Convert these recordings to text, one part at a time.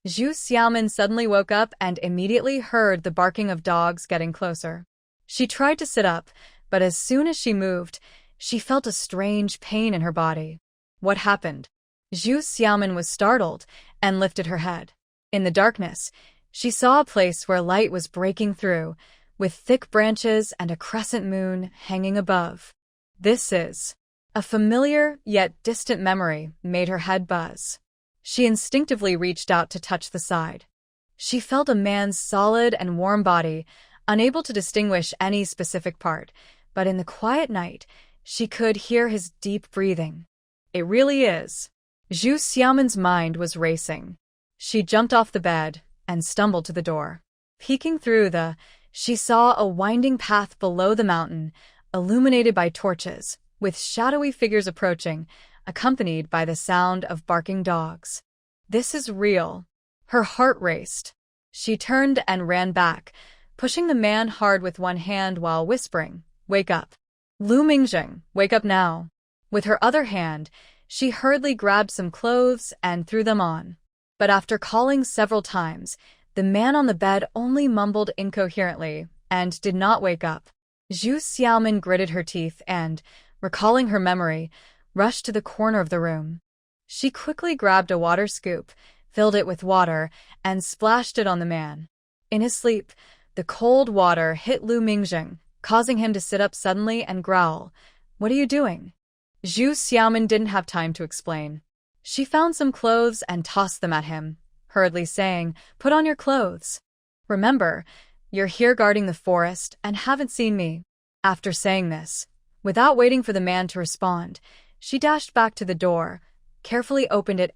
Zhu Xiaomin suddenly woke up and immediately heard the barking of dogs getting closer. She tried to sit up, but as soon as she moved, she felt a strange pain in her body. What happened? Zhu Xiaomin was startled and lifted her head. In the darkness, she saw a place where light was breaking through, with thick branches and a crescent moon hanging above. This is a familiar yet distant memory made her head buzz. She instinctively reached out to touch the side. She felt a man's solid and warm body, unable to distinguish any specific part, but in the quiet night, she could hear his deep breathing. It really is. Zhu Xiaomin's mind was racing. She jumped off the bed and stumbled to the door. Peeking through she saw a winding path below the mountain, illuminated by torches, with shadowy figures approaching, accompanied by the sound of barking dogs. This is real. Her heart raced. She turned and ran back, pushing the man hard with one hand while whispering, "Wake up. Lu Mingjing, wake up now." With her other hand, she hurriedly grabbed some clothes and threw them on. But after calling several times, the man on the bed only mumbled incoherently and did not wake up. Zhu Xiaomin gritted her teeth and, recalling her memory, rushed to the corner of the room. She quickly grabbed a water scoop, filled it with water, and splashed it on the man. In his sleep, the cold water hit Lu Mingjing, causing him to sit up suddenly and growl, "What are you doing?" Zhu Xiaomin didn't have time to explain. She found some clothes and tossed them at him, hurriedly saying, "Put on your clothes. Remember, you're here guarding the forest and haven't seen me." After saying this, without waiting for the man to respond, she dashed back to the door, carefully opened it,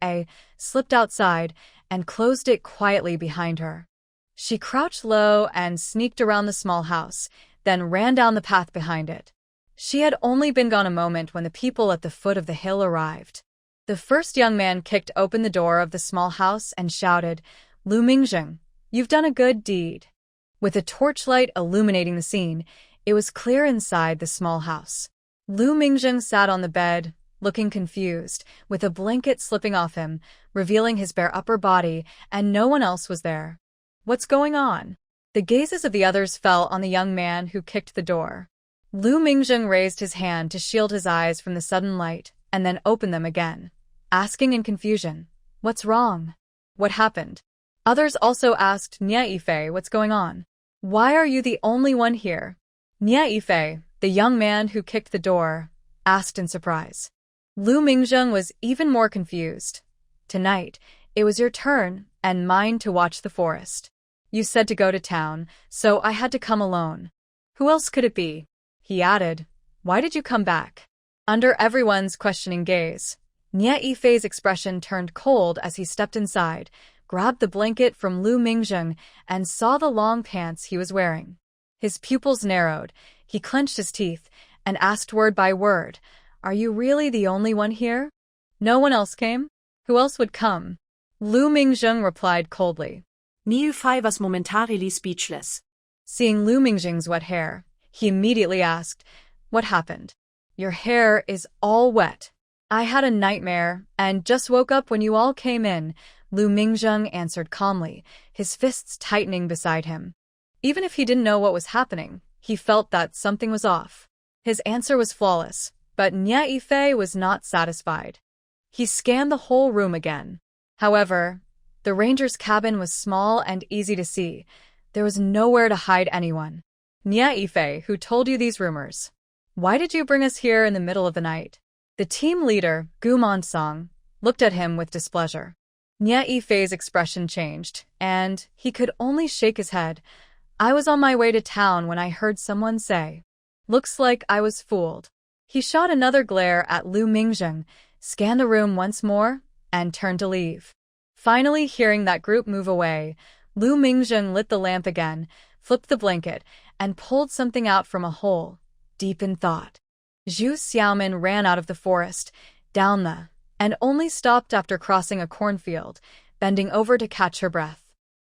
slipped outside, and closed it quietly behind her. She crouched low and sneaked around the small house, then ran down the path behind it. She had only been gone a moment when the people at the foot of the hill arrived. The first young man kicked open the door of the small house and shouted, "Lu Mingjing, you've done a good deed." With a torchlight illuminating the scene, it was clear inside the small house. Lu Mingjing sat on the bed, looking confused, with a blanket slipping off him, revealing his bare upper body, and no one else was there. What's going on? The gazes of the others fell on the young man who kicked the door. Lu Mingjing raised his hand to shield his eyes from the sudden light, and then opened them again, asking in confusion, "What's wrong? What happened?" Others also asked, "Nia Yifei, what's going on? Why are you the only one here?" Nia Yifei, the young man who kicked the door, asked in surprise. Lu Mingjing was even more confused. "Tonight, it was your turn, and mine to watch the forest. You said to go to town, so I had to come alone. Who else could it be?" He added, "Why did you come back?" Under everyone's questioning gaze, Nia Yifei's expression turned cold as he stepped inside, grabbed the blanket from Lu Mingjing, and saw the long pants he was wearing. His pupils narrowed, he clenched his teeth, and asked word by word, "Are you really the only one here? No one else came? Who else would come?" Lu Mingjing replied coldly. Nia Yifei was momentarily speechless. Seeing Lu Mingjing's wet hair, he immediately asked, "What happened? Your hair is all wet." "I had a nightmare and just woke up when you all came in," Lu Mingjing answered calmly, his fists tightening beside him. Even if he didn't know what was happening, he felt that something was off. His answer was flawless, but Nia Yifei was not satisfied. He scanned the whole room again. However, the ranger's cabin was small and easy to see. There was nowhere to hide anyone. "Nia Yifei, who told you these rumors? Why did you bring us here in the middle of the night?" The team leader, Gu Monsong, looked at him with displeasure. Nia Yifei's expression changed, and he could only shake his head. "I was on my way to town when I heard someone say. Looks like I was fooled." He shot another glare at Lu Mingjing, scanned the room once more, and turned to leave. Finally, hearing that group move away, Lu Mingjing lit the lamp again, flipped the blanket, and pulled something out from a hole, deep in thought. Zhu Xiaomin ran out of the forest, and only stopped after crossing a cornfield, bending over to catch her breath.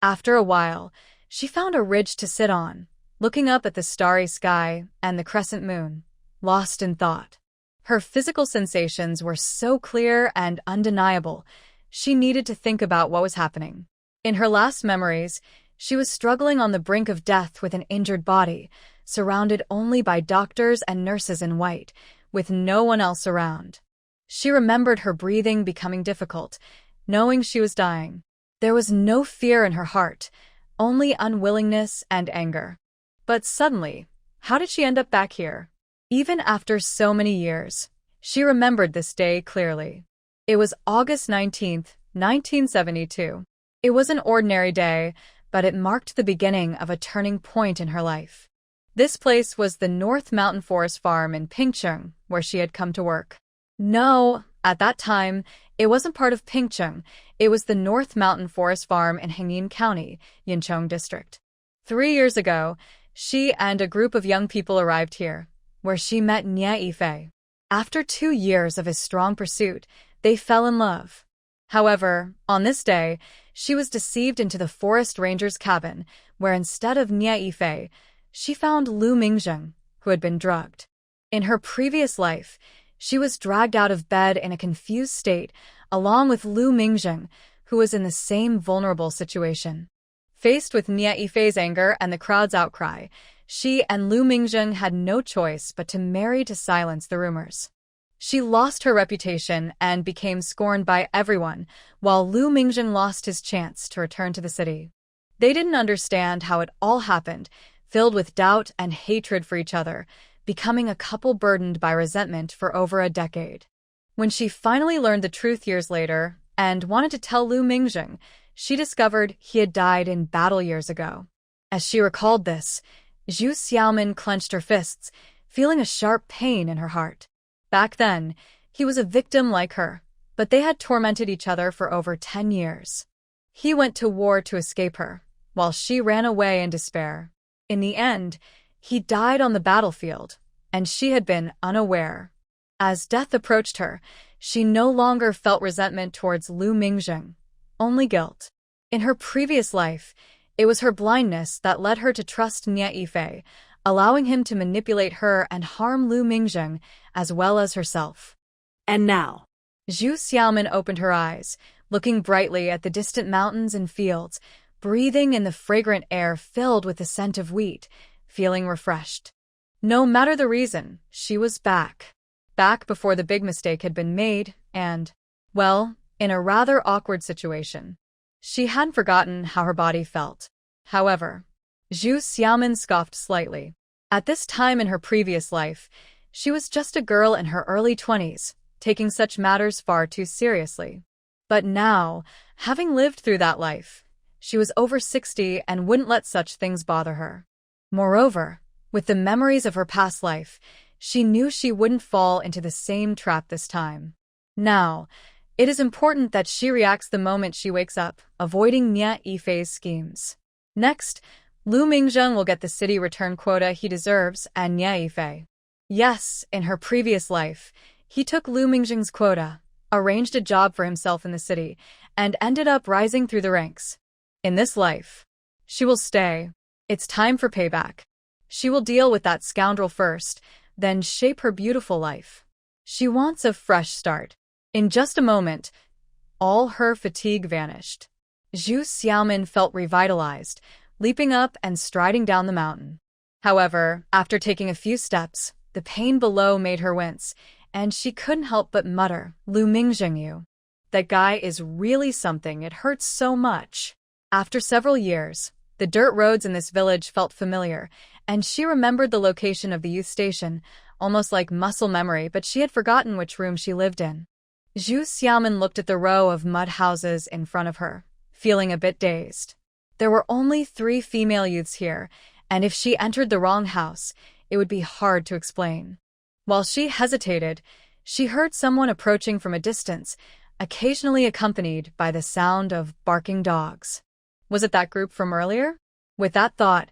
After a while, she found a ridge to sit on, looking up at the starry sky and the crescent moon, lost in thought. Her physical sensations were so clear and undeniable, she needed to think about what was happening. In her last memories, she was struggling on the brink of death with an injured body, surrounded only by doctors and nurses in white, with no one else around. She remembered her breathing becoming difficult, knowing she was dying. There was no fear in her heart, only unwillingness and anger. But suddenly, how did she end up back here? Even after so many years, she remembered this day clearly. It was August 19th, 1972. It was an ordinary day, but it marked the beginning of a turning point in her life. This place was the North Mountain Forest Farm in Pingcheng, where she had come to work. No, at that time, it wasn't part of Pingcheng. It was the North Mountain Forest Farm in Hengyin County, Yincheng District. 3 years ago, she and a group of young people arrived here, where she met Nie Yifei. After 2 years of his strong pursuit, they fell in love. However, on this day, she was deceived into the forest ranger's cabin, where instead of Nie Yifei, she found Lu Mingzheng, who had been drugged. In her previous life, she was dragged out of bed in a confused state, along with Lu Mingzheng, who was in the same vulnerable situation. Faced with Nie Yifei's anger and the crowd's outcry, she and Lu Mingzheng had no choice but to marry to silence the rumors. She lost her reputation and became scorned by everyone, while Lu Mingzheng lost his chance to return to the city. They didn't understand how it all happened, filled with doubt and hatred for each other, becoming a couple burdened by resentment for over a decade. When she finally learned the truth years later and wanted to tell Lu Mingzheng, she discovered he had died in battle years ago. As she recalled this, Zhu Xiaomin clenched her fists, feeling a sharp pain in her heart. Back then, he was a victim like her, but they had tormented each other for over 10 years. He went to war to escape her, while she ran away in despair. In the end, he died on the battlefield, and she had been unaware. As death approached her, she no longer felt resentment towards Lu Mingzheng, only guilt. In her previous life, it was her blindness that led her to trust Nie Yifei, allowing him to manipulate her and harm Lu Mingzheng as well as herself. And now, Zhu Xiaomin opened her eyes, looking brightly at the distant mountains and fields, breathing in the fragrant air filled with the scent of wheat, feeling refreshed. No matter the reason, she was back. Back before the big mistake had been made and, well, in a rather awkward situation. She hadn't forgotten how her body felt. However, Zhu Xiaomin scoffed slightly. At this time in her previous life, she was just a girl in her early 20s, taking such matters far too seriously. But now, having lived through that life, she was over 60 and wouldn't let such things bother her. Moreover, with the memories of her past life, she knew she wouldn't fall into the same trap this time. Now, it is important that she reacts the moment she wakes up, avoiding Nie Yifei's schemes. Next, Lu Mingzheng will get the city return quota he deserves and Nie Yifei. Yes, in her previous life, he took Lu Mingzheng's quota, arranged a job for himself in the city, and ended up rising through the ranks. In this life, she will stay. It's time for payback. She will deal with that scoundrel first, then shape her beautiful life. She wants a fresh start. In just a moment, all her fatigue vanished. Zhu Xiaomin felt revitalized, leaping up and striding down the mountain. However, after taking a few steps, the pain below made her wince, and she couldn't help but mutter, Lu Mingzheng, that guy is really something, it hurts so much. After several years, the dirt roads in this village felt familiar, and she remembered the location of the youth station, almost like muscle memory, but she had forgotten which room she lived in. Zhu Xiaomin looked at the row of mud houses in front of her, feeling a bit dazed. There were only 3 female youths here, and if she entered the wrong house, it would be hard to explain. While she hesitated, she heard someone approaching from a distance, occasionally accompanied by the sound of barking dogs. Was it that group from earlier? With that thought,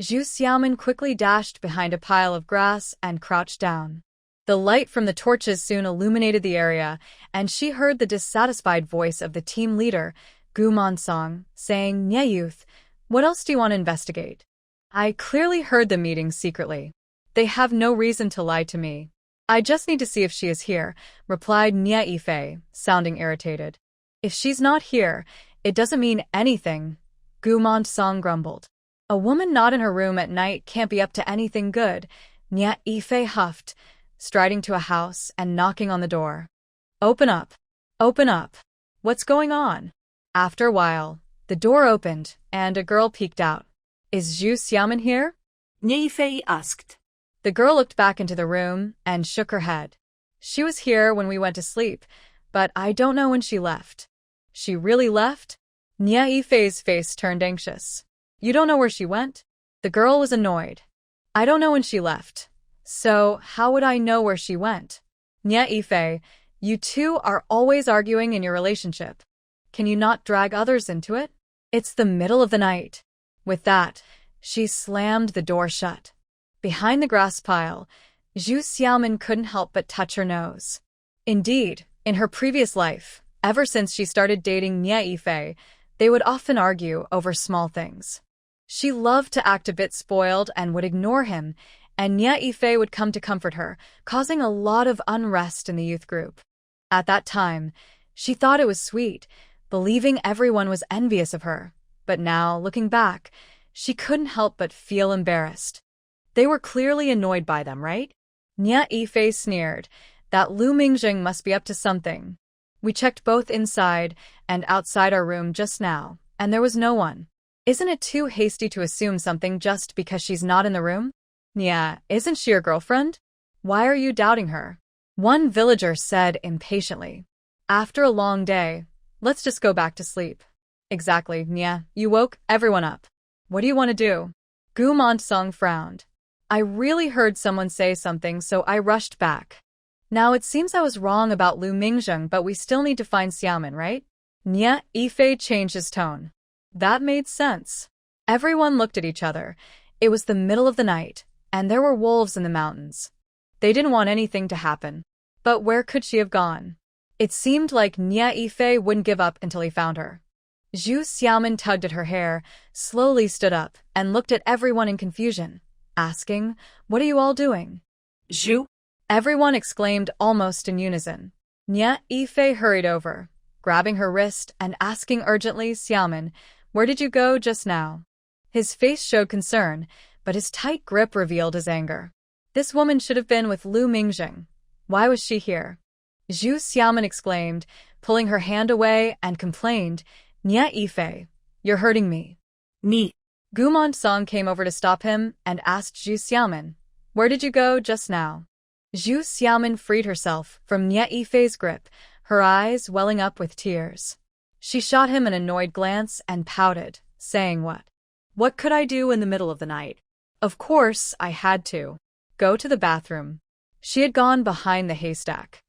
Zhu Xiaomin quickly dashed behind a pile of grass and crouched down. The light from the torches soon illuminated the area, and she heard the dissatisfied voice of the team leader, Gu Mansong, saying, "Nie youth, what else do you want to investigate? I clearly heard the meeting secretly. They have no reason to lie to me. I just need to see if she is here," replied Nie Yifei, sounding irritated. "If she's not here, It doesn't mean anything, Gumont Song grumbled. A woman not in her room at night can't be up to anything good, Nya Ife huffed, striding to a house and knocking on the door. Open up. Open up. What's going on? After a while, the door opened and a girl peeked out. Is Zhu Xiaomin here? Nya Ife asked. The girl looked back into the room and shook her head. She was here when we went to sleep, but I don't know when she left. She really left? Nya Ife's face turned anxious. You don't know where she went? The girl was annoyed. I don't know when she left. So, how would I know where she went? Nya Ife, you two are always arguing in your relationship. Can you not drag others into it? It's the middle of the night. With that, she slammed the door shut. Behind the grass pile, Zhu Xiaomin couldn't help but touch her nose. Indeed, in her previous life, ever since she started dating Nya Ife, they would often argue over small things. She loved to act a bit spoiled and would ignore him, and Nya Ife would come to comfort her, causing a lot of unrest in the youth group. At that time, she thought it was sweet, believing everyone was envious of her. But now, looking back, she couldn't help but feel embarrassed. They were clearly annoyed by them, right? Nya Ife sneered. That Lu Mingjing must be up to something. We checked both inside and outside our room just now, and there was no one. Isn't it too hasty to assume something just because she's not in the room? Nya, isn't she your girlfriend? Why are you doubting her? One villager said impatiently. After a long day, let's just go back to sleep. Exactly, Nya, you woke everyone up. What do you want to do? Gu Montsong frowned. I really heard someone say something, so I rushed back. Now it seems I was wrong about Lu Mingjing, but we still need to find Xiaomin, right? Nya Ife changed his tone. That made sense. Everyone looked at each other. It was the middle of the night, and there were wolves in the mountains. They didn't want anything to happen. But where could she have gone? It seemed like Nya Ife wouldn't give up until he found her. Zhu Xiaomin tugged at her hair, slowly stood up, and looked at everyone in confusion, asking, What are you all doing? Zhu? Everyone exclaimed almost in unison. Nya Ife hurried over, grabbing her wrist and asking urgently, Xiaomin, where did you go just now? His face showed concern, but his tight grip revealed his anger. This woman should have been with Lu Mingjing. Why was she here? Zhu Xiaomin exclaimed, pulling her hand away, and complained, Nya Ife, you're hurting me. Me. Gumont Song came over to stop him and asked Zhu Xiaomin, where did you go just now? Zhu Xiaomin freed herself from Nya Ife's grip, her eyes welling up with tears. She shot him an annoyed glance and pouted, saying what? What could I do in the middle of the night? Of course, I had to. Go to the bathroom. She had gone behind the haystack.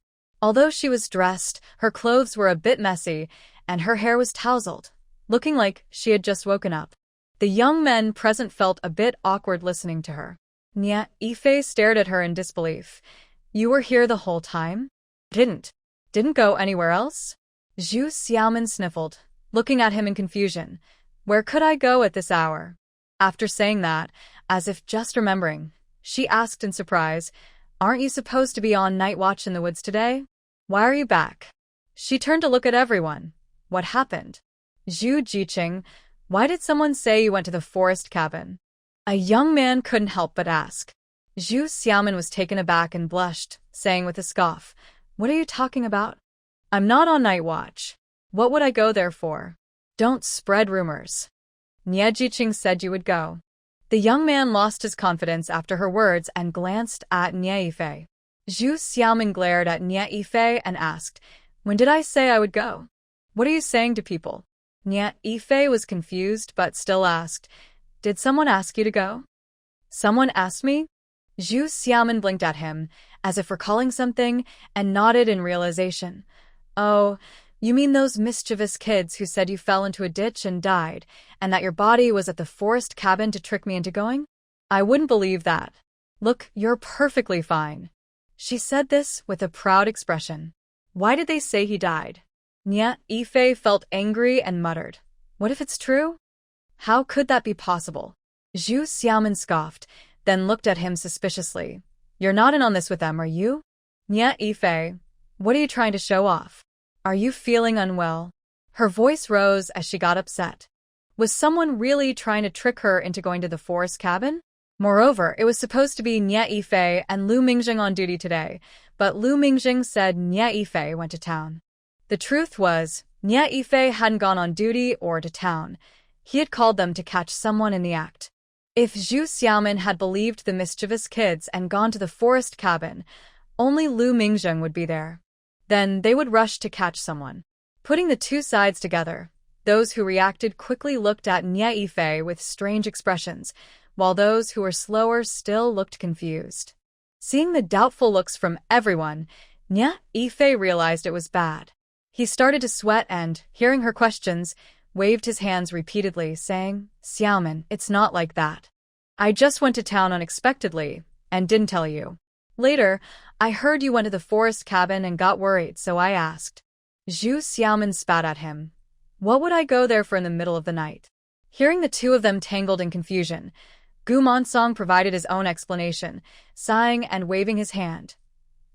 Although she was dressed, her clothes were a bit messy, and her hair was tousled, looking like she had just woken up. The young men present felt a bit awkward listening to her. Nya Ife stared at her in disbelief. You were here the whole time? Didn't go anywhere else? Zhu Xiaomin sniffled, looking at him in confusion. Where could I go at this hour? After saying that, as if just remembering, she asked in surprise, Aren't you supposed to be on night watch in the woods today? Why are you back? She turned to look at everyone. What happened? Zhu Jiqing, why did someone say you went to the forest cabin? A young man couldn't help but ask. Zhu Xiaomin was taken aback and blushed, saying with a scoff, What are you talking about? I'm not on night watch. What would I go there for? Don't spread rumors. Nya Jiqing said you would go. The young man lost his confidence after her words and glanced at Nya Ife. Zhu Xiaomin glared at Nya Ife and asked, When did I say I would go? What are you saying to people? Nya Ife was confused but still asked, Did someone ask you to go? Someone asked me? Zhu Xiaomin blinked at him, as if recalling something, and nodded in realization. Oh, you mean those mischievous kids who said you fell into a ditch and died, and that your body was at the forest cabin to trick me into going? I wouldn't believe that. Look, you're perfectly fine. She said this with a proud expression. Why did they say he died? Nya Ife felt angry and muttered, What if it's true? How could that be possible? Zhu Xiaomin scoffed, then looked at him suspiciously. You're not in on this with them, are you? Nya Ife, what are you trying to show off? Are you feeling unwell? Her voice rose as she got upset. Was someone really trying to trick her into going to the forest cabin? Moreover, it was supposed to be Nye Yifei and Lu Mingjing on duty today, but Lu Mingjing said Nye Yifei went to town. The truth was, Nye Yifei hadn't gone on duty or to town. He had called them to catch someone in the act. If Zhu Xiaomin had believed the mischievous kids and gone to the forest cabin, only Lu Mingjing would be there. Then they would rush to catch someone. Putting the two sides together, those who reacted quickly looked at Nye Yifei with strange expressions, while those who were slower still looked confused. Seeing the doubtful looks from everyone, Nye Yifei realized it was bad. He started to sweat and, hearing her questions, waved his hands repeatedly, saying, "Xiaomin, it's not like that. I just went to town unexpectedly and didn't tell you. Later, I heard you went to the forest cabin and got worried, so I asked." Zhu Xiaomin spat at him. What would I go there for in the middle of the night? Hearing the two of them tangled in confusion, Gu Monsong provided his own explanation, sighing and waving his hand.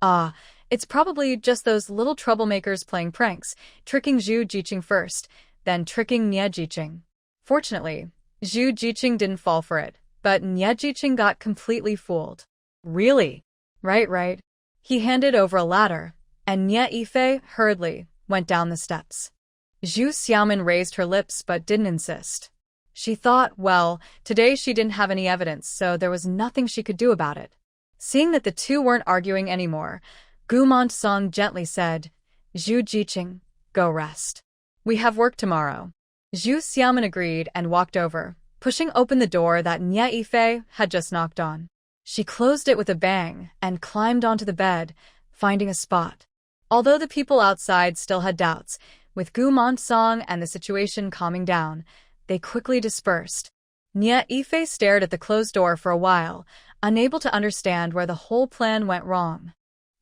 "Ah, it's probably just those little troublemakers playing pranks, tricking Zhu Jiqing first, then tricking Nye Jiqing." Fortunately, Zhu Jiqing didn't fall for it, but Nye Jiqing got completely fooled. "Really?" Right. He handed over a ladder, and Nye Yifei hurriedly went down the steps. Zhu Xiaomin raised her lips but didn't insist. She thought, well, today she didn't have any evidence, so there was nothing she could do about it. Seeing that the two weren't arguing anymore, Gu Monsong gently said, "Zhu Jiqing, go rest. We have work tomorrow." Zhu Xiaomin agreed and walked over, pushing open the door that Nye Yifei had just knocked on. She closed it with a bang and climbed onto the bed, finding a spot. Although the people outside still had doubts, with Gu Monsong and the situation calming down, they quickly dispersed. Nye Yifei stared at the closed door for a while, unable to understand where the whole plan went wrong.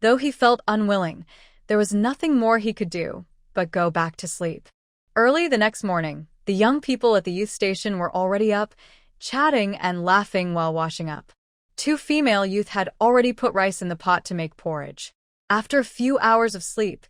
Though he felt unwilling, there was nothing more he could do but go back to sleep. Early the next morning, the young people at the youth station were already up, chatting and laughing while washing up. Two female youth had already put rice in the pot to make porridge. After a few hours of sleep,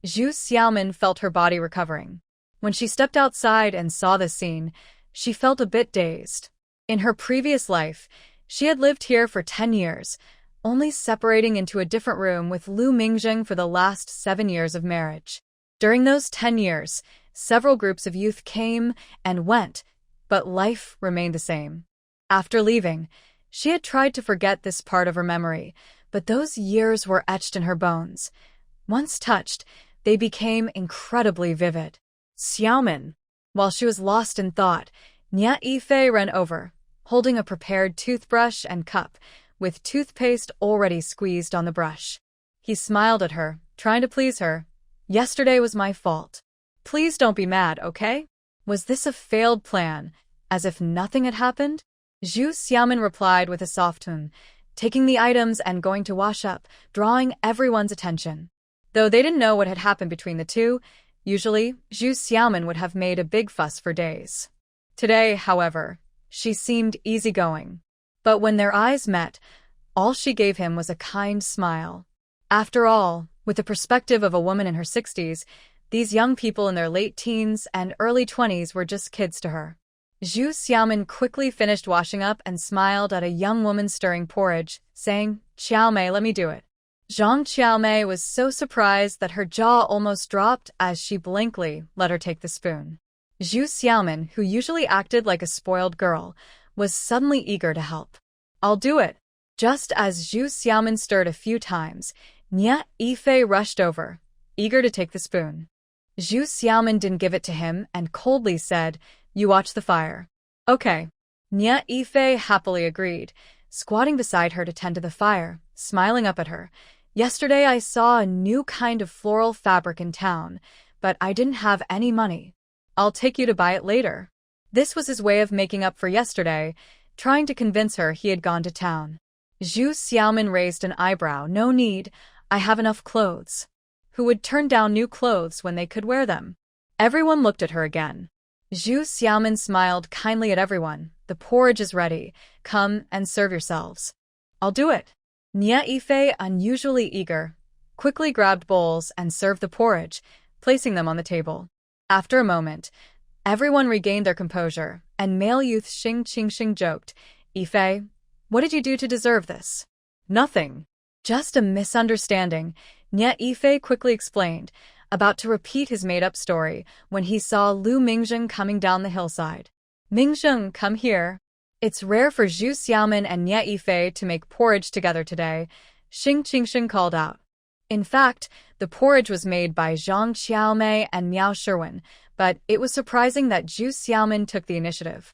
Zhu Xiaomin felt her body recovering. When she stepped outside and saw this scene, she felt a bit dazed. In her previous life, she had lived here for 10 years, only separating into a different room with Lu Mingjing for the last 7 years of marriage. During those 10 years, several groups of youth came and went, but life remained the same. After leaving, she had tried to forget this part of her memory, but those years were etched in her bones. Once touched, they became incredibly vivid. "Xiaomin." While she was lost in thought, Nye Yifei ran over, holding a prepared toothbrush and cup, with toothpaste already squeezed on the brush. He smiled at her, trying to please her. "Yesterday was my fault. Please don't be mad, okay?" Was this a failed plan, as if nothing had happened? Zhu Xiaomin replied with a soft tone, taking the items and going to wash up, drawing everyone's attention. Though they didn't know what had happened between the two, usually, Zhu Xiaomin would have made a big fuss for days. Today, however, she seemed easygoing. But when their eyes met, all she gave him was a kind smile. After all, with the perspective of a woman in her 60s, these young people in their late teens and early 20s were just kids to her. Zhu Xiaomin quickly finished washing up and smiled at a young woman stirring porridge, saying, "Xiaomei, let me do it." Zhang Xiaomei was so surprised that her jaw almost dropped as she blankly let her take the spoon. Zhu Xiaomin, who usually acted like a spoiled girl, was suddenly eager to help. "I'll do it." Just as Zhu Xiaomin stirred a few times, Nye Yifei rushed over, eager to take the spoon. Zhu Xiaomin didn't give it to him and coldly said, "You watch the fire." "Okay." Nye Yifei happily agreed, squatting beside her to tend to the fire, smiling up at her. "Yesterday I saw a new kind of floral fabric in town, but I didn't have any money. I'll take you to buy it later." This was his way of making up for yesterday, trying to convince her he had gone to town. Zhu Xiaomin raised an eyebrow. "No need, I have enough clothes." Who would turn down new clothes when they could wear them? Everyone looked at her again. Zhu Xiaomin smiled kindly at everyone. "The porridge is ready. Come and serve yourselves." "I'll do it." Nye Yifei, unusually eager, quickly grabbed bowls and served the porridge, placing them on the table. After a moment, everyone regained their composure, and male youth Xing Qingxing joked, "Yifei, what did you do to deserve this?" "Nothing. Just a misunderstanding," Nye Yifei quickly explained, about to repeat his made-up story when he saw Lu Mingzheng coming down the hillside. "Mingzheng, come here. It's rare for Zhu Xiaomin and Nye Yifei to make porridge together today," Xing Qingxing called out. In fact, the porridge was made by Zhang Qiaomei and Miao Sherwin, but it was surprising that Zhu Xiaomin took the initiative.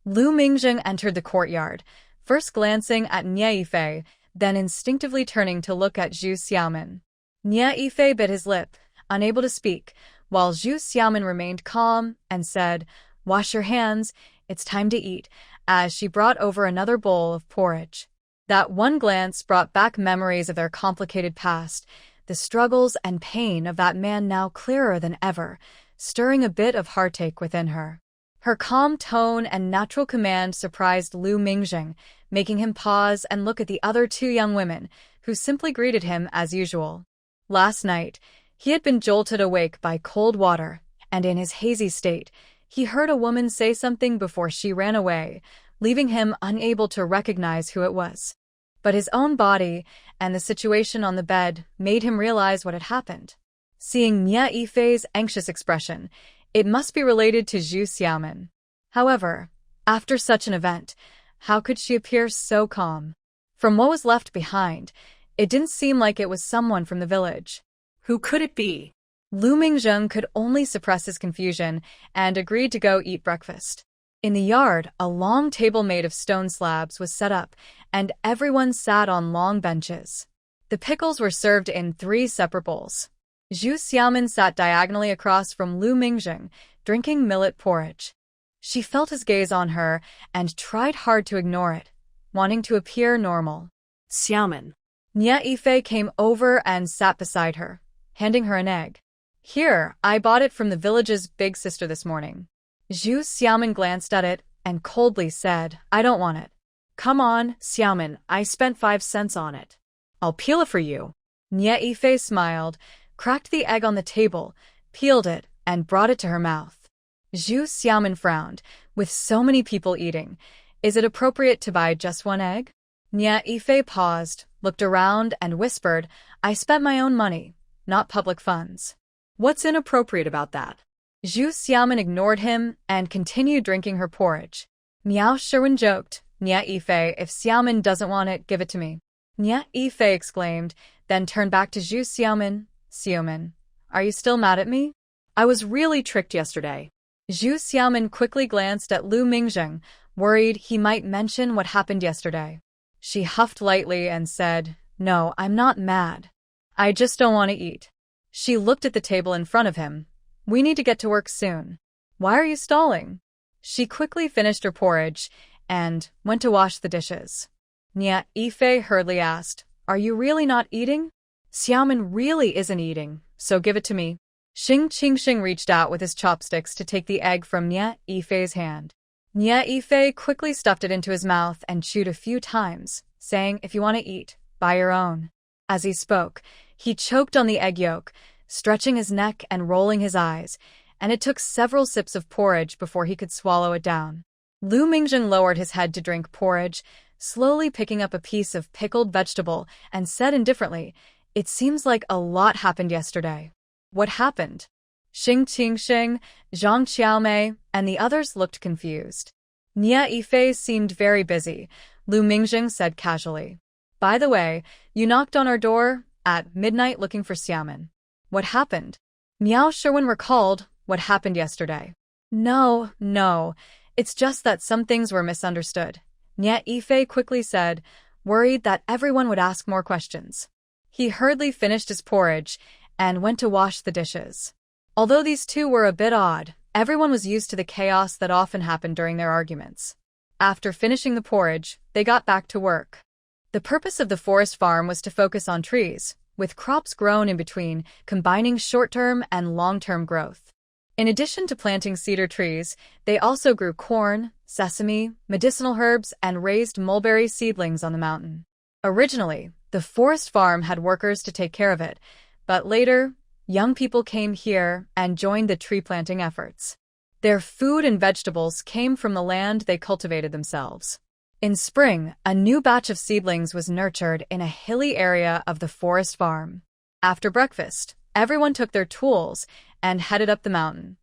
Lu Mingzheng entered the courtyard, first glancing at Nye Yifei, then instinctively turning to look at Zhu Xiaomin. Nye Yifei bit his lip, unable to speak, while Zhu Xiaomin remained calm and said, "Wash your hands, it's time to eat," as she brought over another bowl of porridge. That one glance brought back memories of their complicated past, the struggles and pain of that man now clearer than ever, stirring a bit of heartache within her. Her calm tone and natural command surprised Lu Mingzheng, making him pause and look at the other two young women, who simply greeted him as usual. Last night, he had been jolted awake by cold water, and in his hazy state, he heard a woman say something before she ran away, leaving him unable to recognize who it was. But his own body and the situation on the bed made him realize what had happened. Seeing Nye Yifei's anxious expression, it must be related to Zhu Xiaomin. However, after such an event, how could she appear so calm? From what was left behind, it didn't seem like it was someone from the village. Who could it be? Lu Mingzheng could only suppress his confusion and agreed to go eat breakfast. In the yard, a long table made of stone slabs was set up, and everyone sat on long benches. The pickles were served in 3 separate bowls. Zhu Xiaomin sat diagonally across from Lu Mingzheng, drinking millet porridge. She felt his gaze on her and tried hard to ignore it, wanting to appear normal. "Xiaomin." Nye Yifei came over and sat beside her, handing her an egg. "Here, I bought it from the village's big sister this morning." Zhu Xiaomin glanced at it and coldly said, "I don't want it." "Come on, Xiaomin, I spent 5 cents on it. I'll peel it for you." Nye Yifei smiled, cracked the egg on the table, peeled it, and brought it to her mouth. Zhu Xiaomin frowned. With so many people eating, is it appropriate to buy just 1 egg? Nye Yifei paused, looked around, and whispered, "I spent my own money, not public funds." "What's inappropriate about that?" Zhu Xiaomin ignored him and continued drinking her porridge. Miao Sherwin joked, "Nye Yifei, if Xiaomin doesn't want it, give it to me." Nye Yifei exclaimed, then turned back to Zhu Xiaomin. "Xiaomin, are you still mad at me?" "I was really tricked yesterday." Zhu Xiaomin quickly glanced at Lu Mingzheng, worried he might mention what happened yesterday. She huffed lightly and said, "No, I'm not mad. I just don't want to eat." She looked at the table in front of him. "We need to get to work soon. Why are you stalling?" She quickly finished her porridge and went to wash the dishes. Nye Yifei hurriedly asked, "Are you really not eating?" "Xiaomin really isn't eating, so give it to me." Xing Qingxing reached out with his chopsticks to take the egg from Nye Yifei's hand. Nye Yifei quickly stuffed it into his mouth and chewed a few times, saying, "If you want to eat, buy your own." As he spoke, he choked on the egg yolk, stretching his neck and rolling his eyes, and it took several sips of porridge before he could swallow it down. Lu Mingzheng lowered his head to drink porridge, slowly picking up a piece of pickled vegetable, and said indifferently, "It seems like a lot happened yesterday." "What happened?" Xing Qingxing, Zhang Qiaomei, and the others looked confused. Nye Yifei seemed very busy. Lu Mingzheng said casually, "By the way, you knocked on our door at midnight looking for Xiaomin. What happened?" Miao Sherwin recalled what happened yesterday. No, it's just that some things were misunderstood," Nye Yifei quickly said, worried that everyone would ask more questions. He hurriedly finished his porridge and went to wash the dishes. Although these two were a bit odd, everyone was used to the chaos that often happened during their arguments. After finishing the porridge, they got back to work. The purpose of the forest farm was to focus on trees, with crops grown in between, combining short-term and long-term growth. In addition to planting cedar trees, they also grew corn, sesame, medicinal herbs, and raised mulberry seedlings on the mountain. Originally, the forest farm had workers to take care of it, but later, young people came here and joined the tree planting efforts. Their food and vegetables came from the land they cultivated themselves. In spring, a new batch of seedlings was nurtured in a hilly area of the forest farm. After breakfast, everyone took their tools and headed up the mountain.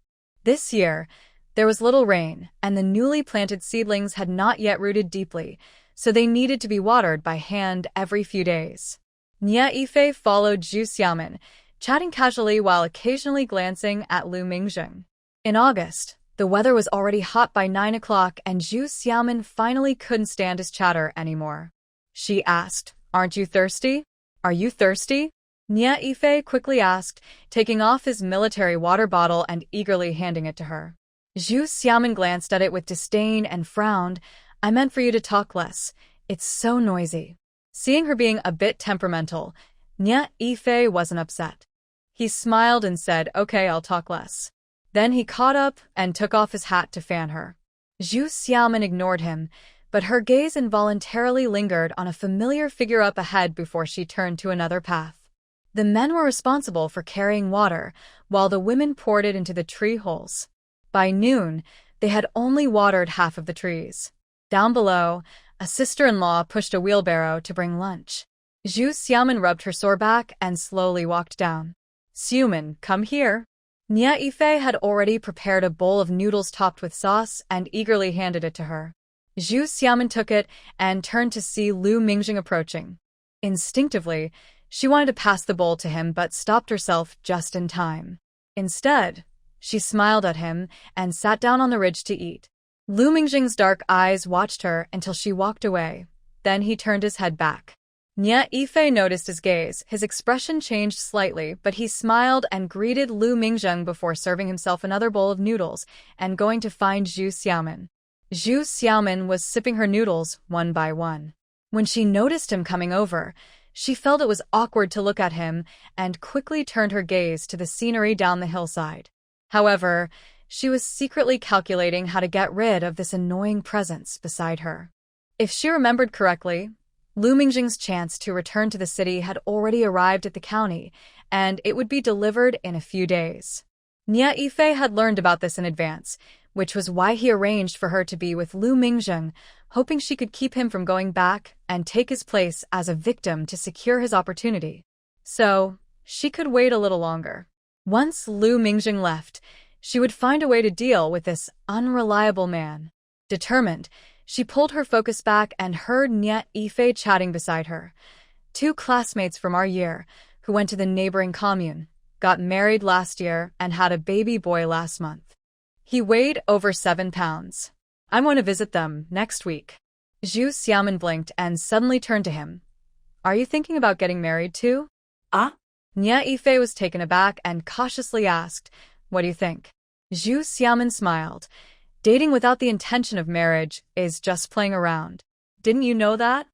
This year, there was little rain, and the newly planted seedlings had not yet rooted deeply, so they needed to be watered by hand every few days. Nia Yifei followed Zhu Xiaomin, chatting casually while occasionally glancing at Lu Mingjing. In August, the weather was already hot by 9 o'clock, and Zhu Xiaomin finally couldn't stand his chatter anymore. She asked, "Aren't you thirsty? Are you thirsty?" Nia Yifei quickly asked, taking off his military water bottle and eagerly handing it to her. Zhu Xiaomin glanced at it with disdain and frowned. "I meant for you to talk less. It's so noisy." Seeing her being a bit temperamental, Nia Yifei wasn't upset. He smiled and said, "Okay, I'll talk less." Then he caught up and took off his hat to fan her. Zhu Xiaomin ignored him, but her gaze involuntarily lingered on a familiar figure up ahead before she turned to another path. The men were responsible for carrying water, while the women poured it into the tree holes. By noon, they had only watered half of the trees. Down below, a sister-in-law pushed a wheelbarrow to bring lunch. Zhu Xiaomin rubbed her sore back and slowly walked down. "Xiaomin, come here." Nia Yifei had already prepared a bowl of noodles topped with sauce and eagerly handed it to her. Zhu Xiaomin took it and turned to see Lu Mingjing approaching. Instinctively, she wanted to pass the bowl to him but stopped herself just in time. Instead, she smiled at him and sat down on the ridge to eat. Lu Mingjing's dark eyes watched her until she walked away. Then he turned his head back. Nia Yifei noticed his gaze. His expression changed slightly, but he smiled and greeted Lu Mingjing before serving himself another bowl of noodles and going to find Zhu Xiaomin. Zhu Xiaomin was sipping her noodles one by one. When she noticed him coming over, she felt it was awkward to look at him and quickly turned her gaze to the scenery down the hillside. However, she was secretly calculating how to get rid of this annoying presence beside her. If she remembered correctly, Lu Mingjing's chance to return to the city had already arrived at the county, and it would be delivered in a few days. Nia Yifei had learned about this in advance, which was why he arranged for her to be with Lu Mingjing, hoping she could keep him from going back and take his place as a victim to secure his opportunity. So, she could wait a little longer. Once Lu Mingjing left, she would find a way to deal with this unreliable man. Determined, she pulled her focus back and heard Nia Yifei chatting beside her. "Two classmates from our year, who went to the neighboring commune, got married last year and had a baby boy last month. He weighed over 7 pounds. I'm going to visit them next week." Zhu Xiaomin blinked and suddenly turned to him. "Are you thinking about getting married too?" Ah? Nia Yifei was taken aback and cautiously asked, "What do you think?" Zhu Xiaomin smiled. "Dating without the intention of marriage is just playing around. Didn't you know that?"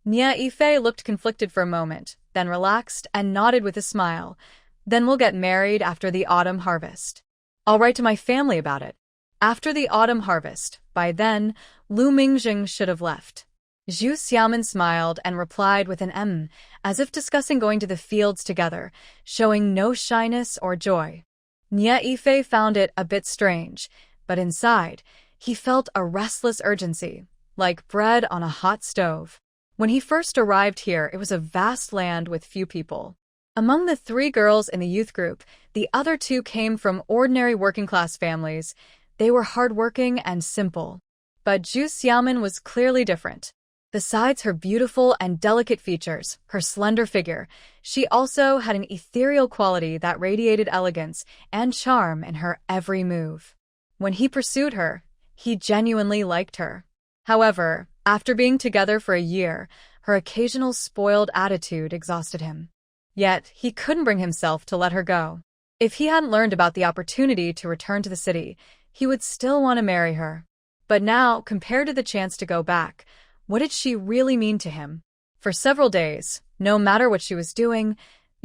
Nia Yifei looked conflicted for a moment, then relaxed and nodded with a smile. "Then we'll get married after the autumn harvest. I'll write to my family about it." After the autumn harvest, by then, Lu Mingjing should have left. Zhu Xiaomin smiled and replied with an as if discussing going to the fields together, showing no shyness or joy. Nia Yifei found it a bit strange, but inside, he felt a restless urgency, like bread on a hot stove. When he first arrived here, it was a vast land with few people. Among the 3 girls in the youth group, the other 2 came from ordinary working-class families. They were hardworking and simple. But Zhu Xiaomin was clearly different. Besides her beautiful and delicate features, her slender figure, she also had an ethereal quality that radiated elegance and charm in her every move. When he pursued her, he genuinely liked her. However, after being together for a year, her occasional spoiled attitude exhausted him. Yet, he couldn't bring himself to let her go. If he hadn't learned about the opportunity to return to the city, he would still want to marry her. But now, compared to the chance to go back, what did she really mean to him? For several days, no matter what she was doing,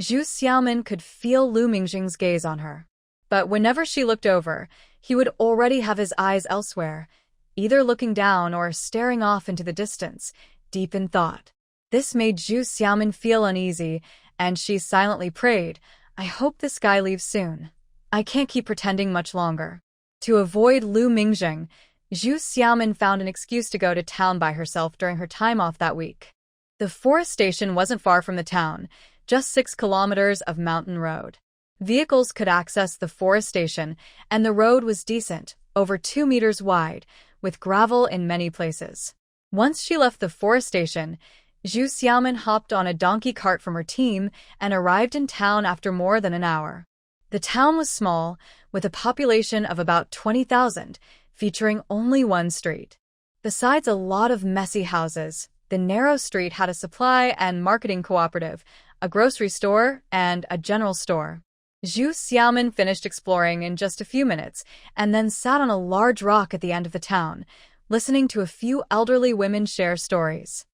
Zhu Xiaomin could feel Lu Mingjing's gaze on her. But whenever she looked over, he would already have his eyes elsewhere, either looking down or staring off into the distance, deep in thought. This made Zhu Xiaomin feel uneasy, and she silently prayed, I hope this guy leaves soon. I can't keep pretending much longer. To avoid Lu Mingjing, Zhu Xiaomin found an excuse to go to town by herself during her time off that week. The forest station wasn't far from the town, just 6 kilometers of mountain road. Vehicles could access the forest station, and the road was decent, over 2 meters wide, with gravel in many places. Once she left the forest station, Zhu Xiaomin hopped on a donkey cart from her team and arrived in town after more than an hour. The town was small, with a population of about 20,000, featuring only one street. Besides a lot of messy houses, the narrow street had a supply and marketing cooperative, a grocery store, and a general store. Zhu Xiaomin finished exploring in just a few minutes and then sat on a large rock at the end of the town, listening to a few elderly women share stories.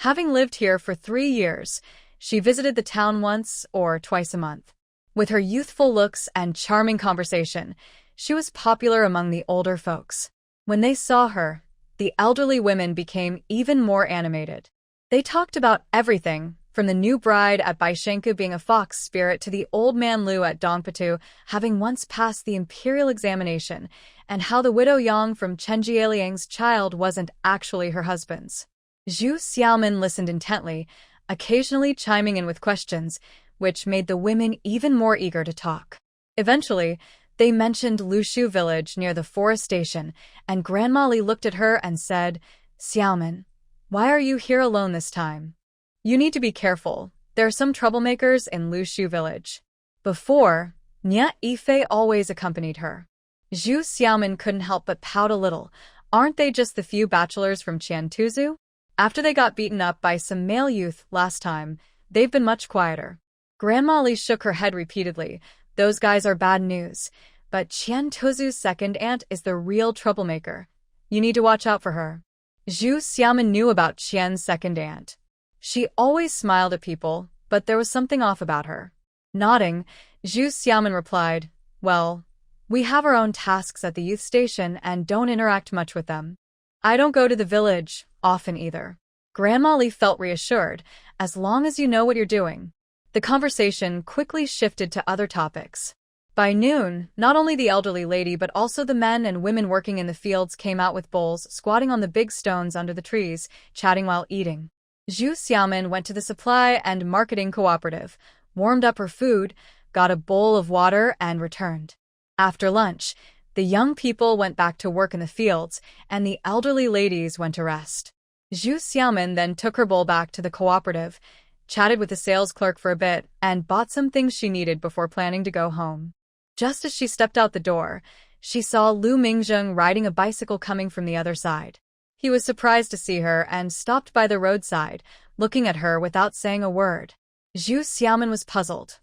Having lived here for 3 years, she visited the town once or twice a month. With her youthful looks and charming conversation, she was popular among the older folks. When they saw her, the elderly women became even more animated. They talked about everything, from the new bride at Baishenku being a fox spirit to the old man Lu at Dongpatu having once passed the imperial examination, and how the widow Yang from Chen Jieliang's child wasn't actually her husband's. Zhu Xiaomin listened intently, occasionally chiming in with questions, which made the women even more eager to talk. Eventually, they mentioned Lushu village near the forest station, and Grandma Li looked at her and said, "Xiaomin, why are you here alone this time? You need to be careful. There are some troublemakers in Lushu village." Before, Nya Yifei always accompanied her. Zhu Xiaomin couldn't help but pout a little. Aren't they just the few bachelors from Qiantuzu? After they got beaten up by some male youth last time, they've been much quieter. Grandma Li shook her head repeatedly. Those guys are bad news. But Qiantuzu's second aunt is the real troublemaker. You need to watch out for her. Zhu Xiaomin knew about Qian's second aunt. She always smiled at people, but there was something off about her. Nodding, Zhu Xiaomin replied, "Well, we have our own tasks at the youth station and don't interact much with them. I don't go to the village often either." Grandma Li felt reassured, as long as you know what you're doing. The conversation quickly shifted to other topics. By noon, not only the elderly lady but also the men and women working in the fields came out with bowls, squatting on the big stones under the trees, chatting while eating. Zhu Xiaomin went to the supply and marketing cooperative, warmed up her food, got a bowl of water, and returned. After lunch, the young people went back to work in the fields, and the elderly ladies went to rest. Zhu Xiaomin then took her bowl back to the cooperative, chatted with the sales clerk for a bit, and bought some things she needed before planning to go home. Just as she stepped out the door, she saw Lu Mingjing riding a bicycle coming from the other side. He was surprised to see her and stopped by the roadside, looking at her without saying a word. Zhu Xiaomin was puzzled.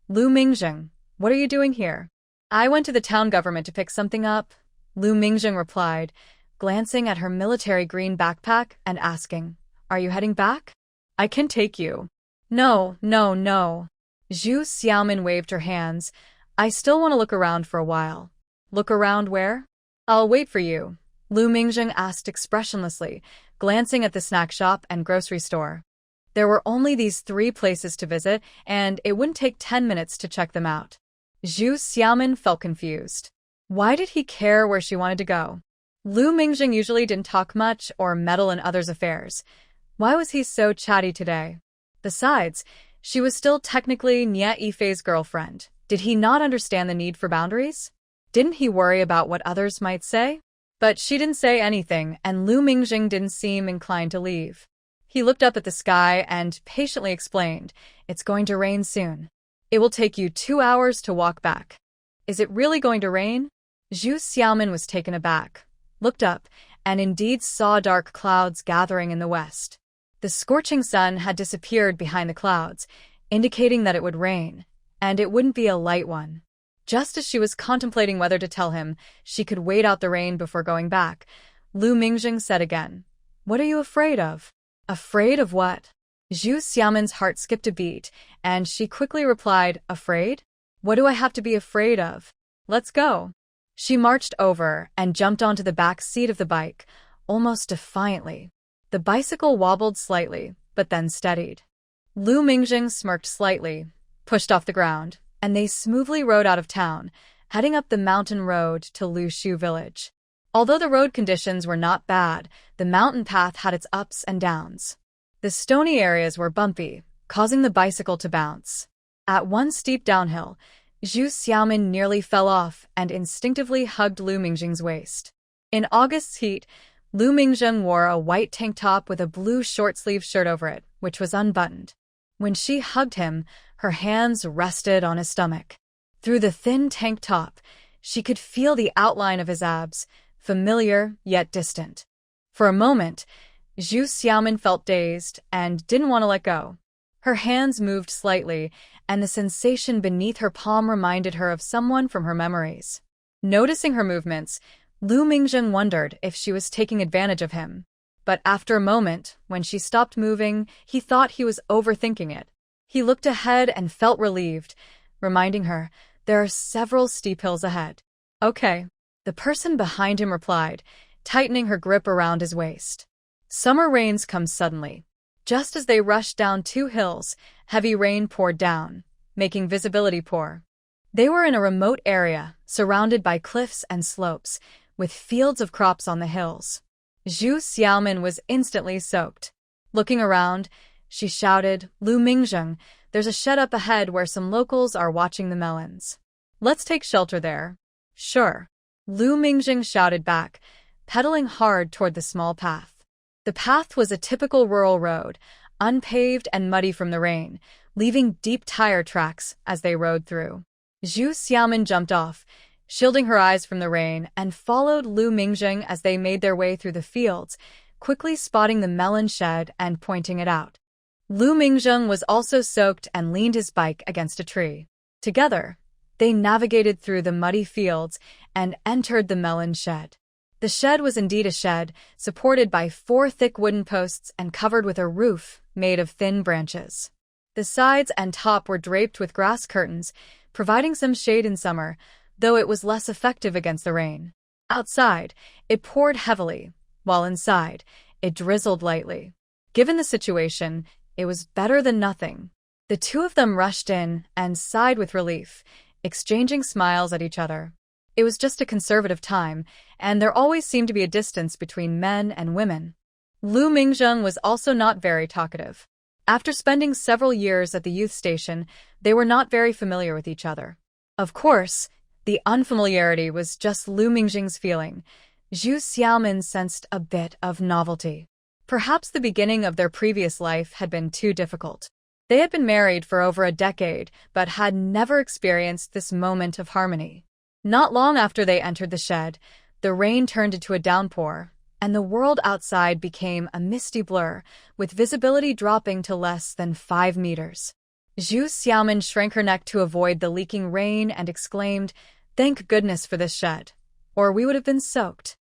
"Lu Mingjing, what are you doing here?" "I went to the town government to pick something up," Lu Mingjing replied, glancing at her military green backpack and asking, "Are you heading back? I can take you." No. Zhu Xiaomin waved her hands. "I still want to look around for a while." "Look around where?" "I'll wait for you," Lu Mingjing asked expressionlessly, glancing at the snack shop and grocery store. There were only these 3 places to visit, and it wouldn't take 10 minutes to check them out. Zhu Xiaomin felt confused. Why did he care where she wanted to go? Lu Mingjing usually didn't talk much or meddle in others' affairs. Why was he so chatty today? Besides, she was still technically Nya Yifei's girlfriend. Did he not understand the need for boundaries? Didn't he worry about what others might say? But she didn't say anything, and Lu Mingjing didn't seem inclined to leave. He looked up at the sky and patiently explained, "It's going to rain soon. It will take you 2 hours to walk back." "Is it really going to rain?" Zhu Xiaomin was taken aback, looked up, and indeed saw dark clouds gathering in the west. The scorching sun had disappeared behind the clouds, indicating that it would rain, and it wouldn't be a light one. Just as she was contemplating whether to tell him she could wait out the rain before going back, Lu Mingjing said again, "What are you afraid of?" "Afraid of what?" Zhu Xiaomin's heart skipped a beat, and she quickly replied, "Afraid? What do I have to be afraid of? Let's go." She marched over and jumped onto the back seat of the bike, almost defiantly. The bicycle wobbled slightly, but then steadied. Lu Mingjing smirked slightly, pushed off the ground, and they smoothly rode out of town, heading up the mountain road to Lushu village. Although the road conditions were not bad, the mountain path had its ups and downs. The stony areas were bumpy, causing the bicycle to bounce. At one steep downhill, Zhu Xiaomin nearly fell off and instinctively hugged Lu Mingjing's waist. In August's heat, Lu Mingjing wore a white tank top with a blue short-sleeved shirt over it, which was unbuttoned. When she hugged him, her hands rested on his stomach. Through the thin tank top, she could feel the outline of his abs, familiar yet distant. For a moment, Zhu Xiaomin felt dazed and didn't want to let go. Her hands moved slightly, and the sensation beneath her palm reminded her of someone from her memories. Noticing her movements, Lu Mingjing wondered if she was taking advantage of him. But after a moment, when she stopped moving, he thought he was overthinking it. He looked ahead and felt relieved, reminding her, there are several steep hills ahead. Okay, the person behind him replied, tightening her grip around his waist. Summer rains come suddenly. Just as they rushed down 2 hills, heavy rain poured down, making visibility poor. They were in a remote area, surrounded by cliffs and slopes, with fields of crops on the hills. Zhu Xiaomin was instantly soaked. Looking around, she shouted, Lu Mingjing, there's a shed up ahead where some locals are watching the melons. Let's take shelter there. Sure. Lu Mingjing shouted back, pedaling hard toward the small path. The path was a typical rural road, unpaved and muddy from the rain, leaving deep tire tracks as they rode through. Zhu Xiaomin jumped off, shielding her eyes from the rain, and followed Lu Mingjing as they made their way through the fields, quickly spotting the melon shed and pointing it out. Lu Mingjing was also soaked and leaned his bike against a tree. Together, they navigated through the muddy fields and entered the melon shed. The shed was indeed a shed, supported by 4 thick wooden posts and covered with a roof made of thin branches. The sides and top were draped with grass curtains, providing some shade in summer, though it was less effective against the rain. Outside, it poured heavily, while inside, it drizzled lightly. Given the situation, it was better than nothing. The two of them rushed in and sighed with relief, exchanging smiles at each other. It was just a conservative time, and there always seemed to be a distance between men and women. Lu Mingjing was also not very talkative. After spending several years at the youth station, they were not very familiar with each other. Of course, the unfamiliarity was just Lu Mingjing's feeling. Zhu Xiaomin sensed a bit of novelty. Perhaps the beginning of their previous life had been too difficult. They had been married for over a decade, but had never experienced this moment of harmony. Not long after they entered the shed, the rain turned into a downpour, and the world outside became a misty blur, with visibility dropping to less than 5 meters. Zhu Xiaomin shrank her neck to avoid the leaking rain and exclaimed, "Thank goodness for this shed, or we would have been soaked."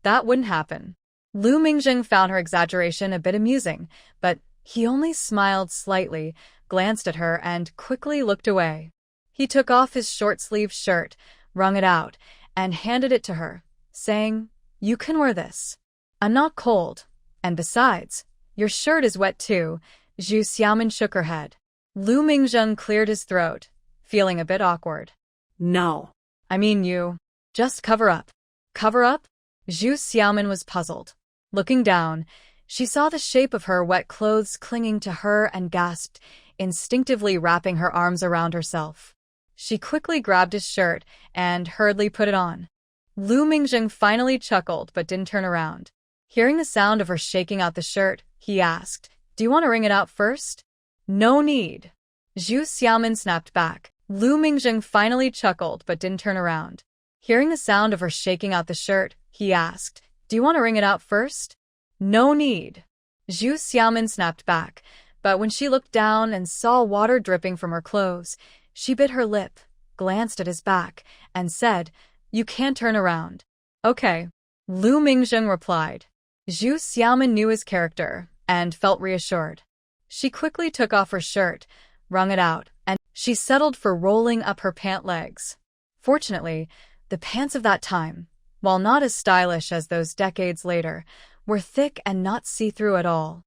That wouldn't happen. Lu Mingjing found her exaggeration a bit amusing, but he only smiled slightly, glanced at her, and quickly looked away. He took off his short-sleeved shirt, wrung it out, and handed it to her, saying, "You can wear this. I'm not cold, and besides, your shirt is wet too." Zhu Xiaomin shook her head. Lu Mingjing cleared his throat, feeling a bit awkward. No. I mean you. Just cover up. Cover up? Zhu Xiaomin was puzzled. Looking down, she saw the shape of her wet clothes clinging to her and gasped, instinctively wrapping her arms around herself. She quickly grabbed his shirt and hurriedly put it on. Lu Mingjing finally chuckled but didn't turn around. Hearing the sound of her shaking out the shirt, he asked, "Do you want to wring it out first?" "No need." Zhu Xiaomin snapped back. Lu Mingjing finally chuckled but didn't turn around. Hearing the sound of her shaking out the shirt, he asked, "Do you want to wring it out first?" "No need." Zhu Xiaomin snapped back, but when she looked down and saw water dripping from her clothes, she bit her lip, glanced at his back, and said, "You can't turn around." "Okay." Lu Mingjing replied. Zhu Xiaomin knew his character and felt reassured. She quickly took off her shirt, wrung it out, and she settled for rolling up her pant legs. Fortunately, the pants of that time, while not as stylish as those decades later, were thick and not see-through at all.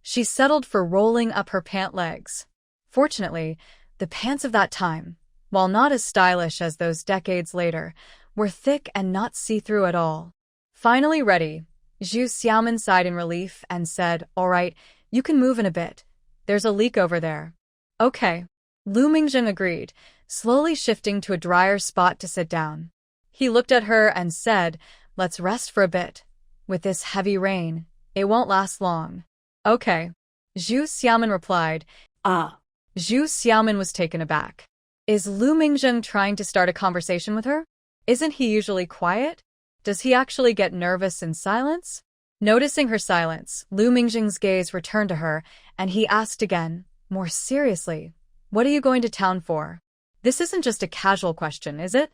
She settled for rolling up her pant legs. Fortunately, the pants of that time, while not as stylish as those decades later, were thick and not see-through at all. Finally ready, Zhu Xiaomin sighed in relief and said, "All right, you can move in a bit. There's a leak over there." "Okay." Lu Mingjing agreed, slowly shifting to a drier spot to sit down. He looked at her and said, "Let's rest for a bit. With this heavy rain, it won't last long." "Okay." Zhu Xiaomin replied. Ah. Zhu Xiaomin was taken aback. Is Lu Mingjing trying to start a conversation with her? Isn't he usually quiet? Does he actually get nervous in silence? Noticing her silence, Lu Mingjing's gaze returned to her, and he asked again, more seriously, "What are you going to town for?" This isn't just a casual question, is it?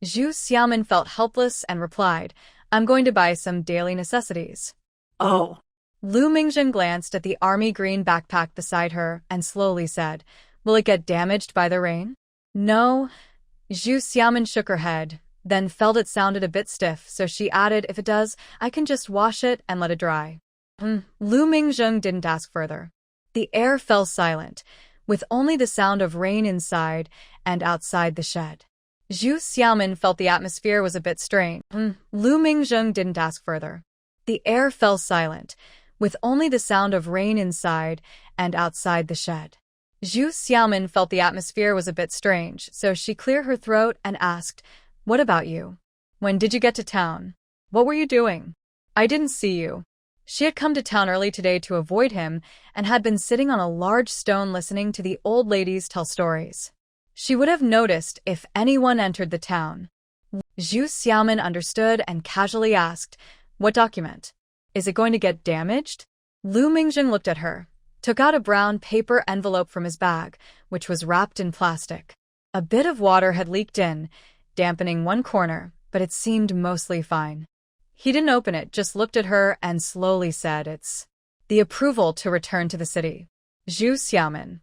Zhu Xiaomin felt helpless and replied, "I'm going to buy some daily necessities." Oh. Lu Mingjing glanced at the army green backpack beside her and slowly said, "Will it get damaged by the rain?" "No." Zhu Xiaomin shook her head, then felt it sounded a bit stiff, so she added, "If it does, I can just wash it and let it dry." Lu Mingjing didn't ask further. The air fell silent, with only the sound of rain inside and outside the shed. Zhu Xiaomin felt the atmosphere was a bit strained. Lu Mingjing didn't ask further. The air fell silent, with only the sound of rain inside and outside the shed. Zhu Xiaomin felt the atmosphere was a bit strange, so she cleared her throat and asked, "What about you? When did you get to town? What were you doing? I didn't see you." She had come to town early today to avoid him and had been sitting on a large stone listening to the old ladies tell stories. She would have noticed if anyone entered the town. Zhu Xiaomin understood and casually asked, "What document? Is it going to get damaged?" Lu Mingjing looked at her, took out a brown paper envelope from his bag, which was wrapped in plastic. A bit of water had leaked in, dampening one corner, but it seemed mostly fine. He didn't open it, just looked at her and slowly said, "It's the approval to return to the city." Zhu Xiaomin.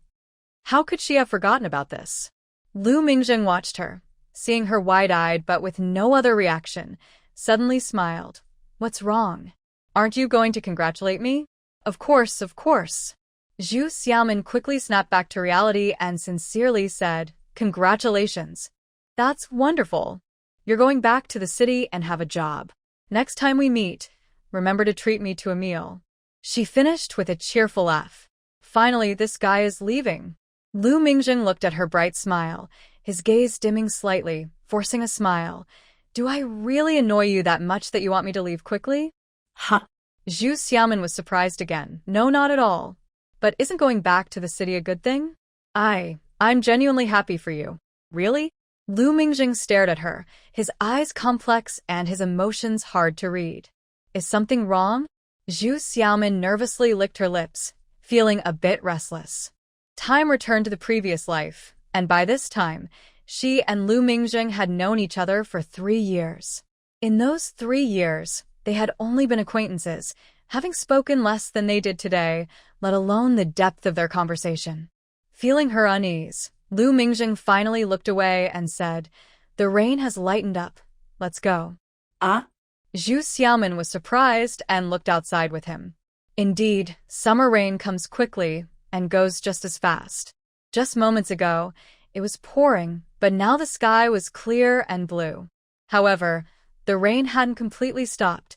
How could she have forgotten about this? Lu Mingjing watched her, seeing her wide-eyed but with no other reaction, suddenly smiled. "What's wrong? Aren't you going to congratulate me?" Of course, of course." Zhu Xiaomin quickly snapped back to reality and sincerely said, "Congratulations. That's wonderful. You're going back to the city and have a job. Next time we meet, remember to treat me to a meal." She finished with a cheerful laugh. Finally, this guy is leaving. Lu Mingjing looked at her bright smile, his gaze dimming slightly, forcing a smile. "Do I really annoy you that much that you want me to leave quickly?" Huh. Zhu Xiaomin was surprised again. "No, not at all. But isn't going back to the city a good thing?" I'm genuinely happy for you." "Really?" Lu Mingjing stared at her, his eyes complex and his emotions hard to read. "Is something wrong?" Zhu Xiaomin nervously licked her lips, feeling a bit restless. Time returned to the previous life, and by this time, she and Lu Mingjing had known each other for 3 years. In those 3 years, they had only been acquaintances, having spoken less than they did today, let alone the depth of their conversation. Feeling her unease, Lu Mingjing finally looked away and said, "The rain has lightened up. Let's go." Ah? Zhu Xiaomin was surprised and looked outside with him. Indeed, summer rain comes quickly and goes just as fast. Just moments ago, it was pouring, but now the sky was clear and blue. However, the rain hadn't completely stopped.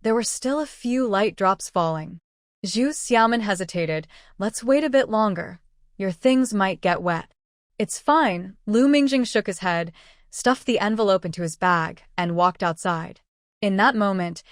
There were still a few light drops falling. Zhu Xiaomin hesitated. "Let's wait a bit longer. Your things might get wet." "It's fine." Lu Mingjing shook his head, stuffed the envelope into his bag, and walked outside. In that moment,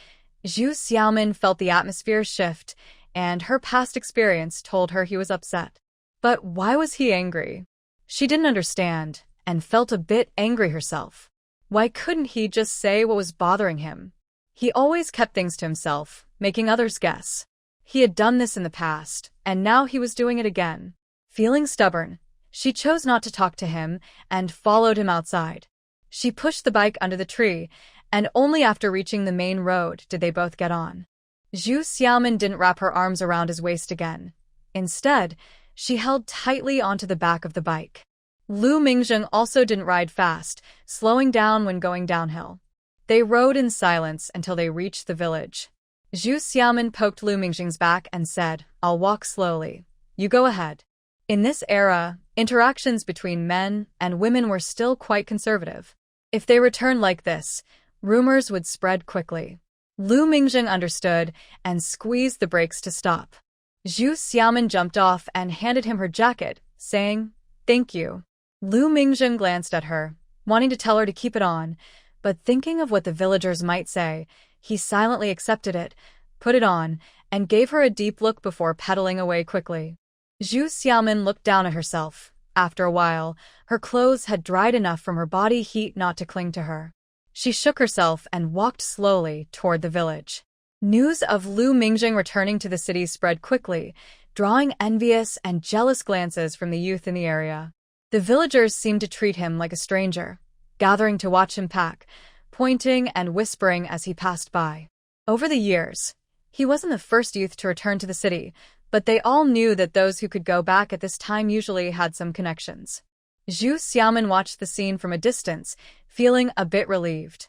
Zhu Xiaomin felt the atmosphere shift, and her past experience told her he was upset. But why was he angry? She didn't understand, and felt a bit angry herself. Why couldn't he just say what was bothering him? He always kept things to himself, making others guess. He had done this in the past, and now he was doing it again. Feeling stubborn, she chose not to talk to him and followed him outside. She pushed the bike under the tree, and only after reaching the main road did they both get on. Zhu Xiaomin didn't wrap her arms around his waist again. Instead, she held tightly onto the back of the bike. Lu Mingjing also didn't ride fast, slowing down when going downhill. They rode in silence until they reached the village. Zhu Xiaomin poked Lu Mingjing's back and said, "I'll walk slowly. You go ahead." In this era, interactions between men and women were still quite conservative. If they returned like this, rumors would spread quickly. Lu Mingjing understood and squeezed the brakes to stop. Zhu Xiaomin jumped off and handed him her jacket, saying, "Thank you." Lu Mingjing glanced at her, wanting to tell her to keep it on, but thinking of what the villagers might say, he silently accepted it, put it on, and gave her a deep look before pedaling away quickly. Zhu Xiaomin looked down at herself. After a while, her clothes had dried enough from her body heat not to cling to her. She shook herself and walked slowly toward the village. News of Lu Mingjing returning to the city spread quickly, drawing envious and jealous glances from the youth in the area. The villagers seemed to treat him like a stranger, gathering to watch him pack, pointing and whispering as he passed by. Over the years, he wasn't the first youth to return to the city, but they all knew that those who could go back at this time usually had some connections. Zhu Xiaomin watched the scene from a distance, feeling a bit relieved.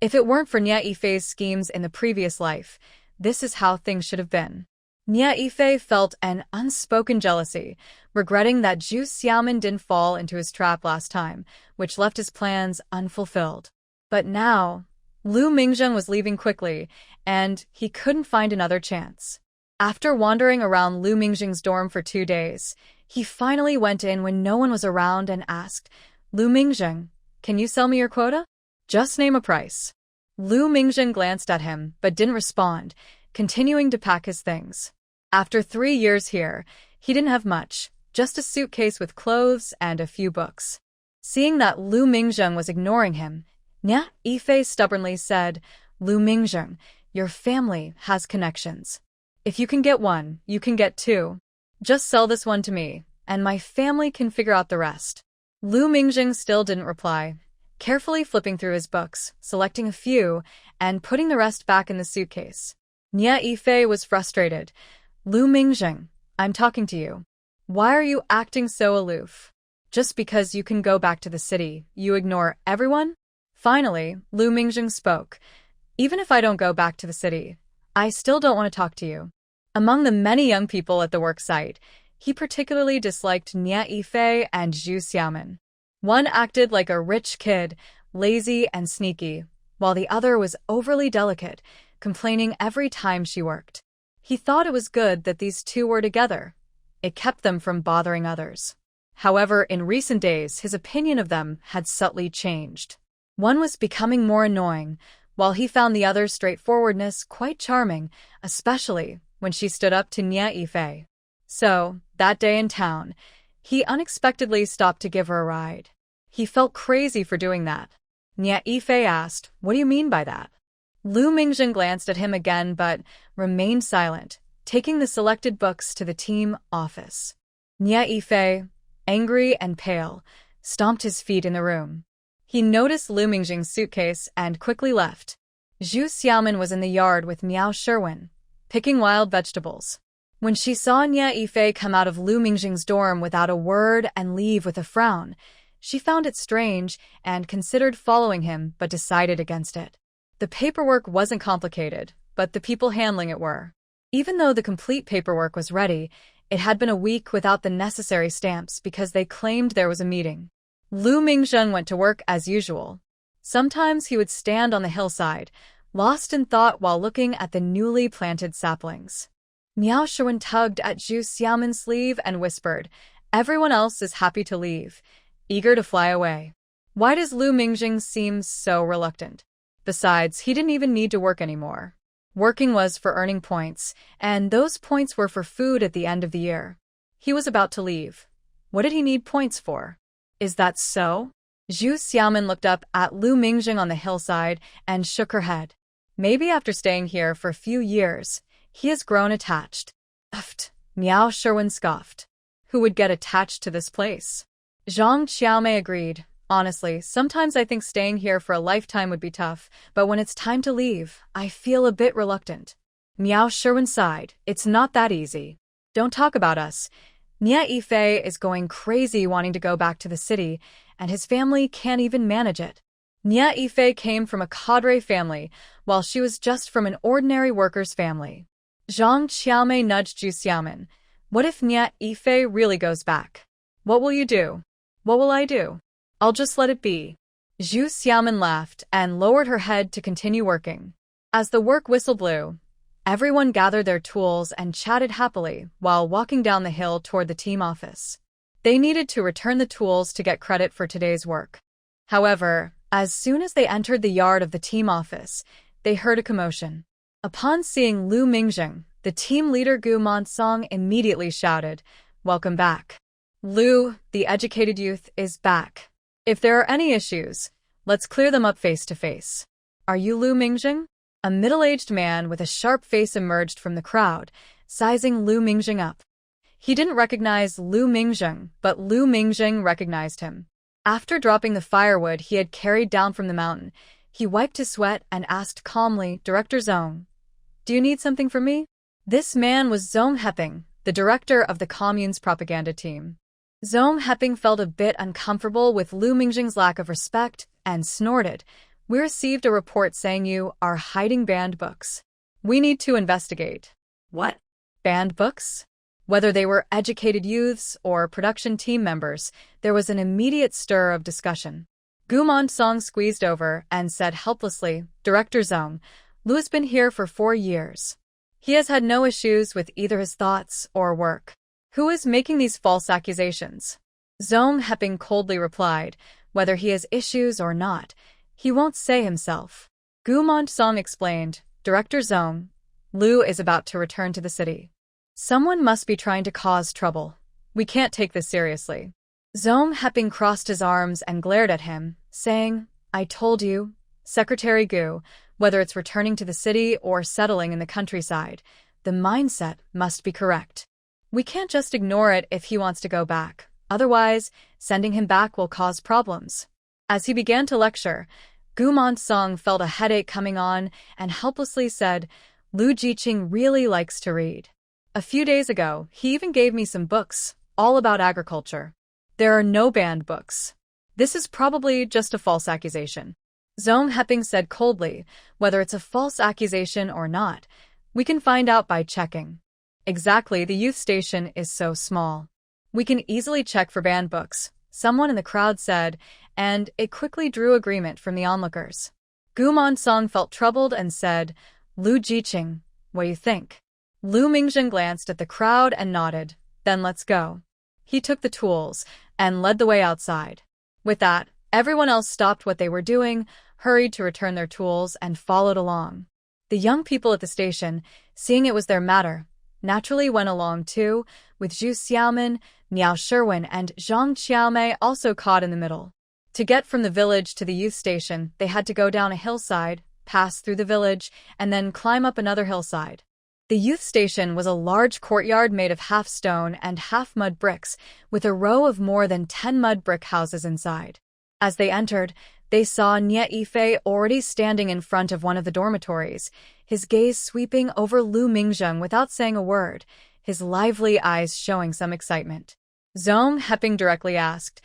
If it weren't for Nia Yifei's schemes in the previous life, this is how things should have been. Nia Yifei felt an unspoken jealousy, regretting that Zhu Xiaomin didn't fall into his trap last time, which left his plans unfulfilled. But now, Lu Mingjing was leaving quickly, and he couldn't find another chance. After wandering around Lu Mingjing's dorm for 2 days, he finally went in when no one was around and asked, "Lu Mingjing, can you sell me your quota? Just name a price." Lu Mingjing glanced at him but didn't respond, continuing to pack his things. After 3 years here, he didn't have much, just a suitcase with clothes and a few books. Seeing that Lu Mingjing was ignoring him, Nia Yifei stubbornly said, "Lu Mingjing, your family has connections. If you can get one, you can get two. Just sell this one to me, and my family can figure out the rest." Lu Mingjing still didn't reply, carefully flipping through his books, selecting a few, and putting the rest back in the suitcase. Nia Yifei was frustrated. "Lu Mingjing, I'm talking to you. Why are you acting so aloof? Just because you can go back to the city, you ignore everyone?" Finally, Lu Mingjing spoke. "Even if I don't go back to the city, I still don't want to talk to you." Among the many young people at the work site, he particularly disliked Nia Yifei and Zhu Xiaomin. One acted like a rich kid, lazy and sneaky, while the other was overly delicate, complaining every time she worked. He thought it was good that these two were together. It kept them from bothering others. However, in recent days, his opinion of them had subtly changed. One was becoming more annoying, while he found the other's straightforwardness quite charming, especially when she stood up to Nia Yifei. So, that day in town, he unexpectedly stopped to give her a ride. He felt crazy for doing that. Nia Yifei asked, "What do you mean by that?" Lu Mingjing glanced at him again but remained silent, taking the selected books to the team office. Nia Yifei, angry and pale, stomped his feet in the room. He noticed Lu Mingjing's suitcase and quickly left. Zhu Xiaomin was in the yard with Miao Sherwin, picking wild vegetables. When she saw Nia Yifei come out of Lu Mingjing's dorm without a word and leave with a frown, she found it strange and considered following him but decided against it. The paperwork wasn't complicated, but the people handling it were. Even though the complete paperwork was ready, it had been a week without the necessary stamps because they claimed there was a meeting. Lu Mingjing went to work as usual. Sometimes he would stand on the hillside, lost in thought while looking at the newly planted saplings. Miao Sherwin tugged at Zhu Xiaomin's sleeve and whispered, "Everyone else is happy to leave, eager to fly away. Why does Lu Mingjing seem so reluctant? Besides, he didn't even need to work anymore. Working was for earning points, and those points were for food at the end of the year. He was about to leave. What did he need points for? Is that so?" Zhu Xiaomin looked up at Lu Mingjing on the hillside and shook her head. "Maybe after staying here for a few years, he has grown attached." "Uft," Miao Sherwin scoffed. "Who would get attached to this place?" Zhang Xiaomei agreed. "Honestly, sometimes I think staying here for a lifetime would be tough, but when it's time to leave, I feel a bit reluctant." Miao Sherwin sighed. "It's not that easy. Don't talk about us. Nia Yifei is going crazy wanting to go back to the city, and his family can't even manage it." Nia Yifei came from a cadre family, while she was just from an ordinary worker's family. Zhang Xiaomei nudged Zhu Xiaomin. What if Nya Ife really goes back? What will you do? What will I do? I'll just let it be. Zhu Xiaomin laughed and lowered her head to continue working. As the work whistle blew, everyone gathered their tools and chatted happily while walking down the hill toward the team office. They needed to return the tools to get credit for today's work. However, as soon as they entered the yard of the team office, they heard a commotion. Upon seeing Lu Mingjing, the team leader Gu Monsong immediately shouted, "Welcome back. Lu, the educated youth, is back. If there are any issues, let's clear them up face to face." "Are you Lu Mingjing?" A middle-aged man with a sharp face emerged from the crowd, sizing Lu Mingjing up. He didn't recognize Lu Mingjing, but Lu Mingjing recognized him. After dropping the firewood he had carried down from the mountain, he wiped his sweat and asked calmly, "Director Zhong, do you need something from me?" This man was Zhong Heping, the director of the commune's propaganda team. Zhong Heping felt a bit uncomfortable with Lu Mingjing's lack of respect and snorted, "We received a report saying you are hiding banned books. We need to investigate." What? Banned books? Whether they were educated youths or production team members, there was an immediate stir of discussion. Gu Monsong squeezed over and said helplessly, "Director Zhong, Lu has been here for 4 years. He has had no issues with either his thoughts or work. Who is making these false accusations?" Zhong Heping coldly replied, "Whether he has issues or not, he won't say himself." Gu Monsong explained, "Director Zhong, Lu is about to return to the city. Someone must be trying to cause trouble. We can't take this seriously." Zhong Heping crossed his arms and glared at him, saying, "I told you, Secretary Gu, whether it's returning to the city or settling in the countryside, the mindset must be correct. We can't just ignore it if he wants to go back. Otherwise, sending him back will cause problems." As he began to lecture, Gu Monsong felt a headache coming on and helplessly said, "Lu Jiqing really likes to read. A few days ago, he even gave me some books, all about agriculture. There are no banned books. This is probably just a false accusation." Zhong Heping said coldly, "Whether it's a false accusation or not, we can find out by checking. Exactly, the youth station is so small. We can easily check for banned books," someone in the crowd said, and it quickly drew agreement from the onlookers. Gu Monsong felt troubled and said, "Lu Jiqing, what do you think?" Lu Mingjing glanced at the crowd and nodded, "Then let's go." He took the tools and led the way outside. With that, everyone else stopped what they were doing, hurried to return their tools, and followed along. The young people at the station, seeing it was their matter, naturally went along too, with Zhu Xiaomin, Miao Sherwin, and Zhang Qiaomei also caught in the middle. To get from the village to the youth station, they had to go down a hillside, pass through the village, and then climb up another hillside. The youth station was a large courtyard made of half stone and half mud bricks, with a row of more than 10 mud brick houses inside. As they entered, they saw Nya Ife already standing in front of one of the dormitories, his gaze sweeping over Lu Mingjing without saying a word, his lively eyes showing some excitement. Zhong Heping directly asked,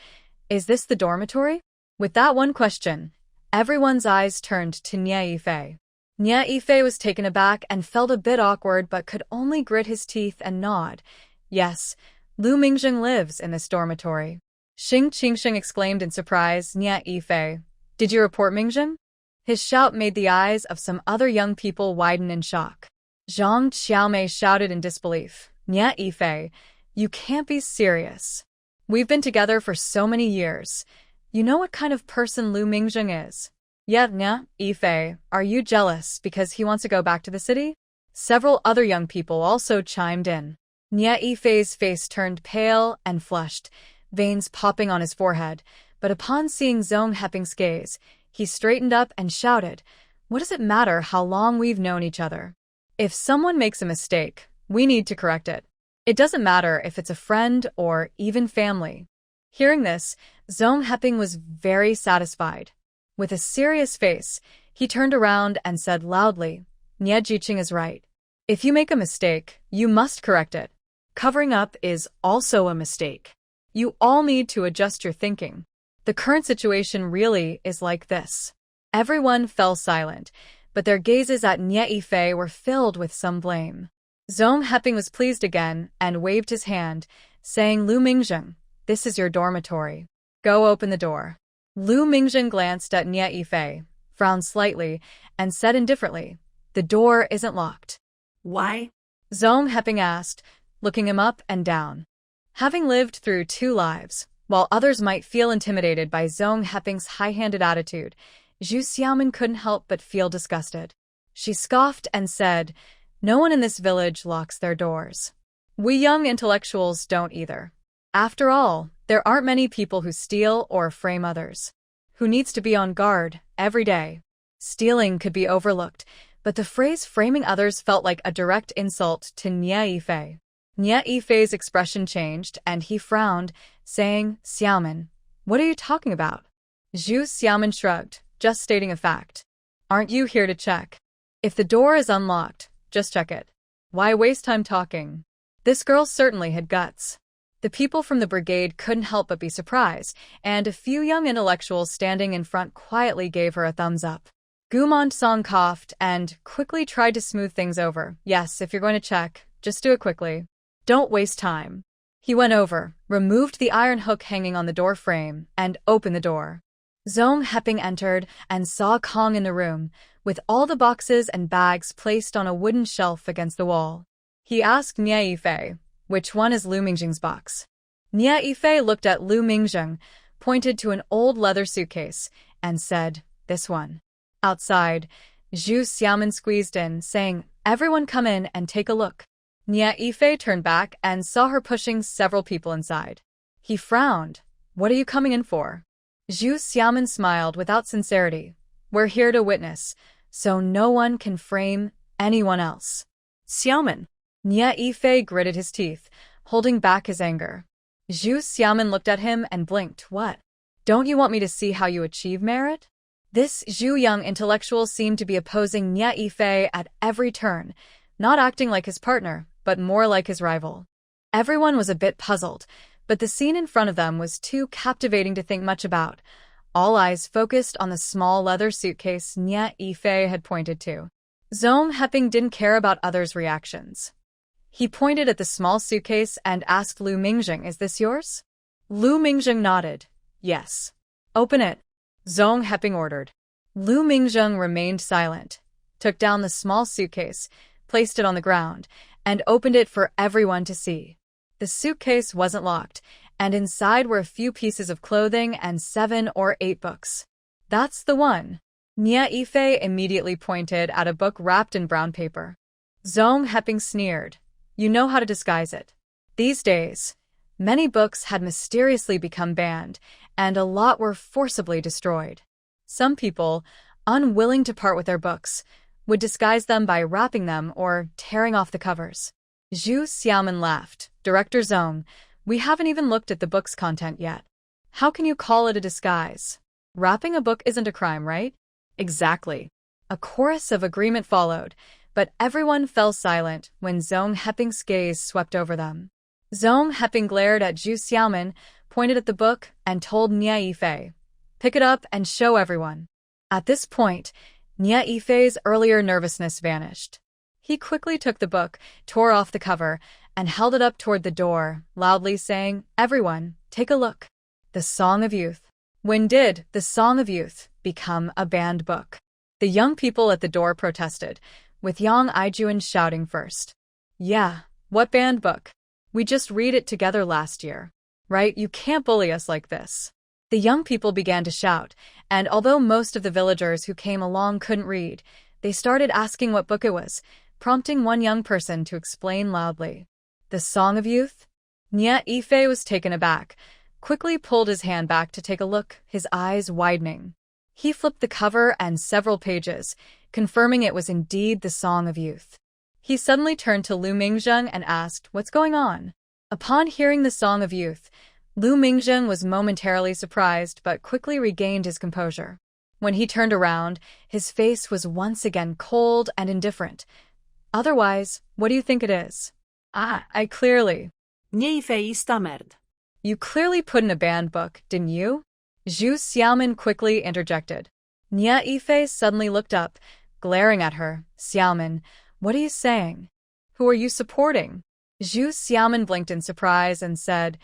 "Is this the dormitory?" With that one question, everyone's eyes turned to Nya Ife. Nya Ife was taken aback and felt a bit awkward but could only grit his teeth and nod. "Yes, Lu Mingjing lives in this dormitory." Xing Qingxing exclaimed in surprise, "Nya Ife, did you report Mingjing?" His shout made the eyes of some other young people widen in shock. Zhang Qiaomei shouted in disbelief, "Nya Ife, you can't be serious. We've been together for so many years. You know what kind of person Lu Mingjing is." "Yeah, Nya Ife, are you jealous because he wants to go back to the city?" Several other young people also chimed in. Nya Ife's face turned pale and flushed, veins popping on his forehead, but upon seeing Zhong Heping's gaze, he straightened up and shouted, "What does it matter how long we've known each other? If someone makes a mistake, we need to correct it. It doesn't matter if it's a friend or even family." Hearing this, Zhong Heping was very satisfied. With a serious face, he turned around and said loudly, "Nya Jiqing is right. If you make a mistake, you must correct it. Covering up is also a mistake. You all need to adjust your thinking. The current situation really is like this." Everyone fell silent, but their gazes at Nya Ife were filled with some blame. Zhong Heping was pleased again and waved his hand, saying, Lu Mingjing, this is your dormitory. Go open the door. Lu Mingjing glanced at Nie Yifei, frowned slightly, and said indifferently, the door isn't locked. Why? Zhong Heping asked, looking him up and down. Having lived through 2 lives, while others might feel intimidated by Zhong Heping's high-handed attitude, Zhu Xiaomin couldn't help but feel disgusted. She scoffed and said, no one in this village locks their doors. We young intellectuals don't either. After all, there aren't many people who steal or frame others. Who needs to be on guard every day? Stealing could be overlooked, but the phrase framing others felt like a direct insult to Nie Yifei. Nie Yifei's expression changed, and he frowned, saying, Xiaomin, what are you talking about? Zhu Xiaomin shrugged, just stating a fact. Aren't you here to check? If the door is unlocked, just check it. Why waste time talking? This girl certainly had guts. The people from the brigade couldn't help but be surprised, and a few young intellectuals standing in front quietly gave her a thumbs up. Gumont Song coughed and quickly tried to smooth things over. Yes, if you're going to check, just do it quickly. Don't waste time. He went over, removed the iron hook hanging on the door frame, and opened the door. Zhong Heping entered and saw Kong in the room, with all the boxes and bags placed on a wooden shelf against the wall. He asked Nie Yifei, which one is Lu Mingjing's box? Nie Yifei looked at Lu Mingjing, pointed to an old leather suitcase, and said, this one. Outside, Zhu Xiaomin squeezed in, saying, everyone come in and take a look. Nie Yifei turned back and saw her pushing several people inside. He frowned. What are you coming in for? Zhu Xiaomin smiled without sincerity. We're here to witness, so no one can frame anyone else. Xiaomin. Nie Yifei gritted his teeth, holding back his anger. Zhu Xiaomin looked at him and blinked. What? Don't you want me to see how you achieve merit? This Zhu young intellectual seemed to be opposing Nie Yifei at every turn, not acting like his partner, but more like his rival. Everyone was a bit puzzled, but the scene in front of them was too captivating to think much about. All eyes focused on the small leather suitcase Nie Yifei had pointed to. Zhong Heping didn't care about others' reactions. He pointed at the small suitcase and asked Lu Mingjing, is this yours? Lu Mingjing nodded. Yes. Open it. Zhong Heping ordered. Lu Mingjing remained silent, took down the small suitcase, placed it on the ground, and opened it for everyone to see. The suitcase wasn't locked, and inside were a few pieces of clothing and 7 or 8 books. That's the one. Nie Yifei immediately pointed at a book wrapped in brown paper. Zhong Heping sneered. You know how to disguise it. These days, many books had mysteriously become banned, and a lot were forcibly destroyed. Some people, unwilling to part with their books, would disguise them by wrapping them or tearing off the covers. Zhu Xiaomin laughed. Director Zhong, we haven't even looked at the book's content yet. How can you call it a disguise? Wrapping a book isn't a crime, right? Exactly. A chorus of agreement followed, but everyone fell silent when Zhong Heping's gaze swept over them. Zhong Heping glared at Zhu Xiaomin, pointed at the book, and told Nie Yifei, pick it up and show everyone. At this point, Nie Yifei's earlier nervousness vanished. He quickly took the book, tore off the cover, and held it up toward the door, loudly saying, everyone, take a look. The Song of Youth. When did The Song of Youth become a banned book? The young people at the door protested, with Yang Aijuan shouting first. Yeah, what banned book? We just read it together last year. Right? You can't bully us like this. The young people began to shout, and although most of the villagers who came along couldn't read, they started asking what book it was, prompting one young person to explain loudly. The Song of Youth? Nie Yifei was taken aback, quickly pulled his hand back to take a look, his eyes widening. He flipped the cover and several pages, confirming it was indeed the Song of Youth. He suddenly turned to Lu Mingjing and asked, what's going on? Upon hearing the Song of Youth, Lu Mingjing was momentarily surprised but quickly regained his composure. When he turned around, his face was once again cold and indifferent. Otherwise, what do you think it is? I clearly... Nie Yifei stammered. You clearly put in a banned book, didn't you? Zhu Xiaomin quickly interjected. Nie Yifei suddenly looked up, glaring at her. Xiaomin, what are you saying? Who are you supporting? Zhu Xiaoman blinked in surprise and said,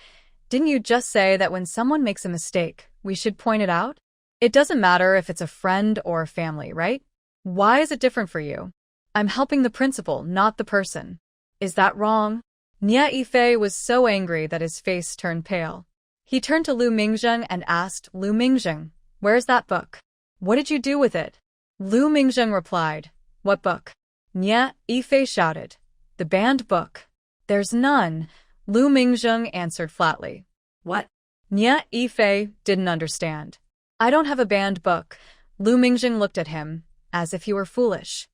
"Didn't you just say that when someone makes a mistake, we should point it out? It doesn't matter if it's a friend or a family, right? Why is it different for you? I'm helping the principal, not the person. Is that wrong?" Nie Yifei was so angry that his face turned pale. He turned to Lu Mingzheng and asked, "Lu Mingzheng, where's that book? What did you do with it?" Lu Mingzheng replied, "What book?" Nie Yifei shouted, "The banned book." "There's none," Lu Mingzheng answered flatly. What? Nie Yifei didn't understand. "I don't have a banned book." Lu Mingzheng looked at him, as if he were foolish.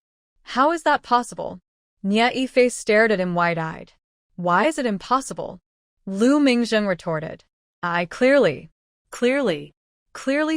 "How is that possible?" Nie Yifei stared at him wide-eyed. "Why is it impossible?" Lu Mingzheng retorted. "I clearly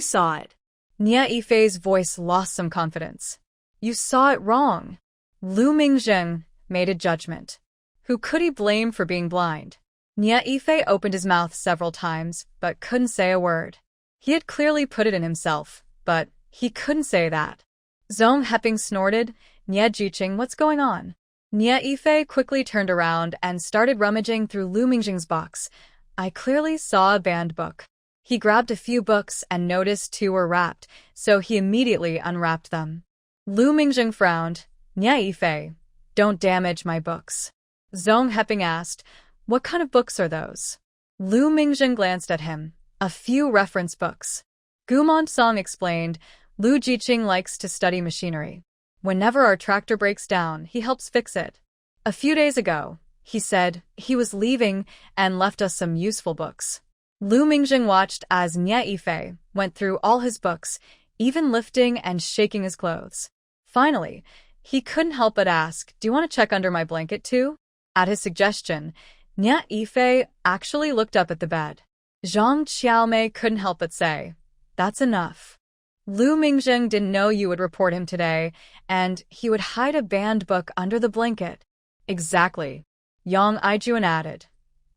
saw it." Nie Yifei's voice lost some confidence. "You saw it wrong." Lu Mingzheng made a judgment. Who could he blame for being blind? Nie Yifei opened his mouth several times, but couldn't say a word. He had clearly put it in himself, but he couldn't say that. Zhong Heping snorted, "Nie Jiqing, what's going on?" Nie Yifei quickly turned around and started rummaging through Lu Mingzheng's box. "I clearly saw a banned book." He grabbed a few books and noticed 2 were wrapped, so he immediately unwrapped them. Lu Mingzheng frowned. "Nie Yifei, don't damage my books." Zhong Heping asked, "What kind of books are those?" Lu Mingzheng glanced at him. "A few reference books." Gumon Song explained, "Lu Jiqing likes to study machinery. Whenever our tractor breaks down, he helps fix it. A few days ago, he said he was leaving and left us some useful books." Lu Mingzheng watched as Nie Yifei went through all his books, even lifting and shaking his clothes. Finally, he couldn't help but ask, "Do you want to check under my blanket too?" At his suggestion, Nie Yifei actually looked up at the bed. Zhang Xiaomei couldn't help but say, "That's enough. Lu Mingzheng didn't know you would report him today, and he would hide a banned book under the blanket." "Exactly," Yang Aijuan added.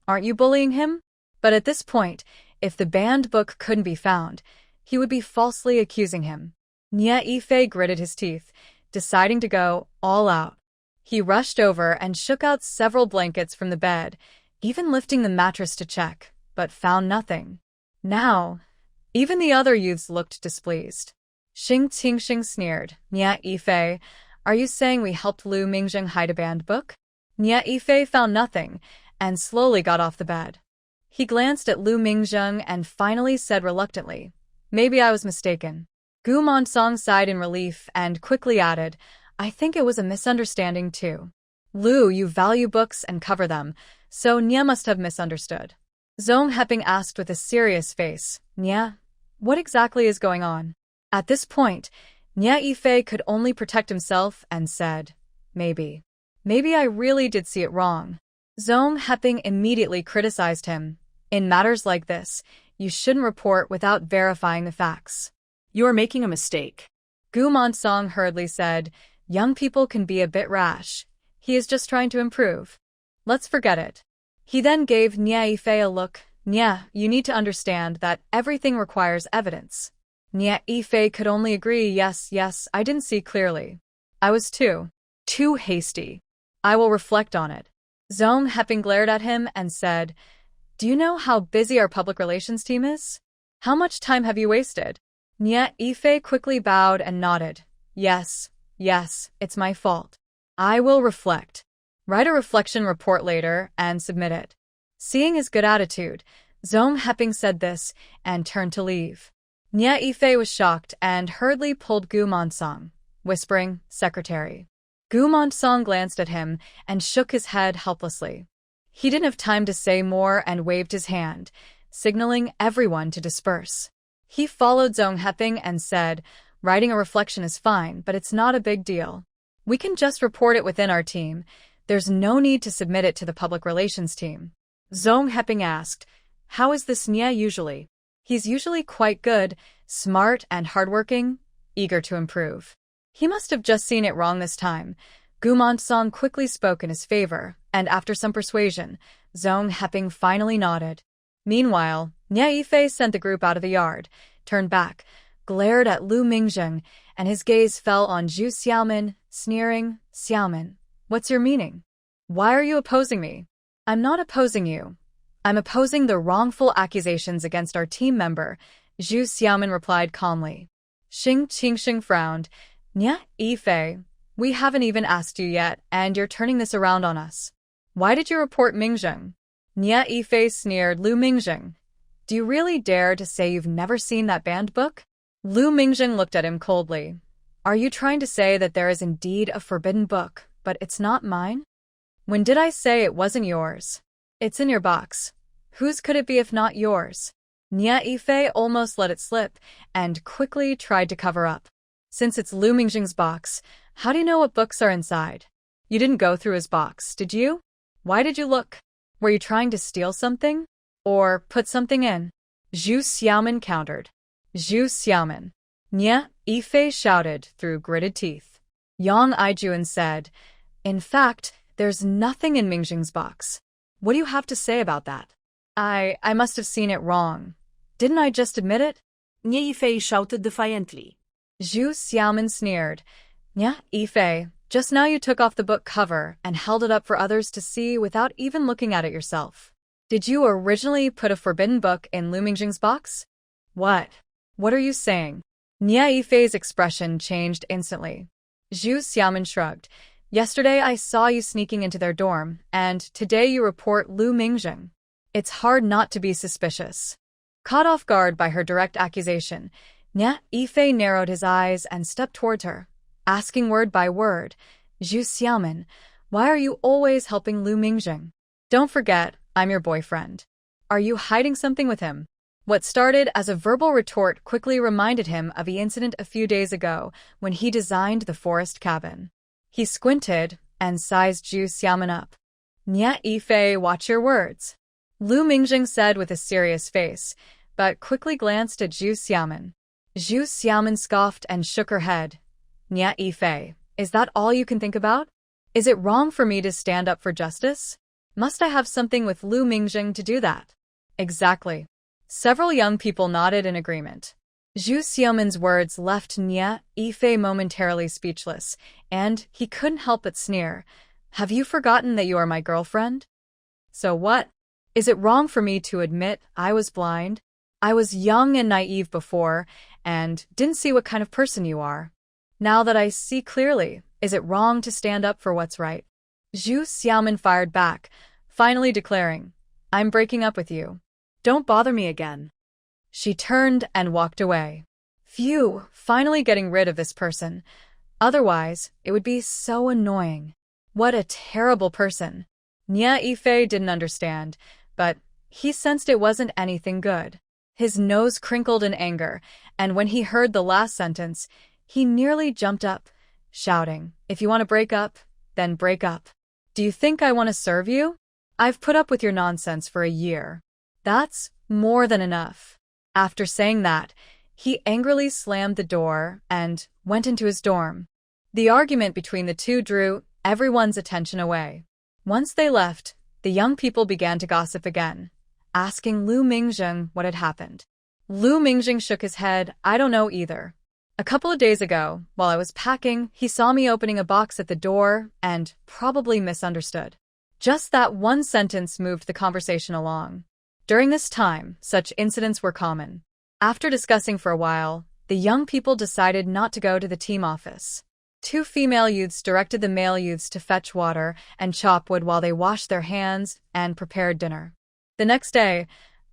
"Aren't you bullying him?" But at this point, if the banned book couldn't be found, he would be falsely accusing him. Nie Yifei gritted his teeth, deciding to go all out. He rushed over and shook out several blankets from the bed, even lifting the mattress to check, but found nothing. Now, even the other youths looked displeased. Xing Qingxing sneered, "Nie Yifei, are you saying we helped Lu Mingzheng hide a banned book?" Nie Yifei found nothing, and slowly got off the bed. He glanced at Lu Mingzheng and finally said reluctantly, "Maybe I was mistaken." Gumon Song sighed in relief and quickly added, "I think it was a misunderstanding too. Lu, you value books and cover them, so Nie must have misunderstood." Zhong Heping asked with a serious face, "Nie, what exactly is going on?" At this point, Nie Yifei could only protect himself and said, Maybe I really did see it wrong." Zhong Heping immediately criticized him. "In matters like this, you shouldn't report without verifying the facts." "You are making a mistake." Gumon Song hurriedly said, "Young people can be a bit rash. He is just trying to improve. Let's forget it." He then gave Nie Yifei a look. "Nie, you need to understand that everything requires evidence." Nie Yifei could only agree, yes, I didn't see clearly. I was too hasty. I will reflect on it." Zhong Heping glared at him and said, "Do you know how busy our public relations team is? How much time have you wasted?" Nie Yifei quickly bowed and nodded. Yes, it's my fault. I will reflect. Write a reflection report later and submit it." Seeing his good attitude, Zhong Heping said this and turned to leave. Nie Yifei was shocked and hurriedly pulled Gumon Song, whispering, "Secretary." Gumon Song glanced at him and shook his head helplessly. He didn't have time to say more and waved his hand, signaling everyone to disperse. He followed Zhong Heping and said, "Writing a reflection is fine, but it's not a big deal. We can just report it within our team. There's no need to submit it to the public relations team." Zhong Heping asked, "How is this Nie usually?" "He's usually quite good, smart and hardworking, eager to improve. He must have just seen it wrong this time." Gumon Song quickly spoke in his favor, and after some persuasion, Zhong Heping finally nodded. Meanwhile, Nie Yifei sent the group out of the yard, turned back, glared at Lu Mingzheng, and his gaze fell on Zhu Xiaoman, sneering, "Xiaoman, what's your meaning?" Why are you opposing me? I'm not opposing you. I'm opposing the wrongful accusations against our team member, Zhu Xiaomin replied calmly. Xing Qingxing frowned. Nya, Yifei, we haven't even asked you yet, and you're turning this around on us. Why did you report Mingzheng? Nya Yifei sneered. Lu Mingzheng. Do you really dare to say you've never seen that banned book? Lu Mingzheng looked at him coldly. Are you trying to say that there is indeed a forbidden book, but it's not mine? When did I say it wasn't yours? It's in your box. Whose could it be if not yours? Nya Yifei almost let it slip and quickly tried to cover up. Since it's Lu Mingzheng's box, how do you know what books are inside? You didn't go through his box, did you? Why did you look? Were you trying to steal something? Or put something in? Zhu Xiaomin countered. Zhu Xiaomin. Nya Yifei shouted through gritted teeth. Yang Aijuan said, in fact, there's nothing in Mingzheng's box. What do you have to say about that? I must have seen it wrong. Didn't I just admit it? Nya Yifei shouted defiantly. Zhu Xiaomin sneered. Nya Yifei, just now you took off the book cover and held it up for others to see without even looking at it yourself. Did you originally put a forbidden book in Lu Mingzheng's box? What? What are you saying? Nya Yifei's expression changed instantly. Zhu Xiaomin shrugged. Yesterday I saw you sneaking into their dorm, and today you report Lu Mingzheng. It's hard not to be suspicious. Caught off guard by her direct accusation, Nya Yifei narrowed his eyes and stepped towards her, asking word by word, Zhu Xiaomin, why are you always helping Lu Mingzheng? Don't forget, I'm your boyfriend. Are you hiding something with him? What started as a verbal retort quickly reminded him of the incident a few days ago when he designed the forest cabin. He squinted and sized Zhu Xiaomin up. Nya Yifei, watch your words. Lu Mingzheng said with a serious face, but quickly glanced at Zhu Xiaomin. Zhu Xiaomin scoffed and shook her head. Nya Yifei, is that all you can think about? Is it wrong for me to stand up for justice? Must I have something with Lu Mingzheng to do that? Exactly. Several young people nodded in agreement. Zhu Xiaomin's words left Nya Yifei momentarily speechless, and he couldn't help but sneer. Have you forgotten that you are my girlfriend? So what? Is it wrong for me to admit I was blind? I was young and naive before, and didn't see what kind of person you are. Now that I see clearly, is it wrong to stand up for what's right? Zhu Xiaomin fired back, finally declaring, I'm breaking up with you. Don't bother me again. She turned and walked away. Phew, finally getting rid of this person. Otherwise, it would be so annoying. What a terrible person. Nya Yifei didn't understand, but he sensed it wasn't anything good. His nose crinkled in anger, and when he heard the last sentence, he nearly jumped up, shouting, if you want to break up, then break up. Do you think I want to serve you? I've put up with your nonsense for a year. That's more than enough. After saying that, he angrily slammed the door and went into his dorm. The argument between the two drew everyone's attention away. Once they left, the young people began to gossip again, asking Lu Mingzheng what had happened. Lu Mingzheng shook his head, I don't know either. A couple of days ago, while I was packing, he saw me opening a box at the door and probably misunderstood. Just that one sentence moved the conversation along. During this time, such incidents were common. After discussing for a while, the young people decided not to go to the team office. Two female youths directed the male youths to fetch water and chop wood while they washed their hands and prepared dinner. The next day,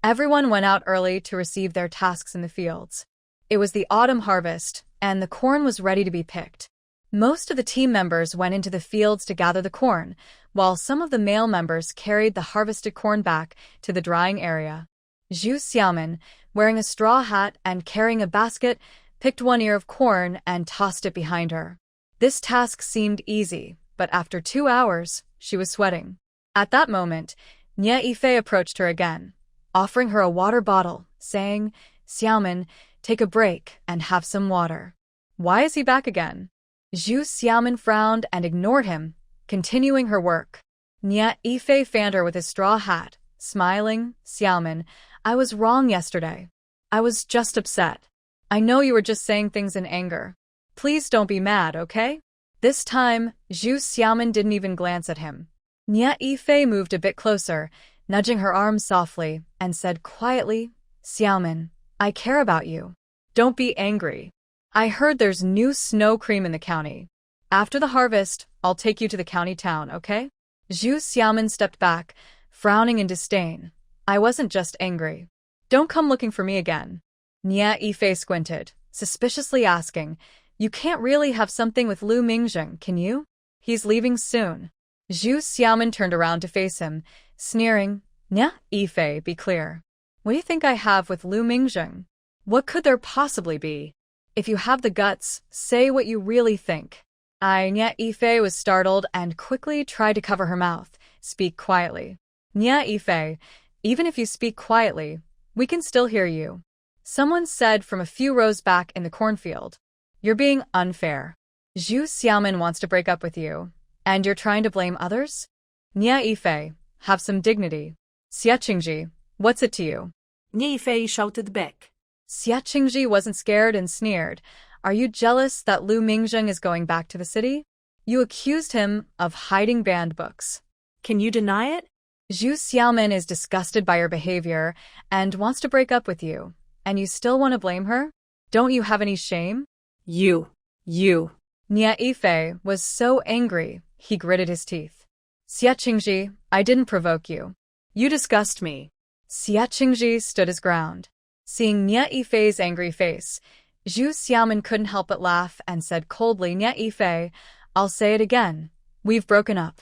everyone went out early to receive their tasks in the fields. It was the autumn harvest, and the corn was ready to be picked. Most of the team members went into the fields to gather the corn, while some of the male members carried the harvested corn back to the drying area. Zhu Xiaomin, wearing a straw hat and carrying a basket, picked one ear of corn and tossed it behind her. This task seemed easy, but after 2 hours, she was sweating. At that moment, Nya Yifei approached her again, offering her a water bottle, saying, Xiaomin, take a break and have some water. Why is he back again? Zhu Xiaomin frowned and ignored him, continuing her work. Nya Yifei fanned her with his straw hat, smiling, Xiaomin, I was wrong yesterday. I was just upset. I know you were just saying things in anger. Please don't be mad, okay? This time, Zhu Xiaomin didn't even glance at him. Nia Yifei moved a bit closer, nudging her arm softly, and said quietly, Xiaomin, I care about you. Don't be angry. I heard there's new snow cream in the county. After the harvest, I'll take you to the county town, okay? Zhu Xiaomin stepped back, frowning in disdain. I wasn't just angry. Don't come looking for me again. Nia Yifei squinted, suspiciously asking, You can't really have something with Lu Mingjing, can you? He's leaving soon. Zhu Xiaomin turned around to face him, sneering, Nia Yifei, be clear. What do you think I have with Lu Mingjing? What could there possibly be? If you have the guts, say what you really think. Nia Yifei was startled and quickly tried to cover her mouth, speak quietly. Nia Yifei, even if you speak quietly, we can still hear you. Someone said from a few rows back in the cornfield. You're being unfair. Zhu Xiaomin wants to break up with you, and you're trying to blame others? Nia Yifei, have some dignity. Xia Qingji, what's it to you? Nia Yifei shouted back. Xia Qingji wasn't scared and sneered. Are you jealous that Lu Mingjing is going back to the city? You accused him of hiding banned books. Can you deny it? Zhu Xiaomin is disgusted by your behavior and wants to break up with you, and you still want to blame her? Don't you have any shame? You. Nia Yifei was so angry, he gritted his teeth. Xia Qingji, I didn't provoke you. You disgust me. Xia Qingji stood his ground. Seeing Nia Yifei's angry face, Zhu Xiaomin couldn't help but laugh and said coldly, Nia Yifei, I'll say it again. We've broken up.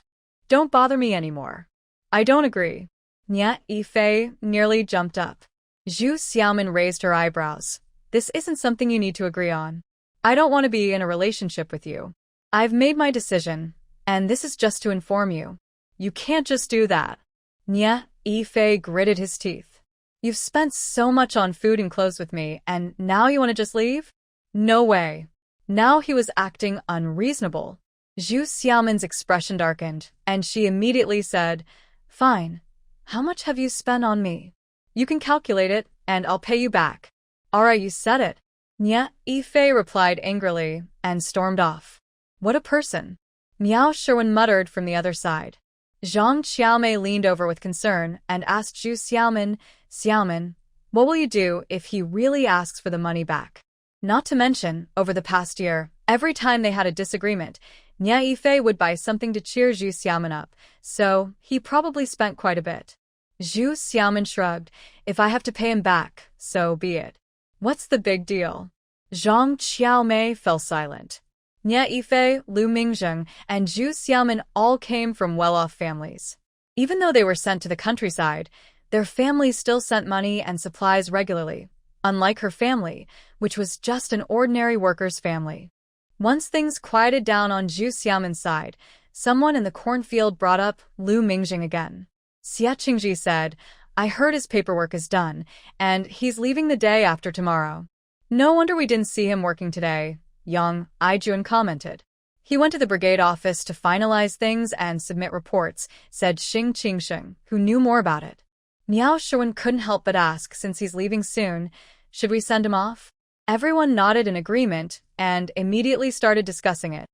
Don't bother me anymore. I don't agree. Nia Yifei nearly jumped up. Zhu Xiaomin raised her eyebrows. This isn't something you need to agree on. I don't want to be in a relationship with you. I've made my decision, and this is just to inform you. You can't just do that. Nia Yifei gritted his teeth. You've spent so much on food and clothes with me, and now you want to just leave? No way. Now he was acting unreasonable. Zhu Xiaomin's expression darkened, and she immediately said, Fine. How much have you spent on me? You can calculate it, and I'll pay you back. Alright, you said it. Nia Yifei replied angrily, and stormed off. What a person. Miao Sherwin muttered from the other side. Zhang Xiaomei leaned over with concern and asked Zhu Xiaomin, Xiaomin, what will you do if he really asks for the money back? Not to mention, over the past year, every time they had a disagreement, Nia Yifei would buy something to cheer Zhu Xiaomin up, so he probably spent quite a bit. Zhu Xiaomin shrugged. If I have to pay him back, so be it. What's the big deal? Zhang Xiaomei fell silent. Nia Yifei, Lu Mingjing, and Zhu Xiaomin all came from well-off families. Even though they were sent to the countryside, their families still sent money and supplies regularly, unlike her family, which was just an ordinary worker's family. Once things quieted down on Zhu Xiaomin's side, someone in the cornfield brought up Lu Mingjing again. Xia Qingji said, I heard his paperwork is done, and he's leaving the day after tomorrow. No wonder we didn't see him working today, Yang Aijuan commented. He went to the brigade office to finalize things and submit reports, said Xing Qingsheng, who knew more about it. Miao Sherwin couldn't help but ask, since he's leaving soon, should we send him off? Everyone nodded in agreement and immediately started discussing it.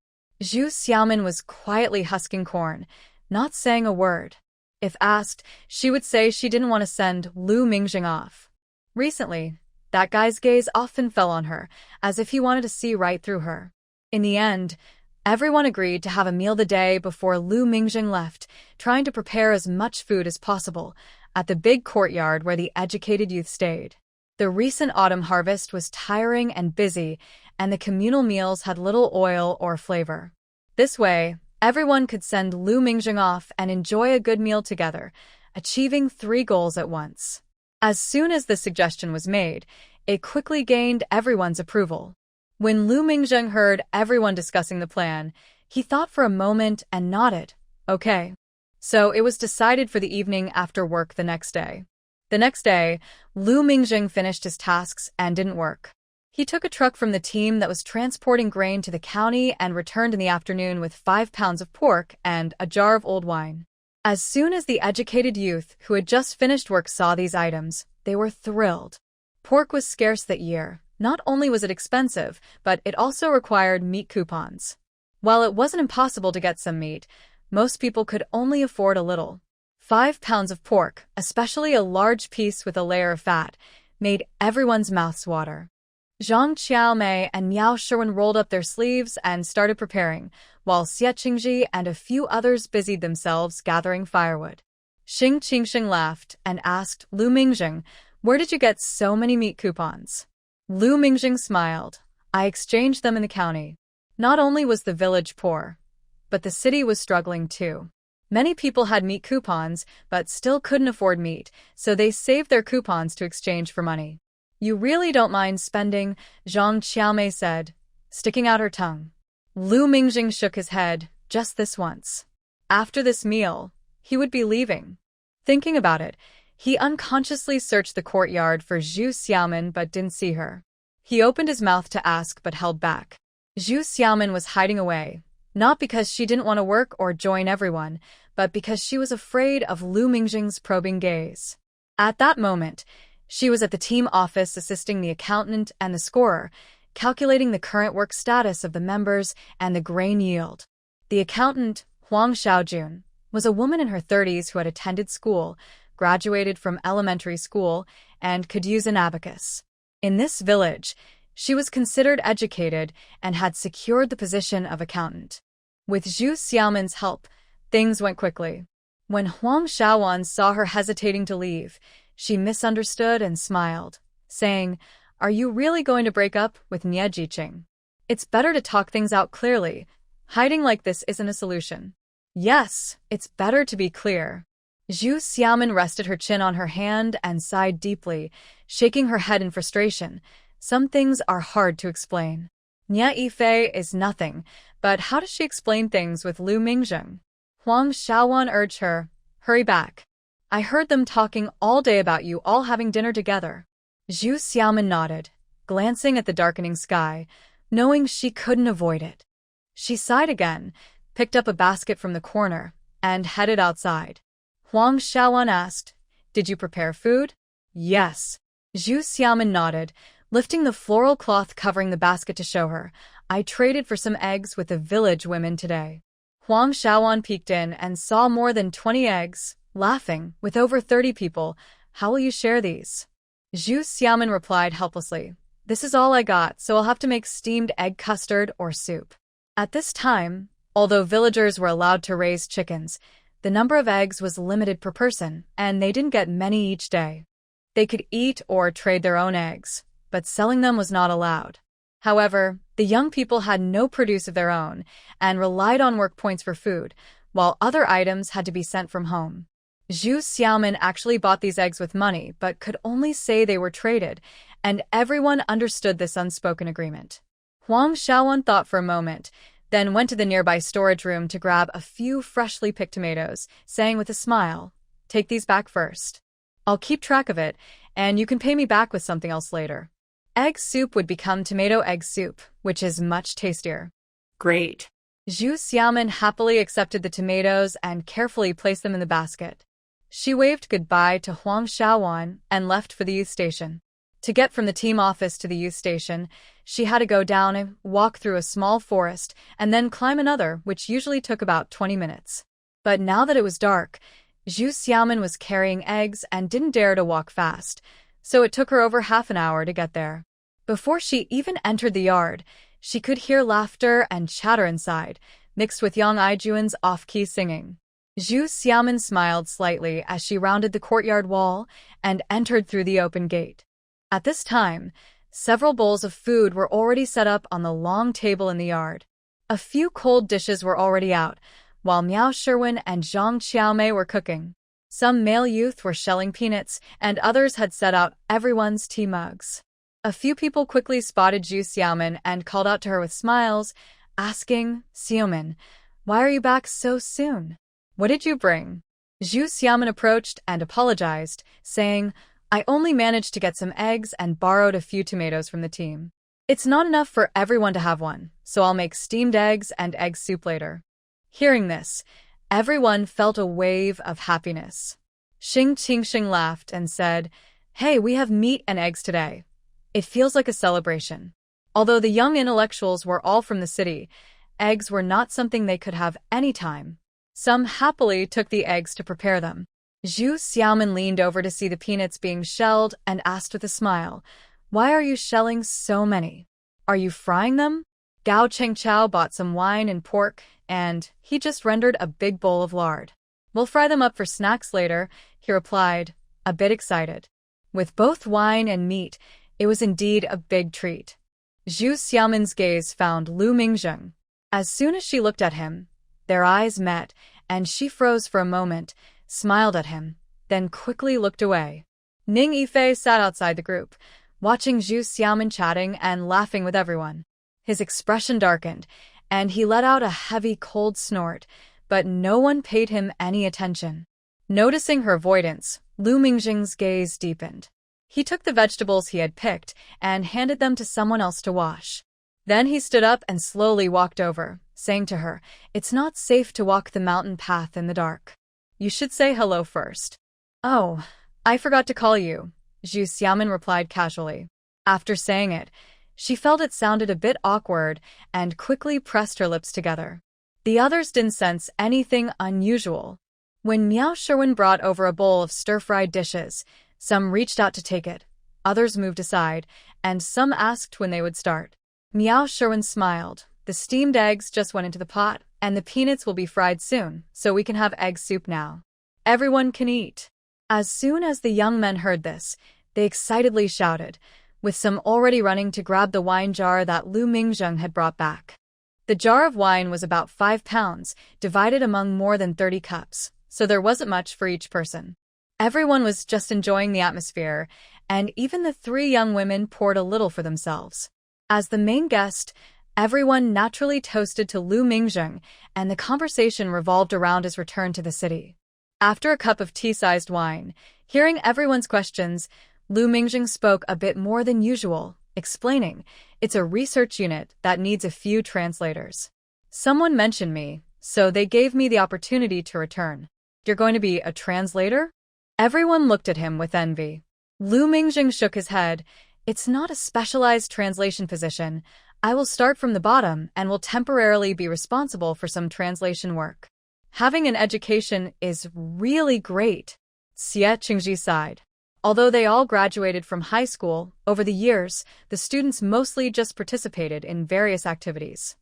Zhu Xiaomin was quietly husking corn, not saying a word. If asked, she would say she didn't want to send Lu Mingjing off. Recently, that guy's gaze often fell on her, as if he wanted to see right through her. In the end, everyone agreed to have a meal the day before Lu Mingjing left, trying to prepare as much food as possible at the big courtyard where the educated youth stayed. The recent autumn harvest was tiring and busy, and the communal meals had little oil or flavor. This way, everyone could send Lu Mingjing off and enjoy a good meal together, achieving 3 goals at once. As soon as the suggestion was made, it quickly gained everyone's approval. When Lu Mingjing heard everyone discussing the plan, he thought for a moment and nodded, okay. So it was decided for the evening after work the next day. The next day, Lu Mingjing finished his tasks and didn't work. He took a truck from the team that was transporting grain to the county and returned in the afternoon with 5 pounds of pork and a jar of old wine. As soon as the educated youth who had just finished work saw these items, they were thrilled. Pork was scarce that year. Not only was it expensive, but it also required meat coupons. While it wasn't impossible to get some meat, Most people could only afford a little. 5 pounds of pork, especially a large piece with a layer of fat, made everyone's mouths water. Zhang Qiaomei and Miao Sherwin rolled up their sleeves and started preparing, while Xie Qingji and a few others busied themselves gathering firewood. Xing Qingsheng laughed and asked Lu Mingjing, "Where did you get so many meat coupons?" Lu Mingjing smiled. "I exchanged them in the county." Not only was the village poor, but the city was struggling too. Many people had meat coupons, but still couldn't afford meat, so they saved their coupons to exchange for money. "You really don't mind spending," Zhang Qiaomei said, sticking out her tongue. Lu Mingjing shook his head, "Just this once. After this meal, he would be leaving." Thinking about it, he unconsciously searched the courtyard for Zhu Xiaomin but didn't see her. He opened his mouth to ask but held back. Zhu Xiaomin was hiding away, not because she didn't want to work or join everyone, but because she was afraid of Lu Mingjing's probing gaze. At that moment, she was at the team office assisting the accountant and the scorer, calculating the current work status of the members and the grain yield. The accountant, Huang Xiaojun, was a woman in her 30s who had attended school, graduated from elementary school, and could use an abacus. In this village, she was considered educated and had secured the position of accountant. With Zhu Xiaomin's help, things went quickly. When Huang Xiaowan saw her hesitating to leave, she misunderstood and smiled, saying, "Are you really going to break up with Nie Jiqing? It's better to talk things out clearly. Hiding like this isn't a solution." "Yes, it's better to be clear." Zhu Xiaomin rested her chin on her hand and sighed deeply, shaking her head in frustration. Some things are hard to explain. Nie Yifei is nothing, but how does she explain things with Lu Mingjing? Huang Xiaowan urged her, "Hurry back. I heard them talking all day about you all having dinner together." Zhu Xiaomin nodded, glancing at the darkening sky, knowing she couldn't avoid it. She sighed again, picked up a basket from the corner, and headed outside. Huang Xiaowan asked, "Did you prepare food?" "Yes." Zhu Xiaomin nodded, lifting the floral cloth covering the basket to show her. "I traded for some eggs with the village women today." Huang Xiaowan peeked in and saw more than 20 eggs, laughing, "With over 30 people, how will you share these?" Zhu Xiaomin replied helplessly, "This is all I got, so I'll have to make steamed egg custard or soup." At this time, although villagers were allowed to raise chickens, the number of eggs was limited per person, and they didn't get many each day. They could eat or trade their own eggs, but selling them was not allowed. However, the young people had no produce of their own and relied on work points for food, while other items had to be sent from home. Zhu Xiaomin actually bought these eggs with money but could only say they were traded, and everyone understood this unspoken agreement. Huang Xiaowan thought for a moment, then went to the nearby storage room to grab a few freshly picked tomatoes, saying with a smile, "Take these back first. I'll keep track of it, and you can pay me back with something else later." Egg soup would become tomato egg soup, which is much tastier. Great. Zhu Xiaomin happily accepted the tomatoes and carefully placed them in the basket. She waved goodbye to Huang Xiaowan and left for the youth station. To get from the team office to the youth station, she had to go down and walk through a small forest and then climb another, which usually took about 20 minutes. But now that it was dark, Zhu Xiaomin was carrying eggs and didn't dare to walk fast, so it took her over half an hour to get there. Before she even entered the yard, she could hear laughter and chatter inside, mixed with Yang Aijuan's off-key singing. Zhu Xiaomin smiled slightly as she rounded the courtyard wall and entered through the open gate. At this time, several bowls of food were already set up on the long table in the yard. A few cold dishes were already out, while Miao Sherwin and Zhang Qiaomei were cooking. Some male youth were shelling peanuts, and others had set out everyone's tea mugs. A few people quickly spotted Zhu Xiaomin and called out to her with smiles, asking, "Xiaomin, why are you back so soon? What did you bring?" Zhu Xiaomin approached and apologized, saying, "I only managed to get some eggs and borrowed a few tomatoes from the team. It's not enough for everyone to have one, so I'll make steamed eggs and egg soup later." Hearing this, everyone felt a wave of happiness. Xing Qingsheng laughed and said, "Hey, we have meat and eggs today. It feels like a celebration." Although the young intellectuals were all from the city, eggs were not something they could have any time. Some happily took the eggs to prepare them. Zhu Xiaomin leaned over to see the peanuts being shelled and asked with a smile, "Why are you shelling so many? Are you frying them?" Gao Chengchao bought some wine and pork, and he just rendered a big bowl of lard. "We'll fry them up for snacks later," he replied, a bit excited. With both wine and meat, it was indeed a big treat. Zhu Xiaomin's gaze found Lu Mingzheng. As soon as she looked at him, their eyes met, and she froze for a moment, smiled at him, then quickly looked away. Ning Yifei sat outside the group, watching Zhu Xiaomin chatting and laughing with everyone. His expression darkened, and he let out a heavy cold snort, but no one paid him any attention. Noticing her avoidance, Lu Mingzheng's gaze deepened. He took the vegetables he had picked and handed them to someone else to wash. Then he stood up and slowly walked over, saying to her, "It's not safe to walk the mountain path in the dark. You should say hello first." "Oh, I forgot to call you," Zhu Xiaomin replied casually. After saying it, she felt it sounded a bit awkward and quickly pressed her lips together. The others didn't sense anything unusual. When Miao Sherwin brought over a bowl of stir-fried dishes, some reached out to take it, others moved aside, and some asked when they would start. Miao Sherwin smiled. "The steamed eggs just went into the pot, and the peanuts will be fried soon, so we can have egg soup now. Everyone can eat." As soon as the young men heard this, they excitedly shouted, with some already running to grab the wine jar that Lu Mingzheng had brought back. The jar of wine was about 5 pounds, divided among more than 30 cups, so there wasn't much for each person. Everyone was just enjoying the atmosphere, and even the 3 young women poured a little for themselves. As the main guest, everyone naturally toasted to Lu Mingzheng, and the conversation revolved around his return to the city. After a cup of tea-sized wine, hearing everyone's questions, Lu Mingzheng spoke a bit more than usual, explaining, "It's a research unit that needs a few translators. Someone mentioned me, so they gave me the opportunity to return." "You're going to be a translator?" Everyone looked at him with envy. Lu Mingzheng shook his head. "It's not a specialized translation position. I will start from the bottom and will temporarily be responsible for some translation work." "Having an education is really great," Xie Qingji sighed. Although they all graduated from high school, over the years, the students mostly just participated in various activities.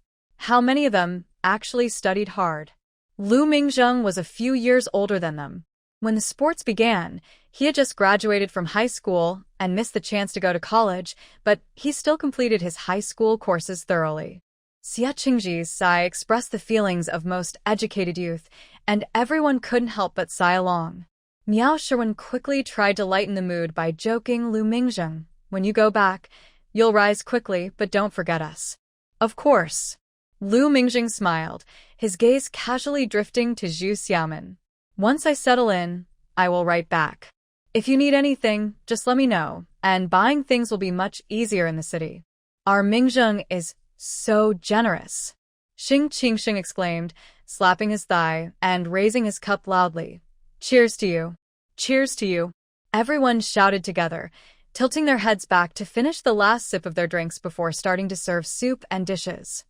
How many of them actually studied hard? Lu Mingzheng was a few years older than them. When the sports began, he had just graduated from high school and missed the chance to go to college, but he still completed his high school courses thoroughly. Xie Qingji's sigh expressed the feelings of most educated youth, and everyone couldn't help but sigh along. Miao Sherwin quickly tried to lighten the mood by joking Lu Mingzheng, "When you go back, you'll rise quickly, but don't forget us." "Of course." Lu Mingzheng smiled, his gaze casually drifting to Zhu Xiaomin. "Once I settle in, I will write back. If you need anything, just let me know, and buying things will be much easier in the city." "Our Mingzheng is so generous," Xing Qingxing exclaimed, slapping his thigh and raising his cup loudly. "Cheers to you." "Cheers to you." Everyone shouted together, tilting their heads back to finish the last sip of their drinks before starting to serve soup and dishes.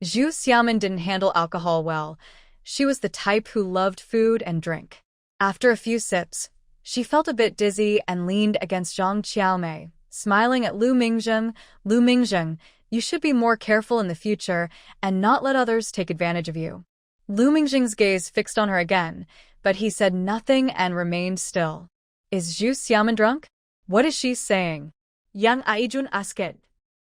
Zhu Xiaomin didn't handle alcohol well. She was the type who loved food and drink. After a few sips, she felt a bit dizzy and leaned against Zhang Qiaomei, smiling at Lu Mingzheng. "Lu Mingzheng, you should be more careful in the future and not let others take advantage of you." Lu Mingzheng's gaze fixed on her again, but he said nothing and remained still. "Is Zhu Xiaomin drunk? What is she saying?" Yang Aijun asked.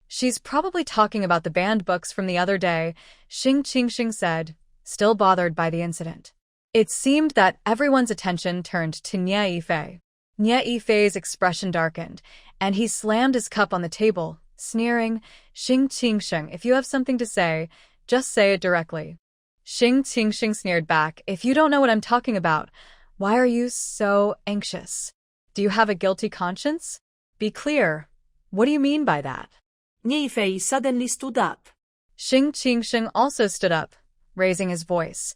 "She's probably talking about the banned books from the other day," Xing Qingxing said, still bothered by the incident. It seemed that everyone's attention turned to Nie Yifei. Nie Yifei's expression darkened, and he slammed his cup on the table, sneering, "Xing Qingxing, if you have something to say, just say it directly." Xing Qingxing sneered back, "If you don't know what I'm talking about, why are you so anxious? Do you have a guilty conscience? Be clear. What do you mean by that?" Nie Yifei suddenly stood up. Xing Qingxing also stood up, raising his voice.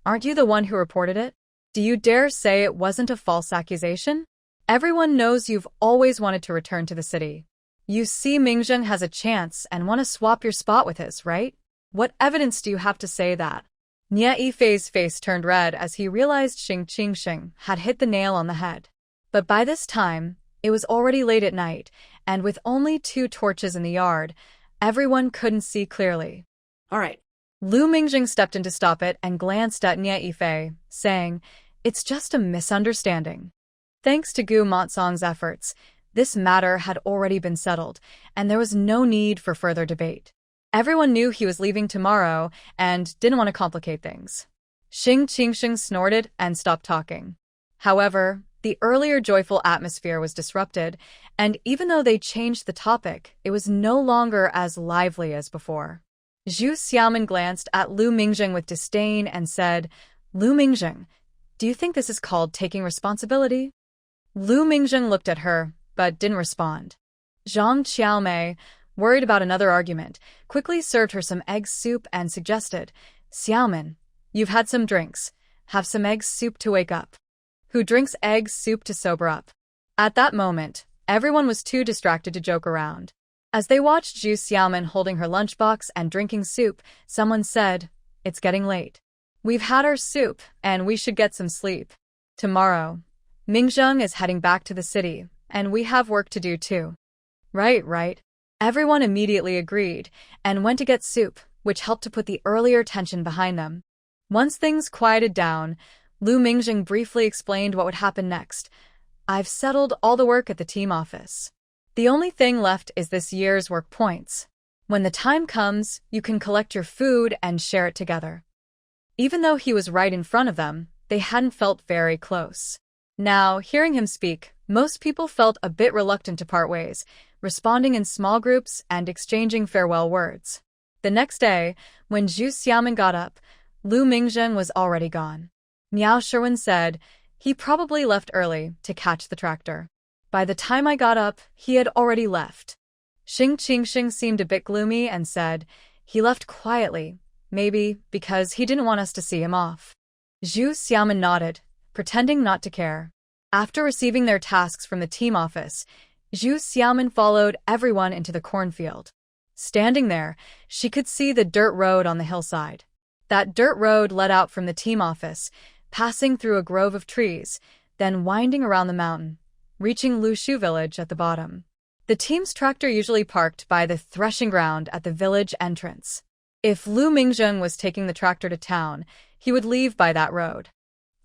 "Aren't you the one who reported it? Do you dare say it wasn't a false accusation? Everyone knows you've always wanted to return to the city. You see Mingzheng has a chance and want to swap your spot with his, right? What evidence do you have to say that?" Nie Yifei's face turned red as he realized Xing Qingxing had hit the nail on the head. But by this time, it was already late at night, and with only 2 torches in the yard, everyone couldn't see clearly. All right. Lu Mingjing stepped in to stop it and glanced at Nie Yifei, saying, "It's just a misunderstanding." Thanks to Gu Motsong's efforts, this matter had already been settled, and there was no need for further debate. Everyone knew he was leaving tomorrow and didn't want to complicate things. Xing Qingxing snorted and stopped talking. However, the earlier joyful atmosphere was disrupted, and even though they changed the topic, it was no longer as lively as before. Zhu Xiaoman glanced at Lu Mingjing with disdain and said, "Lu Mingjing, do you think this is called taking responsibility?" Lu Mingjing looked at her, but didn't respond. Zhang Xiaomei, worried about another argument, quickly served her some egg soup and suggested, "Xiaoman, you've had some drinks. Have some egg soup to wake up." Who drinks egg soup to sober up? At that moment, everyone was too distracted to joke around. As they watched Zhu Xiaoman holding her lunchbox and drinking soup, someone said, "It's getting late. We've had our soup, and we should get some sleep. Tomorrow, Mingzheng is heading back to the city, and we have work to do too." Right. Everyone immediately agreed, and went to get soup, which helped to put the earlier tension behind them. Once things quieted down, Lu Mingjing briefly explained what would happen next. "I've settled all the work at the team office. The only thing left is this year's work points. When the time comes, you can collect your food and share it together." Even though he was right in front of them, they hadn't felt very close. Now, hearing him speak, most people felt a bit reluctant to part ways, responding in small groups and exchanging farewell words. The next day, when Zhu Xiaoman got up, Lu Mingjing was already gone. Miao Sherwin said, "He probably left early to catch the tractor. By the time I got up, he had already left." Xing Qingxing seemed a bit gloomy and said, "He left quietly, maybe because he didn't want us to see him off." Zhu Xiaoman nodded, pretending not to care. After receiving their tasks from the team office, Zhu Xiaoman followed everyone into the cornfield. Standing there, she could see the dirt road on the hillside. That dirt road led out from the team office, passing through a grove of trees, then winding around the mountain, reaching Lushu village at the bottom. The team's tractor usually parked by the threshing ground at the village entrance. If Lu Mingjing was taking the tractor to town, he would leave by that road.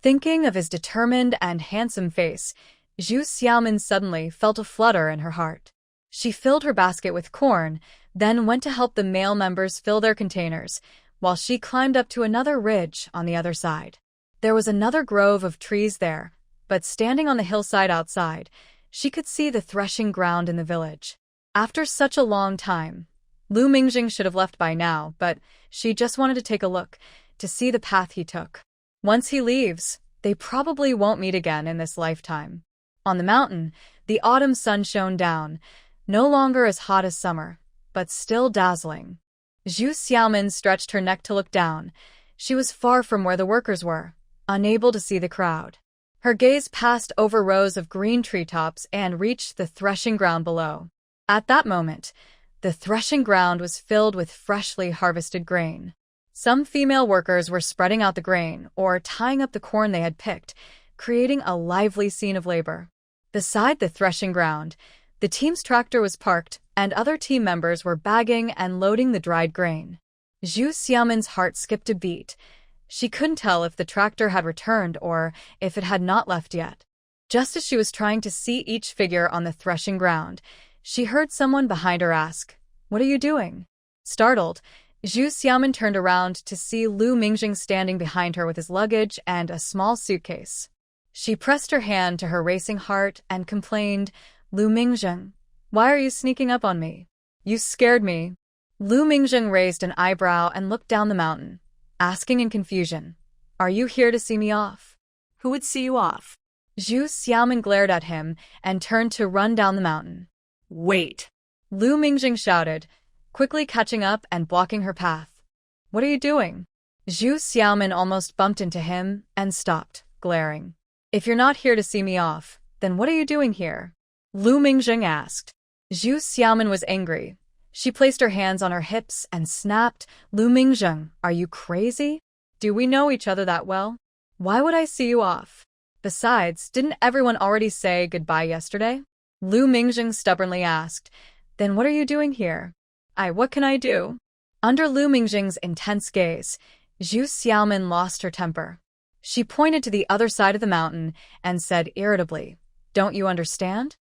Thinking of his determined and handsome face, Zhu Xiaoman suddenly felt a flutter in her heart. She filled her basket with corn, then went to help the male members fill their containers, while she climbed up to another ridge on the other side. There was another grove of trees there, but standing on the hillside outside, she could see the threshing ground in the village. After such a long time, Lu Mingjing should have left by now, but she just wanted to take a look, to see the path he took. Once he leaves, they probably won't meet again in this lifetime. On the mountain, the autumn sun shone down, no longer as hot as summer, but still dazzling. Zhu Xiaoman stretched her neck to look down. She was far from where the workers were, unable to see the crowd. Her gaze passed over rows of green treetops and reached the threshing ground below. At that moment, the threshing ground was filled with freshly harvested grain. Some female workers were spreading out the grain or tying up the corn they had picked, creating a lively scene of labor. Beside the threshing ground, the team's tractor was parked, and other team members were bagging and loading the dried grain. Zhu Xiaoman's heart skipped a beat. She couldn't tell if the tractor had returned or if it had not left yet. Just as she was trying to see each figure on the threshing ground, she heard someone behind her ask, "What are you doing?" Startled, Zhu Xiaoman turned around to see Lu Mingjing standing behind her with his luggage and a small suitcase. She pressed her hand to her racing heart and complained, "Lu Mingjing, why are you sneaking up on me? You scared me." Lu Mingjing raised an eyebrow and looked down the mountain, asking in confusion, "Are you here to see me off?" Who would see you off? Zhu Xiaoman glared at him and turned to run down the mountain. Wait! Lu Mingjing shouted, quickly catching up and blocking her path. "What are you doing?" Zhu Xiaoman almost bumped into him and stopped, glaring. "If you're not here to see me off, then what are you doing here?" Lu Mingjing asked. Zhu Xiaoman was angry. She placed her hands on her hips and snapped, "Lu Mingjing, are you crazy? Do we know each other that well? Why would I see you off? Besides, didn't everyone already say goodbye yesterday? Lu Mingjing stubbornly asked. Then what are you doing here? What can I do? Under Lu Mingjing's intense gaze, Zhu Xiaomin lost her temper. She pointed to the other side of the mountain and said irritably, Don't you understand?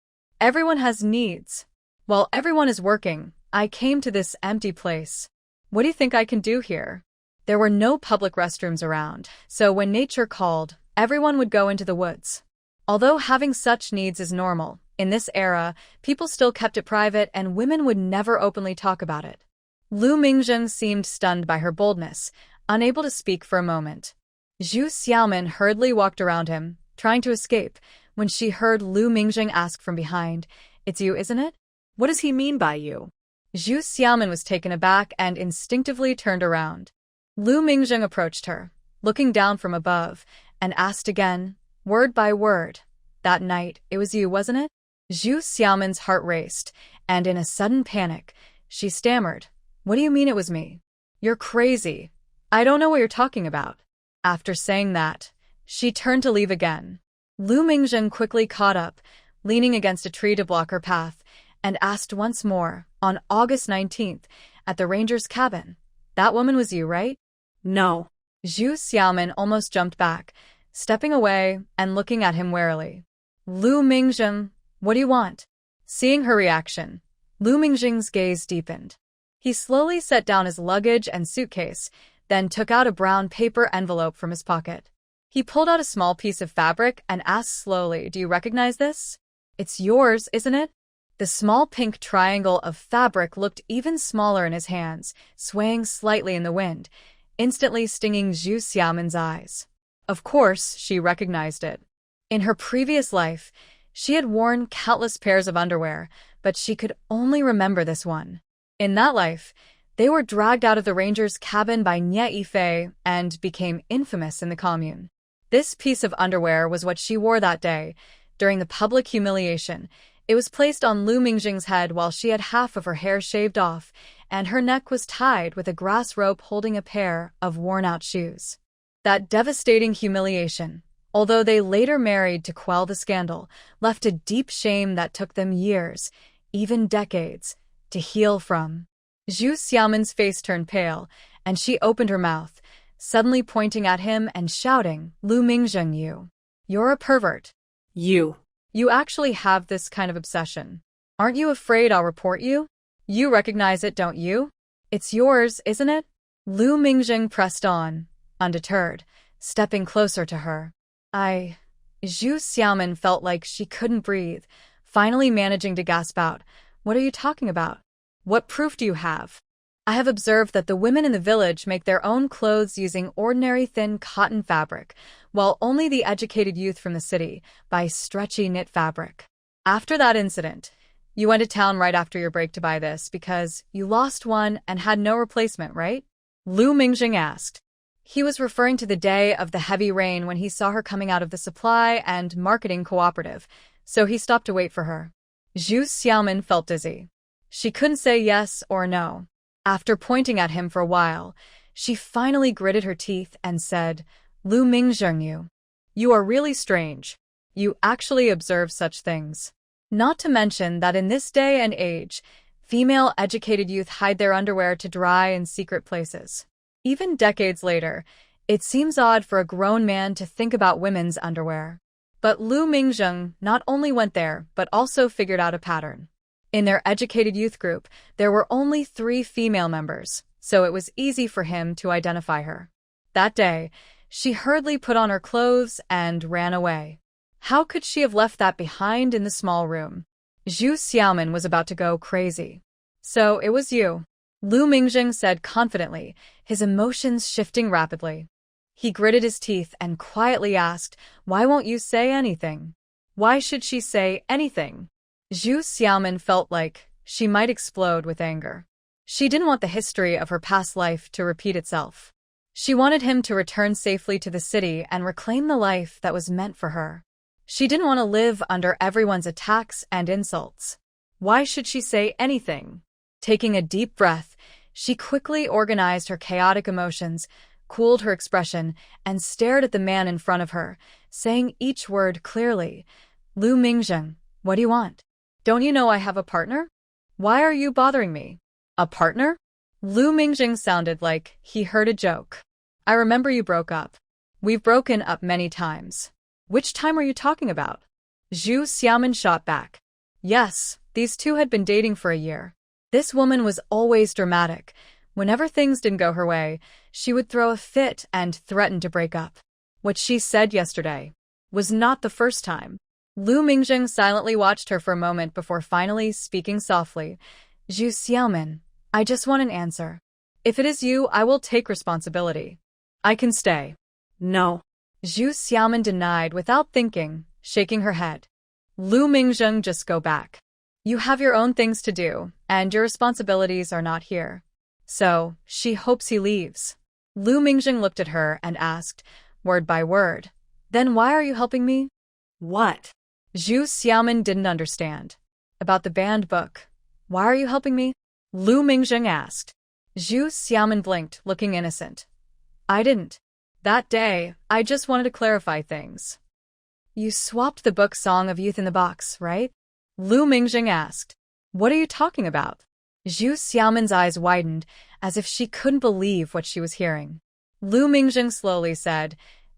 Everyone has needs. While everyone is working, I came to this empty place. What do you think I can do here? There were no public restrooms around, so when nature called, everyone would go into the woods. Although having such needs is normal, in this era, people still kept it private and women would never openly talk about it. Lu Mingjing seemed stunned by her boldness, unable to speak for a moment. Zhu Xiaomin hurriedly walked around him, trying to escape, when she heard Lu Mingjing ask from behind, It's you, isn't it? What does he mean by you? Zhu Xiaomin was taken aback and instinctively turned around. Lu Mingjing approached her, looking down from above, and asked again, word by word, That night, it was you, wasn't it? Zhu Xiaomin's heart raced, and in a sudden panic, she stammered, What do you mean it was me? You're crazy. I don't know what you're talking about. After saying that, she turned to leave again. Lu Mingjing quickly caught up, leaning against a tree to block her path, and asked once more, on August 19th, at the ranger's cabin. That woman was you, right? No. Zhu Xiaomin almost jumped back, stepping away and looking at him warily. Lu Mingjing, what do you want? Seeing her reaction, Lu Mingjing's gaze deepened. He slowly set down his luggage and suitcase, then took out a brown paper envelope from his pocket. He pulled out a small piece of fabric and asked slowly, Do you recognize this? It's yours, isn't it? The small pink triangle of fabric looked even smaller in his hands, swaying slightly in the wind, instantly stinging Zhu Xiaomin's eyes. Of course, she recognized it. In her previous life, she had worn countless pairs of underwear, but she could only remember this one. In that life, they were dragged out of the ranger's cabin by Nie Yifei and became infamous in the commune. This piece of underwear was what she wore that day. During the public humiliation, it was placed on Lu Mingjing's head while she had half of her hair shaved off, and her neck was tied with a grass rope holding a pair of worn-out shoes. That devastating humiliation, although they later married to quell the scandal, left a deep shame that took them years, even decades, to heal from. Zhu Xiaomin's face turned pale, and she opened her mouth, suddenly pointing at him and shouting, Lu Mingjing, you're a pervert. You actually have this kind of obsession. Aren't you afraid I'll report you? You recognize it, don't you? It's yours, isn't it? Lu Mingjing pressed on, undeterred, stepping closer to her. Zhu Xiaomin felt like she couldn't breathe, finally managing to gasp out, What are you talking about? What proof do you have? I have observed that the women in the village make their own clothes using ordinary thin cotton fabric, while only the educated youth from the city buy stretchy knit fabric. After that incident, you went to town right after your break to buy this because you lost one and had no replacement, right? Lu Mingjing asked. He was referring to the day of the heavy rain when he saw her coming out of the supply and marketing cooperative, so he stopped to wait for her. Zhu Xiaomin felt dizzy. She couldn't say yes or no. After pointing at him for a while, she finally gritted her teeth and said, Lu Mingjing, you are really strange. You actually observe such things. Not to mention that in this day and age, female educated youth hide their underwear to dry in secret places. Even decades later, it seems odd for a grown man to think about women's underwear. But Lu Mingjing not only went there, but also figured out a pattern. In their educated youth group, there were only 3 female members, so it was easy for him to identify her. That day, she hurriedly put on her clothes and ran away. How could she have left that behind in the small room? Zhu Xiaomin was about to go crazy. So it was you, Lu Mingjing said confidently, his emotions shifting rapidly. He gritted his teeth and quietly asked, Why won't you say anything? Why should she say anything? Zhu Xiaomin felt like she might explode with anger. She didn't want the history of her past life to repeat itself. She wanted him to return safely to the city and reclaim the life that was meant for her. She didn't want to live under everyone's attacks and insults. Why should she say anything? Taking a deep breath, she quickly organized her chaotic emotions, cooled her expression, and stared at the man in front of her, saying each word clearly. Lu Mingjung, what do you want? Don't you know I have a partner? Why are you bothering me? A partner? Lu Mingjung sounded like he heard a joke. I remember you broke up. We've broken up many times. Which time are you talking about? Zhu Xiaomin shot back. Yes, these two had been dating for a year. This woman was always dramatic. Whenever things didn't go her way, she would throw a fit and threaten to break up. What she said yesterday was not the first time. Lu Mingjung silently watched her for a moment before finally speaking softly. Zhu Xiaomin, I just want an answer. If it is you, I will take responsibility. I can stay. No. Zhu Xiaomin denied without thinking, shaking her head. Lu Mingjung, just go back. You have your own things to do, and your responsibilities are not here. So, she hopes he leaves. Lu Mingjung looked at her and asked, word by word, then why are you helping me? What? Zhu Xiaomin didn't understand. About the banned book. Why are you helping me? Lu Mingjung asked. Zhu Xiaomin blinked, looking innocent. I didn't. That day, I just wanted to clarify things. You swapped the book Song of Youth in the box, right? Lu Mingjung asked. What are you talking about? Zhu Xiaomin's eyes widened, as if she couldn't believe what she was hearing. Lu Mingjung slowly said,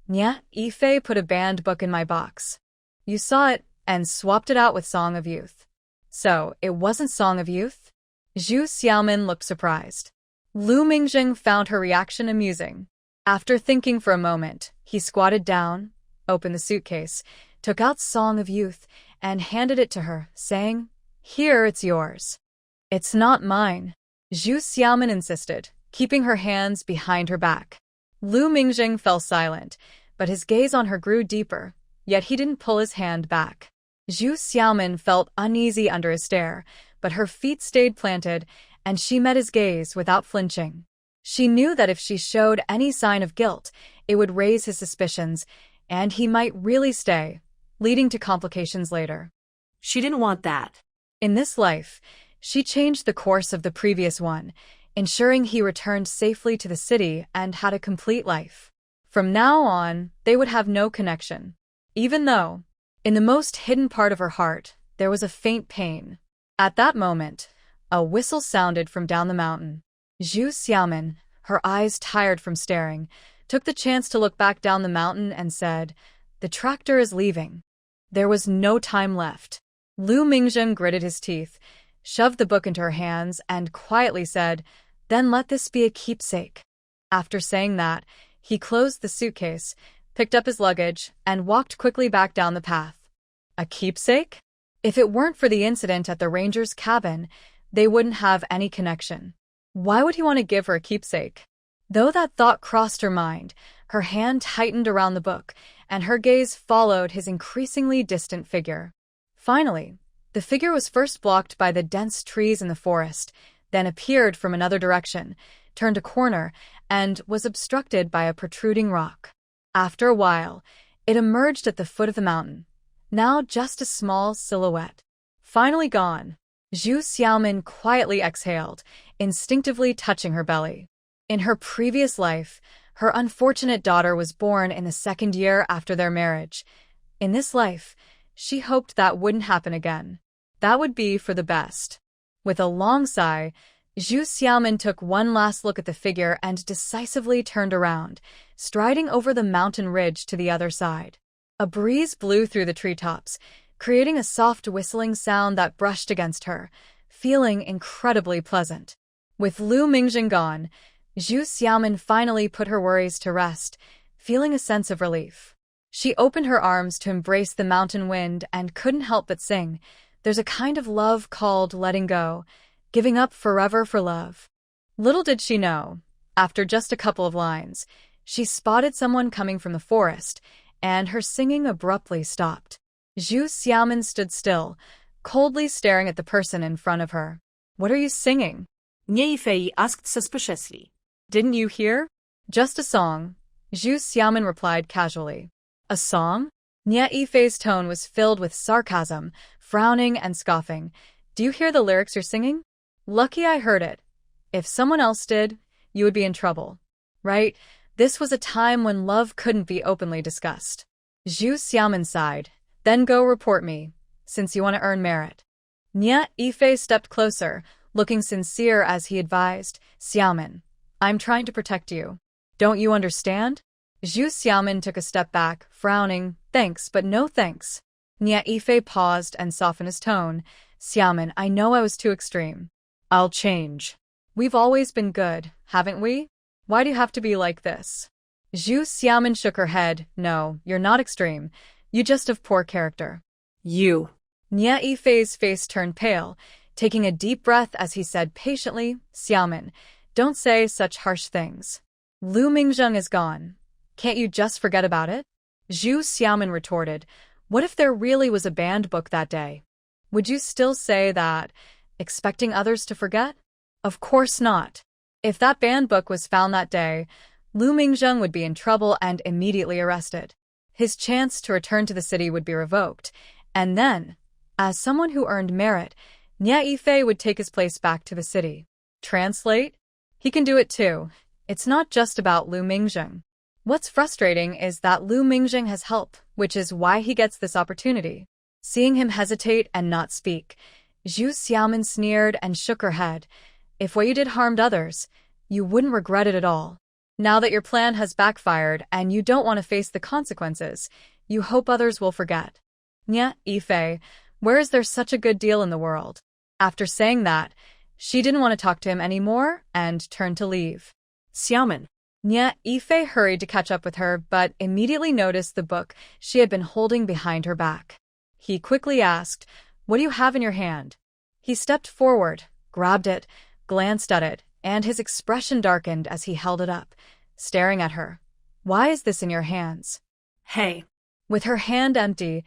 Nya, Yifei put a banned book in my box. You saw it, and swapped it out with Song of Youth. So, it wasn't Song of Youth? Zhu Xiaomin looked surprised. Lu Mingjung found her reaction amusing. After thinking for a moment, he squatted down, opened the suitcase, took out Song of Youth, and handed it to her, saying, Here, it's yours. It's not mine, Zhu Xiaomin insisted, keeping her hands behind her back. Lu Mingjung fell silent, but his gaze on her grew deeper, yet he didn't pull his hand back. Zhu Xiaomin felt uneasy under his stare, but her feet stayed planted, and she met his gaze without flinching. She knew that if she showed any sign of guilt, it would raise his suspicions, and he might really stay, leading to complications later. She didn't want that. In this life, she changed the course of the previous one, ensuring he returned safely to the city and had a complete life. From now on, they would have no connection. Even though, in the most hidden part of her heart, there was a faint pain. At that moment, a whistle sounded from down the mountain. Zhu Xiaomin, her eyes tired from staring, took the chance to look back down the mountain and said, The tractor is leaving. There was no time left. Lu Mingjung gritted his teeth, shoved the book into her hands, and quietly said, Then let this be a keepsake. After saying that, he closed the suitcase, picked up his luggage, and walked quickly back down the path. A keepsake? If it weren't for the incident at the ranger's cabin, they wouldn't have any connection. Why would he want to give her a keepsake? Though that thought crossed her mind, her hand tightened around the book, and her gaze followed his increasingly distant figure. Finally, the figure was first blocked by the dense trees in the forest, then appeared from another direction, turned a corner, and was obstructed by a protruding rock. After a while, it emerged at the foot of the mountain, now just a small silhouette. Finally gone, Zhu Xiaomin quietly exhaled, instinctively touching her belly. In her previous life, her unfortunate daughter was born in the second year after their marriage. In this life, she hoped that wouldn't happen again. That would be for the best. With a long sigh, Zhu Xiaomin took one last look at the figure and decisively turned around, striding over the mountain ridge to the other side. A breeze blew through the treetops, creating a soft whistling sound that brushed against her, feeling incredibly pleasant. With Lu Mingjung gone, Zhu Xiaomin finally put her worries to rest, feeling a sense of relief. She opened her arms to embrace the mountain wind and couldn't help but sing, There's a kind of love called letting go, giving up forever for love. Little did she know, after just a couple of lines, she spotted someone coming from the forest, and her singing abruptly stopped. Zhu Xiaomin stood still, coldly staring at the person in front of her. What are you singing? Nya Yifei asked suspiciously. Didn't you hear? Just a song, Zhu Xiaomin replied casually. A song? Nya Yifei's tone was filled with sarcasm, frowning and scoffing. Do you hear the lyrics you're singing? Lucky I heard it. If someone else did, you would be in trouble. Right? This was a time when love couldn't be openly discussed. Zhu Xiaomin sighed. Then go report me, since you want to earn merit. Nya Yifei stepped closer, looking sincere as he advised. Xiaomin, I'm trying to protect you. Don't you understand? Zhu Xiaomin took a step back, frowning. Thanks, but no thanks. Nya Yifei paused and softened his tone. Xiaomin, I know I was too extreme. I'll change. We've always been good, haven't we? Why do you have to be like this? Zhu Xiaomin shook her head. No, you're not extreme. You just have poor character. You. Nya Yifei's face turned pale, taking a deep breath as he said patiently, Xiaomin, don't say such harsh things. Lu Mingzheng is gone. Can't you just forget about it? Zhu Xiaomin retorted, what if there really was a banned book that day? Would you still say that, expecting others to forget? Of course not. If that banned book was found that day, Lu Mingzheng would be in trouble and immediately arrested. His chance to return to the city would be revoked, and then, as someone who earned merit, Nya Yifei would take his place back to the city. Translate? He can do it too. It's not just about Lu Mingzheng. What's frustrating is that Lu Mingzheng has help, which is why he gets this opportunity. Seeing him hesitate and not speak, Zhu Xiaomin sneered and shook her head. If what you did harmed others, you wouldn't regret it at all. Now that your plan has backfired and you don't want to face the consequences, you hope others will forget. Nya Yifei, where is there such a good deal in the world? After saying that, she didn't want to talk to him anymore and turned to leave. Xiaomin. Nya Yifei hurried to catch up with her, but immediately noticed the book she had been holding behind her back. He quickly asked, what do you have in your hand? He stepped forward, grabbed it, glanced at it, and his expression darkened as he held it up, staring at her. Why is this in your hands? Hey. With her hand empty,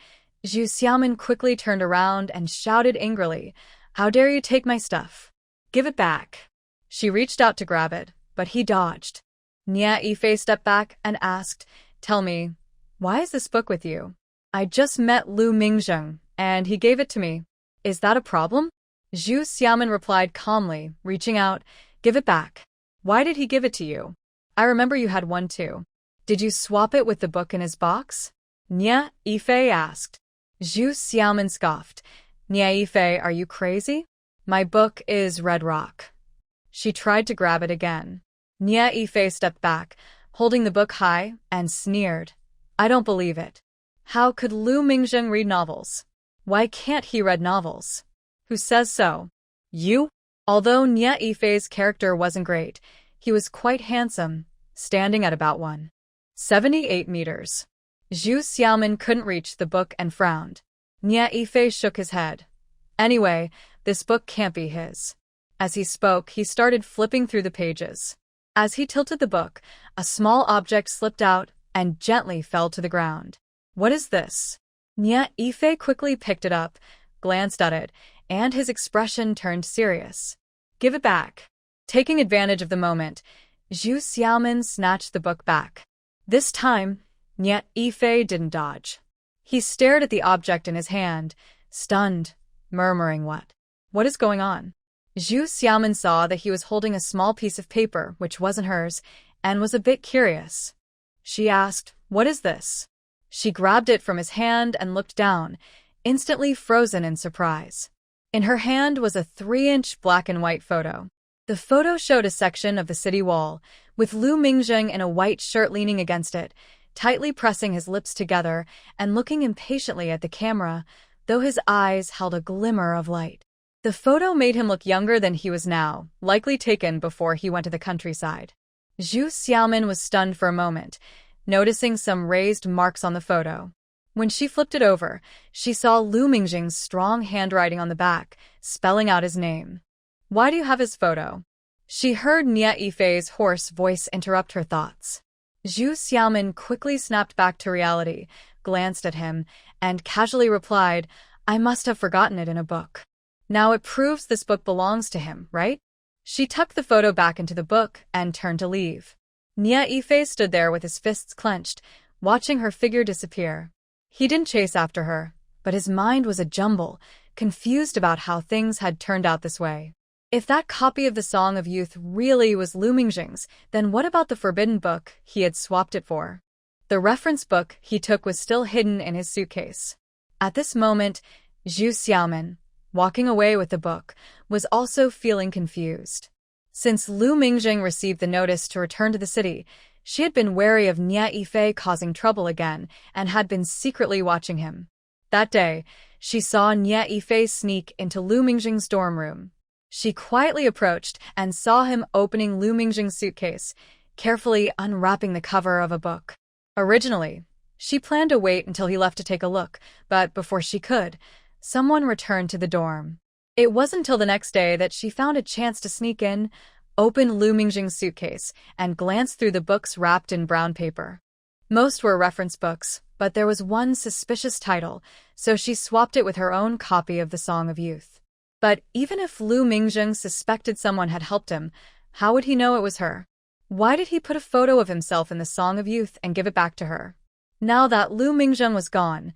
Zhu Xiaomin quickly turned around and shouted angrily, how dare you take my stuff? Give it back. She reached out to grab it, but he dodged. Nya Yifei stepped back and asked, tell me, why is this book with you? I just met Lu Mingzheng, and he gave it to me. Is that a problem? Zhu Xiaomin replied calmly, reaching out, give it back. Why did he give it to you? I remember you had one too. Did you swap it with the book in his box? Nya Yifei asked. Zhu Xiaomin scoffed. Nya Yifei, are you crazy? My book is Red Rock. She tried to grab it again. Nya Yifei stepped back, holding the book high, and sneered. I don't believe it. How could Lu Mingzheng read novels? Why can't he read novels? Who says so? You? Although Nya Yifei's character wasn't great, he was quite handsome, standing at about 1.78 meters. Zhu Xiaomin couldn't reach the book and frowned. Nya Yifei shook his head. Anyway, this book can't be his. As he spoke, he started flipping through the pages. As he tilted the book, a small object slipped out and gently fell to the ground. What is this? Nya Yifei quickly picked it up, glanced at it, and his expression turned serious. Give it back. Taking advantage of the moment, Zhu Xiaomin snatched the book back. This time, Nya Yifei didn't dodge. He stared at the object in his hand, stunned, murmuring What is going on? Zhu Xiaomin saw that he was holding a small piece of paper, which wasn't hers, and was a bit curious. She asked, what is this? She grabbed it from his hand and looked down, instantly frozen in surprise. In her hand was a 3-inch black and white photo. The photo showed a section of the city wall, with Lu Mingzheng in a white shirt leaning against it, tightly pressing his lips together and looking impatiently at the camera, though his eyes held a glimmer of light. The photo made him look younger than he was now, likely taken before he went to the countryside. Zhu Xiaomin was stunned for a moment, noticing some raised marks on the photo. When she flipped it over, she saw Lu Mingzheng's strong handwriting on the back, spelling out his name. Why do you have his photo? She heard Nya Yifei's hoarse voice interrupt her thoughts. Zhu Xiaomin quickly snapped back to reality, glanced at him, and casually replied, I must have forgotten it in a book. Now it proves this book belongs to him, right? She tucked the photo back into the book and turned to leave. Nya Yifei stood there with his fists clenched, watching her figure disappear. He didn't chase after her, but his mind was a jumble, confused about how things had turned out this way. If that copy of the Song of Youth really was Lu Mingjing's, then what about the forbidden book he had swapped it for? The reference book he took was still hidden in his suitcase. At this moment, Zhu Xiaomin, walking away with the book, was also feeling confused. Since Lu Mingjing received the notice to return to the city, she had been wary of Nie Yifei causing trouble again and had been secretly watching him. That day, she saw Nie Yifei sneak into Lu Mingjing's dorm room. She quietly approached and saw him opening Lu Mingjing's suitcase, carefully unwrapping the cover of a book. Originally, she planned to wait until he left to take a look, but before she could, someone returned to the dorm. It wasn't until the next day that she found a chance to sneak in, open Lu Mingjing's suitcase, and glance through the books wrapped in brown paper. Most were reference books, but there was one suspicious title, so she swapped it with her own copy of the Song of Youth. But even if Lu Mingjing suspected someone had helped him, how would he know it was her? Why did he put a photo of himself in the Song of Youth and give it back to her? Now that Lu Mingjing was gone,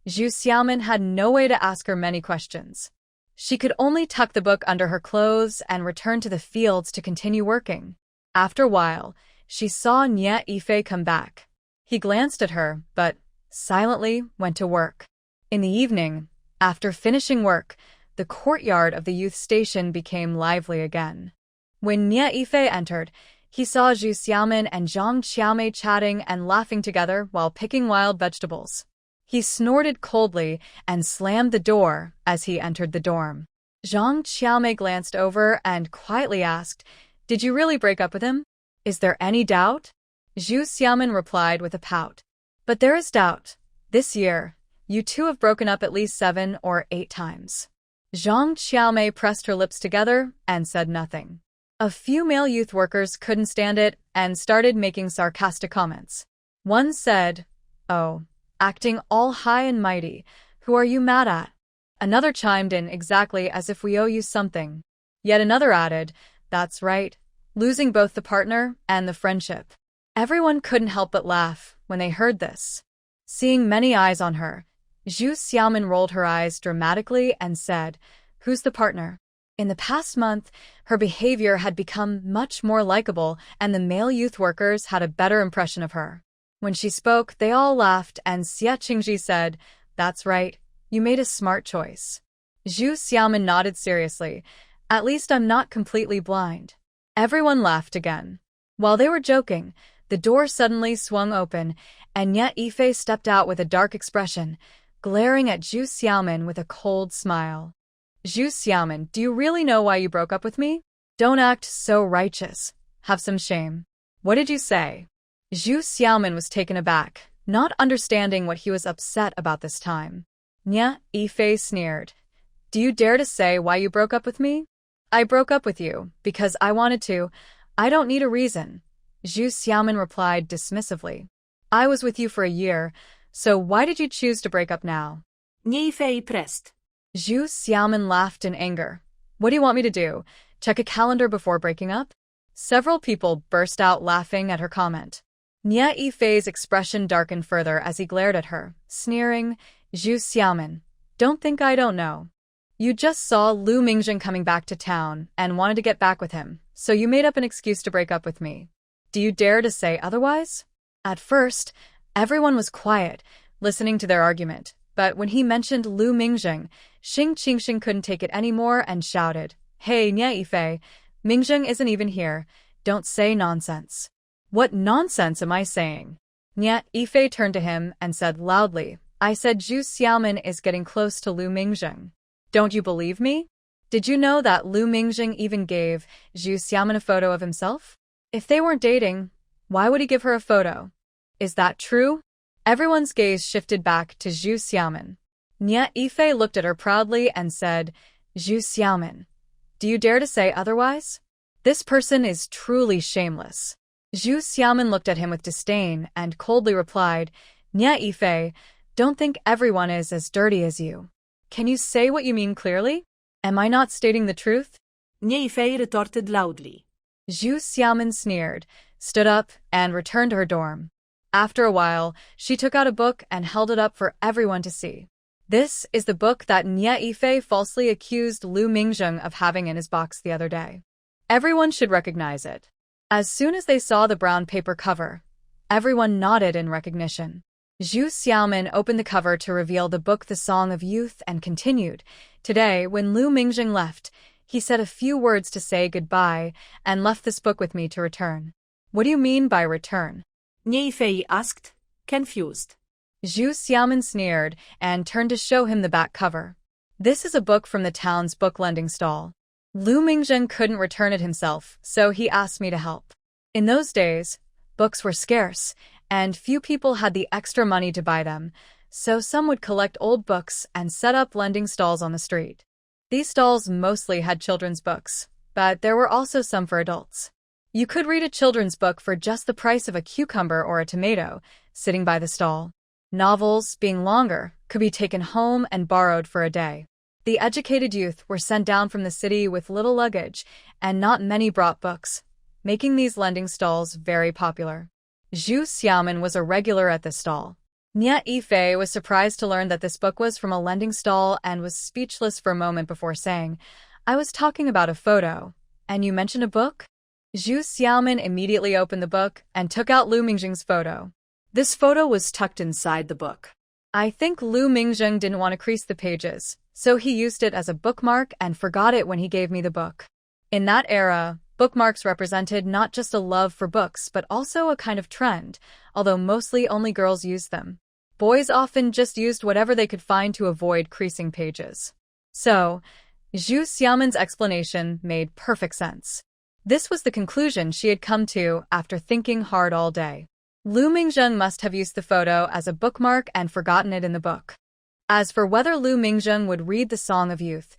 Zhu Xiaomin had no way to ask her many questions. She could only tuck the book under her clothes and return to the fields to continue working. After a while, she saw Nie Yifei come back. He glanced at her, but silently went to work. In the evening, after finishing work, the courtyard of the youth station became lively again. When Nie Yifei entered, he saw Zhu Xiaomin and Zhang Qiaomei chatting and laughing together while picking wild vegetables. He snorted coldly and slammed the door as he entered the dorm. Zhang Qiaomei glanced over and quietly asked, "Did you really break up with him? Is there any doubt?" Zhu Xiaomin replied with a pout. "But there is doubt. This year, you two have broken up at least 7 or 8 times." Zhang Qiaomei pressed her lips together and said nothing. A few male youth workers couldn't stand it and started making sarcastic comments. One said, "Oh, acting all high and mighty, who are you mad at?" Another chimed in exactly as if we owe you something. Yet another added, "That's right, losing both the partner and the friendship." Everyone couldn't help but laugh when they heard this. Seeing many eyes on her, Zhu Xiaomin rolled her eyes dramatically and said, "Who's the partner?" In the past month, her behavior had become much more likable and the male youth workers had a better impression of her. When she spoke, they all laughed and Xie Qingji said, "That's right, you made a smart choice." Zhu Xiaomin nodded seriously. "At least I'm not completely blind." Everyone laughed again. While they were joking, the door suddenly swung open and Nie Yifei stepped out with a dark expression, glaring at Zhu Xiaomin with a cold smile. "Zhu Xiaomin, do you really know why you broke up with me? Don't act so righteous. Have some shame." "What did you say?" Zhu Xiaomin was taken aback, not understanding what he was upset about this time. Nie Yifei sneered. "Do you dare to say why you broke up with me?" "I broke up with you because I wanted to. I don't need a reason," Zhu Xiaomin replied dismissively. "I was with you for a year, so why did you choose to break up now?" Nie Yifei pressed. Zhu Xiaomin laughed in anger. "What do you want me to do? Check a calendar before breaking up?" Several people burst out laughing at her comment. Nie Yifei's expression darkened further as he glared at her, sneering, "Zhu Xiaomin, don't think I don't know. You just saw Lu Mingjing coming back to town and wanted to get back with him, so you made up an excuse to break up with me. Do you dare to say otherwise?" At first, everyone was quiet, listening to their argument, but when he mentioned Lu Mingjing, Xing Qingxing couldn't take it anymore and shouted, "Hey, Nie Yifei, Mingjing isn't even here. Don't say nonsense." "What nonsense am I saying?" Nie Yifei turned to him and said loudly, "I said Zhu Xiaomin is getting close to Lu Mingjing. Don't you believe me? Did you know that Lu Mingjing even gave Zhu Xiaomin a photo of himself? If they weren't dating, why would he give her a photo? Is that true?" Everyone's gaze shifted back to Zhu Xiaomin. Nie Yifei looked at her proudly and said, "Zhu Xiaomin, do you dare to say otherwise? This person is truly shameless." Zhu Xiaomin looked at him with disdain and coldly replied, "Nie Yifei, don't think everyone is as dirty as you. Can you say what you mean clearly? Am I not stating the truth?" Nie Yifei retorted loudly. Zhu Xiaomin sneered, stood up, and returned to her dorm. After a while, she took out a book and held it up for everyone to see. This is the book that Nye Ifei falsely accused Lu Mingjung of having in his box the other day. Everyone should recognize it. As soon as they saw the brown paper cover, everyone nodded in recognition. Zhu Xiaomin opened the cover to reveal the book The Song of Youth and continued. Today, when Lu Mingjung left, he said a few words to say goodbye and left this book with me to return. What do you mean by return? Nye Ifei asked, confused. Zhu Xiaomin sneered and turned to show him the back cover. This is a book from the town's book lending stall. Lu Mingjung couldn't return it himself, so he asked me to help. In those days, books were scarce, and few people had the extra money to buy them, so some would collect old books and set up lending stalls on the street. These stalls mostly had children's books, but there were also some for adults. You could read a children's book for just the price of a cucumber or a tomato, sitting by the stall. Novels, being longer, could be taken home and borrowed for a day. The educated youth were sent down from the city with little luggage, and not many brought books, making these lending stalls very popular. Zhu Xiaomin was a regular at this stall. Nye Ifei was surprised to learn that this book was from a lending stall and was speechless for a moment before saying, "I was talking about a photo, and you mentioned a book?" Zhu Xiaomin immediately opened the book and took out Lu Mingjung's photo. This photo was tucked inside the book. I think Lu Mingjung didn't want to crease the pages, so he used it as a bookmark and forgot it when he gave me the book. In that era, bookmarks represented not just a love for books but also a kind of trend, although mostly only girls used them. Boys often just used whatever they could find to avoid creasing pages. So, Zhu Xiaomin's explanation made perfect sense. This was the conclusion she had come to after thinking hard all day. Lu Mingjung must have used the photo as a bookmark and forgotten it in the book. As for whether Lu Mingjung would read The Song of Youth,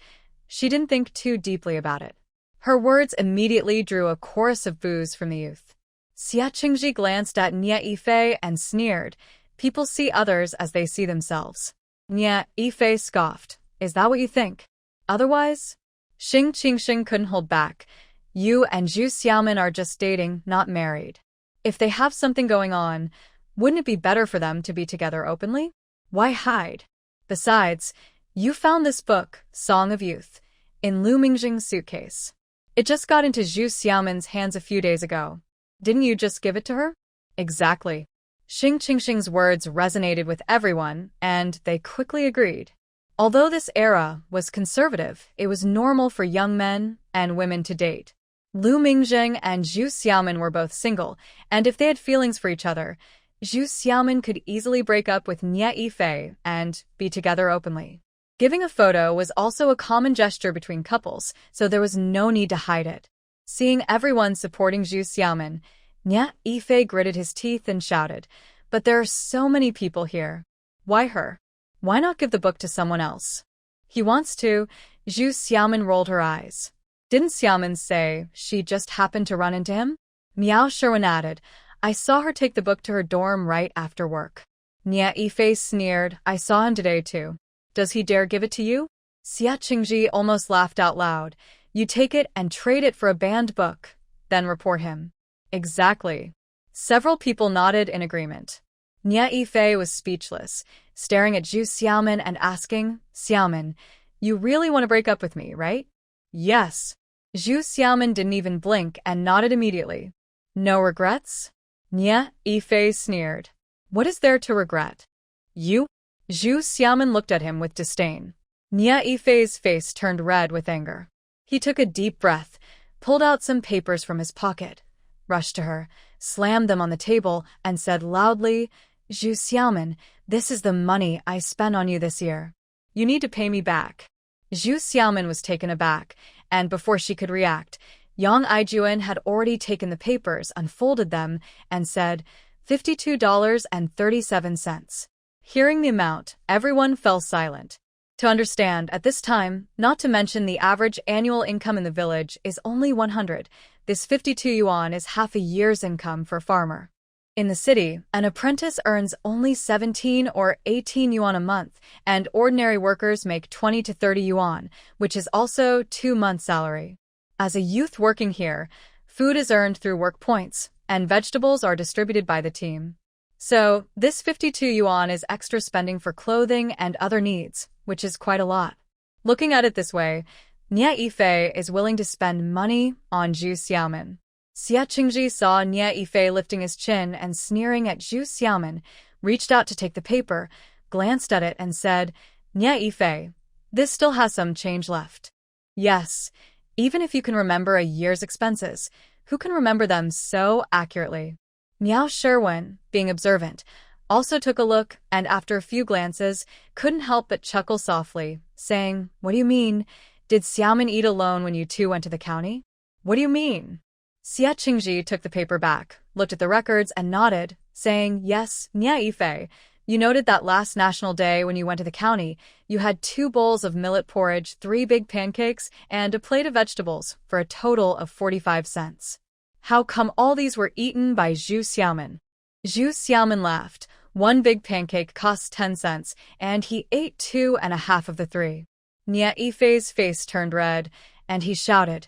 she didn't think too deeply about it. Her words immediately drew a chorus of boos from the youth. Xia Qingji glanced at Nye Ifei and sneered. People see others as they see themselves. Nye Ifei scoffed. Is that what you think? Otherwise? Xing Qingxing couldn't hold back. You and Zhu Xiaomin are just dating, not married. If they have something going on, wouldn't it be better for them to be together openly? Why hide? Besides, you found this book, Song of Youth, in Lu Mingjung's suitcase. It just got into Zhu Xiaomin's hands a few days ago. Didn't you just give it to her? Exactly. Xing Qingxing's words resonated with everyone, and they quickly agreed. Although this era was conservative, it was normal for young men and women to date. Lu Mingjung and Zhu Xiaomin were both single, and if they had feelings for each other, Zhu Xiaomin could easily break up with Nye Ifei and be together openly. Giving a photo was also a common gesture between couples, so there was no need to hide it. Seeing everyone supporting Zhu Xiaomin, Nye Ifei gritted his teeth and shouted, "But there are so many people here. Why her? Why not give the book to someone else?" He wants to. Zhu Xiaomin rolled her eyes. Didn't Xiaomin say she just happened to run into him? Miao Sherwin added, "I saw her take the book to her dorm right after work." Nye Ifei sneered, "I saw him today too. Does he dare give it to you?" Xia Qingji almost laughed out loud. "You take it and trade it for a banned book, then report him." Exactly. Several people nodded in agreement. Nye Ifei was speechless, staring at Zhu Xiaomin and asking, "Xiaomin, you really want to break up with me, right?" "Yes." Zhu Xiaomin didn't even blink and nodded immediately. "No regrets?" Nye Ifei sneered. "What is there to regret?" "You?" Zhu Xiaomin looked at him with disdain. Nye Ifei's face turned red with anger. He took a deep breath, pulled out some papers from his pocket, rushed to her, slammed them on the table, and said loudly, "Zhu Xiaomin, this is the money I spent on you this year. You need to pay me back." Zhu Xiaomin was taken aback, and before she could react, Yang Aijuan had already taken the papers, unfolded them, and said, $52.37. Hearing the amount, everyone fell silent. To understand, at this time, not to mention the average annual income in the village is only 100. This 52 yuan is half a year's income for a farmer. In the city, an apprentice earns only 17 or 18 yuan a month, and ordinary workers make 20 to 30 yuan, which is also 2 months' salary. As a youth working here, food is earned through work points, and vegetables are distributed by the team. So, this 52 yuan is extra spending for clothing and other needs, which is quite a lot. Looking at it this way, Nie Yifei is willing to spend money on Zhu Xiaomin. Xia Qingji saw Nie Yifei lifting his chin and sneering at Zhu Xiaomin, reached out to take the paper, glanced at it and said, Nie Yifei, this still has some change left. Yes, even if you can remember a year's expenses, who can remember them so accurately? Miao Sherwin, being observant, also took a look and after a few glances, couldn't help but chuckle softly, saying, What do you mean? Did Xiaomin eat alone when you two went to the county? What do you mean? Xia Qingji took the paper back, looked at the records and nodded, saying, Yes, Nie Yifei, you noted that last National Day when you went to the county, you had 2 bowls of millet porridge, 3 big pancakes, and a plate of vegetables for a total of 45 cents. How come all these were eaten by Zhu Xiaomin? Zhu Xiaomin laughed. 1 big pancake costs 10 cents, and he ate 2.5 of the 3. Nie Yifei's face turned red, and he shouted,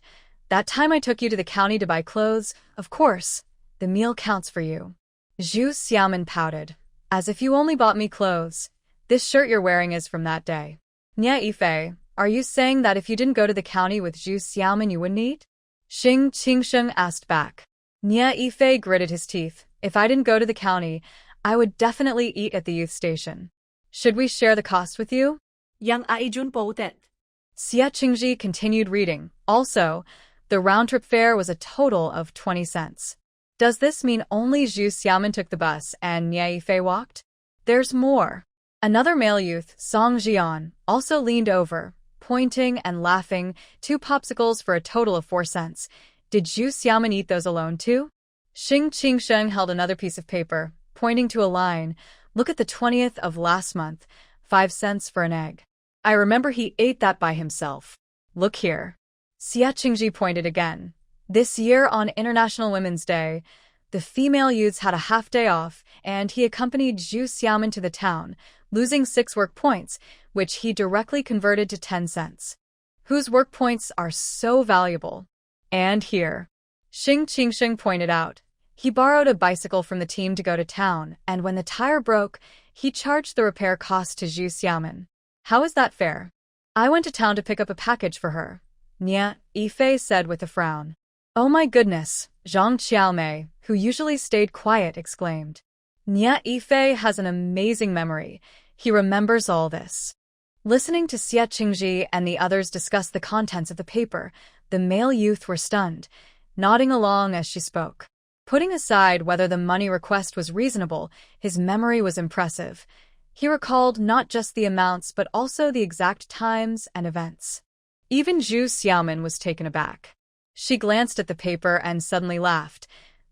That time I took you to the county to buy clothes, of course, the meal counts for you. Zhu Xiaomin pouted. As if you only bought me clothes. This shirt you're wearing is from that day. Nie Yifei, are you saying that if you didn't go to the county with Zhu Xiaomin you wouldn't eat? Xing Qingsheng asked back. Nie Yifei gritted his teeth. If I didn't go to the county, I would definitely eat at the youth station. Should we share the cost with you? Yang Aijun Bodet. Xia Qingji continued reading. Also, the round-trip fare was a total of 20 cents. Does this mean only Zhu Xiaomin took the bus and Nie Yifei walked? There's more. Another male youth, Song Jian, also leaned over, pointing and laughing, 2 popsicles for a total of 4 cents. Did Zhu Xiaomin eat those alone too? Xing Qingsheng held another piece of paper, pointing to a line. Look at the 20th of last month, 5 cents for an egg. I remember he ate that by himself. Look here. Xia Qingji pointed again. This year on International Women's Day, the female youths had a half-day off, and he accompanied Zhu Xiaomin to the town, losing 6 work points, which he directly converted to 10 cents. Whose work points are so valuable? And here. Xing Qingsheng pointed out. He borrowed a bicycle from the team to go to town, and when the tire broke, he charged the repair cost to Zhu Xiaomin. How is that fair? I went to town to pick up a package for her, Nie Yifei said with a frown. Oh my goodness, Zhang Qiaomei, who usually stayed quiet, exclaimed. Nie Yifei has an amazing memory. He remembers all this. Listening to Xia Qingji and the others discuss the contents of the paper, the male youth were stunned, nodding along as she spoke. Putting aside whether the money request was reasonable, his memory was impressive. He recalled not just the amounts but also the exact times and events. Even Zhu Xiaomin was taken aback. She glanced at the paper and suddenly laughed.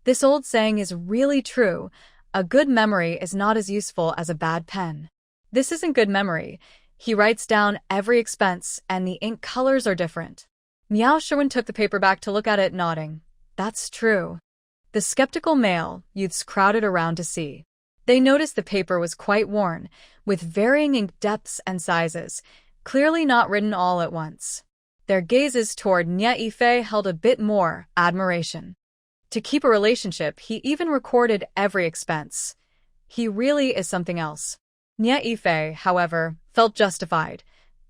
This old saying is really true. A good memory is not as useful as a bad pen. This isn't good memory. He writes down every expense, and the ink colors are different. Miao Sherwin took the paper back to look at it, nodding. That's true. The skeptical male youths crowded around to see. They noticed the paper was quite worn, with varying ink depths and sizes, clearly not written all at once. Their gazes toward Nie Yifei held a bit more admiration. To keep a relationship, he even recorded every expense. He really is something else. Nie Yifei, however, felt justified.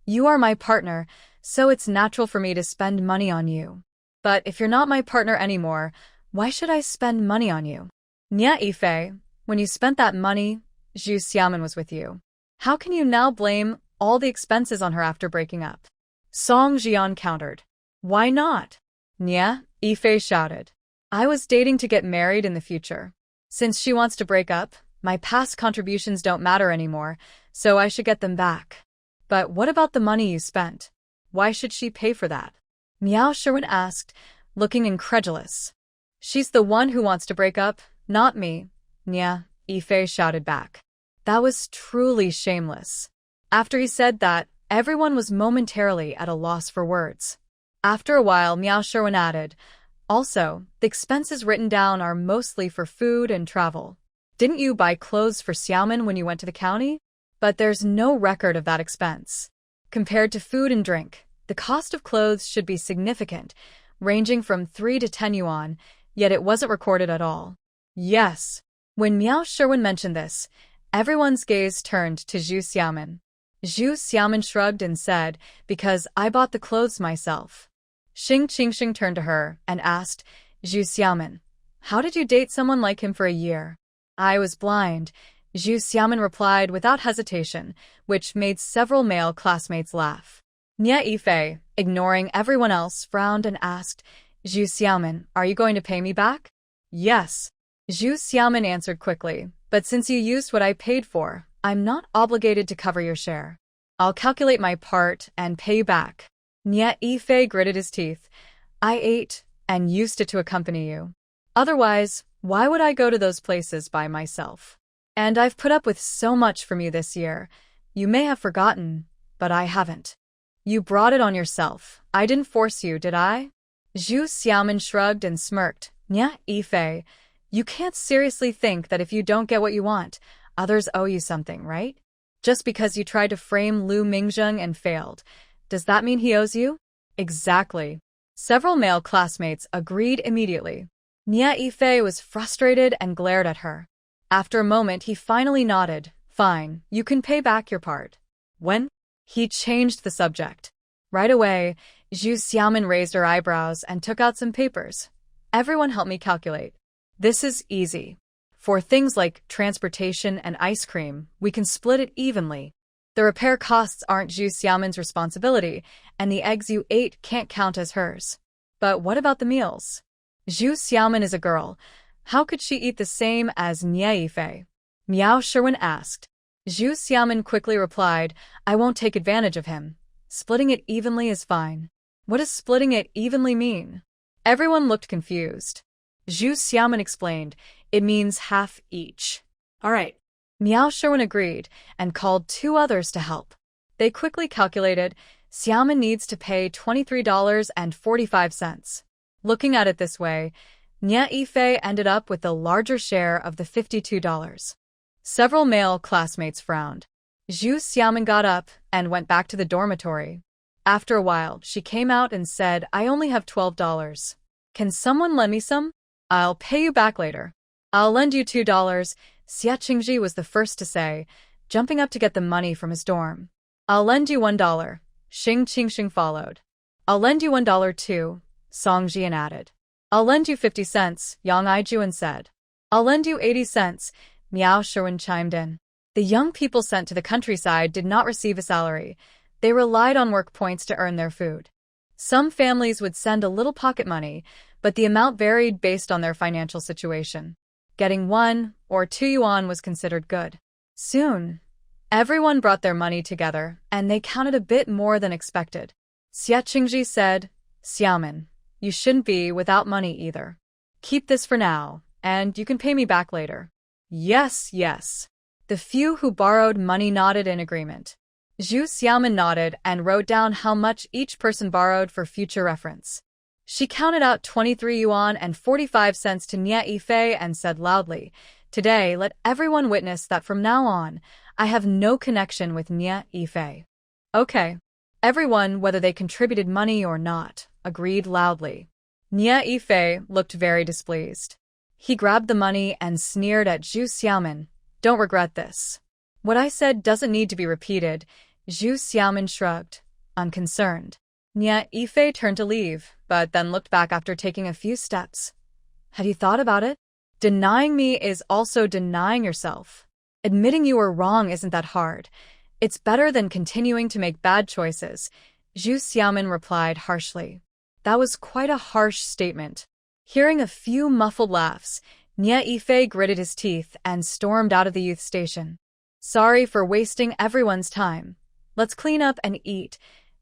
You are my partner, so it's natural for me to spend money on you. But if you're not my partner anymore, why should I spend money on you? Nie Yifei, when you spent that money, Zhu Xiaomin was with you. How can you now blame all the expenses on her after breaking up? Song Jian countered. Why not? Nie Yifei shouted. I was dating to get married in the future. Since she wants to break up, my past contributions don't matter anymore, so I should get them back. But what about the money you spent? Why should she pay for that? Miao Sherwin asked, looking incredulous. She's the one who wants to break up, not me, Nie Yifei shouted back. That was truly shameless. After he said that, everyone was momentarily at a loss for words. After a while, Miao Sherwin added, Also, the expenses written down are mostly for food and travel. Didn't you buy clothes for Xiaomin when you went to the county? But there's no record of that expense. Compared to food and drink, the cost of clothes should be significant, ranging from 3 to 10 yuan, yet it wasn't recorded at all. Yes. When Miao Sherwin mentioned this, everyone's gaze turned to Zhu Xiaomin. Zhu Xiaomin shrugged and said, because I bought the clothes myself. Xing Qingxing turned to her and asked, Zhu Xiaomin, how did you date someone like him for a year? I was blind, Zhu Xiaomin replied without hesitation, which made several male classmates laugh. Nie Yifei, ignoring everyone else, frowned and asked, Zhu Xiaomin, are you going to pay me back? Yes. Zhu Xiaomin answered quickly, but since you used what I paid for, I'm not obligated to cover your share. I'll calculate my part and pay you back. Nie Yifei gritted his teeth. I ate and used it to accompany you. Otherwise, why would I go to those places by myself? And I've put up with so much from you this year. You may have forgotten, but I haven't. You brought it on yourself. I didn't force you, did I? Zhu Xiaomin shrugged and smirked. Nie Yifei, you can't seriously think that if you don't get what you want, others owe you something, right? Just because you tried to frame Lu Mingzheng and failed, does that mean he owes you? Exactly. Several male classmates agreed immediately. Nie Yifei was frustrated and glared at her. After a moment, he finally nodded. Fine, you can pay back your part. When? He changed the subject. Right away, Zhu Xiaomin raised her eyebrows and took out some papers. Everyone help me calculate. This is easy. For things like transportation and ice cream, we can split it evenly. The repair costs aren't Zhu Xiaomin's responsibility, and the eggs you ate can't count as hers. But what about the meals? Zhu Xiaomin is a girl. How could she eat the same as Nie Yifei? Miao Sherwin asked. Zhu Xiaomin quickly replied, I won't take advantage of him. Splitting it evenly is fine. What does splitting it evenly mean? Everyone looked confused. Zhu Xiaomin explained, it means half each. All right. Miao Sherwin agreed and called two others to help. They quickly calculated, Xiaomin needs to pay $23.45. Looking at it this way, Nie Yifei ended up with the larger share of the $52. Several male classmates frowned. Zhu Xiaomin got up and went back to the dormitory. After a while, she came out and said, I only have $12. Can someone lend me some? I'll pay you back later. I'll lend you $2, Xia Qingji was the first to say, jumping up to get the money from his dorm. I'll lend you $1, Xing Qingxing followed. I'll lend you $1 too, Song Jian added. I'll lend you 50 cents, Yang Aijuan said. I'll lend you 80 cents, Miao Sherwin chimed in. The young people sent to the countryside did not receive a salary. They relied on work points to earn their food. Some families would send a little pocket money, but the amount varied based on their financial situation. Getting 1 or 2 yuan was considered good. Soon, everyone brought their money together, and they counted a bit more than expected. Xia Qingji said, Xiaomin, you shouldn't be without money either. Keep this for now, and you can pay me back later. Yes, yes. The few who borrowed money nodded in agreement. Zhu Xiaomin nodded and wrote down how much each person borrowed for future reference. She counted out 23 yuan and 45 cents to Nie Yifei and said loudly, Today, let everyone witness that from now on, I have no connection with Nie Yifei. Okay. Everyone, whether they contributed money or not, agreed loudly. Nie Yifei looked very displeased. He grabbed the money and sneered at Zhu Xiaomin. Don't regret this. What I said doesn't need to be repeated. Zhu Xiaomin shrugged, unconcerned. Nie Yifei turned to leave, but then looked back after taking a few steps. Had you thought about it? Denying me is also denying yourself. Admitting you were wrong isn't that hard. It's better than continuing to make bad choices, Zhu Xiaomin replied harshly. That was quite a harsh statement. Hearing a few muffled laughs, Nie Yifei gritted his teeth and stormed out of the youth station. Sorry for wasting everyone's time. Let's clean up and eat,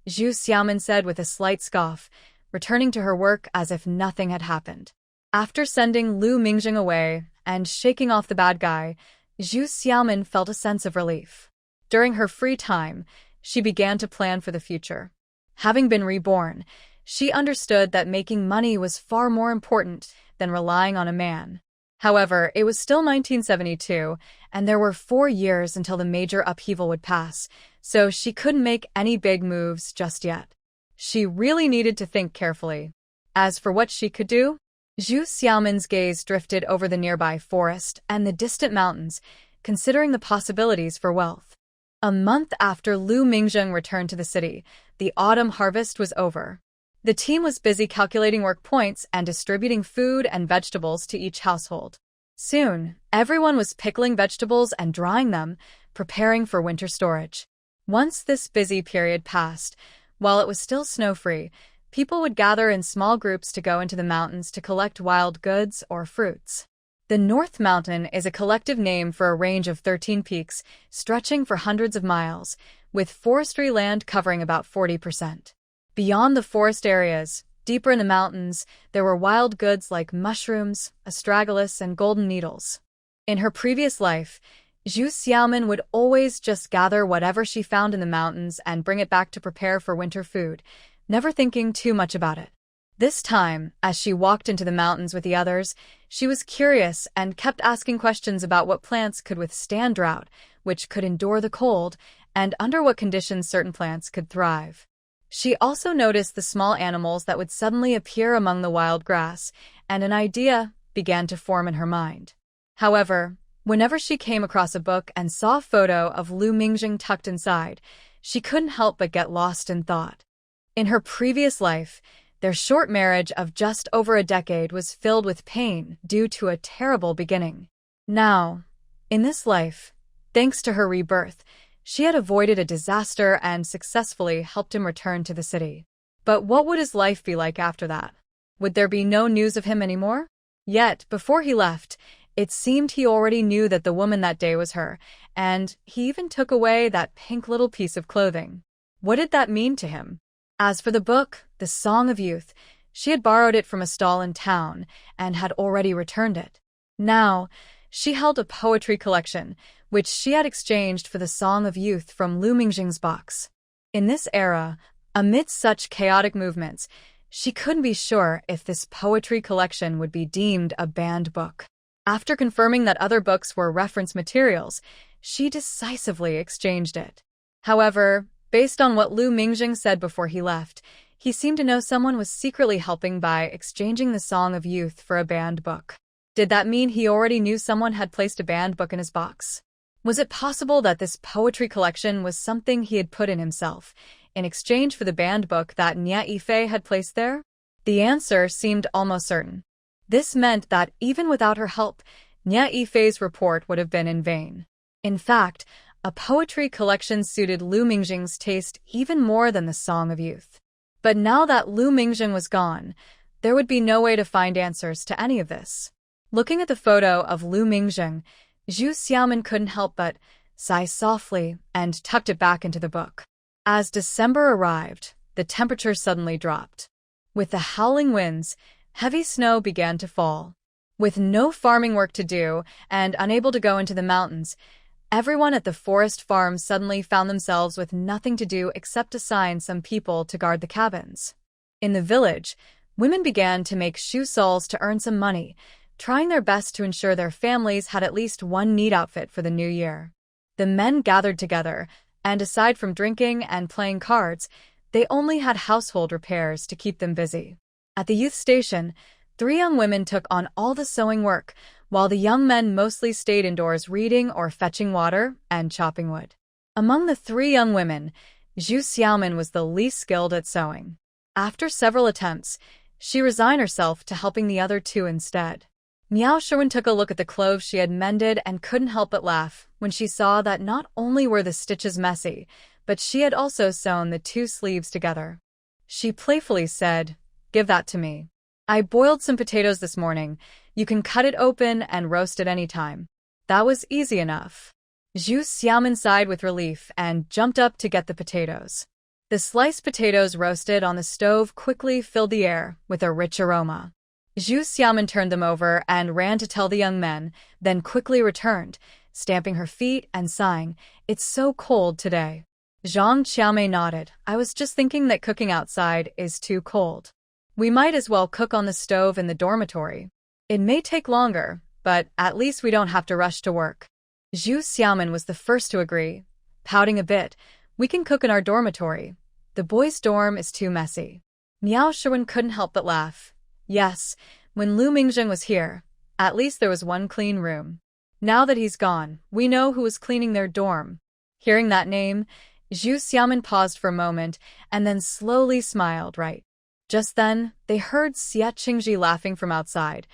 Zhu Xiaomin said with a slight scoff, returning to her work as if nothing had happened. After sending Lu Mingzheng away and shaking off the bad guy, Zhu Xiaomin felt a sense of relief. During her free time, she began to plan for the future. Having been reborn, she understood that making money was far more important than relying on a man. However, it was still 1972, and there were 4 years until the major upheaval would pass, so she couldn't make any big moves just yet. She really needed to think carefully. As for what she could do, Zhu Xiaomin's gaze drifted over the nearby forest and the distant mountains, considering the possibilities for wealth. A month after Lu Mingjing returned to the city, the autumn harvest was over. The team was busy calculating work points and distributing food and vegetables to each household. Soon, everyone was pickling vegetables and drying them, preparing for winter storage. Once this busy period passed, while it was still snow-free, people would gather in small groups to go into the mountains to collect wild goods or fruits. The North Mountain is a collective name for a range of 13 peaks, stretching for hundreds of miles, with forestry land covering about 40%. Beyond the forest areas, deeper in the mountains, there were wild goods like mushrooms, astragalus, and golden needles. In her previous life, Zhu Xiaomin would always just gather whatever she found in the mountains and bring it back to prepare for winter food, never thinking too much about it. This time, as she walked into the mountains with the others, she was curious and kept asking questions about what plants could withstand drought, which could endure the cold, and under what conditions certain plants could thrive. She also noticed the small animals that would suddenly appear among the wild grass, and an idea began to form in her mind. However, whenever she came across a book and saw a photo of Lu Mingjing tucked inside, she couldn't help but get lost in thought. In her previous life, their short marriage of just over a decade was filled with pain due to a terrible beginning. Now, in this life, thanks to her rebirth, she had avoided a disaster and successfully helped him return to the city. But what would his life be like after that? Would there be no news of him anymore? Yet, before he left, it seemed he already knew that the woman that day was her, and he even took away that pink little piece of clothing. What did that mean to him? As for the book, The Song of Youth, she had borrowed it from a stall in town and had already returned it. Now, she held a poetry collection, which she had exchanged for the Song of Youth from Lu Mingjing's box. In this era, amidst such chaotic movements, she couldn't be sure if this poetry collection would be deemed a banned book. After confirming that other books were reference materials, she decisively exchanged it. However, based on what Lu Mingjing said before he left, he seemed to know someone was secretly helping by exchanging the Song of Youth for a banned book. Did that mean he already knew someone had placed a banned book in his box? Was it possible that this poetry collection was something he had put in himself, in exchange for the banned book that Nya Yifei had placed there? The answer seemed almost certain. This meant that even without her help, Nya Yifei's report would have been in vain. In fact, a poetry collection suited Lu Mingjing's taste even more than the Song of Youth. But now that Lu Mingjing was gone, there would be no way to find answers to any of this. Looking at the photo of Lu Mingjing, Zhu Xiaomin couldn't help but sigh softly and tucked it back into the book. As December arrived, the temperature suddenly dropped. With the howling winds, heavy snow began to fall. With no farming work to do and unable to go into the mountains, everyone at the forest farm suddenly found themselves with nothing to do except assign some people to guard the cabins. In the village, women began to make shoe soles to earn some money, trying their best to ensure their families had at least one neat outfit for the new year. The men gathered together, and aside from drinking and playing cards, they only had household repairs to keep them busy. At the youth station, 3 young women took on all the sewing work, while the young men mostly stayed indoors reading or fetching water and chopping wood. Among the 3 young women, Zhu Xiaomin was the least skilled at sewing. After several attempts, she resigned herself to helping the other 2 instead. Miao Sherwin took a look at the clothes she had mended and couldn't help but laugh when she saw that not only were the stitches messy, but she had also sewn the 2 sleeves together. She playfully said, "Give that to me. I boiled some potatoes this morning. You can cut it open and roast it any time." That was easy enough. Zhu Xiaomin sighed with relief and jumped up to get the potatoes. The sliced potatoes roasted on the stove quickly filled the air with a rich aroma. Zhu Xiaomin turned them over and ran to tell the young men, then quickly returned, stamping her feet and sighing, "It's so cold today." Zhang Qiaomei nodded. "I was just thinking that cooking outside is too cold. We might as well cook on the stove in the dormitory. It may take longer, but at least we don't have to rush to work." Zhu Xiaomin was the first to agree, pouting a bit. "We can cook in our dormitory. The boys' dorm is too messy." Miao Sherwin couldn't help but laugh. Yes, When Lu Mingjing was here, at least there was one clean room. Now that he's gone, we know who was cleaning their dorm. Hearing that name, Zhu Xiaomin paused for a moment and then slowly smiled, right? Just then, they heard Xie Qingji laughing from outside.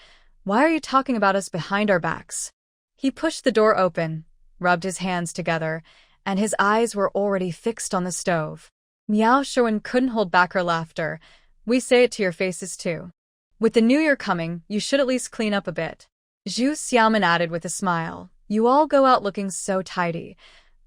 Why are you talking about us behind our backs? He pushed the door open, rubbed his hands together, and his eyes were already fixed on the stove. Miao Sherwin couldn't hold back her laughter. We say it to your faces too. With the new year coming, you should at least clean up a bit. Zhu Xiaomin added with a smile. You all go out looking so tidy.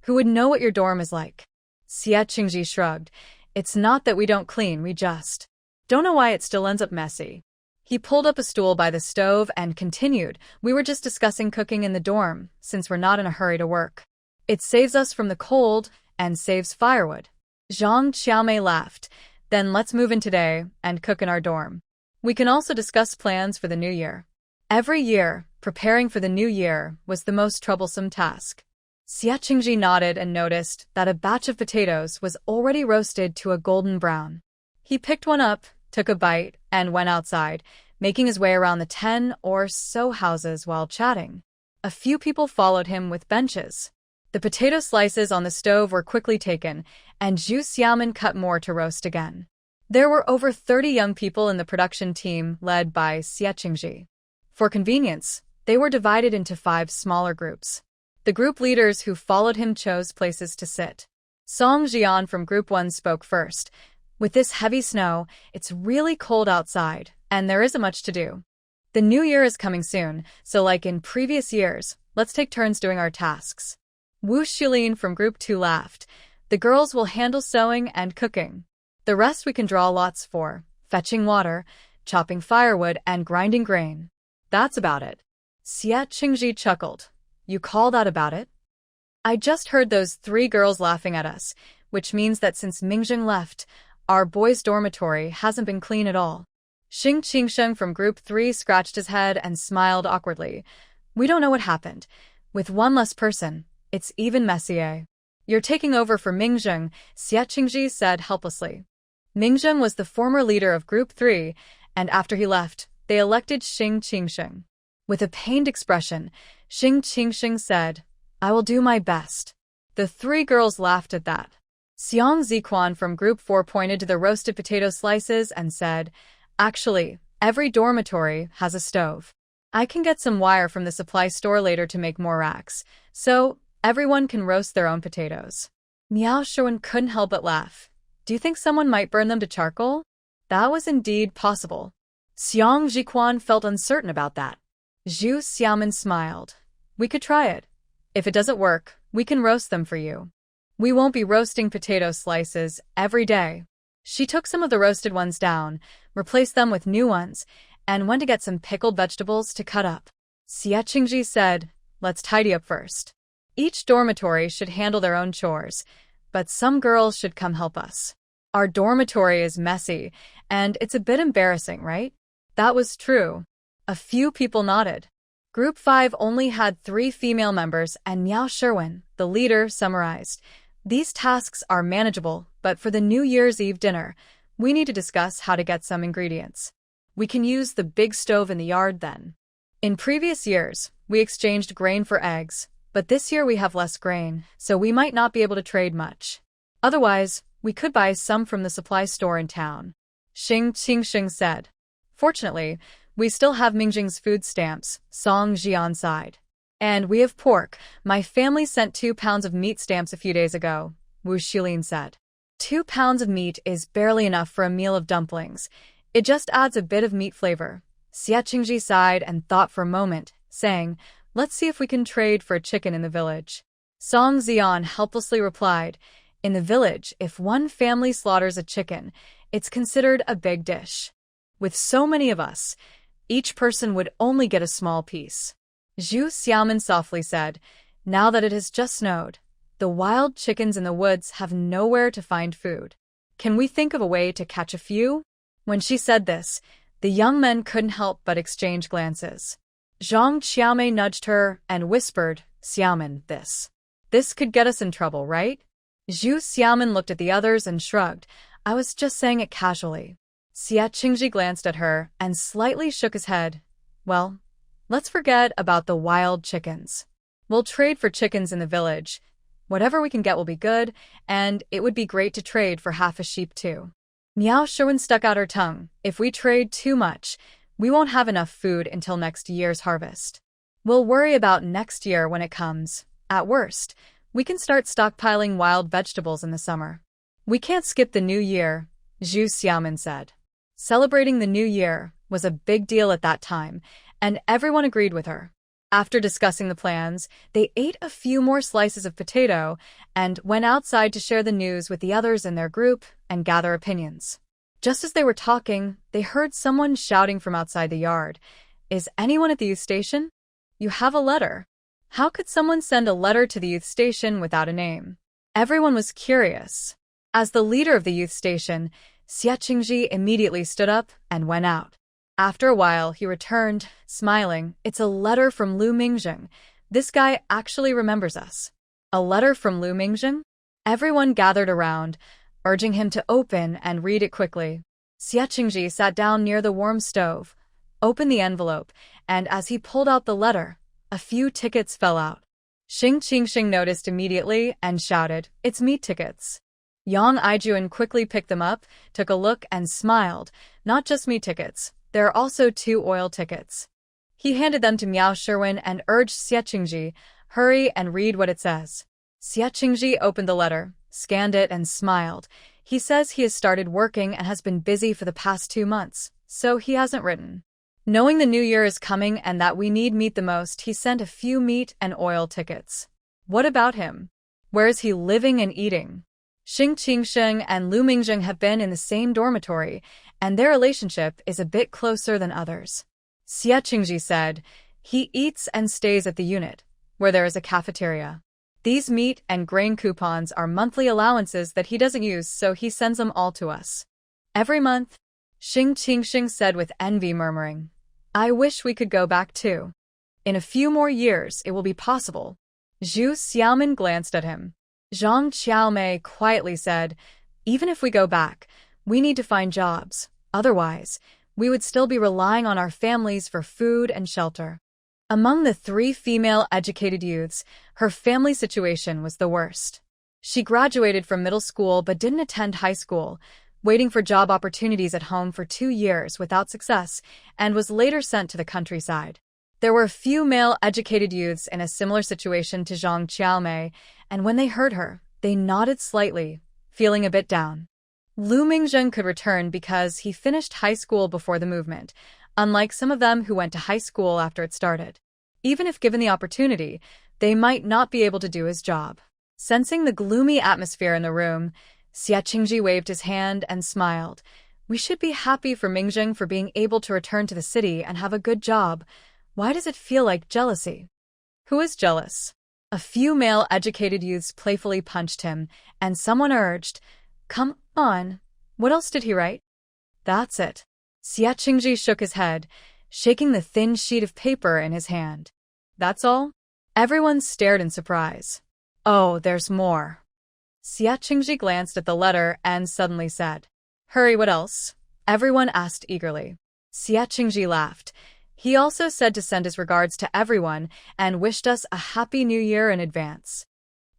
Who would know what your dorm is like? Xie Qingji shrugged. It's not that we don't clean, we just don't know why it still ends up messy. He pulled up a stool by the stove and continued. We were just discussing cooking in the dorm, since we're not in a hurry to work. It saves us from the cold and saves firewood. Zhang Xiaomei laughed. Then let's move in today and cook in our dorm. We can also discuss plans for the new year. Every year, preparing for the new year was the most troublesome task. Xie Qingji nodded and noticed that a batch of potatoes was already roasted to a golden brown. He picked one up, took a bite, and went outside, making his way around the 10 or so houses while chatting. A few people followed him with benches. The potato slices on the stove were quickly taken, and Zhu Xiaomin cut more to roast again. There were over 30 young people in the production team led by Xie Qingji. For convenience, they were divided into 5 smaller groups. The group leaders who followed him chose places to sit. Song Jian from Group 1 spoke first. With this heavy snow, it's really cold outside, and there isn't much to do. The new year is coming soon, so like in previous years, let's take turns doing our tasks. Wu Shilin from Group 2 laughed. The girls will handle sewing and cooking. The rest we can draw lots for, fetching water, chopping firewood, and grinding grain. That's about it. Xie Qingji chuckled. You call that about it? I just heard those 3 girls laughing at us, which means that since Mingjing left, our boys' dormitory hasn't been clean at all. Xing Qingsheng from Group 3 scratched his head and smiled awkwardly. We don't know what happened. With one less person, it's even messier. You're taking over for Mingjing, Xie Qingji said helplessly. Mingjing was the former leader of Group 3, and after he left, they elected Xing Qingsheng. With a pained expression, Xing Qingsheng said, I will do my best. The 3 girls laughed at that. Xiang Ziquan from Group 4 pointed to the roasted potato slices and said, Actually, every dormitory has a stove. I can get some wire from the supply store later to make more racks, so everyone can roast their own potatoes. Miao Sherwin couldn't help but laugh. Do you think someone might burn them to charcoal? That was indeed possible. Xiang Ziquan felt uncertain about that. Zhu Xiaomin smiled. We could try it. If it doesn't work, we can roast them for you. We won't be roasting potato slices every day. She took some of the roasted ones down, replaced them with new ones, and went to get some pickled vegetables to cut up. Xie Qingji said, Let's tidy up first. Each dormitory should handle their own chores, but some girls should come help us. Our dormitory is messy, and it's a bit embarrassing, right? That was true. A few people nodded. Group 5 only had 3 female members, and Miao Sherwin, the leader, summarized. These tasks are manageable, but for the New Year's Eve dinner, we need to discuss how to get some ingredients. We can use the big stove in the yard then. In previous years, we exchanged grain for eggs, but this year we have less grain, so we might not be able to trade much. Otherwise, we could buy some from the supply store in town. Xing Qingsheng said. Fortunately, we still have Mingjing's food stamps, Song Jian sighed. And we have pork. My family sent 2 pounds of meat stamps a few days ago, Wu Shilin said. 2 pounds of meat is barely enough for a meal of dumplings. It just adds a bit of meat flavor. Xie Qingji sighed and thought for a moment, saying, Let's see if we can trade for a chicken in the village. Song Jian helplessly replied, In the village, if one family slaughters a chicken, it's considered a big dish. With so many of us, each person would only get a small piece. Zhu Xiaomin softly said, Now that it has just snowed, the wild chickens in the woods have nowhere to find food. Can we think of a way to catch a few? When she said this, the young men couldn't help but exchange glances. Zhang Xiaomei nudged her and whispered, Xiaomin, this could get us in trouble, right? Zhu Xiaomin looked at the others and shrugged. I was just saying it casually. Xia Qingji glanced at her and slightly shook his head. Well, let's forget about the wild chickens. We'll trade for chickens in the village. Whatever we can get will be good, and it would be great to trade for half a sheep too. Miao Sherwin stuck out her tongue. If we trade too much, we won't have enough food until next year's harvest. We'll worry about next year when it comes. At worst, we can start stockpiling wild vegetables in the summer. We can't skip the new year, Zhu Xiaomin said. Celebrating the new year was a big deal at that time, and everyone agreed with her. After discussing the plans, they ate a few more slices of potato and went outside to share the news with the others in their group and gather opinions. Just as they were talking, they heard someone shouting from outside the yard. Is anyone at the youth station? You have a letter. How could someone send a letter to the youth station without a name? Everyone was curious. As the leader of the youth station, Xia Qingji immediately stood up and went out. After a while, he returned, smiling. It's a letter from Lu Mingjing. This guy actually remembers us. A letter from Lu Mingjing? Everyone gathered around, urging him to open and read it quickly. Xia Qingji sat down near the warm stove, opened the envelope, and as he pulled out the letter, a few tickets fell out. Xing Qingxing noticed immediately and shouted, "It's meat tickets." Yang Aijuan quickly picked them up, took a look, and smiled. Not just meat tickets. There are also 2 oil tickets. He handed them to Miao Sherwin and urged Xia Qingji, hurry and read what it says. Xia Qingji opened the letter, scanned it, and smiled. He says he has started working and has been busy for the past 2 months, so he hasn't written. Knowing the new year is coming and that we need meat the most, he sent a few meat and oil tickets. What about him? Where is he living and eating? Xing Qingsheng and Lu Mingjing have been in the same dormitory, and their relationship is a bit closer than others. Xia Qingji said, he eats and stays at the unit, where there is a cafeteria. These meat and grain coupons are monthly allowances that he doesn't use, so he sends them all to us. Every month, Xing Qingsheng said with envy, murmuring, I wish we could go back too. In a few more years, it will be possible. Zhu Xiaomin glanced at him. Zhang Qiaomei quietly said, even if we go back, we need to find jobs. Otherwise, we would still be relying on our families for food and shelter. Among the 3 female educated youths, her family situation was the worst. She graduated from middle school but didn't attend high school, waiting for job opportunities at home for 2 years without success, and was later sent to the countryside. There were a few male educated youths in a similar situation to Zhang Qiaomei, and when they heard her, they nodded slightly, feeling a bit down. Lu Mingjing could return because he finished high school before the movement, unlike some of them who went to high school after it started. Even if given the opportunity, they might not be able to do his job. Sensing the gloomy atmosphere in the room, Xia Qingji waved his hand and smiled. We should be happy for Mingjing for being able to return to the city and have a good job. Why does it feel like jealousy? Who is jealous? A few male educated youths playfully punched him, and someone urged, come on, what else did he write? That's it. Xia Qingji shook his head, shaking the thin sheet of paper in his hand. That's all? Everyone stared in surprise. Oh, there's more. Xia Qingji glanced at the letter and suddenly said, hurry, what else? Everyone asked eagerly. Xia Qingji laughed. He also said to send his regards to everyone and wished us a happy new year in advance.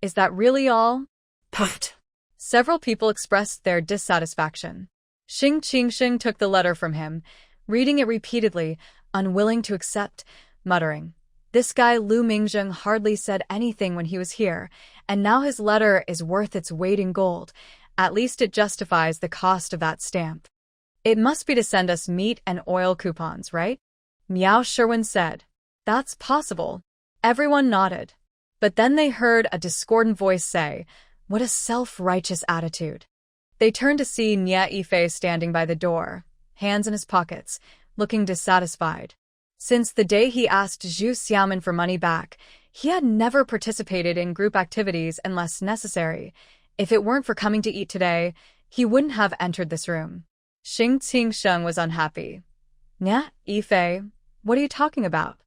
Is that really all? Puffed. Several people expressed their dissatisfaction. Xing Qingxing took the letter from him, reading it repeatedly, unwilling to accept, muttering, this guy Lu Mingjing hardly said anything when he was here, and now his letter is worth its weight in gold. At least it justifies the cost of that stamp. It must be to send us meat and oil coupons, right? Miao Sherwin said. That's possible. Everyone nodded. But then they heard a discordant voice say, what a self-righteous attitude. They turned to see Nye Yifei standing by the door, hands in his pockets, looking dissatisfied. Since the day he asked Zhu Xiaomin for money back, he had never participated in group activities unless necessary. If it weren't for coming to eat today, he wouldn't have entered this room. Xing Qingsheng was unhappy. Nye Yifei, what are you talking about?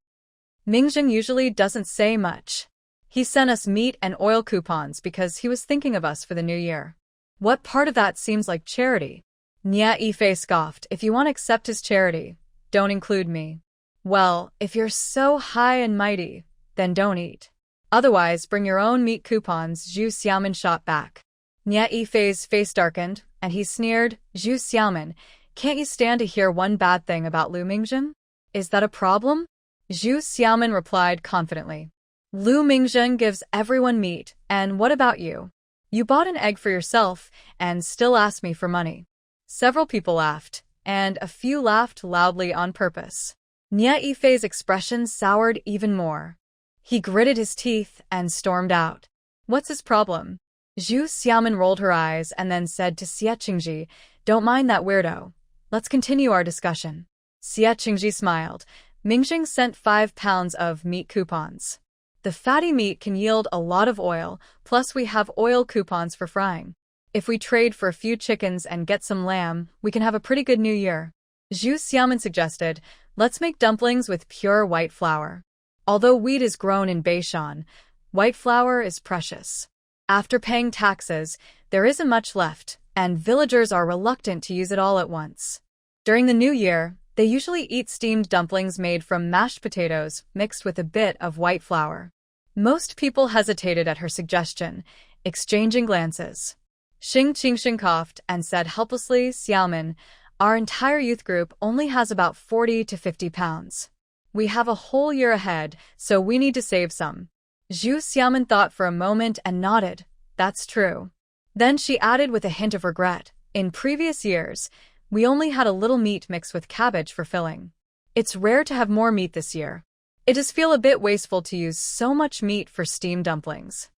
Mingjing usually doesn't say much. He sent us meat and oil coupons because he was thinking of us for the new year. What part of that seems like charity? Nia Ife scoffed. If you want to accept his charity, don't include me. Well, if you're so high and mighty, then don't eat. Otherwise, bring your own meat coupons, Zhu Xiaomin shot back. Nia Ifei's face darkened, and he sneered, Zhu Xiaomin, can't you stand to hear one bad thing about Lu Mingzheng? Is that a problem? Zhu Xiaomin replied confidently. Lu Mingzheng gives everyone meat, and what about you? You bought an egg for yourself, and still asked me for money. Several people laughed, and a few laughed loudly on purpose. Nia Ifei's expression soured even more. He gritted his teeth and stormed out. What's his problem? Zhu Xiaomin rolled her eyes and then said to Xie Qingji, don't mind that weirdo. Let's continue our discussion. Xie Qingji smiled. Mingzheng sent 5 pounds of meat coupons. The fatty meat can yield a lot of oil, plus we have oil coupons for frying. If we trade for a few chickens and get some lamb, we can have a pretty good new year. Zhu Xiaomin suggested, let's make dumplings with pure white flour. Although wheat is grown in Beishan, white flour is precious. After paying taxes, there isn't much left, and villagers are reluctant to use it all at once. During the new year, they usually eat steamed dumplings made from mashed potatoes mixed with a bit of white flour. Most people hesitated at her suggestion, exchanging glances. Xing Qingxing coughed and said helplessly, Xiaomin, our entire youth group only has about 40 to 50 pounds. We have a whole year ahead, so we need to save some. Zhu Xiaomin thought for a moment and nodded. That's true. Then she added with a hint of regret, in previous years, we only had a little meat mixed with cabbage for filling. It's rare to have more meat this year. It does feel a bit wasteful to use so much meat for steamed dumplings.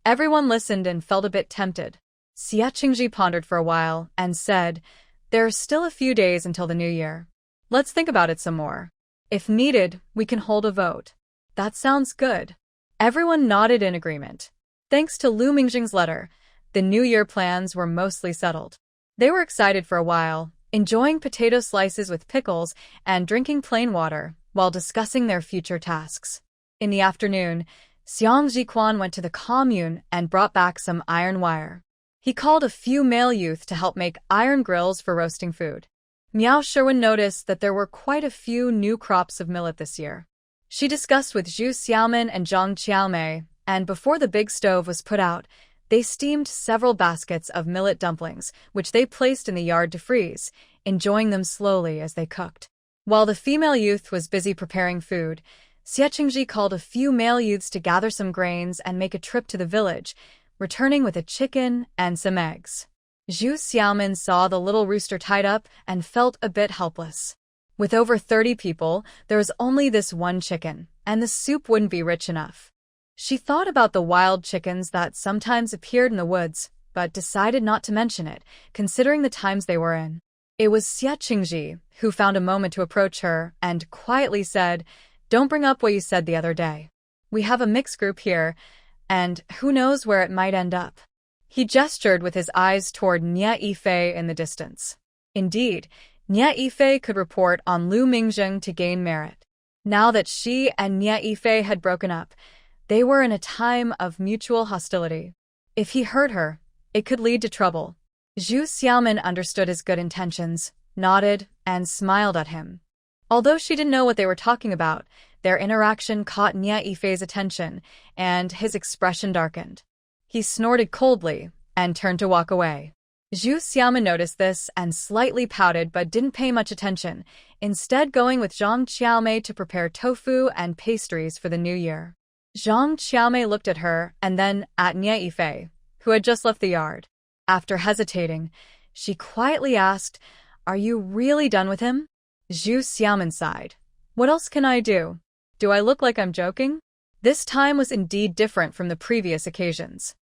Everyone listened and felt a bit tempted. Xie Qingji pondered for a while and said, there are still a few days until the new year. Let's think about it some more. If needed, we can hold a vote. That sounds good. Everyone nodded in agreement. Thanks to Lu Mingzheng's letter, the New Year plans were mostly settled. They were excited for a while, enjoying potato slices with pickles and drinking plain water while discussing their future tasks. In the afternoon, Xiang Jiquan went to the commune and brought back some iron wire. He called a few male youth to help make iron grills for roasting food. Miao Sherwin noticed that there were quite a few new crops of millet this year. She discussed with Zhu Xiaomin and Zhang Qiaomei, and before the big stove was put out, they steamed several baskets of millet dumplings, which they placed in the yard to freeze, enjoying them slowly as they cooked. While the female youth was busy preparing food, Xie Qingji called a few male youths to gather some grains and make a trip to the village, returning with a chicken and some eggs. Zhu Xiaomin saw the little rooster tied up and felt a bit helpless. With over 30 people, there was only this one chicken, and the soup wouldn't be rich enough. She thought about the wild chickens that sometimes appeared in the woods, but decided not to mention it, considering the times they were in. It was Xie Qingji who found a moment to approach her and quietly said, don't bring up what you said the other day. We have a mixed group here, and who knows where it might end up. He gestured with his eyes toward Nia Ife in the distance. Indeed, Nia Ife could report on Lu Mingzheng to gain merit. Now that she and Nia Ife had broken up, they were in a time of mutual hostility. If he hurt her, it could lead to trouble. Zhu Xiaomin understood his good intentions, nodded, and smiled at him. Although she didn't know what they were talking about, their interaction caught Nia Ifei's attention, and his expression darkened. He snorted coldly and turned to walk away. Zhu Xiaomin noticed this and slightly pouted but didn't pay much attention, instead going with Zhang Qiaomei to prepare tofu and pastries for the new year. Zhang Qiaomei looked at her and then at Nia Ife, who had just left the yard. After hesitating, she quietly asked, are you really done with him? Zhu Xiaomin sighed. What else can I do? Do I look like I'm joking? This time was indeed different from the previous occasions.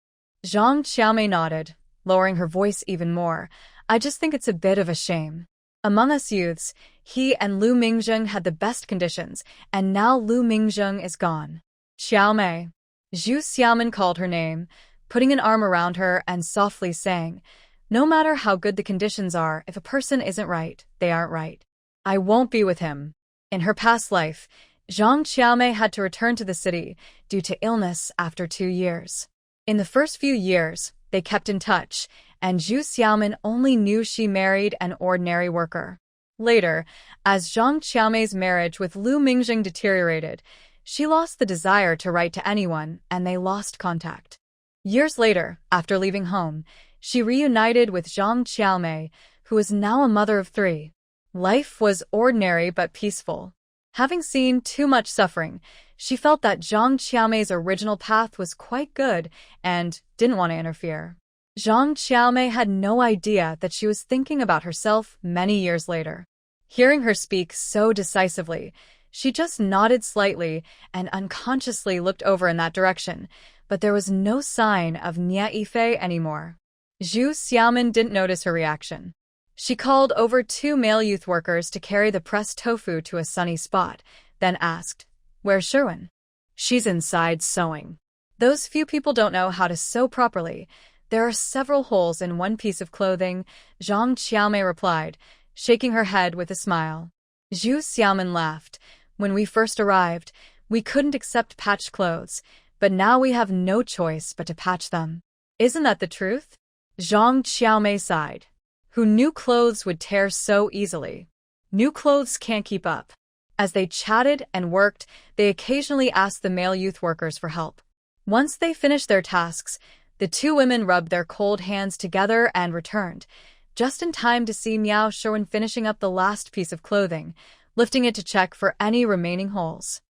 Zhang Qiaomei nodded, lowering her voice even more. I just think it's a bit of a shame. Among us youths, he and Lu Mingzheng had the best conditions, and now Lu Mingzheng is gone. Qiaomei. Zhu Xiaomin called her name, putting an arm around her and softly saying, no matter how good the conditions are, if a person isn't right, they aren't right. I won't be with him. In her past life, Zhang Qiaomei had to return to the city due to illness after 2 years. In the first few years, they kept in touch, and Zhu Xiaomin only knew she married an ordinary worker. Later, as Zhang Qiaomei's marriage with Lu Mingjing deteriorated, she lost the desire to write to anyone, and they lost contact. Years later, after leaving home, she reunited with Zhang Qiaomei, who is now a mother of 3. Life was ordinary but peaceful. Having seen too much suffering, she felt that Zhang Qiaomei's original path was quite good and didn't want to interfere. Zhang Qiaomei had no idea that she was thinking about herself many years later. Hearing her speak so decisively, she just nodded slightly and unconsciously looked over in that direction, but there was no sign of Nia Yifei anymore. Zhu Xiaomin didn't notice her reaction. She called over 2 male youth workers to carry the pressed tofu to a sunny spot, then asked, "Where's Sherwin?" "She's inside sewing." Those few people don't know how to sew properly. There are several holes in one piece of clothing, Zhang Qiaomei replied, shaking her head with a smile. Zhu Xiaomin laughed. "When we first arrived, we couldn't accept patched clothes, but now we have no choice but to patch them. Isn't that the truth?" Zhang Qiaomei sighed. Who knew clothes would tear so easily? New clothes can't keep up. As they chatted and worked, they occasionally asked the male youth workers for help. Once they finished their tasks, the 2 women rubbed their cold hands together and returned, just in time to see Miao Sherwin finishing up the last piece of clothing, lifting it to check for any remaining holes.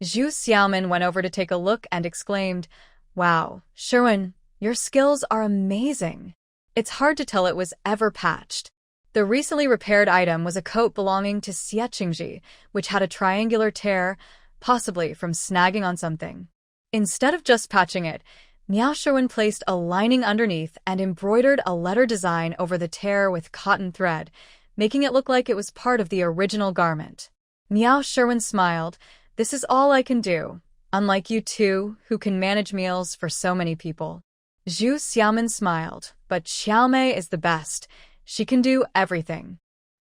Zhu Xiaomin went over to take a look and exclaimed, "Wow, Sherwin, your skills are amazing. It's hard to tell it was ever patched." The recently repaired item was a coat belonging to Xie Qingji, which had a triangular tear, possibly from snagging on something. Instead of just patching it, Miao Sherwin placed a lining underneath and embroidered a letter design over the tear with cotton thread, making it look like it was part of the original garment. Miao Sherwin smiled. "This is all I can do, unlike you 2, who can manage meals for so many people." Zhu Xiaomin smiled, "But Qiaomei is the best. She can do everything."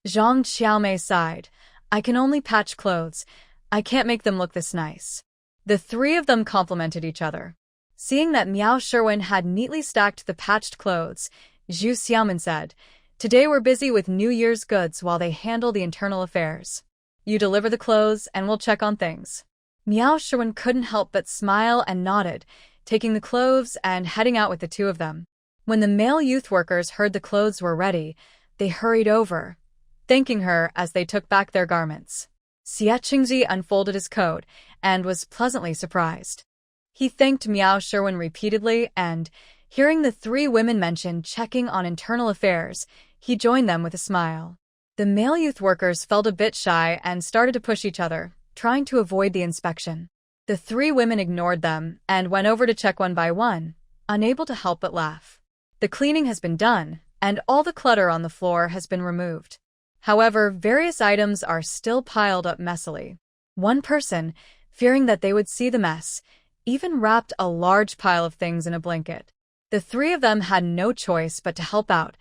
Zhang Qiaomei sighed. "I can only patch clothes. I can't make them look this nice." The 3 of them complimented each other. Seeing that Miao Sherwin had neatly stacked the patched clothes, Zhu Xiaomin said, "Today we're busy with New Year's goods while they handle the internal affairs. You deliver the clothes and we'll check on things." Miao Sherwin couldn't help but smile and nodded, taking the clothes and heading out with the 2 of them. When the male youth workers heard the clothes were ready, they hurried over, thanking her as they took back their garments. Xie Qingji unfolded his coat and was pleasantly surprised. He thanked Miao Sherwin repeatedly and, hearing the 3 women mention checking on internal affairs, he joined them with a smile. The male youth workers felt a bit shy and started to push each other, trying to avoid the inspection. The 3 women ignored them and went over to check one by one, unable to help but laugh. The cleaning has been done, and all the clutter on the floor has been removed. However, various items are still piled up messily. One person, fearing that they would see the mess, even wrapped a large pile of things in a blanket. The 3 of them had no choice but to help out,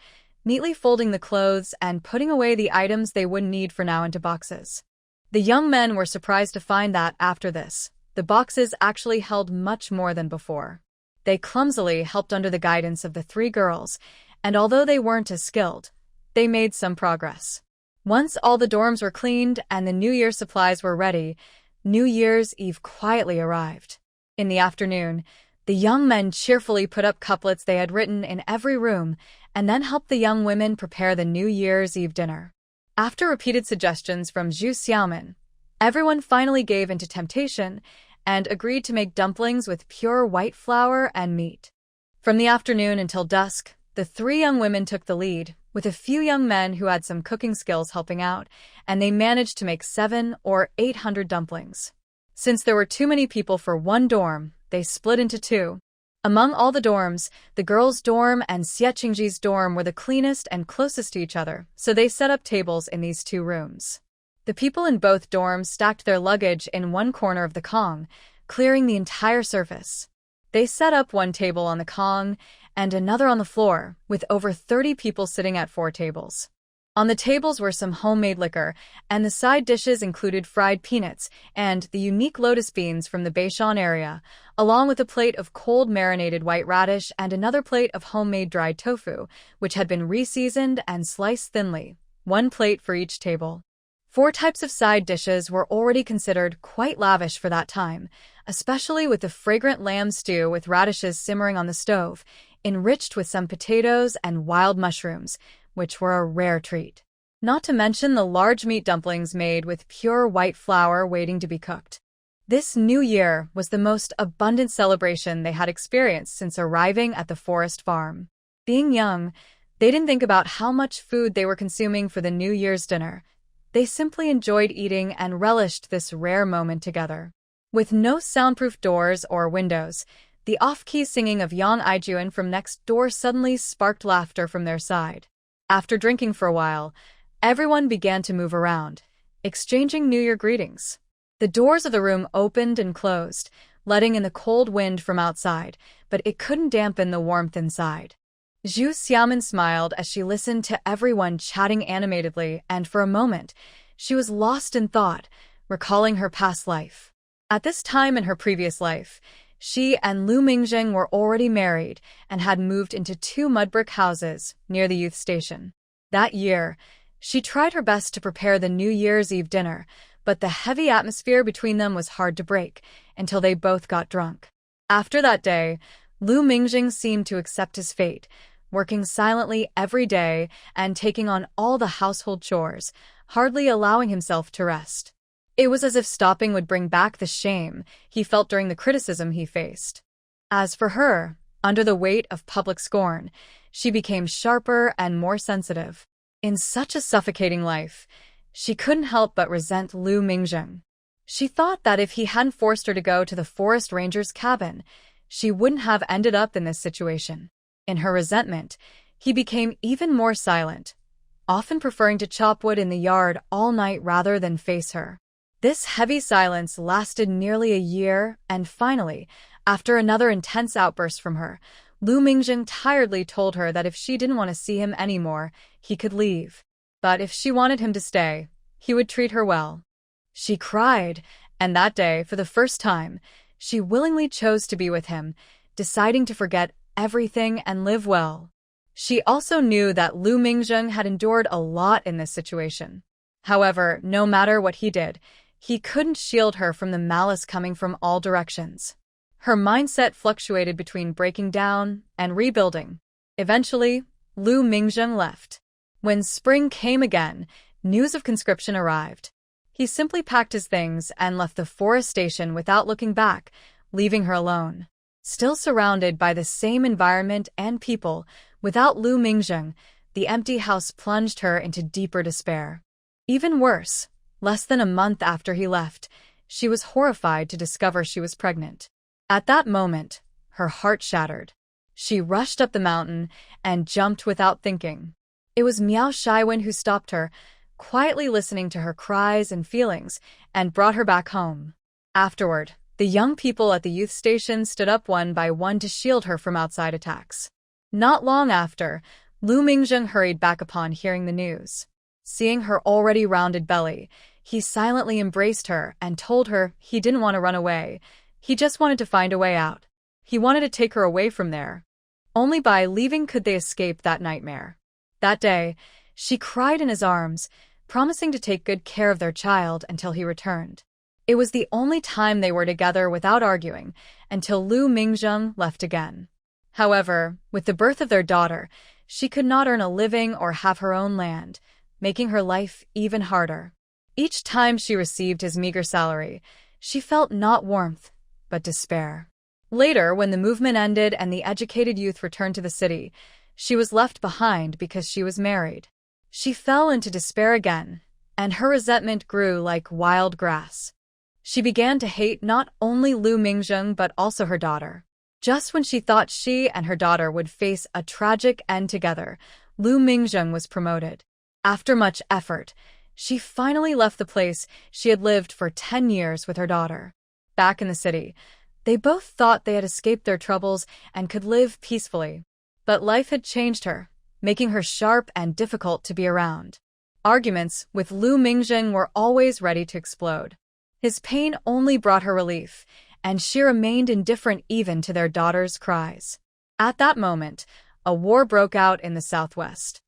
neatly folding the clothes and putting away the items they wouldn't need for now into boxes. The young men were surprised to find that, after this, the boxes actually held much more than before. They clumsily helped under the guidance of the 3 girls, and although they weren't as skilled, they made some progress. Once all the dorms were cleaned and the New Year supplies were ready, New Year's Eve quietly arrived. In the afternoon, the young men cheerfully put up couplets they had written in every room and then helped the young women prepare the New Year's Eve dinner. After repeated suggestions from Zhu Xiaomin, everyone finally gave into temptation and agreed to make dumplings with pure white flour and meat. From the afternoon until dusk, the 3 young women took the lead, with a few young men who had some cooking skills helping out, and they managed to make 700 or 800 dumplings. Since there were too many people for one dorm, they split into 2. Among all the dorms, the girls' dorm and Xie Qingji's dorm were the cleanest and closest to each other, so they set up tables in these 2 rooms. The people in both dorms stacked their luggage in one corner of the Kong, clearing the entire surface. They set up one table on the Kong and another on the floor, with over 30 people sitting at 4 tables. On the tables were some homemade liquor, and the side dishes included fried peanuts and the unique lotus beans from the Beishan area, along with a plate of cold marinated white radish and another plate of homemade dried tofu, which had been re-seasoned and sliced thinly, one plate for each table. 4 types of side dishes were already considered quite lavish for that time, especially with the fragrant lamb stew with radishes simmering on the stove, enriched with some potatoes and wild mushrooms, which were a rare treat. Not to mention the large meat dumplings made with pure white flour waiting to be cooked. This new year was the most abundant celebration they had experienced since arriving at the forest farm. Being young, they didn't think about how much food they were consuming for the New Year's dinner. They simply enjoyed eating and relished this rare moment together. With no soundproof doors or windows, the off-key singing of Yang Aijuan from next door suddenly sparked laughter from their side. After drinking for a while, everyone began to move around, exchanging New Year greetings. The doors of the room opened and closed, letting in the cold wind from outside, but it couldn't dampen the warmth inside. Zhu Xiaomin smiled as she listened to everyone chatting animatedly, and for a moment, she was lost in thought, recalling her past life. At this time in her previous life, she and Lu Mingzheng were already married and had moved into 2 mud-brick houses near the youth station. That year, she tried her best to prepare the New Year's Eve dinner, but the heavy atmosphere between them was hard to break until they both got drunk. After that day, Lu Mingzheng seemed to accept his fate, working silently every day and taking on all the household chores, hardly allowing himself to rest. It was as if stopping would bring back the shame he felt during the criticism he faced. As for her, under the weight of public scorn, she became sharper and more sensitive. In such a suffocating life, she couldn't help but resent Lu Mingzheng. She thought that if he hadn't forced her to go to the forest ranger's cabin, she wouldn't have ended up in this situation. In her resentment, he became even more silent, often preferring to chop wood in the yard all night rather than face her. This heavy silence lasted nearly a year, and finally, after another intense outburst from her, Lu Mingzheng tiredly told her that if she didn't want to see him anymore, he could leave. But if she wanted him to stay, he would treat her well. She cried, and that day, for the first time, she willingly chose to be with him, deciding to forget everything and live well. She also knew that Lu Mingzheng had endured a lot in this situation. However, no matter what he did, he couldn't shield her from the malice coming from all directions. Her mindset fluctuated between breaking down and rebuilding. Eventually, Lu Mingzheng left. When spring came again, news of conscription arrived. He simply packed his things and left the forest station without looking back, leaving her alone. Still surrounded by the same environment and people, without Lu Mingzheng, the empty house plunged her into deeper despair. Even worse, less than a month after he left, she was horrified to discover she was pregnant. At that moment, her heart shattered. She rushed up the mountain and jumped without thinking. It was Miao Shiwen who stopped her, quietly listening to her cries and feelings, and brought her back home. Afterward, the young people at the youth station stood up one by one to shield her from outside attacks. Not long after, Lu Mingzheng hurried back upon hearing the news. Seeing her already rounded belly, he silently embraced her and told her he didn't want to run away. He just wanted to find a way out. He wanted to take her away from there. Only by leaving could they escape that nightmare. That day, she cried in his arms, promising to take good care of their child until he returned. It was the only time they were together without arguing, until Lu Mingzheng left again. However, with the birth of their daughter, she could not earn a living or have her own land, making her life even harder. Each time she received his meager salary, she felt not warmth, but despair. Later, when the movement ended and the educated youth returned to the city, she was left behind because she was married. She fell into despair again, and her resentment grew like wild grass. She began to hate not only Lu Mingzheng but also her daughter. Just when she thought she and her daughter would face a tragic end together, Lu Mingzheng was promoted. After much effort, she finally left the place she had lived for 10 years with her daughter. Back in the city, they both thought they had escaped their troubles and could live peacefully. But life had changed her, making her sharp and difficult to be around. Arguments with Lu Mingjing were always ready to explode. His pain only brought her relief, and she remained indifferent even to their daughter's cries. At that moment, a war broke out in the southwest.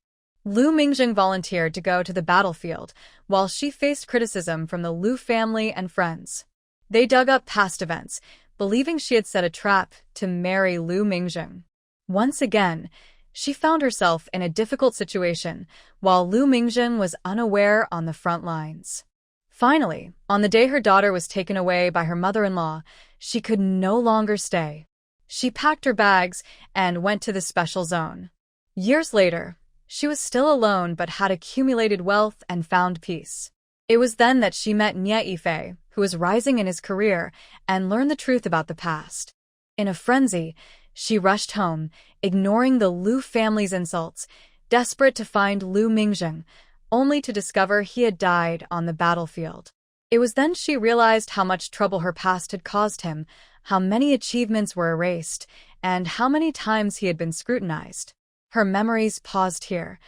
Lu Mingjing volunteered to go to the battlefield, while she faced criticism from the Lu family and friends. They dug up past events, believing she had set a trap to marry Lu Mingjing. Once again, she found herself in a difficult situation, while Lu Mingjing was unaware on the front lines. Finally, on the day her daughter was taken away by her mother-in-law, she could no longer stay. She packed her bags and went to the special zone. Years later, she was still alone but had accumulated wealth and found peace. It was then that she met Nye Yifei, who was rising in his career, and learned the truth about the past. In a frenzy, she rushed home, ignoring the Lu family's insults, desperate to find Lu Mingjing, only to discover he had died on the battlefield. It was then she realized how much trouble her past had caused him, how many achievements were erased, and how many times he had been scrutinized. Her memories paused here.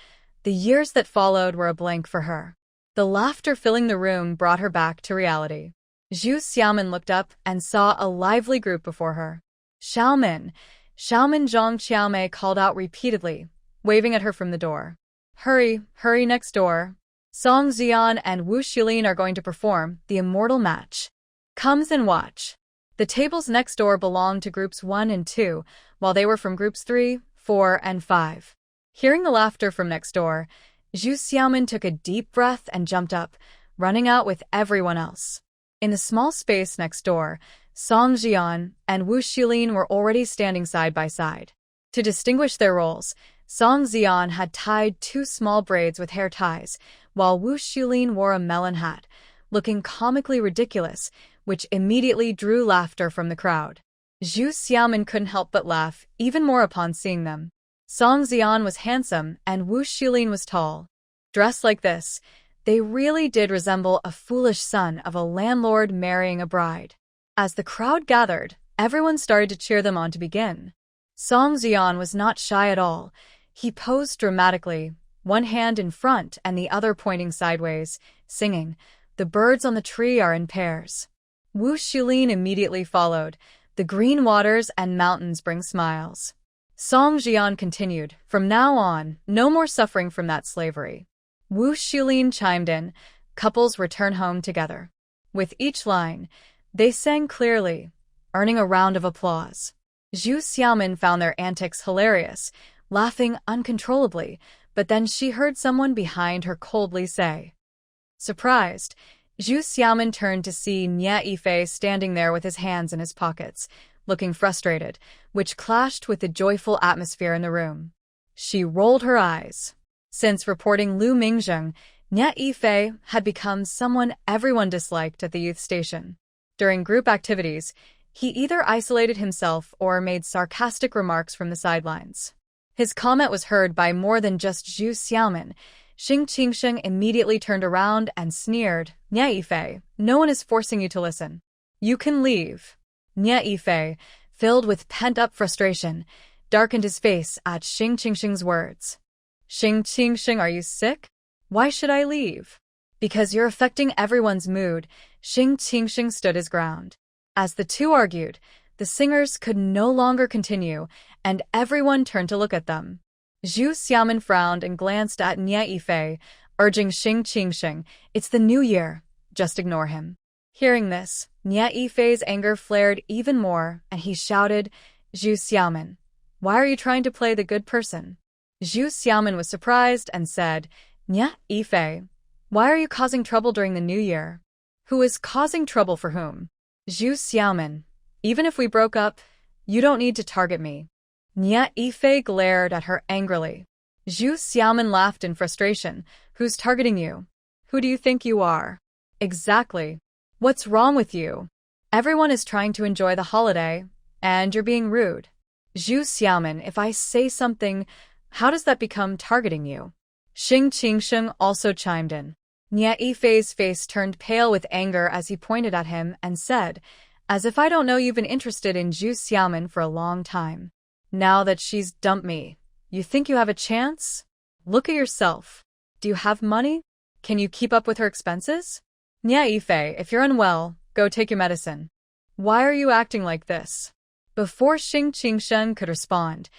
The years that followed were a blank for her. The laughter filling the room brought her back to reality. Zhu Xiaomin looked up and saw a lively group before her. Xiaomin Zhang Qiaomei called out repeatedly, waving at her from the door. Hurry, hurry next door. Song Ziyan and Wu Shilin are going to perform the immortal match. Comes and watch. The tables next door belonged to groups 1 and 2, while they were from groups 3, 4, and 5. Hearing the laughter from next door, Zhu Xiaomin took a deep breath and jumped up, running out with everyone else. In the small space next door, Song Jian and Wu Shilin were already standing side by side. To distinguish their roles, Song Ziyan had tied 2 small braids with hair ties, while Wu Shilin wore a melon hat, looking comically ridiculous, which immediately drew laughter from the crowd. Zhu Xiaomin couldn't help but laugh, even more upon seeing them. Song Ziyan was handsome and Wu Shilin was tall. Dressed like this, they really did resemble a foolish son of a landlord marrying a bride. As the crowd gathered, everyone started to cheer them on to begin. Song Ziyan was not shy at all. He posed dramatically, one hand in front and the other pointing sideways, singing, "The birds on the tree are in pairs." Wu Shilin immediately followed, "The green waters and mountains bring smiles." Song Jian continued, "From now on, no more suffering from that slavery." Wu Shilin chimed in, "Couples return home together." With each line, they sang clearly, earning a round of applause. Zhu Xiaomin found their antics hilarious, laughing uncontrollably, but then she heard someone behind her coldly say. Surprised, Zhu Xiaomin turned to see Nye Yifei standing there with his hands in his pockets, looking frustrated, which clashed with the joyful atmosphere in the room. She rolled her eyes. Since reporting Lu Mingjing, Nye Yifei had become someone everyone disliked at the youth station. During group activities, he either isolated himself or made sarcastic remarks from the sidelines. His comment was heard by more than just Zhu Xiaomin. Xing Qingsheng immediately turned around and sneered, "Nye Yifei, no one is forcing you to listen. You can leave." Nye Yifei, filled with pent-up frustration, darkened his face at Xing Qingsheng's words. "Xing Qingsheng, are you sick? Why should I leave?" "Because you're affecting everyone's mood." Xing Qingsheng stood his ground. As the two argued, the singers could no longer continue, and everyone turned to look at them. Zhu Xiaomin frowned and glanced at Nye Yifei, urging Xing Qingsheng, "It's the new year. Just ignore him." Hearing this, Nye Yifei's anger flared even more, and he shouted, "Zhu Xiaomin, why are you trying to play the good person?" Zhu Xiaomin was surprised and said, "Nye Yifei, why are you causing trouble during the new year?" "Who is causing trouble for whom?" "Zhu Xiaomin, even if we broke up, you don't need to target me." Nye Yifei glared at her angrily. Zhu Xiaomin laughed in frustration. "Who's targeting you? Who do you think you are?" "Exactly. What's wrong with you? Everyone is trying to enjoy the holiday, and you're being rude." "Zhu Xiaomin, if I say something, how does that become targeting you?" Xing Qingsheng also chimed in. Nye Yifei's face turned pale with anger as he pointed at him and said, "As if I don't know you've been interested in Zhu Xiaomin for a long time. Now that she's dumped me, You think you have a chance? Look at yourself. Do you have money? Can you keep up with her expenses? Nya Yifei, if you're unwell, go take your medicine. Why are you acting like this? Before Xing Qingshen could respond,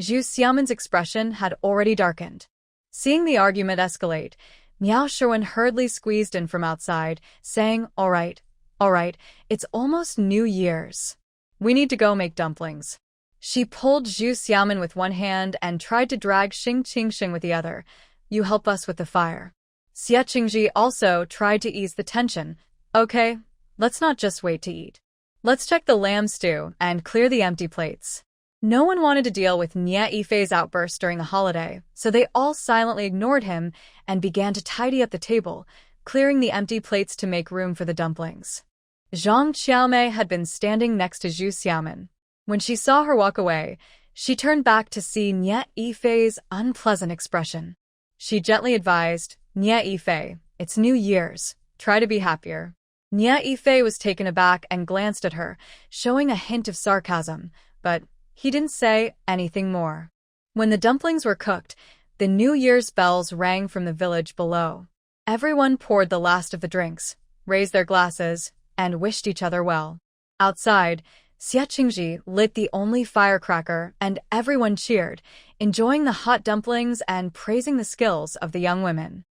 Zhu Xiaomen's expression had already darkened. Seeing the argument escalate, Miao Sherwin hurriedly squeezed in from outside, saying, all right, it's almost New Year's. We need to go make dumplings. She pulled Zhu Xiaomen with one hand and tried to drag Xing Qingshen with the other. You help us with the fire. Xie Qingji also tried to ease the tension. Okay, let's not just wait to eat. Let's check the lamb stew and clear the empty plates. No one wanted to deal with Nya Yifei's outburst during the holiday, so they all silently ignored him and began to tidy up the table, clearing the empty plates to make room for the dumplings. Zhang Qiaomei had been standing next to Zhu Xiaomen. When she saw her walk away, she turned back to see Nya Yifei's unpleasant expression. She gently advised, Nya Yifei, it's New Year's. Try to be happier. Nya Yifei was taken aback and glanced at her, showing a hint of sarcasm, but he didn't say anything more. When the dumplings were cooked, the New Year's bells rang from the village below. Everyone poured the last of the drinks, raised their glasses, and wished each other well. Outside, Xie Qingji lit the only firecracker and everyone cheered, enjoying the hot dumplings and praising the skills of the young women.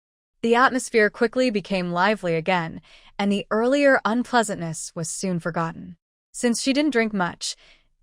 The atmosphere quickly became lively again, and the earlier unpleasantness was soon forgotten. Since she didn't drink much,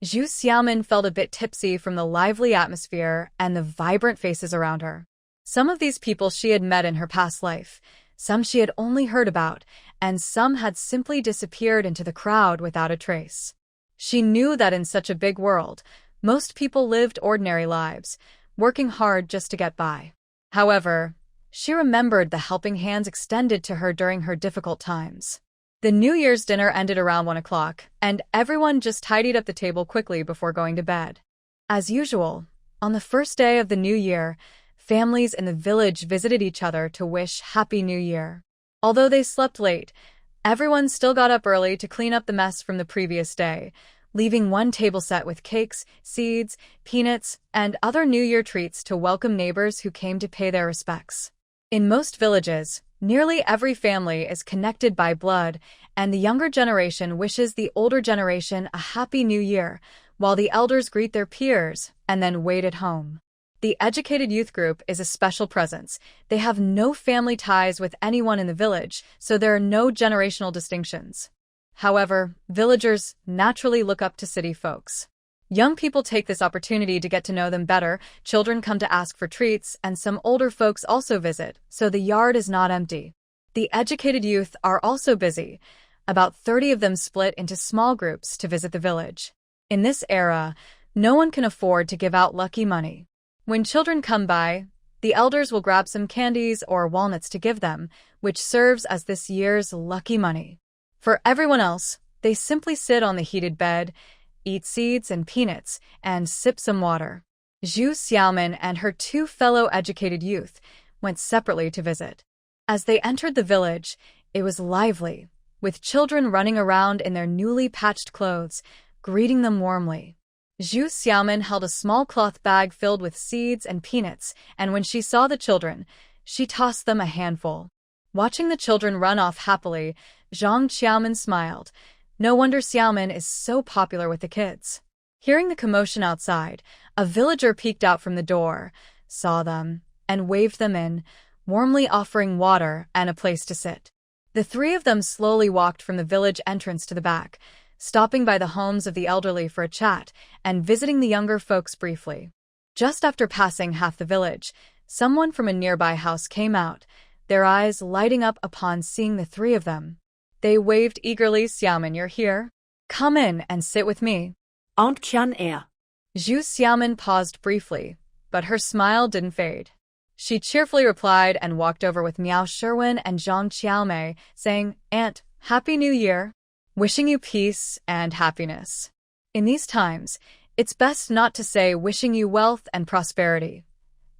Zhu Xiaomen felt a bit tipsy from the lively atmosphere and the vibrant faces around her. Some of these people she had met in her past life, some she had only heard about, and some had simply disappeared into the crowd without a trace. She knew that in such a big world, most people lived ordinary lives, working hard just to get by. However, she remembered the helping hands extended to her during her difficult times. The New Year's dinner ended around 1 o'clock, and everyone just tidied up the table quickly before going to bed. As usual, on the first day of the new year, families in the village visited each other to wish Happy New Year. Although they slept late, everyone still got up early to clean up the mess from the previous day, leaving one table set with cakes, seeds, peanuts, and other New Year treats to welcome neighbors who came to pay their respects. In most villages, nearly every family is connected by blood, and the younger generation wishes the older generation a Happy New Year, while the elders greet their peers and then wait at home. The educated youth group is a special presence. They have no family ties with anyone in the village, so there are no generational distinctions. However, villagers naturally look up to city folks. Young people take this opportunity to get to know them better, children come to ask for treats, and some older folks also visit, so the yard is not empty. The educated youth are also busy. About 30 of them split into small groups to visit the village. In this era, no one can afford to give out lucky money. When children come by, the elders will grab some candies or walnuts to give them, which serves as this year's lucky money. For everyone else, they simply sit on the heated bed, eat seeds and peanuts, and sip some water. Zhu Xiaomen and her 2 fellow educated youth went separately to visit. As they entered the village, it was lively, with children running around in their newly patched clothes, greeting them warmly. Zhu Xiaomen held a small cloth bag filled with seeds and peanuts, and when she saw the children, she tossed them a handful. Watching the children run off happily, Zhang Qiaomen smiled. No wonder Xiaomen is so popular with the kids. Hearing the commotion outside, a villager peeked out from the door, saw them, and waved them in, warmly offering water and a place to sit. The 3 of them slowly walked from the village entrance to the back, stopping by the homes of the elderly for a chat and visiting the younger folks briefly. Just after passing half the village, someone from a nearby house came out, their eyes lighting up upon seeing the 3 of them. They waved eagerly. Xiaomen, you're here? Come in and sit with me. Aunt Qian er. Zhu Xiaomen paused briefly, but her smile didn't fade. She cheerfully replied and walked over with Miao Sherwin and Zhang Qiaomei, saying, Aunt, Happy New Year. Wishing you peace and happiness. In these times, it's best not to say wishing you wealth and prosperity.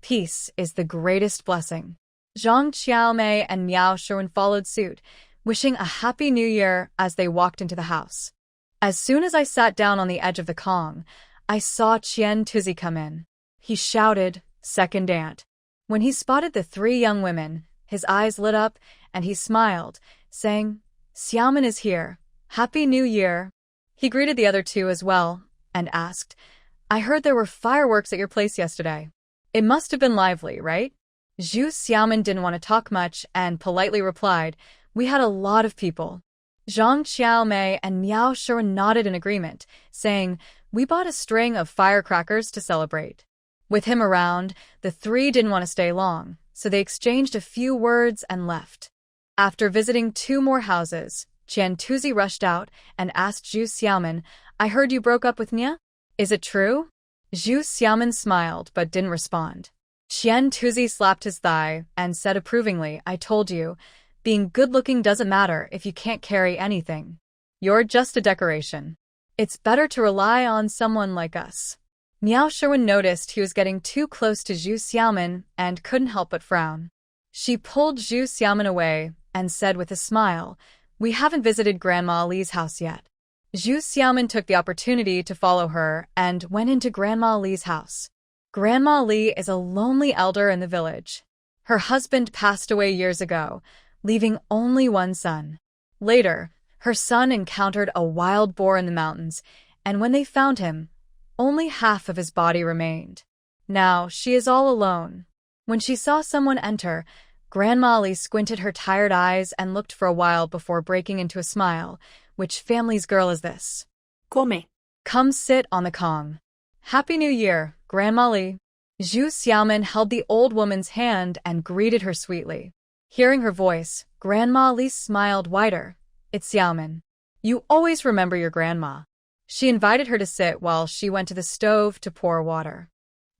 Peace is the greatest blessing. Zhang Qiaomei and Miao Sherwin followed suit, wishing a Happy New Year as they walked into the house. As soon as I sat down on the edge of the Kong, I saw Qian Tuzi come in. he shouted, second aunt. When he spotted the three young women, his eyes lit up and he smiled, saying, Xiaomin is here. Happy New Year. He greeted the other two as well and asked, I heard there were fireworks at your place yesterday. It must have been lively, right? Zhu Xiaomin didn't want to talk much and politely replied, we had a lot of people. Zhang Xiaomei and Miao Sherwin nodded in agreement, saying, we bought a string of firecrackers to celebrate. With him around, the three didn't want to stay long, so they exchanged a few words and left. After visiting two more houses, Qian Tuzi rushed out and asked Zhu Xiaomin, I heard you broke up with Nia? Is it true? Zhu Xiaomin smiled but didn't respond. Qian Tuzi slapped his thigh and said approvingly, I told you, being good-looking doesn't matter if you can't carry anything. You're just a decoration. It's better to rely on someone like us. Miao Sherwin noticed he was getting too close to Zhu Xiaomin and couldn't help but frown. She pulled Zhu Xiaomin away and said with a smile, we haven't visited Grandma Li's house yet. Zhu Xiaomin took the opportunity to follow her and went into Grandma Li's house. Grandma Li is a lonely elder in the village. Her husband passed away years ago, leaving only one son. Later, her son encountered a wild boar in the mountains, and when they found him, only half of his body remained. Now she is all alone. When she saw someone enter, Grandma Li squinted her tired eyes and looked for a while before breaking into a smile. Which family's girl is this? Come sit on the Kong. Happy New Year, Grandma Li. Zhu Xiaomin held the old woman's hand and greeted her sweetly. Hearing her voice, Grandma Li smiled wider. It's Xiaomin. You always remember your grandma. She invited her to sit while she went to the stove to pour water.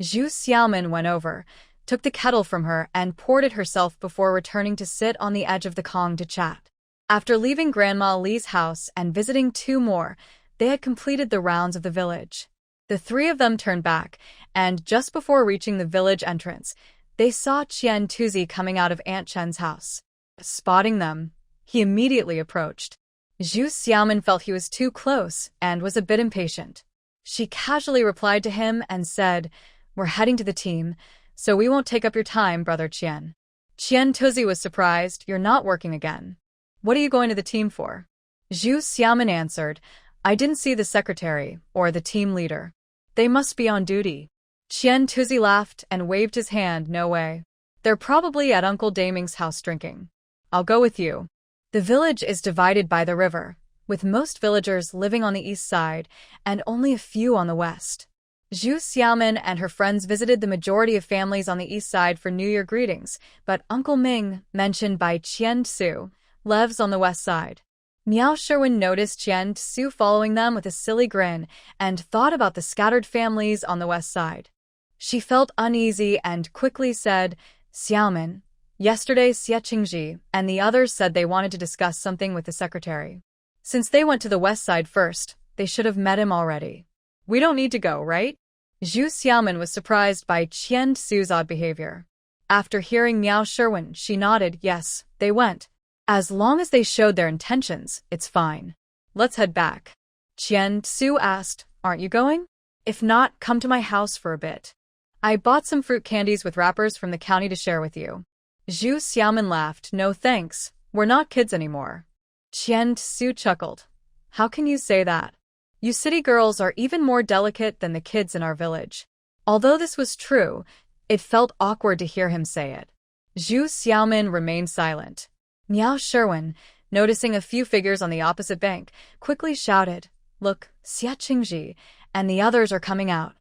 Zhu Xiaomin went over, took the kettle from her and poured it herself before returning to sit on the edge of the Kong to chat. After leaving Grandma Li's house and visiting two more, they had completed the rounds of the village. The three of them turned back, and just before reaching the village entrance, they saw Qian Tuzi coming out of Aunt Chen's house. Spotting them, he immediately approached. Zhu Xiaomin felt he was too close and was a bit impatient. She casually replied to him and said, We're heading to the team, so we won't take up your time, Brother Qian. Qian Tuzi was surprised, You're not working again. What are you going to the team for? Zhu Xiaomin answered, I didn't see the secretary or the team leader. They must be on duty. Qian Tuzi laughed and waved his hand, no way. They're probably at Uncle Daming's house drinking. I'll go with you. The village is divided by the river, with most villagers living on the east side and only a few on the west. Zhu Xiaomin and her friends visited the majority of families on the east side for New Year greetings, but Uncle Ming, mentioned by Qian Tsu, lives on the west side. Miao Sherwin noticed Qian Tsu following them with a silly grin and thought about the scattered families on the west side. She felt uneasy and quickly said, Xiaomin, yesterday Xie Qingji and the others said they wanted to discuss something with the secretary. Since they went to the west side first, they should have met him already. We don't need to go, right? Zhu Xiaomin was surprised by Qian Tsu's odd behavior. After hearing Miao Sherwin, she nodded, yes, they went. As long as they showed their intentions, it's fine. Let's head back. Qian Tsu asked, Aren't you going? If not, come to my house for a bit. I bought some fruit candies with wrappers from the county to share with you. Zhu Xiaomin laughed, No thanks, we're not kids anymore. Qian Tsu chuckled. How can you say that? You city girls are even more delicate than the kids in our village. Although this was true, it felt awkward to hear him say it. Zhu Xiaomin remained silent. Miao Sherwin, noticing a few figures on the opposite bank, quickly shouted, Look, Xie Qingji, and the others are coming out.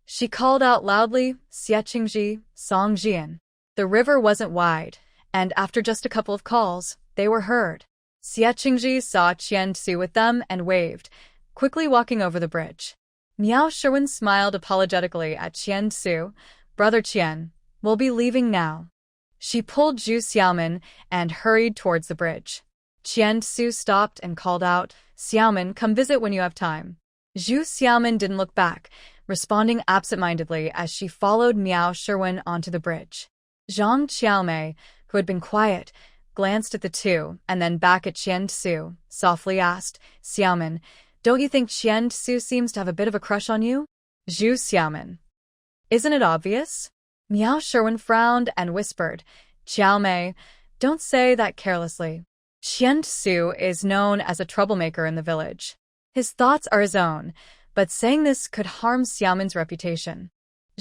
She called out loudly, Xie Qingji, Song Jian. The river wasn't wide, and after just a couple of calls, they were heard. Xie Qingji saw Qian Tsu with them and waved, quickly walking over the bridge. Miao Sherwin smiled apologetically at Qian Tsu. Brother Qian, we'll be leaving now. She pulled Zhu Xiaomin and hurried towards the bridge. Qian Tsu stopped and called out, Xiaomin, come visit when you have time. Zhu Xiaomin didn't look back, responding absent-mindedly as she followed Miao Sherwin onto the bridge. Zhang Xiaomei, who had been quiet, glanced at the two and then back at Qian Tsu, softly asked, Xiaomin, don't you think Qian Tsu seems to have a bit of a crush on you? Zhu Xiaomin. Isn't it obvious? Miao Sherwin frowned and whispered, Xiao Mei, don't say that carelessly. Qian Su is known as a troublemaker in the village. His thoughts are his own, but saying this could harm Xiaomin's reputation.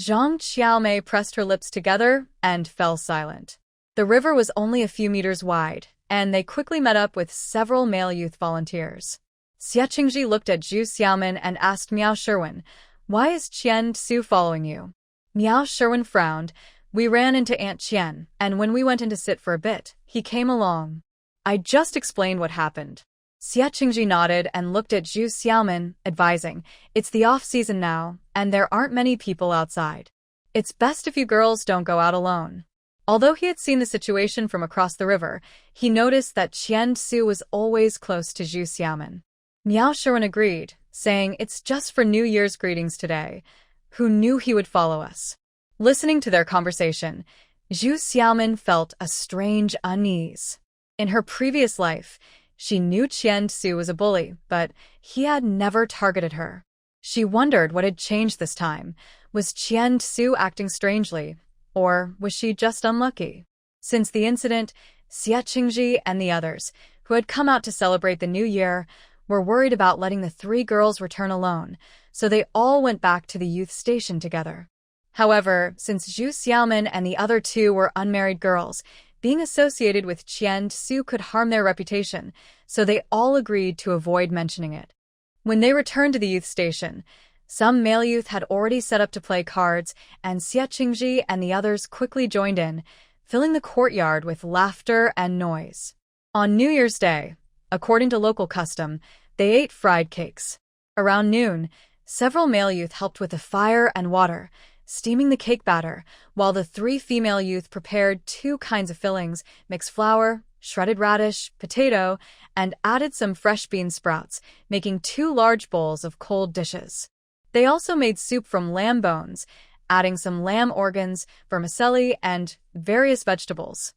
Zhang Xiaomei pressed her lips together and fell silent. The river was only a few meters wide, and they quickly met up with several male youth volunteers. Xie Qingji looked at Zhu Xiaomin and asked Miao Sherwin, why is Qian Su following you? Miao Sherwin frowned. We ran into Aunt Qian, and when we went in to sit for a bit, he came along. I just explained what happened. Xie Qingji nodded and looked at Zhu Xiaomin, advising, it's the off-season now, and there aren't many people outside. It's best if you girls don't go out alone. Although he had seen the situation from across the river, he noticed that Qian Su was always close to Zhu Xiaomin. Miao Sherwin agreed, saying, it's just for New Year's greetings today. Who knew he would follow us? Listening to their conversation, Zhu Xiaomin felt a strange unease. In her previous life, she knew Qian Su was a bully, but he had never targeted her. She wondered what had changed this time. Was Qian Su acting strangely, or was she just unlucky? Since the incident, Xie Qingji and the others, who had come out to celebrate the new year, were worried about letting the three girls return alone, so they all went back to the youth station together. However, since Zhu Xiaomin and the other two were unmarried girls, being associated with Qian Su could harm their reputation, so they all agreed to avoid mentioning it. When they returned to the youth station, some male youth had already set up to play cards, and Xie Qingji and the others quickly joined in, filling the courtyard with laughter and noise. On New Year's Day, according to local custom, they ate fried cakes. Around noon, several male youth helped with the fire and water, steaming the cake batter, while the three female youth prepared two kinds of fillings, mixed flour, shredded radish, potato, and added some fresh bean sprouts, making two large bowls of cold dishes. They also made soup from lamb bones, adding some lamb organs, vermicelli, and various vegetables.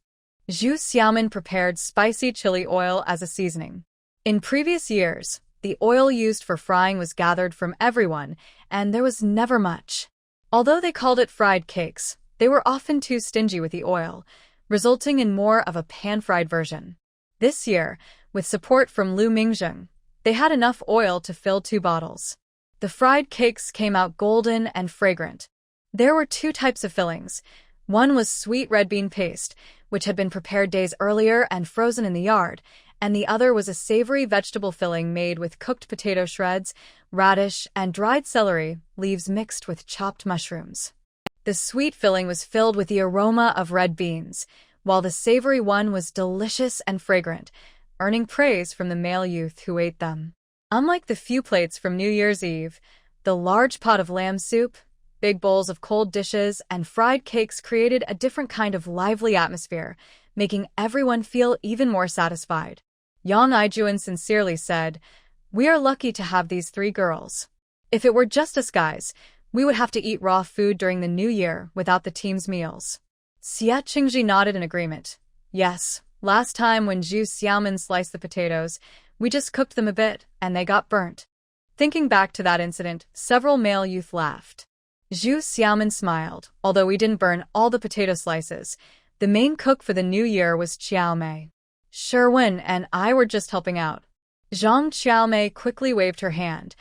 Zhu Xiaomin prepared spicy chili oil as a seasoning. In previous years, the oil used for frying was gathered from everyone, and there was never much. Although they called it fried cakes, they were often too stingy with the oil, resulting in more of a pan-fried version. This year, with support from Lu Mingzheng, they had enough oil to fill 2 bottles. The fried cakes came out golden and fragrant. There were 2 types of fillings. One was sweet red bean paste, which had been prepared days earlier and frozen in the yard, and the other was a savory vegetable filling made with cooked potato shreds, radish, and dried celery leaves mixed with chopped mushrooms. The sweet filling was filled with the aroma of red beans, while the savory one was delicious and fragrant, earning praise from the male youth who ate them. Unlike the few plates from New Year's Eve, the large pot of lamb soup, big bowls of cold dishes, and fried cakes created a different kind of lively atmosphere, making everyone feel even more satisfied. Yang Aijuan sincerely said, "We are lucky to have these 3 girls. If it were just us guys, we would have to eat raw food during the new year without the team's meals." Xie Qingji nodded in agreement. Yes, last time when Zhu Xiaomin sliced the potatoes, we just cooked them a bit, and they got burnt. Thinking back to that incident, several male youth laughed. Zhu Xiaomin smiled. Although we didn't burn all the potato slices, the main cook for the new year was Xiao Mei. Sherwin and I were just helping out. Zhang Xiaomei quickly waved her hand.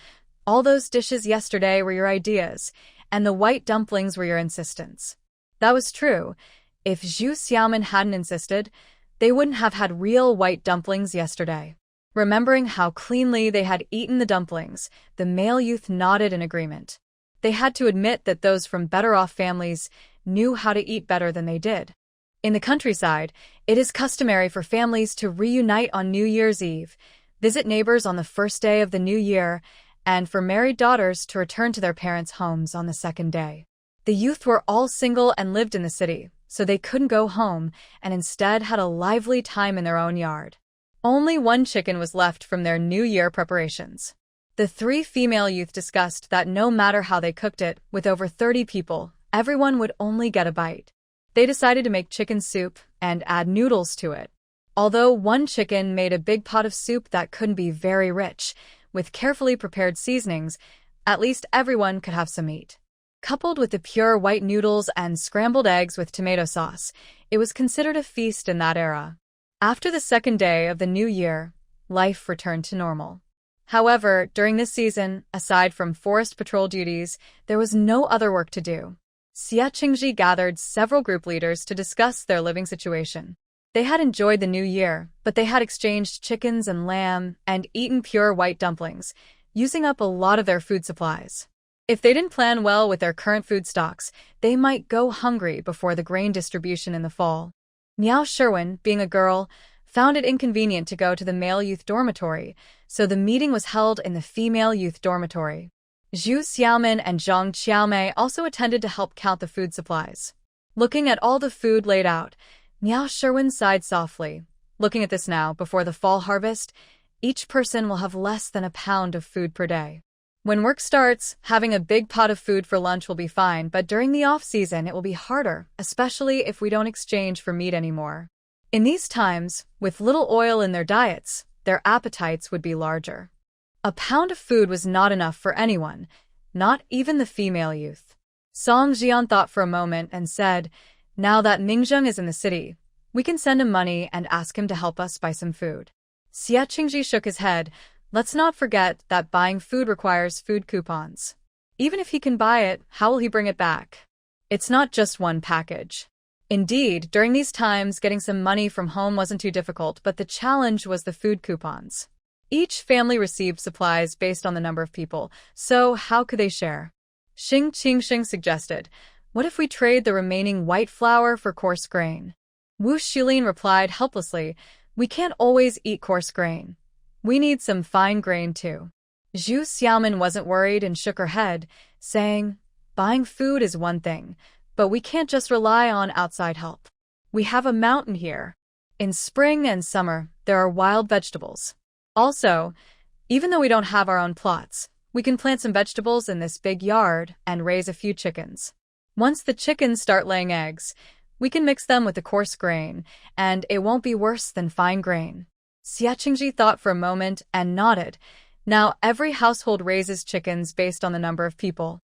All those dishes yesterday were your ideas, and the white dumplings were your insistence. That was true. If Zhu Xiaomin hadn't insisted, they wouldn't have had real white dumplings yesterday. Remembering how cleanly they had eaten the dumplings, the male youth nodded in agreement. They had to admit that those from better-off families knew how to eat better than they did. In the countryside, it is customary for families to reunite on New Year's Eve, visit neighbors on the first day of the new year, and for married daughters to return to their parents' homes on the second day. The youth were all single and lived in the city, so they couldn't go home and instead had a lively time in their own yard. Only 1 chicken was left from their New Year preparations. The 3 female youth discussed that no matter how they cooked it, with over 30 people, everyone would only get a bite. They decided to make chicken soup and add noodles to it. Although 1 chicken made a big pot of soup that couldn't be very rich, with carefully prepared seasonings, at least everyone could have some meat. Coupled with the pure white noodles and scrambled eggs with tomato sauce, it was considered a feast in that era. After the second day of the new year, life returned to normal. However, during this season, aside from forest patrol duties, there was no other work to do. Xia Qingji gathered several group leaders to discuss their living situation. They had enjoyed the new year, but they had exchanged chickens and lamb and eaten pure white dumplings, using up a lot of their food supplies. If they didn't plan well with their current food stocks, they might go hungry before the grain distribution in the fall. Miao Sherwin, being a girl, found it inconvenient to go to the male youth dormitory, so the meeting was held in the female youth dormitory. Zhu Xiaomin and Zhang Qiaomei also attended to help count the food supplies. Looking at all the food laid out, Miao Sherwin sighed softly. Looking at this now, before the fall harvest, each person will have less than a pound of food per day. When work starts, having a big pot of food for lunch will be fine, but during the off-season it will be harder, especially if we don't exchange for meat anymore. In these times, with little oil in their diets, their appetites would be larger. A pound of food was not enough for anyone, not even the female youth. Song Jian thought for a moment and said, "Now that Mingzheng is in the city, we can send him money and ask him to help us buy some food." Xia Qingji shook his head. Let's not forget that buying food requires food coupons. Even if he can buy it, how will he bring it back? It's not just one package. Indeed, during these times, getting some money from home wasn't too difficult, but the challenge was the food coupons. Each family received supplies based on the number of people, so how could they share? Xing Qingxing suggested, "What if we trade the remaining white flour for coarse grain?" Wu Shilin replied helplessly, "We can't always eat coarse grain. We need some fine grain too." Zhu Xiaomin wasn't worried and shook her head, saying, "Buying food is one thing, but we can't just rely on outside help. We have a mountain here. In spring and summer, there are wild vegetables. Also, even though we don't have our own plots, we can plant some vegetables in this big yard and raise a few chickens. Once the chickens start laying eggs, we can mix them with the coarse grain, and it won't be worse than fine grain." Xia Qingji thought for a moment and nodded. Now every household raises chickens based on the number of people.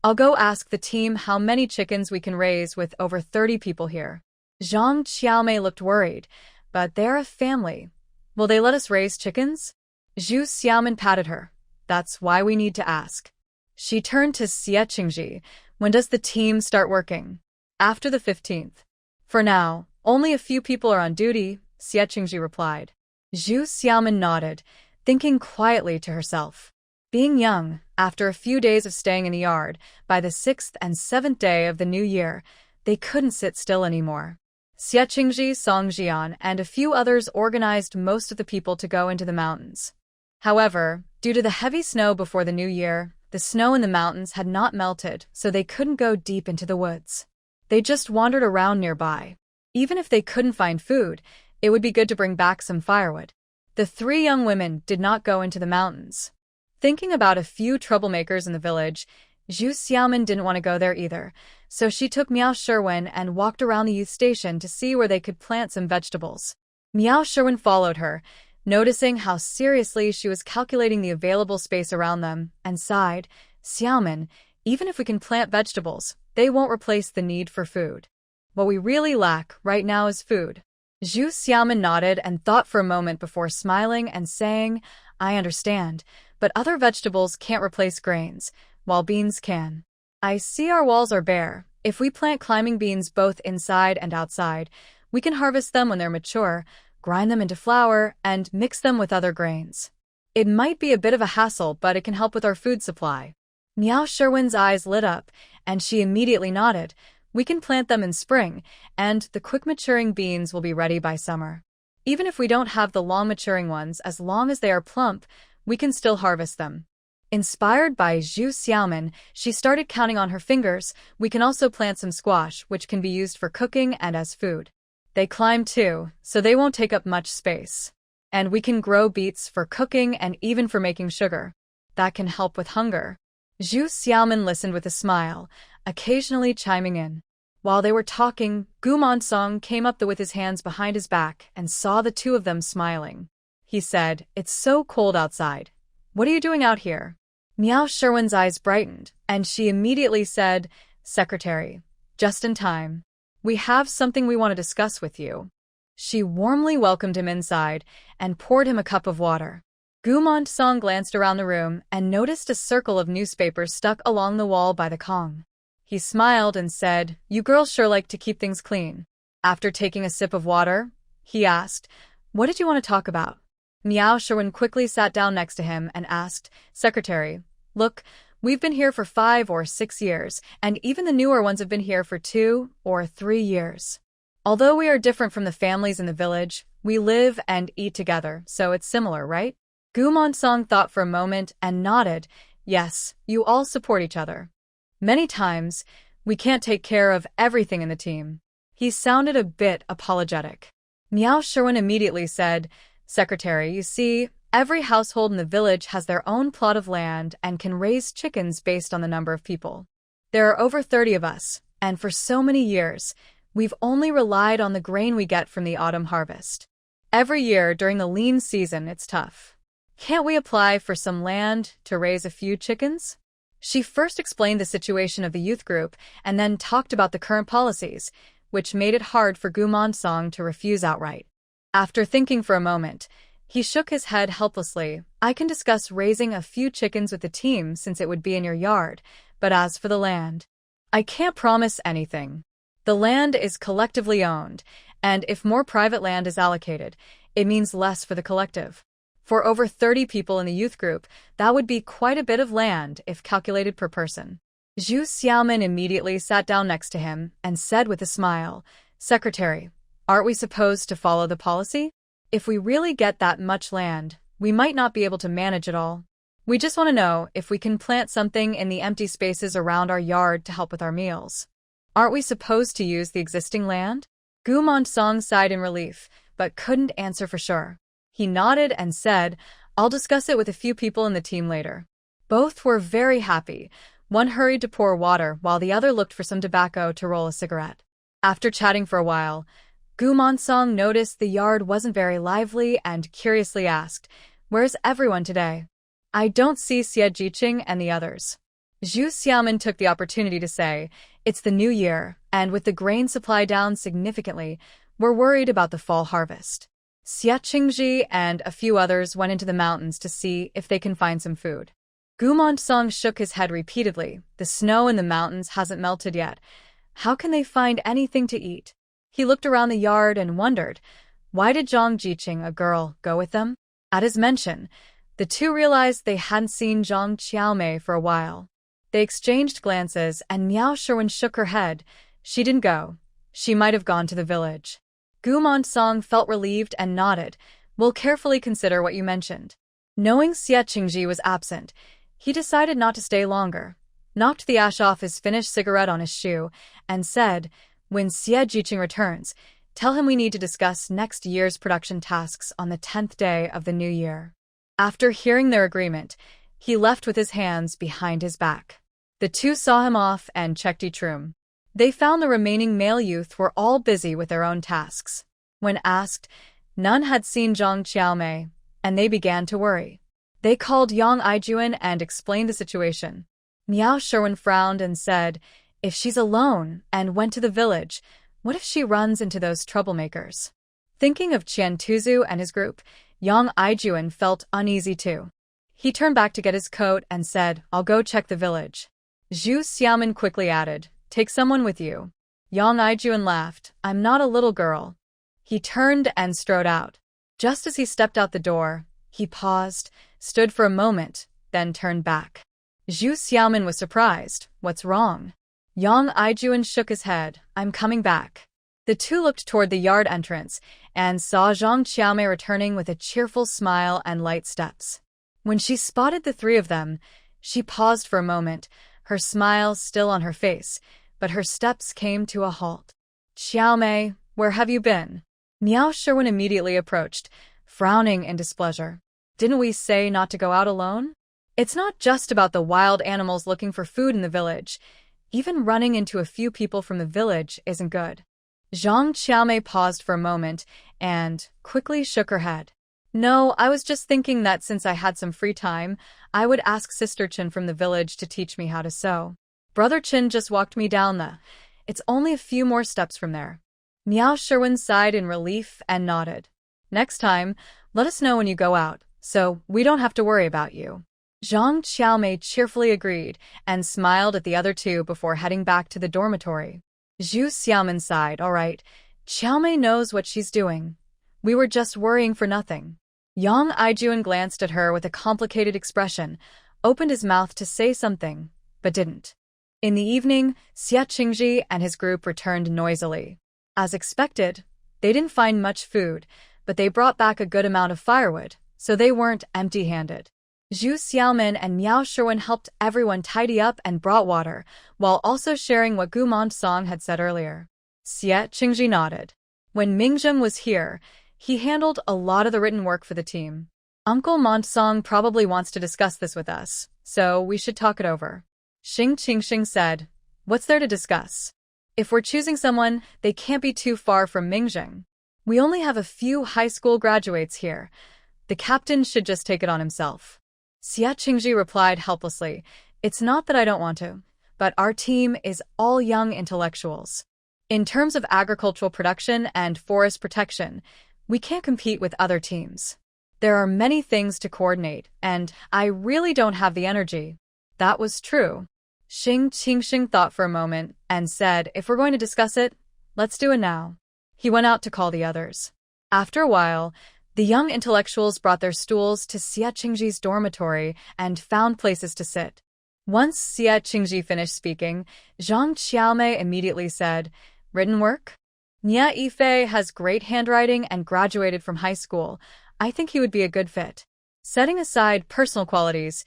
I'll go ask the team how many chickens we can raise with over 30 people here. Zhang Qiaomei looked worried, but they're a family. Will they let us raise chickens? Zhu Xiaomin patted her. That's why we need to ask. She turned to Xia Qingji. When does the team start working? After the 15th. For now, only a few people are on duty, Xia Qingji replied. Zhu Xiaomin nodded, thinking quietly to herself. Being young, after a few days of staying in the yard, by the 6th and 7th day of the new year, they couldn't sit still anymore. Xia Qingji, Song Jian, and a few others organized most of the people to go into the mountains. However, due to the heavy snow before the new year, the snow in the mountains had not melted, so they couldn't go deep into the woods. They just wandered around nearby. Even if they couldn't find food, it would be good to bring back some firewood. The three young women did not go into the mountains. Thinking about a few troublemakers in the village, Zhu Xiaomin didn't want to go there either, so she took Miao Sherwin and walked around the youth station to see where they could plant some vegetables. Miao Sherwin followed her, noticing how seriously she was calculating the available space around them, and sighed, "Xiaomin, even if we can plant vegetables, they won't replace the need for food. What we really lack right now is food." Zhu Xiaomin nodded and thought for a moment before smiling and saying, "I understand, but other vegetables can't replace grains, while beans can. I see our walls are bare. If we plant climbing beans both inside and outside, we can harvest them when they're mature, grind them into flour, and mix them with other grains. It might be a bit of a hassle, but it can help with our food supply." Miao Sherwin's eyes lit up, and she immediately nodded. "We can plant them in spring, and the quick-maturing beans will be ready by summer. Even if we don't have the long-maturing ones, as long as they are plump, we can still harvest them." Inspired by Zhu Xiaomin, she started counting on her fingers. "We can also plant some squash, which can be used for cooking and as food. They climb too, so they won't take up much space. And we can grow beets for cooking and even for making sugar. That can help with hunger." Zhu Xiaomin listened with a smile, occasionally chiming in. While they were talking, Gumon Song came up with his hands behind his back and saw the two of them smiling. He said, "It's so cold outside. What are you doing out here?" Miao Sherwin's eyes brightened, and she immediately said, "Secretary, just in time. We have something we want to discuss with you." She warmly welcomed him inside and poured him a cup of water. Gumon Song glanced around the room and noticed a circle of newspapers stuck along the wall by the Kong. He smiled and said, "You girls sure like to keep things clean." After taking a sip of water, he asked, "What did you want to talk about?" Miao Sherwin quickly sat down next to him and asked, "Secretary, look, we've been here for 5 or 6 years, and even the newer ones have been here for 2 or 3 years. Although we are different from the families in the village, we live and eat together, so it's similar, right?" Gumon Song thought for a moment and nodded. "Yes, you all support each other. Many times, we can't take care of everything in the team." He sounded a bit apologetic. Miao Sherwin immediately said, "Secretary, you see, every household in the village has their own plot of land and can raise chickens based on the number of people. There are over 30 of us, and for so many years, we've only relied on the grain we get from the autumn harvest. Every year during the lean season, it's tough. Can't we apply for some land to raise a few chickens?" She first explained the situation of the youth group and then talked about the current policies, which made it hard for Gumon Song to refuse outright. After thinking for a moment, he shook his head helplessly. "I can discuss raising a few chickens with the team since it would be in your yard, but as for the land, I can't promise anything. The land is collectively owned, and if more private land is allocated, it means less for the collective. For over 30 people in the youth group, that would be quite a bit of land if calculated per person." Zhu Xiaomin immediately sat down next to him and said with a smile, "Secretary, aren't we supposed to follow the policy? If we really get that much land, we might not be able to manage it all. We just want to know if we can plant something in the empty spaces around our yard to help with our meals. Aren't we supposed to use the existing land?" Gumon Song sighed in relief, but couldn't answer for sure. He nodded and said, "I'll discuss it with a few people in the team later." Both were very happy. One hurried to pour water while the other looked for some tobacco to roll a cigarette. After chatting for a while, Gumon Song noticed the yard wasn't very lively and curiously asked, "Where's everyone today? I don't see Xie Jiqing and the others." Zhu Xiaomin took the opportunity to say, "It's the new year, and with the grain supply down significantly, we're worried about the fall harvest. Xie Qingji and a few others went into the mountains to see if they can find some food." Gumon Song shook his head repeatedly. "The snow in the mountains hasn't melted yet. How can they find anything to eat?" He looked around the yard and wondered, why did Zhang Jiqing, a girl, go with them? At his mention, the two realized they hadn't seen Zhang Qiaomei for a while. They exchanged glances and Miao Sherwin shook her head. "She didn't go. She might have gone to the village." Gumon Song felt relieved and nodded. "We'll carefully consider what you mentioned." Knowing Xie Qingji was absent, he decided not to stay longer, knocked the ash off his finished cigarette on his shoe, and said, "When Xie Jiqing returns, tell him we need to discuss next year's production tasks on the 10th day of the new year." After hearing their agreement, he left with his hands behind his back. The two saw him off and checked each room. They found the remaining male youth were all busy with their own tasks. When asked, none had seen Zhang Qiaomei, and they began to worry. They called Yang Aijuan and explained the situation. Miao Sherwin frowned and said, "If she's alone and went to the village, what if she runs into those troublemakers?" Thinking of Qian Tuzu and his group, Yang Aijuan felt uneasy too. He turned back to get his coat and said, "I'll go check the village." Zhu Xiaomin quickly added, "Take someone with you." Yang Aijuan laughed, "I'm not a little girl." He turned and strode out. Just as he stepped out the door, he paused, stood for a moment, then turned back. Zhu Xiaomin was surprised. "What's wrong?" Yang Aijuan shook his head. "I'm coming back." The two looked toward the yard entrance and saw Zhang Qiaomei returning with a cheerful smile and light steps. When she spotted the three of them, she paused for a moment, her smile still on her face, but her steps came to a halt. "Qiaomei, where have you been?" Miao Sherwin immediately approached, frowning in displeasure. "Didn't we say not to go out alone? It's not just about the wild animals looking for food in the village. Even running into a few people from the village isn't good." Zhang Qiaomei paused for a moment and quickly shook her head. No, I was just thinking that since I had some free time, I would ask Sister Chin from the village to teach me how to sew. Brother Chin just walked me down It's only a few more steps from there. Miao Sherwin sighed in relief and nodded. Next time, let us know when you go out, so we don't have to worry about you. Zhang Xiaomei cheerfully agreed and smiled at the other two before heading back to the dormitory. Zhu Xiaomin sighed, all right, Xiaomei knows what she's doing. We were just worrying for nothing. Yang Aijuan glanced at her with a complicated expression, opened his mouth to say something, but didn't. In the evening, Xia Qingji and his group returned noisily. As expected, they didn't find much food, but they brought back a good amount of firewood, so they weren't empty-handed. Zhu Xiaomin and Miao Sherwin helped everyone tidy up and brought water, while also sharing what Gu Montong had said earlier. Xia Qingji nodded. When Mingzheng was here, he handled a lot of the written work for the team. Uncle Montong probably wants to discuss this with us, so we should talk it over. Xing Qingxing said, what's there to discuss? If we're choosing someone, they can't be too far from Mingzheng. We only have a few high school graduates here. The captain should just take it on himself. Xia Qingji replied helplessly, it's not that I don't want to, but our team is all young intellectuals. In terms of agricultural production and forest protection, we can't compete with other teams. There are many things to coordinate, and I really don't have the energy. That was true. Xing Qingxing thought for a moment and said, if we're going to discuss it, let's do it now. He went out to call the others. After a while, the young intellectuals brought their stools to Xia Qingji's dormitory and found places to sit. Once Xia Qingji finished speaking, Zhang Xiaomei immediately said, written work? Nia Yifei has great handwriting and graduated from high school. I think he would be a good fit. Setting aside personal qualities,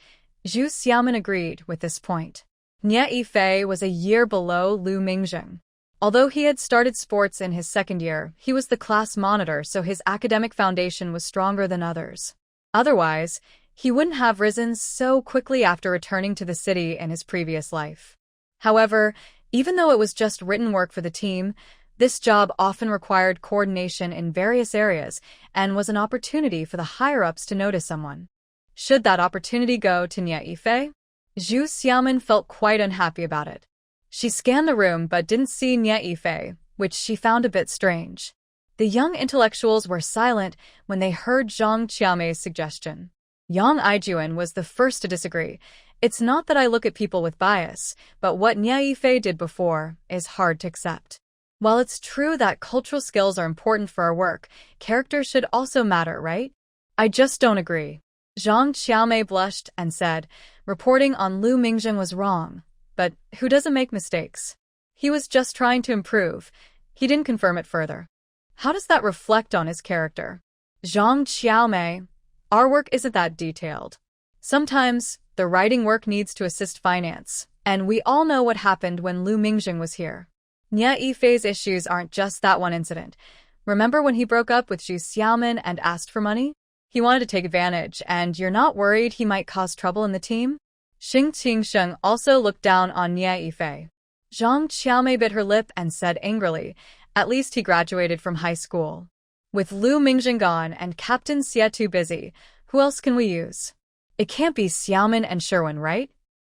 Zhu Xiaomin agreed with this point. Nia Yifei was a year below Lu Mingzheng. Although he had started sports in his second year, he was the class monitor, so his academic foundation was stronger than others. Otherwise, he wouldn't have risen so quickly after returning to the city in his previous life. However, even though it was just written work for the team, this job often required coordination in various areas and was an opportunity for the higher-ups to notice someone. Should that opportunity go to Nia Yifei? Zhu Xiaomin felt quite unhappy about it. She scanned the room but didn't see Nia Yifei, which she found a bit strange. The young intellectuals were silent when they heard Zhang Qiamei's suggestion. Yang Aijuan was the first to disagree. It's not that I look at people with bias, but what Nia Yifei did before is hard to accept. While it's true that cultural skills are important for our work, character should also matter, right? I just don't agree. Zhang Qiamei blushed and said, reporting on Lu Mingzheng was wrong. But who doesn't make mistakes? He was just trying to improve. He didn't confirm it further. How does that reflect on his character? Zhang Qiaomei, our work isn't that detailed. Sometimes, the writing work needs to assist finance, and we all know what happened when Lu Mingzheng was here. Nia Yifei's issues aren't just that one incident. Remember when he broke up with Zhu Xiaomin and asked for money? He wanted to take advantage, and you're not worried he might cause trouble in the team? Xing Qingsheng also looked down on Nia Yifei. Zhang Qiaomei bit her lip and said angrily, at least he graduated from high school. With Lu Mingzheng gone and Captain Xie too busy, who else can we use? It can't be Xiaomin and Sherwin, right?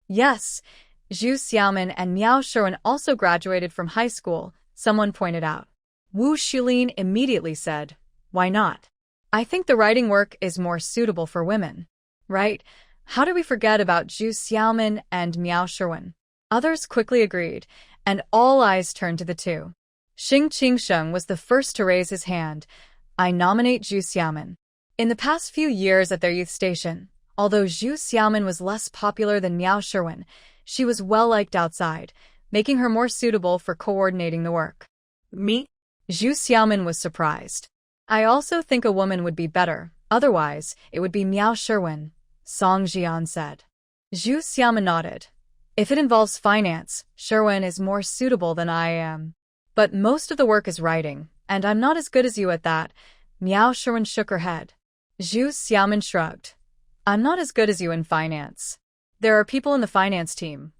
Yes, Zhu Xiaomin and Miao Sherwin also graduated from high school, someone pointed out. Wu Shulin immediately said, why not? I think the writing work is more suitable for women. Right? How do we forget about Zhu Xiaomin and Miao Sherwin? Others quickly agreed, and all eyes turned to the two. Xing Qingsheng was the first to raise his hand. I nominate Zhu Xiaomin. In the past few years at their youth station, although Zhu Xiaomin was less popular than Miao Sherwin, she was well-liked outside, making her more suitable for coordinating the work. Me? Zhu Xiaomin was surprised. I also think a woman would be better, otherwise, it would be Miao Sherwin, Song Jian said. Zhu Xiaomin nodded. If it involves finance, Sherwin is more suitable than I am. But most of the work is writing, and I'm not as good as you at that. Miao Sherwin shook her head. Zhu Xiaomin shrugged. I'm not as good as you in finance. There are people in the finance team.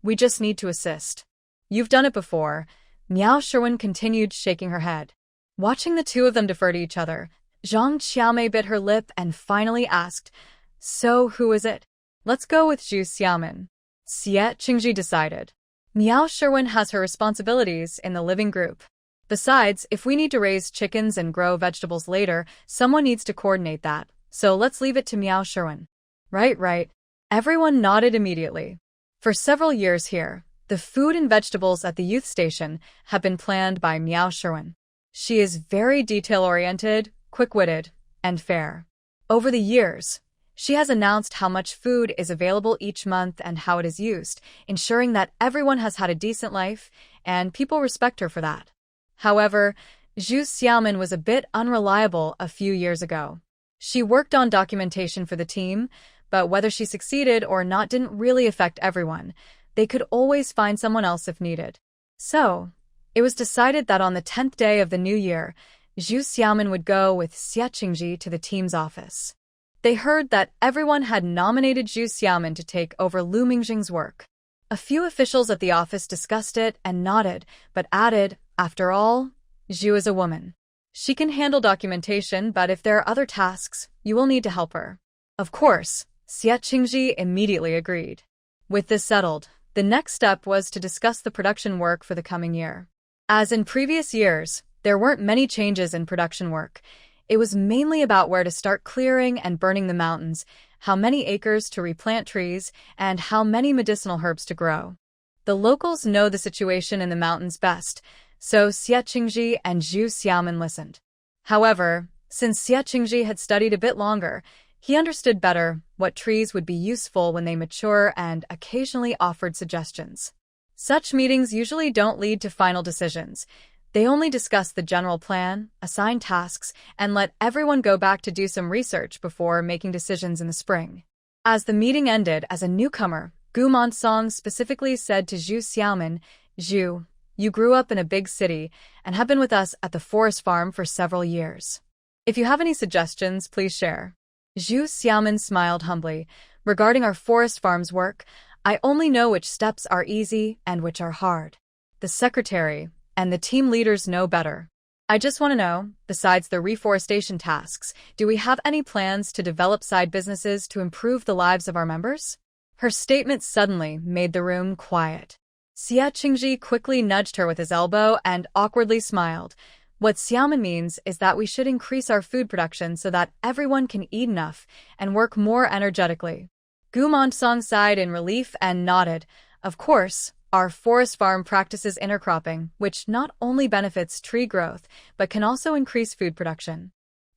We just need to assist. You've done it before. Miao Sherwin continued shaking her head. Watching the two of them defer to each other, Zhang Xiaomei bit her lip and finally asked, "So who is it?" "Let's go with Zhu Xiaomin," Xie Qingji decided. "Miao Sherwin has her responsibilities in the living group. Besides, if we need to raise chickens and grow vegetables later, someone needs to coordinate that, so let's leave it to Miao Sherwin." Right. Everyone nodded immediately. For several years here, the food and vegetables at the youth station have been planned by Miao Sherwin. She is very detail-oriented, quick-witted, and fair. Over the years, she has announced how much food is available each month and how it is used, ensuring that everyone has had a decent life, and people respect her for that. However, Zhu Xiaomin was a bit unreliable a few years ago. She worked on documentation for the team, but whether she succeeded or not didn't really affect everyone. They could always find someone else if needed. So, it was decided that on the 10th day of the new year, Zhu Xiaomin would go with Xie Qingji to the team's office. They heard that everyone had nominated Zhu Xiaomin to take over Lu Mingjing's work. A few officials at the office discussed it and nodded, but added, "After all, Zhu is a woman. She can handle documentation, but if there are other tasks, you will need to help her." Of course, Xie Qingji immediately agreed. With this settled, the next step was to discuss the production work for the coming year. As in previous years, there weren't many changes in production work. It was mainly about where to start clearing and burning the mountains, how many acres to replant trees, and how many medicinal herbs to grow. The locals know the situation in the mountains best, so Xie Qingji and Zhu Xiaomin listened. However, since Xie Qingji had studied a bit longer, he understood better what trees would be useful when they mature and occasionally offered suggestions. Such meetings usually don't lead to final decisions. They only discuss the general plan, assign tasks, and let everyone go back to do some research before making decisions in the spring. As the meeting ended, as a newcomer, Gu Monsong specifically said to Zhu Xiaomin, "Zhu, you grew up in a big city and have been with us at the forest farm for several years. If you have any suggestions, please share." Zhu Xiaomin smiled humbly. "Regarding our forest farm's work, I only know which steps are easy and which are hard. The secretary and the team leaders know better. I just want to know, besides the reforestation tasks, do we have any plans to develop side businesses to improve the lives of our members?" Her statement suddenly made the room quiet. Xie Qingji quickly nudged her with his elbow and awkwardly smiled. "What Xiaomin means is that we should increase our food production so that everyone can eat enough and work more energetically." Gu Monsong sighed in relief and nodded. "Of course, our forest farm practices intercropping, which not only benefits tree growth, but can also increase food production."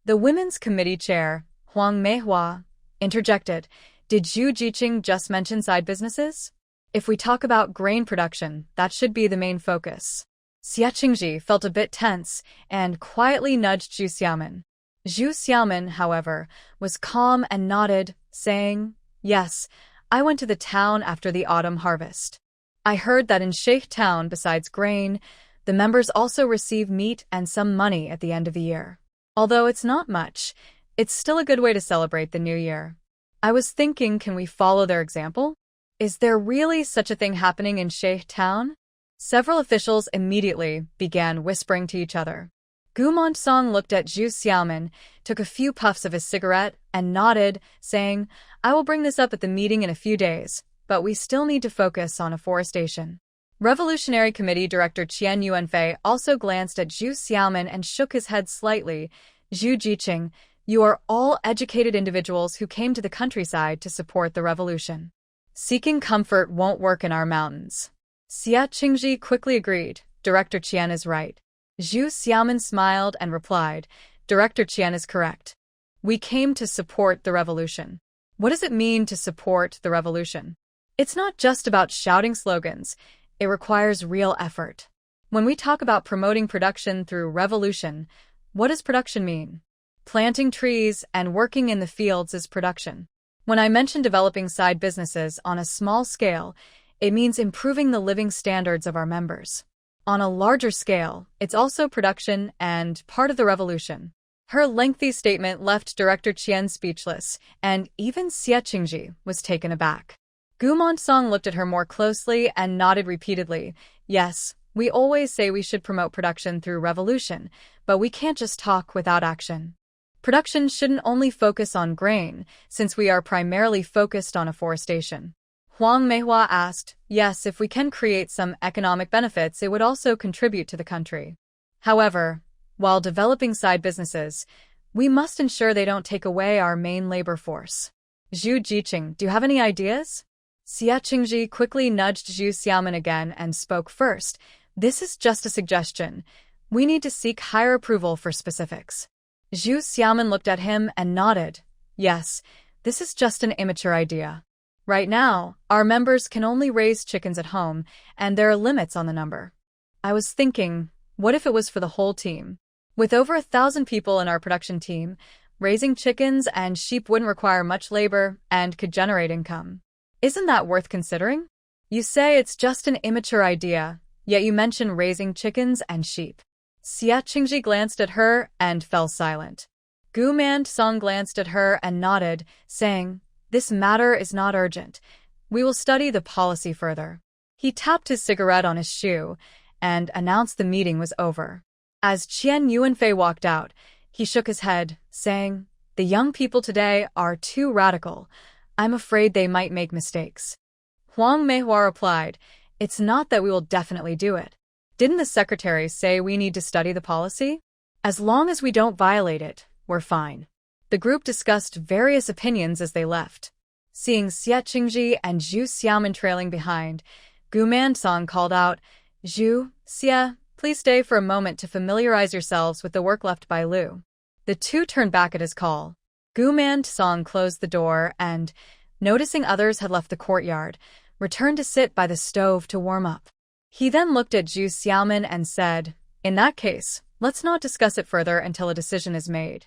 The Women's Committee Chair, Huang Manhwa, interjected, "Did Zhu Jiqing just mention side businesses? If we talk about grain production, that should be the main focus." Xie Qingji felt a bit tense and quietly nudged Zhu Xiaomin. Zhu Xiaomin, however, was calm and nodded, saying, "Yes, I went to the town after the autumn harvest. I heard that in Sheikh Town, besides grain, the members also receive meat and some money at the end of the year. Although it's not much, it's still a good way to celebrate the new year. I was thinking, can we follow their example? Is there really such a thing happening in Sheikh Town?" Several officials immediately began whispering to each other. Gu Monsong looked at Zhu Xiaomin, took a few puffs of his cigarette, and nodded, saying, "I will bring this up at the meeting in a few days, but we still need to focus on afforestation." Revolutionary Committee Director Qian Yuanfei also glanced at Zhu Xiaomin and shook his head slightly. "Zhu Jiqing, you are all educated individuals who came to the countryside to support the revolution. Seeking comfort won't work in our mountains." Xie Qingji quickly agreed. "Director Qian is right." Zhu Xiaomin smiled and replied, "Director Qian is correct. We came to support the revolution." What does it mean to support the revolution? It's not just about shouting slogans. It requires real effort. When we talk about promoting production through revolution, what does production mean? Planting trees and working in the fields is production. When I mention developing side businesses on a small scale, it means improving the living standards of our members. On a larger scale, it's also production and part of the revolution. Her lengthy statement left Director Qian speechless, and even Xie Qingji was taken aback. Gu Monsong looked at her more closely and nodded repeatedly. "Yes, we always say we should promote production through revolution, but we can't just talk without action." Production shouldn't only focus on grain, since we are primarily focused on afforestation. Huang Meihua asked, yes, if we can create some economic benefits, it would also contribute to the country. However, while developing side businesses, we must ensure they don't take away our main labor force. Zhu Jiqing, do you have any ideas? Xia Qingji quickly nudged Zhu Xiaomin again and spoke first. This is just a suggestion. We need to seek higher approval for specifics. Zhu Xiaomin looked at him and nodded. Yes, this is just an immature idea. Right now, our members can only raise chickens at home, and there are limits on the number. I was thinking, what if it was for the whole team? With over 1,000 people in our production team, raising chickens and sheep wouldn't require much labor and could generate income. Isn't that worth considering? You say it's just an immature idea, yet you mention raising chickens and sheep. Xia Qingji glanced at her and fell silent. Gu Mansong glanced at her and nodded, saying, this matter is not urgent. We will study the policy further. He tapped his cigarette on his shoe and announced the meeting was over. As Qian Yuanfei walked out, he shook his head, saying, the young people today are too radical. I'm afraid they might make mistakes. Huang Meihua replied, it's not that we will definitely do it. Didn't the secretary say we need to study the policy? As long as we don't violate it, we're fine. The group discussed various opinions as they left. Seeing Xia Qingji and Zhu Xiaomin trailing behind, Gu Mansong called out, Zhu, Xia, please stay for a moment to familiarize yourselves with the work left by Liu. The two turned back at his call. Gu Mansong closed the door and, noticing others had left the courtyard, returned to sit by the stove to warm up. He then looked at Zhu Xiaomin and said, in that case, let's not discuss it further until a decision is made.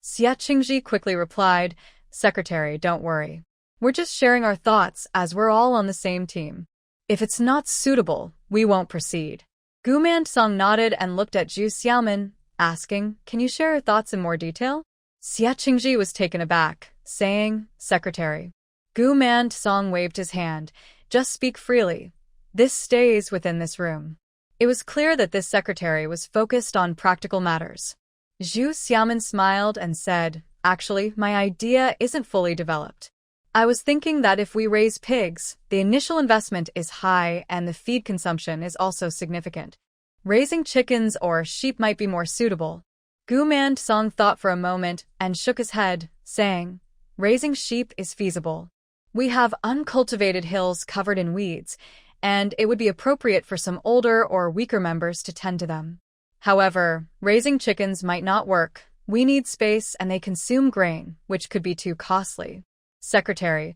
Xia Qingji quickly replied, Secretary, don't worry. We're just sharing our thoughts as we're all on the same team. If it's not suitable, we won't proceed. Gu Mansong nodded and looked at Zhu Xiaomin, asking, can you share your thoughts in more detail? Xia Qingji was taken aback, saying, Secretary. Gu Mansong waved his hand, just speak freely. This stays within this room. It was clear that this secretary was focused on practical matters. Zhu Xiaomin smiled and said, actually, my idea isn't fully developed. I was thinking that if we raise pigs, the initial investment is high and the feed consumption is also significant. Raising chickens or sheep might be more suitable. Gu Mansong thought for a moment and shook his head, saying, raising sheep is feasible. We have uncultivated hills covered in weeds, and it would be appropriate for some older or weaker members to tend to them. However, raising chickens might not work. We need space and they consume grain, which could be too costly. Secretary,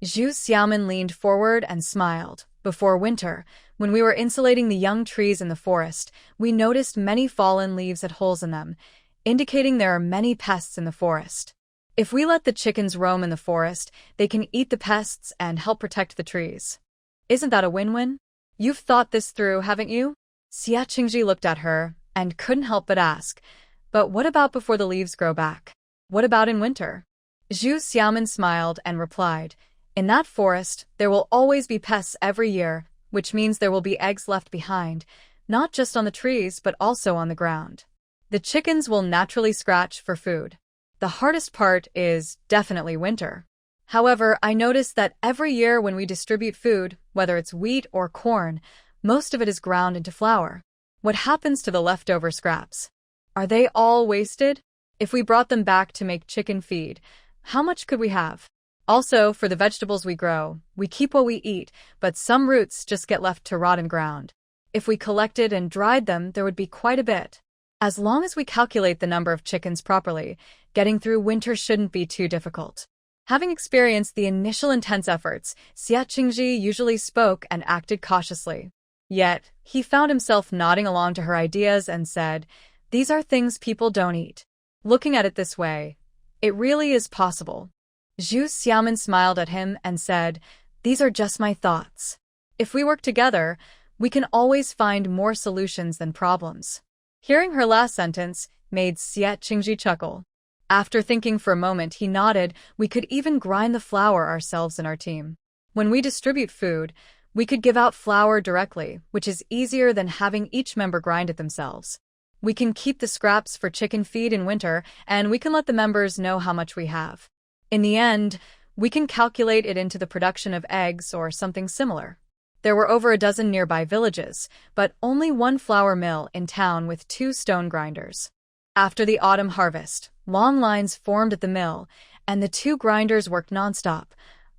Zhu Xiaomin leaned forward and smiled. Before winter, when we were insulating the young trees in the forest, we noticed many fallen leaves at holes in them, indicating there are many pests in the forest. If we let the chickens roam in the forest, they can eat the pests and help protect the trees. Isn't that a win-win? You've thought this through, haven't you? Xia Qingji looked at her and couldn't help but ask, but what about before the leaves grow back? What about in winter? Zhu Xiaomin smiled and replied, in that forest, there will always be pests every year, which means there will be eggs left behind, not just on the trees but also on the ground. The chickens will naturally scratch for food. The hardest part is definitely winter. However, I noticed that every year when we distribute food, whether it's wheat or corn, most of it is ground into flour. What happens to the leftover scraps? Are they all wasted? If we brought them back to make chicken feed, how much could we have? Also, for the vegetables we grow, we keep what we eat, but some roots just get left to rot in ground. If we collected and dried them, there would be quite a bit. As long as we calculate the number of chickens properly, getting through winter shouldn't be too difficult. Having experienced the initial intense efforts, Xia Qingji usually spoke and acted cautiously. Yet, he found himself nodding along to her ideas and said, these are things people don't eat. Looking at it this way, it really is possible. Zhu Xiaomin smiled at him and said, these are just my thoughts. If we work together, we can always find more solutions than problems. Hearing her last sentence made Xia Qingji chuckle. After thinking for a moment, he nodded. We could even grind the flour ourselves in our team. When we distribute food, we could give out flour directly, which is easier than having each member grind it themselves. We can keep the scraps for chicken feed in winter, and we can let the members know how much we have. In the end, we can calculate it into the production of eggs or something similar. There were over a dozen nearby villages, but only one flour mill in town with 2 stone grinders. After the autumn harvest, long lines formed at the mill, and the 2 grinders worked nonstop,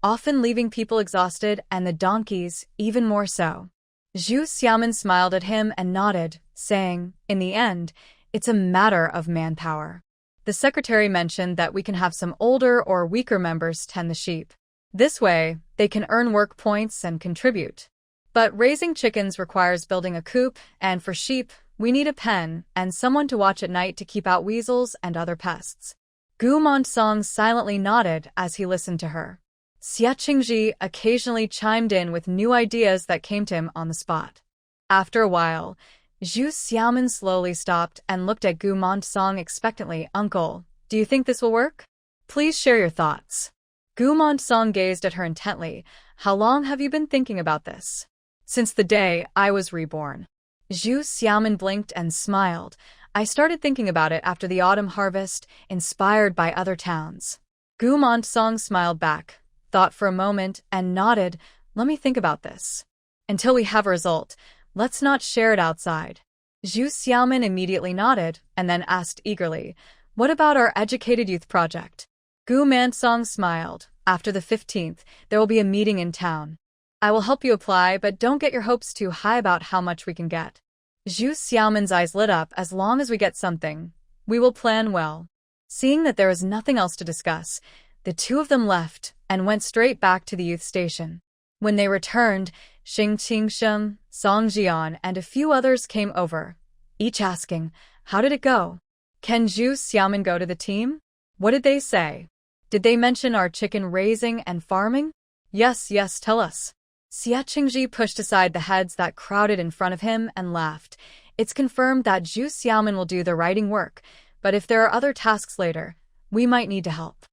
often leaving people exhausted and the donkeys even more so. Zhu Xiaomin smiled at him and nodded, saying, "In the end, it's a matter of manpower." The secretary mentioned that we can have some older or weaker members tend the sheep. This way, they can earn work points and contribute. But raising chickens requires building a coop, and for sheep, we need a pen and someone to watch at night to keep out weasels and other pests. Gu Montong silently nodded as he listened to her. Xia Qingji occasionally chimed in with new ideas that came to him on the spot. After a while, Zhu Xiaomin slowly stopped and looked at Gu Montong expectantly. "Uncle, do you think this will work? Please share your thoughts." Gu Montong gazed at her intently. "How long have you been thinking about this?" "Since the day I was reborn." Zhu Xiaomin blinked and smiled. "I started thinking about it after the autumn harvest, inspired by other towns." Gu Montong smiled back, thought for a moment, and nodded. "Let me think about this. Until we have a result, let's not share it outside." Zhu Xiaomin immediately nodded, and then asked eagerly, "What about our Educated Youth Project?" Gu Montong smiled. "After the 15th, there will be a meeting in town. I will help you apply, but don't get your hopes too high about how much we can get." Zhu Xiaomin's eyes lit up. "As long as we get something, we will plan well." Seeing that there was nothing else to discuss, the 2 of them left and went straight back to the youth station. When they returned, Xing Qingsheng, Song Jian, and a few others came over, each asking, "How did it go? Can Zhu Xiaomin go to the team? What did they say? Did they mention our chicken raising and farming?" Yes, tell us." Xia Qingji pushed aside the heads that crowded in front of him and laughed. "It's confirmed that Zhu Xiaomin will do the writing work, but if there are other tasks later, we might need to help."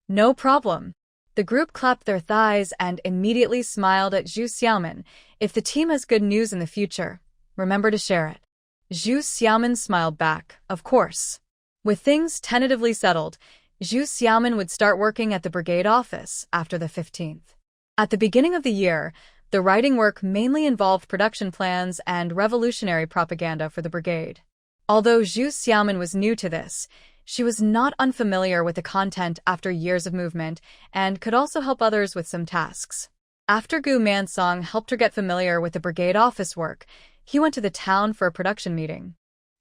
"No problem." The group clapped their thighs and immediately smiled at Zhu Xiaomin. "If the team has good news in the future, remember to share it." Zhu Xiaomin smiled back, "Of course." With things tentatively settled, Zhu Xiaomin would start working at the brigade office after the 15th. At the beginning of the year, the writing work mainly involved production plans and revolutionary propaganda for the brigade. Although Zhu Xiaomin was new to this, she was not unfamiliar with the content after years of movement and could also help others with some tasks. After Gu Mansong helped her get familiar with the brigade office work, he went to the town for a production meeting.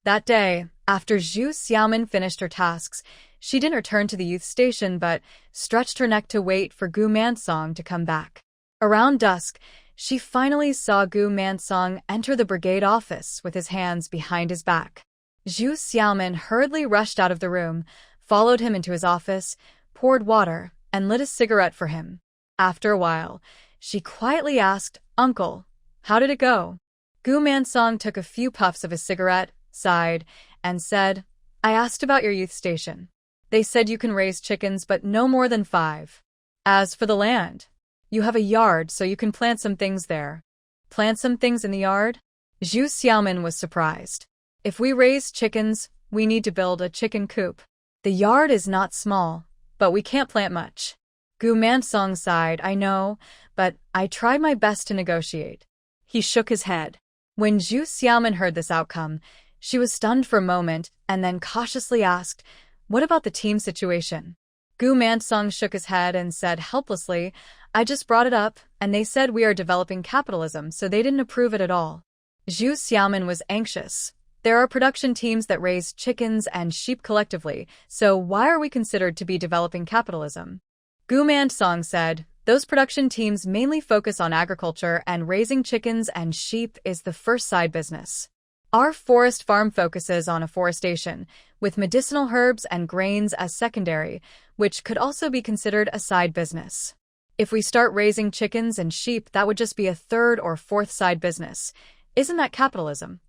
That day, after Zhu Xiaomin finished her tasks, she didn't return to the youth station but stretched her neck to wait for Gu Mansong to come back. Around dusk, she finally saw Gu Mansong enter the brigade office with his hands behind his back. Zhu Xiaomin hurriedly rushed out of the room, followed him into his office, poured water, and lit a cigarette for him. After a while, she quietly asked, "Uncle, how did it go?" Gu Mansong took a few puffs of his cigarette, sighed, and said, "I asked about your youth station. They said you can raise chickens but no more than 5. As for the land, you have a yard so you can plant some things there." "Plant some things in the yard?" Zhu Xiaomin was surprised. "If we raise chickens, we need to build a chicken coop. The yard is not small, but we can't plant much." Gu Mansong sighed. "I know, but I tried my best to negotiate." He shook his head. When Zhu Xiaomin heard this outcome, she was stunned for a moment and then cautiously asked, "What about the team situation?" Gu Mansong shook his head and said helplessly, "I just brought it up, and they said we are developing capitalism, so they didn't approve it at all." Zhu Xiaomin was anxious. "There are production teams that raise chickens and sheep collectively, so why are we considered to be developing capitalism?" Gu Mansong said, "Those production teams mainly focus on agriculture, and raising chickens and sheep is the first side business. Our forest farm focuses on afforestation, with medicinal herbs and grains as secondary, which could also be considered a side business. If we start raising chickens and sheep, that would just be a third or fourth side business. Isn't that capitalism?"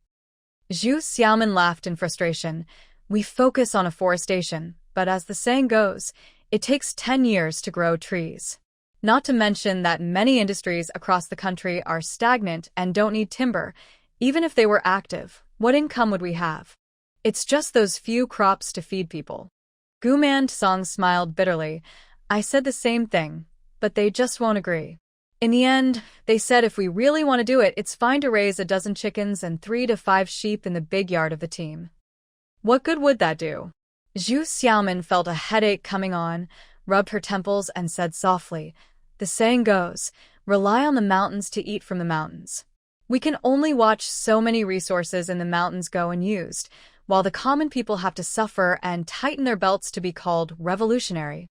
Zhu Xiaomin laughed in frustration. "We focus on afforestation, but as the saying goes, it takes 10 years to grow trees. Not to mention that many industries across the country are stagnant and don't need timber. Even if they were active, what income would we have?" It's just those few crops to feed people. Gumand Song smiled bitterly. I said the same thing, but they just won't agree. In the end, they said if we really want to do it, it's fine to raise a dozen chickens and 3 to 5 sheep in the big yard of the team. What good would that do? Zhu Xiaomin felt a headache coming on, rubbed her temples and said softly, the saying goes, rely on the mountains to eat from the mountains. We can only watch so many resources in the mountains go unused, while the common people have to suffer and tighten their belts to be called revolutionary.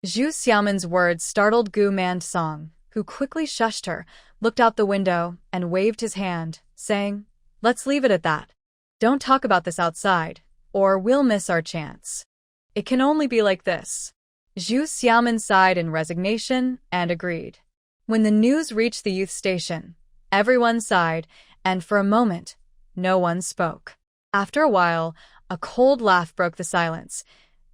Zhu Xiaomin's words startled Gu Mansong, who quickly shushed her, looked out the window, and waved his hand, saying, let's leave it at that. Don't talk about this outside, or we'll miss our chance. It can only be like this. Zhu Xiaomin sighed in resignation and agreed. When the news reached the youth station, everyone sighed, and for a moment, no one spoke. After a while, a cold laugh broke the silence.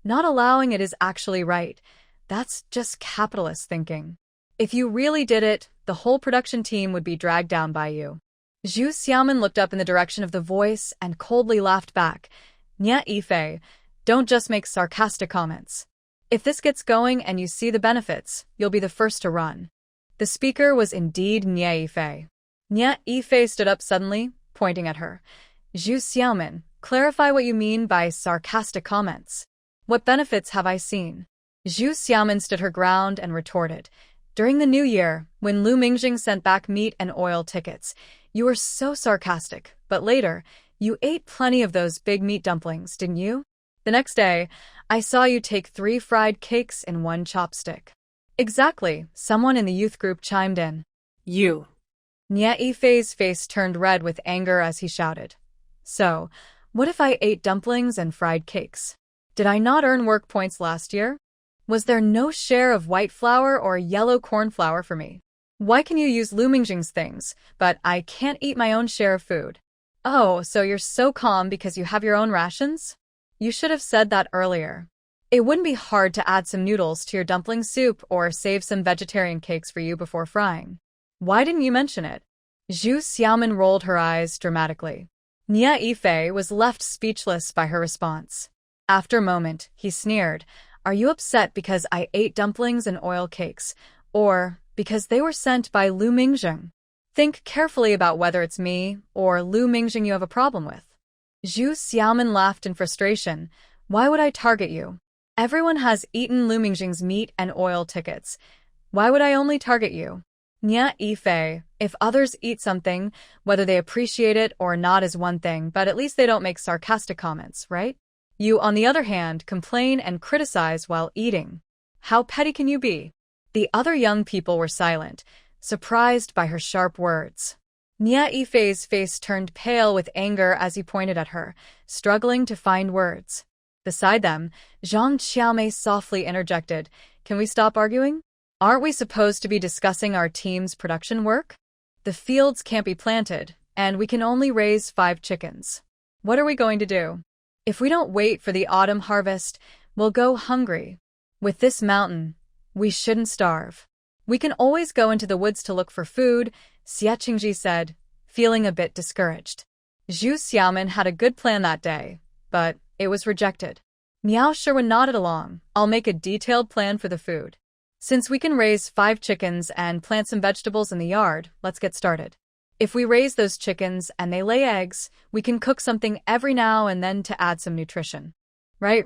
Not allowing it is actually right. That's just capitalist thinking. If you really did it, the whole production team would be dragged down by you. Zhu Xiaomin looked up in the direction of the voice and coldly laughed back. Nya Yifei, don't just make sarcastic comments. If this gets going and you see the benefits, you'll be the first to run. The speaker was indeed Nya Yifei. Nya Yifei stood up suddenly, pointing at her. Zhu Xiaomin, clarify what you mean by sarcastic comments. What benefits have I seen? Zhu Xiaomin stood her ground and retorted. During the new year, when Lu Mingjing sent back meat and oil tickets, you were so sarcastic, but later, you ate plenty of those big meat dumplings, didn't you? The next day, I saw you take 3 fried cakes in 1 chopstick. Exactly, someone in the youth group chimed in. You. Nya Yifei's face turned red with anger as he shouted. So, what if I ate dumplings and fried cakes? Did I not earn work points last year? Was there no share of white flour or yellow corn flour for me? Why can you use Lu Mingjing's things, but I can't eat my own share of food? Oh, so you're so calm because you have your own rations? You should have said that earlier. It wouldn't be hard to add some noodles to your dumpling soup or save some vegetarian cakes for you before frying. Why didn't you mention it? Zhu Xiaomin rolled her eyes dramatically. Nya Yifei was left speechless by her response. After a moment, he sneered. Are you upset because I ate dumplings and oil cakes, or because they were sent by Lu Mingjing? Think carefully about whether it's me or Lu Mingjing you have a problem with. Zhu Xiaomin laughed in frustration. Why would I target you? Everyone has eaten Lu Mingjing's meat and oil tickets. Why would I only target you? Nya Yifei, if others eat something, whether they appreciate it or not is one thing, but at least they don't make sarcastic comments, right? You, on the other hand, complain and criticize while eating. How petty can you be? The other young people were silent, surprised by her sharp words. Nya Yifei's face turned pale with anger as he pointed at her, struggling to find words. Beside them, Zhang Xiaomei softly interjected, Can we stop arguing? Aren't we supposed to be discussing our team's production work? The fields can't be planted, and we can only raise 5 chickens. What are we going to do? If we don't wait for the autumn harvest, we'll go hungry. With this mountain, we shouldn't starve. We can always go into the woods to look for food, Xie Qingji said, feeling a bit discouraged. Zhu Xiaomin had a good plan that day, but it was rejected. Miao Sherwin nodded along. I'll make a detailed plan for the food. Since we can raise 5 chickens and plant some vegetables in the yard, let's get started. If we raise those chickens and they lay eggs, we can cook something every now and then to add some nutrition. Right.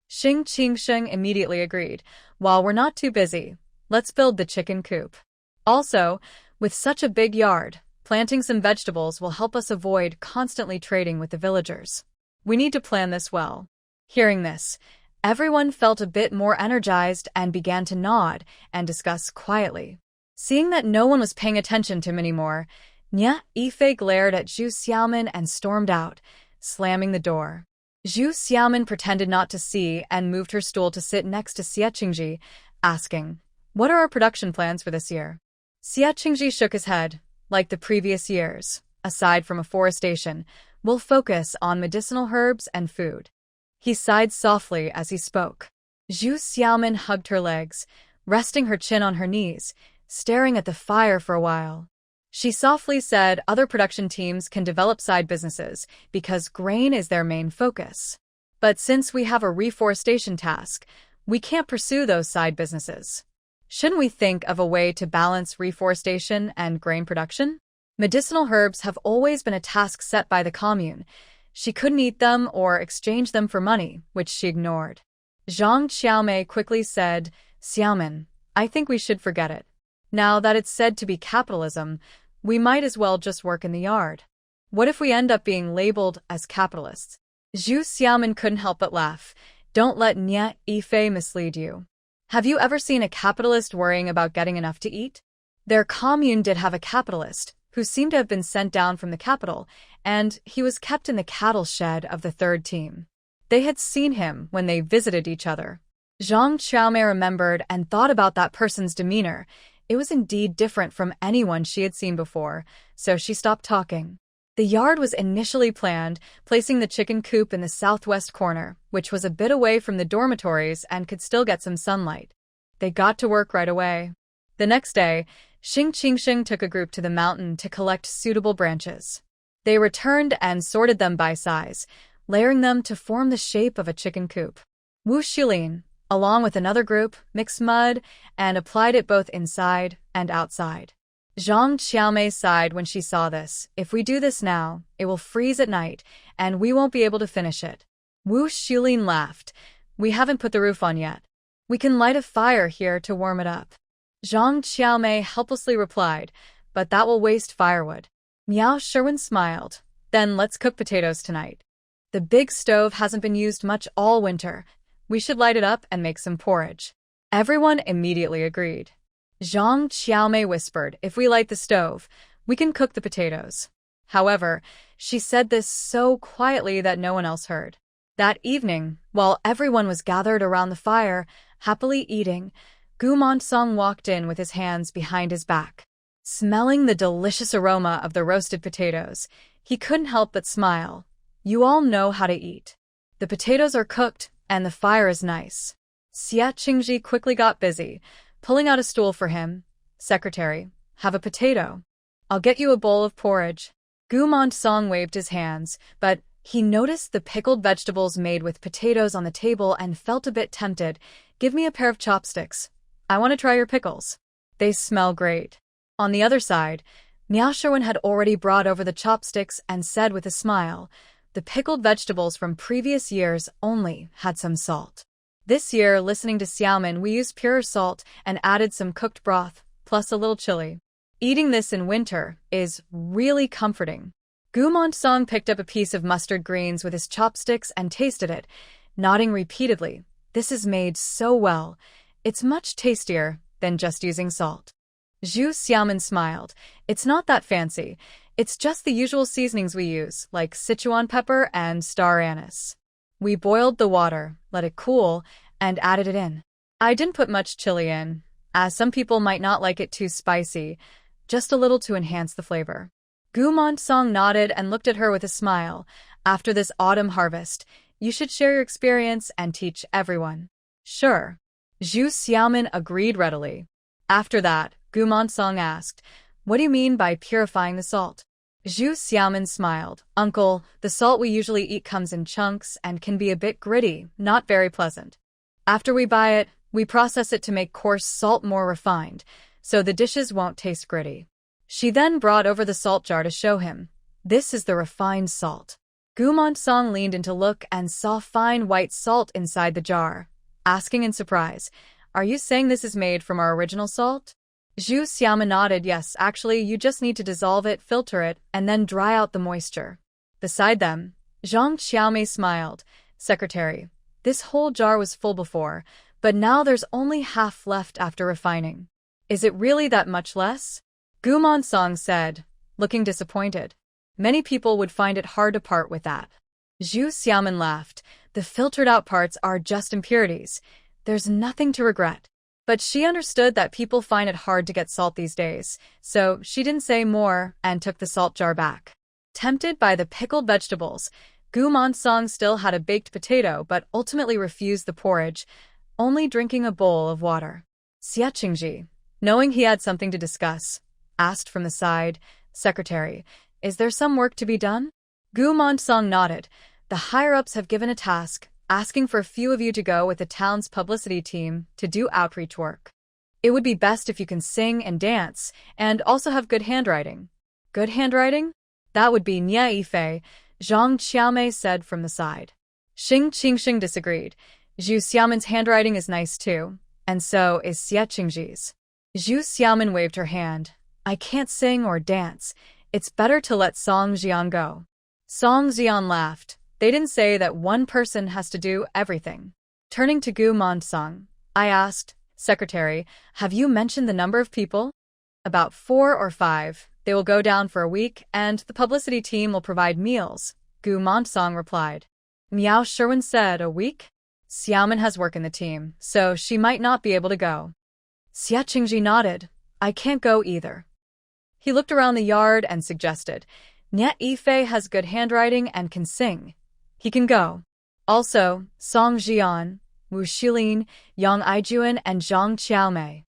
Xing Qingsheng immediately agreed. While we're not too busy, let's build the chicken coop. Also, with such a big yard, planting some vegetables will help us avoid constantly trading with the villagers. We need to plan this well. Hearing this, everyone felt a bit more energized and began to nod and discuss quietly. Seeing that no one was paying attention to him anymore, Nya Yifei glared at Zhu Xiaomin and stormed out, slamming the door. Zhu Xiaomin pretended not to see and moved her stool to sit next to Xie Qingji, asking, What are our production plans for this year? Xie Qingji shook his head. Like the previous years, aside from afforestation, we'll focus on medicinal herbs and food. He sighed softly as he spoke. Zhu Xiaomin hugged her legs, resting her chin on her knees, staring at the fire for a while. She softly said other production teams can develop side businesses because grain is their main focus. But since we have a reforestation task, we can't pursue those side businesses. Shouldn't we think of a way to balance reforestation and grain production? Medicinal herbs have always been a task set by the commune. She couldn't eat them or exchange them for money, which she ignored. Zhang Xiaomei quickly said, Xiaomin, I think we should forget it. Now that it's said to be capitalism, we might as well just work in the yard. What if we end up being labeled as capitalists? Zhu Xiaomin couldn't help but laugh. Don't let Nye Ifei mislead you. Have you ever seen a capitalist worrying about getting enough to eat? Their commune did have a capitalist, who seemed to have been sent down from the capital, and he was kept in the cattle shed of the third team. They had seen him when they visited each other. Zhang Xiaomei remembered and thought about that person's demeanor. It was indeed different from anyone she had seen before, so she stopped talking. The yard was initially planned, placing the chicken coop in the southwest corner, which was a bit away from the dormitories and could still get some sunlight. They got to work right away. The next day, Xing Qingsheng took a group to the mountain to collect suitable branches. They returned and sorted them by size, layering them to form the shape of a chicken coop. Wu Xilin, along with another group, mixed mud and applied it both inside and outside. Zhang Xiaomei sighed when she saw this. If we do this now, it will freeze at night, and we won't be able to finish it. Wu Xilin laughed. We haven't put the roof on yet. We can light a fire here to warm it up. Zhang Xiaomei helplessly replied, but that will waste firewood. Miao Sherwin smiled. Then let's cook potatoes tonight. The big stove hasn't been used much all winter. We should light it up and make some porridge. Everyone immediately agreed. Zhang Xiaomei whispered, if we light the stove, we can cook the potatoes. However, she said this so quietly that no one else heard. That evening, while everyone was gathered around the fire, happily eating, Gu Monsong walked in with his hands behind his back. Smelling the delicious aroma of the roasted potatoes, he couldn't help but smile. You all know how to eat. The potatoes are cooked, and the fire is nice. Xia Qingji quickly got busy, pulling out a stool for him. Secretary, have a potato. I'll get you a bowl of porridge. Gu Monsong waved his hands, but he noticed the pickled vegetables made with potatoes on the table and felt a bit tempted. Give me a pair of chopsticks. I want to try your pickles. They smell great. On the other side, Miao Sherwin had already brought over the chopsticks and said with a smile, the pickled vegetables from previous years only had some salt. This year, listening to Xiaomin, we used purer salt and added some cooked broth, plus a little chili. Eating this in winter is really comforting. Gu Monsong picked up a piece of mustard greens with his chopsticks and tasted it, nodding repeatedly. This is made so well. It's much tastier than just using salt. Zhu Xiaomin smiled. It's not that fancy. It's just the usual seasonings we use, like Sichuan pepper and star anise. We boiled the water, let it cool, and added it in. I didn't put much chili in, as some people might not like it too spicy, just a little to enhance the flavor. Gu Monsong nodded and looked at her with a smile. After this autumn harvest, you should share your experience and teach everyone. Sure. Zhu Xiaomin agreed readily. After that, Gu Monsong asked, what do you mean by purifying the salt? Zhu Xiaomin smiled. Uncle, the salt we usually eat comes in chunks and can be a bit gritty, not very pleasant. After we buy it, we process it to make coarse salt more refined, so the dishes won't taste gritty. She then brought over the salt jar to show him. This is the refined salt. Gu Monsong leaned in to look and saw fine white salt inside the jar, asking in surprise, are you saying this is made from our original salt? Zhu Xiaomin nodded. Yes, actually, you just need to dissolve it, filter it, and then dry out the moisture. Beside them, Zhang Xiaomei smiled. Secretary, this whole jar was full before, but now there's only half left after refining. Is it really that much less? Gu Monsong said, looking disappointed. Many people would find it hard to part with that. Zhu Xiaomin laughed. The filtered out parts are just impurities. There's nothing to regret. But she understood that people find it hard to get salt these days, so she didn't say more and took the salt jar back. Tempted by the pickled vegetables, Gu Monsong still had a baked potato but ultimately refused the porridge, only drinking a bowl of water. Xia Qingji, knowing he had something to discuss, asked from the side. Secretary, is there some work to be done? Gu Monsong nodded. The higher-ups have given a task, asking for a few of you to go with the town's publicity team to do outreach work. It would be best if you can sing and dance, and also have good handwriting. Good handwriting? That would be Nye Ifei, Zhang Qiaomei said from the side. Xing Qingxing disagreed. Zhu Xiaoman's handwriting is nice too, and so is Xie Qingji's. Zhu Xiaoman waved her hand. I can't sing or dance. It's better to let Song Jian go. Song Jian laughed. They didn't say that one person has to do everything. Turning to Gu Monsong, I asked, Secretary, have you mentioned the number of people? About 4 or 5. They will go down for a week, and the publicity team will provide meals, Gu Monsong replied. Miao Sherwin said, a week? Xiaoman has work in the team, so she might not be able to go. Xie Qingji nodded. I can't go either. He looked around the yard and suggested, Nye Ifei has good handwriting and can sing. He can go. Also, Song Jian, Wu Shilin, Yang Aijuan, and Zhang Qiaomei.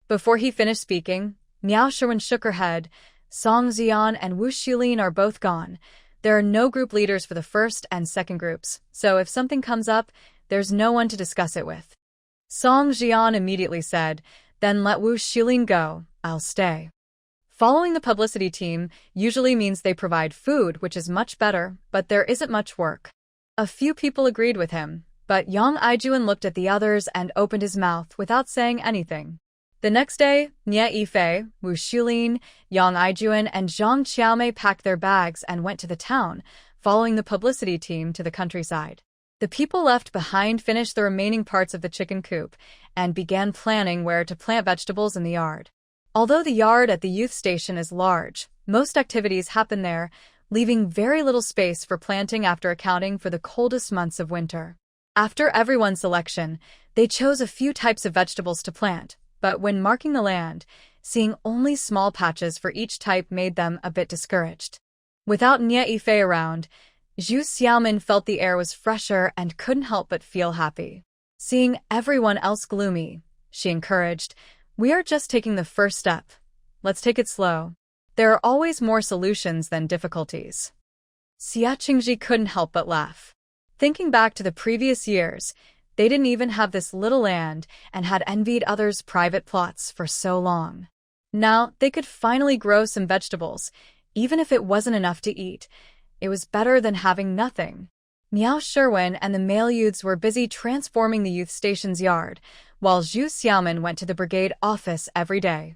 Before he finished speaking, Miao Sherwin shook her head. Song Jian and Wu Shilin are both gone. There are no group leaders for the first and second groups, so if something comes up, there's no one to discuss it with. Song Jian immediately said, then let Wu Shilin go, I'll stay. Following the publicity team usually means they provide food, which is much better, but there isn't much work. A few people agreed with him, but Yang Aijuan looked at the others and opened his mouth without saying anything. The next day, Nye Ifei, Wu Shilin, Yang Aijuan, and Zhang Qiaomei packed their bags and went to the town, following the publicity team to the countryside. The people left behind finished the remaining parts of the chicken coop and began planning where to plant vegetables in the yard. Although the yard at the youth station is large, most activities happen there, leaving very little space for planting after accounting for the coldest months of winter. After everyone's selection, they chose a few types of vegetables to plant, but when marking the land, seeing only small patches for each type made them a bit discouraged. Without Nye Ifei around, Zhu Xiaoman felt the air was fresher and couldn't help but feel happy. Seeing everyone else gloomy, she encouraged, we are just taking the first step. Let's take it slow. There are always more solutions than difficulties. Xie Qingji couldn't help but laugh. Thinking back to the previous years, they didn't even have this little land and had envied others' private plots for so long. Now they could finally grow some vegetables, even if it wasn't enough to eat. It was better than having nothing. Miao Sherwin and the male youths were busy transforming the youth station's yard, while Zhu Xiaoman went to the brigade office every day.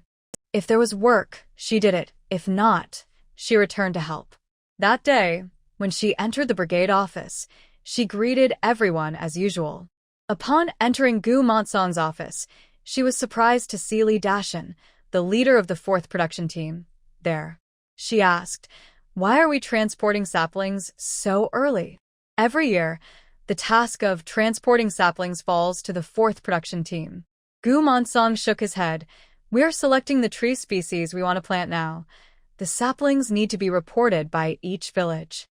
If there was work, she did it. If not, she returned to help. That day, when she entered the brigade office, she greeted everyone as usual. Upon entering Gu Monsong's office, she was surprised to see Li Dashan, the leader of the 4th production team, there. She asked, why are we transporting saplings so early? Every year, the task of transporting saplings falls to the 4th production team. Gu Monsong shook his head. We're selecting the tree species we want to plant now. The saplings need to be reported by each village.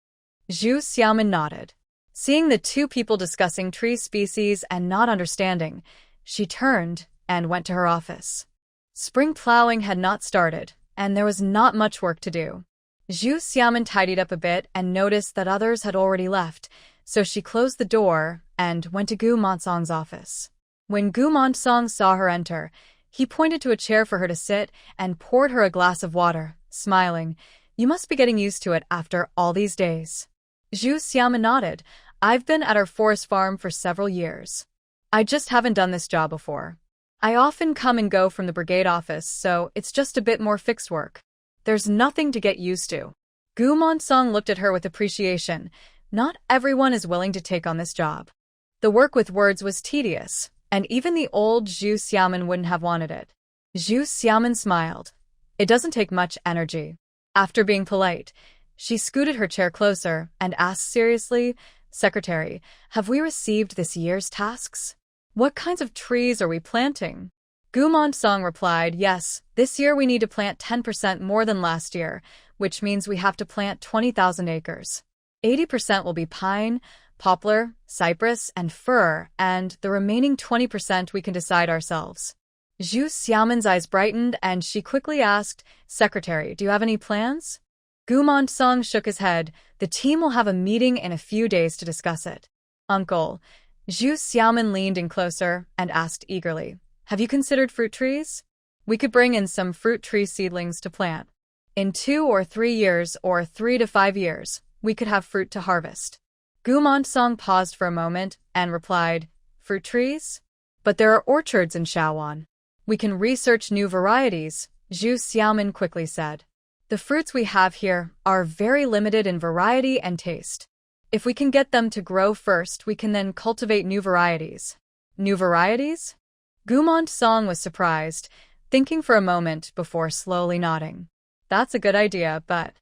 Zhu Xiaoman nodded. Seeing the two people discussing tree species and not understanding, she turned and went to her office. Spring plowing had not started, and there was not much work to do. Zhu Xiaoman tidied up a bit and noticed that others had already left, so she closed the door and went to Gu Monsong's office. When Gu Monsong saw her enter, he pointed to a chair for her to sit and poured her a glass of water, smiling. You must be getting used to it after all these days. Zhu Xiaoman nodded. I've been at our forest farm for several years. I just haven't done this job before. I often come and go from the brigade office, so it's just a bit more fixed work. There's nothing to get used to. Gu Monsong looked at her with appreciation. Not everyone is willing to take on this job. The work with words was tedious, and even the old Zhu Xiaoman wouldn't have wanted it. Zhu Xiaoman smiled. It doesn't take much energy. After being polite, she scooted her chair closer and asked seriously, Secretary, have we received this year's tasks? What kinds of trees are we planting? Gu Monsong replied, yes, this year we need to plant 10% more than last year, which means we have to plant 20,000 acres. 80% will be pine, poplar, cypress, and fir, and the remaining 20% we can decide ourselves. Zhu Xiaomin's eyes brightened and she quickly asked, Secretary, do you have any plans? Gu Song shook his head. The team will have a meeting in a few days to discuss it. Uncle. Zhu Xiaomin leaned in closer and asked eagerly, have you considered fruit trees? We could bring in some fruit tree seedlings to plant. In 2 or 3 years or 3 to 5 years, we could have fruit to harvest. Gu Song paused for a moment and replied, fruit trees? But there are orchards in Shaoan. We can research new varieties, Zhu Xiaomin quickly said. The fruits we have here are very limited in variety and taste. If we can get them to grow first, we can then cultivate new varieties. New varieties? Gu Song was surprised, thinking for a moment before slowly nodding. That's a good idea, but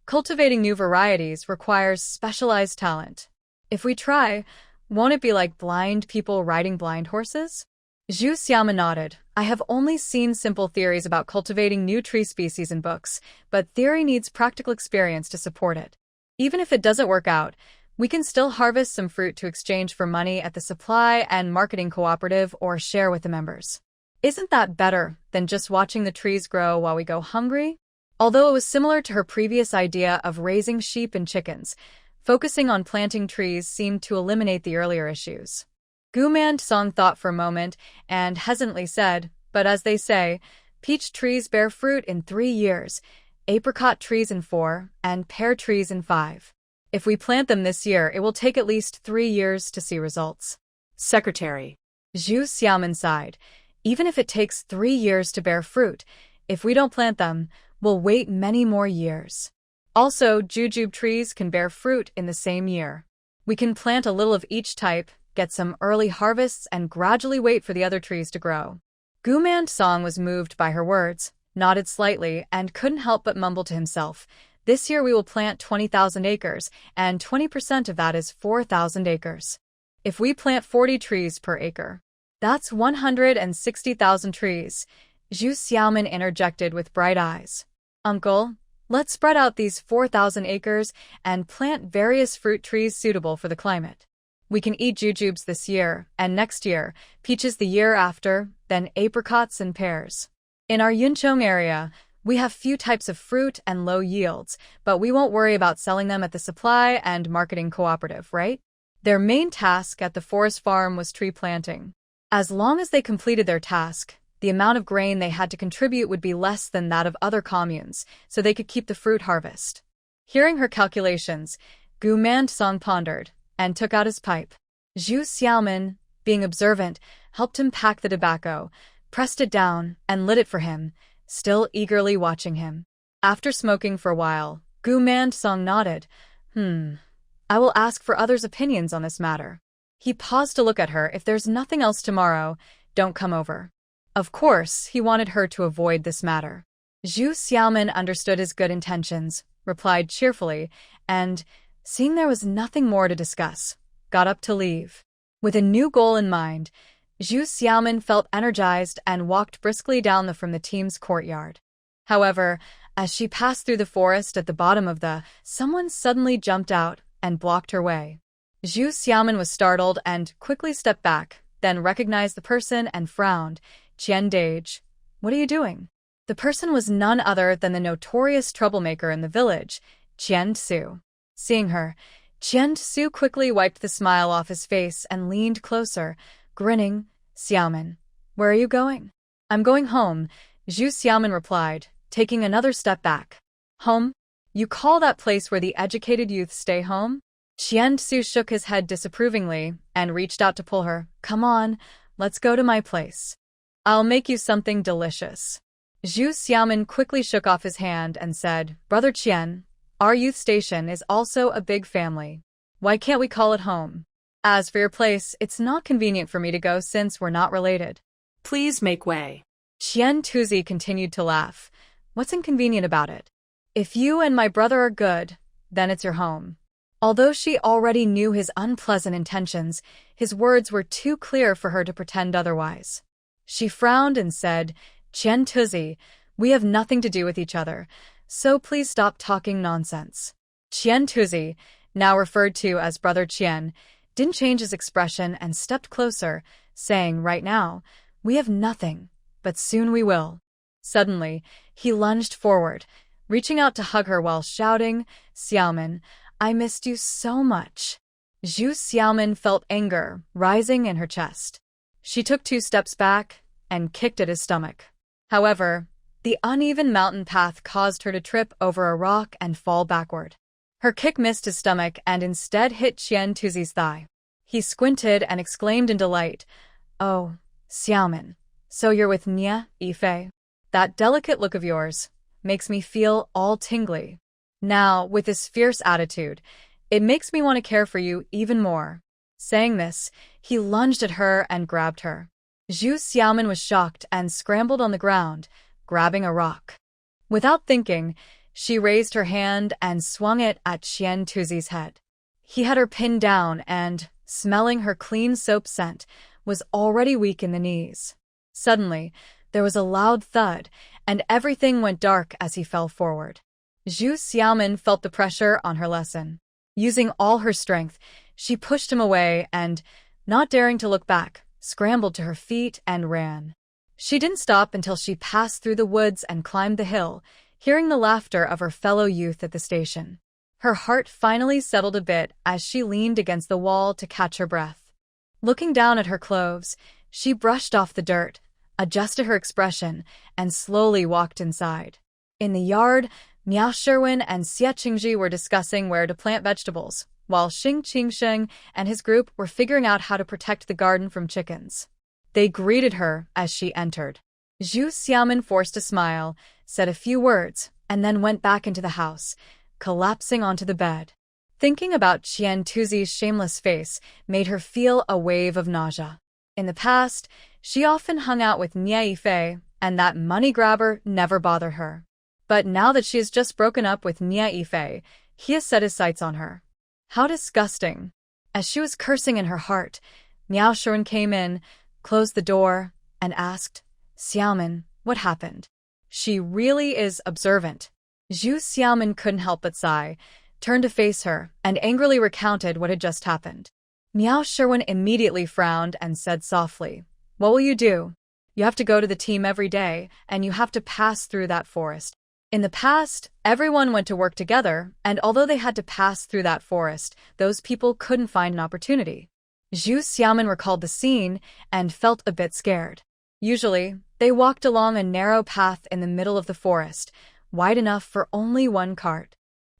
cultivating new varieties requires specialized talent. If we try, won't it be like blind people riding blind horses? Zhu Xiaomin nodded. I have only seen simple theories about cultivating new tree species in books, but theory needs practical experience to support it. Even if it doesn't work out, we can still harvest some fruit to exchange for money at the supply and marketing cooperative or share with the members. Isn't that better than just watching the trees grow while we go hungry? Although it was similar to her previous idea of raising sheep and chickens, focusing on planting trees seemed to eliminate the earlier issues. Gu Song thought for a moment and hesitantly said, but as they say, peach trees bear fruit in 3 years, apricot trees in 4, and pear trees in 5. If we plant them this year, it will take at least 3 years to see results. Secretary. Zhu Xiaomin sighed. Even if it takes 3 years to bear fruit, if we don't plant them, we'll wait many more years. Also, jujube trees can bear fruit in the same year. We can plant a little of each type, get some early harvests, and gradually wait for the other trees to grow. Gu Song was moved by her words, nodded slightly, and couldn't help but mumble to himself. This year we will plant 20,000 acres, and 20% of that is 4,000 acres. If we plant 40 trees per acre, that's 160,000 trees. Zhu Xiaomin interjected with bright eyes. Uncle, let's spread out these 4,000 acres and plant various fruit trees suitable for the climate. We can eat jujubes this year, and next year, peaches the year after, then apricots and pears. In our Yuncheng area, we have few types of fruit and low yields, but we won't worry about selling them at the supply and marketing cooperative, right? Their main task at the forest farm was tree planting. As long as they completed their task, the amount of grain they had to contribute would be less than that of other communes, so they could keep the fruit harvest. Hearing her calculations, Gu Song pondered and took out his pipe. Zhu Xiaomin, being observant, helped him pack the tobacco, pressed it down, and lit it for him, still eagerly watching him. After smoking for a while, Gu Song nodded. I will ask for others' opinions on this matter. He paused to look at her. If there's nothing else tomorrow, don't come over. Of course, he wanted her to avoid this matter. Zhu Xiaomin understood his good intentions, replied cheerfully, and, seeing there was nothing more to discuss, got up to leave. With a new goal in mind, Zhu Xiaomin felt energized and walked briskly down from the team's courtyard. However, as she passed through the forest at the bottom of someone suddenly jumped out and blocked her way. Zhu Xiaomin was startled and quickly stepped back, then recognized the person and frowned. Qian Dage, what are you doing? The person was none other than the notorious troublemaker in the village, Qian Su. Seeing her, Qian Su quickly wiped the smile off his face and leaned closer, grinning. Xiaomin, where are you going? I'm going home, Zhu Xiaomin replied, taking another step back. Home? You call that place where the educated youth stay home? Qian Su shook his head disapprovingly and reached out to pull her. Come on, let's go to my place. I'll make you something delicious. Zhu Xiaomin quickly shook off his hand and said, Brother Qian, our youth station is also a big family. Why can't we call it home? As for your place, it's not convenient for me to go since we're not related. Please make way. Qian Tuzi continued to laugh. What's inconvenient about it? If you and my brother are good, then it's your home. Although she already knew his unpleasant intentions, his words were too clear for her to pretend otherwise. She frowned and said, Qian Tuzi, we have nothing to do with each other, so please stop talking nonsense. Qian Tuzi, now referred to as Brother Qian, didn't change his expression and stepped closer, saying, Right now, we have nothing. but soon we will. Suddenly, he lunged forward, reaching out to hug her while shouting, Xiaomin, I missed you so much. Zhu Xiaomin felt anger rising in her chest. She took 2 steps back and kicked at his stomach. However, the uneven mountain path caused her to trip over a rock and fall backward. Her kick missed his stomach and instead hit Qian Tuzi's thigh. He squinted and exclaimed in delight, Oh, Xiaomin, so you're with Nia Yifei? That delicate look of yours makes me feel all tingly. Now, with this fierce attitude, it makes me want to care for you even more. Saying this, he lunged at her and grabbed her. Zhu Xiaomin was shocked and scrambled on the ground, grabbing a rock. Without thinking, she raised her hand and swung it at Qian Tuzi's head. He had her pinned down and, smelling her clean soap scent, was already weak in the knees. Suddenly, there was a loud thud, and everything went dark as he fell forward. Zhu Xiaomin felt the pressure on her lesson. Using all her strength, she pushed him away and, not daring to look back, scrambled to her feet and ran. She didn't stop until she passed through the woods and climbed the hill, hearing the laughter of her fellow youth at the station. Her heart finally settled a bit as she leaned against the wall to catch her breath. Looking down at her clothes, she brushed off the dirt, adjusted her expression, and slowly walked inside. In the yard, Miao Sherwin and Xie Qingji were discussing where to plant vegetables, while Xing Qingsheng and his group were figuring out how to protect the garden from chickens. They greeted her as she entered. Zhu Xiaomin forced a smile, said a few words, and then went back into the house, collapsing onto the bed. Thinking about Qian Tuzi's shameless face made her feel a wave of nausea. In the past, she often hung out with Nia Yifei, and that money grabber never bothered her. But now that she has just broken up with Nia Yifei, he has set his sights on her. How disgusting! As she was cursing in her heart, Miao Sherwin came in, closed the door, and asked, Xiaomin, what happened? She really is observant. Zhu Xiaomin couldn't help but sigh, turned to face her, and angrily recounted what had just happened. Miao Sherwin immediately frowned and said softly, What will you do? You have to go to the team every day, and you have to pass through that forest. In the past, everyone went to work together, and although they had to pass through that forest, those people couldn't find an opportunity. Zhu Xiaomin recalled the scene and felt a bit scared. Usually, they walked along a narrow path in the middle of the forest, wide enough for only one cart.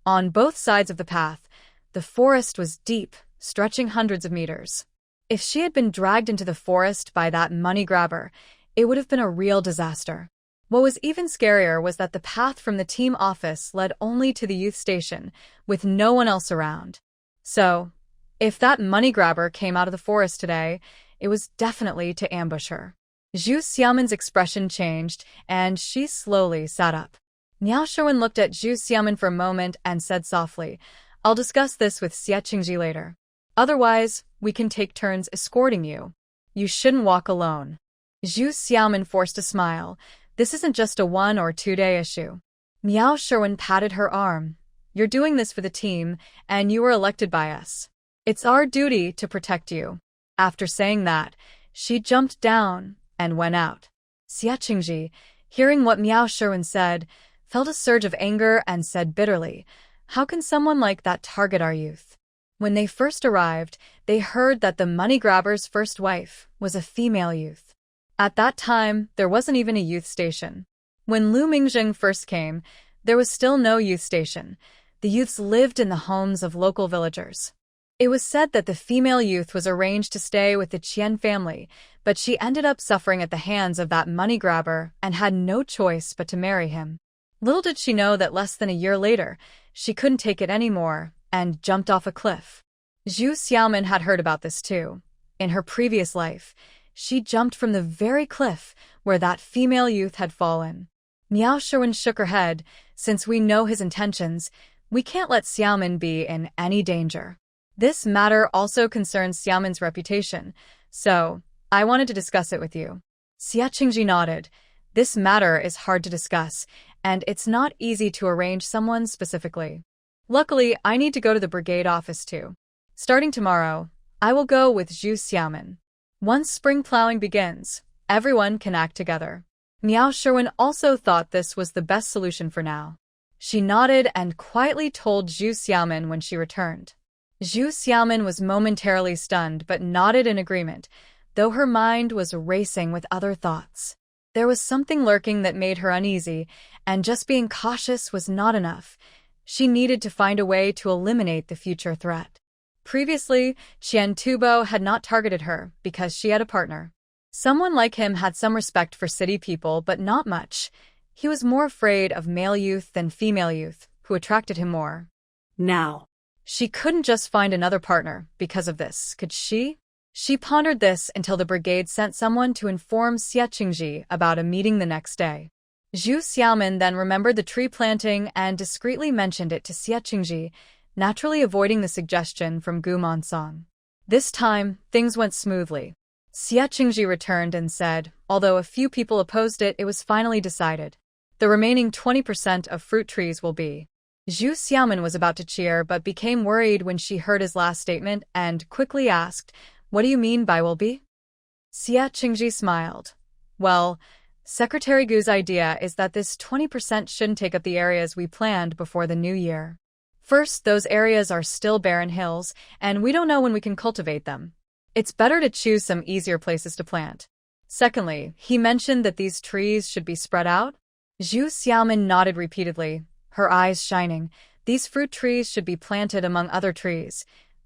On both sides of the path, the forest was deep, stretching hundreds of meters. If she had been dragged into the forest by that money grabber, it would have been a real disaster. What was even scarier was that the path from the team office led only to the youth station, with no one else around. So, if that money grabber came out of the forest today, it was definitely to ambush her. Zhu Xiaomin's expression changed, and she slowly sat up. Miao Sherwin looked at Zhu Xiaomin for a moment and said softly, I'll discuss this with Xie Qingji later. Otherwise, we can take turns escorting you. You shouldn't walk alone. Zhu Xiaomin forced a smile. This isn't just a 1 or 2 day issue. Miao Sherwin patted her arm. You're doing this for the team, and you were elected by us. It's our duty to protect you. After saying that, she jumped down and went out. Xie Qingji, hearing what Miao Sherwin said, felt a surge of anger and said bitterly, How can someone like that target our youth? When they first arrived, they heard that the money grabber's first wife was a female youth. At that time, there wasn't even a youth station. When Lu Mingzheng first came, there was still no youth station. The youths lived in the homes of local villagers. It was said that the female youth was arranged to stay with the Qian family, but she ended up suffering at the hands of that money grabber and had no choice but to marry him. Little did she know that less than a year later, she couldn't take it anymore and jumped off a cliff. Zhu Xiaomin had heard about this too. In her previous life, she jumped from the very cliff where that female youth had fallen. Miao Sherwin shook her head. Since we know his intentions, we can't let Xiaomin be in any danger. This matter also concerns Xiaomin's reputation, so I wanted to discuss it with you. Xie Qingji nodded. This matter is hard to discuss, and it's not easy to arrange someone specifically. Luckily, I need to go to the brigade office too. Starting tomorrow, I will go with Zhu Xiaomin. Once spring plowing begins, everyone can act together. Miao Sherwin also thought this was the best solution for now. She nodded and quietly told Zhu Xiaomin when she returned. Zhu Xiaomin was momentarily stunned but nodded in agreement, though her mind was racing with other thoughts. There was something lurking that made her uneasy, and just being cautious was not enough. She needed to find a way to eliminate the future threat. Previously, Qian Tubo had not targeted her because she had a partner. Someone like him had some respect for city people, but not much. He was more afraid of male youth than female youth, who attracted him more. Now, She couldn't just find another partner because of this, could she? She pondered this until the brigade sent someone to inform Xie Qingji about a meeting the next day. Zhu Xiaomin then remembered the tree planting and discreetly mentioned it to Xie Qingji, naturally avoiding the suggestion from Gu Monsong. This time, things went smoothly. Xie Qingji returned and said, although a few people opposed it, it was finally decided. The remaining 20% of fruit trees will be. Zhu Xiaomin was about to cheer but became worried when she heard his last statement and quickly asked, "What do you mean by will be?" Xie Qingji smiled. Well, Secretary Gu's idea is that this 20% shouldn't take up the areas we planned before the new year. First, those areas are still barren hills, and we don't know when we can cultivate them. It's better to choose some easier places to plant. Secondly, he mentioned that these trees should be spread out. Zhu Xiaomin nodded repeatedly, her eyes shining. These fruit trees should be planted among other trees.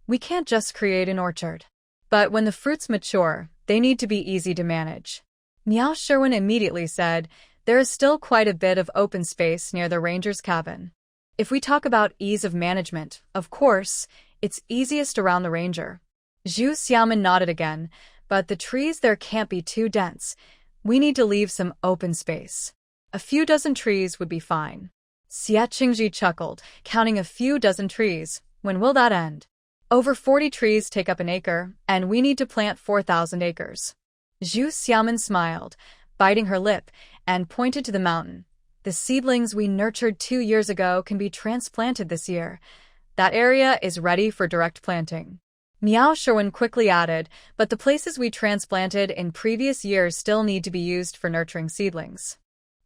We can't just create an orchard. But when the fruits mature, they need to be easy to manage. Miao Sherwin immediately said, there is still quite a bit of open space near the ranger's cabin. If we talk about ease of management, of course, it's easiest around the ranger. Zhu Xiaomin nodded again, but the trees there can't be too dense. We need to leave some open space. A few dozen trees would be fine. Xie Qingji chuckled, counting a few dozen trees. When will that end? Over 40 trees take up an acre, and we need to plant 4,000 acres. Zhu Xiaomin smiled, biting her lip, and pointed to the mountain. The seedlings we nurtured 2 years ago can be transplanted this year. That area is ready for direct planting. Miao Sherwin quickly added, but the places we transplanted in previous years still need to be used for nurturing seedlings.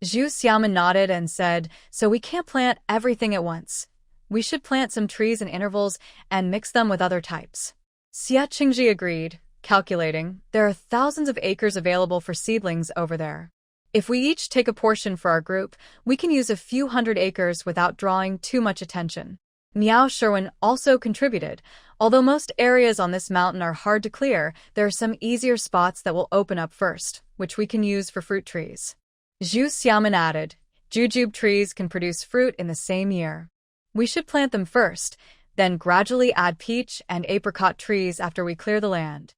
Zhu Xiaomin nodded and said, so we can't plant everything at once. We should plant some trees in intervals and mix them with other types. Xie Qingji agreed, calculating, there are thousands of acres available for seedlings over there. If we each take a portion for our group, we can use a few hundred acres without drawing too much attention. Miao Sherwin also contributed. Although most areas on this mountain are hard to clear, there are some easier spots that will open up first, which we can use for fruit trees. Zhu Xiaomin added, jujube trees can produce fruit in the same year. We should plant them first, then gradually add peach and apricot trees after we clear the land.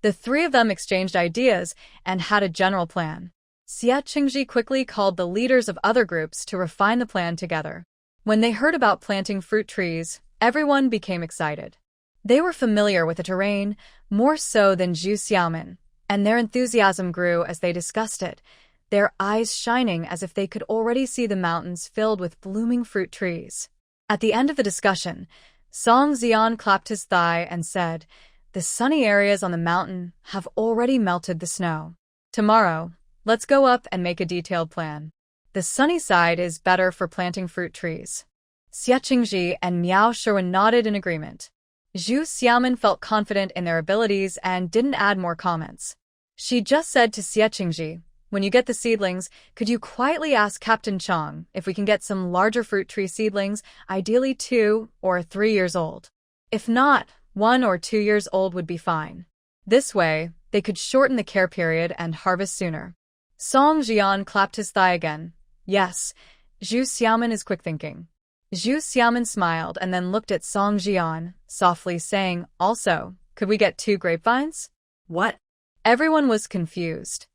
The three of them exchanged ideas and had a general plan. Xie Qingji quickly called the leaders of other groups to refine the plan together. When they heard about planting fruit trees, everyone became excited. They were familiar with the terrain, more so than Zhu Xiaomin, and their enthusiasm grew as they discussed it, their eyes shining as if they could already see the mountains filled with blooming fruit trees. At the end of the discussion, Song Xian clapped his thigh and said, the sunny areas on the mountain have already melted the snow. Tomorrow, let's go up and make a detailed plan. The sunny side is better for planting fruit trees. Xie Qingji and Miao Sherwin nodded in agreement. Zhu Xiaomin felt confident in their abilities and didn't add more comments. She just said to Xie Qingji, when you get the seedlings, could you quietly ask Captain Chong if we can get some larger fruit tree seedlings, ideally 2 or 3 years old? If not, 1 or 2 years old would be fine. This way, they could shorten the care period and harvest sooner. Song Jian clapped his thigh again. Yes, Zhu Xiaomin is quick thinking. Zhu Xiaomin smiled and then looked at Song Jian, softly saying, also, could we get 2 grapevines? What? Everyone was confused.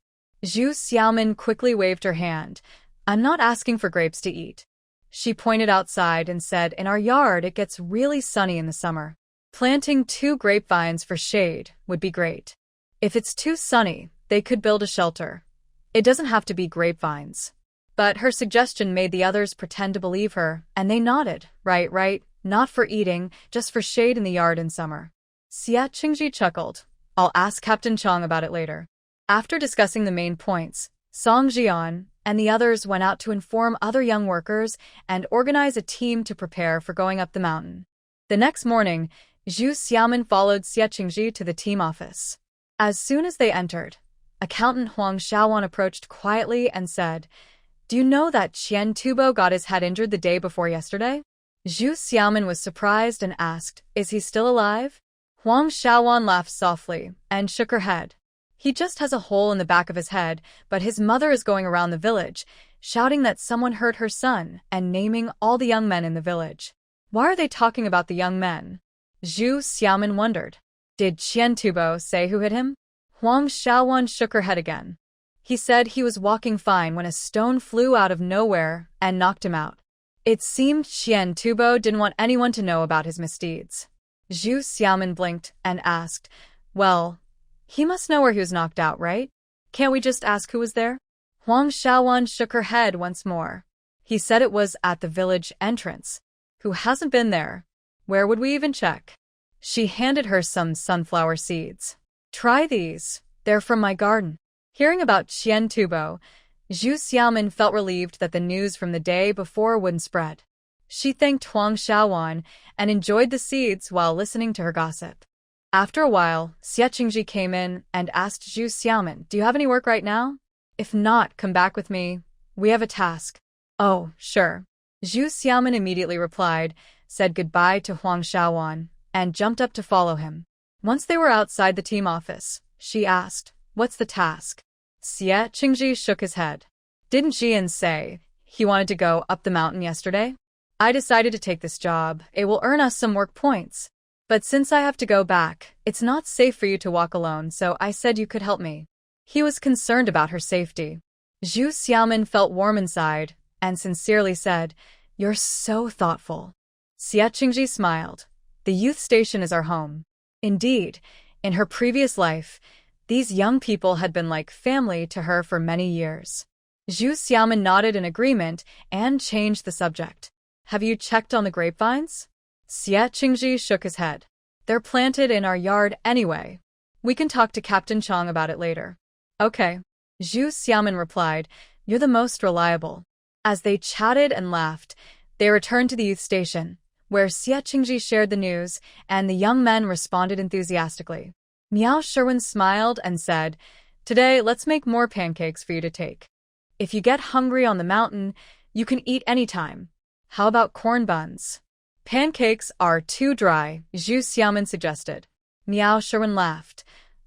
Zhu Xiaomin quickly waved her hand. I'm not asking for grapes to eat. She pointed outside and said, in our yard it gets really sunny in the summer. Planting 2 grapevines for shade would be great. If it's too sunny, they could build a shelter. It doesn't have to be grapevines. But her suggestion made the others pretend to believe her, and they nodded. Right, not for eating, just for shade in the yard in summer. Xie Qingji chuckled. I'll ask Captain Chong about it later. After discussing the main points, Song Jian and the others went out to inform other young workers and organize a team to prepare for going up the mountain. The next morning, Zhu Xiaomin followed Xie Qingji to the team office. As soon as they entered, accountant Huang Xiaowan approached quietly and said, "Do you know that Qian Tubo got his head injured the day before yesterday?" Zhu Xiaomin was surprised and asked, "Is he still alive?" Huang Xiaowan laughed softly and shook her head. "He just has a hole in the back of his head, but his mother is going around the village, shouting that someone hurt her son and naming all the young men in the village. Why are they talking about the young men?" Zhu Xiaomin wondered. "Did Qian Tubo say who hit him?" Huang Xiaowan shook her head again. "He said he was walking fine when a stone flew out of nowhere and knocked him out. It seemed Qian Tubo didn't want anyone to know about his misdeeds." Zhu Xiaomin blinked and asked, "Well, he must know where he was knocked out, right? Can't we just ask who was there?" Huang Xiaowan shook her head once more. "He said it was at the village entrance. Who hasn't been there? Where would we even check?" She handed her some sunflower seeds. "Try these. They're from my garden." Hearing about Qian Tubo, Zhu Xiaomin felt relieved that the news from the day before wouldn't spread. She thanked Huang Xiaowan and enjoyed the seeds while listening to her gossip. After a while, Xie Qingji came in and asked Zhu Xiaomin, "Do you have any work right now? If not, come back with me. We have a task." "Oh, sure." Zhu Xiaomin immediately replied, said goodbye to Huang Xiaowan, and jumped up to follow him. Once they were outside the team office, she asked, "What's the task?" Xie Qingji shook his head. "Didn't Jian say he wanted to go up the mountain yesterday? I decided to take this job. It will earn us some work points. But since I have to go back, it's not safe for you to walk alone, so I said you could help me." He was concerned about her safety. Zhu Xiaomin felt warm inside and sincerely said, "You're so thoughtful." Xie Qingji smiled. "The youth station is our home." Indeed, in her previous life, these young people had been like family to her for many years. Zhu Xiaomin nodded in agreement and changed the subject. "Have you checked on the grapevines?" Xie Qingji shook his head. "They're planted in our yard anyway. We can talk to Captain Chong about it later." "Okay." Zhu Xiaomin replied, "You're the most reliable." As they chatted and laughed, they returned to the youth station, where Xie Qingji shared the news, and the young men responded enthusiastically. Miao Sherwin smiled and said, "Today, let's make more pancakes for you to take. If you get hungry on the mountain, you can eat anytime. How about corn buns?" "Pancakes are too dry," Zhu Xiaomin suggested. Miao Sherwin laughed.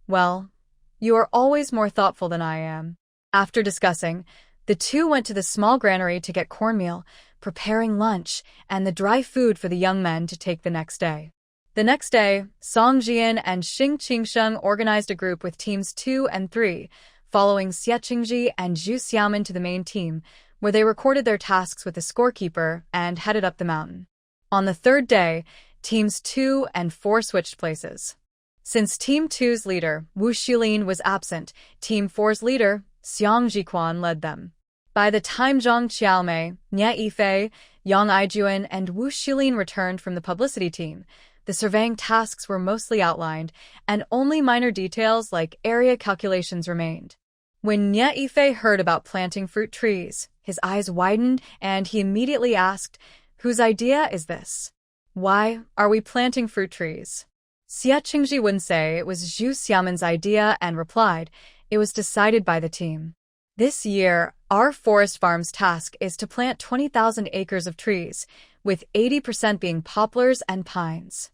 "Well, you are always more thoughtful than I am." After discussing, the two went to the small granary to get cornmeal, preparing lunch and the dry food for the young men to take the next day. The next day, Song Jian and Xing Qingsheng organized a group with teams 2 and 3, following Xie Qingji and Zhu Xiaomin to the main team, where they recorded their tasks with the scorekeeper and headed up the mountain. On the third day, teams 2 and 4 switched places. Since Team 2's leader, Wu Xilin, was absent, Team 4's leader, Xiang Jiquan, led them. By the time Zhang Qiaomei, Nie Yifei, Yang Aijuan, and Wu Xilin returned from the publicity team, the surveying tasks were mostly outlined, and only minor details like area calculations remained. When Nie Yifei heard about planting fruit trees, his eyes widened and he immediately asked, "Whose idea is this? Why are we planting fruit trees?" Xie Qingji wouldn't say it was Zhu Xiaomin's idea and replied, "It was decided by the team. This year, our forest farm's task is to plant 20,000 acres of trees, with 80% being poplars and pines.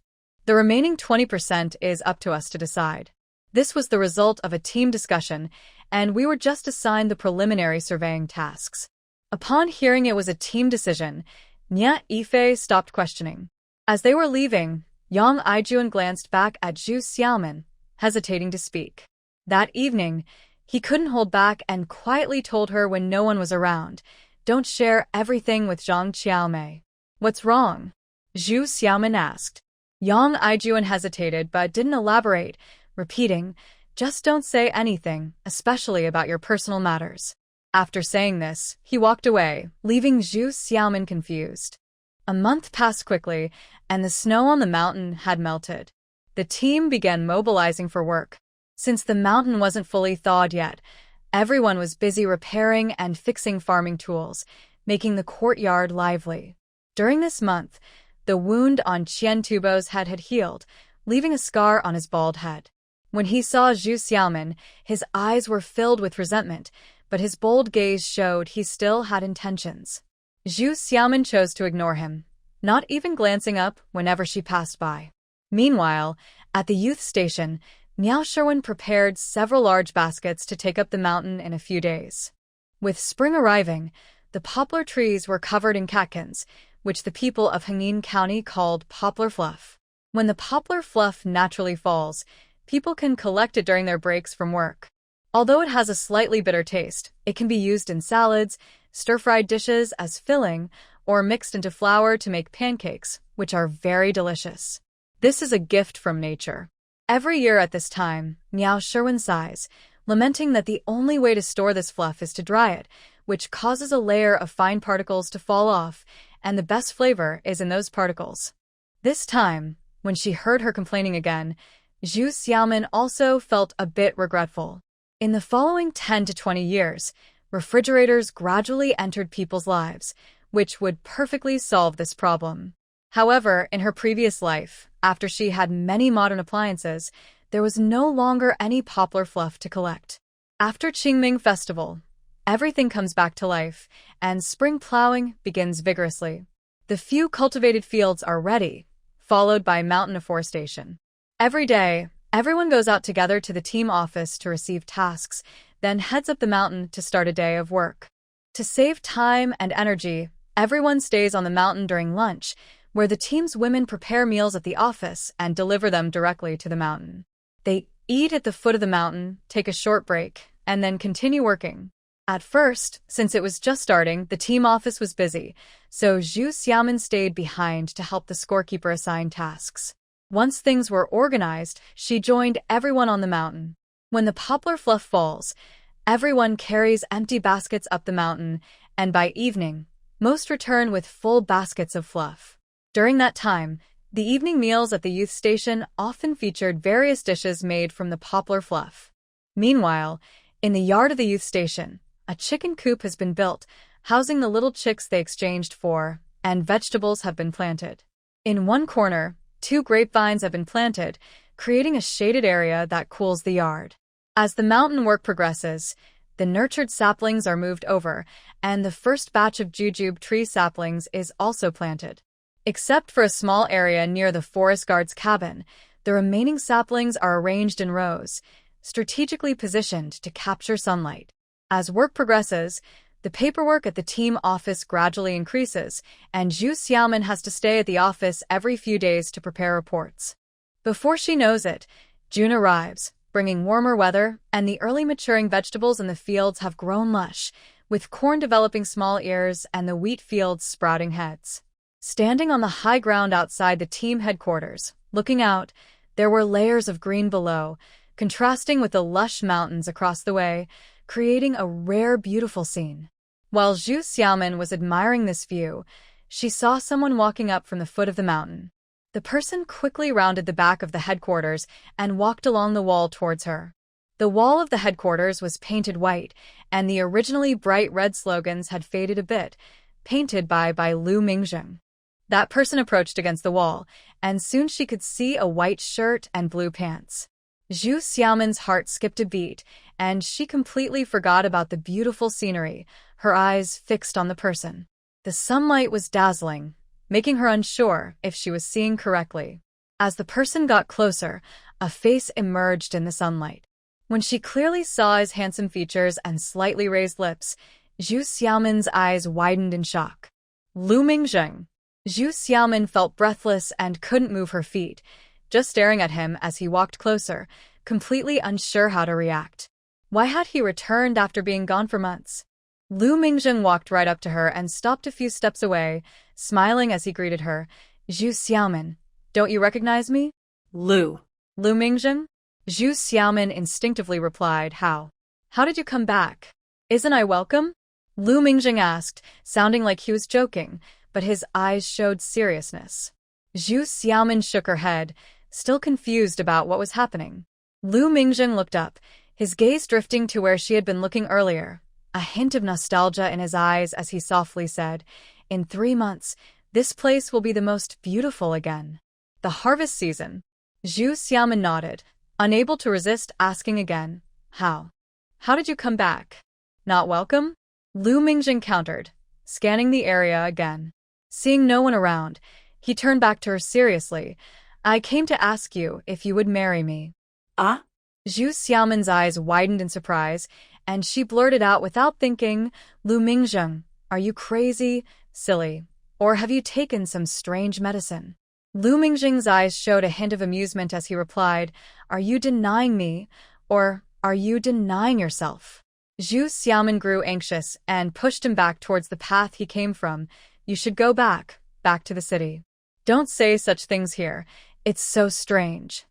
The remaining 20% is up to us to decide." This was the result of a team discussion, and we were just assigned the preliminary surveying tasks. Upon hearing it was a team decision, Nie Yifei stopped questioning. As they were leaving, Yang Aijuan glanced back at Zhu Xiaomin, hesitating to speak. That evening, he couldn't hold back and quietly told her when no one was around, "Don't share everything with Zhang Qiaomei." "What's wrong?" Zhu Xiaomin asked. Yang Aijuan hesitated but didn't elaborate, repeating, "Just don't say anything, especially about your personal matters." After saying this, he walked away, leaving Zhu Xiaomin confused. A month passed quickly, and the snow on the mountain had melted. The team began mobilizing for work. Since the mountain wasn't fully thawed yet, Everyone was busy repairing and fixing farming tools, making the courtyard lively. During this month, the wound on Qian Tubo's head had healed, leaving a scar on his bald head. When he saw Zhu Xiaomin, his eyes were filled with resentment, but his bold gaze showed he still had intentions. Zhu Xiaomin chose to ignore him, not even glancing up whenever she passed by. Meanwhile, at the youth station, Miao Sherwin prepared several large baskets to take up the mountain in a few days. With spring arriving, the poplar trees were covered in catkins, which the people of Hengyin County called poplar fluff. When the poplar fluff naturally falls, people can collect it during their breaks from work. Although it has a slightly bitter taste, it can be used in salads, stir-fried dishes as filling, or mixed into flour to make pancakes, which are very delicious. This is a gift from nature. Every year at this time, Miao Sherwin sighs, lamenting that the only way to store this fluff is to dry it, which causes a layer of fine particles to fall off, and the best flavor is in those particles. This time, when she heard her complaining again, Zhu Xiaomin also felt a bit regretful. In the following 10 to 20 years, refrigerators gradually entered people's lives, which would perfectly solve this problem. However, in her previous life, after she had many modern appliances, there was no longer any poplar fluff to collect. After Qingming Festival, everything comes back to life, and spring plowing begins vigorously. The few cultivated fields are ready, followed by mountain afforestation. Every day, everyone goes out together to the team office to receive tasks, then heads up the mountain to start a day of work. To save time and energy, everyone stays on the mountain during lunch, where the team's women prepare meals at the office and deliver them directly to the mountain. They eat at the foot of the mountain, take a short break, and then continue working. At first, since it was just starting, the team office was busy, so Zhu Xiaomin stayed behind to help the scorekeeper assign tasks. Once things were organized, she joined everyone on the mountain. When the poplar fluff falls, everyone carries empty baskets up the mountain, and by evening, most return with full baskets of fluff. During that time, the evening meals at the youth station often featured various dishes made from the poplar fluff. Meanwhile, in the yard of the youth station, a chicken coop has been built, housing the little chicks they exchanged for, and vegetables have been planted. In one corner, 2 grapevines have been planted, creating a shaded area that cools the yard. As the mountain work progresses, the nurtured saplings are moved over, and the first batch of jujube tree saplings is also planted. Except for a small area near the forest guard's cabin, the remaining saplings are arranged in rows, strategically positioned to capture sunlight. As work progresses, the paperwork at the team office gradually increases, and Zhu Xiaomin has to stay at the office every few days to prepare reports. Before she knows it, June arrives, bringing warmer weather, and the early maturing vegetables in the fields have grown lush, with corn developing small ears and the wheat fields sprouting heads. Standing on the high ground outside the team headquarters, looking out, there were layers of green below, contrasting with the lush mountains across the way, creating a rare, beautiful scene. While Zhu Xiaomin was admiring this view, she saw someone walking up from the foot of the mountain. The person quickly rounded the back of the headquarters and walked along the wall towards her. The wall of the headquarters was painted white, and the originally bright red slogans had faded a bit, painted by Lu Mingzheng. That person approached against the wall, and soon she could see a white shirt and blue pants. Zhu Xiaomin's heart skipped a beat, and she completely forgot about the beautiful scenery, her eyes fixed on the person. The sunlight was dazzling, making her unsure if she was seeing correctly. As the person got closer, a face emerged in the sunlight. When she clearly saw his handsome features and slightly raised lips, Zhu Xiaomin's eyes widened in shock. Lu Mingzheng. Zhu Xiaomin felt breathless and couldn't move her feet, just staring at him as he walked closer, completely unsure how to react. Why had he returned after being gone for months? Lu Mingzheng walked right up to her and stopped a few steps away, smiling as he greeted her. Zhu Xiaomin, don't you recognize me? Lu Mingzheng? Zhu Xiaomin instinctively replied, How did you come back? Isn't I welcome? Lu Mingzheng asked, sounding like he was joking, but his eyes showed seriousness. Zhu Xiaomin shook her head, still confused about what was happening. Lu Mingzheng looked up, his gaze drifting to where she had been looking earlier, a hint of nostalgia in his eyes as he softly said, "In 3 months, this place will be the most beautiful again." The harvest season. Zhu Xiaomin nodded, unable to resist asking again, "How? How did you come back? Not welcome?" Lu Mingjing countered, scanning the area again. Seeing no one around, he turned back to her seriously. "I came to ask you if you would marry me." Ah? Zhu Xiaomin's eyes widened in surprise, and she blurted out without thinking, "Lu Mingjing, are you crazy, silly, or have you taken some strange medicine?" Lu Mingjing's eyes showed a hint of amusement as he replied, "Are you denying me, or are you denying yourself?" Zhu Xiaomin grew anxious and pushed him back towards the path he came from. "You should go back to the city. Don't say such things here. It's so strange."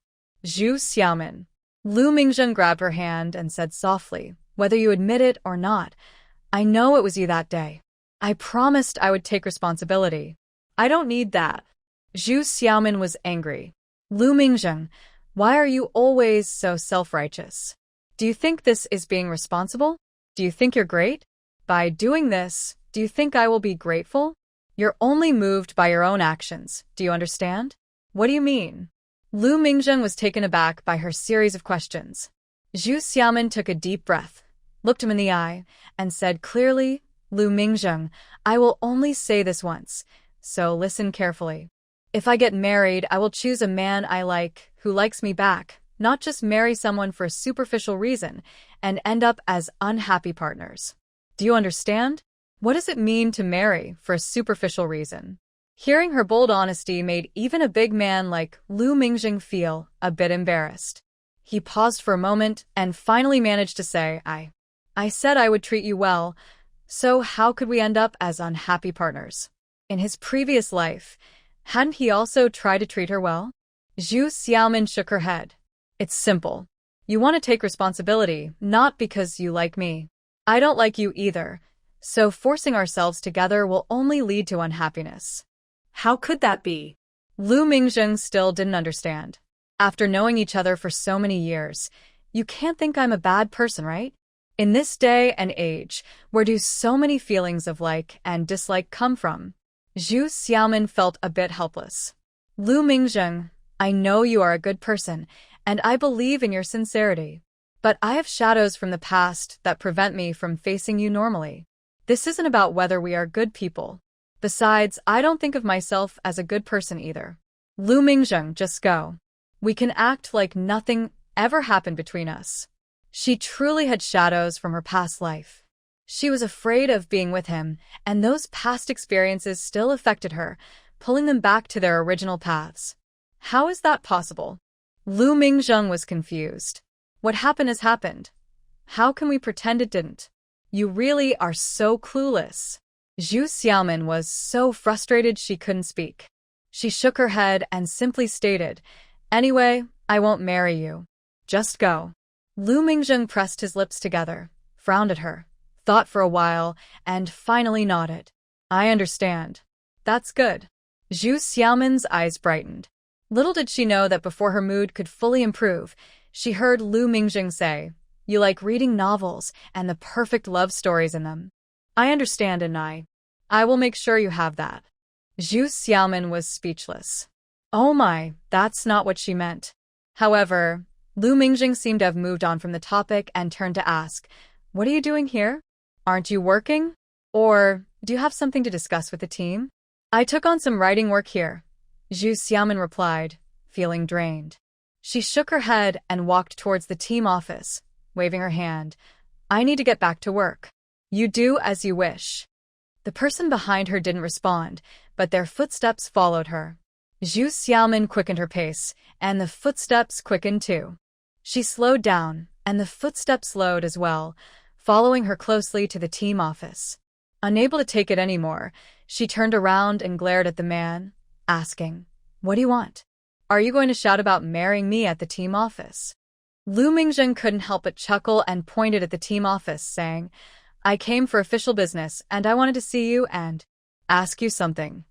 Zhu Xiaomin. Lu Mingjing grabbed her hand and said softly, "Whether you admit it or not, I know it was you that day. I promised I would take responsibility. I don't need that." Zhu Xiaomin was angry. "Lu Mingjing, why are you always so self-righteous? Do you think this is being responsible? Do you think you're great? By doing this, do you think I will be grateful? You're only moved by your own actions, do you understand? What do you mean?" Lu Mingjing was taken aback by her series of questions. Zhu Xiaomin took a deep breath, looked him in the eye, and said clearly, "Lu Mingjing, I will only say this once, so listen carefully. If I get married, I will choose a man I like, who likes me back, not just marry someone for a superficial reason and end up as unhappy partners. Do you understand? What does it mean to marry for a superficial reason?" Hearing her bold honesty made even a big man like Lu Mingjing feel a bit embarrassed. He paused for a moment and finally managed to say, I said I would treat you well, so how could we end up as unhappy partners? In his previous life, hadn't he also tried to treat her well?" Zhu Xiaomin shook her head. "It's simple. You want to take responsibility, not because you like me. I don't like you either, so forcing ourselves together will only lead to unhappiness." How could that be? Lu Mingjing still didn't understand. "After knowing each other for so many years, you can't think I'm a bad person, right? In this day and age, where do so many feelings of like and dislike come from?" Zhu Xiaomin felt a bit helpless. "Lu Mingjing, I know you are a good person, and I believe in your sincerity. But I have shadows from the past that prevent me from facing you normally. This isn't about whether we are good people. Besides, I don't think of myself as a good person either. Lu Mingjing, just go. We can act like nothing ever happened between us." She truly had shadows from her past life. She was afraid of being with him, and those past experiences still affected her, pulling them back to their original paths. How is that possible? Lu Mingjing was confused. What happened has happened. How can we pretend it didn't? You really are so clueless. Zhu Xiaomin was so frustrated she couldn't speak. She shook her head and simply stated, "Anyway, I won't marry you. Just go." Lu Mingjing pressed his lips together, frowned at her, thought for a while, and finally nodded. "I understand. That's good." Zhu Xiaomin's eyes brightened. Little did she know that before her mood could fully improve, she heard Lu Mingjing say, "You like reading novels and the perfect love stories in them. I understand, and I will make sure you have that." Zhu Xiaomin was speechless. Oh my, that's not what she meant. However, Lu Mingjing seemed to have moved on from the topic and turned to ask, "What are you doing here? Aren't you working? Or do you have something to discuss with the team?" "I took on some writing work here," Zhu Xiaomin replied, feeling drained. She shook her head and walked towards the team office, waving her hand. "I need to get back to work." "You do as you wish." The person behind her didn't respond, but their footsteps followed her. Zhu Xiaomin quickened her pace, and the footsteps quickened too. She slowed down, and the footsteps slowed as well, following her closely to the team office. Unable to take it anymore, she turned around and glared at the man, asking, "What do you want? Are you going to shout about marrying me at the team office?" Lu Mingjing couldn't help but chuckle and pointed at the team office, saying, "I came for official business, and I wanted to see you and ask you something."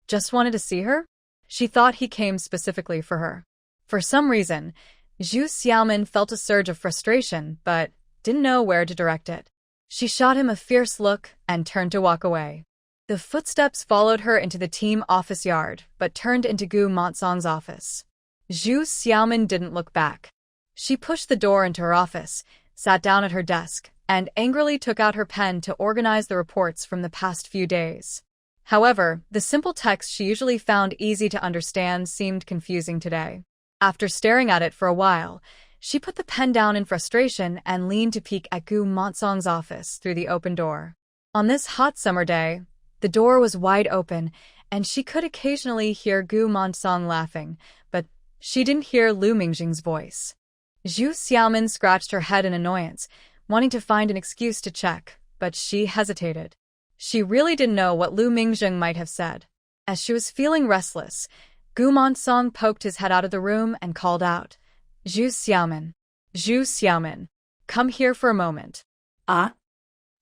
Just wanted to see her? She thought he came specifically for her. For some reason, Zhu Xiaomin felt a surge of frustration, but didn't know where to direct it. She shot him a fierce look and turned to walk away. The footsteps followed her into the team office yard, but turned into Gu Montsong's office. Zhu Xiaomin didn't look back. She pushed the door into her office, sat down at her desk, and angrily took out her pen to organize the reports from the past few days. However, the simple text she usually found easy to understand seemed confusing today. After staring at it for a while, she put the pen down in frustration and leaned to peek at Gu Montsong's office through the open door. On this hot summer day, the door was wide open, and she could occasionally hear Gu Montsong laughing, but she didn't hear Lu Mingjing's voice. Zhu Xiaomin scratched her head in annoyance, wanting to find an excuse to check, but she hesitated. She really didn't know what Lu Mingjing might have said. As she was feeling restless, Gu Montsong poked his head out of the room and called out, "Zhu Xiaomin. Zhu Xiaomin. Come here for a moment." Ah?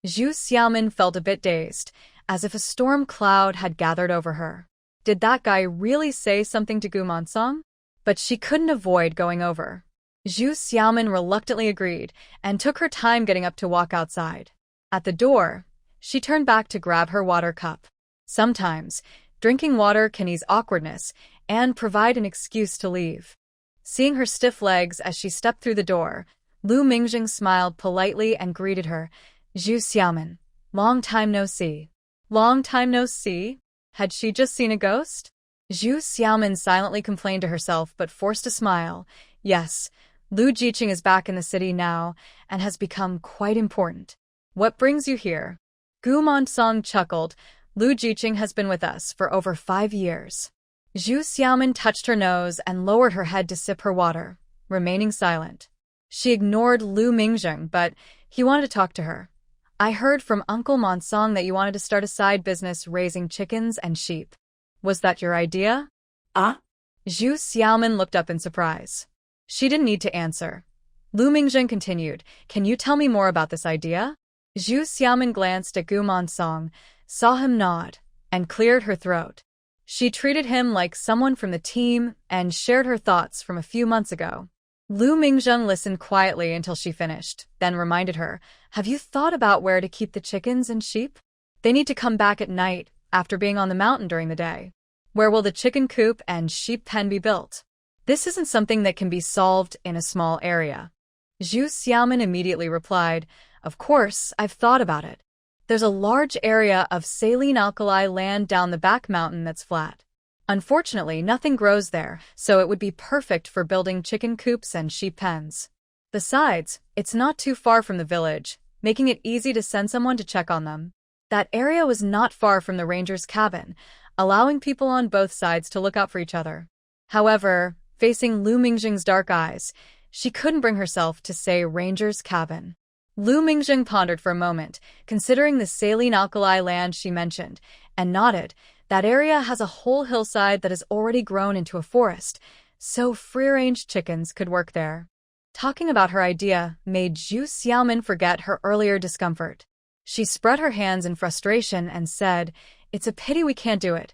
Zhu Xiaomin felt a bit dazed, as if a storm cloud had gathered over her. Did that guy really say something to Gu Montsong? But she couldn't avoid going over. Zhu Xiaomin reluctantly agreed and took her time getting up to walk outside. At the door, she turned back to grab her water cup. Sometimes, drinking water can ease awkwardness and provide an excuse to leave. Seeing her stiff legs as she stepped through the door, Lu Mingjing smiled politely and greeted her. "Zhu Xiaomin, long time no see." Long time no see? Had she just seen a ghost? Zhu Xiaomin silently complained to herself but forced a smile. Yes, Lu Jiqing is back in the city now and has become quite important. What brings you here? Gu Montsong chuckled. Lu Jiqing has been with us for over 5 years. Zhu Xiaomin touched her nose and lowered her head to sip her water, remaining silent. She ignored Lu Mingjing, but he wanted to talk to her. "I heard from Uncle Montsong that you wanted to start a side business raising chickens and sheep. Was that your idea?" Ah? Zhu Xiaomin looked up in surprise. She didn't need to answer. Lu Mingjing continued, "Can you tell me more about this idea?" Zhu Xiaomin glanced at Gu Montsong, saw him nod, and cleared her throat. She treated him like someone from the team and shared her thoughts from a few months ago. Lu Mingjing listened quietly until she finished, then reminded her, "Have you thought about where to keep the chickens and sheep? They need to come back at night after being on the mountain during the day. Where will the chicken coop and sheep pen be built? This isn't something that can be solved in a small area." Zhu Xiaomin immediately replied, "Of course, I've thought about it. There's a large area of saline alkali land down the back mountain that's flat. Unfortunately, nothing grows there, so it would be perfect for building chicken coops and sheep pens. Besides, it's not too far from the village, making it easy to send someone to check on them." That area was not far from the ranger's cabin, allowing people on both sides to look out for each other. However, facing Lu Mingjing's dark eyes, she couldn't bring herself to say ranger's cabin. Lu Mingjing pondered for a moment, considering the saline alkali land she mentioned, and nodded. That area has a whole hillside that has already grown into a forest, so free-range chickens could work there. Talking about her idea made Zhu Xiaomin forget her earlier discomfort. She spread her hands in frustration and said, "It's a pity we can't do it.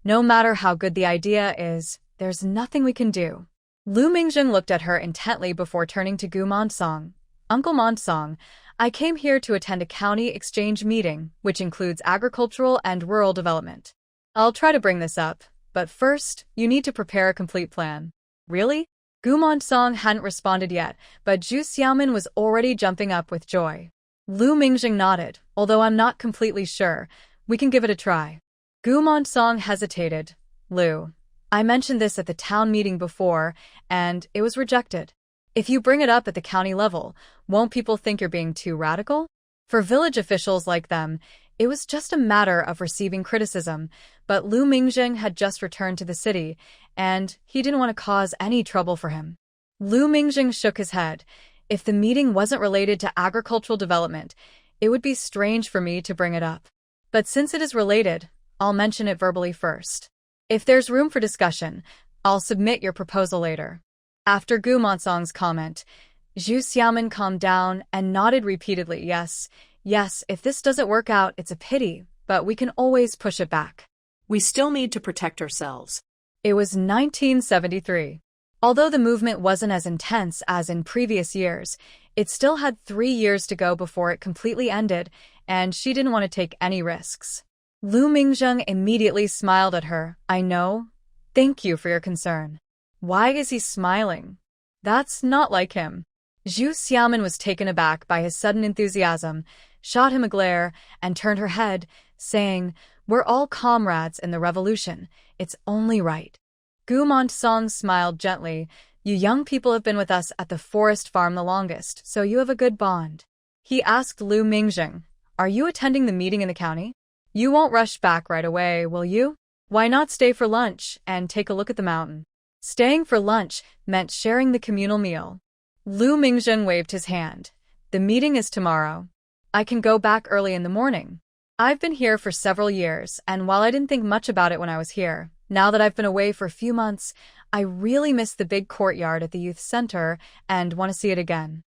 No matter how good the idea is, there's nothing we can do." Lu Mingjing looked at her intently before turning to Gu Montsong. "Uncle Montsong, I came here to attend a county exchange meeting, which includes agricultural and rural development. I'll try to bring this up, but first, you need to prepare a complete plan." "Really?" Gu Montsong hadn't responded yet, but Zhu Xiaomin was already jumping up with joy. Lu Mingjing nodded, "Although I'm not completely sure, we can give it a try." Gu Montsong hesitated. "Lu, I mentioned this at the town meeting before, and it was rejected. If you bring it up at the county level, won't people think you're being too radical?" For village officials like them, it was just a matter of receiving criticism, but Lu Mingjing had just returned to the city, and he didn't want to cause any trouble for him. Lu Mingjing shook his head. "If the meeting wasn't related to agricultural development, it would be strange for me to bring it up. But since it is related, I'll mention it verbally first. If there's room for discussion, I'll submit your proposal later." After Gu Montsong's comment, Zhu Xiaomin calmed down and nodded repeatedly. Yes, if this doesn't work out, it's a pity, but we can always push it back. We still need to protect ourselves." It was 1973. Although the movement wasn't as intense as in previous years, it still had 3 years to go before it completely ended, and she didn't want to take any risks. Lu Mingzheng immediately smiled at her. I know. Thank you for your concern. Why is he smiling? That's not like him. Zhu Xiaomin was taken aback by his sudden enthusiasm, shot him a glare, and turned her head, saying, We're all comrades in the revolution. It's only right. Gu Montsong smiled gently. You young people have been with us at the forest farm the longest, so you have a good bond. He asked Lu Mingzheng, Are you attending the meeting in the county? You won't rush back right away, will you? Why not stay for lunch and take a look at the mountain? Staying for lunch meant sharing the communal meal. Lu Mingzheng waved his hand. The meeting is tomorrow. I can go back early in the morning. I've been here for several years, and while I didn't think much about it when I was here, now that I've been away for a few months, I really miss the big courtyard at the youth center and want to see it again.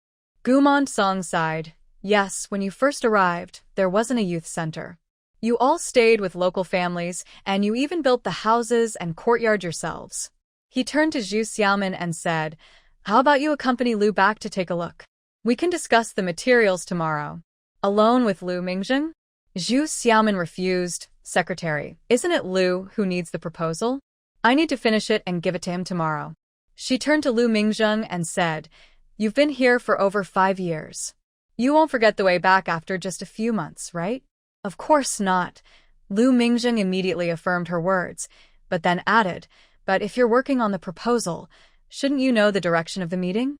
Gumon Song sighed. Yes, when you first arrived, there wasn't a youth center. You all stayed with local families, and you even built the houses and courtyard yourselves. He turned to Zhu Xiaomin and said, How about you accompany Lu back to take a look? We can discuss the materials tomorrow. Alone with Lu Mingzheng? Zhu Xiaomin refused. Secretary, isn't it Lu who needs the proposal? I need to finish it and give it to him tomorrow. She turned to Lu Mingzheng and said, You've been here for over 5 years. You won't forget the way back after just a few months, right? Of course not. Lu Mingzheng immediately affirmed her words, but then added, But if you're working on the proposal, shouldn't you know the direction of the meeting?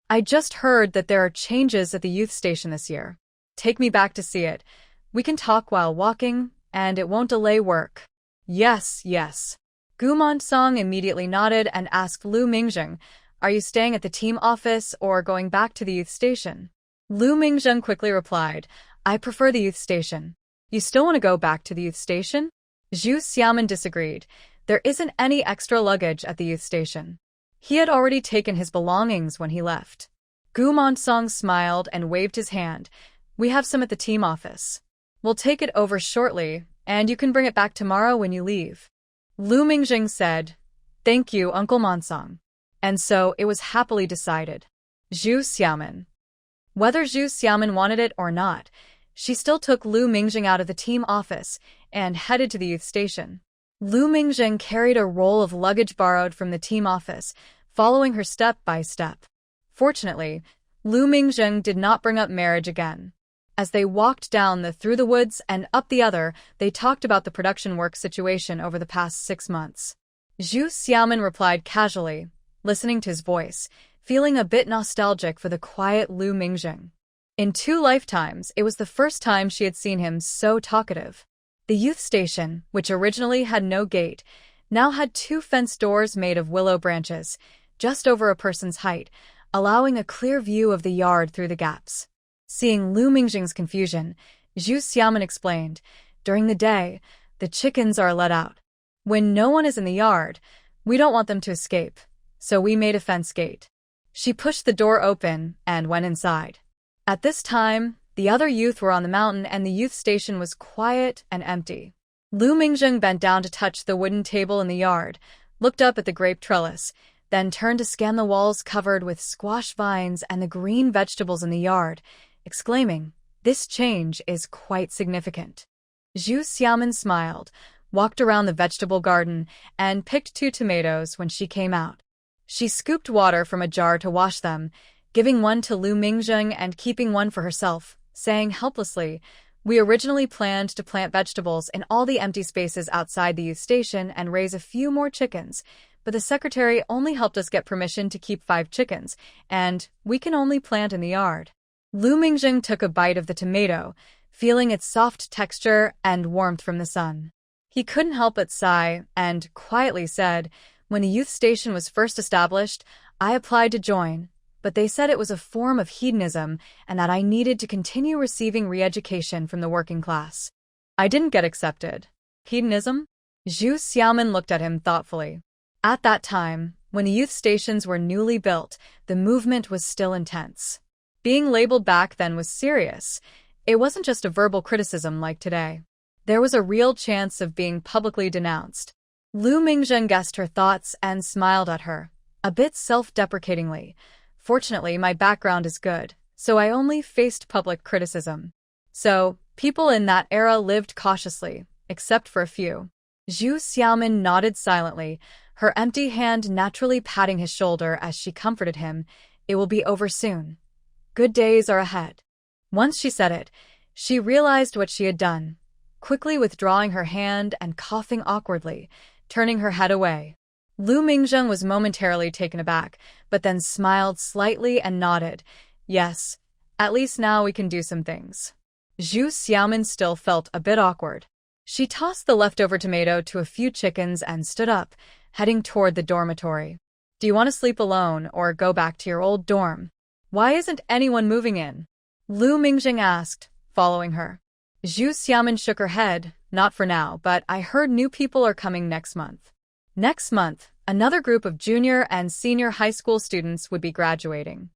I just heard that there are changes at the youth station this year. Take me back to see it. We can talk while walking, and it won't delay work. Yes, yes. Gumon Song immediately nodded and asked Lu Mingzheng, Are you staying at the team office or going back to the youth station? Lu Mingzheng quickly replied, I prefer the youth station. You still want to go back to the youth station? Zhu Xiaomin disagreed. There isn't any extra luggage at the youth station. He had already taken his belongings when he left. Gumon Song smiled and waved his hand. We have some at the team office. We'll take it over shortly, and you can bring it back tomorrow when you leave. Lu Mingzheng said, Thank you, Uncle Monsong. And so it was happily decided. Zhu Xiaomin. Whether Zhu Xiaomin wanted it or not, she still took Lu Mingzheng out of the team office and headed to the youth station. Lu Mingzheng carried a roll of luggage borrowed from the team office, following her step by step. Fortunately, Lu Mingzheng did not bring up marriage again. As they walked down through the woods and up the other, they talked about the production work situation over the past 6 months. Zhu Xiaomin replied casually, listening to his voice, feeling a bit nostalgic for the quiet Lu Mingzheng. In 2 lifetimes, it was the first time she had seen him so talkative. The youth station, which originally had no gate, now had 2 fence doors made of willow branches, just over a person's height, allowing a clear view of the yard through the gaps. Seeing Lu Mingzheng's confusion, Zhu Xiaomin explained, During the day, the chickens are let out. When no one is in the yard, we don't want them to escape, so we made a fence gate. She pushed the door open and went inside. At this time, the other youth were on the mountain and the youth station was quiet and empty. Lu Mingzheng bent down to touch the wooden table in the yard, looked up at the grape trellis, then turned to scan the walls covered with squash vines and the green vegetables in the yard, exclaiming, This change is quite significant. Zhu Xiaomin smiled, walked around the vegetable garden, and picked 2 tomatoes when she came out. She scooped water from a jar to wash them, giving one to Lu Mingzheng and keeping one for herself, saying helplessly, We originally planned to plant vegetables in all the empty spaces outside the youth station and raise a few more chickens, but the secretary only helped us get permission to keep 5 chickens, and we can only plant in the yard. Lu Mingzheng took a bite of the tomato, feeling its soft texture and warmth from the sun. He couldn't help but sigh and quietly said, When the youth station was first established, I applied to join, but they said it was a form of hedonism and that I needed to continue receiving re-education from the working class. I didn't get accepted. Hedonism? Zhu Xiaomin looked at him thoughtfully. At that time, when the youth stations were newly built, the movement was still intense. Being labeled back then was serious. It wasn't just a verbal criticism like today. There was a real chance of being publicly denounced. Lu Mingzheng guessed her thoughts and smiled at her. a bit self-deprecatingly. Fortunately, my background is good, so I only faced public criticism. So, people in that era lived cautiously, except for a few. Zhu Xiaomin nodded silently, her empty hand naturally patting his shoulder as she comforted him. It will be over soon. Good days are ahead. Once she said it, she realized what she had done, quickly withdrawing her hand and coughing awkwardly, turning her head away. Lu Mingzheng was momentarily taken aback, but then smiled slightly and nodded. Yes, at least now we can do some things. Zhu Xiaomin still felt a bit awkward. She tossed the leftover tomato to a few chickens and stood up, heading toward the dormitory. Do you want to sleep alone or go back to your old dorm? Why isn't anyone moving in? Lu Mingzheng asked, following her. Zhu Xiaomin shook her head. Not for now, but I heard new people are coming next month. Next month, another group of junior and senior high school students would be graduating.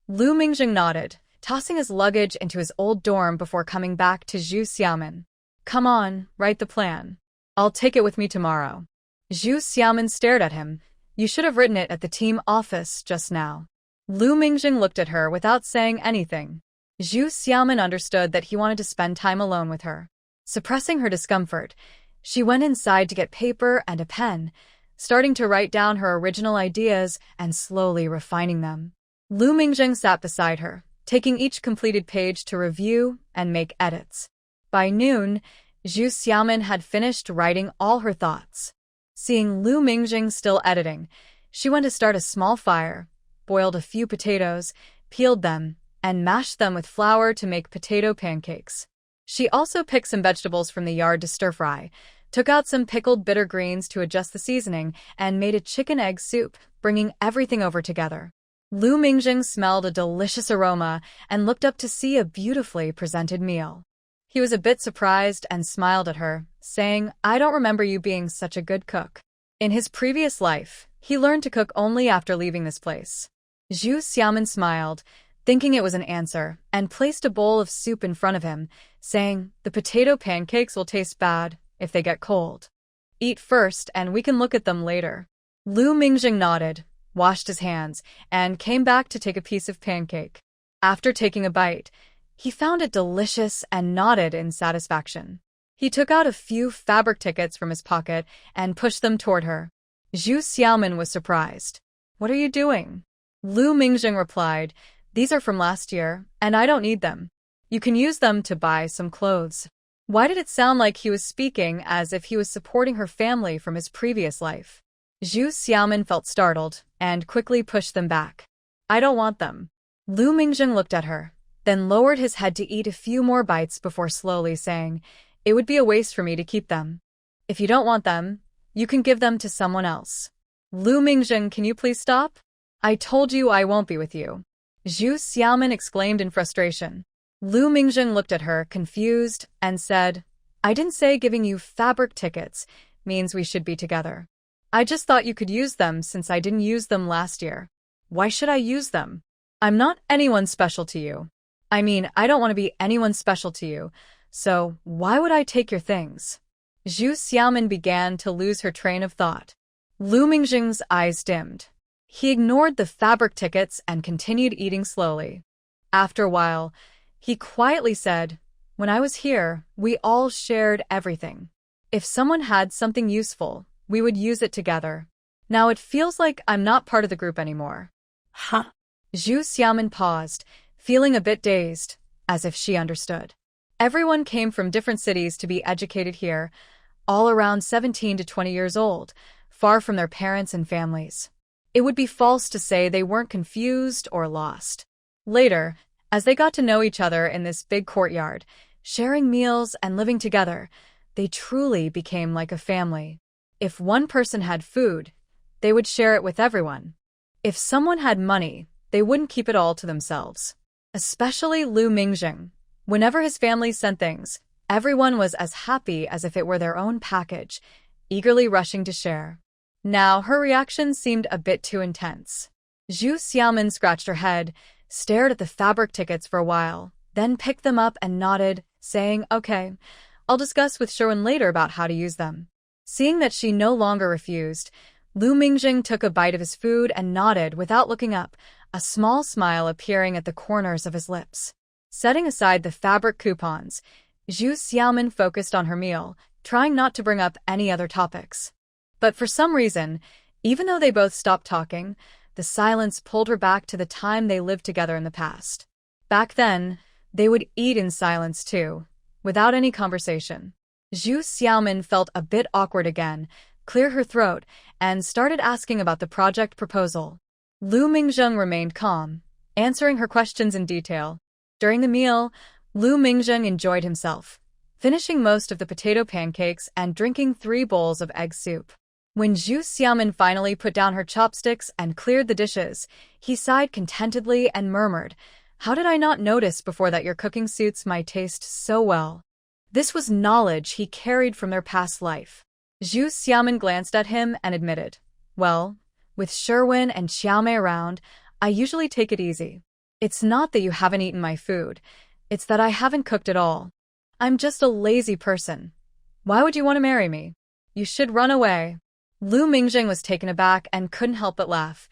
Lu Mingzheng nodded, tossing his luggage into his old dorm before coming back to Zhu Xiaomin. Come on, write the plan. I'll take it with me tomorrow. Zhu Xiaomin stared at him. You should have written it at the team office just now. Lu Mingzheng looked at her without saying anything. Zhu Xiaomin understood that he wanted to spend time alone with her. Suppressing her discomfort, she went inside to get paper and a pen, starting to write down her original ideas and slowly refining them. Lu Mingzheng sat beside her, taking each completed page to review and make edits. By noon, Zhu Xiaomin had finished writing all her thoughts. Seeing Lu Mingzheng still editing, she went to start a small fire, boiled a few potatoes, peeled them, and mashed them with flour to make potato pancakes. She also picked some vegetables from the yard to stir-fry, took out some pickled bitter greens to adjust the seasoning, and made a chicken egg soup, bringing everything over together. Lu Mingzheng smelled a delicious aroma and looked up to see a beautifully presented meal. He was a bit surprised and smiled at her, saying, I don't remember you being such a good cook. In his previous life, he learned to cook only after leaving this place. Zhu Xiaomin smiled, thinking it was an answer, and placed a bowl of soup in front of him, saying, the potato pancakes will taste bad if they get cold. Eat first and we can look at them later. Lu Mingzheng nodded, washed his hands, and came back to take a piece of pancake. After taking a bite, he found it delicious and nodded in satisfaction. He took out a few fabric tickets from his pocket and pushed them toward her. Zhu Xiaomin was surprised. What are you doing? Lu Mingzheng replied, These are from last year, and I don't need them. You can use them to buy some clothes. Why did it sound like he was speaking as if he was supporting her family from his previous life? Zhu Xiaomin felt startled and quickly pushed them back. I don't want them. Lu Mingzheng looked at her, then lowered his head to eat a few more bites before slowly saying, It would be a waste for me to keep them. If you don't want them, you can give them to someone else. Lu Mingzheng, can you please stop? I told you I won't be with you. Zhu Xiaomin exclaimed in frustration. Lu Mingzheng looked at her, confused, and said, I didn't say giving you fabric tickets means we should be together. I just thought you could use them since I didn't use them last year. Why should I use them? I'm not anyone special to you. I mean, I don't want to be anyone special to you, so why would I take your things? Zhu Xiaomin began to lose her train of thought. Lu Mingzheng's eyes dimmed. He ignored the fabric tickets and continued eating slowly. After a while, he quietly said, When I was here, we all shared everything. If someone had something useful, we would use it together. Now it feels like I'm not part of the group anymore. Huh? Zhu Xiaomin paused, feeling a bit dazed, as if she understood. Everyone came from different cities to be educated here, all around 17 to 20 years old, far from their parents and families. It would be false to say they weren't confused or lost. Later, as they got to know each other in this big courtyard, sharing meals and living together, they truly became like a family. If one person had food, they would share it with everyone. If someone had money, they wouldn't keep it all to themselves. Especially Lu Mingzheng. Whenever his family sent things, everyone was as happy as if it were their own package, eagerly rushing to share. Now her reaction seemed a bit too intense. Zhu Xiaomin scratched her head, stared at the fabric tickets for a while, then picked them up and nodded, saying, Okay, I'll discuss with Sherwin later about how to use them. Seeing that she no longer refused, Lu Mingjing took a bite of his food and nodded without looking up, a small smile appearing at the corners of his lips. Setting aside the fabric coupons, Zhu Xiaomin focused on her meal, trying not to bring up any other topics. But for some reason, even though they both stopped talking, the silence pulled her back to the time they lived together in the past. Back then, they would eat in silence too, without any conversation. Zhu Xiaomin felt a bit awkward again, cleared her throat, and started asking about the project proposal. Lu Mingjing remained calm, answering her questions in detail. During the meal, Lu Mingjing enjoyed himself, finishing most of the potato pancakes and drinking 3 bowls of egg soup. When Zhu Xiaomin finally put down her chopsticks and cleared the dishes, he sighed contentedly and murmured, "How did I not notice before that your cooking suits my taste so well?" This was knowledge he carried from their past life. Zhu Xiaomin glanced at him and admitted, "Well, with Sherwin and Xiaomei around, I usually take it easy. It's not that you haven't eaten my food, it's that I haven't cooked at all. I'm just a lazy person. Why would you want to marry me? You should run away." Lu Mingjing was taken aback and couldn't help but laugh.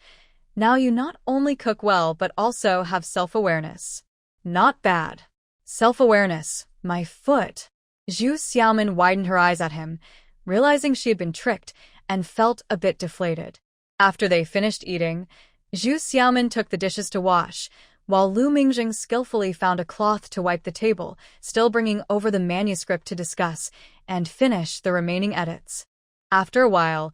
"Now you not only cook well but also have self-awareness. Not bad. Self-awareness, my foot." Zhu Xiaomin widened her eyes at him, realizing she had been tricked, and felt a bit deflated. After they finished eating, Zhu Xiaomin took the dishes to wash, while Lu Mingjing skillfully found a cloth to wipe the table, still bringing over the manuscript to discuss and finish the remaining edits. After a while,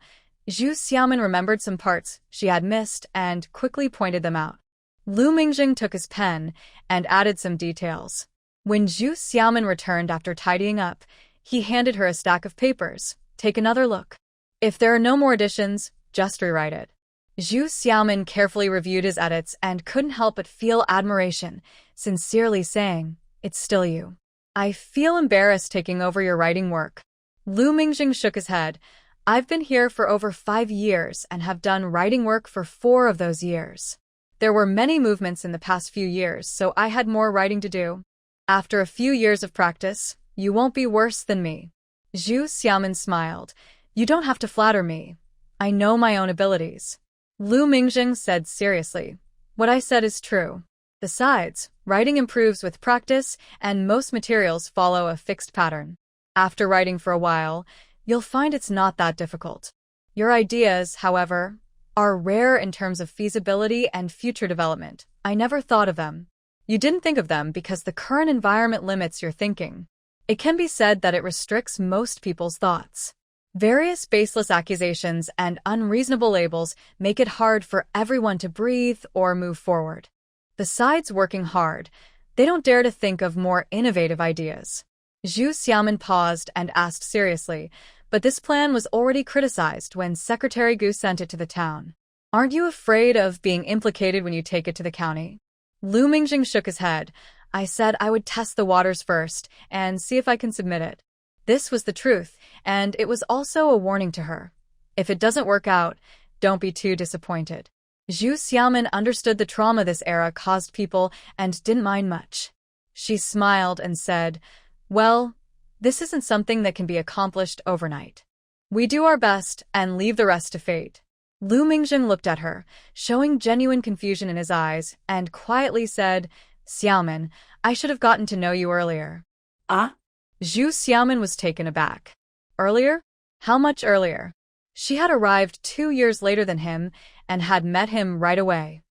Zhu Xiaomin remembered some parts she had missed and quickly pointed them out. Lu Mingjing took his pen and added some details. When Zhu Xiaomin returned after tidying up, he handed her a stack of papers. "Take another look. If there are no more additions, just rewrite it." Zhu Xiaomin carefully reviewed his edits and couldn't help but feel admiration, sincerely saying, "It's still you. I feel embarrassed taking over your writing work." Lu Mingjing shook his head. "I've been here for over 5 years and have done writing work for 4 of those years. There were many movements in the past few years, so I had more writing to do. After a few years of practice, you won't be worse than me." Zhu Xiaomin smiled. "You don't have to flatter me. I know my own abilities." Lu Mingjing said seriously, "What I said is true. Besides, writing improves with practice, and most materials follow a fixed pattern. After writing for a while, you'll find it's not that difficult. Your ideas, however, are rare in terms of feasibility and future development. I never thought of them. You didn't think of them because the current environment limits your thinking. It can be said that it restricts most people's thoughts. Various baseless accusations and unreasonable labels make it hard for everyone to breathe or move forward. Besides working hard, they don't dare to think of more innovative ideas." Zhu Xiaomin paused and asked seriously, "But this plan was already criticized when Secretary Gu sent it to the town. Aren't you afraid of being implicated when you take it to the county?" Lu Mingjing shook his head. "I said I would test the waters first and see if I can submit it." This was the truth, and it was also a warning to her. If it doesn't work out, don't be too disappointed. Zhu Xiaomin understood the trauma this era caused people and didn't mind much. She smiled and said, "Well, this isn't something that can be accomplished overnight. We do our best and leave the rest to fate." Lu Mingjing looked at her, showing genuine confusion in his eyes, and quietly said, "Xiaomin, I should have gotten to know you earlier." Ah? Zhu Xiaomin was taken aback. Earlier? How much earlier? She had arrived 2 years later than him and had met him right away.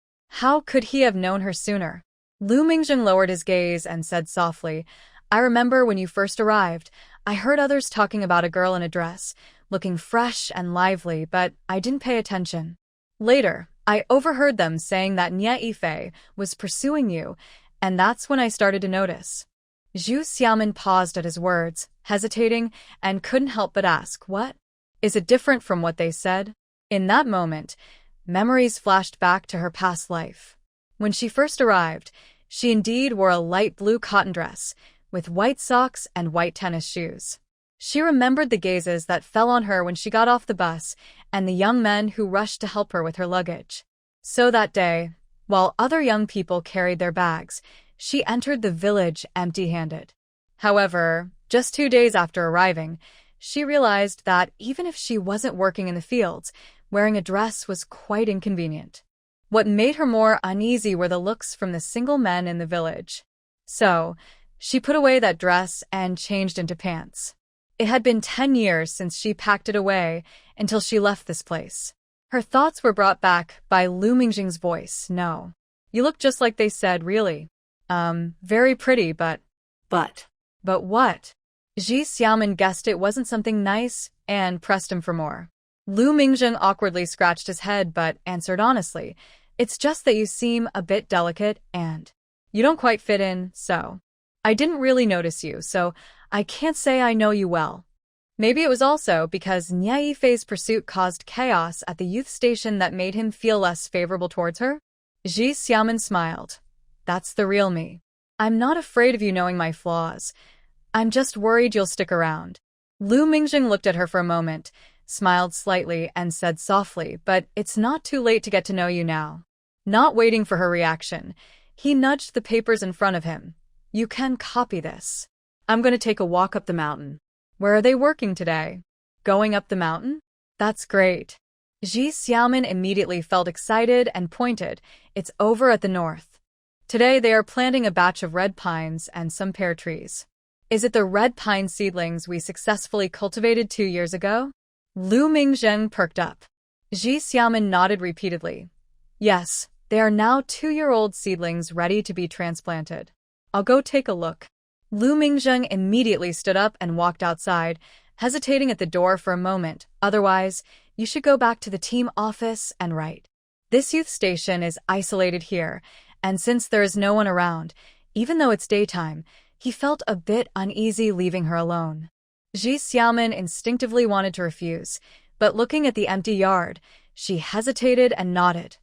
How could he have known her sooner? Lu Mingjing lowered his gaze and said softly, "I remember when you first arrived, I heard others talking about a girl in a dress, looking fresh and lively, but I didn't pay attention. Later, I overheard them saying that Nye Yifei was pursuing you, and that's when I started to notice." Zhu Xiaomin paused at his words, hesitating, and couldn't help but ask, "What? Is it different from what they said?" In that moment, memories flashed back to her past life. When she first arrived, she indeed wore a light blue cotton dress, with white socks and white tennis shoes. She remembered the gazes that fell on her when she got off the bus and the young men who rushed to help her with her luggage. So that day, while other young people carried their bags, she entered the village empty-handed. However, just 2 days after arriving, she realized that even if she wasn't working in the fields, Wearing a dress was quite inconvenient. What made her more uneasy were the looks from the single men in the village. So, she put away that dress and changed into pants. It had been 10 years since she packed it away until she left this place. Her thoughts were brought back by Lu Mingjing's voice. No. You look just like they said, really. Very pretty, but... But what? Ji Xiaomin guessed it wasn't something nice and pressed him for more. Lu Mingjing awkwardly scratched his head but answered honestly, "It's just that you seem a bit delicate and you don't quite fit in, so I didn't really notice you, so I can't say I know you well." Maybe it was also because Nie Yifei's pursuit caused chaos at the youth station that made him feel less favorable towards her? Ji Xiaomin smiled. "That's the real me. I'm not afraid of you knowing my flaws. I'm just worried you'll stick around." Lu Mingjing looked at her for a moment, smiled slightly, and said softly, "But it's not too late to get to know you now." Not waiting for her reaction, he nudged the papers in front of him. "You can copy this. I'm going to take a walk up the mountain." "Where are they working today?" "Going up the mountain?" "That's great." Ji Xiaomin immediately felt excited and pointed. "It's over at the north. Today they are planting a batch of red pines and some pear trees." "Is it the red pine seedlings we successfully cultivated 2 years ago?" Lu Mingjing perked up. Ji Xiaomin nodded repeatedly. "Yes, they are now 2-year-old seedlings ready to be transplanted. I'll go take a look." Lu Mingjing immediately stood up and walked outside, hesitating at the door for a moment. "Otherwise, you should go back to the team office and write. This youth station is isolated here, and since there is no one around, even though it's daytime, he felt a bit uneasy leaving her alone." Ji Xiaomin instinctively wanted to refuse, but looking at the empty yard, she hesitated and nodded.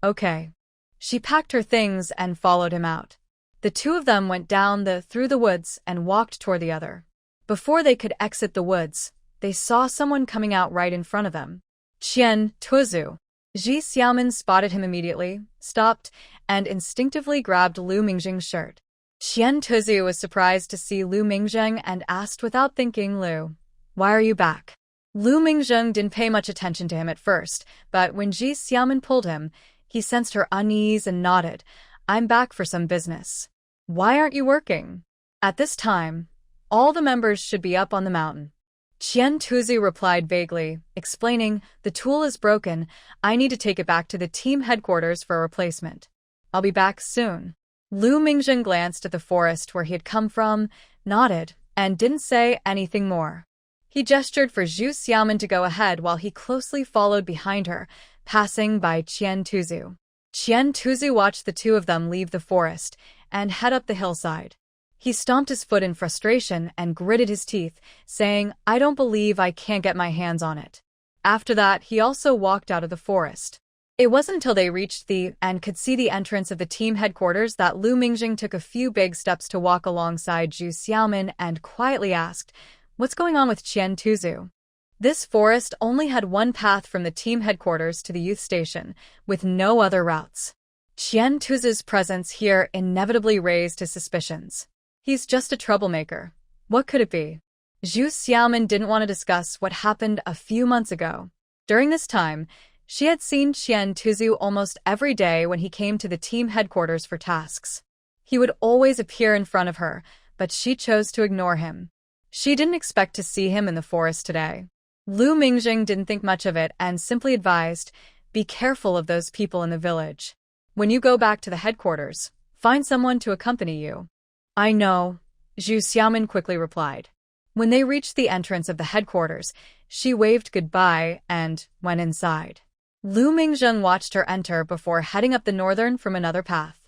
"Okay." She packed her things and followed him out. The two of them went through the woods and walked toward the other. Before they could exit the woods, they saw someone coming out right in front of them. Qian Tuzu. Ji Xiaomin spotted him immediately, stopped, and instinctively grabbed Lu Mingjing's shirt. Qian Tuzu was surprised to see Lu Mingjing and asked without thinking, "Lu, why are you back?" Lu Mingjing didn't pay much attention to him at first, but when Ji Xiaomin pulled him, he sensed her unease and nodded. "I'm back for some business." "Why aren't you working?" "At this time, all the members should be up on the mountain." Qian Tuzu replied vaguely, explaining, "The tool is broken. I need to take it back to the team headquarters for a replacement. I'll be back soon." Lu Mingjing glanced at the forest where he had come from, nodded, and didn't say anything more. He gestured for Zhu Xiaomin to go ahead while he closely followed behind her, passing by Qian Tuzu. Qian Tuzu watched the two of them leave the forest and head up the hillside. He stomped his foot in frustration and gritted his teeth, saying, "I don't believe I can't get my hands on it." After that, he also walked out of the forest. It wasn't until they reached and could see the entrance of the team headquarters that Lu Mingjing took a few big steps to walk alongside Zhu Xiaomin and quietly asked, "What's going on with Qian Tuzu?" This forest only had one path from the team headquarters to the youth station, with no other routes. Qian Tuzu's presence here inevitably raised his suspicions. "He's just a troublemaker. What could it be?" Zhu Xiaomin didn't want to discuss what happened a few months ago. During this time, she had seen Qian Tuzu almost every day when he came to the team headquarters for tasks. He would always appear in front of her, but she chose to ignore him. She didn't expect to see him in the forest today. Lu Mingjing didn't think much of it and simply advised, "Be careful of those people in the village. When you go back to the headquarters, find someone to accompany you." "I know," Zhu Xiaomin quickly replied. When they reached the entrance of the headquarters, she waved goodbye and went inside. Lu Mingjing watched her enter before heading up the northern from another path.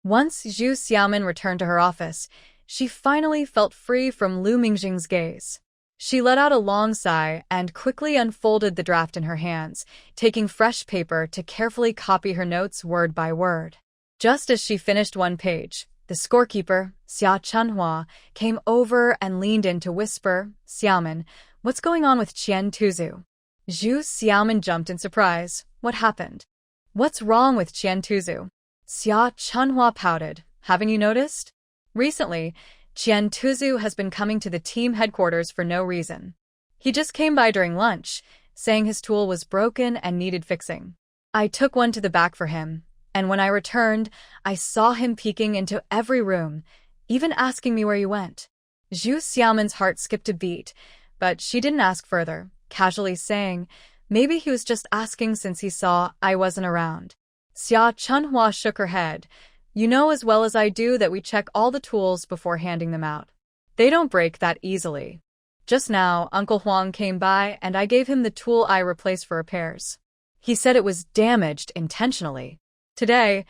Once Zhu Xiaomin returned to her office, she finally felt free from Lu Mingjing's gaze. She let out a long sigh and quickly unfolded the draft in her hands, taking fresh paper to carefully copy her notes word by word. Just as she finished one page, the scorekeeper, Xia Chunhua, came over and leaned in to whisper, "Xiaomin, what's going on with Qian Tuzu?" Zhu Xiaomin jumped in surprise. "What happened?" "What's wrong with Qian Tuzu?" Xia Chunhua pouted. "Haven't you noticed? Recently, Qian Tuzu has been coming to the team headquarters for no reason. He just came by during lunch, saying his tool was broken and needed fixing. I took one to the back for him, and when I returned, I saw him peeking into every room, even asking me where you went. Zhu Xiaomin's heart skipped a beat, but she didn't ask further, casually saying, maybe he was just asking since he saw I wasn't around. Xia Chunhua shook her head. You know as well as I do that we check all the tools before handing them out. They don't break that easily. Just now, Uncle Huang came by and I gave him the tool I replaced for repairs. He said it was damaged intentionally. Today,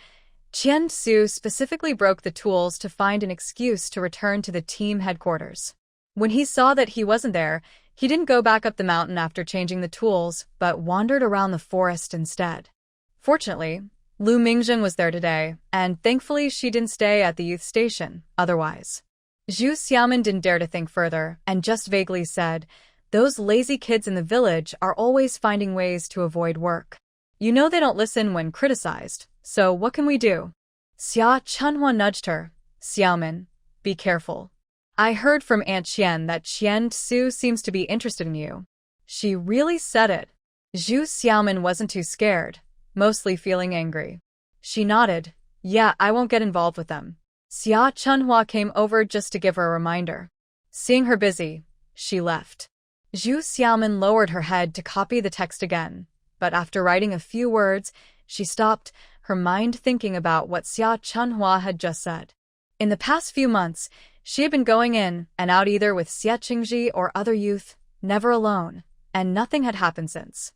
Qian Su specifically broke the tools to find an excuse to return to the team headquarters. When he saw that he wasn't there, he didn't go back up the mountain after changing the tools, but wandered around the forest instead. Fortunately, Lu Mingjing was there today, and thankfully she didn't stay at the youth station, otherwise. Zhu Xiaomin didn't dare to think further, and just vaguely said, those lazy kids in the village are always finding ways to avoid work. You know they don't listen when criticized, so what can we do? Xia Chunhua nudged her. Xiaomin, be careful. I heard from Aunt Qian that Qian Su seems to be interested in you. She really said it. Zhu Xiaomin wasn't too scared, mostly feeling angry. She nodded. Yeah, I won't get involved with them. Xia Chunhua came over just to give her a reminder. Seeing her busy, she left. Zhu Xiaomin lowered her head to copy the text again, but after writing a few words, she stopped, her mind thinking about what Xia Chunhua had just said. In the past few months, she had been going in and out either with Xia Qingji or other youth, never alone, and nothing had happened since.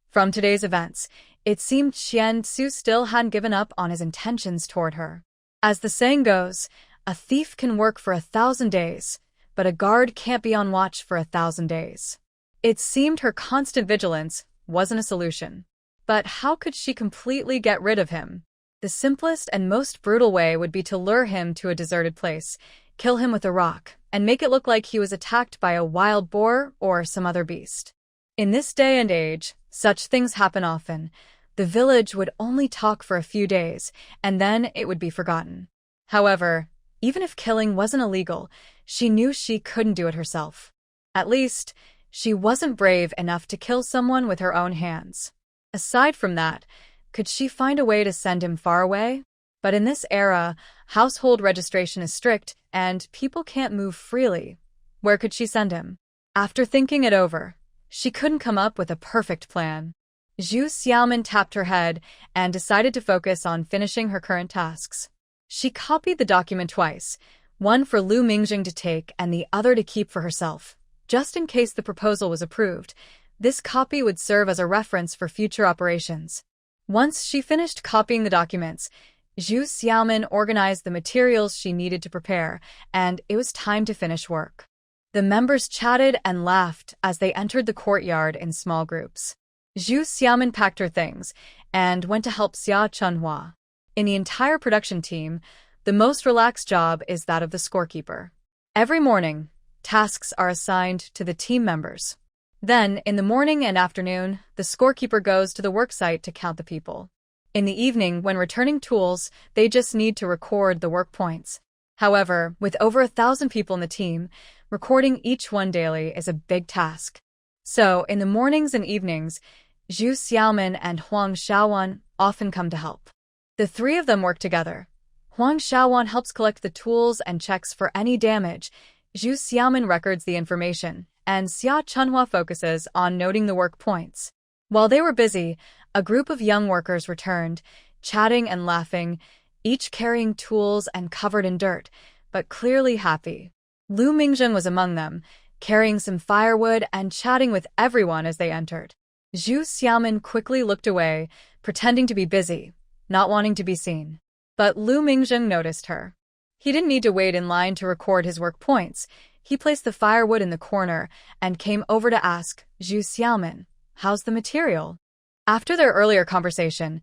From today's events, it seemed Qian Su still hadn't given up on his intentions toward her. As the saying goes, a thief can work for 1,000 days, but a guard can't be on watch for 1,000 days. It seemed her constant vigilance wasn't a solution. But how could she completely get rid of him? The simplest and most brutal way would be to lure him to a deserted place, kill him with a rock, and make it look like he was attacked by a wild boar or some other beast. In this day and age, such things happen often. The village would only talk for a few days, and then it would be forgotten. However, even if killing wasn't illegal, she knew she couldn't do it herself. At least, she wasn't brave enough to kill someone with her own hands. Aside from that, could she find a way to send him far away? But in this era, household registration is strict, and people can't move freely. Where could she send him? After thinking it over, she couldn't come up with a perfect plan. Zhu Xiaomin tapped her head and decided to focus on finishing her current tasks. She copied the document twice, one for Lu Mingjing to take and the other to keep for herself, just in case the proposal was approved. This copy would serve as a reference for future operations. Once she finished copying the documents, Zhu Xiaomin organized the materials she needed to prepare, and it was time to finish work. The members chatted and laughed as they entered the courtyard in small groups. Zhu Xiaomin packed her things and went to help Xia Chunhua. In the entire production team, the most relaxed job is that of the scorekeeper. Every morning, tasks are assigned to the team members. Then, in the morning and afternoon, the scorekeeper goes to the worksite to count the people. In the evening, when returning tools, they just need to record the work points. However, with over 1,000 people in the team, recording each one daily is a big task. So, in the mornings and evenings, Zhu Xiaomin and Huang Xiaowan often come to help. The three of them work together. Huang Xiaowan helps collect the tools and checks for any damage. Zhu Xiaomin records the information, and Xia Chunhua focuses on noting the work points. While they were busy, a group of young workers returned, chatting and laughing, each carrying tools and covered in dirt, but clearly happy. Lu Mingjing was among them, carrying some firewood and chatting with everyone as they entered. Zhu Xiaomin quickly looked away, pretending to be busy, not wanting to be seen. But Lu Mingjing noticed her. He didn't need to wait in line to record his work points. He placed the firewood in the corner and came over to ask Zhu Xiaomin, "How's the material?" After their earlier conversation,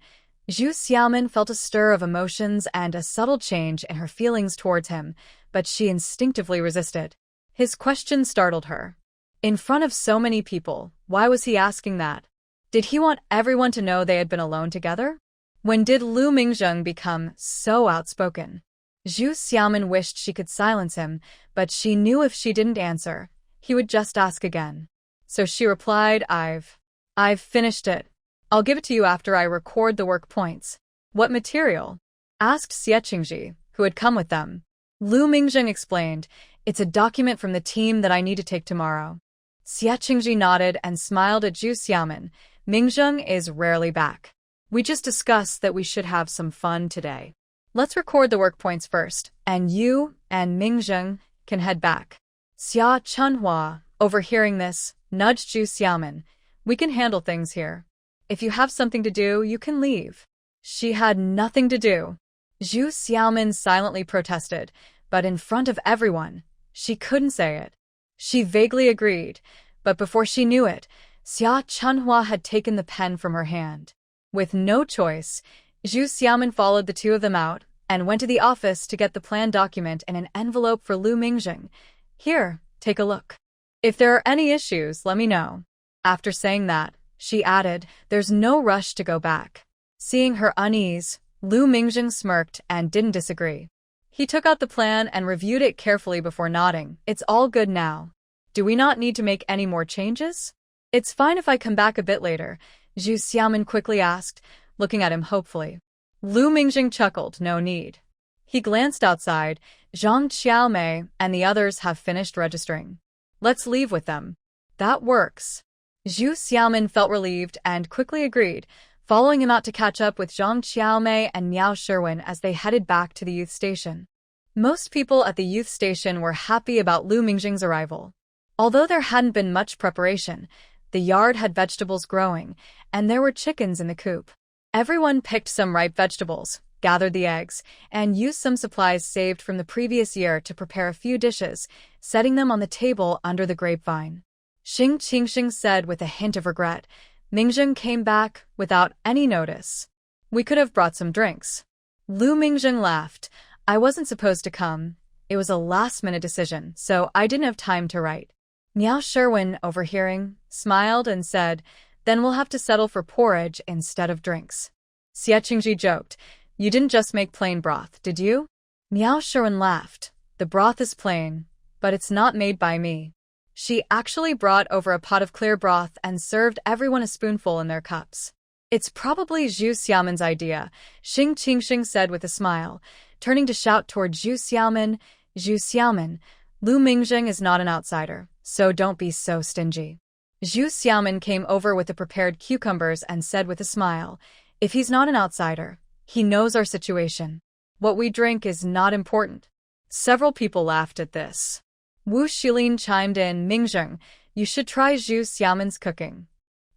Zhu Xiaomin felt a stir of emotions and a subtle change in her feelings towards him, but she instinctively resisted. His question startled her. In front of so many people, why was he asking that? Did he want everyone to know they had been alone together? When did Lu Mingjing become so outspoken? Zhu Xiaomin wished she could silence him, but she knew if she didn't answer, he would just ask again. So she replied, I've finished it. I'll give it to you after I record the work points. What material? Asked Xie Qingji, who had come with them. Lu Mingjing explained, it's a document from the team that I need to take tomorrow. Xie Qingji nodded and smiled at Zhu Xiaomin. Mingjing is rarely back. We just discussed that we should have some fun today. Let's record the work points first, and you and Mingjing can head back. Xia Chunhua, overhearing this, nudged Zhu Xiaomin. We can handle things here. If you have something to do, you can leave. She had nothing to do. Zhu Xiaomin silently protested, but in front of everyone, she couldn't say it. She vaguely agreed, but before she knew it, Xia Chunhua had taken the pen from her hand. With no choice, Zhu Xiaomin followed the two of them out and went to the office to get the plan document in an envelope for Lu Mingjing. Here, take a look. If there are any issues, let me know. After saying that, she added, there's no rush to go back. Seeing her unease, Lu Mingjing smirked and didn't disagree. He took out the plan and reviewed it carefully before nodding. It's all good now. Do we not need to make any more changes? It's fine if I come back a bit later, Zhu Xiaomin quickly asked, looking at him hopefully. Lu Mingjing chuckled, no need. He glanced outside. Zhang Xiaomei and the others have finished registering. Let's leave with them. That works. Zhu Xiaomin felt relieved and quickly agreed, following him out to catch up with Zhang Xiaomei and Miao Sherwin as they headed back to the youth station. Most people at the youth station were happy about Lu Mingjing's arrival. Although there hadn't been much preparation, the yard had vegetables growing, and there were chickens in the coop. Everyone picked some ripe vegetables, gathered the eggs, and used some supplies saved from the previous year to prepare a few dishes, setting them on the table under the grapevine. Xing Qingxing said with a hint of regret, Mingjing came back without any notice. We could have brought some drinks. Lu Mingjing laughed. I wasn't supposed to come. It was a last-minute decision, so I didn't have time to write. Miao Sherwin, overhearing, smiled and said, then we'll have to settle for porridge instead of drinks. Xie Qingji joked, you didn't just make plain broth, did you? Miao Sherwin laughed. The broth is plain, but it's not made by me. She actually brought over a pot of clear broth and served everyone a spoonful in their cups. It's probably Zhu Xiaomin's idea, Xing Qingxing said with a smile, turning to shout toward Zhu Xiaomin, Zhu Xiaomin, Lu Mingjing is not an outsider, so don't be so stingy. Zhu Xiaomin came over with the prepared cucumbers and said with a smile, if he's not an outsider, he knows our situation. What we drink is not important. Several people laughed at this. Wu Shilin chimed in, Mingjing, you should try Zhu Xiaomin's cooking.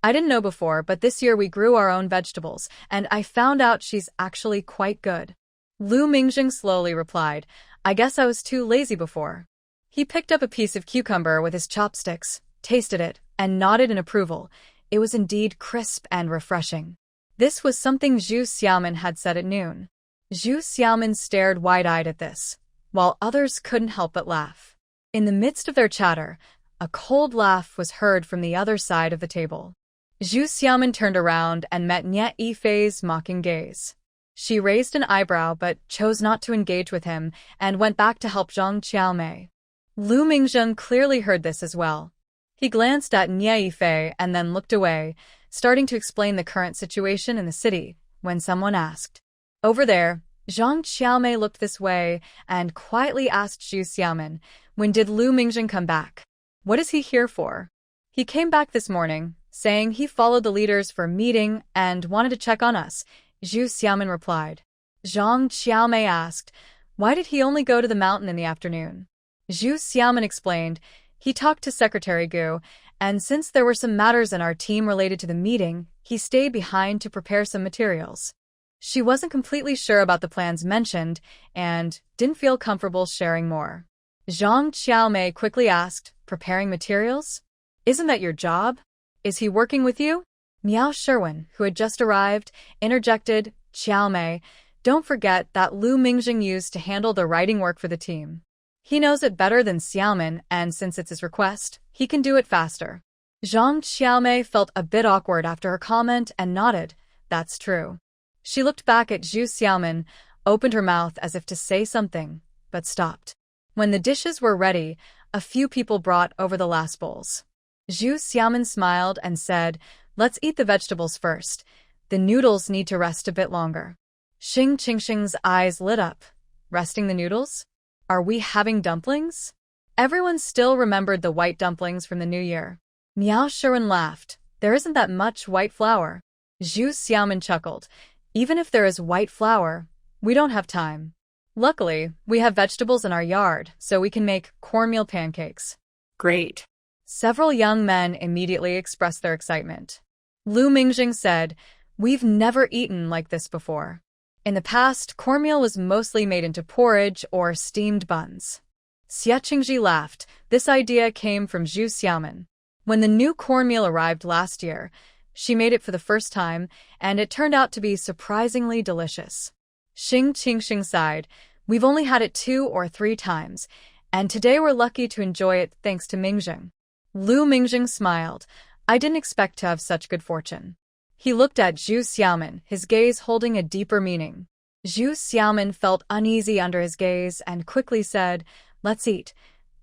I didn't know before, but this year we grew our own vegetables, and I found out she's actually quite good. Lu Mingjing slowly replied, I guess I was too lazy before. He picked up a piece of cucumber with his chopsticks, tasted it, and nodded in approval. It was indeed crisp and refreshing. This was something Zhu Xiaomin had said at noon. Zhu Xiaomin stared wide-eyed at this, while others couldn't help but laugh. In the midst of their chatter, a cold laugh was heard from the other side of the table. Zhu Xiaomin turned around and met Nye Yifei's mocking gaze. She raised an eyebrow but chose not to engage with him and went back to help Zhang Xiaomei. Lu Mingjing clearly heard this as well. He glanced at Nye Yifei and then looked away, starting to explain the current situation in the city, when someone asked. Over there, Zhang Xiaomei looked this way and quietly asked Zhu Xiaomin, when did Lu Mingjing come back? What is he here for? He came back this morning, saying he followed the leaders for a meeting and wanted to check on us, Zhu Xiaomin replied. Zhang Xiaomei asked, why did he only go to the mountain in the afternoon? Zhu Xiaomin explained, he talked to Secretary Gu, and since there were some matters in our team related to the meeting, he stayed behind to prepare some materials. She wasn't completely sure about the plans mentioned and didn't feel comfortable sharing more. Zhang Xiaomei quickly asked, preparing materials? Isn't that your job? Is he working with you? Miao Sherwin, who had just arrived, interjected, Xiaomei, don't forget that Lu Mingjing used to handle the writing work for the team. He knows it better than Xiaomin, and since it's his request, he can do it faster. Zhang Xiaomei felt a bit awkward after her comment and nodded, that's true. She looked back at Zhu Xiaomin, opened her mouth as if to say something, but stopped. When the dishes were ready, a few people brought over the last bowls. Zhu Xiaomin smiled and said, Let's eat the vegetables first. The noodles need to rest a bit longer. Xing Qingxing's eyes lit up. Resting the noodles? Are we having dumplings? Everyone still remembered the white dumplings from the New Year. Miao Shiren laughed. There isn't that much white flour. Zhu Xiaomin chuckled. Even if there is white flour, we don't have time. Luckily, we have vegetables in our yard, so we can make cornmeal pancakes. Great. Several young men immediately expressed their excitement. Lu Mingjing said, "We've never eaten like this before." In the past, cornmeal was mostly made into porridge or steamed buns. Xie Qingji laughed. This idea came from Zhu Xiaomin. When the new cornmeal arrived last year, she made it for the first time, and it turned out to be surprisingly delicious. Xing Qingxing sighed. We've only had it 2 or 3 times, and today we're lucky to enjoy it thanks to Mingjing. Lu Mingjing smiled. I didn't expect to have such good fortune. He looked at Zhu Xiaomin, his gaze holding a deeper meaning. Zhu Xiaomin felt uneasy under his gaze and quickly said, "Let's eat.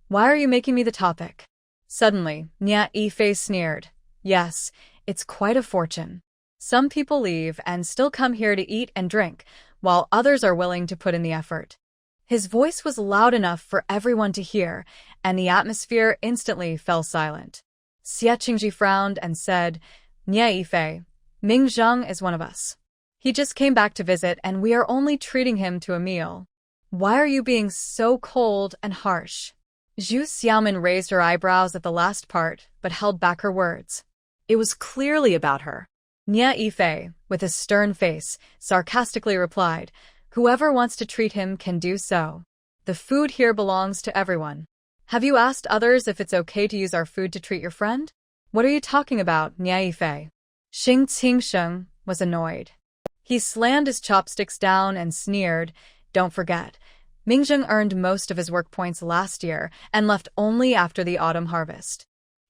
Why are you making me the topic?" Suddenly, Nia Yifei sneered. Yes, it's quite a fortune. Some people leave and still come here to eat and drink, while others are willing to put in the effort. His voice was loud enough for everyone to hear, and the atmosphere instantly fell silent. Xie Qingji frowned and said, Nia Yifei, Ming Zheng is one of us. He just came back to visit and we are only treating him to a meal. Why are you being so cold and harsh? Zhu Xiaomin raised her eyebrows at the last part, but held back her words. It was clearly about her. Nia Yifei, with a stern face, sarcastically replied, Whoever wants to treat him can do so. The food here belongs to everyone. Have you asked others if it's okay to use our food to treat your friend? What are you talking about, Nia Yifei? Xing Qingsheng was annoyed. He slammed his chopsticks down and sneered, Don't forget, Mingjing earned most of his work points last year and left only after the autumn harvest.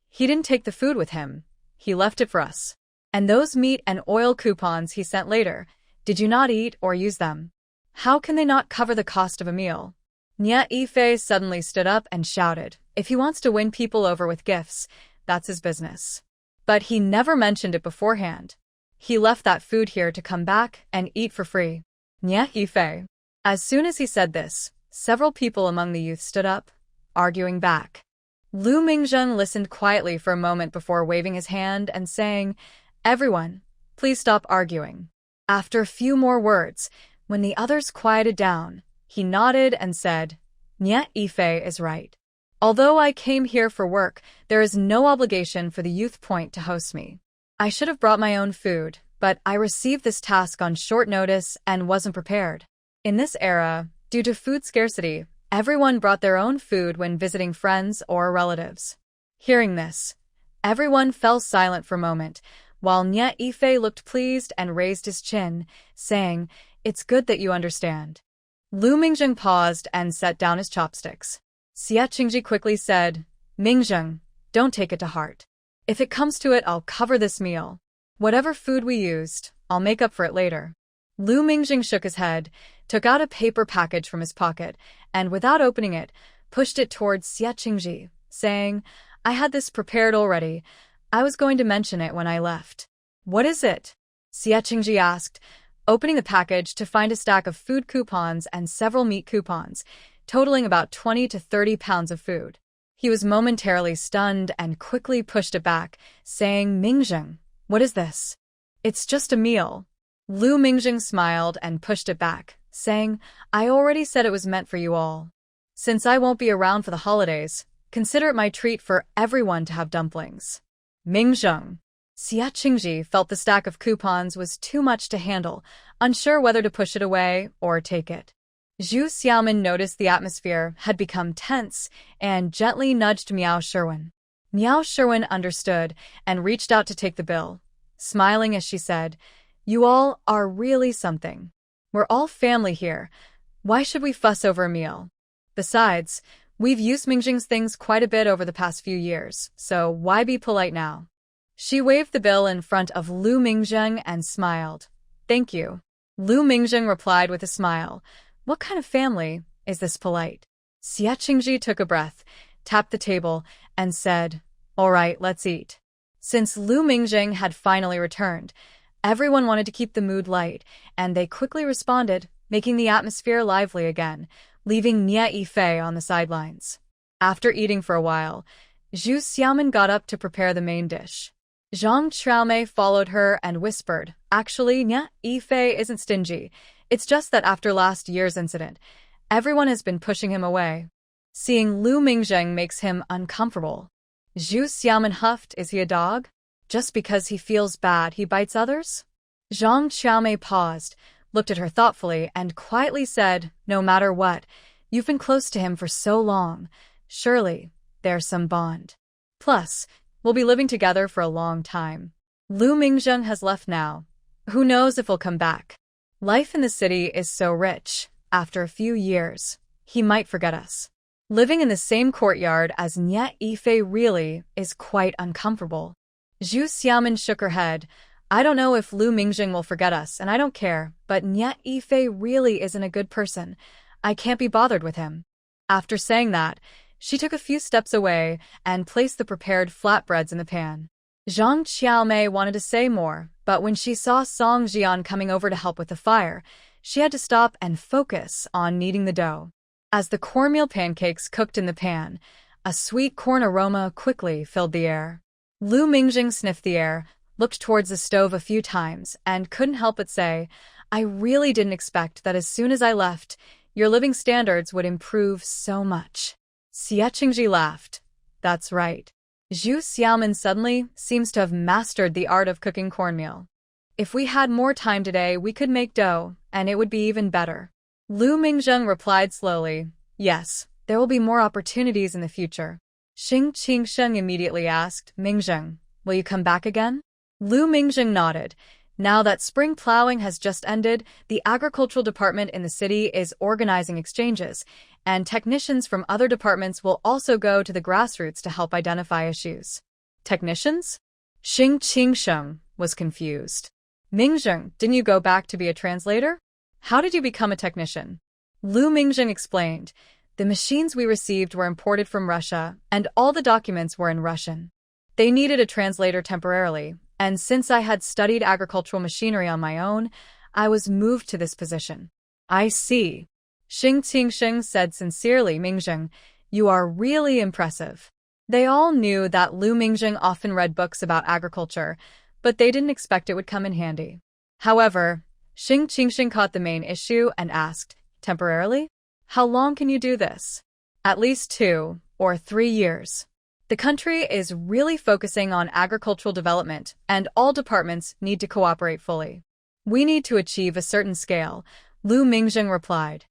He didn't take the food with him. He left it for us. And those meat and oil coupons he sent later, did you not eat or use them? How can they not cover the cost of a meal? Nia Yifei suddenly stood up and shouted, If he wants to win people over with gifts, that's his business. But he never mentioned it beforehand. He left that food here to come back and eat for free. Nia Yifei. As soon as he said this, several people among the youth stood up, arguing back. Lu Mingzheng listened quietly for a moment before waving his hand and saying, Everyone, please stop arguing. After a few more words, when the others quieted down, he nodded and said, Nia Yifei is right. Although I came here for work, there is no obligation for the youth point to host me. I should have brought my own food, but I received this task on short notice and wasn't prepared. In this era, due to food scarcity, everyone brought their own food when visiting friends or relatives. Hearing this, everyone fell silent for a moment, while Nia Yifei looked pleased and raised his chin, saying, It's good that you understand. Lu Mingzheng paused and set down his chopsticks. Xie Qingji quickly said, Mingzheng, don't take it to heart. If it comes to it, I'll cover this meal. Whatever food we used, I'll make up for it later. Lu Mingzheng shook his head, took out a paper package from his pocket, and without opening it, pushed it towards Xie Qingji, saying, I had this prepared already. I was going to mention it when I left. What is it? Xie Qingji asked, opening the package to find a stack of food coupons and several meat coupons, totaling about 20 to 30 pounds of food. He was momentarily stunned and quickly pushed it back, saying, Mingzheng, what is this? It's just a meal. Lu Mingzheng smiled and pushed it back, saying, I already said it was meant for you all. Since I won't be around for the holidays, consider it my treat for everyone to have dumplings. Mingzheng. Xie Qingji felt the stack of coupons was too much to handle, unsure whether to push it away or take it. Zhu Xiaomin noticed the atmosphere had become tense and gently nudged Miao Sherwin. Miao Sherwin understood and reached out to take the bill, smiling as she said, You all are really something. We're all family here. Why should we fuss over a meal? Besides, we've used Mingzheng's things quite a bit over the past few years, so why be polite now? She waved the bill in front of Lu Mingzheng and smiled. Thank you. Lu Mingzheng replied with a smile. What kind of family is this polite? Xie Qingji took a breath, tapped the table, and said, All right, let's eat. Since Lu Mingjing had finally returned, everyone wanted to keep the mood light, and they quickly responded, making the atmosphere lively again, leaving Nie Yifei on the sidelines. After eating for a while, Zhu Xiaomin got up to prepare the main dish. Zhang Xiaomei followed her and whispered, "Actually, Nie Yifei isn't stingy. It's just that after last year's incident, everyone has been pushing him away. Seeing Lu Mingjing makes him uncomfortable." Zhu Xiaomin huffed, "Is he a dog? Just because he feels bad, he bites others?" Zhang Xiaomei paused, looked at her thoughtfully, and quietly said, "No matter what, you've been close to him for so long. Surely, there's some bond. Plus, we'll be living together for a long time. Lu Mingjing has left now. Who knows if he'll come back? Life in the city is so rich. After a few years, he might forget us. Living in the same courtyard as Nie Yifei really is quite uncomfortable." Zhu Xiaomin shook her head. "I don't know if Lu Mingjing will forget us, and I don't care, but Nie Yifei really isn't a good person. I can't be bothered with him." After saying that, she took a few steps away and placed the prepared flatbreads in the pan. Zhang Xiaomei wanted to say more, but when she saw Song Jian coming over to help with the fire, she had to stop and focus on kneading the dough. As the cornmeal pancakes cooked in the pan, a sweet corn aroma quickly filled the air. Lu Mingjing sniffed the air, looked towards the stove a few times, and couldn't help but say, "I really didn't expect that as soon as I left, your living standards would improve so much." Xie Qingji laughed. "That's right. Zhu Xiaomin suddenly seems to have mastered the art of cooking cornmeal. If we had more time today, we could make dough, and it would be even better." Lu Mingjing replied slowly, "Yes, there will be more opportunities in the future." Xing Qingsheng immediately asked, "Mingjing, will you come back again?" Lu Mingjing nodded. Now that spring plowing has just ended, the agricultural department in the city is organizing exchanges, and technicians from other departments will also go to the grassroots to help identify issues. Technicians? Xing Qingsheng was confused. "Mingjing, didn't you go back to be a translator? How did you become a technician?" Lu Mingjing explained, "The machines we received were imported from Russia, and all the documents were in Russian. They needed a translator temporarily, and since I had studied agricultural machinery on my own, I was moved to this position." "I see." Xing Qingsheng said sincerely, "Mingjing, you are really impressive." They all knew that Lu Mingjing often read books about agriculture, but they didn't expect it would come in handy. However, Xing Qingsheng caught the main issue and asked, "Temporarily? How long can you do this?" "At least 2 or 3 years. The country is really focusing on agricultural development, and all departments need to cooperate fully. We need to achieve a certain scale," Lu Mingjing replied.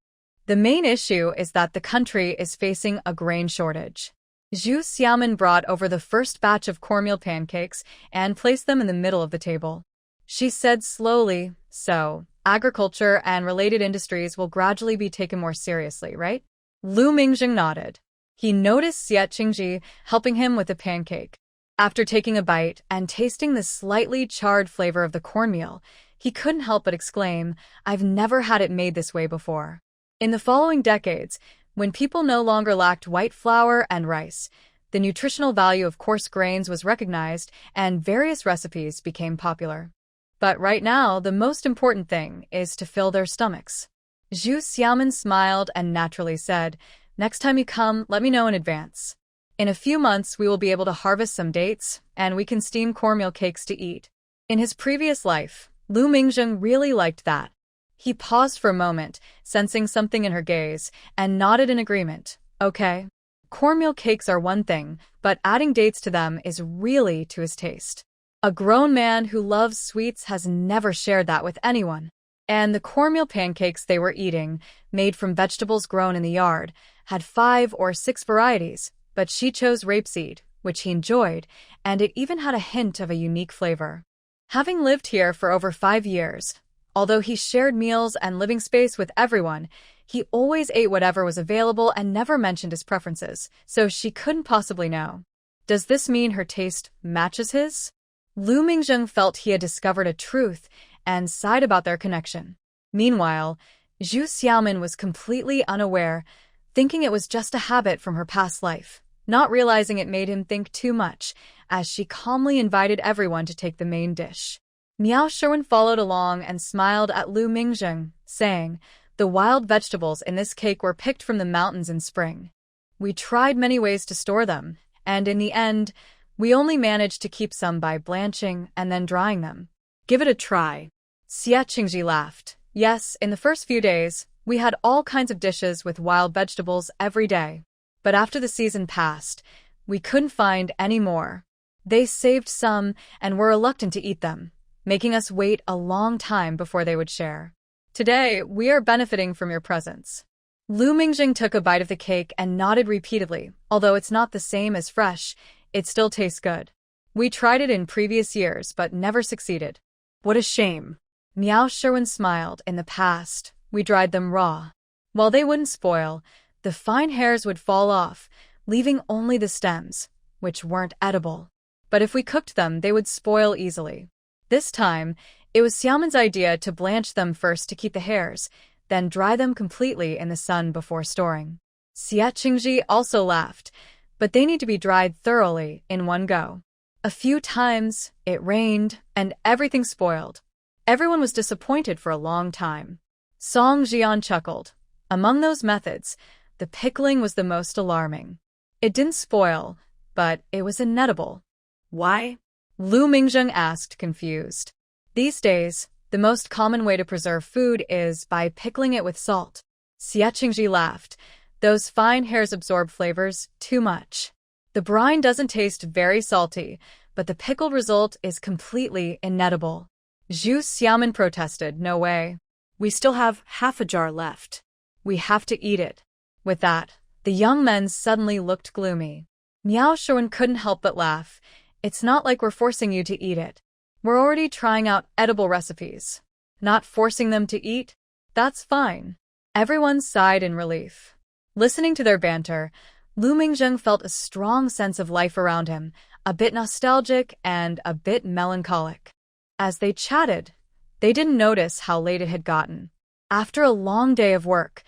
"The main issue is that the country is facing a grain shortage." Zhu Xiaomin brought over the first batch of cornmeal pancakes and placed them in the middle of the table. She said slowly, "So, agriculture and related industries will gradually be taken more seriously, right?" Lu Mingjing nodded. He noticed Xie Qingji helping him with the pancake. After taking a bite and tasting the slightly charred flavor of the cornmeal, he couldn't help but exclaim, "I've never had it made this way before." In the following decades, when people no longer lacked white flour and rice, the nutritional value of coarse grains was recognized and various recipes became popular. But right now, the most important thing is to fill their stomachs. Zhu Xiaomin smiled and naturally said, "Next time you come, let me know in advance. In a few months, we will be able to harvest some dates, and we can steam cornmeal cakes to eat." In his previous life, Lu Mingjing really liked that. He paused for a moment, sensing something in her gaze, and nodded in agreement. "Okay. Cornmeal cakes are one thing, but adding dates to them is really to his taste. A grown man who loves sweets has never shared that with anyone." And the cornmeal pancakes they were eating, made from vegetables grown in the yard, had 5 or 6 varieties, but she chose rapeseed, which he enjoyed, and it even had a hint of a unique flavor. Having lived here for over 5 years, although he shared meals and living space with everyone, he always ate whatever was available and never mentioned his preferences, so she couldn't possibly know. Does this mean her taste matches his? Lu Mingjing felt he had discovered a truth and sighed about their connection. Meanwhile, Zhu Xiaomin was completely unaware, thinking it was just a habit from her past life. not realizing it made him think too much, as she calmly invited everyone to take the main dish. Miao Sherwin followed along and smiled at Lu Mingjing, saying, "The wild vegetables in this cake were picked from the mountains in spring. We tried many ways to store them, and in the end, we only managed to keep some by blanching and then drying them." Give it a try. Xie Qingji laughed. Yes, in the first few days, we had all kinds of dishes with wild vegetables every day. But after the season passed, we couldn't find any more. They saved some and were reluctant to eat them, making us wait a long time before they would share. Today, we are benefiting from your presence. Lu Mingjing took a bite of the cake and nodded repeatedly. Although it's not the same as fresh, it still tastes good. We tried it in previous years, but never succeeded. What a shame. Miao Sherwin smiled. In the past, we dried them raw. While they wouldn't spoil, the fine hairs would fall off, leaving only the stems, which weren't edible. But if we cooked them, they would spoil easily. This time, it was Xiaomin's idea to blanch them first to keep the hairs, then dry them completely in the sun before storing. Xie Qingji also laughed, but they need to be dried thoroughly in one go. A few times, it rained, and everything spoiled. Everyone was disappointed for a long time. Song Jian chuckled. Among those methods, the pickling was the most alarming. It didn't spoil, but it was inedible. Why? Lu Mingjing asked, confused. These days, the most common way to preserve food is by pickling it with salt. Xie Qingji laughed. Those fine hairs absorb flavors too much. The brine doesn't taste very salty, but the pickled result is completely inedible. Zhu Xiaomin protested, "No way. We still have half a jar left. We have to eat it." With that, the young men suddenly looked gloomy. Miao Sherwin couldn't help but laugh. "It's not like we're forcing you to eat it. We're already trying out edible recipes. Not forcing them to eat? That's fine." Everyone sighed in relief. Listening to their banter, Lu Mingjing felt a strong sense of life around him, a bit nostalgic and a bit melancholic. As they chatted, they didn't notice how late it had gotten. After a long day of work,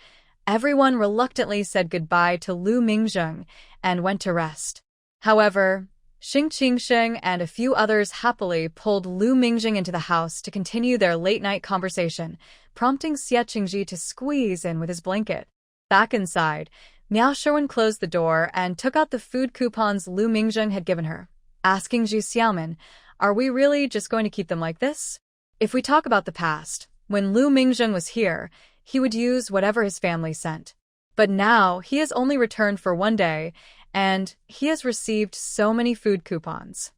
everyone reluctantly said goodbye to Lu Mingjing and went to rest. However, Xing Qingsheng and a few others happily pulled Lu Mingjing into the house to continue their late-night conversation, prompting Xie Qingji to squeeze in with his blanket. Back inside, Miao Sherwin closed the door and took out the food coupons Lu Mingjing had given her, asking Zhu Xiaomin, "Are we really just going to keep them like this?" If we talk about the past, when Lu Mingjing was here, he would use whatever his family sent. But now, he has only returned for one day, and he has received so many food coupons.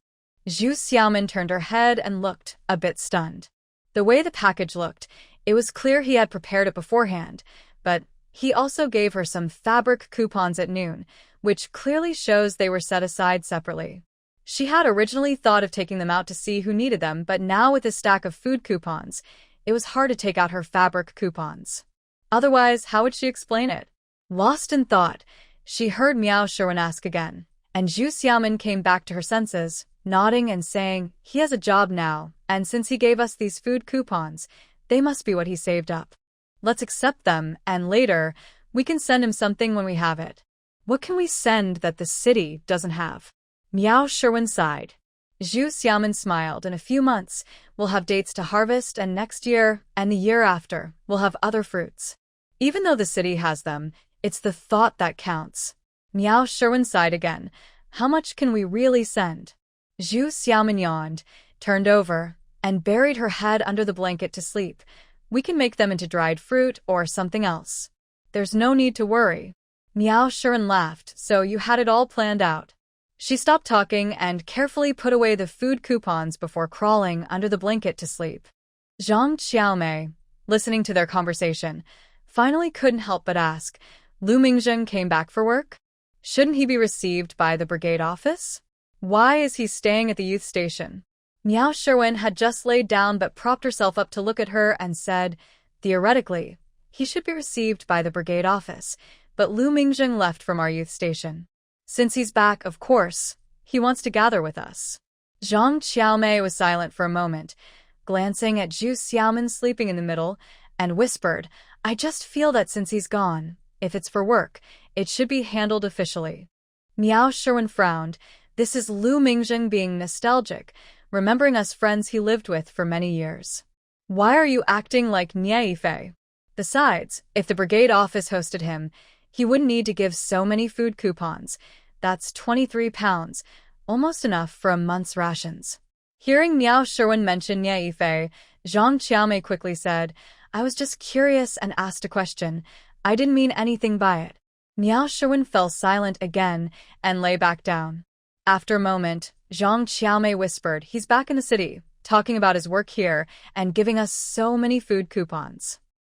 Zhu Xiaomin turned her head and looked a bit stunned. The way the package looked, it was clear he had prepared it beforehand, but he also gave her some fabric coupons at noon, which clearly shows they were set aside separately. She had originally thought of taking them out to see who needed them, but now with a stack of food coupons, it was hard to take out her fabric coupons. Otherwise, how would she explain it? Lost in thought, she heard Miao Sherwin ask again, and Zhu Xiaomin came back to her senses, nodding and saying, "He has a job now, and since he gave us these food coupons, they must be what he saved up. Let's accept them, and later, we can send him something when we have it." "What can we send that the city doesn't have?" Miao Sherwin sighed. Zhu Xiaomin smiled. "In a few months, we'll have dates to harvest, and next year, and the year after, we'll have other fruits. Even though the city has them, it's the thought that counts." Miao Sherwin sighed again. "How much can we really send?" Zhu Xiaomin yawned, turned over, and buried her head under the blanket to sleep. "We can make them into dried fruit or something else. There's no need to worry." Miao Sherwin laughed. "So you had it all planned out." She stopped talking and carefully put away the food coupons before crawling under the blanket to sleep. Zhang Xiaomei, listening to their conversation, finally couldn't help but ask, "Lu Mingjing came back for work? Shouldn't he be received by the brigade office? Why is he staying at the youth station?" Miao Sherwin had just laid down but propped herself up to look at her and said, "Theoretically, he should be received by the brigade office, but Lu Mingjing left from our youth station. Since he's back, of course, he wants to gather with us." Zhang Xiaomei was silent for a moment, glancing at Zhu Xiaomin sleeping in the middle, and whispered, "I just feel that since he's gone, if it's for work, it should be handled officially." Miao Sherwin frowned. This is Lu Mingjing being nostalgic, remembering us friends he lived with for many years. Why are you acting like Nie Yifei? Besides, if the brigade office hosted him, he wouldn't need to give so many food coupons. That's 23 pounds, almost enough for a month's rations. Hearing Miao Sherwin mention Nie Yifei, Zhang Qiaomei quickly said, I was just curious and asked a question. I didn't mean anything by it. Miao Sherwin fell silent again and lay back down. After a moment, Zhang Qiaomei whispered, he's back in the city, talking about his work here and giving us so many food coupons.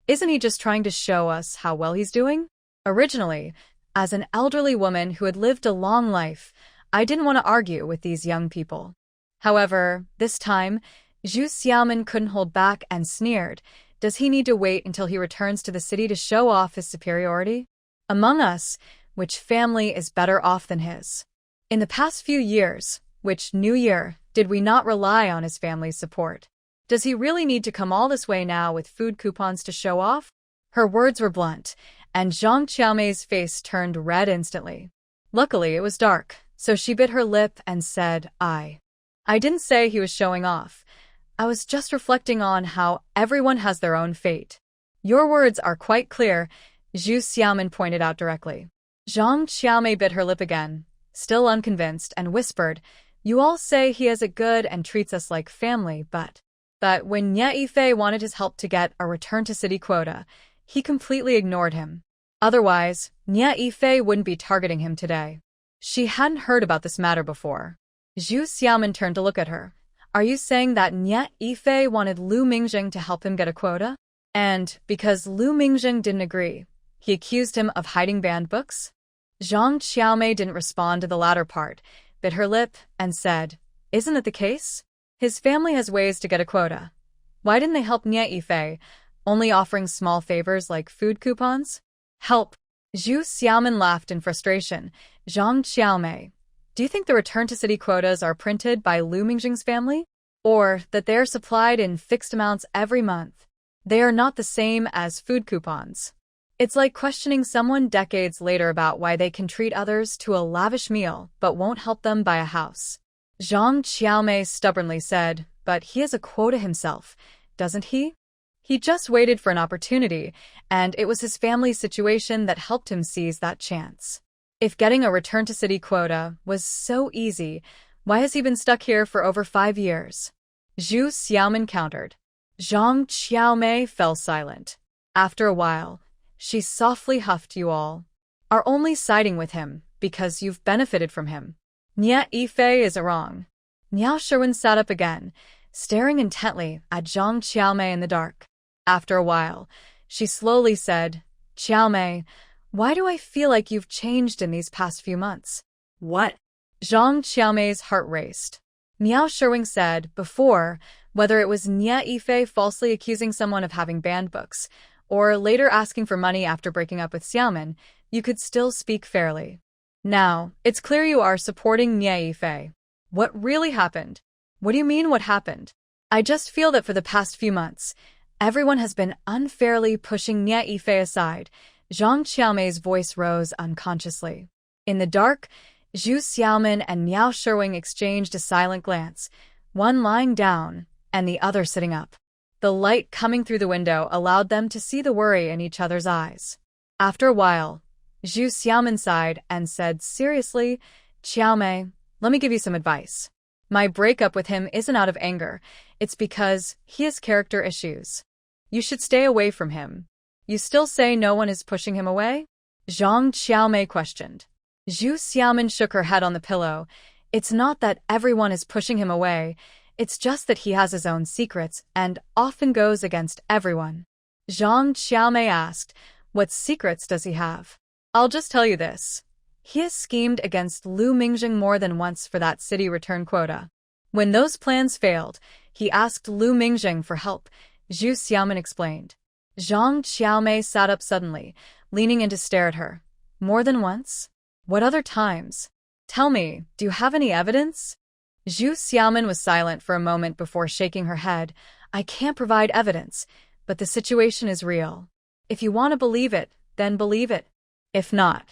Isn't he just trying to show us how well he's doing? Originally, as an elderly woman who had lived a long life, I didn't want to argue with these young people. However, this time, Zhu Xiaomin couldn't hold back and sneered. Does he need to wait until he returns to the city to show off his superiority? Among us, which family is better off than his? In the past few years, which new year did we not rely on his family's support? Does he really need to come all this way now with food coupons to show off? Her words were blunt, and Zhang Qiaomei's face turned red instantly. Luckily, it was dark, so she bit her lip and said, I didn't say he was showing off. I was just reflecting on how everyone has their own fate. Your words are quite clear, Zhu Xiaomin pointed out directly. Zhang Qiaomei bit her lip again, still unconvinced, and whispered, you all say he has it good and treats us like family, but when Nie Yifei wanted his help to get a return-to-city quota, he completely ignored him. Otherwise, Nie Yifei wouldn't be targeting him today. She hadn't heard about this matter before. Zhu Xiaomin turned to look at her. Are you saying that Nie Yifei wanted Lu Mingjing to help him get a quota? And, because Lu Mingjing didn't agree, he accused him of hiding banned books? Zhang Qiaomei didn't respond to the latter part, bit her lip, and said, isn't it the case? His family has ways to get a quota. Why didn't they help Nie Yifei, only offering small favors like food coupons? Help! Zhu Xiaomin laughed in frustration. Zhang Qiaomei, do you think the return-to-city quotas are printed by Lu Mingjing's family? Or that they are supplied in fixed amounts every month? They are not the same as food coupons. It's like questioning someone decades later about why they can treat others to a lavish meal but won't help them buy a house. Zhang Qiaomei stubbornly said, but he has a quota himself, doesn't he? He just waited for an opportunity, and it was his family's situation that helped him seize that chance. If getting a return-to-city quota was so easy, why has he been stuck here for over 5 years? Zhu Xiaomin countered. Zhang Qiaomei fell silent. After a while, she softly huffed, you all are only siding with him because you've benefited from him. Nie Yifei is wrong. Miao Sherwin sat up again, staring intently at Zhang Qiaomei in the dark. After a while, she slowly said, Qiaomei, why do I feel like you've changed in these past few months? What? Zhang Qiaomei's heart raced. Miao Sherwin said, before, whether it was Nie Yifei falsely accusing someone of having banned books, or later asking for money after breaking up with Xiaomin, you could still speak fairly. Now, it's clear you are supporting Nie Yifei. What really happened? What do you mean what happened? I just feel that for the past few months, everyone has been unfairly pushing Nie Yifei aside. Zhang Qiaomei's voice rose unconsciously. In the dark, Zhu Xiaomin and Miao Sherwin exchanged a silent glance, one lying down and the other sitting up. The light coming through the window allowed them to see the worry in each other's eyes. After a while, Zhu Xiaomin sighed and said seriously, Qiaomei, let me give you some advice. My breakup with him isn't out of anger, it's because he has character issues. You should stay away from him. You still say no one is pushing him away? Zhang Qiaomei questioned. Zhu Xiaomin shook her head on the pillow. It's not that everyone is pushing him away, it's just that he has his own secrets and often goes against everyone. Zhang Qiaomei asked, what secrets does he have? I'll just tell you this. He has schemed against Lu Mingjing more than once for that city return quota. When those plans failed, he asked Lu Mingjing for help, Zhu Xiaomin explained. Zhang Qiaomei sat up suddenly, leaning in to stare at her. More than once? What other times? Tell me, do you have any evidence? Zhu Xiaomin was silent for a moment before shaking her head. I can't provide evidence, but the situation is real. If you want to believe it, then believe it. If not,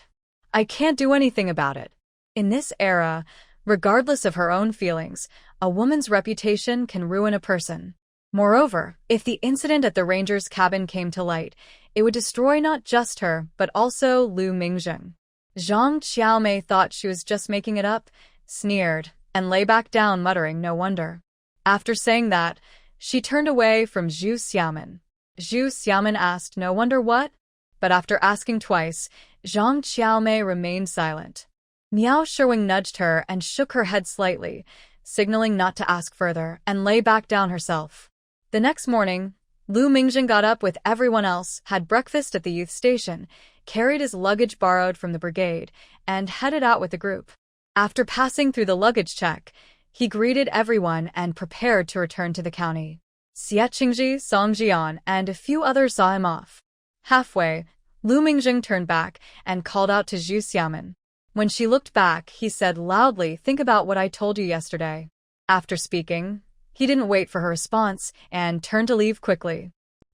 I can't do anything about it. In this era, regardless of her own feelings, a woman's reputation can ruin a person. Moreover, if the incident at the ranger's cabin came to light, it would destroy not just her, but also Lu Mingjing. Zhang Xiaomei thought she was just making it up, sneered, and lay back down muttering no wonder. After saying that, she turned away from Zhu Xiaomin. Zhu Xiaomin asked no wonder what? But after asking twice, Zhang Xiaomei remained silent. Miao Sherwing nudged her and shook her head slightly, signaling not to ask further, and lay back down herself. The next morning, Lu Mingjing got up with everyone else, had breakfast at the youth station, carried his luggage borrowed from the brigade, and headed out with the group. After passing through the luggage check, he greeted everyone and prepared to return to the county. Xie Qingji, Song Jian, and a few others saw him off. Halfway, Lu Mingjing turned back and called out to Zhu Xiaomin. When she looked back, he said loudly, "Think about what I told you yesterday." After speaking, he didn't wait for her response and turned to leave quickly.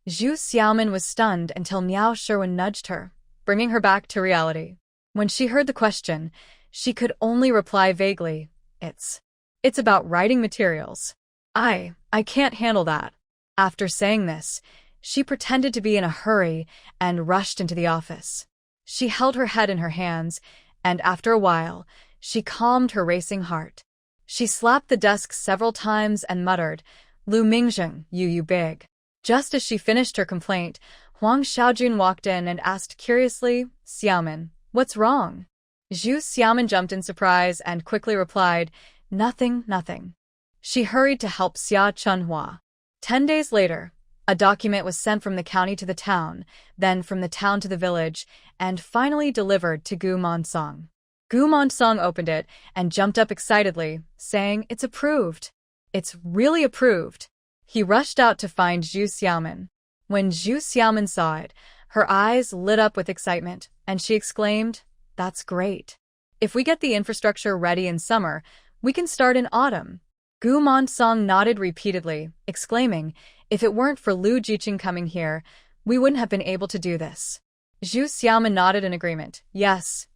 Zhu Xiaomin was stunned until Miao Sherwin nudged her, bringing her back to reality. When she heard the question, she could only reply vaguely, It's about writing materials. I can't handle that." After saying this, she pretended to be in a hurry and rushed into the office. She held her head in her hands, and after a while, she calmed her racing heart. She slapped the desk several times and muttered, "Lu Mingjing, you big." Just as she finished her complaint, Huang Xiaojun walked in and asked curiously, "Xiaomin, what's wrong?" Zhu Xiaomin jumped in surprise and quickly replied, Nothing. She hurried to help Xia Chunhua. 10 days later, a document was sent from the county to the town, then from the town to the village, and finally delivered to Gu Monsong. Gu Monsong opened it and jumped up excitedly, saying, "It's approved. It's really approved." He rushed out to find Zhu Xiaomin. When Zhu Xiaomin saw it, her eyes lit up with excitement, and she exclaimed, "That's great. If we get the infrastructure ready in summer, we can start in autumn." Gu Monsong nodded repeatedly, exclaiming, "If it weren't for Lu Jiqing coming here, we wouldn't have been able to do this." Zhu Xiaomin nodded in agreement. Yes.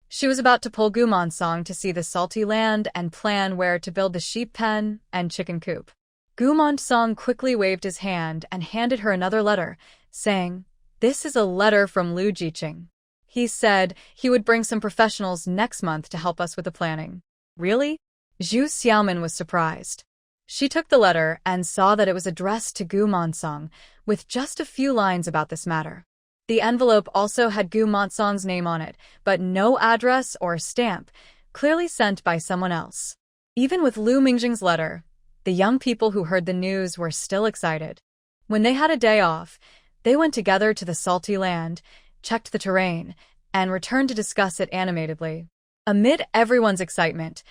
She was about to pull Gu Monsong to see the salty land and plan where to build the sheep pen and chicken coop. Gu Monsong quickly waved his hand and handed her another letter, saying, "This is a letter from Lu Jiqing. He said he would bring some professionals next month to help us with the planning." "Really?" Zhu Xiaomin was surprised. She took the letter and saw that it was addressed to Gu Monsong, with just a few lines about this matter. The envelope also had Gu Monsong's name on it, but no address or stamp, clearly sent by someone else. Even with Lu Mingjing's letter, the young people who heard the news were still excited. When they had a day off, they went together to the salty land, checked the terrain, and returned to discuss it animatedly. Amid everyone's excitement,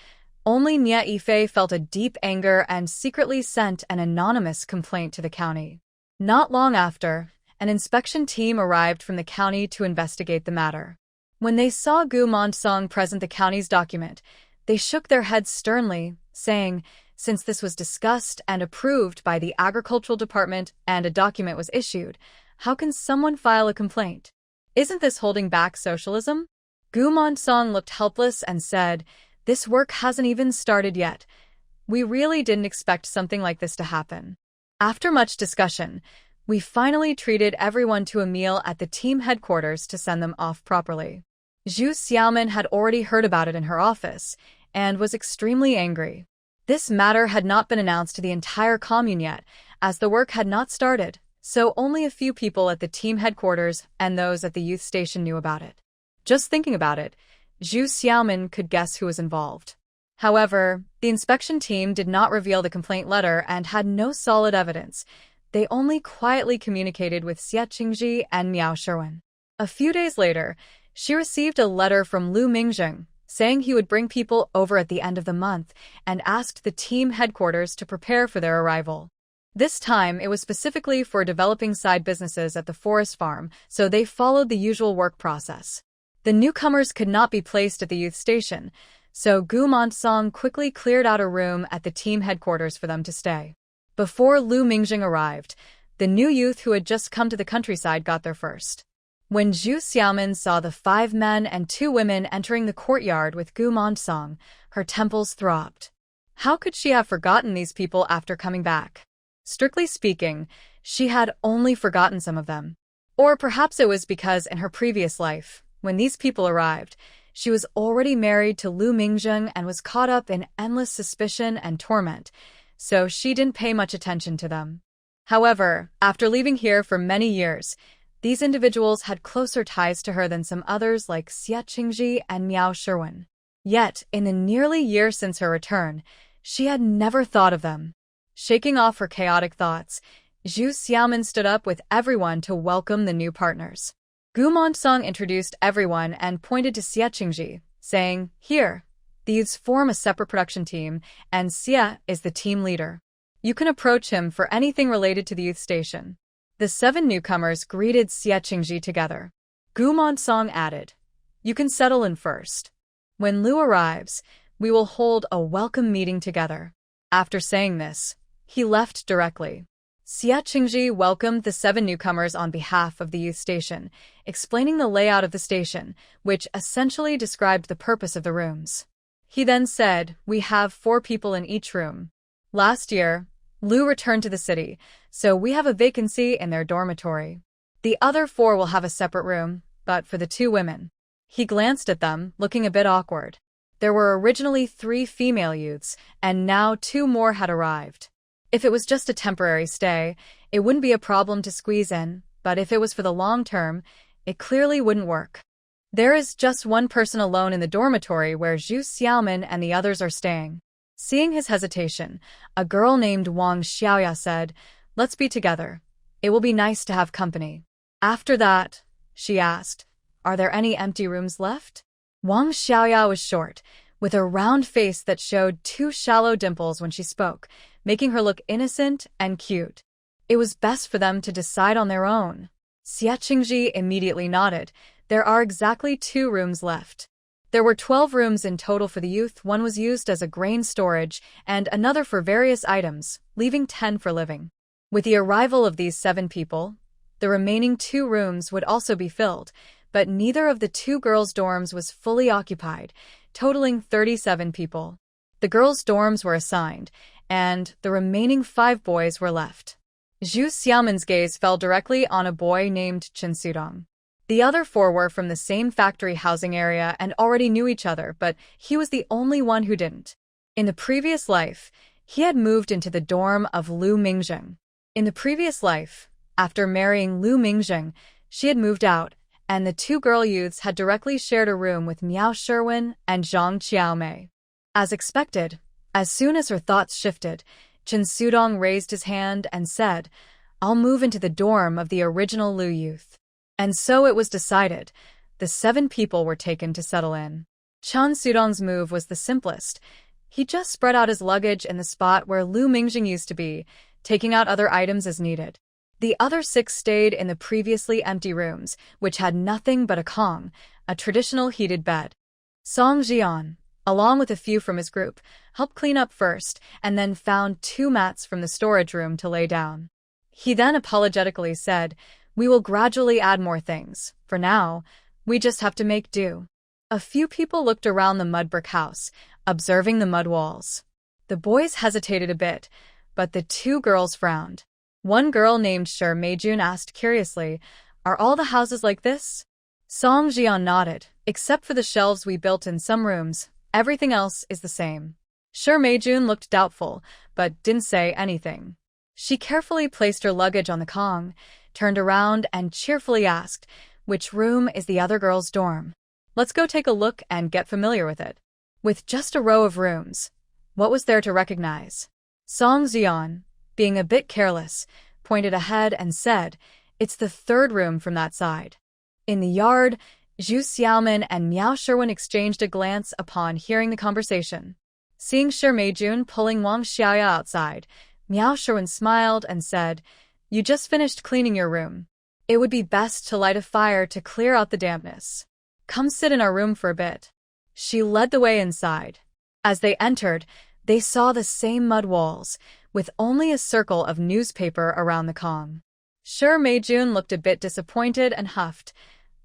only Nie Yifei felt a deep anger and secretly sent an anonymous complaint to the county. Not long after, an inspection team arrived from the county to investigate the matter. When they saw Gu Monsong present the county's document, they shook their heads sternly, saying, "Since this was discussed and approved by the Agricultural Department and a document was issued, how can someone file a complaint? Isn't this holding back socialism?" Gu Monsong looked helpless and said, "This work hasn't even started yet. We really didn't expect something like this to happen." After much discussion, we finally treated everyone to a meal at the team headquarters to send them off properly. Zhu Xiaomin had already heard about it in her office and was extremely angry. This matter had not been announced to the entire commune yet, as the work had not started, so only a few people at the team headquarters and those at the youth station knew about it. Just thinking about it, Zhu Xiaomin could guess who was involved. However, the inspection team did not reveal the complaint letter and had no solid evidence. They only quietly communicated with Xie Qingji and Miao Sherwin. A few days later, she received a letter from Lu Mingjing, saying he would bring people over at the end of the month and asked the team headquarters to prepare for their arrival. This time, it was specifically for developing side businesses at the forest farm, so they followed the usual work process. The newcomers could not be placed at the youth station, so Gu Monsong quickly cleared out a room at the team headquarters for them to stay. Before Lu Mingjing arrived, the new youth who had just come to the countryside got there first. When Zhu Xiaomin saw the 5 men and 2 women entering the courtyard with Gu Mondsong, her temples throbbed. How could she have forgotten these people after coming back? Strictly speaking, she had only forgotten some of them. Or perhaps it was because in her previous life, when these people arrived, she was already married to Lu Mingjing and was caught up in endless suspicion and torment, so she didn't pay much attention to them. However, after leaving here for many years, these individuals had closer ties to her than some others like Xia Qingji and Miao Sherwin. Yet, in the nearly year since her return, she had never thought of them. Shaking off her chaotic thoughts, Zhu Xiaomin stood up with everyone to welcome the new partners. Gu Mondsong introduced everyone and pointed to Xia Qingji, saying, "Here, these form a separate production team, and Xia is the team leader. You can approach him for anything related to the youth station." The 7 newcomers greeted Xia Qingji together. Gu Mondsong added, "You can settle in first. When Lu arrives, we will hold a welcome meeting together." After saying this, he left directly. Xia Qingji welcomed the 7 newcomers on behalf of the youth station, explaining the layout of the station, which essentially described the purpose of the rooms. He then said, "We have 4 people in each room. Last year, Lu returned to the city, so we have a vacancy in their dormitory. The other 4 will have a separate room, but for the 2 women." He glanced at them, looking a bit awkward. There were originally 3 female youths, and now 2 more had arrived. If it was just a temporary stay, it wouldn't be a problem to squeeze in, but if it was for the long term, it clearly wouldn't work. There is just 1 person alone in the dormitory where Zhu Xiaomin and the others are staying. Seeing his hesitation, a girl named Wang Xiaoya said, "Let's be together. It will be nice to have company." After that, she asked, "Are there any empty rooms left?" Wang Xiaoya was short, with a round face that showed 2 shallow dimples when she spoke, making her look innocent and cute. It was best for them to decide on their own. Xia Qingji immediately nodded. There are exactly 2 rooms left. There were 12 rooms in total for the youth. 1 was used as a grain storage, and another for various items, leaving 10 for living. With the arrival of these 7 people, the remaining 2 rooms would also be filled, but neither of the 2 girls' dorms was fully occupied, totaling 37 people. The girls' dorms were assigned, and the remaining 5 boys were left. Zhu Xiaomin's gaze fell directly on a boy named Chen Sudong. The other 4 were from the same factory housing area and already knew each other, but he was the only one who didn't. In the previous life, he had moved into the dorm of Lu Mingjing. In the previous life, after marrying Lu Mingjing, she had moved out, and the 2 girl youths had directly shared a room with Miao Sherwin and Zhang Qiaomei. As expected, as soon as her thoughts shifted, Chen Sudong raised his hand and said, "I'll move into the dorm of the original Lu youth." And so it was decided. The 7 people were taken to settle in. Chen Sudong's move was the simplest. He just spread out his luggage in the spot where Lu Mingjing used to be, taking out other items as needed. The other 6 stayed in the previously empty rooms, which had nothing but a kong, a traditional heated bed. Song Jian, along with a few from his group, helped clean up first and then found 2 mats from the storage room to lay down. He then apologetically said, "We will gradually add more things. For now, we just have to make do." A few people looked around the mud brick house, observing the mud walls. The boys hesitated a bit, but the 2 girls frowned. One girl named Shi Meijun asked curiously, "Are all the houses like this?" Song Jian nodded. "Except for the shelves we built in some rooms, everything else is the same." Shi Meijun looked doubtful, but didn't say anything. She carefully placed her luggage on the kong, turned around and cheerfully asked, "Which room is the other girl's dorm? Let's go take a look and get familiar with it." With just a row of rooms, what was there to recognize? Song Jian, being a bit careless, pointed ahead and said, "It's the 3rd room from that side." In the yard, Zhu Xiaomin and Miao Sherwin exchanged a glance upon hearing the conversation. Seeing Shi Meijun pulling Wang Xiaoya outside, Miao Sherwin smiled and said, "You just finished cleaning your room. It would be best to light a fire to clear out the dampness. Come sit in our room for a bit." She led the way inside. As they entered, they saw the same mud walls, with only a circle of newspaper around the kong. Shi Meijun looked a bit disappointed and huffed,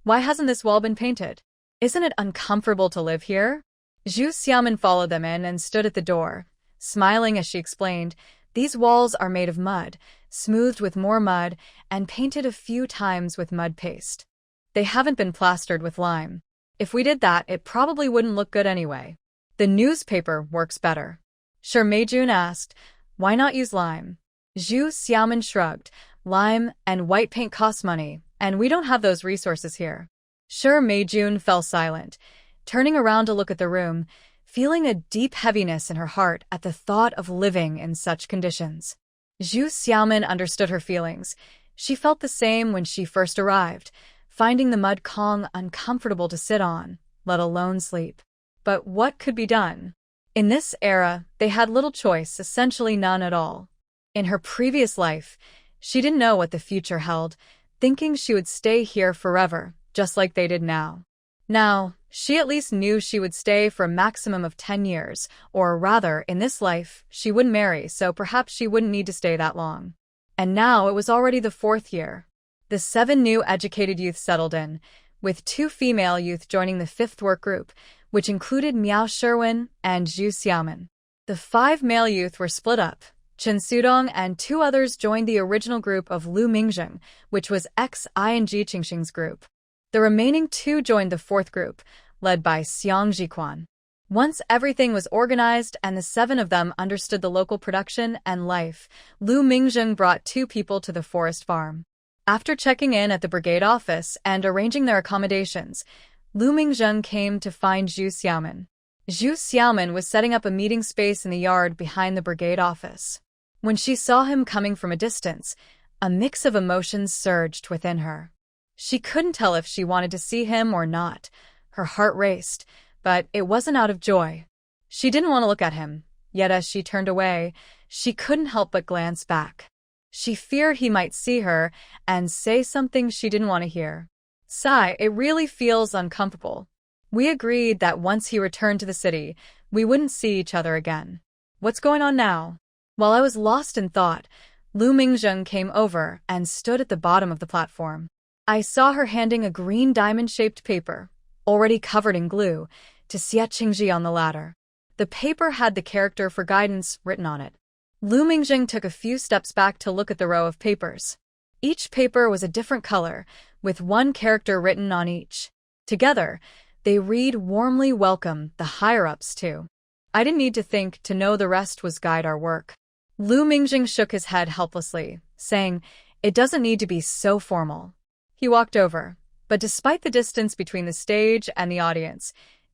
Why hasn't this wall been painted? Isn't it uncomfortable to live here? Zhu Xiaomin followed them in and stood at the door, smiling as she explained, these walls are made of mud, smoothed with more mud, and painted a few times with mud paste. They haven't been plastered with lime. If we did that, it probably wouldn't look good anyway. The newspaper works better. Sure, Meijun asked, why not use lime? Zhu Xiaomin shrugged, lime and white paint cost money, and we don't have those resources here. Sure, Meijun fell silent, turning around to look at the room, feeling a deep heaviness in her heart at the thought of living in such conditions. Zhu Xiaomin understood her feelings. She felt the same when she first arrived, finding the mud kong uncomfortable to sit on, let alone sleep. But what could be done? In this era, they had little choice, essentially none at all. In her previous life, she didn't know what the future held, thinking she would stay here forever, just like they did now. Now, she at least knew she would stay for a maximum of 10 years, or rather, in this life, she wouldn't marry, so perhaps she wouldn't need to stay that long. And now it was already the 4th year. The 7 new educated youth settled in, with 2 female youth joining the 5th work group, which included Miao Sherwin and Zhu Xiaomin. The 5 male youth were split up. Chen Sudong and 2 others joined the original group of Lu Mingzheng, which was ex-Ing Qingxing's group. The remaining 2 joined the 4th group, led by Xiang Jiquan. Once everything was organized and the 7 of them understood the local production and life, Lu Mingzheng brought 2 people to the forest farm. After checking in at the brigade office and arranging their accommodations, Lu Mingzheng came to find Zhu Xiaomin. Zhu Xiaomin was setting up a meeting space in the yard behind the brigade office. When she saw him coming from a distance, a mix of emotions surged within her. She couldn't tell if she wanted to see him or not. Her heart raced, but it wasn't out of joy. She didn't want to look at him, yet as she turned away, she couldn't help but glance back. She feared he might see her and say something she didn't want to hear. Sigh, it really feels uncomfortable. We agreed that once he returned to the city, we wouldn't see each other again. What's going on now? While I was lost in thought, Lu Mingzheng came over and stood at the bottom of the platform. I saw her handing a green diamond-shaped paper, already covered in glue, to Xie Qingji on the ladder. The paper had the character for guidance written on it. Lu Mingzheng took a few steps back to look at the row of papers. Each paper was a different color, with 1 character written on each. Together, they read warmly welcome the higher-ups too. I didn't need to think to know the rest was guide our work. Lu Mingzheng shook his head helplessly, saying, it doesn't need to be so formal. He walked over, but despite the distance between the stage and the audience,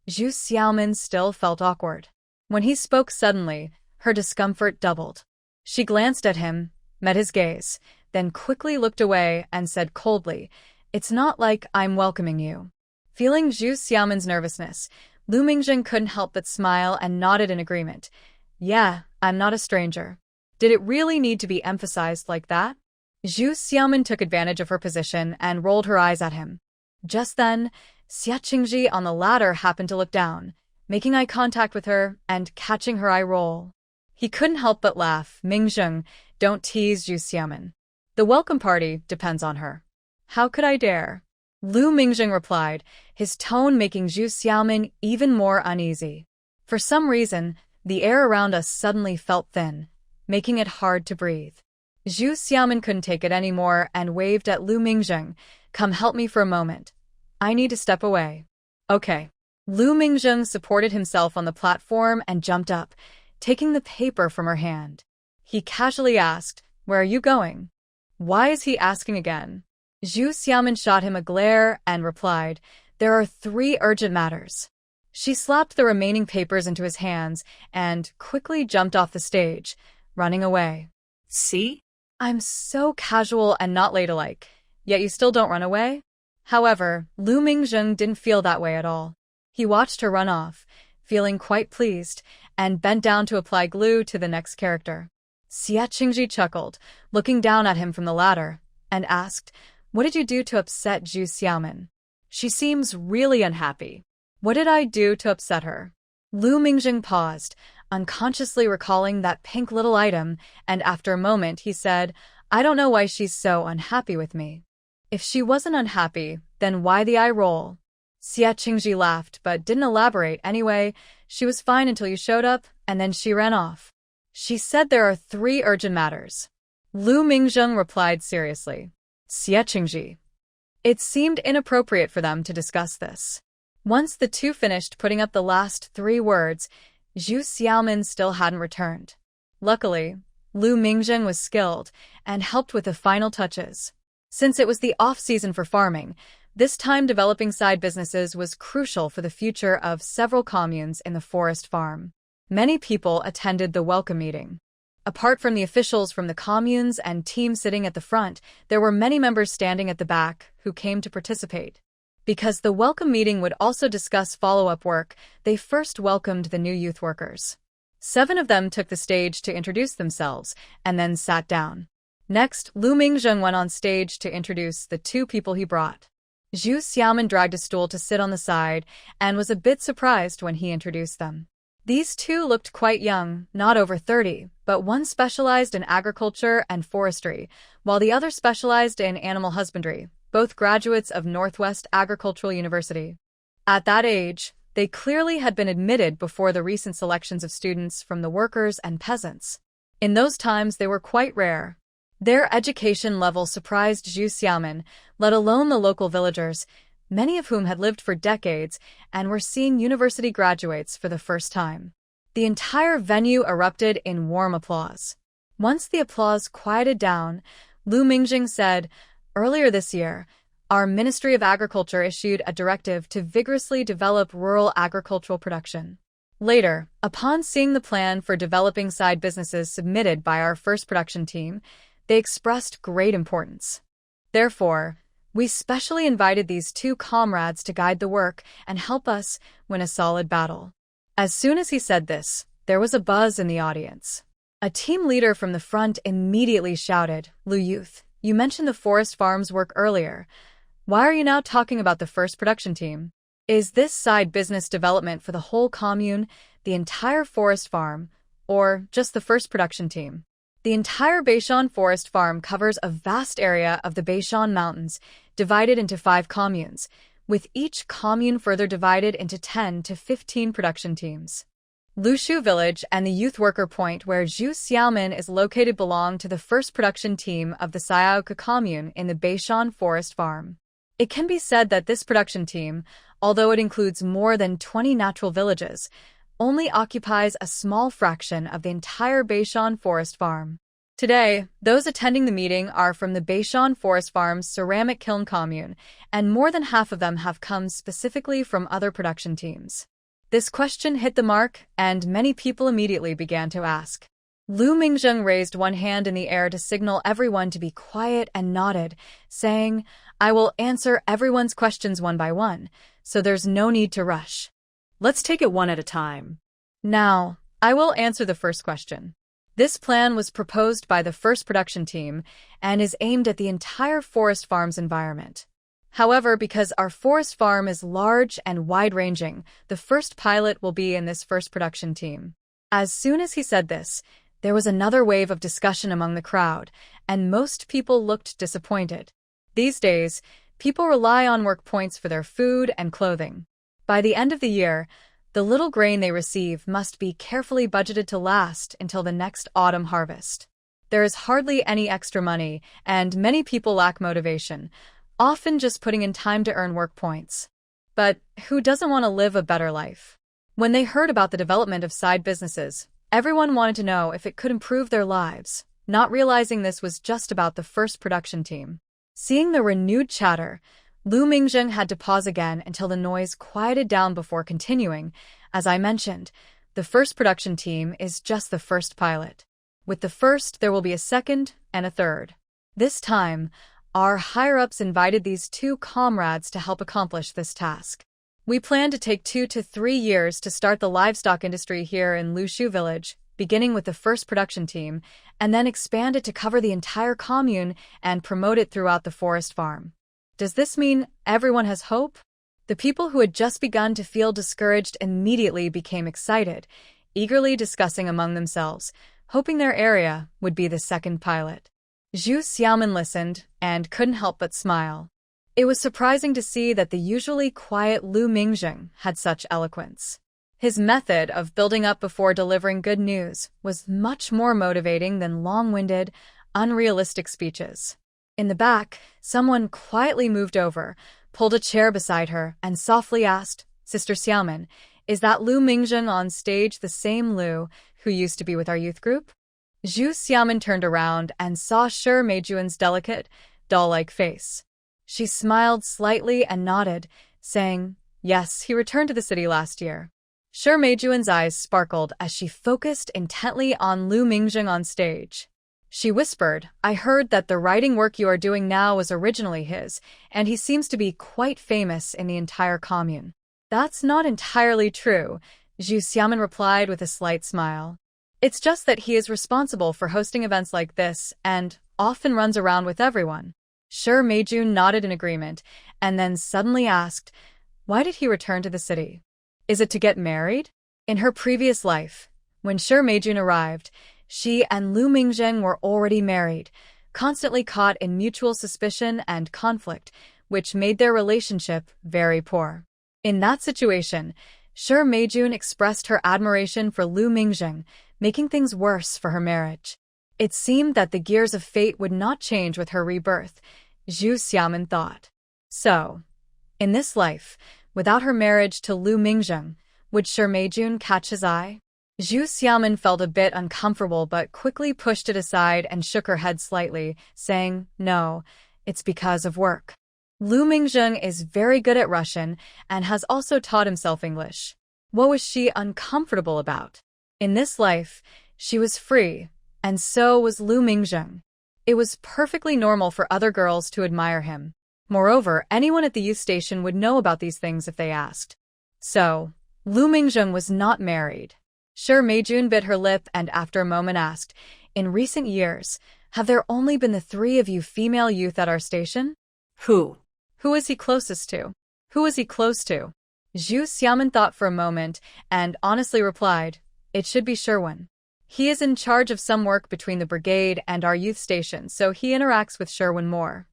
Zhu Xiaomin still felt awkward. When he spoke suddenly, her discomfort doubled. She glanced at him, met his gaze, then quickly looked away and said coldly, it's not like I'm welcoming you. Feeling Zhu Xiaomin's nervousness, Lu Mingzheng couldn't help but smile and nodded in agreement. Yeah, I'm not a stranger. Did it really need to be emphasized like that? Zhu Xiaomin took advantage of her position and rolled her eyes at him. Just then, Xie Qingji on the ladder happened to look down, making eye contact with her and catching her eye roll. He couldn't help but laugh. Mingzheng, don't tease Zhu Xiaomin. The welcome party depends on her. How could I dare? Lu Mingzheng replied, his tone making Zhu Xiaomin even more uneasy. For some reason, the air around us suddenly felt thin, making it hard to breathe. Zhu Xiaomin couldn't take it anymore and waved at Lu Mingzheng, come help me for a moment. I need to step away. Okay. Lu Mingzheng supported himself on the platform and jumped up, taking the paper from her hand. He casually asked, where are you going? Why is he asking again? Zhu Xiaomin shot him a glare and replied, there are 3 urgent matters. She slapped the remaining papers into his hands and quickly jumped off the stage, running away. See? I'm so casual and not ladylike, yet you still don't run away? However, Lu Mingzheng didn't feel that way at all. He watched her run off, feeling quite pleased, and bent down to apply glue to the next character. Xie Qingji chuckled, looking down at him from the ladder, and asked, what did you do to upset Zhu Xiaomin? She seems really unhappy. What did I do to upset her? Lu Mingzheng paused, unconsciously recalling that pink little item, and after a moment he said, I don't know why she's so unhappy with me. If she wasn't unhappy, then why the eye roll? Xie Qingji laughed but didn't elaborate anyway. She was fine until you showed up, and then she ran off. She said there are 3 urgent matters. Lu Mingzheng replied seriously. Xie Qingji. It seemed inappropriate for them to discuss this. Once the two finished putting up the last 3 words, Zhu Xiaomin still hadn't returned. Luckily, Lu Mingzheng was skilled and helped with the final touches. Since it was the off-season for farming, this time developing side businesses was crucial for the future of several communes in the forest farm. Many people attended the welcome meeting. Apart from the officials from the communes and team sitting at the front, there were many members standing at the back who came to participate. Because the welcome meeting would also discuss follow-up work, they first welcomed the new youth workers. 7 of them took the stage to introduce themselves and then sat down. Next, Lu Mingzheng went on stage to introduce the 2 people he brought. Zhu Xiaomin dragged a stool to sit on the side and was a bit surprised when he introduced them. These 2 looked quite young, not over 30, but one specialized in agriculture and forestry, while the other specialized in animal husbandry, both graduates of Northwest Agricultural University. At that age, they clearly had been admitted before the recent selections of students from the workers and peasants. In those times, they were quite rare. Their education level surprised Zhu Xiaomin, let alone the local villagers, many of whom had lived for decades and were seeing university graduates for the first time. The entire venue erupted in warm applause. Once the applause quieted down, Lu Mingzheng said, "Earlier this year, our Ministry of Agriculture issued a directive to vigorously develop rural agricultural production. Later, upon seeing the plan for developing side businesses submitted by our first production team, they expressed great importance. Therefore, we specially invited these 2 comrades to guide the work and help us win a solid battle." As soon as he said this, there was a buzz in the audience. A team leader from the front immediately shouted, "Lu Youth, you mentioned the forest farm's work earlier. Why are you now talking about the first production team? Is this side business development for the whole commune, the entire forest farm, or just the first production team?" The entire Beishan Forest Farm covers a vast area of the Beishan Mountains, divided into 5 communes, with each commune further divided into 10 to 15 production teams. Lushu Village and the youth worker point where Zhu Xiaomin is located belong to the first production team of the Xiaoka commune in the Beishan Forest Farm. It can be said that this production team, although it includes more than 20 natural villages, only occupies a small fraction of the entire Beishan Forest Farm. Today, those attending the meeting are from the Beishan Forest Farm's ceramic kiln commune, and more than half of them have come specifically from other production teams. This question hit the mark, and many people immediately began to ask. Lu Mingzheng raised one hand in the air to signal everyone to be quiet and nodded, saying, "I will answer everyone's questions one by one, so there's no need to rush. Let's take it one at a time." Now, I will answer the first question. This plan was proposed by the first production team and is aimed at the entire forest farm's environment. However, because our forest farm is large and wide-ranging, the first pilot will be in this first production team. As soon as he said this, there was another wave of discussion among the crowd, and most people looked disappointed. These days, people rely on work points for their food and clothing. By the end of the year, the little grain they receive must be carefully budgeted to last until the next autumn harvest. There is hardly any extra money, and many people lack motivation, often just putting in time to earn work points. But who doesn't want to live a better life? When they heard about the development of side businesses, everyone wanted to know if it could improve their lives, not realizing this was just about the first production team. Seeing the renewed chatter, Lu Mingzheng had to pause again until the noise quieted down before continuing. As I mentioned, the first production team is just the first pilot. With the first, there will be a second and a third. This time, our higher-ups invited these 2 comrades to help accomplish this task. We plan to take 2 to 3 years to start the livestock industry here in Lushu Village, beginning with the first production team, and then expand it to cover the entire commune and promote it throughout the forest farm. Does this mean everyone has hope? The people who had just begun to feel discouraged immediately became excited, eagerly discussing among themselves, hoping their area would be the second pilot. Zhu Xiaomin listened and couldn't help but smile. It was surprising to see that the usually quiet Lu Mingjing had such eloquence. His method of building up before delivering good news was much more motivating than long-winded, unrealistic speeches. In the back, someone quietly moved over, pulled a chair beside her, and softly asked, "Sister Xiaomin, is that Lu Mingjing on stage the same Lu who used to be with our youth group?" Zhu Xiaomin turned around and saw Shi Meijun's delicate, doll-like face. She smiled slightly and nodded, saying, "Yes, he returned to the city last year." Shi Meijun's eyes sparkled as she focused intently on Lu Mingjing on stage. She whispered, "I heard that the writing work you are doing now was originally his, and he seems to be quite famous in the entire commune." "That's not entirely true," Zhu Xiaomin replied with a slight smile. "It's just that he is responsible for hosting events like this and often runs around with everyone." Shi Meijun nodded in agreement and then suddenly asked, "Why did he return to the city? Is it to get married?" In her previous life, when Shi Meijun arrived, she and Lu Mingjing were already married, constantly caught in mutual suspicion and conflict, which made their relationship very poor. In that situation, Shi Meijun expressed her admiration for Lu Mingjing, making things worse for her marriage. It seemed that the gears of fate would not change with her rebirth, Zhu Xiaomin thought. So, in this life, without her marriage to Lu Mingjing, would Shi Meijun catch his eye? Zhu Xiaomin felt a bit uncomfortable but quickly pushed it aside and shook her head slightly, saying, "No, it's because of work. Lu Mingjing is very good at Russian and has also taught himself English." What was she uncomfortable about? In this life, she was free, and so was Lu Mingjing. It was perfectly normal for other girls to admire him. Moreover, anyone at the youth station would know about these things if they asked. So, Lu Mingjing was not married. Shi Meijun bit her lip and after a moment asked, "In recent years, have there only been the three of you female youth at our station?" Who? "Who is he closest to? Who is he close to?" Zhu Xiaomin thought for a moment and honestly replied, "It should be Sherwin. He is in charge of some work between the brigade and our youth station, so he interacts with Sherwin more."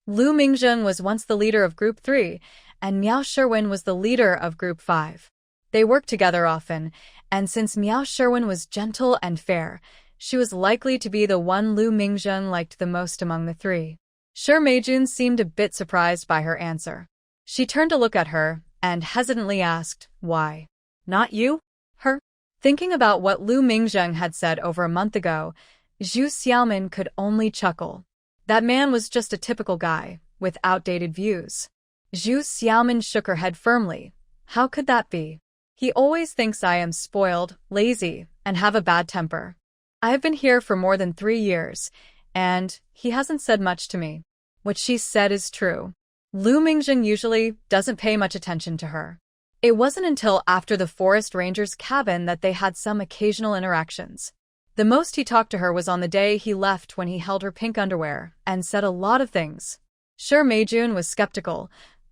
Lu Mingjing was once the leader of Group 3, and Miao Sherwin was the leader of Group 5. They worked together often, and since Miao Sherwin was gentle and fair, she was likely to be the one Lu Mingjing liked the most among the three. Shi Meijun seemed a bit surprised by her answer. She turned to look at her and hesitantly asked, "Why? Not you? Her?" Thinking about what Lu Mingjing had said over a month ago, Zhu Xiaomin could only chuckle. That man was just a typical guy, with outdated views. Zhu Xiaomin shook her head firmly. "How could that be? He always thinks I am spoiled, lazy, and have a bad temper. I have been here for more than 3 years, and he hasn't said much to me. What she said is true. Lu Mingjing usually doesn't pay much attention to her." It wasn't until after the forest ranger's cabin that they had some occasional interactions. The most he talked to her was on the day he left when he held her pink underwear and said a lot of things. Shi Meijun was skeptical,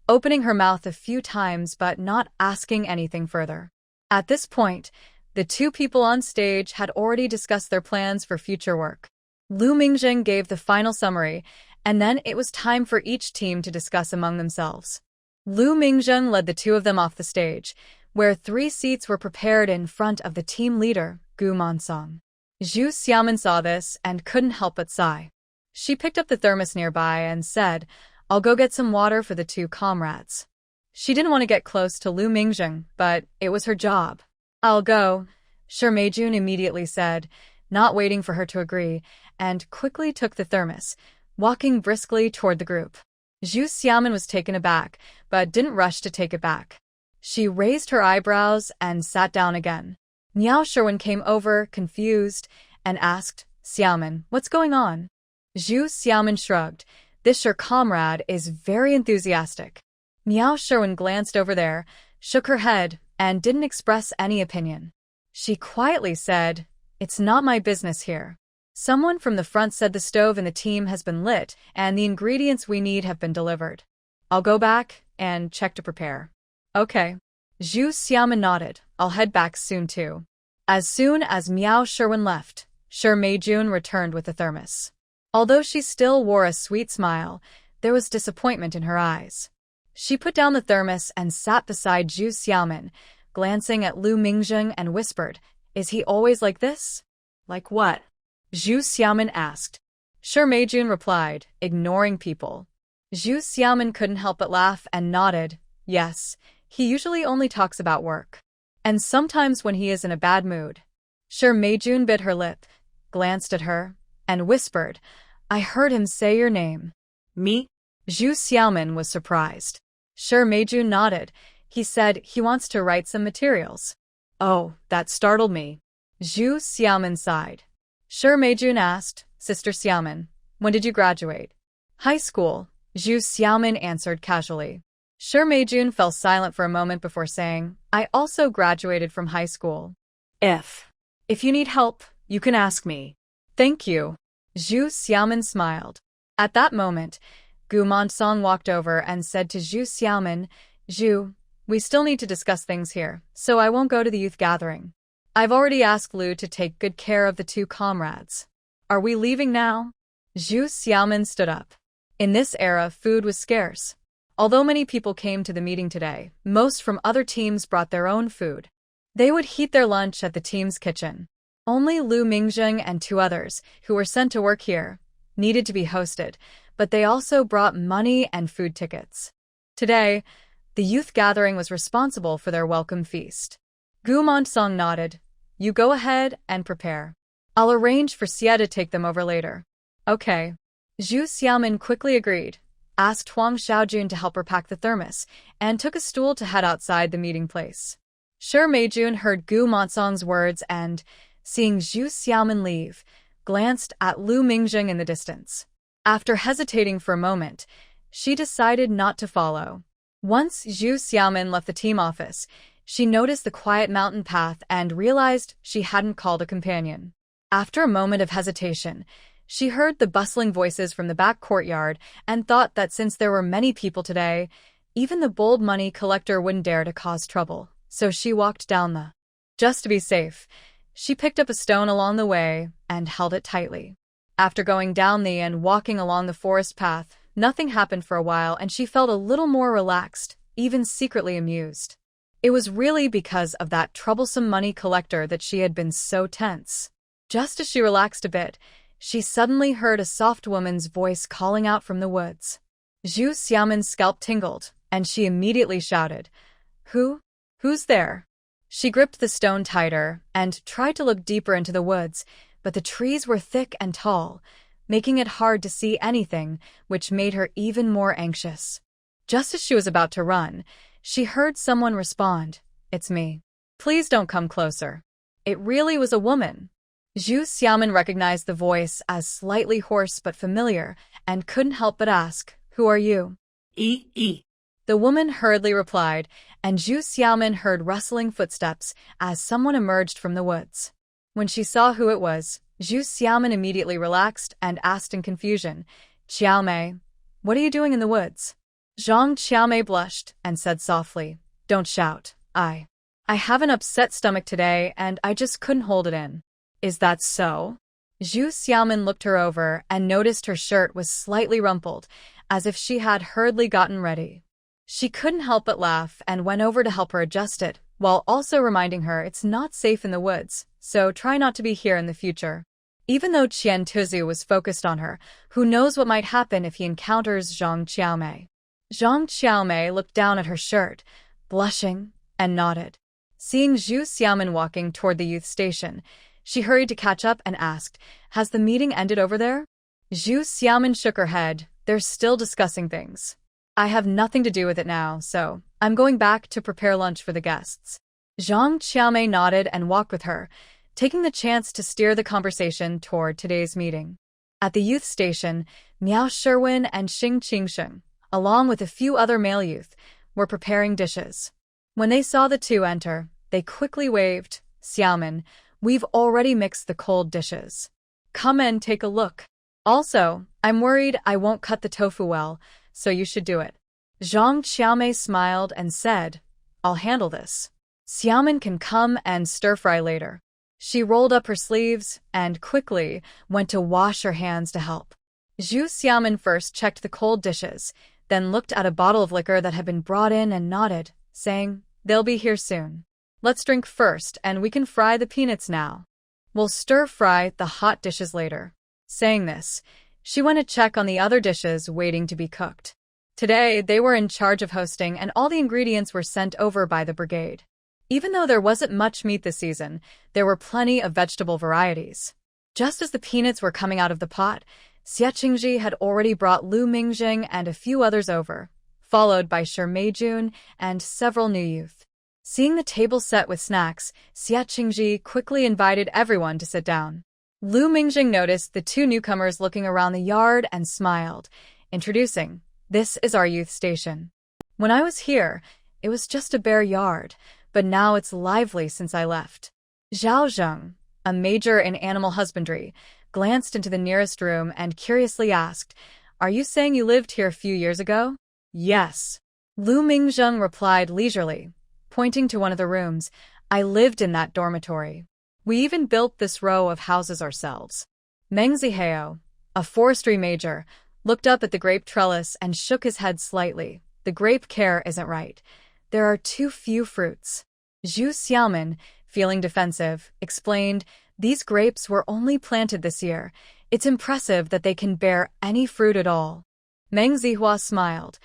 opening her mouth a few times but not asking anything further. At this point, the two people on stage had already discussed their plans for future work. Lu Mingjing gave the final summary, and then it was time for each team to discuss among themselves. Lu Mingjing led the two of them off the stage, where 3 seats were prepared in front of the team leader, Gu Mansong. Zhu Xiaomin saw this and couldn't help but sigh. She picked up the thermos nearby and said, "I'll go get some water for the 2 comrades." She didn't want to get close to Lu Mingjing, but it was her job. "I'll go," Shi Meijun immediately said, not waiting for her to agree, and quickly took the thermos, walking briskly toward the group. Zhu Xiaomin was taken aback, but didn't rush to take it back. She raised her eyebrows and sat down again. Miao Sherwin came over, confused, and asked, "Xiaomin, what's going on?" Zhu Xiaomin shrugged. "This your comrade is very enthusiastic." Miao Sherwin glanced over there, shook her head, and didn't express any opinion. She quietly said, "It's not my business here. Someone from the front said the stove in the team has been lit and the ingredients we need have been delivered. I'll go back and check to prepare." "Okay." Zhu Xiaomin nodded. "I'll head back soon too." As soon as Miao Sherwin left, Shi Meijun returned with the thermos. Although she still wore a sweet smile, there was disappointment in her eyes. She put down the thermos and sat beside Zhu Xiaomin, glancing at Lu Mingjing and whispered, "Is he always like this?" Like what? Zhu Xiaomin asked. Shi Meijun replied, ignoring people. Zhu Xiaomin couldn't help but laugh and nodded. Yes, he usually only talks about work. And sometimes when he is in a bad mood. Shi Meijun bit her lip, glanced at her, and whispered, "I heard him say your name." Me? Zhu Xiaomin was surprised. Shi Meijun nodded. He said he wants to write some materials. Oh, that startled me. Zhu Xiaomin sighed. Shi Meijun asked, "Sister Xiaomin, when did you graduate?" "High school," Zhu Xiaomin answered casually. Shi Meijun fell silent for a moment before saying, "I also graduated from high school." If you need help, you can ask me. "Thank you." Zhu Xiaomin smiled. At that moment, Gu Montong walked over and said to Zhu Xiaomin, "Zhu, we still need to discuss things here, so I won't go to the youth gathering. I've already asked Lu to take good care of the two comrades. Are we leaving now?" Zhu Xiaomin stood up. In this era, food was scarce. Although many people came to the meeting today, most from other teams brought their own food. They would heat their lunch at the team's kitchen. Only Lu Mingjing and two others, who were sent to work here, needed to be hosted, but they also brought money and food tickets. Today, the youth gathering was responsible for their welcome feast. Gu Montong nodded. "You go ahead and prepare. I'll arrange for Xie to take them over later." "Okay." Zhu Xiaomin quickly agreed, asked Huang Xiaojun to help her pack the thermos, and took a stool to head outside the meeting place. Shi Meijun heard Gu Montong's words and, seeing Zhu Xiaomin leave, glanced at Lu Mingjing in the distance. After hesitating for a moment, she decided not to follow. Once Zhu Xiaomin left the team office, she noticed the quiet mountain path and realized she hadn't called a companion. After a moment of hesitation, she heard the bustling voices from the back courtyard and thought that since there were many people today, even the bold money collector wouldn't dare to cause trouble, so she walked down the. Just to be safe, she picked up a stone along the way and held it tightly. After going down the and walking along the forest path, nothing happened for a while and she felt a little more relaxed, even secretly amused. It was really because of that troublesome money collector that she had been so tense. Just as she relaxed a bit, she suddenly heard a soft woman's voice calling out from the woods. Zhu Xiaomin's scalp tingled, and she immediately shouted, Who's there?" She gripped the stone tighter and tried to look deeper into the woods, but the trees were thick and tall, making it hard to see anything, which made her even more anxious. Just as she was about to run, she heard someone respond, "It's me. Please don't come closer." It really was a woman. Zhu Xiaomin recognized the voice as slightly hoarse but familiar and couldn't help but ask, "Who are you?" The woman hurriedly replied, and Zhu Xiaomin heard rustling footsteps as someone emerged from the woods. When she saw who it was, Zhu Xiaomin immediately relaxed and asked in confusion, "Xiaomei, what are you doing in the woods?" Zhang Xiaomei blushed and said softly, "Don't shout. I have an upset stomach today and I just couldn't hold it in." "Is that so?" Zhu Xiaomin looked her over and noticed her shirt was slightly rumpled, as if she had hurriedly gotten ready. She couldn't help but laugh and went over to help her adjust it, while also reminding her it's not safe in the woods, so try not to be here in the future. Even though Qian Tuzu was focused on her, who knows what might happen if he encounters Zhang Xiaomei. Zhang Xiaomei looked down at her shirt, blushing, and nodded. Seeing Zhu Xiaomin walking toward the youth station, she hurried to catch up and asked, "Has the meeting ended over there?" Zhu Xiaomin shook her head. "They're still discussing things. I have nothing to do with it now, so I'm going back to prepare lunch for the guests." Zhang Xiaomei nodded and walked with her, taking the chance to steer the conversation toward today's meeting. At the youth station, Miao Sherwin and Xing Qingsheng, along with a few other male youth, were preparing dishes. When they saw the two enter, they quickly waved, "Xiaomin, we've already mixed the cold dishes. Come and take a look. Also, I'm worried I won't cut the tofu well, so you should do it." Zhang Xiaomei smiled and said, "I'll handle this. Xiaomin can come and stir-fry later." She rolled up her sleeves and quickly went to wash her hands to help. Zhu Xiaomin first checked the cold dishes, then looked at a bottle of liquor that had been brought in and nodded, saying, "They'll be here soon. Let's drink first and we can fry the peanuts now. We'll stir-fry the hot dishes later." Saying this, she went to check on the other dishes waiting to be cooked. Today, they were in charge of hosting and all the ingredients were sent over by the brigade. Even though there wasn't much meat this season, there were plenty of vegetable varieties. Just as the peanuts were coming out of the pot, Xie Qingji had already brought Lu Mingjing and a few others over, followed by Shi Meijun and several new youth. Seeing the table set with snacks, Xie Qingji quickly invited everyone to sit down. Lu Mingjing noticed the two newcomers looking around the yard and smiled, introducing, "This is our youth station. When I was here, it was just a bare yard, but now it's lively since I left." Zhao Zheng, a major in animal husbandry, glanced into the nearest room and curiously asked, "Are you saying you lived here a few years ago?" "Yes." Lu Mingjing replied leisurely, pointing to one of the rooms, "I lived in that dormitory. We even built this row of houses ourselves." Meng Zihao, a forestry major, looked up at the grape trellis and shook his head slightly. "The grape care isn't right. There are too few fruits." Zhu Xiaomin, feeling defensive, explained, "These grapes were only planted this year. It's impressive that they can bear any fruit at all." Meng Zihua smiled.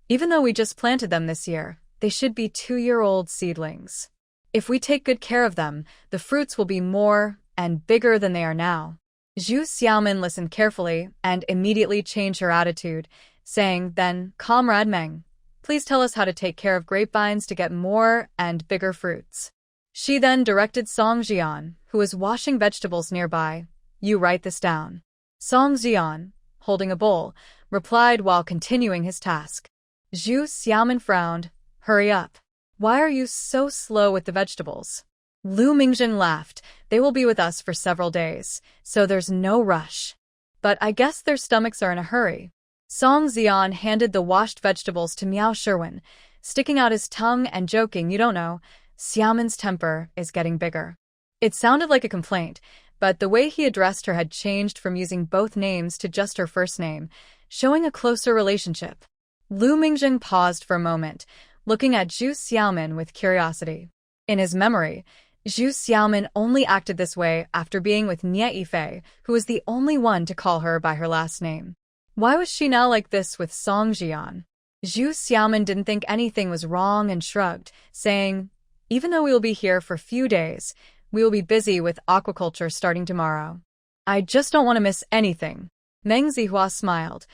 "Even though we just planted them this year, they should be 2-year-old seedlings. If we take good care of them, the fruits will be more and bigger than they are now." Zhu Xiaomin listened carefully and immediately changed her attitude, saying, "Then, Comrade Meng, please tell us how to take care of grapevines to get more and bigger fruits." She then directed Song Jian, who was washing vegetables nearby, "You write this down." Song Jian, holding a bowl, replied while continuing his task. Zhu Xiaomin frowned. "Hurry up. Why are you so slow with the vegetables?" Lu Mingjing laughed. "They will be with us for several days, so there's no rush. But I guess their stomachs are in a hurry." Song Jian handed the washed vegetables to Miao Sherwin, sticking out his tongue and joking, "You don't know, Xiaomin's temper is getting bigger." It sounded like a complaint, but the way he addressed her had changed from using both names to just her first name, showing a closer relationship. Lu Mingjing paused for a moment, looking at Zhu Xiaomin with curiosity. In his memory, Zhu Xiaomin only acted this way after being with Nie Yifei, who was the only one to call her by her last name. Why was she now like this with Song Jian? Zhu Xiaomin didn't think anything was wrong and shrugged, saying, "Even though we will be here for a few days, we will be busy with aquaculture starting tomorrow. I just don't want to miss anything." Meng Zihua smiled.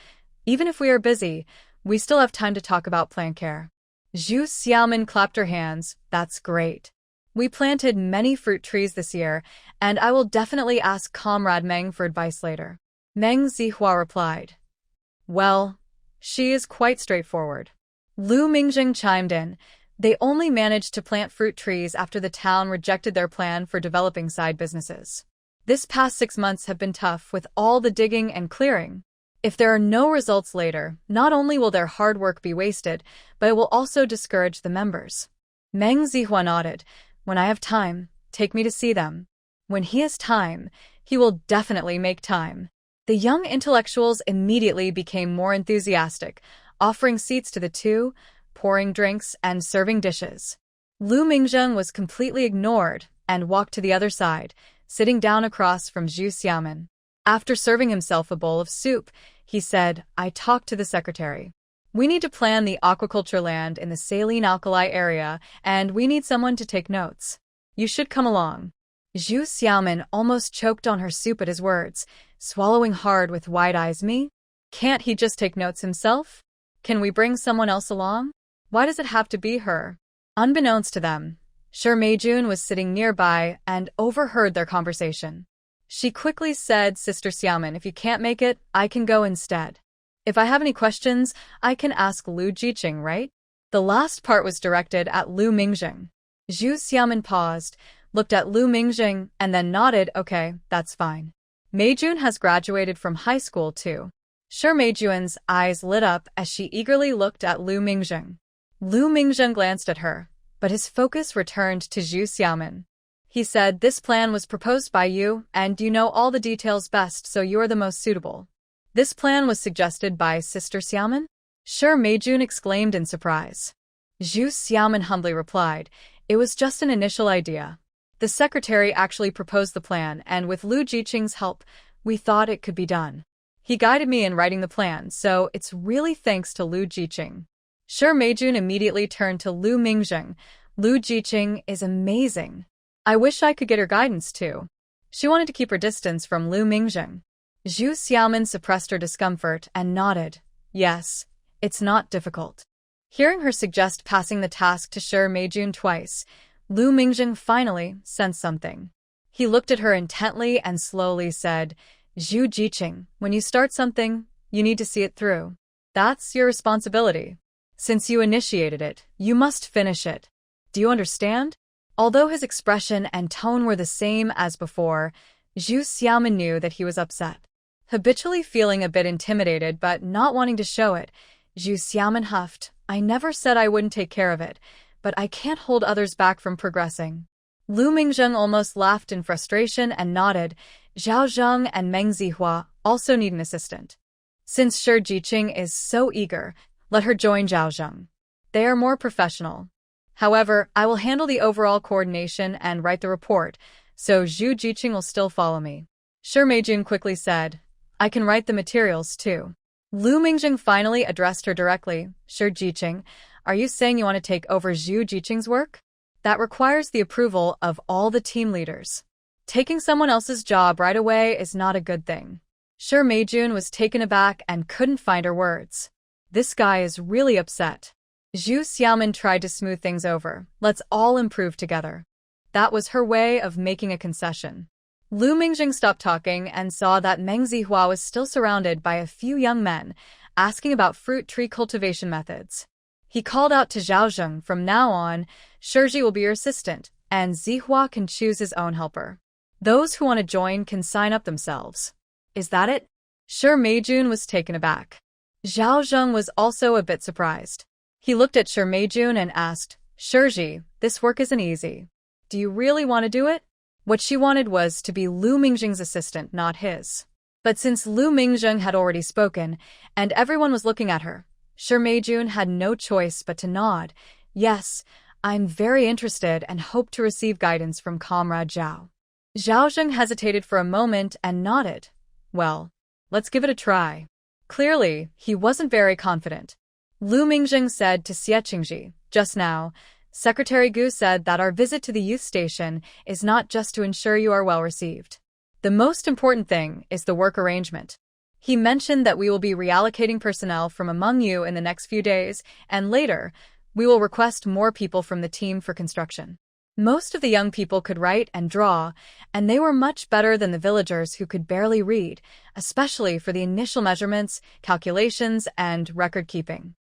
"Even if we are busy, we still have time to talk about plant care." Zhu Xiaomin clapped her hands. "That's great. We planted many fruit trees this year, and I will definitely ask Comrade Meng for advice later." Meng Zihua replied, "Well, she is quite straightforward." Lu Mingjing chimed in. "They only managed to plant fruit trees after the town rejected their plan for developing side businesses. This past 6 months have been tough with all the digging and clearing. If there are no results later, not only will their hard work be wasted, but it will also discourage the members." Meng Zihua nodded. "When I have time, take me to see them." When he has time, he will definitely make time. The young intellectuals immediately became more enthusiastic, offering seats to the two, pouring drinks and serving dishes. Lu Mingjing was completely ignored and walked to the other side, sitting down across from Zhu Xiaomin. After serving himself a bowl of soup, he said, "I talked to the secretary. We need to plan the aquaculture land in the saline alkali area, and we need someone to take notes. You should come along." Zhu Xiaomin almost choked on her soup at his words, swallowing hard with wide eyes. "Me? Can't he just take notes himself? Can we bring someone else along? Why does it have to be her?" Unbeknownst to them, Shi Meijun was sitting nearby and overheard their conversation. She quickly said, "Sister Xiaomin, if you can't make it, I can go instead. If I have any questions, I can ask Lu Jiqing, right?" The last part was directed at Lu Mingjing. Zhu Xiaomin paused, looked at Lu Mingjing, and then nodded. "Okay, that's fine. Meijun has graduated from high school too." Shi Meijun's eyes lit up as she eagerly looked at Lu Mingjing. Lu Mingjing glanced at her, but his focus returned to Zhu Xiaomin. He said, "This plan was proposed by you, and you know all the details best, so you are the most suitable. This plan was suggested by Sister Xiaomin? Sure, Meijun exclaimed in surprise. Zhu Xiaomin humbly replied, it was just an initial idea. The secretary actually proposed the plan, and with Lu Jiqing's help, we thought it could be done. He guided me in writing the plan, so it's really thanks to Lu Jiqing. Sure, Meijun immediately turned to Lu Mingzheng. Lu Jiqing is amazing. I wish I could get her guidance too. She wanted to keep her distance from Lu Mingzheng. Zhu Xiaomin suppressed her discomfort and nodded. Yes, it's not difficult. Hearing her suggest passing the task to Sure Meijun twice, Lu Mingzheng finally sensed something. He looked at her intently and slowly said, Zhu Jiqing, when you start something, you need to see it through. That's your responsibility. Since you initiated it, you must finish it. Do you understand? Although his expression and tone were the same as before, Zhu Xiaomin knew that he was upset. Habitually feeling a bit intimidated but not wanting to show it, Zhu Xiaomin huffed, I never said I wouldn't take care of it, but I can't hold others back from progressing. Lu Mingzheng almost laughed in frustration and nodded. Zhao Zheng and Meng Zihua also need an assistant. Since Sure Jiqing is so eager, let her join Zhao Zheng. They are more professional. However, I will handle the overall coordination and write the report, so Zhu Jiqing will still follow me. Sure Meijun quickly said, I can write the materials too. Lu Mingzheng finally addressed her directly. Sure Jiqing, are you saying you want to take over Zhu Jiqing's work? That requires the approval of all the team leaders. Taking someone else's job right away is not a good thing. Sure Meijun was taken aback and couldn't find her words. This guy is really upset. Zhu Xiaomin tried to smooth things over. Let's all improve together. That was her way of making a concession. Lu Mingzheng stopped talking and saw that Meng Zihua was still surrounded by a few young men, asking about fruit tree cultivation methods. He called out to Zhao Zheng, from now on, Shurji will be your assistant, and Zihua can choose his own helper. Those who want to join can sign up themselves. Is that it? Sure Meijun was taken aback. Zhao Zheng was also a bit surprised. He looked at Sure Meijun and asked, Shurji, this work isn't easy. Do you really want to do it? What she wanted was to be Lu Mingzheng's assistant, not his. But since Lu Mingzheng had already spoken, and everyone was looking at her, Sure Meijun had no choice but to nod. Yes, I'm very interested and hope to receive guidance from Comrade Zhao. Zhao Zheng hesitated for a moment and nodded. Well, let's give it a try. Clearly, he wasn't very confident. Lu Mingzheng said to Xie Qingji, just now, Secretary Gu said that our visit to the youth station is not just to ensure you are well received. The most important thing is the work arrangement. He mentioned that we will be reallocating personnel from among you in the next few days, and later, we will request more people from the team for construction. Most of the young people could write and draw, and they were much better than the villagers who could barely read, especially for the initial measurements, calculations, and record-keeping.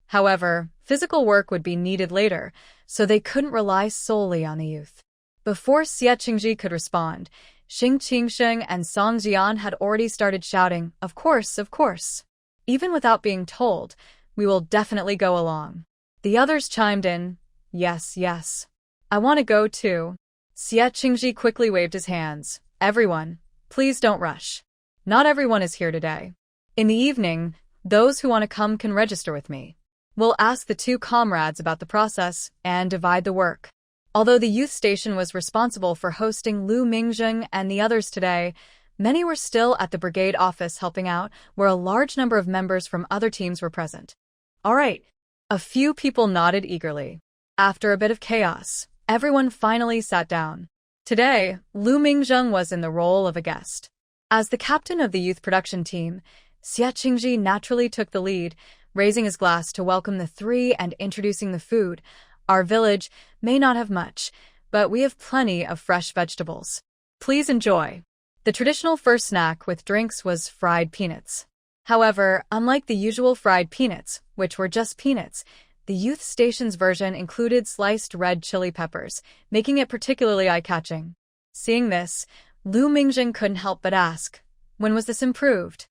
However, physical work would be needed later, so they couldn't rely solely on the youth. Before Xie Qingji could respond, Xing Qingsheng and Song Jian had already started shouting, Of course, of course. Even without being told, we will definitely go along. The others chimed in, Yes, yes. I want to go too. Xie Qingji quickly waved his hands. Everyone, please don't rush. Not everyone is here today. In the evening, those who want to come can register with me. We'll ask the two comrades about the process and divide the work. Although the youth station was responsible for hosting Lu Mingzheng and the others today, many were still at the brigade office helping out, where a large number of members from other teams were present. All right. A few people nodded eagerly. After a bit of chaos, everyone finally sat down. Today, Lu Mingzheng was in the role of a guest. As the captain of the youth production team, Xie Qingji naturally took the lead, raising his glass to welcome the three and introducing the food. Our village may not have much, but we have plenty of fresh vegetables. Please enjoy. The traditional first snack with drinks was fried peanuts. However, unlike the usual fried peanuts, which were just peanuts, the youth station's version included sliced red chili peppers, making it particularly eye-catching. Seeing this, Lu Mingzheng couldn't help but ask, when was this improved?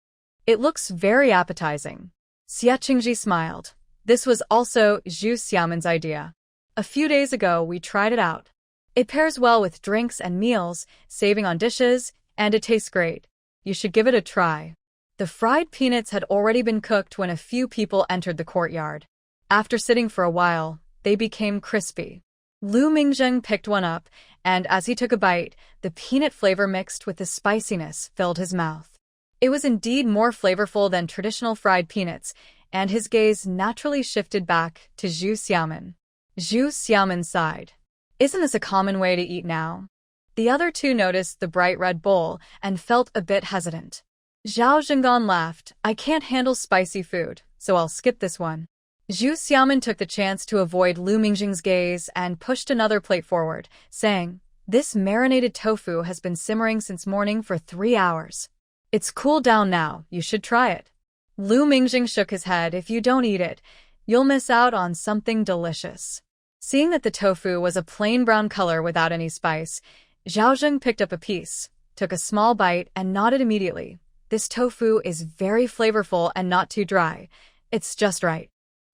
It looks very appetizing. Xie Qingji smiled. This was also Zhu Xiaomin's idea. A few days ago, we tried it out. It pairs well with drinks and meals, saving on dishes, and it tastes great. You should give it a try. The fried peanuts had already been cooked when a few people entered the courtyard. After sitting for a while, they became crispy. Lu Mingzheng picked one up, and as he took a bite, the peanut flavor mixed with the spiciness filled his mouth. It was indeed more flavorful than traditional fried peanuts, and his gaze naturally shifted back to Zhu Xiaomin. Zhu Xiaomin sighed. Isn't this a common way to eat now? The other two noticed the bright red bowl and felt a bit hesitant. Zhao Zhengan laughed. I can't handle spicy food, so I'll skip this one. Zhu Xiaomin took the chance to avoid Lu Mingzheng's gaze and pushed another plate forward, saying, This marinated tofu has been simmering since morning for 3 hours. It's cooled down now, you should try it. Lu Mingzheng shook his head. If you don't eat it, you'll miss out on something delicious. Seeing that the tofu was a plain brown color without any spice, Zhao Zheng picked up a piece, took a small bite, and nodded immediately. This tofu is very flavorful and not too dry. It's just right.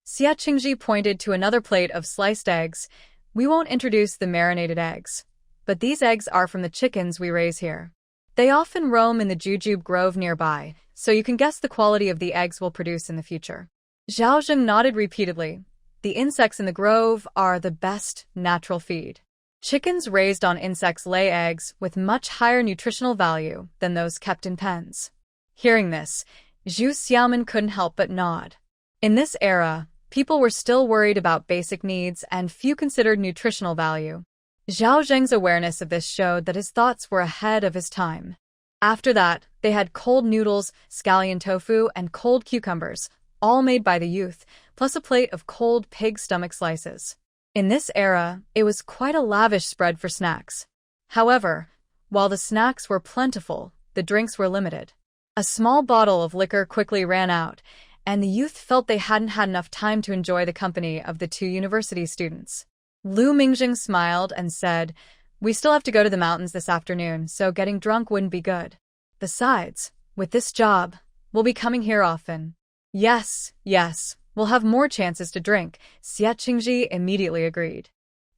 Xia Qingji pointed to another plate of sliced eggs. We won't introduce the marinated eggs, but these eggs are from the chickens we raise here. They often roam in the jujube grove nearby, so you can guess the quality of the eggs we'll produce in the future. Zhao Zheng nodded repeatedly. The insects in the grove are the best natural feed. Chickens raised on insects lay eggs with much higher nutritional value than those kept in pens. Hearing this, Zhu Xiaomin couldn't help but nod. In this era, people were still worried about basic needs and few considered nutritional value. Zhao Zheng's awareness of this showed that his thoughts were ahead of his time. After that, they had cold noodles, scallion tofu, and cold cucumbers, all made by the youth, plus a plate of cold pig stomach slices. In this era, it was quite a lavish spread for snacks. However, while the snacks were plentiful, the drinks were limited. A small bottle of liquor quickly ran out, and the youth felt they hadn't had enough time to enjoy the company of the two university students. Lu Mingzheng smiled and said, We still have to go to the mountains this afternoon, so getting drunk wouldn't be good. Besides, with this job, we'll be coming here often. Yes, we'll have more chances to drink, Xia Qingji immediately agreed.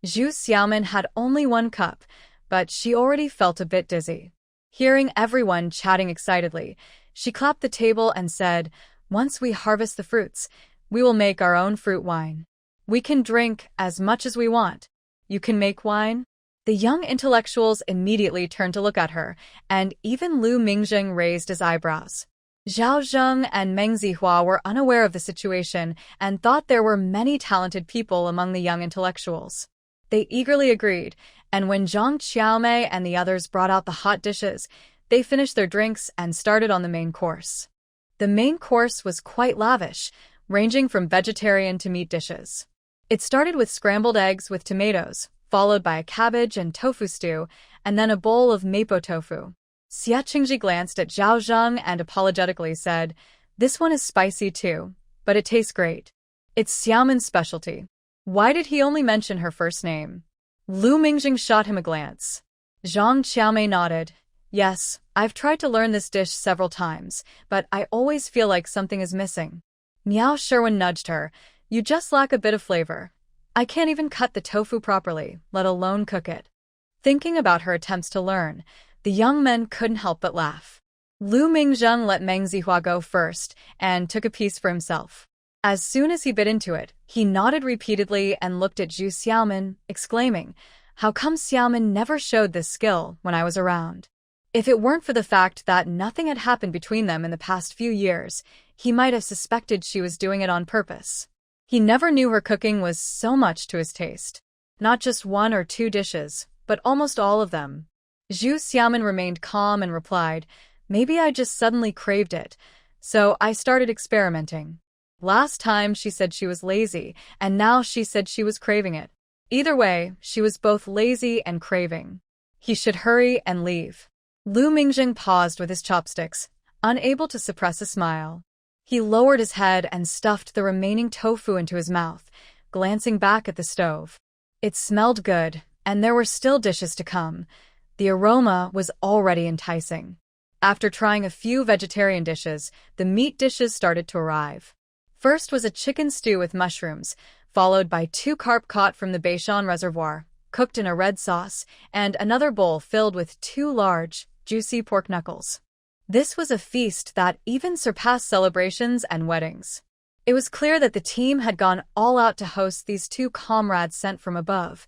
Zhu Xiaomin had only 1 cup, but she already felt a bit dizzy. Hearing everyone chatting excitedly, she clapped the table and said, Once we harvest the fruits, we will make our own fruit wine. We can drink as much as we want. You can make wine? The young intellectuals immediately turned to look at her, and even Lu Mingzheng raised his eyebrows. Zhao Zheng and Meng Zihua were unaware of the situation and thought there were many talented people among the young intellectuals. They eagerly agreed, and when Zhang Qiaomei and the others brought out the hot dishes, they finished their drinks and started on the main course. The main course was quite lavish, ranging from vegetarian to meat dishes. It started with scrambled eggs with tomatoes, followed by a cabbage and tofu stew, and then a bowl of mapo tofu. Xia Qingji glanced at Zhao Zheng and apologetically said, This one is spicy too, but it tastes great. It's Xiaomin's specialty. Why did he only mention her first name? Lu Mingzheng shot him a glance. Zhang Qiaomei nodded. Yes, I've tried to learn this dish several times, but I always feel like something is missing. Miao Sherwin nudged her. You just lack a bit of flavor. I can't even cut the tofu properly, let alone cook it. Thinking about her attempts to learn, the young men couldn't help but laugh. Lu Mingzheng let Meng Zihua go first and took a piece for himself. As soon as he bit into it, he nodded repeatedly and looked at Zhu Xiaomin, exclaiming, How come Xiaomin never showed this skill when I was around? If it weren't for the fact that nothing had happened between them in the past few years, he might have suspected she was doing it on purpose. He never knew her cooking was so much to his taste. Not just 1 or 2 dishes, but almost all of them. Zhu Xiaomin remained calm and replied, Maybe I just suddenly craved it, so I started experimenting. Last time she said she was lazy, and now she said she was craving it. Either way, she was both lazy and craving. He should hurry and leave. Lu Mingzheng paused with his chopsticks, unable to suppress a smile. He lowered his head and stuffed the remaining tofu into his mouth, glancing back at the stove. It smelled good, and there were still dishes to come. The aroma was already enticing. After trying a few vegetarian dishes, the meat dishes started to arrive. First was a chicken stew with mushrooms, followed by 2 carp caught from the Beishan Reservoir, cooked in a red sauce, and another bowl filled with 2 large, juicy pork knuckles. This was a feast that even surpassed celebrations and weddings. It was clear that the team had gone all out to host these two comrades sent from above.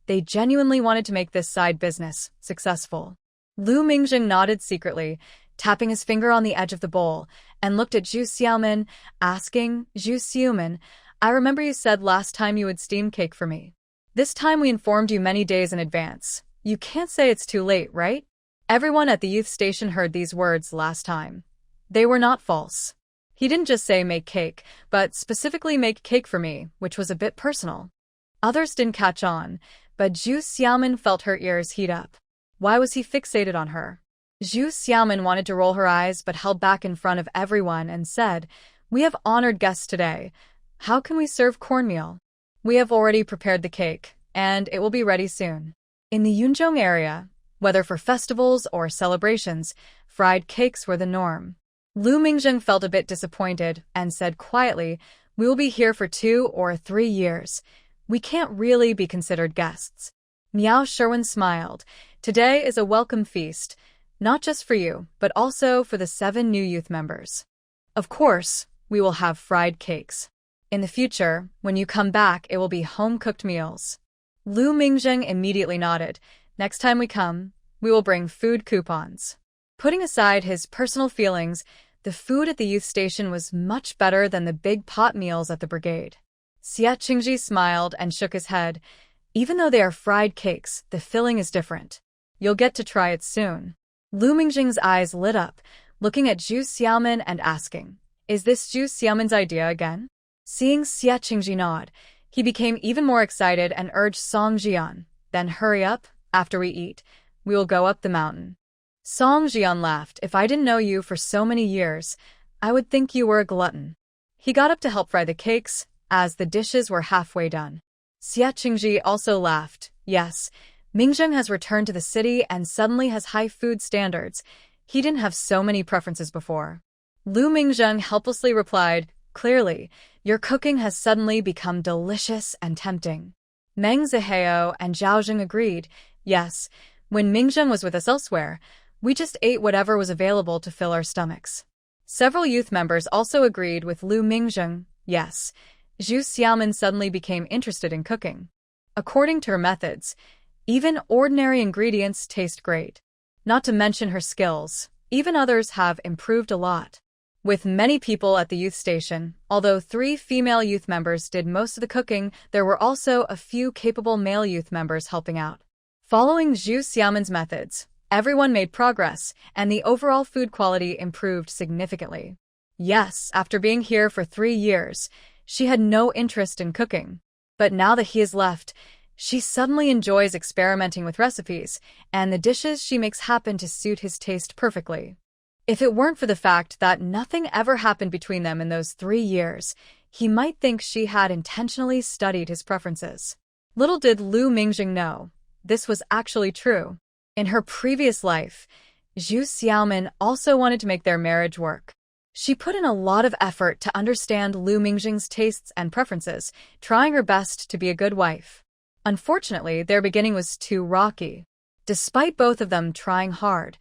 They genuinely wanted to make this side business successful. Lu Mingjing nodded secretly, tapping his finger on the edge of the bowl, and looked at Zhu Xiaomin, asking, "Zhu Xiaomin, I remember you said last time you would steam cake for me. This time we informed you many days in advance. You can't say it's too late, right?" Everyone at the youth station heard these words last time. They were not false. He didn't just say make cake, but specifically make cake for me, which was a bit personal. Others didn't catch on, but Zhu Xiaomin felt her ears heat up. Why was he fixated on her? Zhu Xiaomin wanted to roll her eyes but held back in front of everyone and said, "We have honored guests today. How can we serve cornmeal? We have already prepared the cake, and it will be ready soon." In the Yunzhong area, whether for festivals or celebrations, fried cakes were the norm. Lu Mingjing felt a bit disappointed and said quietly, "We will be here for 2 or 3 years. We can't really be considered guests." Miao Sherwin smiled. "Today is a welcome feast, not just for you, but also for the 7 new youth members. Of course, we will have fried cakes. In the future, when you come back, it will be home-cooked meals." Lu Mingjing immediately nodded. "Next time we come, we will bring food coupons." Putting aside his personal feelings, the food at the youth station was much better than the big pot meals at the brigade. Xie Qingji smiled and shook his head. "Even though they are fried cakes, the filling is different. You'll get to try it soon." Lu Mingjing's eyes lit up, looking at Zhu Xiaomin and asking, "Is this Zhu Xiaomin's idea again?" Seeing Xie Qingji nod, he became even more excited and urged Song Jian, "Then hurry up. After we eat, we will go up the mountain." Song Jian laughed. "If I didn't know you for so many years, I would think you were a glutton." He got up to help fry the cakes, as the dishes were halfway done. Xie Qingji also laughed. "Yes, Mingjing has returned to the city and suddenly has high food standards. He didn't have so many preferences before." Lu Mingjing helplessly replied, "Clearly, your cooking has suddenly become delicious and tempting." Meng Zihao and Zhao Jing agreed. "Yes, when Mingjing was with us elsewhere, we just ate whatever was available to fill our stomachs." Several youth members also agreed with Lu Mingjing. Yes, Zhu Xiaomin suddenly became interested in cooking. According to her methods, even ordinary ingredients taste great. Not to mention her skills, even others have improved a lot. With many people at the youth station, although 3 female youth members did most of the cooking, there were also a few capable male youth members helping out. Following Zhu Xiaomin's methods, everyone made progress, and the overall food quality improved significantly. Yes, after being here for 3 years, she had no interest in cooking. But now that he has left, she suddenly enjoys experimenting with recipes, and the dishes she makes happen to suit his taste perfectly. If it weren't for the fact that nothing ever happened between them in those 3 years, he might think she had intentionally studied his preferences. Little did Lu Mingjing know, this was actually true. In her previous life, Zhu Xiaomin also wanted to make their marriage work. She put in a lot of effort to understand Lu Mingjing's tastes and preferences, trying her best to be a good wife. Unfortunately, their beginning was too rocky. Despite both of them trying hard,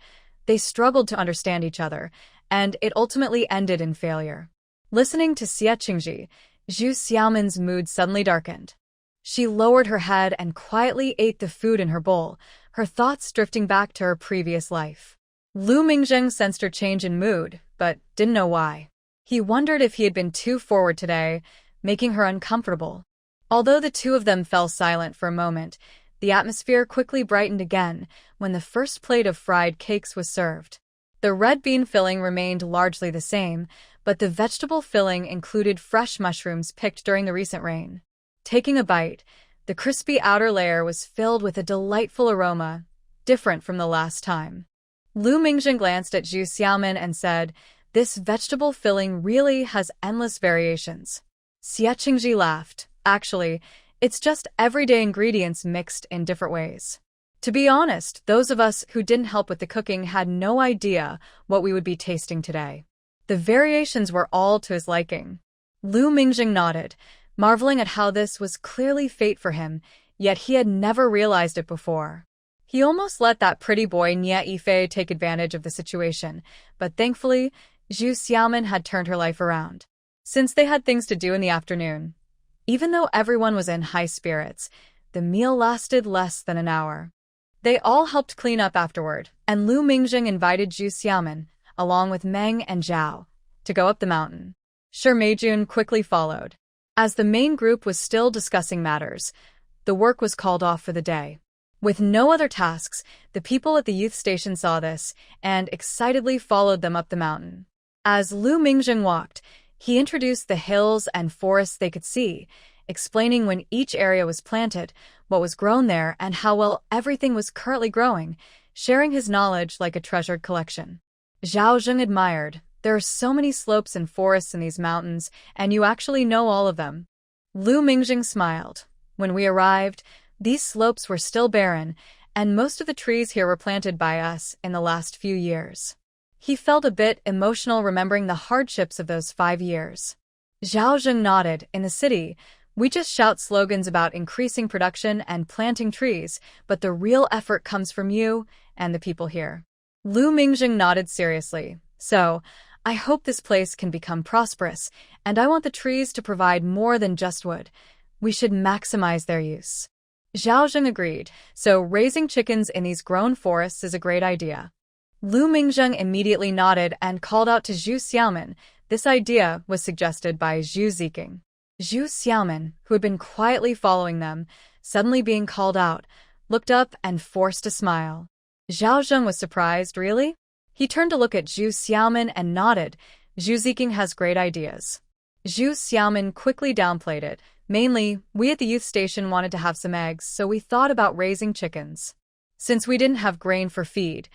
they struggled to understand each other, and it ultimately ended in failure. Listening to Xie Qingji, Zhu Xiaomin's mood suddenly darkened. She lowered her head and quietly ate the food in her bowl, her thoughts drifting back to her previous life. Lu Mingjing sensed her change in mood, but didn't know why. He wondered if he had been too forward today, making her uncomfortable. Although the two of them fell silent for a moment, the atmosphere quickly brightened again when the first plate of fried cakes was served. The red bean filling remained largely the same, but the vegetable filling included fresh mushrooms picked during the recent rain. Taking a bite, the crispy outer layer was filled with a delightful aroma, different from the last time. Lu Mingjing glanced at Zhu Xiaomin and said, "This vegetable filling really has endless variations." Xie Qingji laughed. "Actually, it's just everyday ingredients mixed in different ways." To be honest, those of us who didn't help with the cooking had no idea what we would be tasting today. The variations were all to his liking. Lu Mingjing nodded, marveling at how this was clearly fate for him, yet he had never realized it before. He almost let that pretty boy Nia Yifei take advantage of the situation, but thankfully, Zhu Xiaomin had turned her life around. Since they had things to do in the afternoon, even though everyone was in high spirits, the meal lasted less than an hour. They all helped clean up afterward, and Lu Mingjing invited Zhu Xiaomin, along with Meng and Zhao, to go up the mountain. Shi Meijun quickly followed. As the main group was still discussing matters, the work was called off for the day. With no other tasks, the people at the youth station saw this and excitedly followed them up the mountain. As Lu Mingjing walked, he introduced the hills and forests they could see, explaining when each area was planted, what was grown there, and how well everything was currently growing, sharing his knowledge like a treasured collection. Zhao Zheng admired, "There are so many slopes and forests in these mountains, and you actually know all of them." Lu Mingjing smiled. "When we arrived, these slopes were still barren, and most of the trees here were planted by us in the last few years." He felt a bit emotional remembering the hardships of those 5 years. Zhao Zheng nodded. "In the city, we just shout slogans about increasing production and planting trees, but the real effort comes from you and the people here." Lu Mingjing nodded seriously. "So, I hope this place can become prosperous, and I want the trees to provide more than just wood. We should maximize their use." Zhao Zheng agreed, "So raising chickens in these grown forests is a great idea." Lu Mingjing immediately nodded and called out to Zhu Xiaomin. This idea was suggested by Zhu Ziqing. Zhu Xiaomin, who had been quietly following them, suddenly being called out, looked up and forced a smile. Zhao Zheng was surprised. "Really?" He turned to look at Zhu Xiaomin and nodded. Zhu Ziqing has great ideas. Zhu Xiaomin quickly downplayed it. "Mainly, we at the youth station wanted to have some eggs, so we thought about raising chickens. Since we didn't have grain for feed,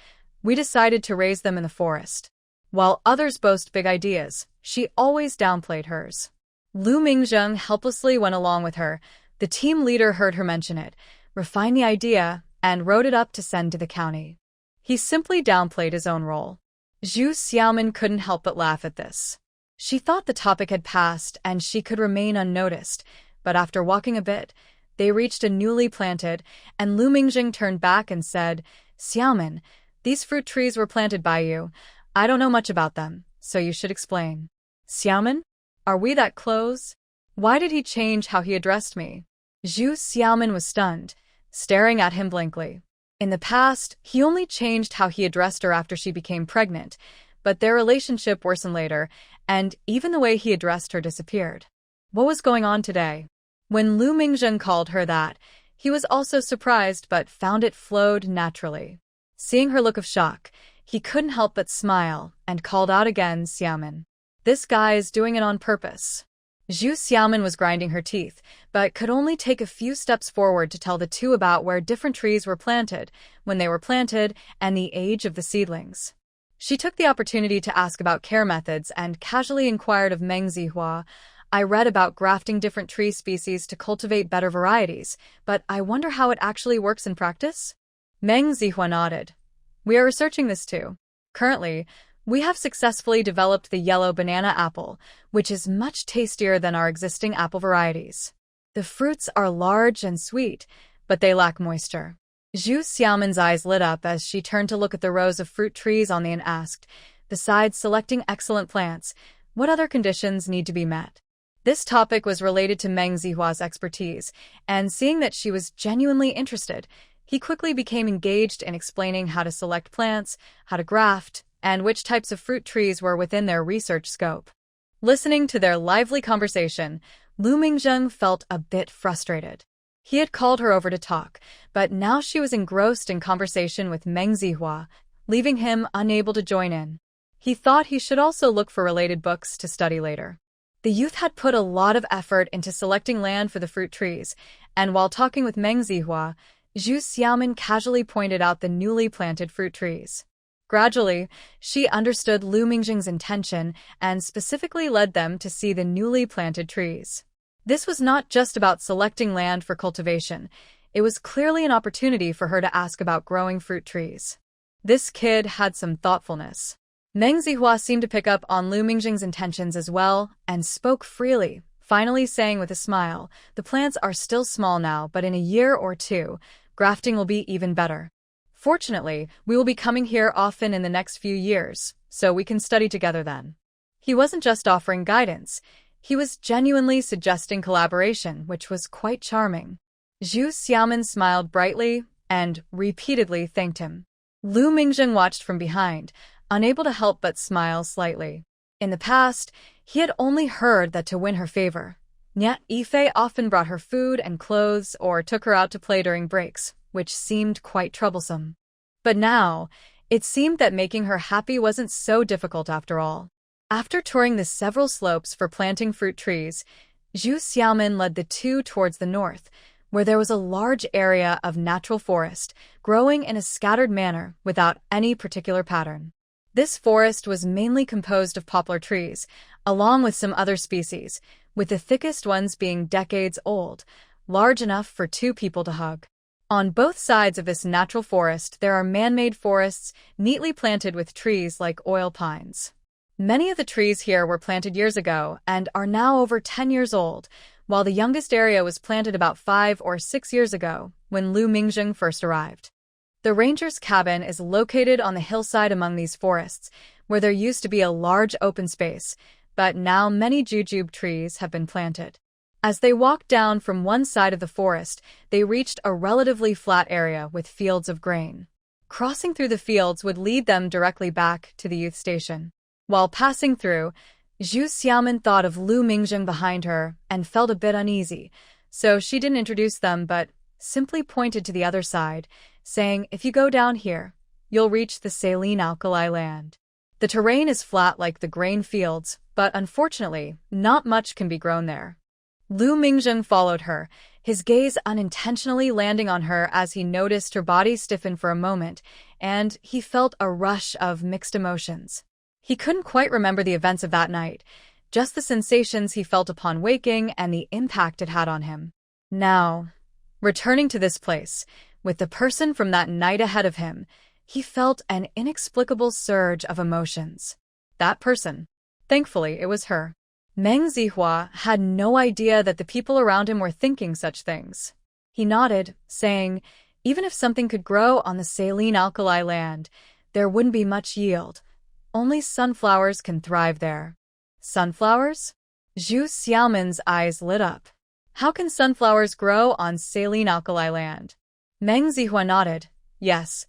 we decided to raise them in the forest." While others boast big ideas, she always downplayed hers. Lu Mingjing helplessly went along with her. The team leader heard her mention it, refined the idea, and wrote it up to send to the county. He simply downplayed his own role. Zhu Xiaomin couldn't help but laugh at this. She thought the topic had passed and she could remain unnoticed, but after walking a bit, they reached a newly planted, and Lu Mingjing turned back and said, "Xiaomin, these fruit trees were planted by you. I don't know much about them, so you should explain." "Xiaomin? Are we that close? Why did he change how he addressed me?" Zhu Xiaomin was stunned, staring at him blankly. In the past, he only changed how he addressed her after she became pregnant, but their relationship worsened later, and even the way he addressed her disappeared. What was going on today? When Lu Mingjing called her that, he was also surprised but found it flowed naturally. Seeing her look of shock, he couldn't help but smile and called out again, "Xiaomin. This guy is doing it on purpose." Zhu Xiaomin was grinding her teeth, but could only take a few steps forward to tell the two about where different trees were planted, when they were planted, and the age of the seedlings. She took the opportunity to ask about care methods and casually inquired of Meng Zihua, "I read about grafting different tree species to cultivate better varieties, but I wonder how it actually works in practice?" Meng Zihua nodded. "We are researching this too. Currently, we have successfully developed the yellow banana apple, which is much tastier than our existing apple varieties. The fruits are large and sweet, but they lack moisture." Zhu Xiaomin's eyes lit up as she turned to look at the rows of fruit trees on the and asked, "Besides selecting excellent plants, what other conditions need to be met?" This topic was related to Meng Zihua's expertise, and seeing that she was genuinely interested, he quickly became engaged in explaining how to select plants, how to graft, and which types of fruit trees were within their research scope. Listening to their lively conversation, Lu Mingjing felt a bit frustrated. He had called her over to talk, but now she was engrossed in conversation with Meng Zihua, leaving him unable to join in. He thought he should also look for related books to study later. The youth had put a lot of effort into selecting land for the fruit trees, and while talking with Meng Zihua, Zhu Xiaomin casually pointed out the newly planted fruit trees. Gradually, she understood Lu Mingjing's intention and specifically led them to see the newly planted trees. This was not just about selecting land for cultivation. It was clearly an opportunity for her to ask about growing fruit trees. This kid had some thoughtfulness. Meng Zihua seemed to pick up on Lu Mingjing's intentions as well and spoke freely, finally saying with a smile, "The plants are still small now, but in a year or two, grafting will be even better." Fortunately, we will be coming here often in the next few years, so we can study together then. He wasn't just offering guidance, he was genuinely suggesting collaboration, which was quite charming. Zhu Xiaomin smiled brightly and repeatedly thanked him. Lu Mingjing watched from behind, unable to help but smile slightly. In the past, he had only heard that to win her favor, Nyat Yifei often brought her food and clothes or took her out to play during breaks, which seemed quite troublesome. But now, it seemed that making her happy wasn't so difficult after all. After touring the several slopes for planting fruit trees, Zhu Xiaomin led the two towards the north, where there was a large area of natural forest, growing in a scattered manner without any particular pattern. This forest was mainly composed of poplar trees, along with some other species, with the thickest ones being decades old, large enough for two people to hug. On both sides of this natural forest there are man-made forests neatly planted with trees like oil pines. Many of the trees here were planted years ago and are now over 10 years old, while the youngest area was planted about 5 or 6 years ago, when Lu Mingjing first arrived. The ranger's cabin is located on the hillside among these forests, where there used to be a large open space, but now many jujube trees have been planted. As they walked down from one side of the forest, they reached a relatively flat area with fields of grain. Crossing through the fields would lead them directly back to the youth station. While passing through, Zhu Xiaomin thought of Lu Mingjing behind her and felt a bit uneasy, so she didn't introduce them but simply pointed to the other side, saying, "If you go down here, you'll reach the saline alkali land. The terrain is flat like the grain fields, but unfortunately, not much can be grown there." Lu Mingjing followed her, his gaze unintentionally landing on her as he noticed her body stiffen for a moment, and he felt a rush of mixed emotions. He couldn't quite remember the events of that night, just the sensations he felt upon waking and the impact it had on him. Now, returning to this place, with the person from that night ahead of him, he felt an inexplicable surge of emotions. That person. Thankfully, it was her. Meng Zihua had no idea that the people around him were thinking such things. He nodded, saying, "Even if something could grow on the saline alkali land, there wouldn't be much yield. Only sunflowers can thrive there." Sunflowers? Zhu Xiaomin's eyes lit up. How can sunflowers grow on saline alkali land? Meng Zihua nodded. Yes,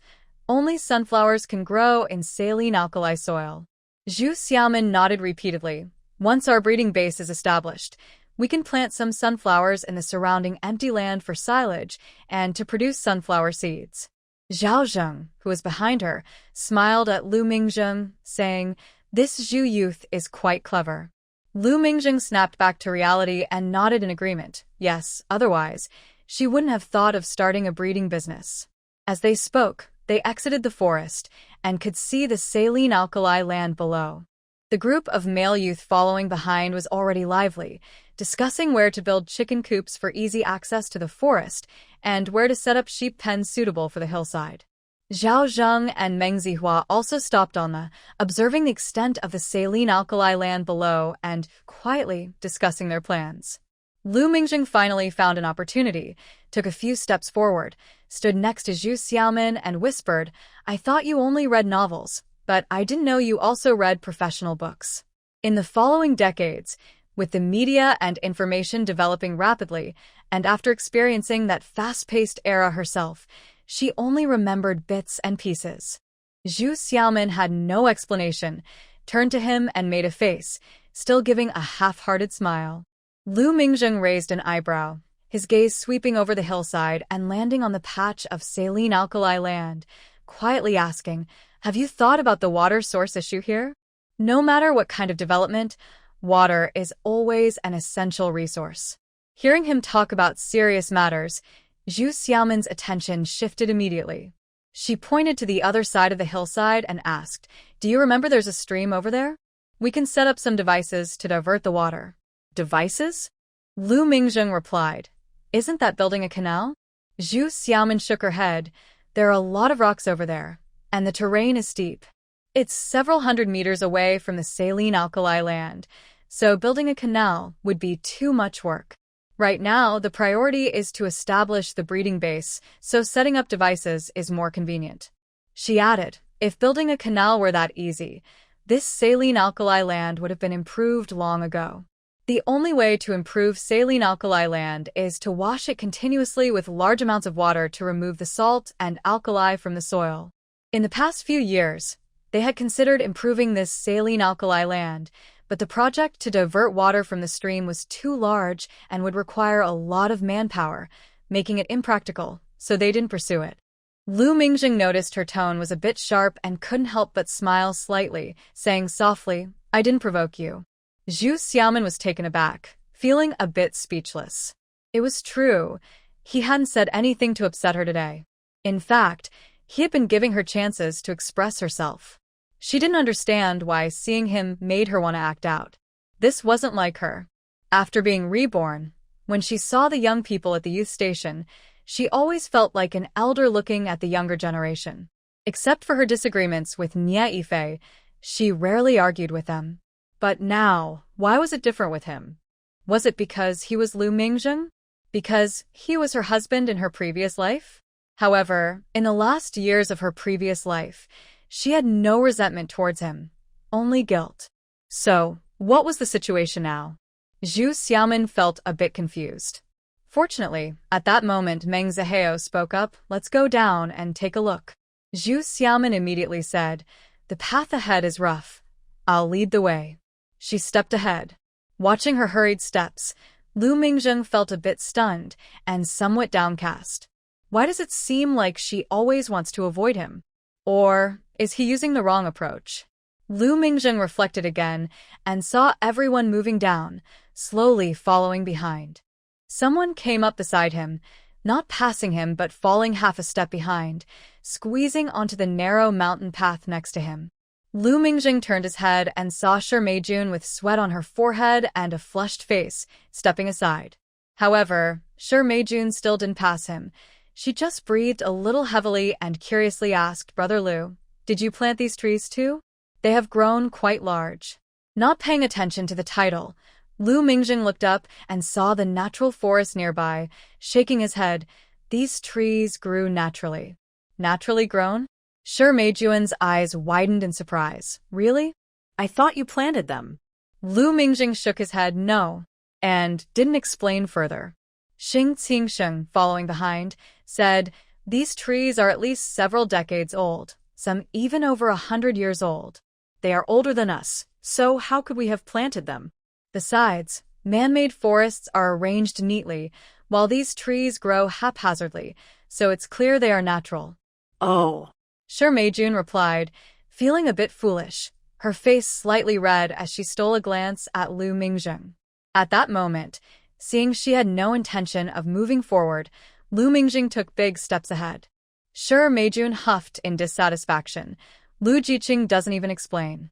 only sunflowers can grow in saline alkali soil. Zhu Xiaomin nodded repeatedly. Once our breeding base is established, we can plant some sunflowers in the surrounding empty land for silage and to produce sunflower seeds. Zhao Zheng, who was behind her, smiled at Lu Mingjing, saying, "This Zhu youth is quite clever." Lu Mingjing snapped back to reality and nodded in agreement. Yes, otherwise, she wouldn't have thought of starting a breeding business. As they spoke, they exited the forest and could see the saline alkali land below. The group of male youth following behind was already lively, discussing where to build chicken coops for easy access to the forest and where to set up sheep pens suitable for the hillside. Zhao Zheng and Meng Zihua also stopped on observing the extent of the saline alkali land below and quietly discussing their plans. Lu Mingjing finally found an opportunity, took a few steps forward, stood next to Zhu Xiaomin and whispered, "I thought you only read novels, but I didn't know you also read professional books." In the following decades, with the media and information developing rapidly, and after experiencing that fast-paced era herself, she only remembered bits and pieces. Zhu Xiaomin had no explanation, turned to him and made a face, still giving a half-hearted smile. Lu Mingjing raised an eyebrow, his gaze sweeping over the hillside and landing on the patch of saline alkali land, quietly asking, "Have you thought about the water source issue here? No matter what kind of development, water is always an essential resource." Hearing him talk about serious matters, Zhu Xiaomin's attention shifted immediately. She pointed to the other side of the hillside and asked, "Do you remember there's a stream over there? We can set up some devices to divert the water." "Devices?" Lu Mingjing replied. "Isn't that building a canal?" Zhu Xiaomin shook her head. "There are a lot of rocks over there, and the terrain is steep. It's several hundred meters away from the saline alkali land, so building a canal would be too much work." Right now, the priority is to establish the breeding base, so setting up devices is more convenient. She added, if building a canal were that easy, this saline alkali land would have been improved long ago. The only way to improve saline alkali land is to wash it continuously with large amounts of water to remove the salt and alkali from the soil. In the past few years, they had considered improving this saline alkali land, but the project to divert water from the stream was too large and would require a lot of manpower, making it impractical, so they didn't pursue it. Lu Mingjing noticed her tone was a bit sharp and couldn't help but smile slightly, saying softly, I didn't provoke you. Zhu Xiaomin was taken aback, feeling a bit speechless. It was true. He hadn't said anything to upset her today. In fact, he had been giving her chances to express herself. She didn't understand why seeing him made her want to act out. This wasn't like her. After being reborn, when she saw the young people at the youth station, she always felt like an elder looking at the younger generation. Except for her disagreements with Nie Yifei, she rarely argued with them. But now, why was it different with him? Was it because he was Lu Mingjing? Because he was her husband in her previous life? However, in the last years of her previous life, she had no resentment towards him, only guilt. So, what was the situation now? Zhu Xiaomin felt a bit confused. Fortunately, at that moment Meng Zihao spoke up, let's go down and take a look. Zhu Xiaomin immediately said, the path ahead is rough. I'll lead the way. She stepped ahead. Watching her hurried steps, Lu Mingjing felt a bit stunned and somewhat downcast. Why does it seem like she always wants to avoid him? Or is he using the wrong approach? Lu Mingjing reflected again and saw everyone moving down, slowly following behind. Someone came up beside him, not passing him but falling half a step behind, squeezing onto the narrow mountain path next to him. Lu Mingjing turned his head and saw Shi Meijun with sweat on her forehead and a flushed face, stepping aside. However, Shi Meijun still didn't pass him. She just breathed a little heavily and curiously asked, Brother Lu, did you plant these trees too? They have grown quite large. Not paying attention to the title, Lu Mingjing looked up and saw the natural forest nearby, shaking his head. These trees grew naturally. Naturally grown? Shi Meijun's eyes widened in surprise. Really? I thought you planted them. Lu Mingjing shook his head no, and didn't explain further. Xing Qingsheng, following behind, said, these trees are at least several decades old, some even over 100 years old. They are older than us, so how could we have planted them? Besides, man-made forests are arranged neatly, while these trees grow haphazardly, so it's clear they are natural. Oh. Shi Meijun replied, feeling a bit foolish, her face slightly red as she stole a glance at Lu Mingjing. At that moment, seeing she had no intention of moving forward, Lu Mingjing took big steps ahead. Shi Meijun huffed in dissatisfaction. Lu Jiqing doesn't even explain.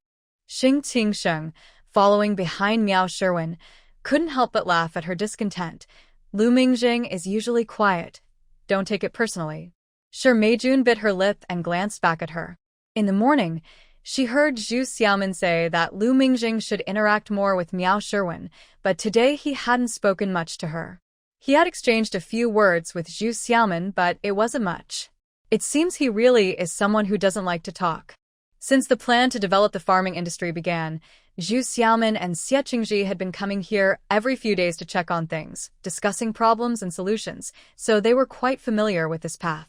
Xing Qingsheng, following behind Miao Sherwin, couldn't help but laugh at her discontent. Lu Mingjing is usually quiet. Don't take it personally. Shi Meijun bit her lip and glanced back at her. In the morning, she heard Zhu Xiaomin say that Lu Mingjing should interact more with Miao Sherwin, but today he hadn't spoken much to her. He had exchanged a few words with Zhu Xiaomin, but it wasn't much. It seems he really is someone who doesn't like to talk. Since the plan to develop the farming industry began, Zhu Xiaomin and Xie Qingji had been coming here every few days to check on things, discussing problems and solutions, so they were quite familiar with this path.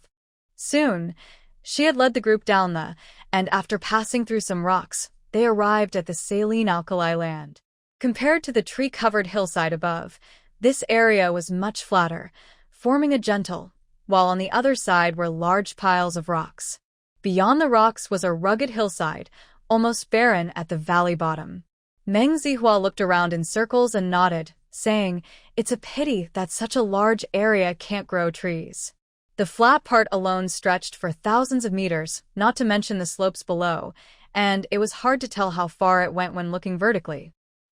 Soon, she had led the group down and after passing through some rocks, they arrived at the saline alkali land. Compared to the tree-covered hillside above, this area was much flatter, forming a gentle, while on the other side were large piles of rocks. Beyond the rocks was a rugged hillside, almost barren at the valley bottom. Meng Zihua looked around in circles and nodded, saying, it's a pity that such a large area can't grow trees. The flat part alone stretched for thousands of meters, not to mention the slopes below, and it was hard to tell how far it went when looking vertically.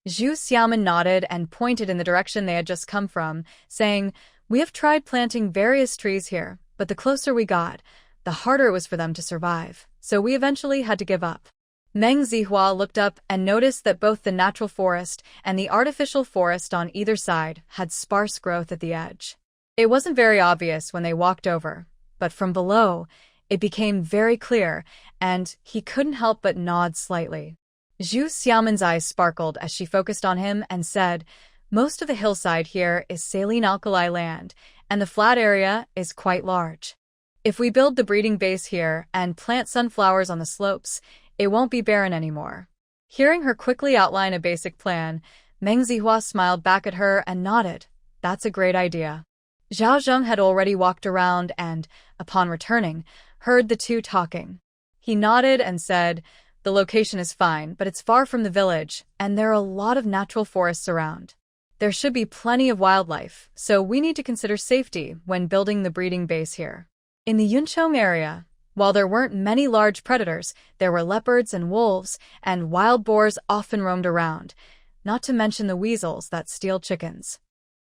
Zhu Xiaomin nodded and pointed in the direction they had just come from, saying, we have tried planting various trees here, but the closer we got, the harder it was for them to survive, so we eventually had to give up. Meng Zihua looked up and noticed that both the natural forest and the artificial forest on either side had sparse growth at the edge. It wasn't very obvious when they walked over, but from below, it became very clear, and he couldn't help but nod slightly. Zhu Xiaomen's eyes sparkled as she focused on him and said, "Most of the hillside here is saline alkali land, and the flat area is quite large. If we build the breeding base here and plant sunflowers on the slopes, it won't be barren anymore." Hearing her quickly outline a basic plan, Meng Zihua smiled back at her and nodded. "That's a great idea." Zhao Zheng had already walked around and, upon returning, heard the two talking. He nodded and said, "The location is fine, but it's far from the village, and there are a lot of natural forests around. There should be plenty of wildlife, so we need to consider safety when building the breeding base here." In the Yuncheng area, while there weren't many large predators, there were leopards and wolves, and wild boars often roamed around, not to mention the weasels that steal chickens.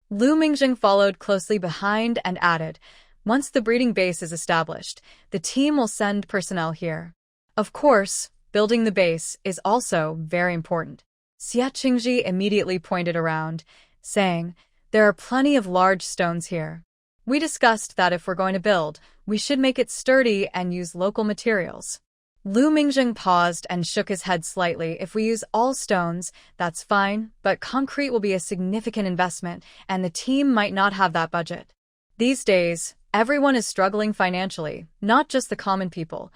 Lu Mingjing followed closely behind and added, "Once the breeding base is established, the team will send personnel here. Of course, building the base is also very important." Xia Qingji immediately pointed around, saying, "There are plenty of large stones here. We discussed that if we're going to build, we should make it sturdy and use local materials." Lu Mingjing paused and shook his head slightly. "If we use all stones, that's fine, but concrete will be a significant investment, and the team might not have that budget. These days, everyone is struggling financially, not just the common people.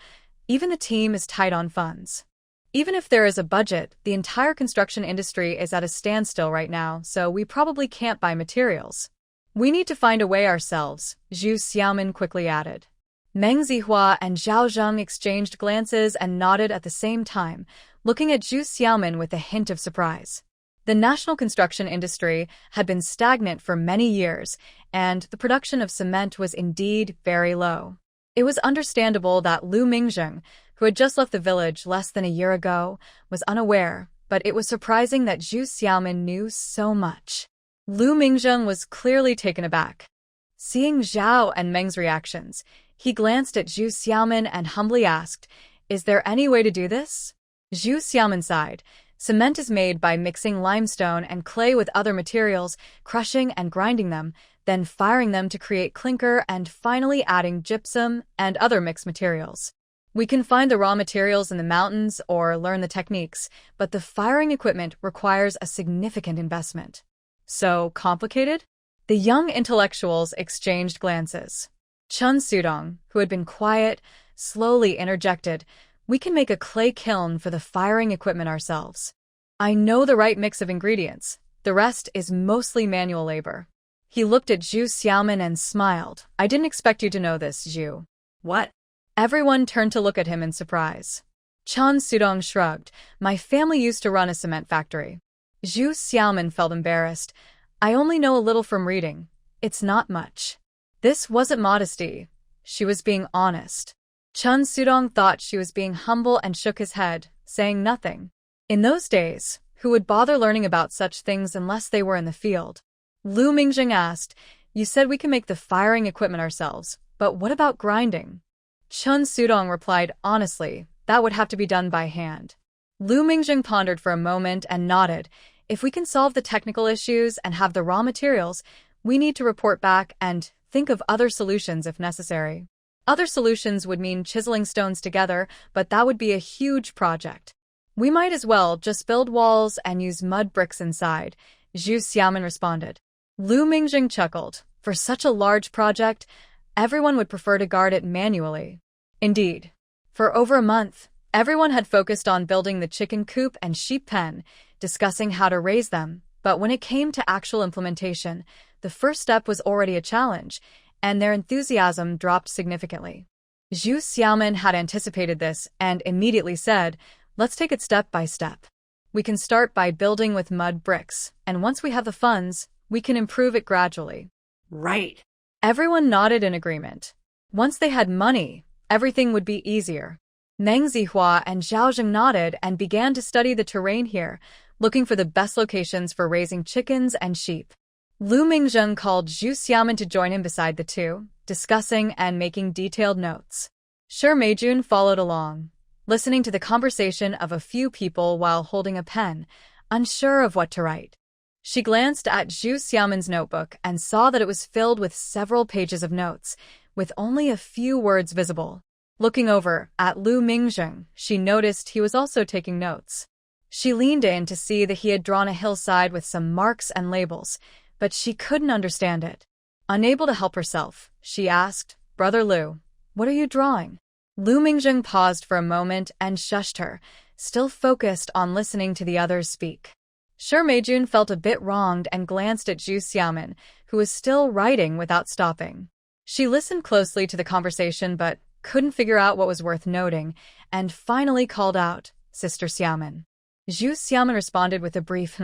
Even the team is tight on funds. Even if there is a budget, the entire construction industry is at a standstill right now, so we probably can't buy materials. We need to find a way ourselves," Zhu Xiaomen quickly added. Meng Zihua and Zhao Zheng exchanged glances and nodded at the same time, looking at Zhu Xiaomen with a hint of surprise. The national construction industry had been stagnant for many years, and the production of cement was indeed very low. It was understandable that Lu Mingjing, who had just left the village less than a year ago, was unaware, but it was surprising that Zhu Xiaomen knew so much. Lu Mingjing was clearly taken aback. Seeing Zhao and Meng's reactions, he glanced at Zhu Xiaomen and humbly asked, "Is there any way to do this?" Zhu Xiaomen sighed. "Cement is made by mixing limestone and clay with other materials, crushing and grinding them, then firing them to create clinker and finally adding gypsum and other mixed materials. We can find the raw materials in the mountains or learn the techniques, but the firing equipment requires a significant investment." "So complicated?" The young intellectuals exchanged glances. Chun Sudong, who had been quiet, slowly interjected, "We can make a clay kiln for the firing equipment ourselves. I know the right mix of ingredients. The rest is mostly manual labor." He looked at Zhu Xiaomen and smiled. "I didn't expect you to know this, Zhu." What? Everyone turned to look at him in surprise. Chun Sudong shrugged. "My family used to run a cement factory." Zhu Xiaomen felt embarrassed. "I only know a little from reading. It's not much." This wasn't modesty. She was being honest. Chun Sudong thought she was being humble and shook his head, saying nothing. In those days, who would bother learning about such things unless they were in the field? Lu Mingjing asked, "You said we can make the firing equipment ourselves, but what about grinding?" Chun Sudong replied, "Honestly, that would have to be done by hand." Lu Mingjing pondered for a moment and nodded. "If we can solve the technical issues and have the raw materials, we need to report back and think of other solutions if necessary. Other solutions would mean chiseling stones together, but that would be a huge project. We might as well just build walls and use mud bricks inside," Zhu Xiaomen responded. Lu Mingjing chuckled. For such a large project, everyone would prefer to guard it manually. Indeed, for over a month, everyone had focused on building the chicken coop and sheep pen, discussing how to raise them, but when it came to actual implementation, the first step was already a challenge, and their enthusiasm dropped significantly. Zhu Xiaomen had anticipated this and immediately said, "Let's take it step by step. We can start by building with mud bricks, and once we have the funds, we can improve it gradually." Right. Everyone nodded in agreement. Once they had money, everything would be easier. Meng Zihua and Zhao Zheng nodded and began to study the terrain here, looking for the best locations for raising chickens and sheep. Lu Mingjing called Zhu Xiaomen to join him beside the two, discussing and making detailed notes. Shi Meijun followed along. listening to the conversation of a few people while holding a pen, unsure of what to write. She glanced at Zhu Xiaoman's notebook and saw that it was filled with several pages of notes, with only a few words visible. Looking over at Lu Mingzheng, she noticed he was also taking notes. She leaned in to see that he had drawn a hillside with some marks and labels, but she couldn't understand it. Unable to help herself, she asked, "Brother Lu, what are you drawing?" Lu Mingzheng paused for a moment and shushed her, still focused on listening to the others speak. Shi Meijun felt a bit wronged and glanced at Zhu Xiaoman, who was still writing without stopping. She listened closely to the conversation but couldn't figure out what was worth noting, and finally called out, "Sister Xiaoman." Zhu Xiaoman responded with a brief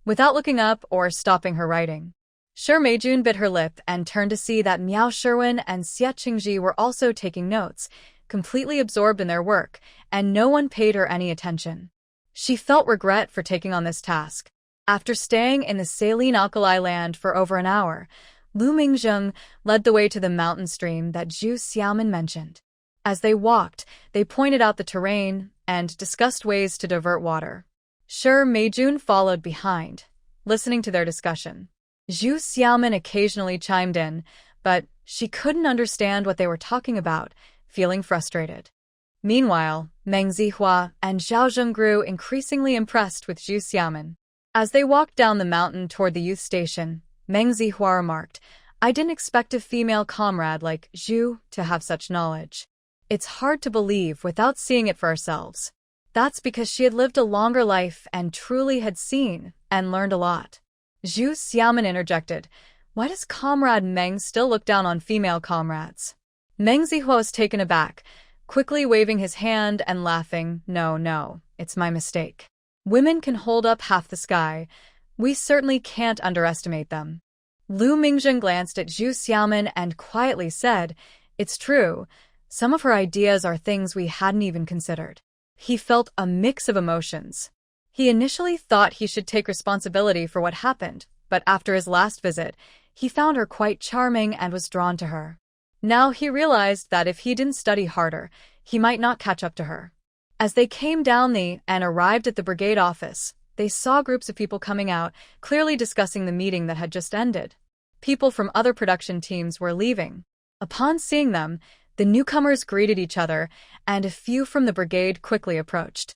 without looking up or stopping her writing. Shi Meijun bit her lip and turned to see that Miao Shiwen and Xie Qingji were also taking notes, completely absorbed in their work, and no one paid her any attention. She felt regret for taking on this task. After staying in the saline alkali land for over an hour, Lu Mingzheng led the way to the mountain stream that Zhu Xiaoman mentioned. As they walked, they pointed out the terrain and discussed ways to divert water. Shi Meijun followed behind, listening to their discussion. Zhu Xiaoman occasionally chimed in, but she couldn't understand what they were talking about, feeling frustrated. Meanwhile, Meng Zihua and Zhao Zheng grew increasingly impressed with Zhu Xiaoman. As they walked down the mountain toward the youth station, Meng Zihua remarked, "I didn't expect a female comrade like Zhu to have such knowledge. It's hard to believe without seeing it for ourselves." That's because she had lived a longer life and truly had seen and learned a lot. Zhu Xiaoman interjected, "Why does Comrade Meng still look down on female comrades?" Meng Zihua was taken aback, quickly waving his hand and laughing, No, it's my mistake. Women can hold up half the sky. We certainly can't underestimate them." Lu Mingzheng glanced at Zhu Xiaoman and quietly said, "It's true. Some of her ideas are things we hadn't even considered." He felt a mix of emotions. He initially thought he should take responsibility for what happened, but after his last visit, he found her quite charming and was drawn to her. Now he realized that if he didn't study harder, he might not catch up to her. As they came down and arrived at the brigade office, they saw groups of people coming out, clearly discussing the meeting that had just ended. People from other production teams were leaving. Upon seeing them, the newcomers greeted each other, and a few from the brigade quickly approached.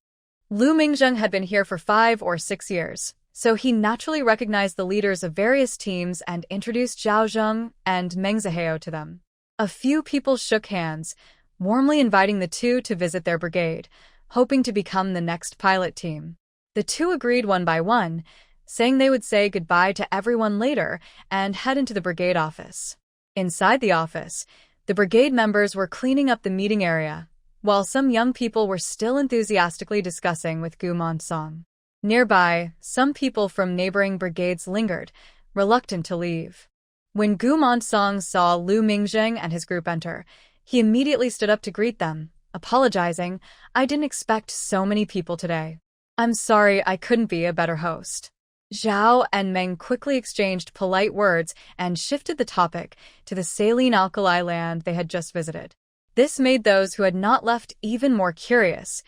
Lu Mingzheng had been here for 5 or 6 years, so he naturally recognized the leaders of various teams and introduced Zhao Zheng and Meng Zihao to them. A few people shook hands, warmly inviting the two to visit their brigade, hoping to become the next pilot team. The two agreed one by one, saying they would say goodbye to everyone later and head into the brigade office. Inside the office, the brigade members were cleaning up the meeting area, while some young people were still enthusiastically discussing with Gu Monsong. Nearby, some people from neighboring brigades lingered, reluctant to leave. When Gu Monsong saw Lu Mingzheng and his group enter, he immediately stood up to greet them, apologizing, "I didn't expect so many people today. I'm sorry I couldn't be a better host." Zhao and Meng quickly exchanged polite words and shifted the topic to the saline alkali land they had just visited. This made those who had not left even more curious,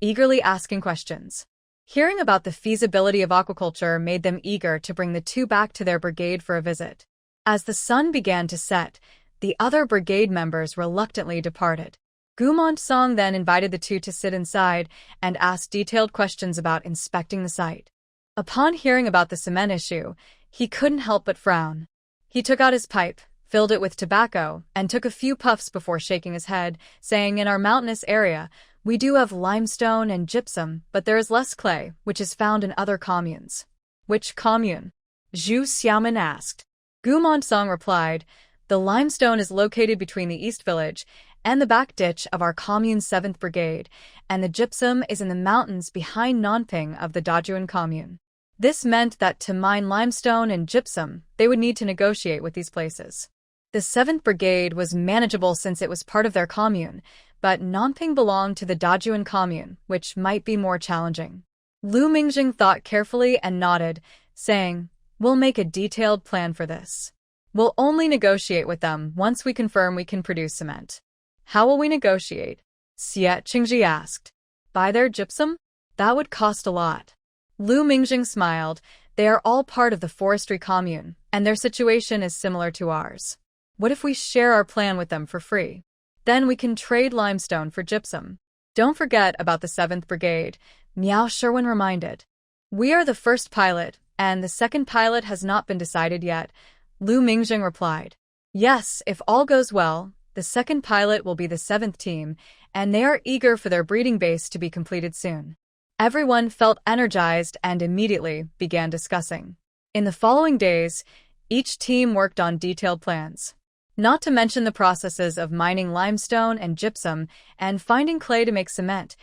eagerly asking questions. Hearing about the feasibility of aquaculture made them eager to bring the two back to their brigade for a visit. As the sun began to set, the other brigade members reluctantly departed. Gu Monsong then invited the two to sit inside and asked detailed questions about inspecting the site. Upon hearing about the cement issue, he couldn't help but frown. He took out his pipe, filled it with tobacco, and took a few puffs before shaking his head, saying, "In our mountainous area, we do have limestone and gypsum, but there is less clay, which is found in other communes." "Which commune?" Zhu Xiaoman asked. Gu Monsong replied, "The limestone is located between the East Village and the back ditch of our commune's 7th Brigade, and the gypsum is in the mountains behind Nanping of the Dajuan commune." This meant that to mine limestone and gypsum, they would need to negotiate with these places. The 7th Brigade was manageable since it was part of their commune, but Nanping belonged to the Dajuan commune, which might be more challenging. Lu Mingzheng thought carefully and nodded, saying, "We'll make a detailed plan for this. We'll only negotiate with them once we confirm we can produce cement." "How will we negotiate?" Xie Qingji asked. Buy their gypsum? That would cost a lot. Lu Mingjing smiled. They are all part of the forestry commune, and their situation is similar to ours. What if we share our plan with them for free? Then we can trade limestone for gypsum. Don't forget about the 7th Brigade, Miao Sherwin reminded. We are the first pilot, and the second pilot has not been decided yet, Lu Mingjing replied. Yes, if all goes well, the second pilot will be the 7th team, and they are eager for their breeding base to be completed soon. Everyone felt energized and immediately began discussing. In the following days, each team worked on detailed plans. Not to mention the processes of mining limestone and gypsum and finding clay to make cement.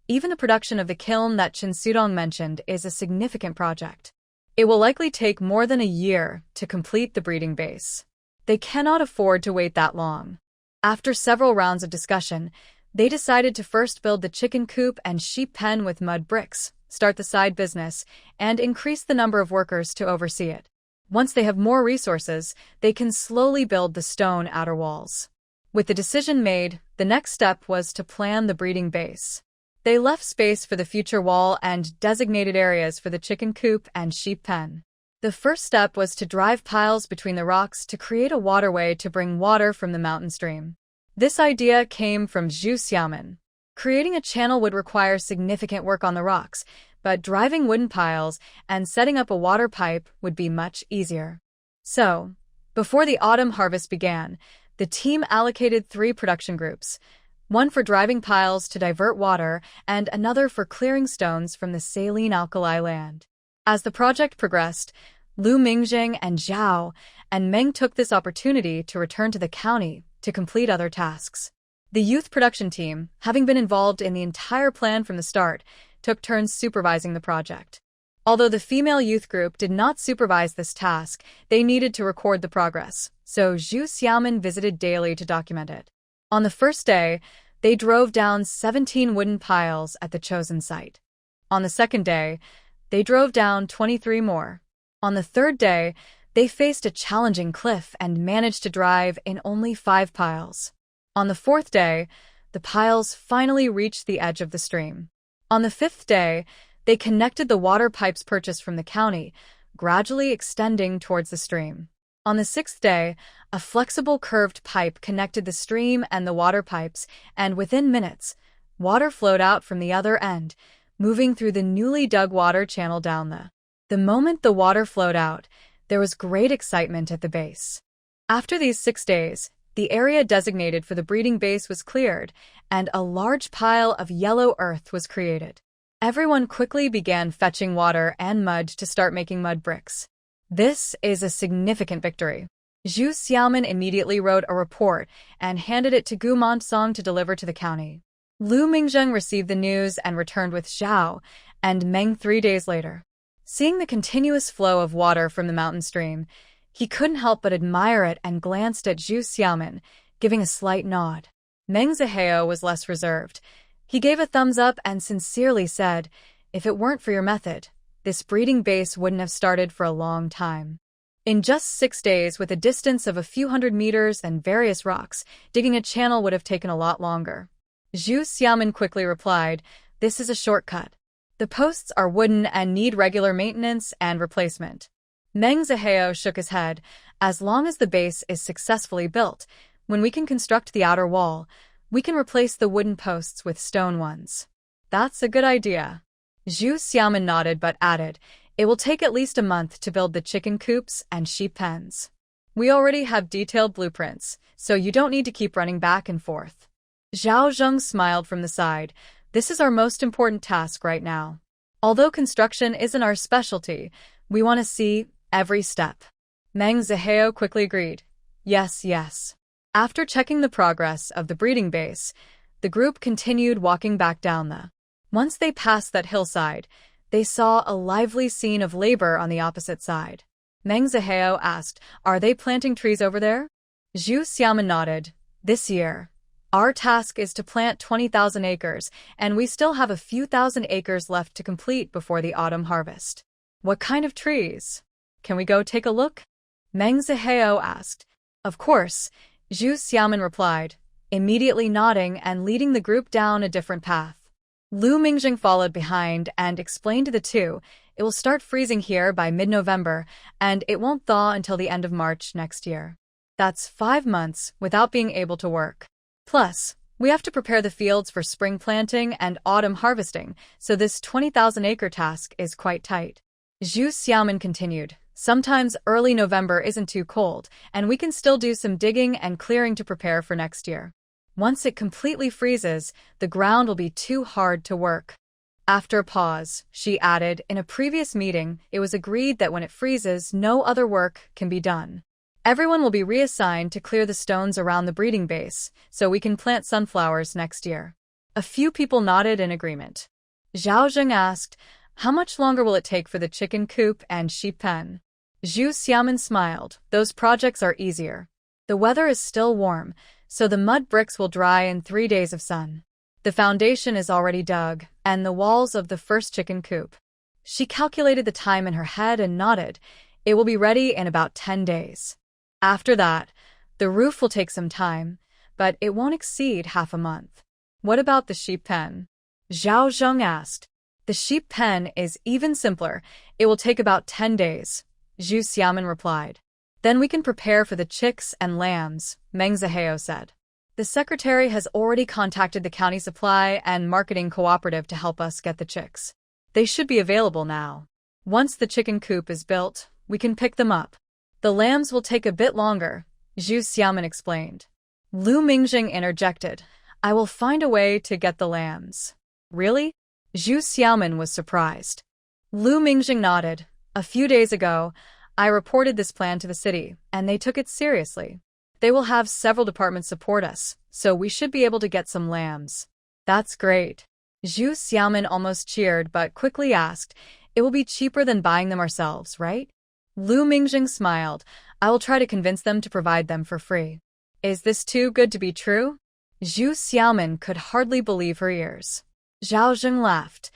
Even the production of the kiln that Chen Sudong mentioned is a significant project. It will likely take more than a year to complete the breeding base. They cannot afford to wait that long. After several rounds of discussion, they decided to first build the chicken coop and sheep pen with mud bricks, start the side business, and increase the number of workers to oversee it. Once they have more resources, they can slowly build the stone outer walls. With the decision made, the next step was to plan the breeding base. They left space for the future wall and designated areas for the chicken coop and sheep pen. The first step was to drive piles between the rocks to create a waterway to bring water from the mountain stream. This idea came from Zhu Xiaomin. Creating a channel would require significant work on the rocks, but driving wooden piles and setting up a water pipe would be much easier. So, before the autumn harvest began, the team allocated 3 production groups, one for driving piles to divert water and another for clearing stones from the saline alkali land. As the project progressed, Lu Mingjing and Zhao and Meng took this opportunity to return to the county to complete other tasks. The youth production team, having been involved in the entire plan from the start, took turns supervising the project. Although the female youth group did not supervise this task, they needed to record the progress, so Zhu Xiaomin visited daily to document it. On the first day, they drove down 17 wooden piles at the chosen site. On the second day, they drove down 23 more. On the third day, they faced a challenging cliff and managed to drive in only 5 piles. On the fourth day, the piles finally reached the edge of the stream. On the 5th day, they connected the water pipes purchased from the county, gradually extending towards the stream. On the 6th day, a flexible curved pipe connected the stream and the water pipes, and within minutes, water flowed out from the other end, moving through the newly dug water channel down the moment the water flowed out, there was great excitement at the base. After these 6 days, the area designated for the breeding base was cleared, and a large pile of yellow earth was created. Everyone quickly began fetching water and mud to start making mud bricks. This is a significant victory. Zhu Xiaomin immediately wrote a report and handed it to Gu Montsong to deliver to the county. Lu Mingjing received the news and returned with Zhao and Meng 3 days later. Seeing the continuous flow of water from the mountain stream, he couldn't help but admire it and glanced at Zhu Xiaomin, giving a slight nod. Meng Zihao was less reserved. He gave a thumbs up and sincerely said, "If it weren't for your method, this breeding base wouldn't have started for a long time." In just 6 days, with a distance of a few hundred meters and various rocks, digging a channel would have taken a lot longer. Zhu Xiaomin quickly replied, "This is a shortcut. The posts are wooden and need regular maintenance and replacement." Meng Zihao shook his head. "As long as the base is successfully built, when we can construct the outer wall, we can replace the wooden posts with stone ones." "That's a good idea." Zhu Xiaomin nodded but added, "It will take at least a month to build the chicken coops and sheep pens. We already have detailed blueprints, so you don't need to keep running back and forth." Zhao Zheng smiled from the side. "This is our most important task right now. Although construction isn't our specialty, we want to see every step." Meng Zihao quickly agreed. "Yes, yes." After checking the progress of the breeding base, the group continued walking back down. Once they passed that hillside, they saw a lively scene of labor on the opposite side. Meng Zihao asked, "Are they planting trees over there?" Zhu Xiaomin nodded. "This year, our task is to plant 20,000 acres, and we still have a few thousand acres left to complete before the autumn harvest." "What kind of trees? Can we go take a look?" Meng Zihao asked. "Of course," Zhu Xiaomin replied. immediately nodding and leading the group down a different path. Lu Mingjing followed behind and explained to the two, it will start freezing here by mid-November, and it won't thaw until the end of March next year. That's 5 months without being able to work. Plus, we have to prepare the fields for spring planting and autumn harvesting, so this 20,000-acre task is quite tight. Zhu Xiaomin continued, sometimes early November isn't too cold, and we can still do some digging and clearing to prepare for next year. Once it completely freezes, the ground will be too hard to work. After a pause, she added, in a previous meeting, it was agreed that when it freezes, no other work can be done. Everyone will be reassigned to clear the stones around the breeding base, so we can plant sunflowers next year. A few people nodded in agreement. Zhao Zheng asked, how much longer will it take for the chicken coop and sheep pen? Zhu Xiaomin smiled, those projects are easier. The weather is still warm, so the mud bricks will dry in 3 days of sun. The foundation is already dug, and the walls of the first chicken coop. She calculated the time in her head and nodded. It will be ready in about 10 days. After that, the roof will take some time, but it won't exceed half a month. What about the sheep pen? Zhao Zheng asked. The sheep pen is even simpler. It will take about 10 days, Zhu Xiaomin replied. Then we can prepare for the chicks and lambs, Meng Zihao said. The secretary has already contacted the county supply and marketing cooperative to help us get the chicks. They should be available now. Once the chicken coop is built, we can pick them up. The lambs will take a bit longer, Zhu Xiaomin explained. Lu Mingjing interjected, I will find a way to get the lambs. Really? Zhu Xiaomin was surprised. Lu Mingjing nodded. A few days ago, I reported this plan to the city, and they took it seriously. They will have several departments support us, so we should be able to get some lambs. That's great. Zhu Xiaomin almost cheered but quickly asked, it will be cheaper than buying them ourselves, right? Lu Mingjing smiled. I will try to convince them to provide them for free. Is this too good to be true? Zhu Xiaomin could hardly believe her ears. Zhao Zheng laughed.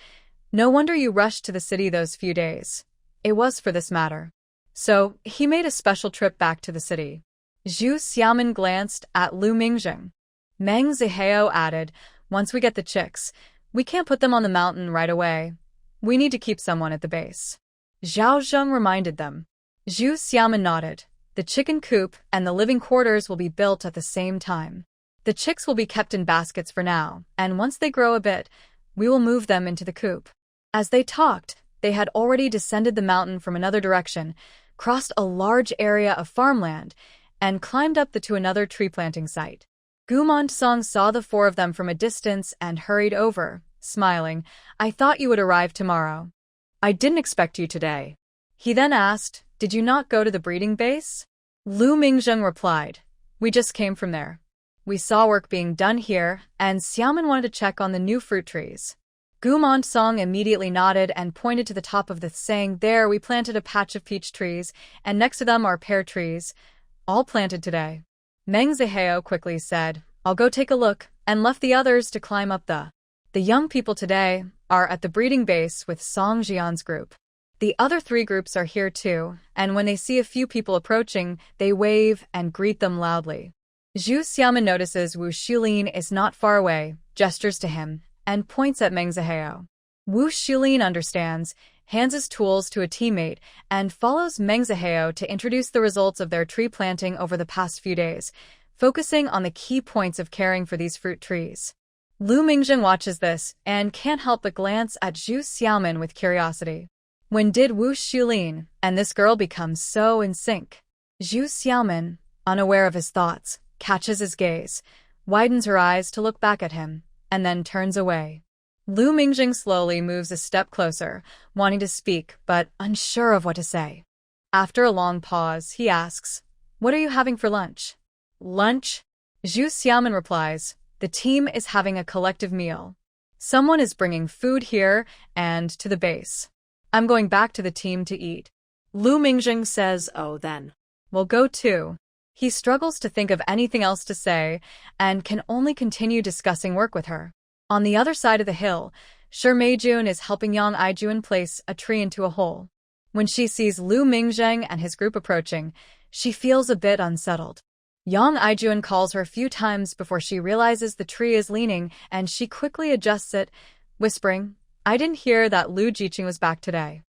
No wonder you rushed to the city those few days. It was for this matter. So, he made a special trip back to the city. Zhu Xiaomin glanced at Lu Mingjing. Meng Zihao added, once we get the chicks, we can't put them on the mountain right away. We need to keep someone at the base. Zhao Zheng reminded them. Zhu Xiaomin nodded. The chicken coop and the living quarters will be built at the same time. The chicks will be kept in baskets for now, and once they grow a bit, we will move them into the coop. As they talked, they had already descended the mountain from another direction, crossed a large area of farmland, and climbed up to another tree planting site. Gumon Song saw the four of them from a distance and hurried over, smiling. I thought you would arrive tomorrow. I didn't expect you today. He then asked, did you not go to the breeding base? Lu Mingjing replied, we just came from there. We saw work being done here, and Xiaomin wanted to check on the new fruit trees. Gumon Song immediately nodded and pointed to the top of the saying, there we planted a patch of peach trees, and next to them are pear trees, all planted today. Meng Zihao quickly said, I'll go take a look, and left the others to climb up the young people today are at the breeding base with Song Jian's group. The other 3 groups are here too, and when they see a few people approaching, they wave and greet them loudly. Zhu Xiaomin notices Wu Shulin is not far away, gestures to him, and points at Meng Zihao. Wu Shulin understands, hands his tools to a teammate, and follows Meng Zihao to introduce the results of their tree planting over the past few days, focusing on the key points of caring for these fruit trees. Lu Mingjing watches this and can't help but glance at Zhu Xiaomin with curiosity. When did Wu Shulin and this girl become so in sync? Zhu Xiaomin, unaware of his thoughts, catches his gaze, widens her eyes to look back at him, and then turns away. Lu Mingjing slowly moves a step closer, wanting to speak but unsure of what to say. After a long pause, he asks, what are you having for lunch? Lunch? Zhu Xiaomin replies, the team is having a collective meal. Someone is bringing food here and to the base. I'm going back to the team to eat. Lu Mingjing says, oh then. We'll go too. He struggles to think of anything else to say and can only continue discussing work with her. On the other side of the hill, Shi Meijun is helping Yang Aijun place a tree into a hole. When she sees Lu Mingjing and his group approaching, she feels a bit unsettled. Yang Aijuan calls her a few times before she realizes the tree is leaning, and she quickly adjusts it, whispering, "I didn't hear that Lu Jiqing was back today."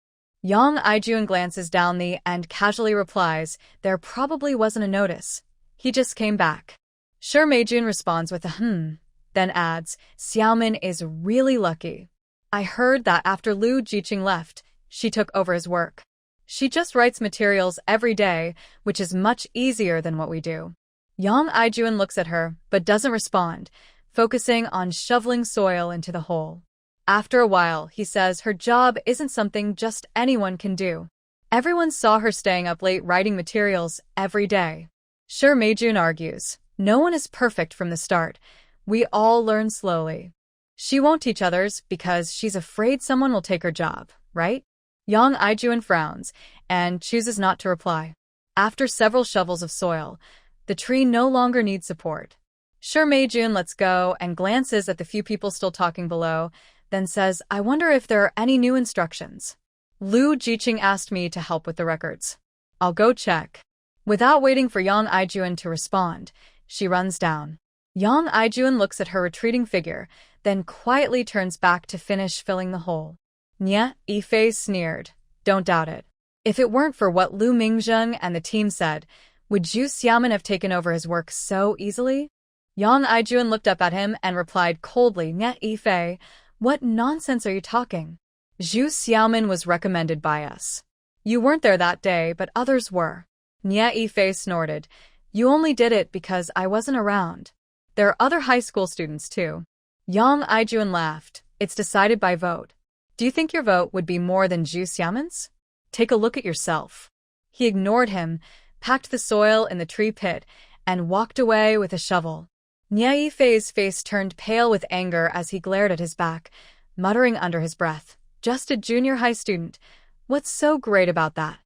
Yang Aijuan glances down and casually replies, "There probably wasn't a notice. He just came back." Shi Meijun responds with a then adds, "Xiaomin is really lucky. I heard that after Lu Jiqing left, she took over his work. She just writes materials every day, which is much easier than what we do." Yang Aijuan looks at her, but doesn't respond, focusing on shoveling soil into the hole. After a while, he says her job isn't something just anyone can do. Everyone saw her staying up late writing materials every day. Shi Meijun argues, "No one is perfect from the start. We all learn slowly. She won't teach others because she's afraid someone will take her job, right?" Yang Aijuan frowns and chooses not to reply. After several shovels of soil, the tree no longer needs support. Shi Meijun lets go and glances at the few people still talking below, then says, "I wonder if there are any new instructions. Lu Jiqing asked me to help with the records. I'll go check." Without waiting for Yang Aijuan to respond, she runs down. Yang Aijuan looks at her retreating figure, then quietly turns back to finish filling the hole. "Nya," Yifei sneered. "Don't doubt it. If it weren't for what Lu Mingzheng and the team said, would Zhu Xiaomin have taken over his work so easily?" Yang Aijuan looked up at him and replied coldly, "Nya, Yifei, what nonsense are you talking? Zhu Xiaomin was recommended by us. You weren't there that day, but others were." Nya Yifei snorted, "You only did it because I wasn't around. There are other high school students too." Yang Aijuan laughed. "It's decided by vote. Do you think your vote would be more than Zhu Xiaomin's? Take a look at yourself." He ignored him, packed the soil in the tree pit, and walked away with a shovel. Nya Yifei's face turned pale with anger as he glared at his back, muttering under his breath, "Just a junior high student. What's so great about that?"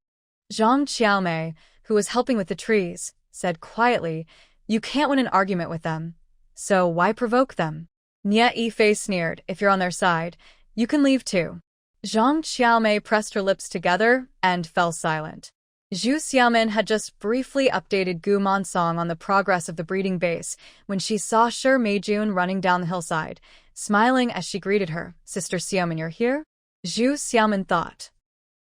Zhang Qiaomei, who was helping with the trees, said quietly, "You can't win an argument with them. So why provoke them?" Nya Yifei sneered, "If you're on their side, you can leave too." Zhang Qiaomei pressed her lips together and fell silent. Zhu Xiaomin had just briefly updated Gu Mansong on the progress of the breeding base when she saw Shi Meijun running down the hillside, smiling as she greeted her. "Sister Xiaomin, you're here?" Zhu Xiaomin thought.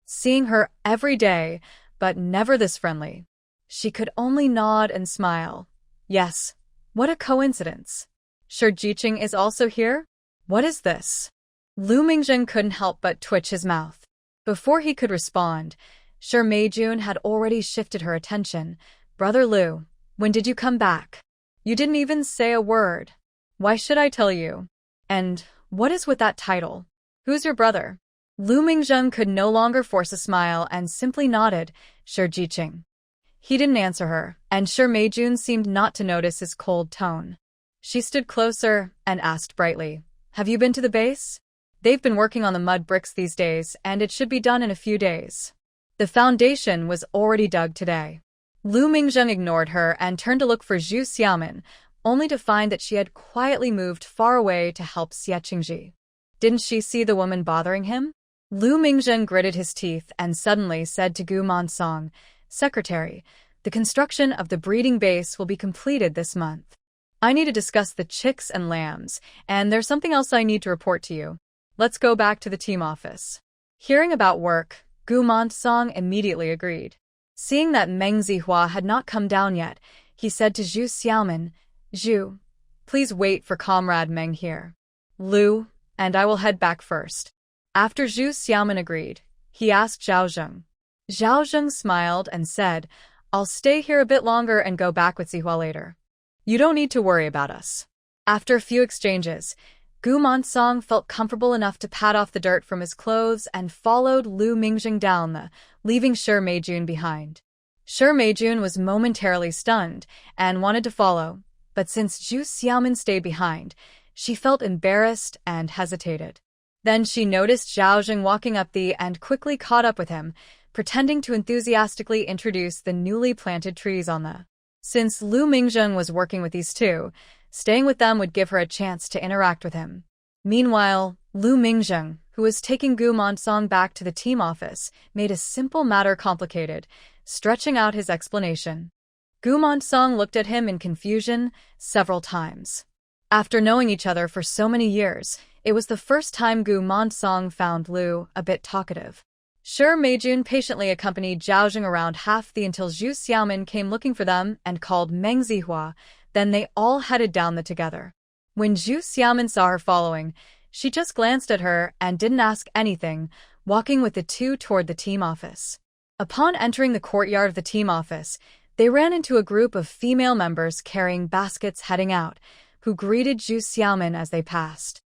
Seeing her every day, but never this friendly. She could only nod and smile. "Yes. What a coincidence. Shi Jiqing is also here? What is this?" Lu Mingzheng couldn't help but twitch his mouth. Before he could respond, Shi Meijun had already shifted her attention. "Brother Lu, when did you come back? You didn't even say a word. Why should I tell you? And what is with that title? Who's your brother?" Lu Mingzheng could no longer force a smile and simply nodded, "Shi Jiqing." He didn't answer her, and Shi Meijun seemed not to notice his cold tone. She stood closer and asked brightly, "Have you been to the base? They've been working on the mud bricks these days, and it should be done in a few days. The foundation was already dug today." Lu Mingzheng ignored her and turned to look for Zhu Xiaomin, only to find that she had quietly moved far away to help Xie Qingji. Didn't she see the woman bothering him? Lu Mingzheng gritted his teeth and suddenly said to Gu Mansong, "Secretary, the construction of the breeding base will be completed this month. I need to discuss the chicks and lambs, and there's something else I need to report to you. Let's go back to the team office." Hearing about work, Gu Mansong immediately agreed. Seeing that Meng Zihua had not come down yet, he said to Zhu Xiaomin, "Zhu, please wait for Comrade Meng here. Lu and I will head back first." After Zhu Xiaomin agreed, he asked Zhao Zheng. Zhao Zheng smiled and said, "I'll stay here a bit longer and go back with Zihua later. You don't need to worry about us." After a few exchanges, Gu Mansong felt comfortable enough to pat off the dirt from his clothes and followed Lu Mingzheng down leaving Shi Meijun behind. Shi Meijun was momentarily stunned and wanted to follow, but since Zhu Xiaomin stayed behind, she felt embarrassed and hesitated. Then she noticed Zhao Zheng walking up and quickly caught up with him, pretending to enthusiastically introduce the newly planted trees on the. Since Lu Mingzheng was working with these two, staying with them would give her a chance to interact with him. Meanwhile, Lu Mingzheng, who was taking Gu Mansong back to the team office, made a simple matter complicated, stretching out his explanation. Gu Song looked at him in confusion several times. After knowing each other for so many years, it was the first time Gu Song found Lu a bit talkative. Sure, Meijun patiently accompanied Zhao Jing around half the until Zhu Xiaomin came looking for them and called Meng Zihua, then they all headed down the together. When Zhu Xiaomin saw her following, she just glanced at her and didn't ask anything, walking with the two toward the team office. Upon entering the courtyard of the team office, they ran into a group of female members carrying baskets heading out, who greeted Zhu Xiaomin as they passed.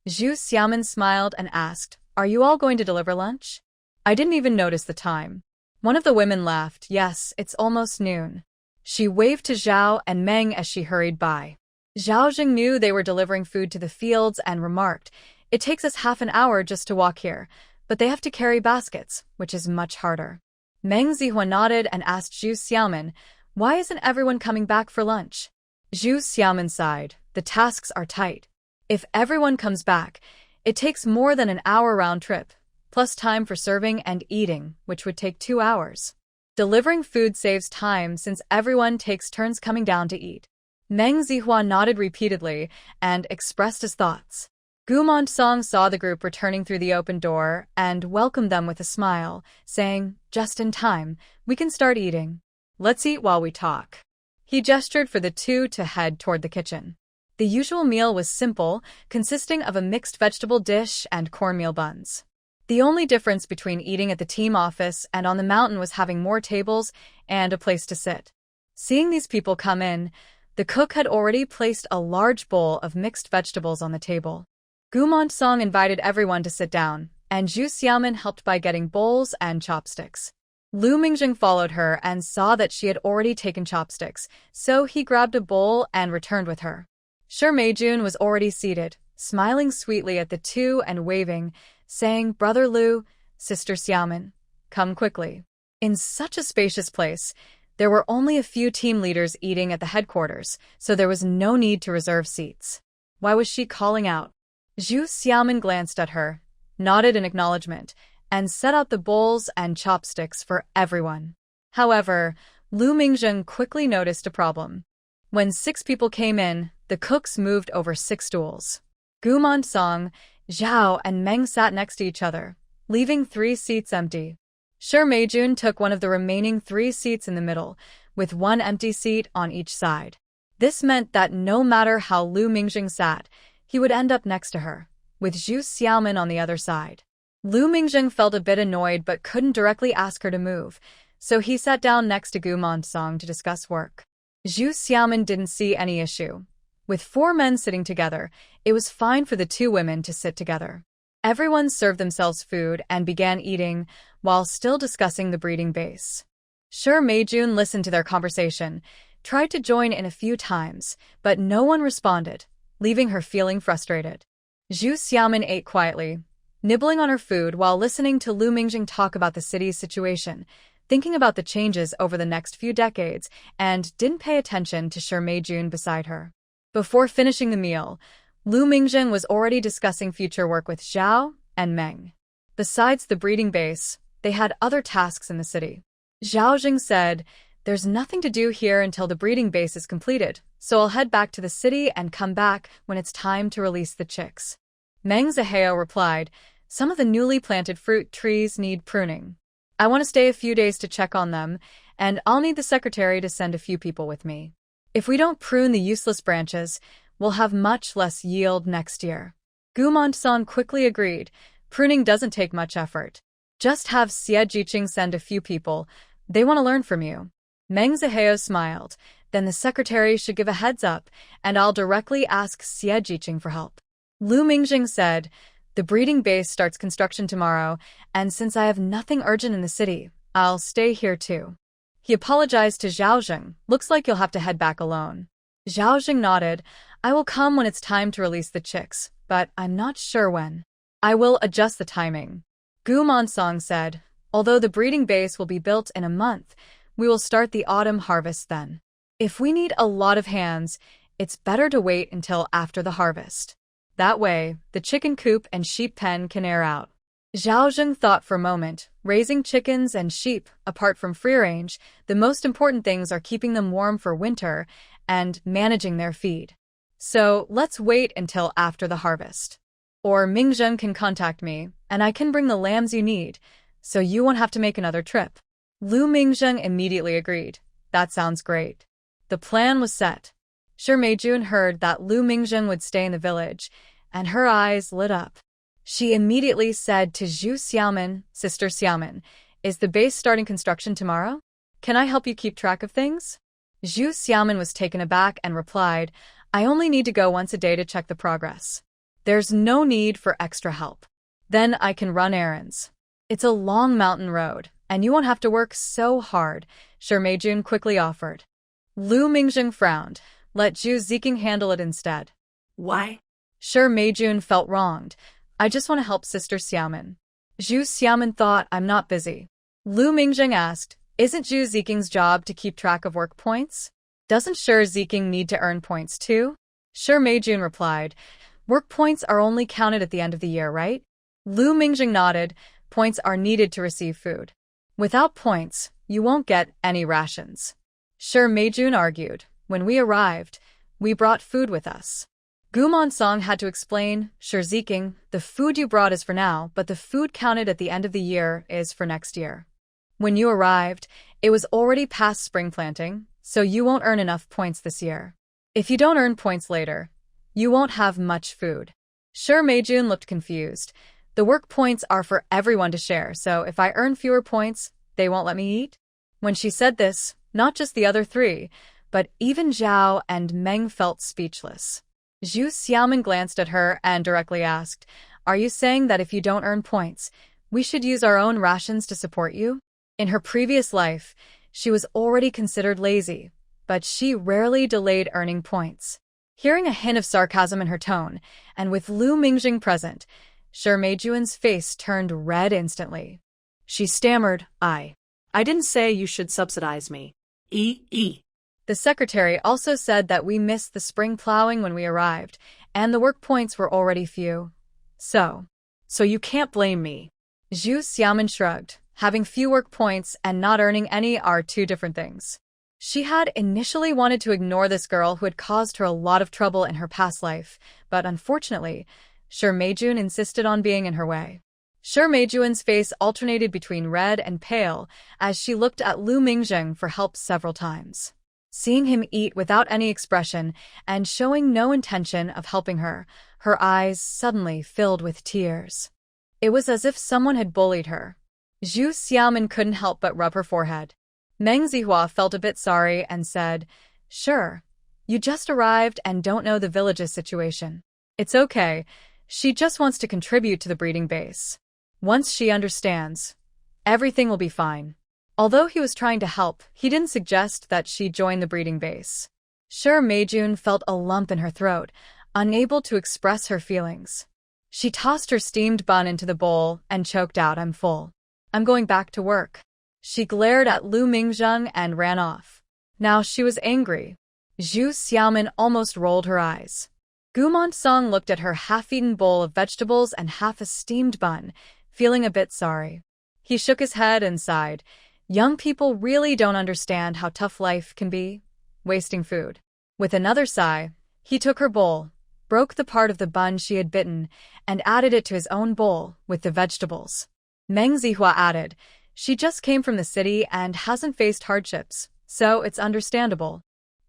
Zhu Xiaomin smiled and asked, "Are you all going to deliver lunch?" "I didn't even notice the time." One of the women laughed. "Yes, it's almost noon." She waved to Zhao and Meng as she hurried by. Zhao Jing knew they were delivering food to the fields and remarked, "It takes us half an hour just to walk here, but they have to carry baskets, which is much harder." Meng Zihua nodded and asked Zhu Xiaomin, "Why isn't everyone coming back for lunch?" Zhu Xiaomin sighed, "The tasks are tight. If everyone comes back, it takes more than an hour round trip, plus time for serving and eating, which would take 2 hours. Delivering food saves time since everyone takes turns coming down to eat." Meng Zihua nodded repeatedly and expressed his thoughts. Gu Song saw the group returning through the open door and welcomed them with a smile, saying, "Just in time, we can start eating. Let's eat while we talk." He gestured for the two to head toward the kitchen. The usual meal was simple, consisting of a mixed vegetable dish and cornmeal buns. The only difference between eating at the team office and on the mountain was having more tables and a place to sit. Seeing these people come in, the cook had already placed a large bowl of mixed vegetables on the table. Gu Song invited everyone to sit down, and Zhu Xiaomin helped by getting bowls and chopsticks. Lu Mingjing followed her and saw that she had already taken chopsticks, so he grabbed a bowl and returned with her. Sure Meijun was already seated, smiling sweetly at the two and waving, saying, "Brother Lu, Sister Xiaomin, come quickly." In such a spacious place, there were only a few team leaders eating at the headquarters, so there was no need to reserve seats. Why was she calling out? Zhu Xiaomin glanced at her, nodded in acknowledgement, and set out the bowls and chopsticks for everyone. However, Lu Mingjing quickly noticed a problem. When 6 people came in, the cooks moved over 6 stools. Gu Song, Zhao, and Meng sat next to each other, leaving 3 seats empty. Sure Meijun took one of the remaining 3 seats in the middle, with 1 empty seat on each side. This meant that no matter how Lu Mingjing sat, he would end up next to her, with Zhu Xiaomin on the other side. Lu Mingjing felt a bit annoyed but couldn't directly ask her to move, so he sat down next to Gu Song to discuss work. Zhu Xiaomin didn't see any issue. With 4 men sitting together, it was fine for the 2 women to sit together. Everyone served themselves food and began eating, while still discussing the breeding base. Sure Meijun listened to their conversation, tried to join in a few times, but no one responded, leaving her feeling frustrated. Zhu Xiaomin ate quietly, nibbling on her food while listening to Lu Mingjing talk about the city's situation, thinking about the changes over the next few decades, and didn't pay attention to Sure Meijun beside her. Before finishing the meal, Lu Mingjing was already discussing future work with Zhao and Meng. Besides the breeding base, they had other tasks in the city. Zhao Jing said, "There's nothing to do here until the breeding base is completed, so I'll head back to the city and come back when it's time to release the chicks." Meng Zihao replied, "Some of the newly planted fruit trees need pruning. I want to stay a few days to check on them, and I'll need the secretary to send a few people with me. If we don't prune the useless branches, we'll have much less yield next year." Gu Song quickly agreed, "Pruning doesn't take much effort. Just have Xie Jiqing send a few people, they want to learn from you." Meng Zihao smiled, "Then the secretary should give a heads up, and I'll directly ask Xie Jiqing for help." Lu Mingjing said, "The breeding base starts construction tomorrow, and since I have nothing urgent in the city, I'll stay here too." He apologized to Zhao Jing, "Looks like you'll have to head back alone." Zhao Jing nodded, "I will come when it's time to release the chicks, but I'm not sure when. I will adjust the timing." Gu Song said, "Although the breeding base will be built in a month, we will start the autumn harvest then. If we need a lot of hands, it's better to wait until after the harvest. That way, the chicken coop and sheep pen can air out." Zhao Zheng thought for a moment. Raising chickens and sheep, apart from free range, the most important things are keeping them warm for winter and managing their feed. So let's wait until after the harvest. Or Mingzheng can contact me, and I can bring the lambs you need, so you won't have to make another trip. Lu Mingzheng immediately agreed. That sounds great. The plan was set. Shi Meijun heard that Lu Mingzheng would stay in the village, and her eyes lit up. She immediately said to Zhu Xiaomin, Sister Xiaomin, is the base starting construction tomorrow? Can I help you keep track of things? Zhu Xiaomin was taken aback and replied, I only need to go once a day to check the progress. There's no need for extra help. Then I can run errands. It's a long mountain road, and you won't have to work so hard, Shi Meijun quickly offered. Lu Mingzheng frowned. Let Zhu Ziqing handle it instead. Why? Shi Meijun felt wronged. I just want to help Sister Xiaomin. Zhu Xiaomin thought, I'm not busy. Lu Mingzheng asked, isn't Zhu Ziqing's job to keep track of work points? Doesn't Shi Ziqing need to earn points too? Shi Meijun replied, work points are only counted at the end of the year, right? Lu Mingzheng nodded. Points are needed to receive food. Without points, you won't get any rations. Shi Meijun argued, when we arrived, we brought food with us. Gumon Song had to explain, Shi Ziqing, the food you brought is for now, but the food counted at the end of the year is for next year. When you arrived, it was already past spring planting, so you won't earn enough points this year. If you don't earn points later, you won't have much food. Shi Meijun looked confused. The work points are for everyone to share, so if I earn fewer points, they won't let me eat? When she said this, not just the other three, but even Zhao and Meng felt speechless. Zhu Xiaomin glanced at her and directly asked, are you saying that if you don't earn points, we should use our own rations to support you? In her previous life, she was already considered lazy, but she rarely delayed earning points. Hearing a hint of sarcasm in her tone, and with Lu Mingzheng present, Shi Meijun's face turned red instantly. She stammered, I didn't say you should subsidize me. The secretary also said that we missed the spring plowing when we arrived, and the work points were already few. So you can't blame me. Zhu Xiaomin shrugged. Having few work points and not earning any are two different things. She had initially wanted to ignore this girl who had caused her a lot of trouble in her past life, but unfortunately, Shi Meijun insisted on being in her way. Shi Meijun's face alternated between red and pale as she looked at Lu Mingzheng for help several times. Seeing him eat without any expression and showing no intention of helping her, her eyes suddenly filled with tears. It was as if someone had bullied her. Zhu Xiaomin couldn't help but rub her forehead. Meng Zihua felt a bit sorry and said, sure, you just arrived and don't know the village's situation. It's okay, she just wants to contribute to the breeding base. Once she understands, everything will be fine. Although he was trying to help, he didn't suggest that she join the breeding base. Shi Meijun felt a lump in her throat, unable to express her feelings. She tossed her steamed bun into the bowl and choked out, I'm full. I'm going back to work. She glared at Lu Mingzheng and ran off. Now she was angry. Zhu Xiaomin almost rolled her eyes. Gumon Song looked at her half-eaten bowl of vegetables and half a steamed bun, feeling a bit sorry. He shook his head and sighed. Young people really don't understand how tough life can be, wasting food. With another sigh, he took her bowl, broke the part of the bun she had bitten, and added it to his own bowl with the vegetables. Meng Zihua added, she just came from the city and hasn't faced hardships, so it's understandable.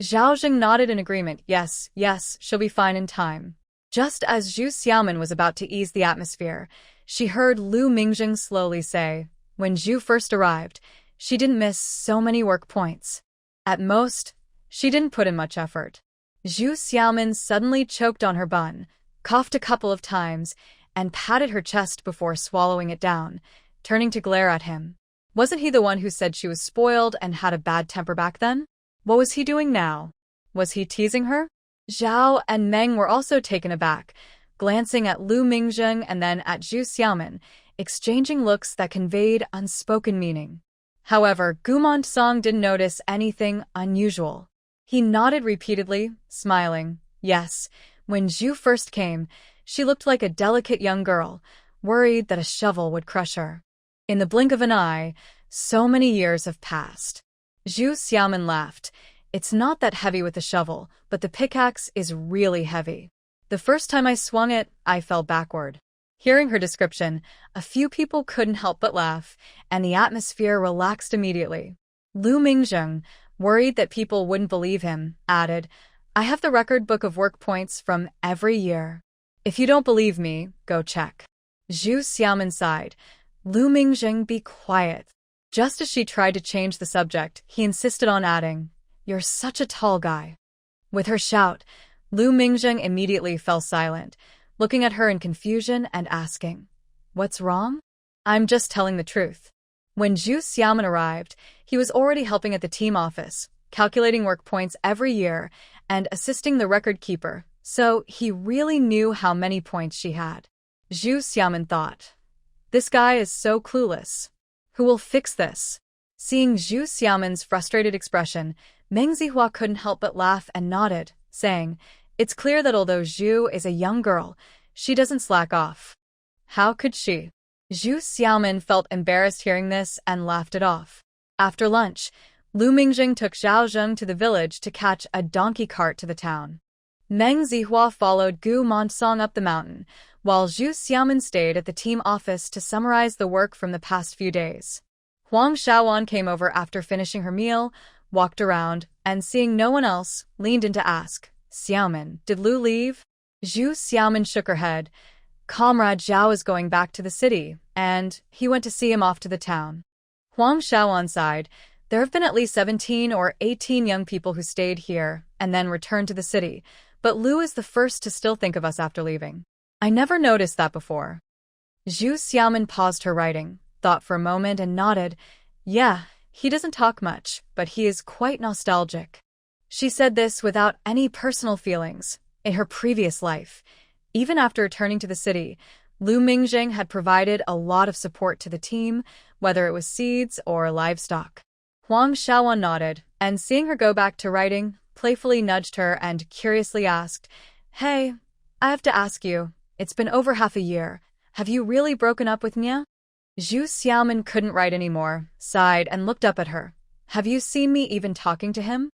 Zhao Zheng nodded in agreement. Yes, she'll be fine in time. Just as Zhu Xiaomin was about to ease the atmosphere, she heard Lu Mingzheng slowly say, when Zhu first arrived, she didn't miss so many work points. At most, she didn't put in much effort. Zhu Xiaomin suddenly choked on her bun, coughed a couple of times, and patted her chest before swallowing it down, turning to glare at him. Wasn't he the one who said she was spoiled and had a bad temper back then? What was he doing now? Was he teasing her? Zhao and Meng were also taken aback, glancing at Lu Mingzheng and then at Zhu Xiaomin, exchanging looks that conveyed unspoken meaning. However, Gumon Song didn't notice anything unusual. He nodded repeatedly, smiling. Yes, when Zhu first came, she looked like a delicate young girl, worried that a shovel would crush her. In the blink of an eye, so many years have passed. Zhu Xiaomin laughed. It's not that heavy with the shovel, but the pickaxe is really heavy. The first time I swung it, I fell backward. Hearing her description, a few people couldn't help but laugh, and the atmosphere relaxed immediately. Lu Mingzheng, worried that people wouldn't believe him, added, I have the record book of work points from every year. If you don't believe me, go check. Zhu Xiaomin sighed. Lu Mingzheng, be quiet. Just as she tried to change the subject, he insisted on adding, You're such a tall guy. With her shout, Lu Mingzheng immediately fell silent, looking at her in confusion and asking, What's wrong? I'm just telling the truth. When Zhu Xiaomin arrived, he was already helping at the team office, calculating work points every year and assisting the record keeper, so he really knew how many points she had. Zhu Xiaomin thought, This guy is so clueless. Who will fix this? Seeing Zhu Xiaomin's frustrated expression, Meng Zihua couldn't help but laugh and nodded, saying, It's clear that although Zhu is a young girl, she doesn't slack off. How could she? Zhu Xiaomin felt embarrassed hearing this and laughed it off. After lunch, Lu Mingzheng took Zhao Zheng to the village to catch a donkey cart to the town. Meng Zihua followed Gu Montong up the mountain, while Zhu Xiaomin stayed at the team office to summarize the work from the past few days. Huang Shaoan came over after finishing her meal, walked around, and seeing no one else, leaned in to ask, Xiaomin, did Lu leave? Zhu Xiaomin shook her head. Comrade Zhao is going back to the city, and he went to see him off to the town. Huang Shaoan sighed. There have been at least 17 or 18 young people who stayed here and then returned to the city, but Lu is the first to still think of us after leaving. I never noticed that before. Zhu Xiaomin paused her writing, thought for a moment and nodded. Yeah, he doesn't talk much, but he is quite nostalgic. She said this without any personal feelings. In her previous life, even after returning to the city, Lu Mingzheng had provided a lot of support to the team, whether it was seeds or livestock. Huang Shaoan nodded, and seeing her go back to writing, playfully nudged her and curiously asked, Hey, I have to ask you, it's been over half a year. Have you really broken up with Nya? Zhu Xiaomin couldn't write anymore, sighed and looked up at her. Have you seen me even talking to him?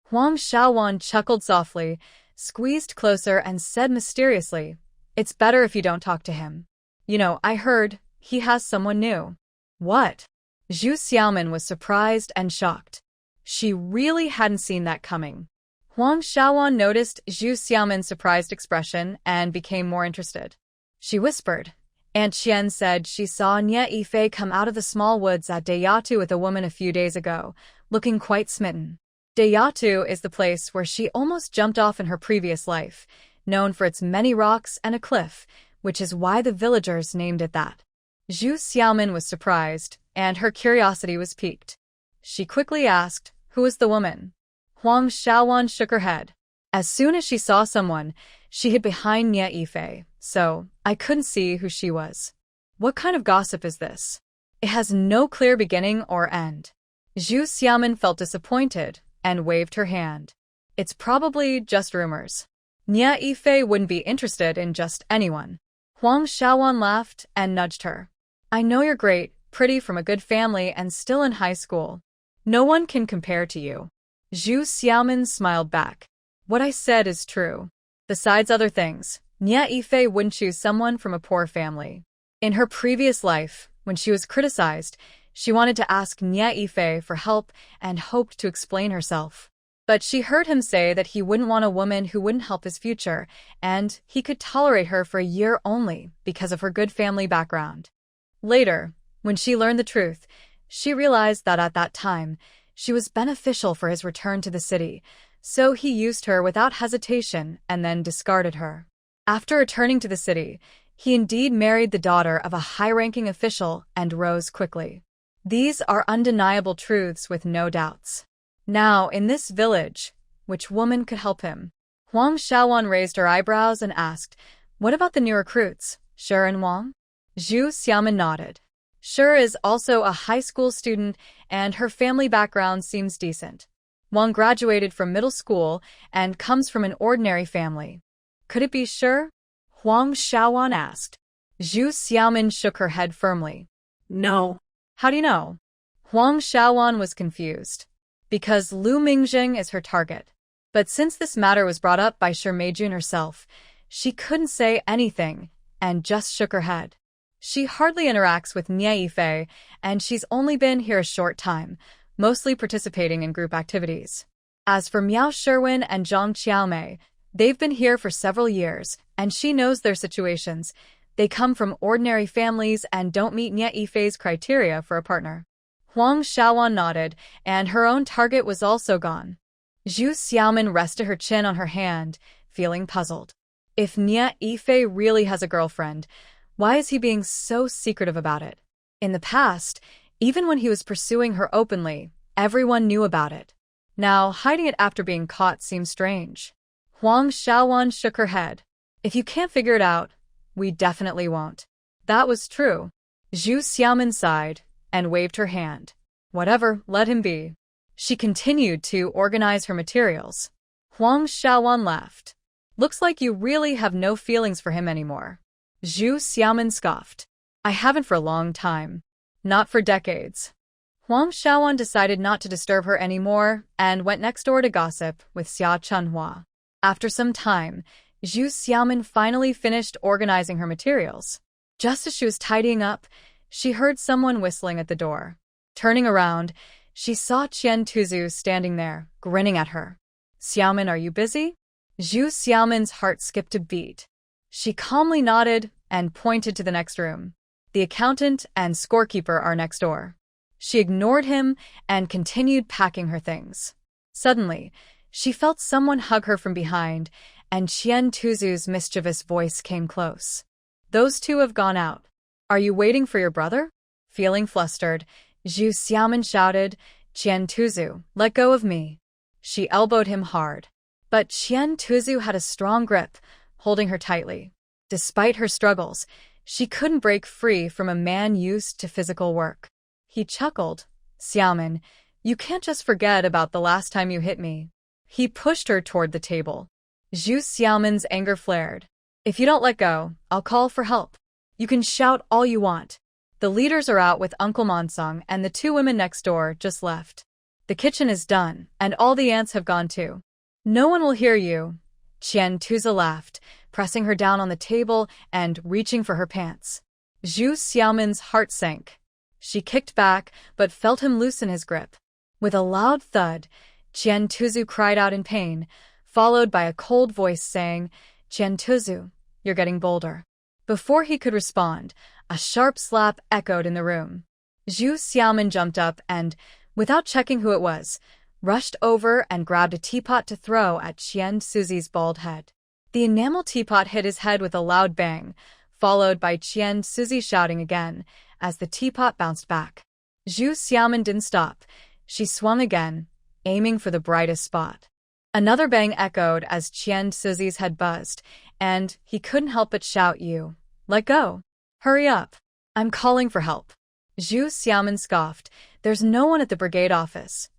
Huang Shaoan chuckled softly, squeezed closer and said mysteriously, It's better if you don't talk to him. You know, I heard he has someone new. What? Zhu Xiaomin was surprised and shocked. She really hadn't seen that coming. Huang Shaoan noticed Zhu Xiaomin's surprised expression and became more interested. She whispered, Aunt Qian said she saw Nya Yifei come out of the small woods at Deyatu with a woman a few days ago, looking quite smitten. Deyatu is the place where she almost jumped off in her previous life, known for its many rocks and a cliff, which is why the villagers named it that. Zhu Xiaomin was surprised, and her curiosity was piqued. She quickly asked, Who was the woman? Huang Shaoan shook her head. As soon as she saw someone, she hid behind Nya Yifei, so I couldn't see who she was. What kind of gossip is this? It has no clear beginning or end. Zhu Xiaomin felt disappointed and waved her hand. It's probably just rumors. Nya Yifei wouldn't be interested in just anyone. Huang Shaoan laughed and nudged her. I know you're great, pretty from a good family and still in high school. No one can compare to you. Zhu Xiaomin smiled back. What I said is true. Besides other things, Nya Yifei wouldn't choose someone from a poor family. In her previous life, when she was criticized, she wanted to ask Nya Yifei for help and hoped to explain herself. But she heard him say that he wouldn't want a woman who wouldn't help his future, and he could tolerate her for a year only because of her good family background. Later, when she learned the truth, she realized that at that time, she was beneficial for his return to the city, so he used her without hesitation and then discarded her. After returning to the city, he indeed married the daughter of a high-ranking official and rose quickly. These are undeniable truths with no doubts. Now, in this village, which woman could help him? Huang Shaoan raised her eyebrows and asked, What about the new recruits, Shi and Wang? Zhu Xiaomin nodded. Shi is also a high school student and her family background seems decent. Wang graduated from middle school and comes from an ordinary family. Could it be Shi? Huang Shaoan asked. Zhu Xiaomin shook her head firmly. No. How do you know? Huang Xiaowan was confused. Because Lu Mingjing is her target. But since this matter was brought up by Shi Meijun herself, she couldn't say anything and just shook her head. She hardly interacts with Nie Yifei, and she's only been here a short time, mostly participating in group activities. As for Miao Sherwin and Zhang Qiaomei, they've been here for several years, and she knows their situations. They come from ordinary families and don't meet Nie Yifei's criteria for a partner. Huang Xiaowan nodded, and her own target was also gone. Zhu Xiaomin rested her chin on her hand, feeling puzzled. If Nie Yifei really has a girlfriend, why is he being so secretive about it? In the past, even when he was pursuing her openly, everyone knew about it. Now, hiding it after being caught seems strange. Huang Xiaowan shook her head. If you can't figure it out, we definitely won't. That was true. Zhu Xiaomin sighed and waved her hand. Whatever, let him be. She continued to organize her materials. Huang Xiaowan laughed. Looks like you really have no feelings for him anymore. Zhu Xiaomin scoffed. I haven't for a long time. Not for decades. Huang Xiaowan decided not to disturb her anymore and went next door to gossip with Xia Chunhua. After some time, Zhu Xiaomin finally finished organizing her materials. Just as she was tidying up, she heard someone whistling at the door. Turning around, she saw Qian Tuzu standing there, grinning at her. Xiaomin, are you busy? Zhu Xiaomin's heart skipped a beat. She calmly nodded and pointed to the next room. The accountant and scorekeeper are next door. She ignored him and continued packing her things. Suddenly, she felt someone hug her from behind, and Qian Tuzu's mischievous voice came close. Those two have gone out. Are you waiting for your brother? Feeling flustered, Zhu Xiaomin shouted, Qian Tuzu, let go of me. She elbowed him hard. But Qian Tuzu had a strong grip, holding her tightly. Despite her struggles, she couldn't break free from a man used to physical work. He chuckled. Xiaomin, you can't just forget about the last time you hit me. He pushed her toward the table. Zhu Xiaomin's anger flared. If you don't let go, I'll call for help. You can shout all you want. The leaders are out with Uncle Monsong, and the two women next door just left. The kitchen is done, and all the ants have gone too. No one will hear you. Qian Tuzu laughed, pressing her down on the table and reaching for her pants. Zhu Xiaomin's heart sank. She kicked back, but felt him loosen his grip. With a loud thud, Qian Tuzu cried out in pain, followed by a cold voice saying, Qian Tuzu, you're getting bolder. Before he could respond, a sharp slap echoed in the room. Zhu Xiaomin jumped up and, without checking who it was, rushed over and grabbed a teapot to throw at Qian Tuzu's bald head. The enamel teapot hit his head with a loud bang, followed by Qian Tuzu shouting again, as the teapot bounced back. Zhu Xiaomin didn't stop. She swung again, aiming for the brightest spot. Another bang echoed as Qian Tuzu's head buzzed, and he couldn't help but shout, You, let go. Hurry up. I'm calling for help. Zhu Xiaomin scoffed. There's no one at the brigade office.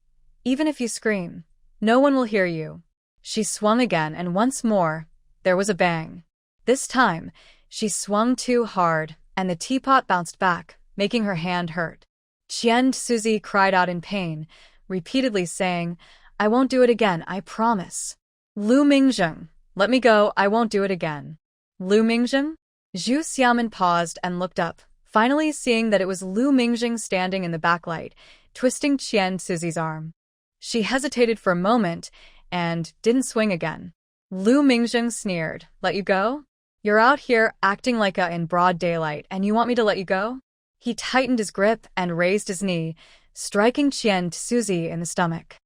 Even if you scream, no one will hear you. She swung again, and once more, there was a bang. This time, she swung too hard, and the teapot bounced back, making her hand hurt. Qian Tuzu cried out in pain, repeatedly saying, I won't do it again, I promise. Lu Mingjing, let me go, I won't do it again. Lu Mingjing? Zhu Xiaomin paused and looked up, finally seeing that it was Lu Mingjing standing in the backlight, twisting Qian Tuzu's arm. She hesitated for a moment and didn't swing again. Lu Mingjing sneered, Let you go? You're out here acting like in broad daylight, and you want me to let you go? He tightened his grip and raised his knee, striking Qian Tuzu in the stomach.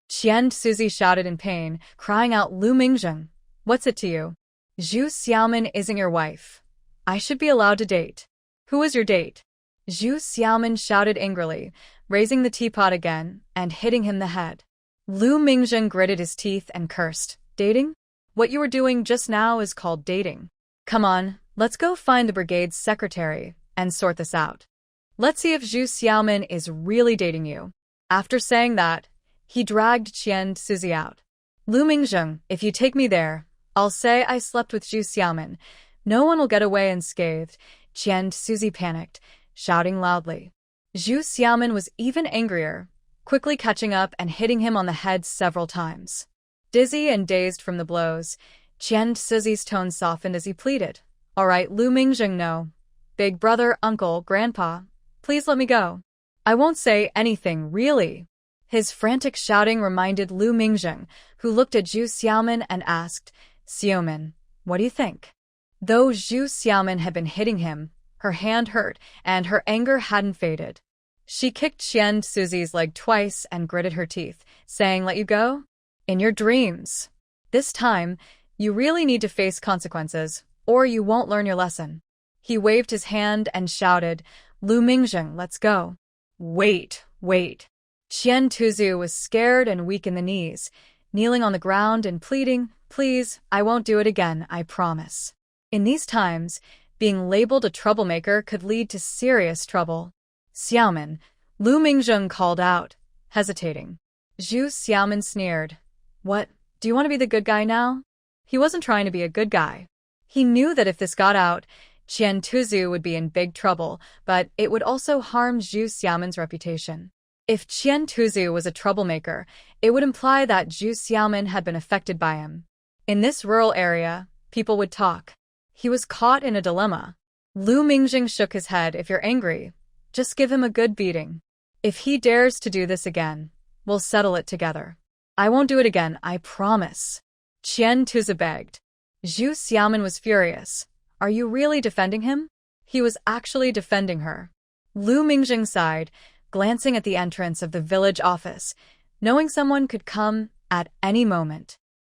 Qian Tuzu shouted in pain, crying out, Lu Mingjing, what's it to you? Zhu Xiaomin isn't your wife. I should be allowed to date. Who is your date? Zhu Xiaomin shouted angrily, raising the teapot again and hitting him the head. Lu Mingjing gritted his teeth and cursed, Dating? What you were doing just now is called dating. Come on, let's go find the brigade's secretary and sort this out. Let's see if Zhu Xiaomin is really dating you. After saying that, he dragged Qian Tuzu out. Lu Mingjing, if you take me there, I'll say I slept with Zhu Xiaomin, No one will get away unscathed. Qian Suzy panicked, shouting loudly. Zhu Xiaomin was even angrier, quickly catching up and hitting him on the head several times. Dizzy and dazed from the blows, Qian Suzy's tone softened as he pleaded. All right, Lu Mingjing, no. Big brother, uncle, grandpa, please let me go. I won't say anything, really. His frantic shouting reminded Lu Mingjing, who looked at Zhu Xiaomin and asked, Xiaomin, what do you think? Though Zhu Xiaomin had been hitting him, her hand hurt, and her anger hadn't faded. She kicked Qian Suzy's leg twice and gritted her teeth, saying, let you go? In your dreams. This time, you really need to face consequences, or you won't learn your lesson. He waved his hand and shouted, Lu Mingjing, let's go. Wait. Qian Tuzu was scared and weak in the knees, kneeling on the ground and pleading, please, I won't do it again, I promise. In these times, being labeled a troublemaker could lead to serious trouble. Xiaomin, Lu Mingjing called out, hesitating. Zhu Xiaomin sneered. What, do you want to be the good guy now? He wasn't trying to be a good guy. He knew that if this got out, Qian Tuzu would be in big trouble, but it would also harm Zhu Xiaomin's reputation. If Qian Tuzu was a troublemaker, it would imply that Zhu Xiaomin had been affected by him. In this rural area, people would talk. He was caught in a dilemma. Lu Mingjing shook his head. If you're angry, just give him a good beating. If he dares to do this again, we'll settle it together. I won't do it again, I promise. Qian Tuzu begged. Zhu Xiaomin was furious. Are you really defending him? He was actually defending her. Lu Mingjing sighed, glancing at the entrance of the village office, knowing someone could come at any moment.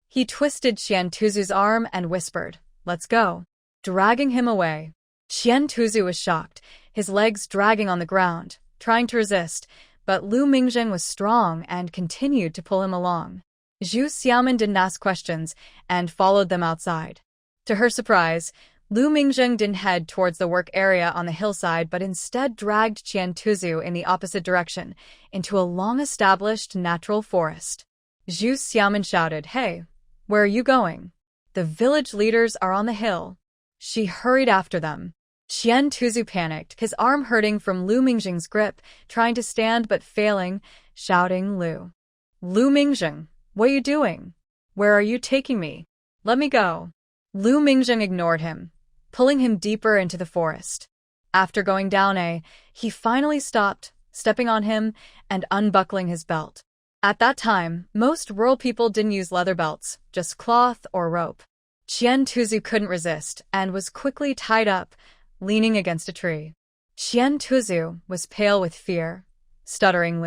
He twisted Qian Tuzu's arm and whispered, let's go, dragging him away. Qian Tuzu was shocked, his legs dragging on the ground, trying to resist, but Lu Mingjing was strong and continued to pull him along. Zhu Xiaomin didn't ask questions and followed them outside. To her surprise, Lu Mingjing didn't head towards the work area on the hillside but instead dragged Qian Tuzu in the opposite direction, into a long-established natural forest. Zhu Xiaomin shouted, Hey, where are you going? The village leaders are on the hill. She hurried after them. Qian Tuzu panicked, his arm hurting from Lu Mingjing's grip, trying to stand but failing, shouting, Lu Mingjing, what are you doing? Where are you taking me? Let me go. Lu Mingjing ignored him, pulling him deeper into the forest. After going down he finally stopped, stepping on him and unbuckling his belt. At that time, most rural people didn't use leather belts, just cloth or rope. Qian Tuzu couldn't resist and was quickly tied up, leaning against a tree. Qian Tuzu was pale with fear, stuttering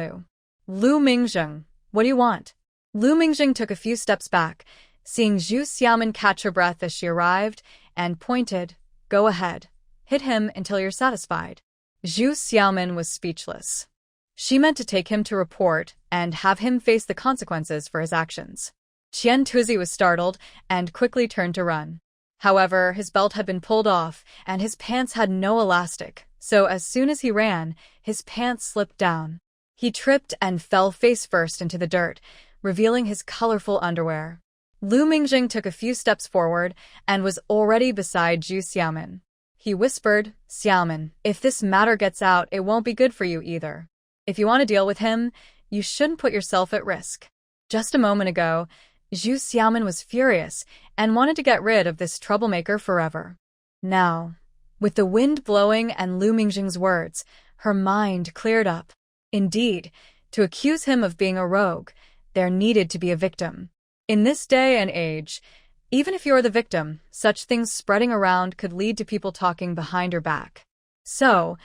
Lu Mingjing, what do you want? Lu Mingjing took a few steps back, seeing Zhu Xiaomin catch her breath as she arrived, and pointed, Go ahead, hit him until you're satisfied. Zhu Xiaomin was speechless. She meant to take him to report and have him face the consequences for his actions. Qian Tuzu was startled and quickly turned to run. However, his belt had been pulled off and his pants had no elastic, so as soon as he ran, his pants slipped down. He tripped and fell face first into the dirt, revealing his colorful underwear. Lu Mingjing took a few steps forward and was already beside Zhu Xiaomin. He whispered, Xiaomin, if this matter gets out, it won't be good for you either. If you want to deal with him, you shouldn't put yourself at risk. Just a moment ago, Zhu Xiaomin was furious and wanted to get rid of this troublemaker forever. Now, with the wind blowing and Lu Mingjing's words, her mind cleared up. Indeed, to accuse him of being a rogue, there needed to be a victim. In this day and age, even if you're the victim, such things spreading around could lead to people talking behind her back. So,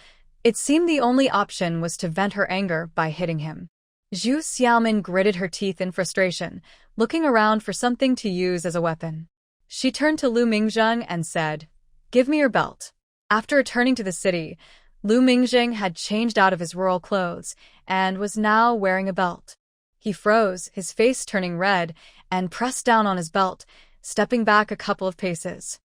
it seemed the only option was to vent her anger by hitting him. Zhu Xiaomin gritted her teeth in frustration, looking around for something to use as a weapon. She turned to Lu Mingjing and said, Give me your belt. After returning to the city, Lu Mingjing had changed out of his rural clothes and was now wearing a belt. He froze, his face turning red, and pressed down on his belt, stepping back a couple of paces.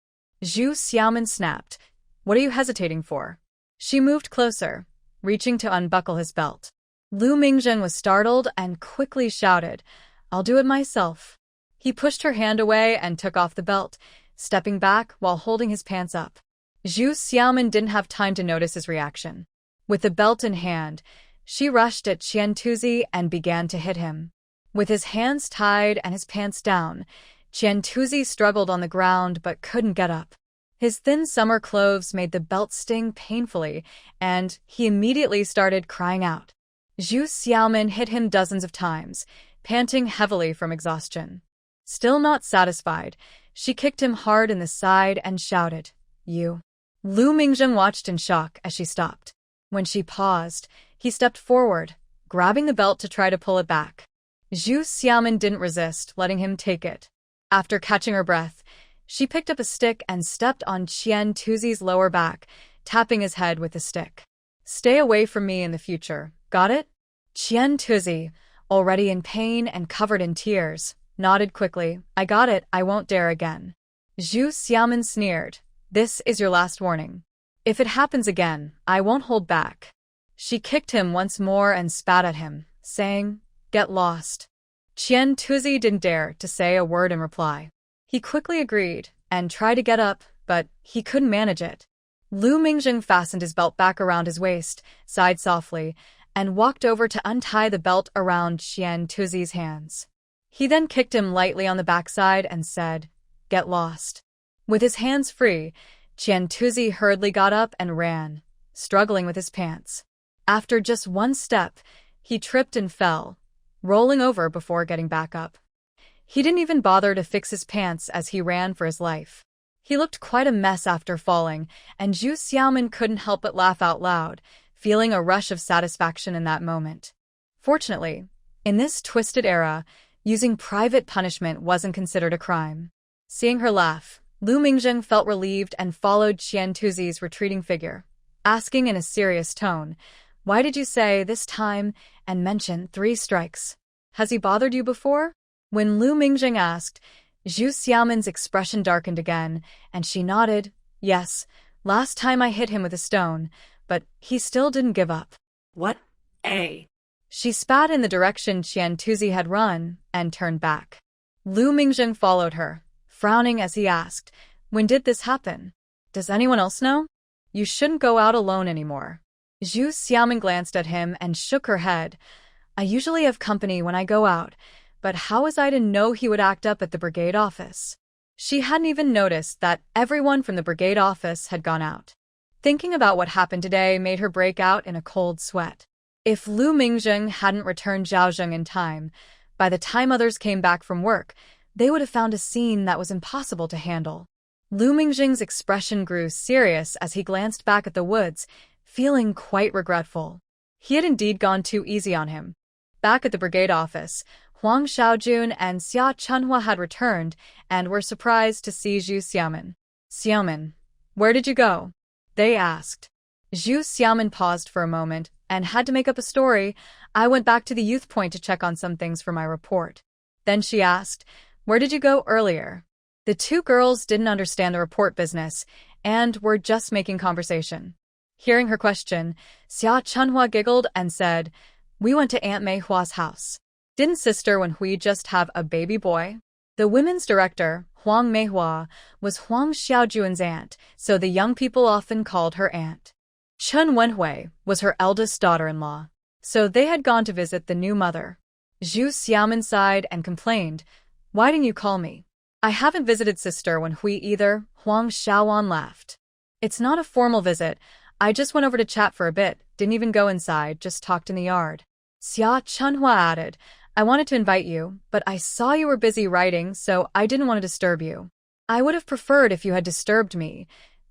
Zhu Xiaomin snapped, What are you hesitating for? She moved closer, reaching to unbuckle his belt. Lu Mingjing was startled and quickly shouted, I'll do it myself. He pushed her hand away and took off the belt, stepping back while holding his pants up. Zhu Xiaomin didn't have time to notice his reaction. With the belt in hand, she rushed at Qian Tuzi and began to hit him. With his hands tied and his pants down, Qian Tuzi struggled on the ground but couldn't get up. His thin summer clothes made the belt sting painfully, and he immediately started crying out. Zhu Xiaomin hit him dozens of times, panting heavily from exhaustion. Still not satisfied, she kicked him hard in the side and shouted, "You." Lu Mingzheng watched in shock as she stopped. When she paused, he stepped forward, grabbing the belt to try to pull it back. Zhu Xiaomin didn't resist, letting him take it. After catching her breath, she picked up a stick and stepped on Qian Tuzi's lower back, tapping his head with the stick. "Stay away from me in the future, got it?" Qian Tuzi, already in pain and covered in tears, nodded quickly. "I got it, I won't dare again." Zhu Xiaomin sneered. "This is your last warning. If it happens again, I won't hold back." She kicked him once more and spat at him, saying, "Get lost." Qian Tuzi didn't dare to say a word in reply. He quickly agreed and tried to get up, but he couldn't manage it. Lu Mingzheng fastened his belt back around his waist, sighed softly, and walked over to untie the belt around Qian Tuzi's hands. He then kicked him lightly on the backside and said, "Get lost." With his hands free, Qian Tuzi hurriedly got up and ran, struggling with his pants. After just one step, he tripped and fell, rolling over before getting back up. He didn't even bother to fix his pants as he ran for his life. He looked quite a mess after falling, and Zhu Xiaomin couldn't help but laugh out loud, feeling a rush of satisfaction in that moment. Fortunately, in this twisted era, using private punishment wasn't considered a crime. Seeing her laugh, Lu Mingzheng felt relieved and followed Qian Tuzi's retreating figure, asking in a serious tone, "Why did you say this time and mention 3 strikes? Has he bothered you before?" When Lu Mingzheng asked, Zhu Xiaomin's expression darkened again, and she nodded. "Yes, last time I hit him with a stone, but he still didn't give up." What? A. She spat in the direction Qian Tuzi had run and turned back. Lu Mingzheng followed her, frowning as he asked, "When did this happen? Does anyone else know? You shouldn't go out alone anymore." Zhu Xiaomin glanced at him and shook her head. "I usually have company when I go out, but how was I to know he would act up at the brigade office?" She hadn't even noticed that everyone from the brigade office had gone out. Thinking about what happened today made her break out in a cold sweat. If Lu Mingzheng hadn't returned Zhaozheng in time, by the time others came back from work, they would have found a scene that was impossible to handle. Lu Mingzheng's expression grew serious as he glanced back at the woods, feeling quite regretful. He had indeed gone too easy on him. Back at the brigade office, Huang Xiaojun and Xia Chunhua had returned and were surprised to see Zhu Xiaomin. "Xiaomin, where did you go?" they asked. Zhu Xiaomin paused for a moment and had to make up a story. "I went back to the youth point to check on some things for my report." Then she asked, "Where did you go earlier?" The 2 girls didn't understand the report business and were just making conversation. Hearing her question, Xia Chunhua giggled and said, "We went to Aunt Meihua's house." Didn't Sister Wenhui just have a baby boy? The women's director, Huang Meihua, was Huang Xiaojuan's aunt, so the young people often called her aunt. Chen Wenhui was her eldest daughter-in-law, so they had gone to visit the new mother. Zhu Xiaomin sighed and complained, "Why didn't you call me?" "I haven't visited Sister Wenhui either," Huang Xiaowan laughed. "It's not a formal visit. I just went over to chat for a bit, didn't even go inside, just talked in the yard." Xia Chunhua added, "I wanted to invite you, but I saw you were busy writing, so I didn't want to disturb you." "I would have preferred if you had disturbed me."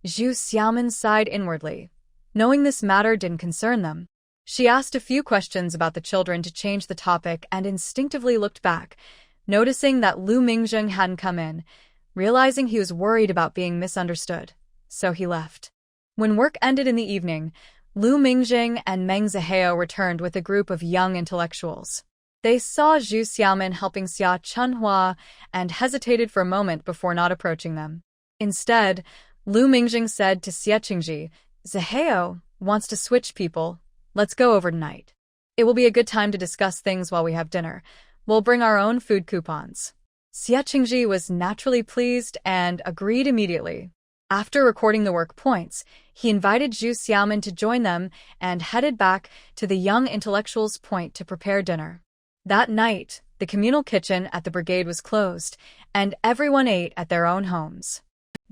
Zhu Xiaomin sighed inwardly, knowing this matter didn't concern them. She asked a few questions about the children to change the topic and instinctively looked back, noticing that Lu Mingzheng hadn't come in, realizing he was worried about being misunderstood, so he left. When work ended in the evening, Lu Mingzheng and Meng Zihao returned with a group of young intellectuals. They saw Zhu Xiaomin helping Xia Chunhua and hesitated for a moment before not approaching them. Instead, Lu Mingzheng said to Xie Qingji, "Zihao wants to switch people. Let's go over tonight. It will be a good time to discuss things while we have dinner. We'll bring our own food coupons." Xie Qingji was naturally pleased and agreed immediately. After recording the work points, he invited Zhu Xiaomin to join them and headed back to the young intellectual's point to prepare dinner. That night, the communal kitchen at the brigade was closed, and everyone ate at their own homes.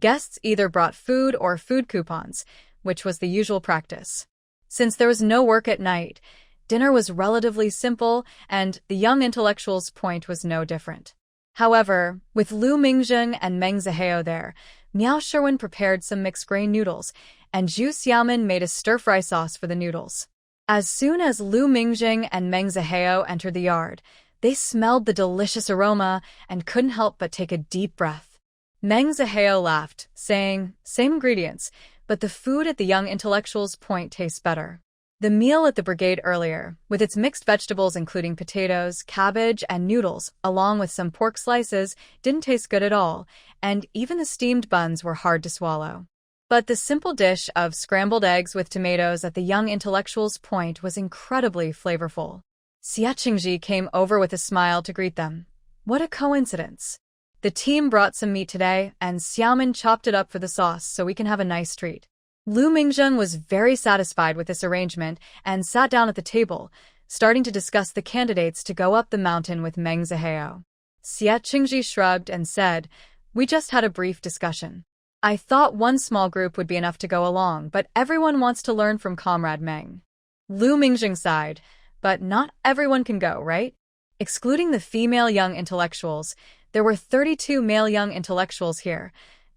Guests either brought food or food coupons, which was the usual practice. Since there was no work at night, dinner was relatively simple, and the young intellectual's point was no different. However, with Lu Mingjing and Meng Zihao there, Miao Sherwin prepared some mixed grain noodles, and Zhu Xiaomin made a stir-fry sauce for the noodles. As soon as Lu Mingjing and Meng Zihao entered the yard, they smelled the delicious aroma and couldn't help but take a deep breath. Meng Zihao laughed, saying, "Same ingredients, but the food at the young intellectual's point tastes better." The meal at the brigade earlier, with its mixed vegetables including potatoes, cabbage, and noodles, along with some pork slices, didn't taste good at all, and even the steamed buns were hard to swallow. But the simple dish of scrambled eggs with tomatoes at the young intellectual's point was incredibly flavorful. Xie Qingji came over with a smile to greet them. What a coincidence. The team brought some meat today, and Xiaomin chopped it up for the sauce so we can have a nice treat. Lu Mingjing was very satisfied with this arrangement and sat down at the table, starting to discuss the candidates to go up the mountain with Meng Zihao. Xie Qingji shrugged and said, "We just had a brief discussion. I thought one small group would be enough to go along, but everyone wants to learn from Comrade Meng." Lu Mingjing sighed, "But not everyone can go, right?" Excluding the female young intellectuals, there were 32 male young intellectuals here.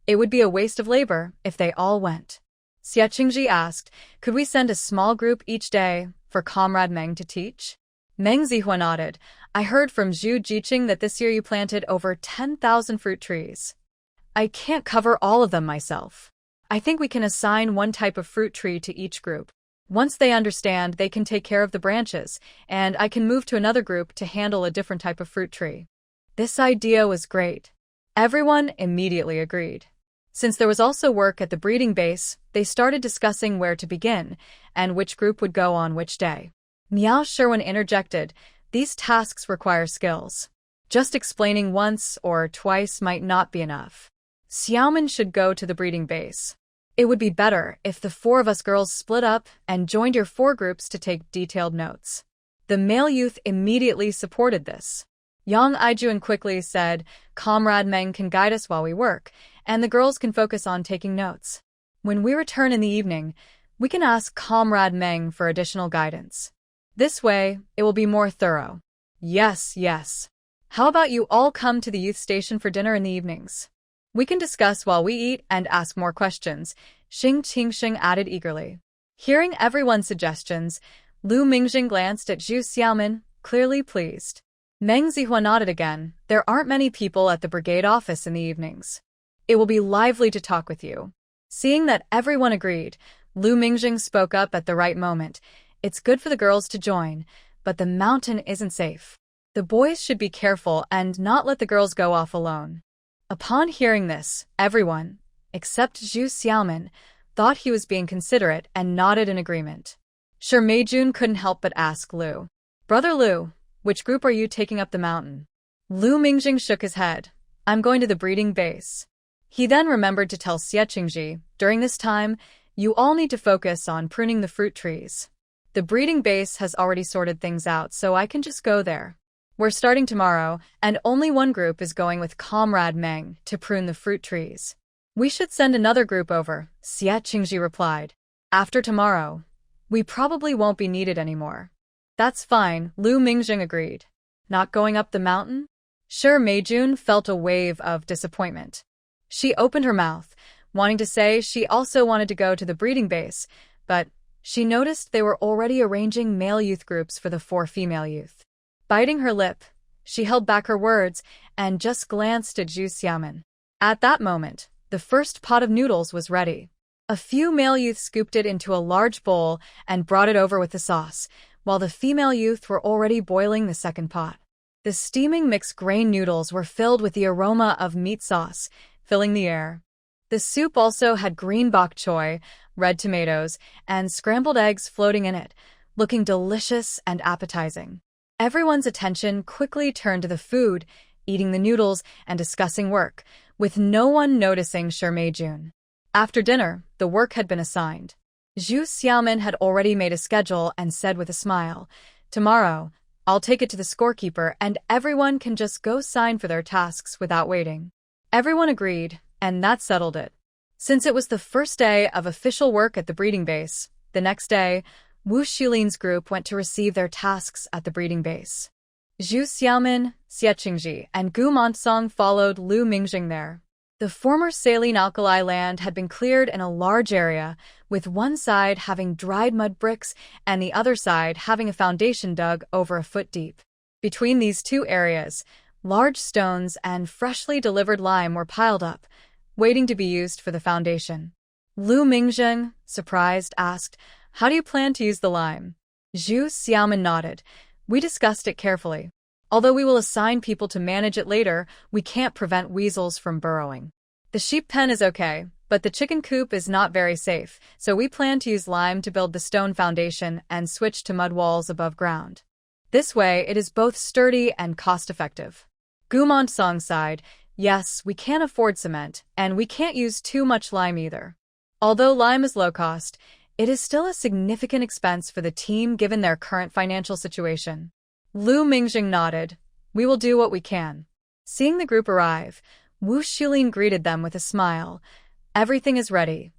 It would be a waste of labor if they all went. Xie Qingji asked, "Could we send a small group each day for Comrade Meng to teach?" Meng Zihua nodded. "I heard from Zhu Jiqing that this year you planted over 10,000 fruit trees. I can't cover all of them myself. I think we can assign one type of fruit tree to each group. Once they understand, they can take care of the branches, and I can move to another group to handle a different type of fruit tree." This idea was great. Everyone immediately agreed. Since there was also work at the breeding base, they started discussing where to begin and which group would go on which day. Miao Sherwin interjected, "These tasks require skills. Just explaining once or twice might not be enough. Xiaomin should go to the breeding base. It would be better if the 4 of us girls split up and joined your 4 groups to take detailed notes." The male youth immediately supported this. Yang Aijuan quickly said, "Comrade Meng can guide us while we work, and the girls can focus on taking notes. When we return in the evening, we can ask Comrade Meng for additional guidance. This way, it will be more thorough." "Yes, yes. How about you all come to the youth station for dinner in the evenings? We can discuss while we eat and ask more questions," Xing Qingxing added eagerly. Hearing everyone's suggestions, Lu Mingjing glanced at Zhu Xiaomin, clearly pleased. Meng Zihua nodded again. "There aren't many people at the brigade office in the evenings. It will be lively to talk with you." Seeing that everyone agreed, Lu Mingjing spoke up at the right moment. "It's good for the girls to join, but the mountain isn't safe. The boys should be careful and not let the girls go off alone." Upon hearing this, everyone, except Zhu Xiaomin, thought he was being considerate and nodded in agreement. Sure, Meijun couldn't help but ask Lu, "Brother Lu, which group are you taking up the mountain?" Lu Mingjing shook his head. "I'm going to the breeding base." He then remembered to tell Xie Qingji, "During this time, you all need to focus on pruning the fruit trees. The breeding base has already sorted things out, so I can just go there. We're starting tomorrow, and only one group is going with Comrade Meng to prune the fruit trees." "We should send another group over," Xie Qingji replied. "After tomorrow, we probably won't be needed anymore." "That's fine," Lu Mingjing agreed. "Not going up the mountain?" Sure, Meijun felt a wave of disappointment. She opened her mouth, wanting to say she also wanted to go to the breeding base, but she noticed they were already arranging male youth groups for the 4 female youth. Biting her lip, she held back her words and just glanced at Zhu Xiaomin. At that moment, the first pot of noodles was ready. A few male youth scooped it into a large bowl and brought it over with the sauce, while the female youth were already boiling the second pot. The steaming mixed grain noodles were filled with the aroma of meat sauce, filling the air. The soup also had green bok choy, red tomatoes, and scrambled eggs floating in it, looking delicious and appetizing. Everyone's attention quickly turned to the food, eating the noodles and discussing work, with no one noticing Shermei-jun. After dinner, the work had been assigned. Zhu Xiaomin had already made a schedule and said with a smile, "Tomorrow, I'll take it to the scorekeeper and everyone can just go sign for their tasks without waiting." Everyone agreed, and that settled it. Since it was the first day of official work at the breeding base, the next day, Wu Xulin's group went to receive their tasks at the breeding base. Zhu Xiaomin, Xie Qingji, and Gu Montsong followed Lu Mingjing there. The former saline alkali land had been cleared in a large area, with one side having dried mud bricks and the other side having a foundation dug over a foot deep. Between these two areas, large stones and freshly delivered lime were piled up, waiting to be used for the foundation. Lu Mingjing, surprised, asked, "How do you plan to use the lime?" Zhu Xiaomin nodded. "We discussed it carefully. Although we will assign people to manage it later, we can't prevent weasels from burrowing. The sheep pen is okay, but the chicken coop is not very safe, so we plan to use lime to build the stone foundation and switch to mud walls above ground. This way, it is both sturdy and cost-effective." Gu Montsong sighed. "Yes, we can't afford cement, and we can't use too much lime either. Although lime is low cost, it is still a significant expense for the team given their current financial situation." Lu Mingjing nodded. "We will do what we can." Seeing the group arrive, Wu Xulin greeted them with a smile. "Everything is ready.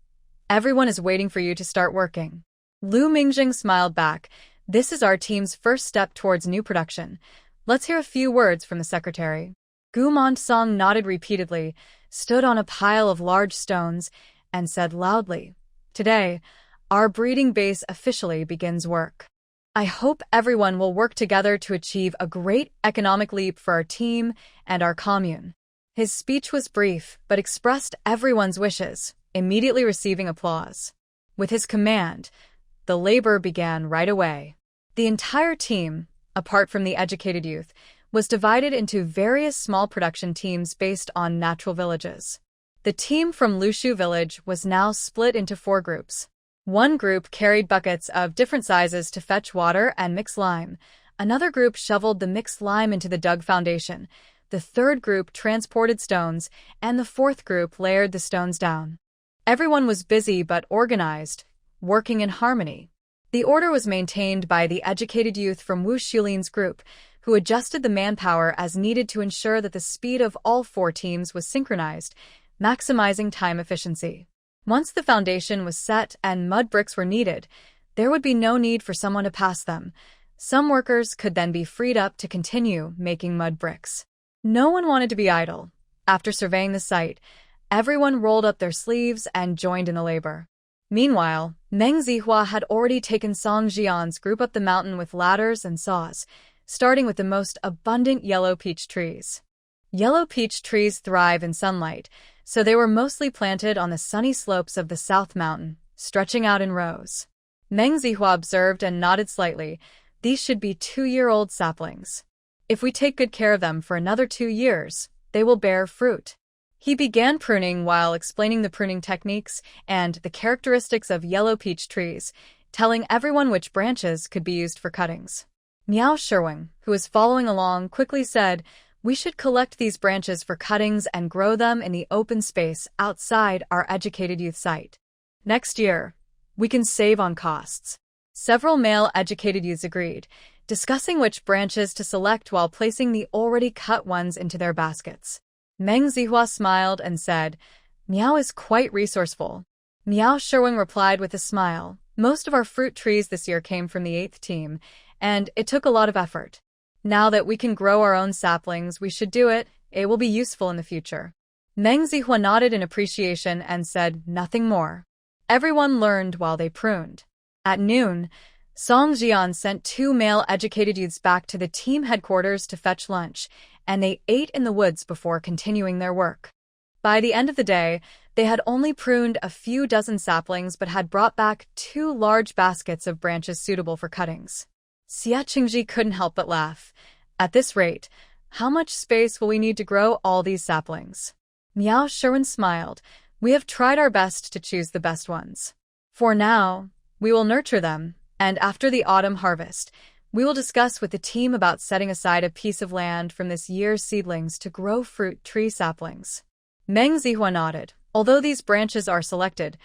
Everyone is waiting for you to start working." Lu Mingjing smiled back. "This is our team's first step towards new production. Let's hear a few words from the secretary." Gu Montsong nodded repeatedly, stood on a pile of large stones, and said loudly, "Today, our breeding base officially begins work. I hope everyone will work together to achieve a great economic leap for our team and our commune." His speech was brief, but expressed everyone's wishes, immediately receiving applause. With his command, the labor began right away. The entire team, apart from the educated youth, was divided into various small production teams based on natural villages. The team from Lushu village was now split into 4 groups. One group carried buckets of different sizes to fetch water and mix lime. Another group shoveled the mixed lime into the dug foundation. The third group transported stones, and the fourth group layered the stones down. Everyone was busy but organized, working in harmony. The order was maintained by the educated youth from Wu Xulin's group, who adjusted the manpower as needed to ensure that the speed of all 4 teams was synchronized, maximizing time efficiency. Once the foundation was set and mud bricks were needed, there would be no need for someone to pass them. Some workers could then be freed up to continue making mud bricks. No one wanted to be idle. After surveying the site, everyone rolled up their sleeves and joined in the labor. Meanwhile, Meng Zihua had already taken Song Jian's group up the mountain with ladders and saws, starting with the most abundant yellow peach trees. Yellow peach trees thrive in sunlight, so they were mostly planted on the sunny slopes of the South Mountain, stretching out in rows. Meng Zihua observed and nodded slightly. "These should be 2-year-old saplings. If we take good care of them for another 2 years, they will bear fruit." He began pruning while explaining the pruning techniques and the characteristics of yellow peach trees, telling everyone which branches could be used for cuttings. Miao Sherwing, who was following along, quickly said, "We should collect these branches for cuttings and grow them in the open space outside our educated youth site. Next year, we can save on costs." Several male educated youths agreed, discussing which branches to select while placing the already cut ones into their baskets. Meng Zihua smiled and said, "Miao is quite resourceful." Miao Sherwing replied with a smile, "Most of our fruit trees this year came from the 8th team, and it took a lot of effort. Now that we can grow our own saplings, we should do it. It will be useful in the future." Meng Zihua nodded in appreciation and said nothing more. Everyone learned while they pruned. At noon, Song Jian sent 2 male educated youths back to the team headquarters to fetch lunch, and they ate in the woods before continuing their work. By the end of the day, they had only pruned a few dozen saplings but had brought back 2 large baskets of branches suitable for cuttings. Xie Qingji couldn't help but laugh. "At this rate, how much space will we need to grow all these saplings?" Miao Sherwin smiled. "We have tried our best to choose the best ones. For now, we will nurture them, and after the autumn harvest, We will discuss with the team about setting aside a piece of land from this year's seedlings to grow fruit tree saplings. Meng Zihua nodded. Although these branches are selected,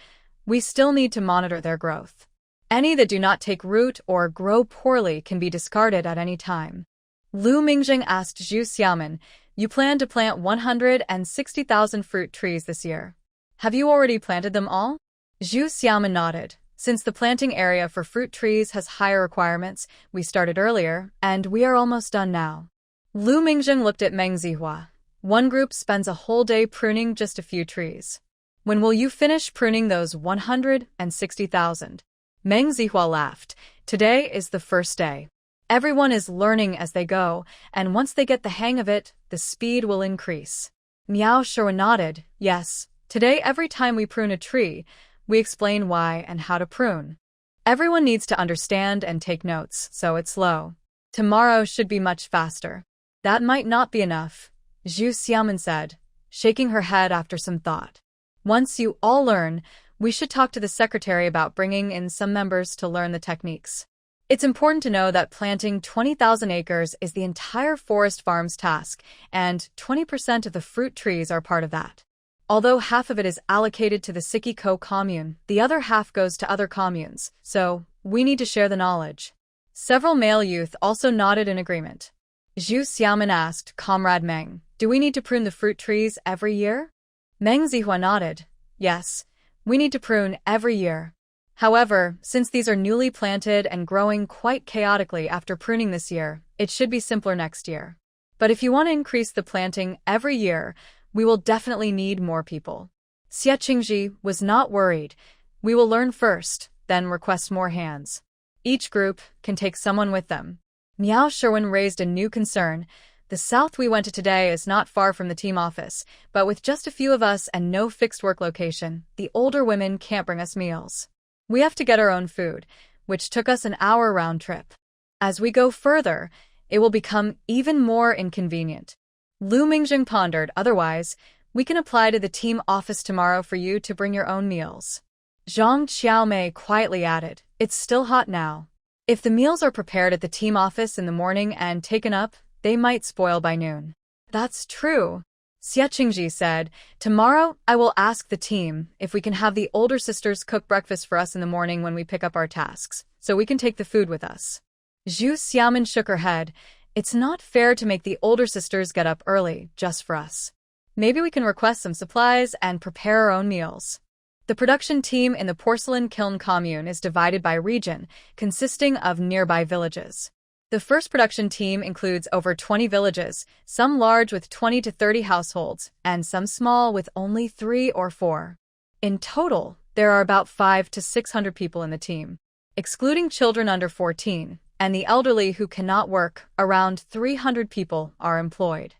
we still need to monitor their growth. Any that do not take root or grow poorly can be discarded at any time. Lu Mingjing asked Zhu Xiaoman, "You plan to plant 160,000 fruit trees this year. Have you already planted them all?" Zhu Xiaoman nodded. "Since the planting area for fruit trees has higher requirements, we started earlier, and we are almost done now." Lu Mingjing looked at Meng Zihua. "One group spends a whole day pruning just a few trees. When will you finish pruning those 160,000? Meng Zihua laughed. "Today is the first day. Everyone is learning as they go, and once they get the hang of it, the speed will increase." Miao Sherwin nodded. "Yes, today every time we prune a tree, we explain why and how to prune. Everyone needs to understand and take notes, so it's slow. Tomorrow should be much faster." "That might not be enough," Zhu Xiaoman said, shaking her head after some thought. "Once you all learn, we should talk to the secretary about bringing in some members to learn the techniques. It's important to know that planting 20,000 acres is the entire forest farm's task, and 20% of the fruit trees are part of that. Although half of it is allocated to the Sikiko commune, the other half goes to other communes, so we need to share the knowledge." Several male youth also nodded in agreement. Zhu Xiaoman asked, "Comrade Meng, do we need to prune the fruit trees every year?" Meng Zihua nodded. "Yes, we need to prune every year. However, since these are newly planted and growing quite chaotically after pruning this year, it should be simpler next year. But if you want to increase the planting every year, we will definitely need more people." Xie Qingji was not worried. "We will learn first, then request more hands. Each group can take someone with them." Miao Sherwin raised a new concern. "The south we went to today is not far from the team office, but with just a few of us and no fixed work location, the older women can't bring us meals. We have to get our own food, which took us an hour round trip. As we go further, it will become even more inconvenient." Lu Mingjing pondered. "Otherwise, we can apply to the team office tomorrow for you to bring your own meals." Zhang Xiaomei quietly added, "It's still hot now. If the meals are prepared at the team office in the morning and taken up, they might spoil by noon." "That's true," Xie Qingji said. "Tomorrow, I will ask the team if we can have the older sisters cook breakfast for us in the morning when we pick up our tasks, so we can take the food with us." Zhu Xiaoman shook her head. "It's not fair to make the older sisters get up early, just for us. Maybe we can request some supplies and prepare our own meals." The production team in the porcelain kiln commune is divided by region, consisting of nearby villages. The first production team includes over 20 villages, some large with 20 to 30 households, and some small with only 3 or 4. In total, there are about 500 to 600 people in the team. Excluding children under 14, and the elderly who cannot work, around 300 people are employed.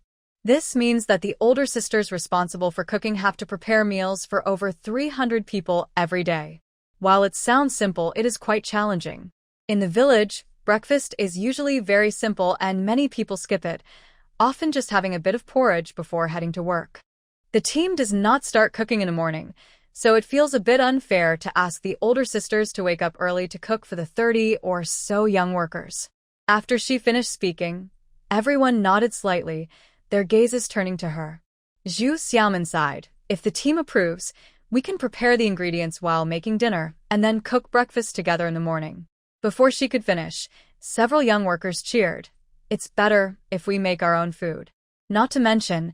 This means that the older sisters responsible for cooking have to prepare meals for over 300 people every day. While it sounds simple, it is quite challenging. In the village, breakfast is usually very simple and many people skip it, often just having a bit of porridge before heading to work. The team does not start cooking in the morning, so it feels a bit unfair to ask the older sisters to wake up early to cook for the 30 or so young workers. After she finished speaking, everyone nodded slightly, their gazes turning to her. Zhu Xiaoman sighed. "If the team approves, we can prepare the ingredients while making dinner, and then cook breakfast together in the morning." Before she could finish, several young workers cheered. "It's better if we make our own food." Not to mention,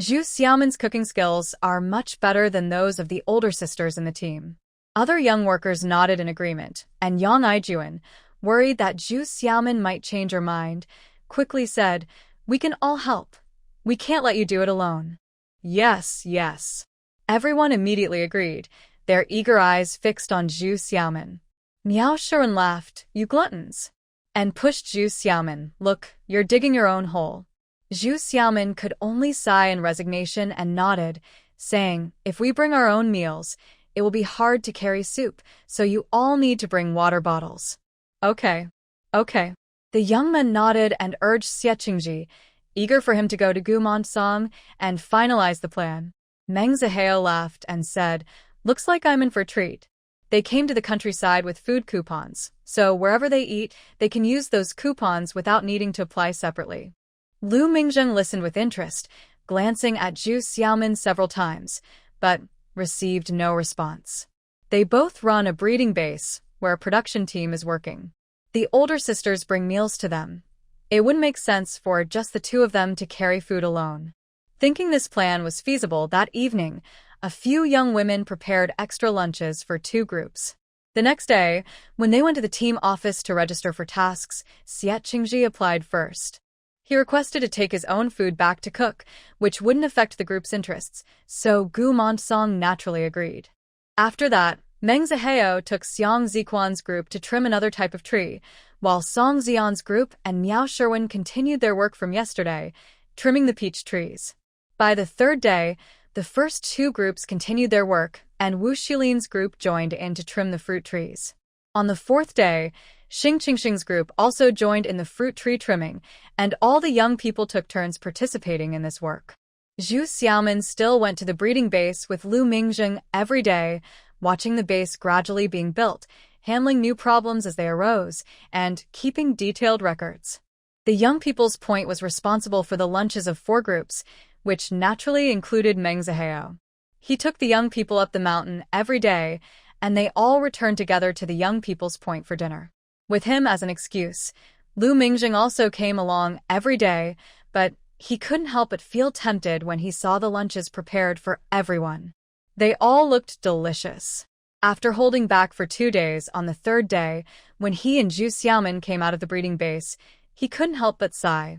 Zhu Xiaoman's cooking skills are much better than those of the older sisters in the team. Other young workers nodded in agreement, and Yang Aijuan, worried that Zhu Xiaoman might change her mind, quickly said, "We can all help. We can't let you do it alone." "Yes, yes." Everyone immediately agreed, their eager eyes fixed on Zhu Xiaoman. Miao Sherwin laughed, "You gluttons," and pushed Zhu Xiaoman. "Look, you're digging your own hole." Zhu Xiaoman could only sigh in resignation and nodded, saying, "If we bring our own meals, it will be hard to carry soup, so you all need to bring water bottles." Okay. The young men nodded and urged Xie Qingji, eager for him to go to Gumansong and finalize the plan. Meng Zihao laughed and said, "Looks like I'm in for a treat." They came to the countryside with food coupons, so wherever they eat, they can use those coupons without needing to apply separately. Lu Mingjing listened with interest, glancing at Zhu Xiaomin several times, but received no response. They both run a breeding base where a production team is working. The older sisters bring meals to them. It wouldn't make sense for just the two of them to carry food alone. Thinking this plan was feasible that evening, a few young women prepared extra lunches for two groups. The next day, when they went to the team office to register for tasks, Xie Qingji applied first. He requested to take his own food back to cook, which wouldn't affect the group's interests, so Gu Montong naturally agreed. After that, Meng Zihao took Xiang Ziquan's group to trim another type of tree, while Song Xian's group and Miao Sherwin continued their work from yesterday, trimming the peach trees. By the third day, the first two groups continued their work, and Wu Xilin's group joined in to trim the fruit trees. On the fourth day, Xing Qingxing's group also joined in the fruit tree trimming, and all the young people took turns participating in this work. Zhu Xiaomin still went to the breeding base with Lu Mingjing every day, watching the base gradually being built, handling new problems as they arose, and keeping detailed records. The young people's point was responsible for the lunches of four groups, which naturally included Meng Zihao. He took the young people up the mountain every day, and they all returned together to the young people's point for dinner. With him as an excuse, Lu Mingjing also came along every day, but he couldn't help but feel tempted when he saw the lunches prepared for everyone. They all looked delicious. After holding back for 2 days, on the third day, when he and Zhu Xiaomin came out of the breeding base, he couldn't help but sigh.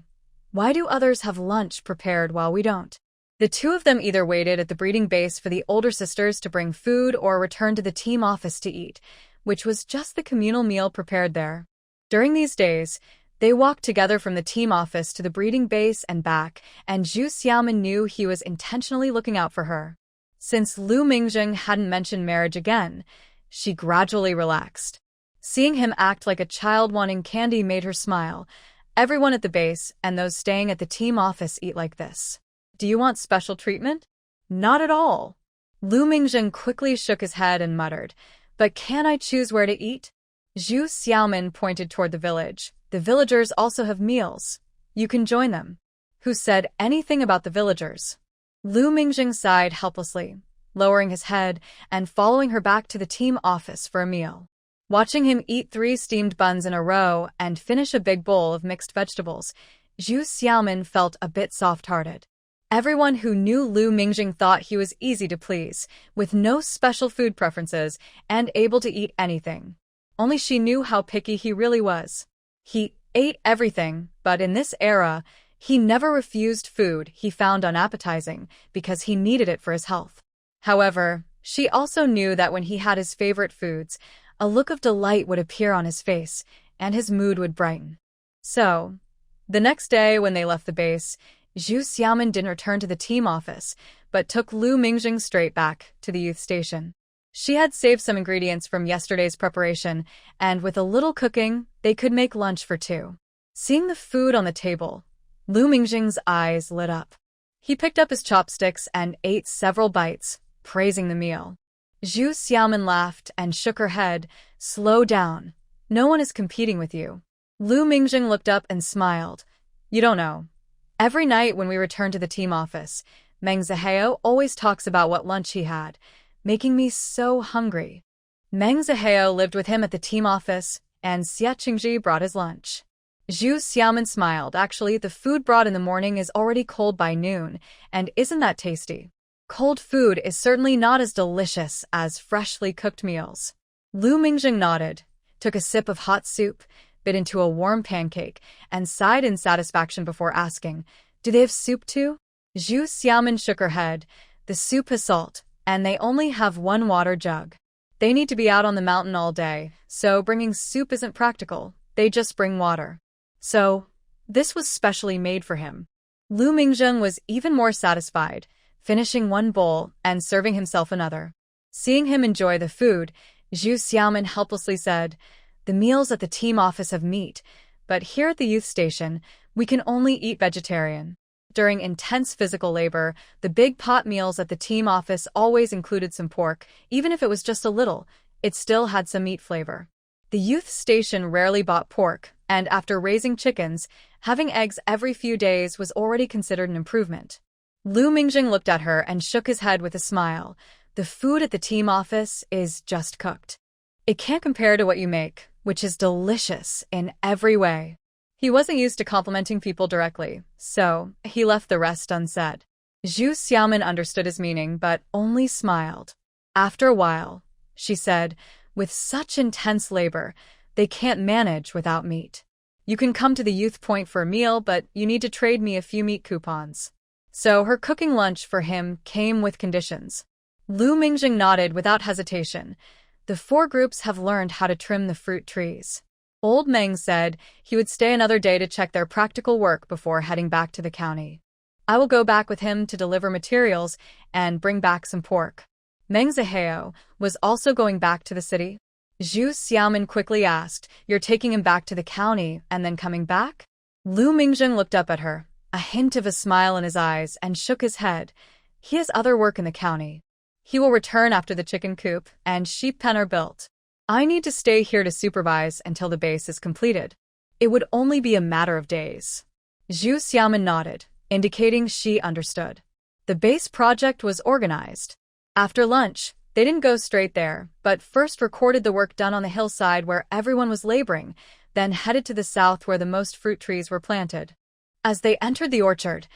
Why do others have lunch prepared while we don't? The two of them either waited at the breeding base for the older sisters to bring food or returned to the team office to eat, which was just the communal meal prepared there. During these days, they walked together from the team office to the breeding base and back, and Zhu Xiaomin knew he was intentionally looking out for her. Since Lu Mingjing hadn't mentioned marriage again, she gradually relaxed. Seeing him act like a child wanting candy made her smile. Everyone at the base and those staying at the team office eat like this. Do you want special treatment? Not at all. Lu Mingjing quickly shook his head and muttered, but can I choose where to eat? Zhu Xiaomin pointed toward the village. The villagers also have meals. You can join them. Who said anything about the villagers? Lu Mingjing sighed helplessly, lowering his head and following her back to the team office for a meal. Watching him eat 3 steamed buns in a row and finish a big bowl of mixed vegetables, Zhu Xiaomin felt a bit soft-hearted. Everyone who knew Lu Mingjing thought he was easy to please, with no special food preferences and able to eat anything. Only she knew how picky he really was. He ate everything, but in this era, he never refused food he found unappetizing because he needed it for his health. However, she also knew that when he had his favorite foods, a look of delight would appear on his face, and his mood would brighten. So, the next day when they left the base, Zhu Xiaomin didn't return to the team office, but took Lu Mingjing straight back to the youth station. She had saved some ingredients from yesterday's preparation, and with a little cooking, they could make lunch for 2. Seeing the food on the table, Lu Mingjing's eyes lit up. He picked up his chopsticks and ate several bites, praising the meal. Zhu Xiaomin laughed and shook her head. Slow down. No one is competing with you. Lu Mingjing looked up and smiled. You don't know. Every night when we return to the team office, Meng Zihao always talks about what lunch he had, making me so hungry. Meng Zihao lived with him at the team office, and Xie Qingji brought his lunch. Zhu Xiaomin smiled. Actually, the food brought in the morning is already cold by noon, and isn't that tasty? Cold food is certainly not as delicious as freshly cooked meals. Lu Mingjing nodded, took a sip of hot soup, bit into a warm pancake, and sighed in satisfaction before asking, do they have soup too? Zhu Xiaomin shook her head. The soup has salt, and they only have 1 water jug. They need to be out on the mountain all day, so bringing soup isn't practical. They just bring water. So, this was specially made for him. Lu Mingjing was even more satisfied, finishing 1 bowl and serving himself another. Seeing him enjoy the food, Zhu Xiaomin helplessly said, the meals at the team office have meat, but here at the youth station, we can only eat vegetarian. During intense physical labor, the big pot meals at the team office always included some pork. Even if it was just a little, it still had some meat flavor. The youth station rarely bought pork, and after raising chickens, having eggs every few days was already considered an improvement. Lu Mingjing looked at her and shook his head with a smile. The food at the team office is just cooked. It can't compare to what you make, which is delicious in every way. He wasn't used to complimenting people directly, so he left the rest unsaid. Zhu Xiaomin understood his meaning, but only smiled. After a while, she said, with such intense labor, they can't manage without meat. You can come to the youth point for a meal, but you need to trade me a few meat coupons. So her cooking lunch for him came with conditions. Lu Mingjing nodded without hesitation. The 4 groups have learned how to trim the fruit trees. Old Meng said he would stay another day to check their practical work before heading back to the county. I will go back with him to deliver materials and bring back some pork. Meng Zihao was also going back to the city. Zhu Xiaomin quickly asked, "You're taking him back to the county and then coming back?" Lu Mingjing looked up at her, a hint of a smile in his eyes, and shook his head. He has other work in the county. He will return after the chicken coop and sheep pen are built. I need to stay here to supervise until the base is completed. It would only be a matter of days. Zhu Xiaomin nodded, indicating she understood. The base project was organized. After lunch, they didn't go straight there, but first recorded the work done on the hillside where everyone was laboring, then headed to the south where the most fruit trees were planted. As they entered the orchard,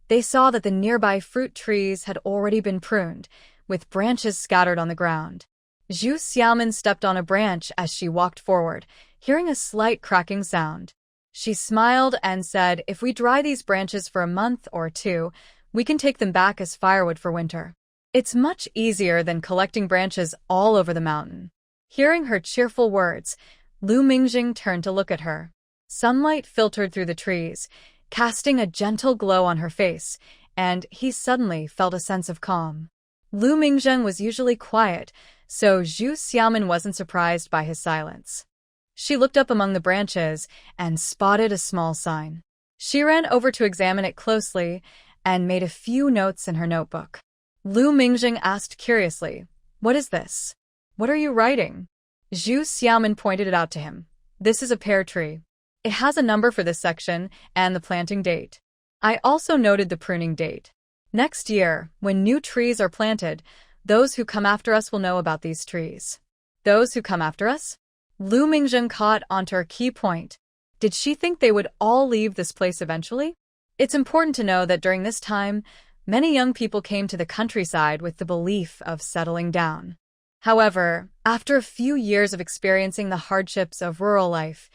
they saw that the nearby fruit trees had already been pruned, with branches scattered on the ground. Zhu Xiaomin stepped on a branch as she walked forward, hearing a slight cracking sound. She smiled and said, "If we dry these branches for a month or 2, we can take them back as firewood for winter. It's much easier than collecting branches all over the mountain." Hearing her cheerful words, Lu Mingjing turned to look at her. Sunlight filtered through the trees, casting a gentle glow on her face, and he suddenly felt a sense of calm. Lu Mingjing was usually quiet, so Zhu Xiaomin wasn't surprised by his silence. She looked up among the branches and spotted a small sign. She ran over to examine it closely and made a few notes in her notebook. Lu Mingjing asked curiously, "What is this? What are you writing?" Zhu Xiaomin pointed it out to him. "This is a pear tree. It has a number for this section and the planting date. I also noted the pruning date. Next year, when new trees are planted, those who come after us will know about these trees." Those who come after us? Lu Mingjing caught onto her key point. Did she think they would all leave this place eventually? It's important to know that during this time, many young people came to the countryside with the belief of settling down. However, after a few years of experiencing the hardships of rural life,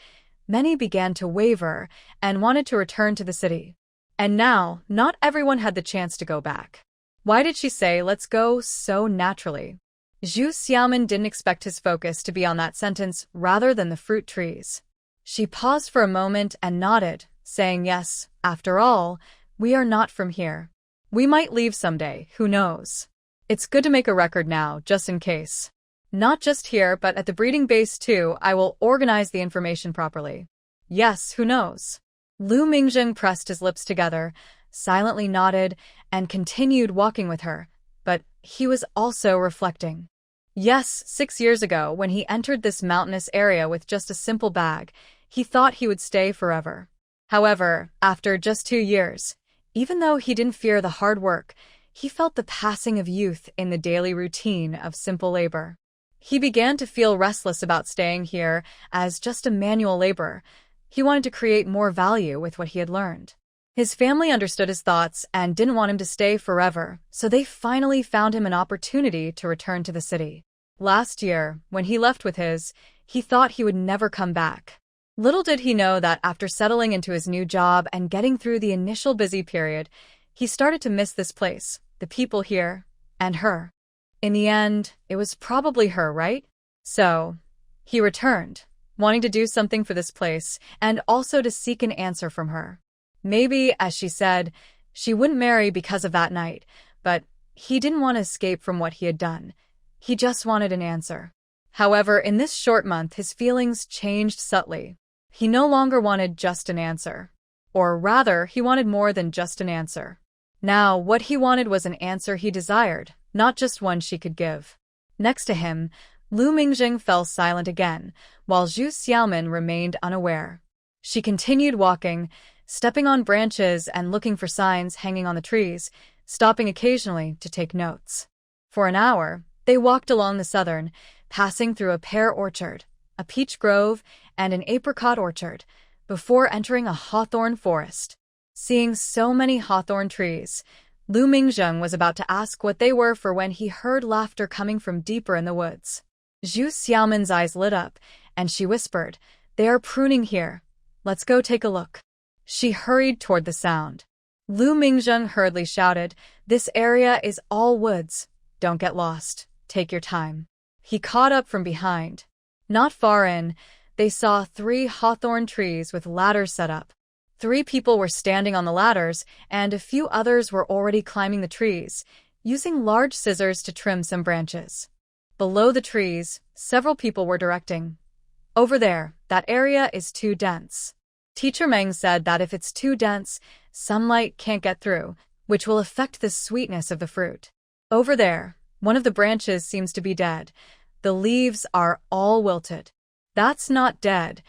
many began to waver and wanted to return to the city. And now, not everyone had the chance to go back. Why did she say, "let's go," so naturally? Zhu Xiaomin didn't expect his focus to be on that sentence rather than the fruit trees. She paused for a moment and nodded, saying, "Yes, after all, we are not from here. We might leave someday, who knows? It's good to make a record now, just in case. Not just here, but at the breeding base too. I will organize the information properly." "Yes, who knows?" Lu Mingjing pressed his lips together, silently nodded, and continued walking with her, but he was also reflecting. Yes, 6 years ago, when he entered this mountainous area with just a simple bag, he thought he would stay forever. However, after just 2 years, even though he didn't fear the hard work, he felt the passing of youth in the daily routine of simple labor. He began to feel restless about staying here as just a manual laborer. He wanted to create more value with what he had learned. His family understood his thoughts and didn't want him to stay forever, so they finally found him an opportunity to return to the city. Last year, when he left with he thought he would never come back. Little did he know that after settling into his new job and getting through the initial busy period, he started to miss this place, the people here, and her. In the end, it was probably her, right? So, he returned, wanting to do something for this place and also to seek an answer from her. Maybe, as she said, she wouldn't marry because of that night, but he didn't want to escape from what he had done. He just wanted an answer. However, in this short month, his feelings changed subtly. He no longer wanted just an answer. Or rather, he wanted more than just an answer. Now, what he wanted was an answer he desired, not just one she could give. Next to him, Lu Mingjing fell silent again, while Zhu Xiaomin remained unaware. She continued walking, stepping on branches and looking for signs hanging on the trees, stopping occasionally to take notes. For an hour, they walked along the southern, passing through a pear orchard, a peach grove, and an apricot orchard, before entering a hawthorn forest. Seeing so many hawthorn trees, Lu Mingjing was about to ask what they were for when he heard laughter coming from deeper in the woods. Zhu Xiaomin's eyes lit up, and she whispered, "They are pruning here. Let's go take a look." She hurried toward the sound. Lu Mingjing hurriedly shouted, "This area is all woods. Don't get lost. Take your time." He caught up from behind. Not far in, they saw 3 hawthorn trees with ladders set up. 3 people were standing on the ladders, and a few others were already climbing the trees, using large scissors to trim some branches. Below the trees, several people were directing. "Over there, that area is too dense." Teacher Meng said that if it's too dense, sunlight can't get through, which will affect the sweetness of the fruit. "Over there, one of the branches seems to be dead. The leaves are all wilted." "That's not dead.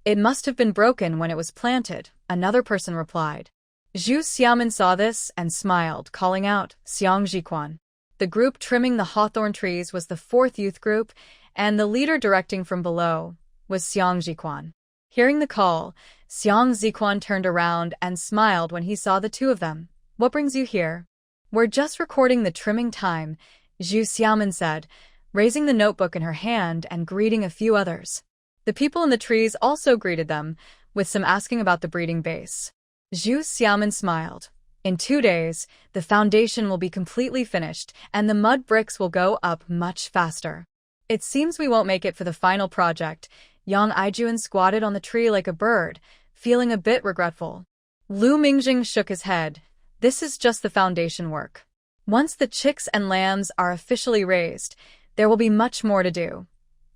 It must have been broken when it was planted," another person replied. Zhu Xiaomin saw this and smiled, calling out, "Xiang Jiquan." The group trimming the hawthorn trees was the 4th youth group, and the leader directing from below was Xiang Jiquan. Hearing the call, Xiang Ziquan turned around and smiled when he saw the 2 of them. "What brings you here?" "We're just recording the trimming time," Zhu Xiaomin said, raising the notebook in her hand and greeting a few others. The people in the trees also greeted them, with some asking about the breeding base. Zhu Xiaomin smiled. "In 2 days, the foundation will be completely finished, and the mud bricks will go up much faster." "It seems we won't make it for the final project." Yang Aijuan squatted on the tree like a bird, feeling a bit regretful. Lu Mingjing shook his head. "This is just the foundation work. Once the chicks and lambs are officially raised, there will be much more to do.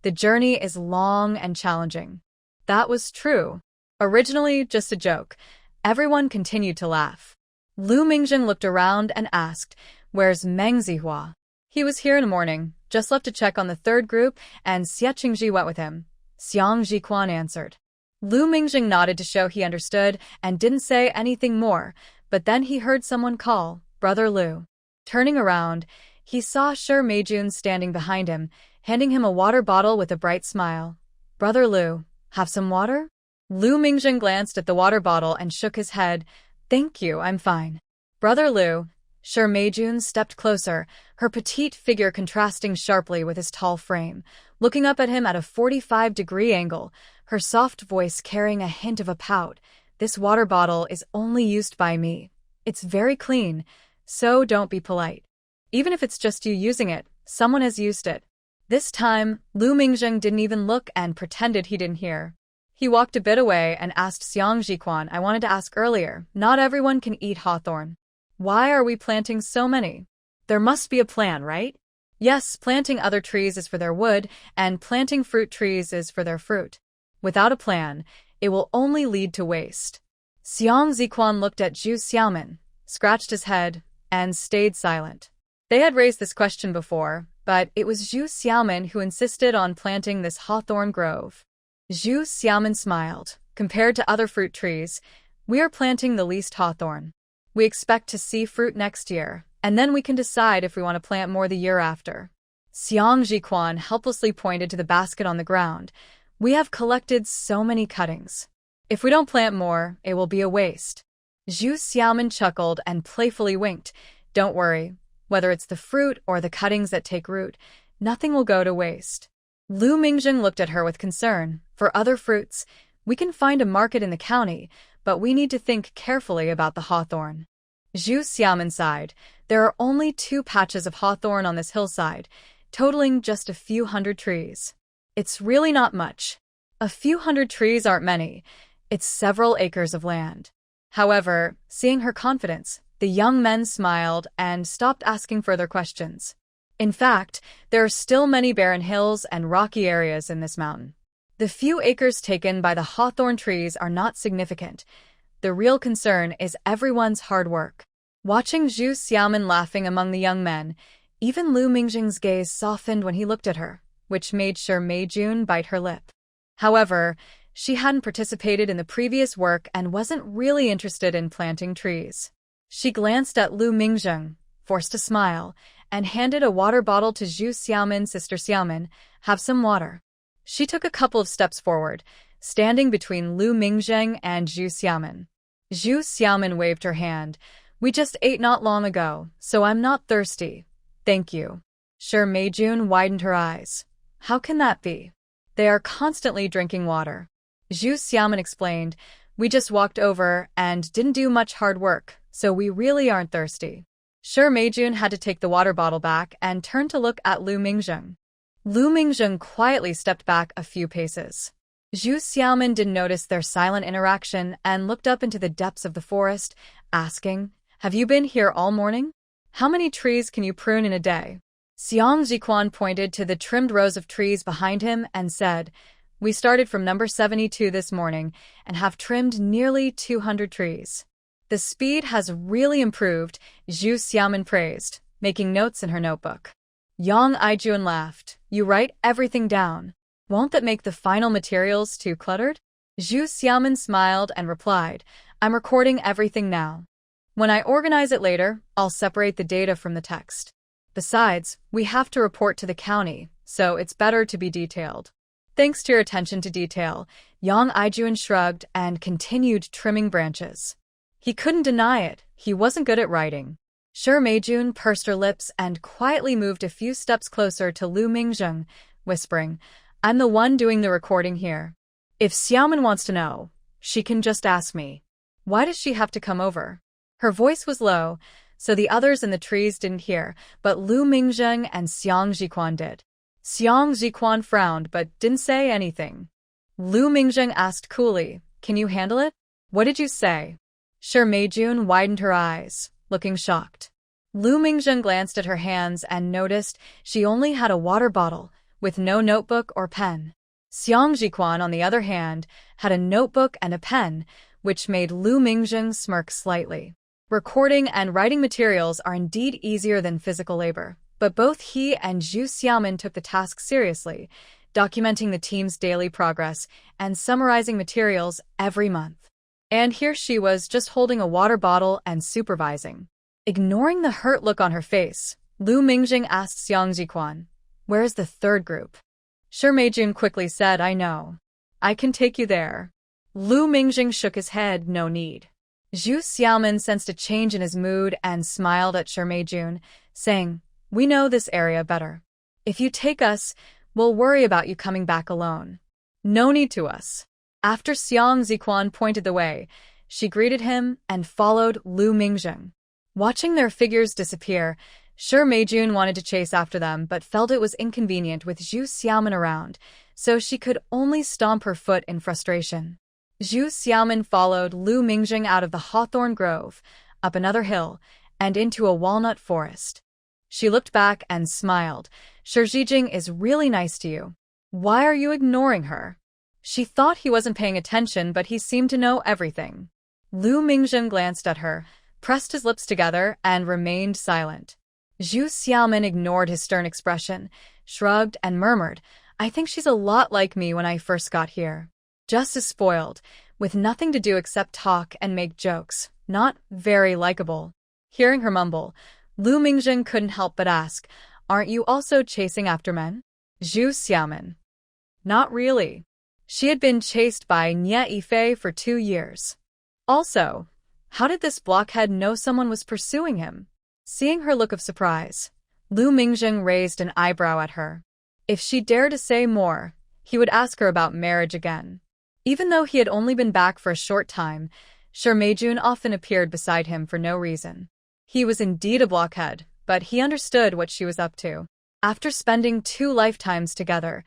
The journey is long and challenging." That was true. Originally just a joke, everyone continued to laugh. Lu Mingjing looked around and asked, "Where's Meng Zihua?" "He was here in the morning, just left to check on the 3rd group, and Xie Qingji went with him," Xiang Jiquan answered. Lu Mingjing nodded to show he understood and didn't say anything more, but then he heard someone call, "Brother Lu." Turning around, he saw Shi Meijun standing behind him, handing him a water bottle with a bright smile. "Brother Lu, have some water?" Lu Mingjing glanced at the water bottle and shook his head. "Thank you, I'm fine." "Brother Lu." Shi Meijun stepped closer, her petite figure contrasting sharply with his tall frame, looking up at him at a 45-degree angle, her soft voice carrying a hint of a pout. "This water bottle is only used by me. It's very clean, so don't be polite. Even if it's just you using it, someone has used it." This time, Lu Mingjing didn't even look and pretended he didn't hear. He walked a bit away and asked Xiang Jiquan, "I wanted to ask earlier, not everyone can eat hawthorn. Why are we planting so many? There must be a plan, right?" "Yes, planting other trees is for their wood, and planting fruit trees is for their fruit. Without a plan, it will only lead to waste." Xiang Ziquan looked at Zhu Xiaomin, scratched his head, and stayed silent. They had raised this question before, but it was Zhu Xiaomin who insisted on planting this hawthorn grove. Zhu Xiaomin smiled. "Compared to other fruit trees, we are planting the least hawthorn. We expect to see fruit next year, and then we can decide if we want to plant more the year after." Xiang Jiquan helplessly pointed to the basket on the ground. "We have collected so many cuttings. If we don't plant more, it will be a waste." Zhu Xiaomin chuckled and playfully winked. "Don't worry, whether it's the fruit or the cuttings that take root, nothing will go to waste." Lu Mingjing looked at her with concern. "For other fruits, we can find a market in the county, but we need to think carefully about the hawthorn." Zhu Xiaomin sighed. "There are only 2 patches of hawthorn on this hillside, totaling just a few hundred trees. It's really not much. A few hundred trees aren't many. It's several acres of land." However, seeing her confidence, the young men smiled and stopped asking further questions. In fact, there are still many barren hills and rocky areas in this mountain. The few acres taken by the hawthorn trees are not significant. The real concern is everyone's hard work. Watching Zhu Xiaomin laughing among the young men, even Lu Mingjing's gaze softened when he looked at her. which made sure Meijun bite her lip. However, she hadn't participated in the previous work and wasn't really interested in planting trees. She glanced at Lu Mingjung, forced a smile, and handed a water bottle to Zhu Xiaomin. Sister Xiaomin, have some water. She took a couple of steps forward, standing between Lu Mingjung and Zhu Xiaomin. Zhu Xiaomin waved her hand. We just ate not long ago, so I'm not thirsty. Thank you. Sure, Meijun widened her eyes. How can that be? They are constantly drinking water. Zhu Xiaomin explained, we just walked over and didn't do much hard work, so we really aren't thirsty. Sure, Meijun had to take the water bottle back and turned to look at Lu Mingjung. Lu Mingjung quietly stepped back a few paces. Zhu Xiaomin didn't notice their silent interaction and looked up into the depths of the forest, asking, have you been here all morning? How many trees can you prune in a day? Xiang Jiquan pointed to the trimmed rows of trees behind him and said, we started from number 72 this morning and have trimmed nearly 200 trees. The speed has really improved, Zhu Xiaomin praised, making notes in her notebook. Yang Aijun laughed. You write everything down. Won't that make the final materials too cluttered? Zhu Xiaomin smiled and replied, I'm recording everything now. When I organize it later, I'll separate the data from the text. Besides, we have to report to the county, so it's better to be detailed. Thanks to your attention to detail, Yang Aijun shrugged and continued trimming branches. He couldn't deny it, he wasn't good at writing. Sure, Meijun pursed her lips and quietly moved a few steps closer to Lu Mingjung, whispering, I'm the one doing the recording here. If Xiaomin wants to know, she can just ask me. Why does she have to come over? Her voice was low, so the others in the trees didn't hear, but Lu Mingjung and Xiang Jiquan did. Xiang Jiquan frowned but didn't say anything. Lu Mingjung asked coolly, can you handle it? What did you say? Sure, Meijun widened her eyes, looking shocked. Lu Mingjung glanced at her hands and noticed she only had a water bottle, with no notebook or pen. Xiang Jiquan, on the other hand, had a notebook and a pen, which made Lu Mingjung smirk slightly. Recording and writing materials are indeed easier than physical labor, but both he and Zhu Xiaomin took the task seriously, documenting the team's daily progress and summarizing materials every month. And here she was just holding a water bottle and supervising. Ignoring the hurt look on her face, Lu Mingjung asked Xiang Jiquan, where is the third group? Sure, Meijun quickly said, I know. I can take you there. Lu Mingjung shook his head, no need. Zhu Xiaomin sensed a change in his mood and smiled at Sure Meijun, saying, we know this area better. If you take us, we'll worry about you coming back alone. No need to us. After Xiang Ziquan pointed the way, she greeted him and followed Lu Mingjung. Watching their figures disappear, Sure Meijun wanted to chase after them but felt it was inconvenient with Zhu Xiaomin around, so she could only stomp her foot in frustration. Zhu Xiaomin followed Lu Mingjung out of the hawthorn grove, up another hill, and into a walnut forest. She looked back and smiled. Sure, Zijing is really nice to you. Why are you ignoring her? She thought he wasn't paying attention, but he seemed to know everything. Lu Mingjung glanced at her, pressed his lips together, and remained silent. Zhu Xiaomin ignored his stern expression, shrugged, and murmured, I think she's a lot like me when I first got here. Just as spoiled, with nothing to do except talk and make jokes, not very likable. Hearing her mumble, Lu Mingjung couldn't help but ask, aren't you also chasing after men? Zhu Xiaomin. Not really. She had been chased by Nye Yifei for 2 years. Also, how did this blockhead know someone was pursuing him? Seeing her look of surprise, Lu Mingjung raised an eyebrow at her. If she dared to say more, he would ask her about marriage again. Even though he had only been back for a short time, Sure Meijun often appeared beside him for no reason. He was indeed a blockhead, but he understood what she was up to. After spending 2 lifetimes together,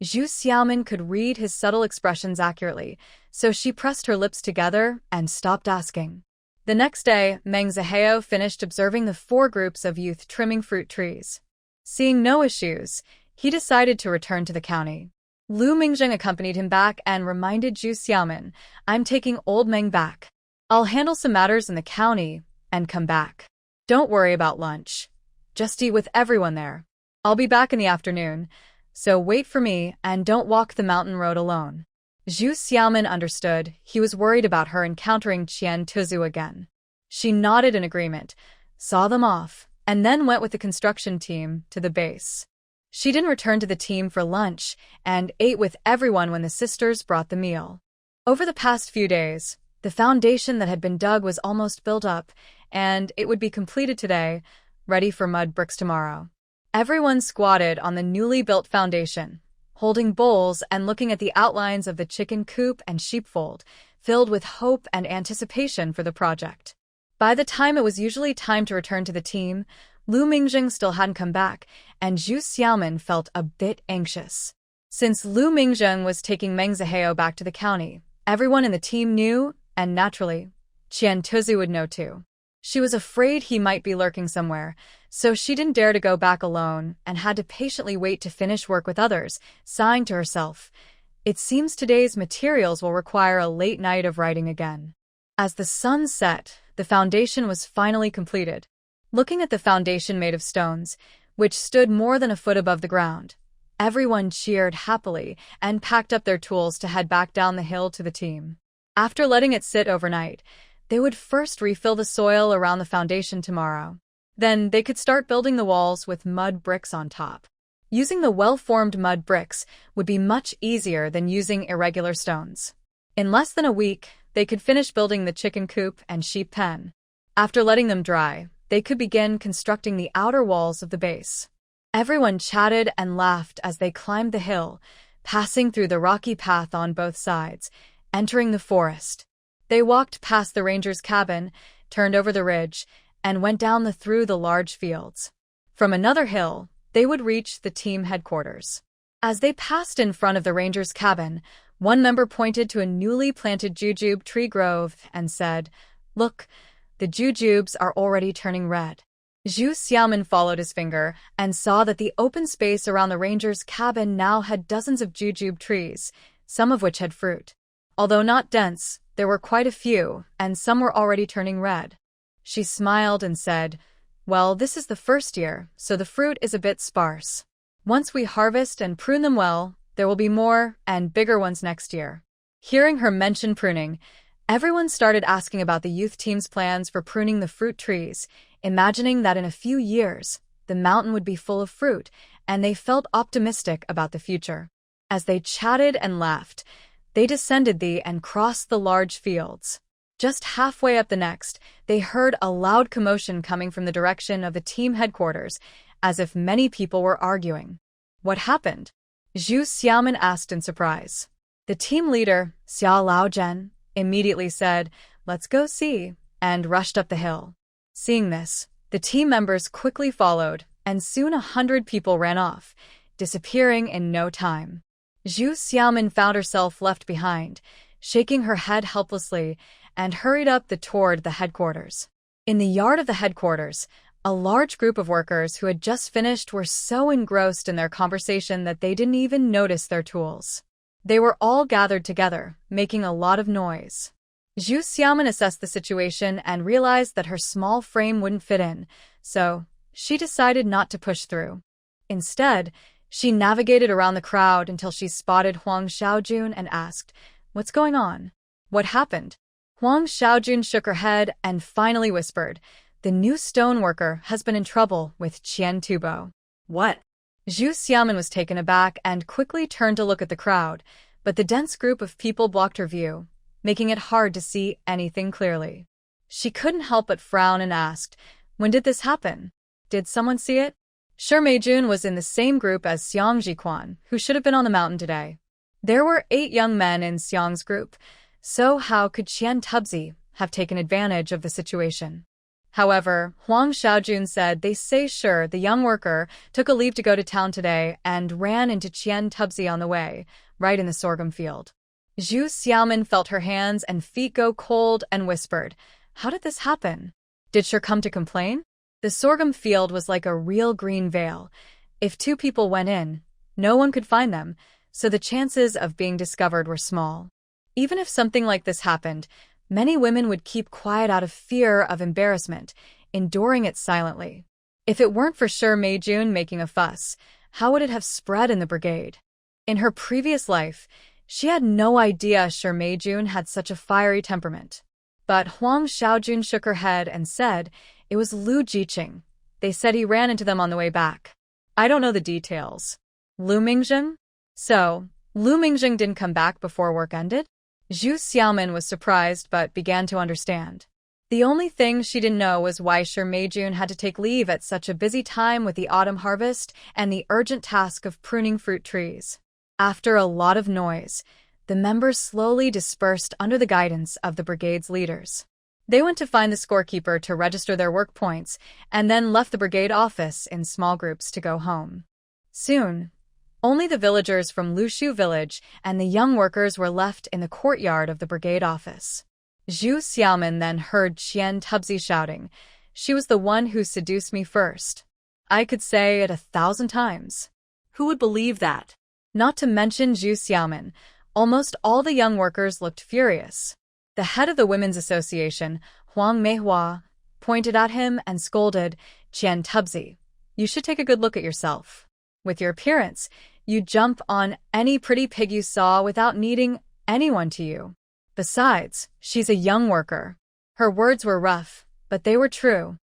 Zhu Xiaomin could read his subtle expressions accurately, so she pressed her lips together and stopped asking. The next day, Meng Zihao finished observing the 4 groups of youth trimming fruit trees. Seeing no issues, he decided to return to the county. Lu Mingjung accompanied him back and reminded Zhu Xiaomin, I'm taking old Meng back. I'll handle some matters in the county and come back. Don't worry about lunch. Just eat with everyone there. I'll be back in the afternoon. So wait for me and don't walk the mountain road alone. Zhu Xiaomin understood. He was worried about her encountering Qian Tuzu again. She nodded in agreement, saw them off, and then went with the construction team to the base. She didn't return to the team for lunch and ate with everyone when the sisters brought the meal. Over the past few days, the foundation that had been dug was almost built up, and it would be completed today, ready for mud bricks tomorrow. Everyone squatted on the newly built foundation, holding bowls and looking at the outlines of the chicken coop and sheepfold, filled with hope and anticipation for the project. By the time it was usually time to return to the team, Lu Mingjing still hadn't come back, and Zhu Xiaomin felt a bit anxious. Since Lu Mingjing was taking Meng Zihao back to the county, everyone in the team knew, and naturally, Qian Tuzu would know too. She was afraid he might be lurking somewhere, so she didn't dare to go back alone and had to patiently wait to finish work with others, sighing to herself, "It seems today's materials will require a late night of writing again." As the sun set, the foundation was finally completed. Looking at the foundation made of stones, which stood more than a foot above the ground, everyone cheered happily and packed up their tools to head back down the hill to the team. After letting it sit overnight, they would first refill the soil around the foundation tomorrow. Then they could start building the walls with mud bricks on top. Using the well-formed mud bricks would be much easier than using irregular stones. In less than a week, they could finish building the chicken coop and sheep pen. After letting them dry, they could begin constructing the outer walls of the base. Everyone chatted and laughed as they climbed the hill, passing through the rocky path on both sides, entering the forest. They walked past the ranger's cabin, turned over the ridge, and went down through the large fields. From another hill, they would reach the team headquarters. As they passed in front of the ranger's cabin, one member pointed to a newly planted jujube tree grove and said, "Look, the jujubes are already turning red." Zhu Xiaomin followed his finger and saw that the open space around the ranger's cabin now had dozens of jujube trees, some of which had fruit. Although not dense, there were quite a few, and some were already turning red. She smiled and said, "Well, this is the first year, so the fruit is a bit sparse. Once we harvest and prune them well, there will be more and bigger ones next year." Hearing her mention pruning, everyone started asking about the youth team's plans for pruning the fruit trees, imagining that in a few years, the mountain would be full of fruit, and they felt optimistic about the future. As they chatted and laughed, they descended and crossed the large fields. Just halfway up the next, they heard a loud commotion coming from the direction of the team headquarters, as if many people were arguing. "What happened?" Zhu Xiaomin asked in surprise. The team leader, Xiao Laozhen, immediately said, "Let's go see," and rushed up the hill. Seeing this, the team members quickly followed, and soon 100 people ran off, disappearing in no time. Zhu Xiaomin found herself left behind, shaking her head helplessly, and hurried up toward the headquarters. In the yard of the headquarters, a large group of workers who had just finished were so engrossed in their conversation that they didn't even notice their tools. They were all gathered together, making a lot of noise. Zhu Xiaomin assessed the situation and realized that her small frame wouldn't fit in, so she decided not to push through. Instead, she navigated around the crowd until she spotted Huang Xiaojun and asked, "What's going on? What happened?" Huang Xiaojun shook her head and finally whispered, "The new stoneworker has been in trouble with Qian Tubo." What? Zhu Xiaomin was taken aback and quickly turned to look at the crowd, but the dense group of people blocked her view, making it hard to see anything clearly. She couldn't help but frown and asked, "When did this happen? Did someone see it?" Shi Meijun was in the same group as Xiang Jiquan, who should have been on the mountain today. There were 8 young men in Xiang's group, so how could Qian Tubzi have taken advantage of the situation? However, Huang Xiaojun said they say sure the young worker took a leave to go to town today and ran into Qian Tubzi on the way, right in the sorghum field. Zhu Xiaomin felt her hands and feet go cold and whispered, "How did this happen? Did Shi come to complain?" The sorghum field was like a real green veil. If 2 people went in, no one could find them, so the chances of being discovered were small. Even if something like this happened, many women would keep quiet out of fear of embarrassment, enduring it silently. If it weren't for Shi Meijun making a fuss, how would it have spread in the brigade? In her previous life, she had no idea Shi Meijun had such a fiery temperament. But Huang Xiaojun shook her head and said it was Lu Jiqing. They said he ran into them on the way back. I don't know the details. Lu Mingjing? So, Lu Mingjing didn't come back before work ended? Zhu Xiaomin was surprised but began to understand. The only thing she didn't know was why Shi Meijun had to take leave at such a busy time with the autumn harvest and the urgent task of pruning fruit trees. After a lot of noise, the members slowly dispersed under the guidance of the brigade's leaders. They went to find the scorekeeper to register their work points and then left the brigade office in small groups to go home. Soon, only the villagers from Lushu village and the young workers were left in the courtyard of the brigade office. Zhu Xiaomin then heard Qian Tubzi shouting, "She was the one who seduced me first. I could say it 1,000 times." Who would believe that? Not to mention Zhu Xiaomin, almost all the young workers looked furious. The head of the Women's Association, Huang Manhwa, pointed at him and scolded, "Qian Tubzi, you should take a good look at yourself. With your appearance, you jump on any pretty pig you saw without needing anyone to you. Besides, she's a young worker." Her words were rough, but they were true.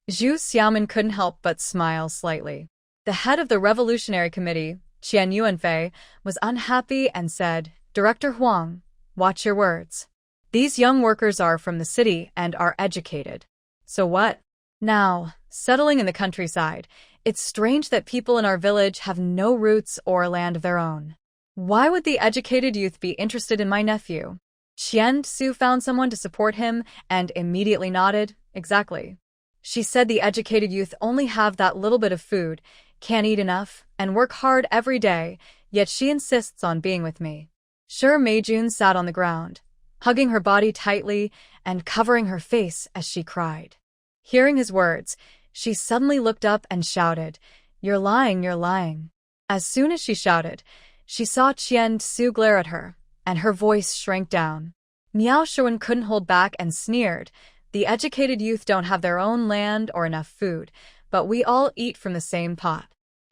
Zhu Xiaomin couldn't help but smile slightly. The head of the Revolutionary Committee, Qian Yuanfei, was unhappy and said, "Director Huang, watch your words. These young workers are from the city and are educated. So what? Now, settling in the countryside, it's strange that people in our village have no roots or land of their own. Why would the educated youth be interested in my nephew?" Qian Su found someone to support him and immediately nodded, "Exactly. She said the educated youth only have that little bit of food, can't eat enough, and work hard every day, yet she insists on being with me." Shi Meijun sat on the ground, hugging her body tightly and covering her face as she cried. Hearing his words, she suddenly looked up and shouted, "You're lying, you're lying." As soon as she shouted, she saw Qian Su glare at her, and her voice shrank down. Miao Shuan couldn't hold back and sneered, "The educated youth don't have their own land or enough food, but we all eat from the same pot.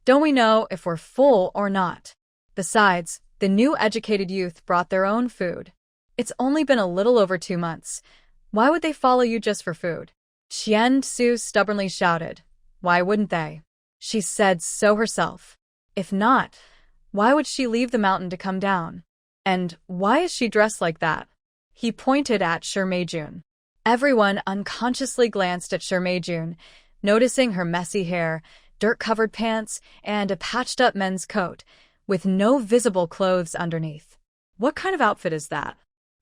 Don't we know if we're full or not? Besides, the new educated youth brought their own food. It's only been a little over 2 months. Why would they follow you just for food?" Qian Su stubbornly shouted, "Why wouldn't they? She said so herself. If not, why would she leave the mountain to come down? And why is she dressed like that?" He pointed at Shi Meijun. Everyone unconsciously glanced at Shi Meijun, noticing her messy hair, dirt-covered pants, and a patched-up men's coat, with no visible clothes underneath. What kind of outfit is that?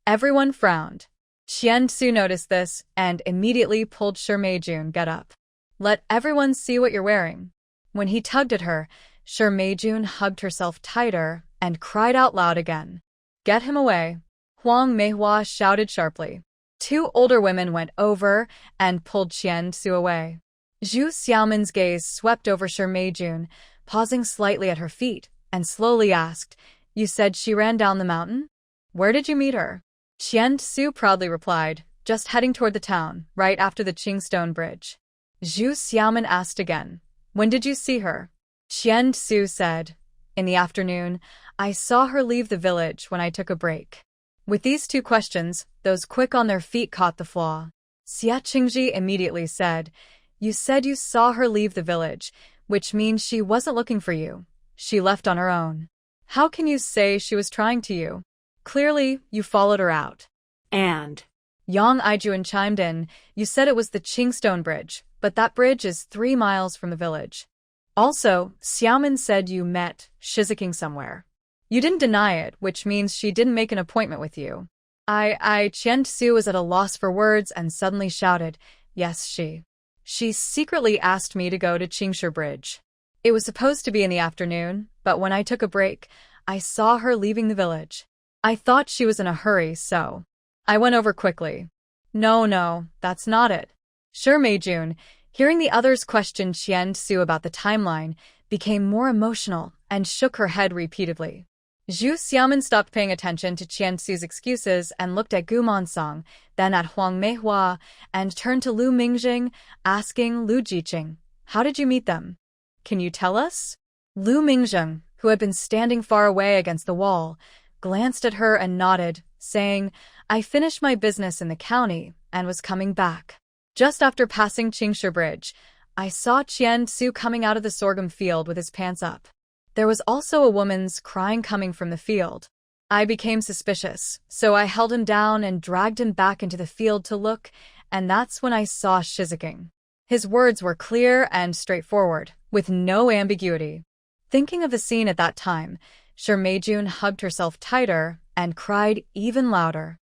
Everyone frowned. Qian Su noticed this and immediately pulled Shi Meijun, "Get up. Let everyone see what you're wearing." When he tugged at her, Shi Meijun hugged herself tighter and cried out loud again. "Get him away!" Huang Manhwa shouted sharply. 2 older women went over and pulled Qian Su away. Zhu Xiaomin's gaze swept over Shi Meijun, pausing slightly at her feet, and slowly asked, "You said she ran down the mountain? Where did you meet her?" Qian Su proudly replied, "Just heading toward the town, right after the Qingstone Bridge." Zhu Xiaomin asked again, "When did you see her?" Qian Su said, "In the afternoon. I saw her leave the village when I took a break." With these 2 questions, those quick on their feet caught the flaw. Xia Qingji immediately said, "You said you saw her leave the village, which means she wasn't looking for you. She left on her own. How can you say she was trying to you? Clearly, you followed her out." And Yang Aijuan chimed in, "You said it was the Qingstone Bridge, but that bridge is 3 miles from the village. Also, Xiaomin said you met Shizuking somewhere. You didn't deny it, which means she didn't make an appointment with you." Qian Su was at a loss for words and suddenly shouted, "Yes, she secretly asked me to go to Qingshu Bridge. It was supposed to be in the afternoon, but when I took a break, I saw her leaving the village. I thought she was in a hurry, so I went over quickly." No, that's not it. Shi Meijun, hearing the others question Qian Su about the timeline, became more emotional and shook her head repeatedly. Zhu Xiaomin stopped paying attention to Qian Su's excuses and looked at Gu Mansong, then at Huang Manhwa, and turned to Lu Mingjing, asking Lu Jiqing, "How did you meet them? Can you tell us?" Lu Mingzheng, who had been standing far away against the wall, glanced at her and nodded, saying, "I finished my business in the county and was coming back. Just after passing Qingshe Bridge, I saw Qian Su coming out of the sorghum field with his pants up. There was also a woman's crying coming from the field. I became suspicious, so I held him down and dragged him back into the field to look, and that's when I saw Shizuking." His words were clear and straightforward, with no ambiguity. Thinking of the scene at that time, Shi Meijun hugged herself tighter and cried even louder.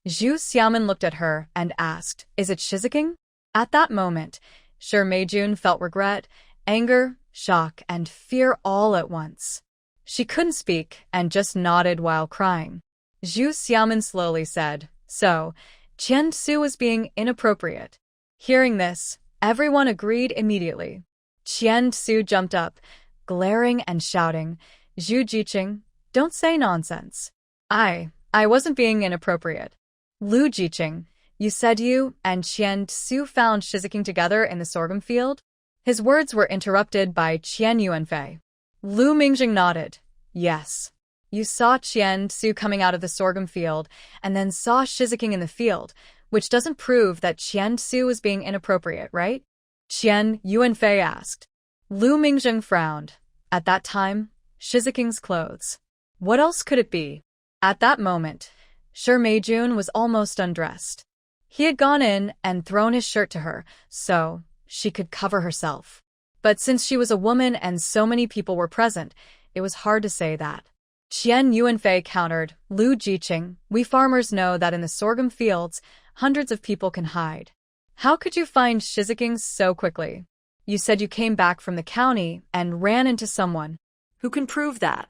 Zhu Xiaomin looked at her and asked, "Is it Shizuking?" At that moment, Shi Meijun felt regret, anger, shock, and fear all at once. She couldn't speak and just nodded while crying. Zhu Xiaomin slowly said, "So, Qian Su was being inappropriate." Hearing this, everyone agreed immediately. Qian Su jumped up, glaring and shouting, "Zhu Jiqing, don't say nonsense. I wasn't being inappropriate. Lu Jiqing, you said you and Qian Su found Shizuking together in the sorghum field?" His words were interrupted by Qian Yuanfei. Lu Mingzheng nodded. "Yes. You saw Qian Su coming out of the sorghum field and then saw Shizuking in the field, which doesn't prove that Qian Su was being inappropriate, right?" Qian Yuanfei asked. Lu Mingzheng frowned. At that time, Shizuking's clothes. What else could it be? At that moment, Shi Meijun was almost undressed. He had gone in and thrown his shirt to her, so she could cover herself. But since she was a woman and so many people were present, it was hard to say that. Qian Yuanfei countered, "Lu Jiqing, we farmers know that in the sorghum fields, hundreds of people can hide. How could you find Shizuking so quickly? You said you came back from the county and ran into someone. Who can prove that?"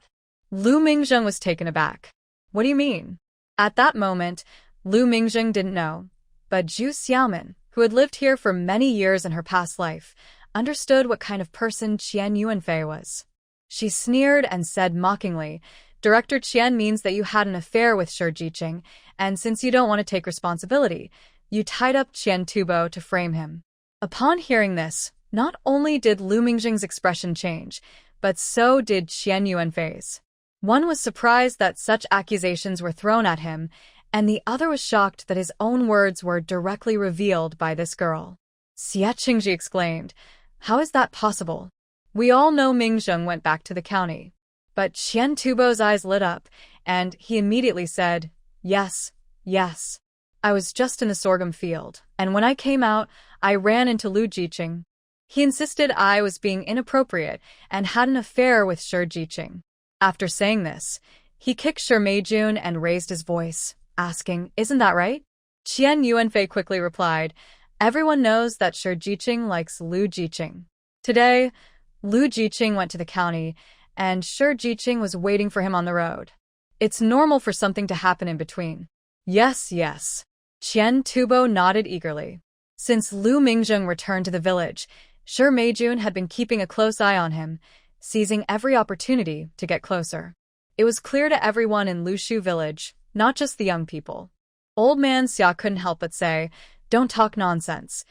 Lu Mingzheng was taken aback. "What do you mean?" At that moment, Lu Mingzheng didn't know, but Zhu Xiaomin, who had lived here for many years in her past life, understood what kind of person Qian Yuanfei was. She sneered and said mockingly, "Director Qian means that you had an affair with Shi Jiqing, and since you don't want to take responsibility, you tied up Qian Tubo to frame him." Upon hearing this, not only did Lu Mingzheng's expression change, but so did Qian Yuanfei's. One was surprised that such accusations were thrown at him, and the other was shocked that his own words were directly revealed by this girl. Xie Qingji exclaimed, "How is that possible? We all know Mingzheng went back to the county." But Qian Tubo's eyes lit up, and he immediately said, Yes. I was just in the sorghum field, and when I came out, I ran into Lu Jiqing. He insisted I was being inappropriate and had an affair with Shi Jiqing." After saying this, he kicked Shi Meijun and raised his voice, asking, "Isn't that right?" Qian Yuanfei quickly replied, "Everyone knows that Shi Jiqing likes Lu Jiqing. Today, Lu Jiqing went to the county, and Shi Jiqing was waiting for him on the road. It's normal for something to happen in between." Yes. Qian Tubo nodded eagerly. Since Lu Mingzheng returned to the village, Shi Meijun had been keeping a close eye on him, seizing every opportunity to get closer. It was clear to everyone in Lushu village, not just the young people. Old man Xia couldn't help but say, "Don't talk nonsense.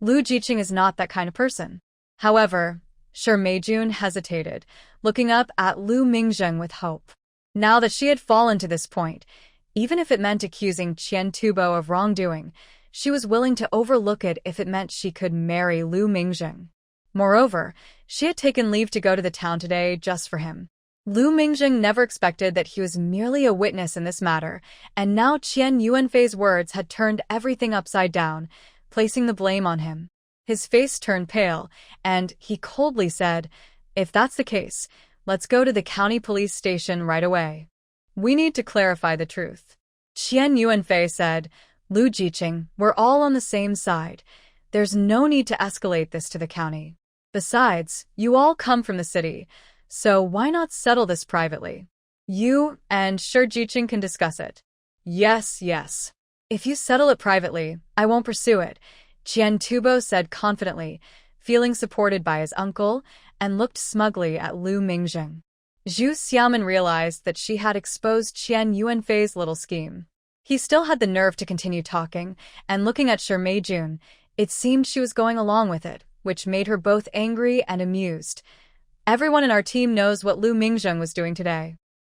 Lu Jiqing is not that kind of person." However, Shi Meijun hesitated, looking up at Lu Mingzheng with hope. Now that she had fallen to this point, even if it meant accusing Qian Tubo of wrongdoing, she was willing to overlook it if it meant she could marry Lu Mingzheng. Moreover, she had taken leave to go to the town today just for him. Lu Mingzheng never expected that he was merely a witness in this matter, and now Qian Yuanfei's words had turned everything upside down, placing the blame on him. His face turned pale, and he coldly said, "If that's the case, let's go to the county police station right away. We need to clarify the truth." Qian Yuanfei said, "Lu Jiqing, we're all on the same side. There's no need to escalate this to the county. Besides, you all come from the city, so why not settle this privately? You and Shi Jiqing can discuss it." Yes. "If you settle it privately, I won't pursue it," Qian Tubo said confidently, feeling supported by his uncle, and looked smugly at Lu Mingzheng. Zhu Xiaomin realized that she had exposed Qian Yuanfei's little scheme. He still had the nerve to continue talking, and looking at Shi Meijun, it seemed she was going along with it, which made her both angry and amused. Everyone in our team knows what Lu Mingjung was doing today.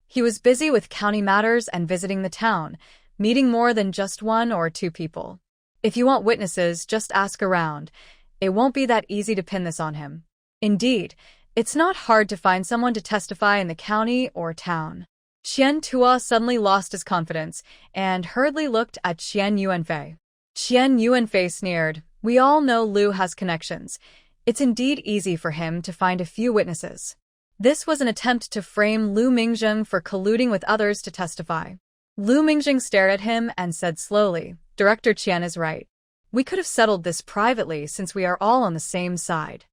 He was busy with county matters and visiting the town, meeting more than just 1 or 2 people. If you want witnesses, just ask around. It won't be that easy to pin this on him. Indeed, it's not hard to find someone to testify in the county or town. Qian Tua suddenly lost his confidence and hurriedly looked at Qian Yuanfei. Qian Yuanfei sneered, "We all know Lu has connections. It's indeed easy for him to find a few witnesses." This was an attempt to frame Lu Mingjung for colluding with others to testify. Lu Mingjung stared at him and said slowly, "Director Qian is right. We could have settled this privately since we are all on the same side.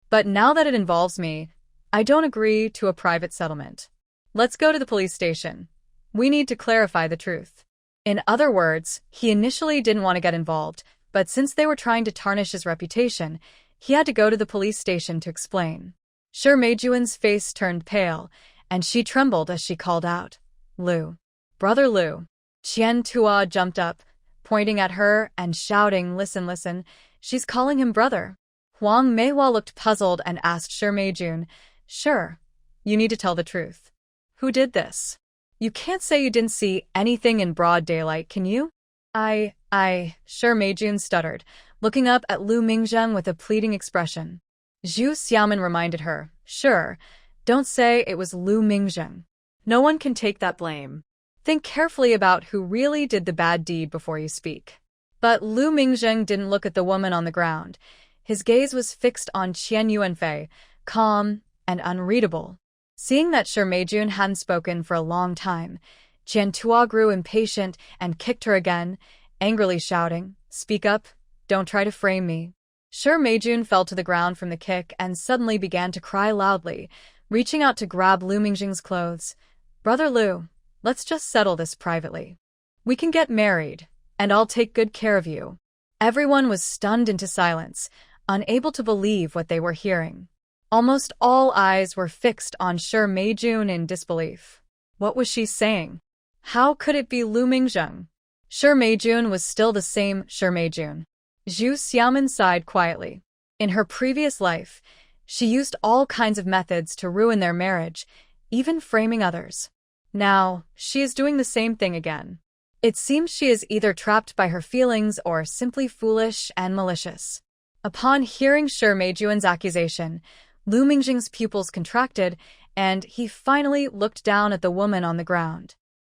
But now that it involves me, I don't agree to a private settlement. Let's go to the police station. We need to clarify the truth." In other words, he initially didn't want to get involved, but since they were trying to tarnish his reputation, he had to go to the police station to explain. Shi Meijuan's face turned pale, and she trembled as she called out, "Lu. Brother Lu." Qian Tua jumped up, pointing at her and shouting, "Listen, listen, she's calling him brother." Huang Meihua looked puzzled and asked Shi Meijun, "Sure, you need to tell the truth. Who did this? You can't say you didn't see anything in broad daylight, can you?" Shi Meijun stuttered, looking up at Lu Mingjung with a pleading expression. Zhu Xiaomin reminded her, "Sure, don't say it was Lu Mingjung. No one can take that blame. Think carefully about who really did the bad deed before you speak." But Lu Mingjung didn't look at the woman on the ground. His gaze was fixed on Qian Yuanfei, calm and unreadable. Seeing that Shi Meijun hadn't spoken for a long time, Qian Tua grew impatient and kicked her again, angrily shouting, "Speak up, don't try to frame me." Shi Meijun fell to the ground from the kick and suddenly began to cry loudly, reaching out to grab Lu Mingjung's clothes. "Brother Lu, let's just settle this privately. We can get married, and I'll take good care of you." Everyone was stunned into silence, unable to believe what they were hearing. Almost all eyes were fixed on Shi Meijun in disbelief. What was she saying? How could it be Lu Mingjung? Shi Meijun was still the same Shi Meijun. Zhu Xiaomin sighed quietly. In her previous life, she used all kinds of methods to ruin their marriage, even framing others. Now, she is doing the same thing again. It seems she is either trapped by her feelings or simply foolish and malicious. Upon hearing Shi Meijuan's accusation, Lu Mingjung's pupils contracted, and he finally looked down at the woman on the ground.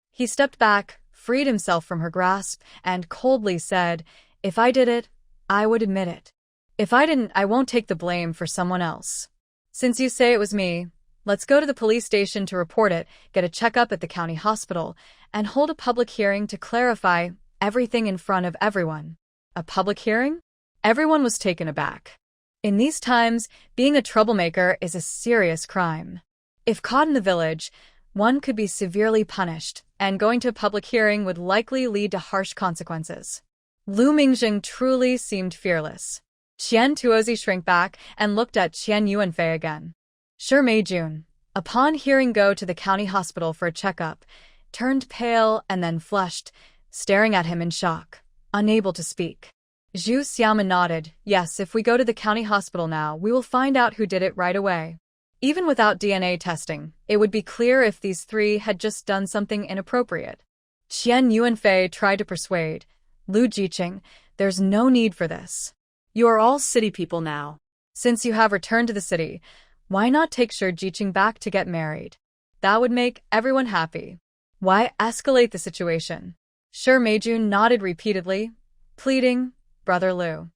He stepped back, freed himself from her grasp, and coldly said, "If I did it, I would admit it. If I didn't, I won't take the blame for someone else. Since you say it was me, let's go to the police station to report it, get a checkup at the county hospital, and hold a public hearing to clarify everything in front of everyone." A public hearing? Everyone was taken aback. In these times, being a troublemaker is a serious crime. If caught in the village, one could be severely punished, and going to a public hearing would likely lead to harsh consequences. Lu Mingjung truly seemed fearless. Qian Tuozi shrank back and looked at Qian Yuanfei again. Shi Meijun, upon hearing go to the county hospital for a checkup, turned pale and then flushed, staring at him in shock, unable to speak. Zhu Xiaomin nodded. "Yes, if we go to the county hospital now, we will find out who did it right away. Even without DNA testing, it would be clear if these 3 had just done something inappropriate." Qian Yuanfei tried to persuade. "Lu Jiqing, there's no need for this. You are all city people now. Since you have returned to the city, why not take Shi Jiqing back to get married? That would make everyone happy. Why escalate the situation?" Shi Meijun nodded repeatedly, pleading, "Brother Lu."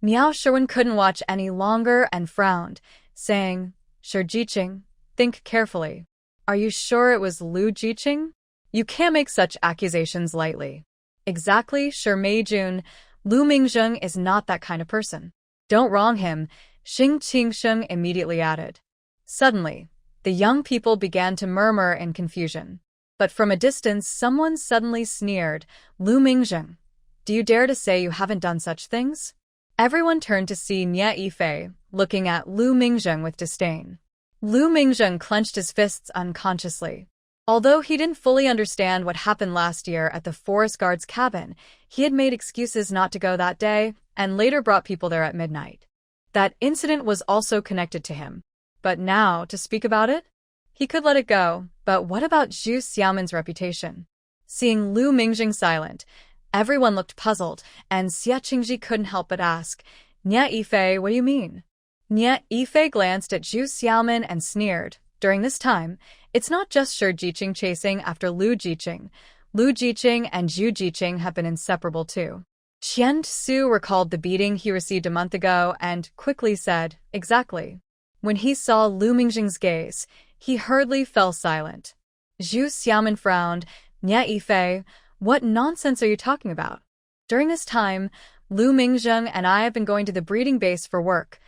Miao Shiwen couldn't watch any longer and frowned, saying, "Shi Jiqing, think carefully. Are you sure it was Lu Jiqing? You can't make such accusations lightly." "Exactly, Shi Meijun. Lu Mingjung is not that kind of person. Don't wrong him," Xing Qingsheng immediately added. Suddenly, the young people began to murmur in confusion. But from a distance, someone suddenly sneered, "Lu Mingjung, do you dare to say you haven't done such things?" Everyone turned to see Nie Yifei, looking at Lu Mingjung with disdain. Lu Mingjung clenched his fists unconsciously. Although he didn't fully understand what happened last year at the forest guard's cabin, he had made excuses not to go that day and later brought people there at midnight. That incident was also connected to him. But now, to speak about it? He could let it go, but what about Zhu Xiaoman's reputation? Seeing Lu Mingjing silent, everyone looked puzzled, and Xie Qingji couldn't help but ask, "Nya Yifei, what do you mean?" Nya Yifei glanced at Zhu Xiaoman and sneered. During this time, it's not just Shi Jiqing chasing after Lu Jiqing. Lu Jiqing and Zhu Jiqing have been inseparable too. Qian Su recalled the beating he received a month ago and quickly said, "Exactly." When he saw Lu Mingjing's gaze, he hurriedly fell silent. Zhu Xiaoman frowned. "Nya Yifei, what nonsense are you talking about? During this time, Lu Mingjing and I have been going to the breeding base for work.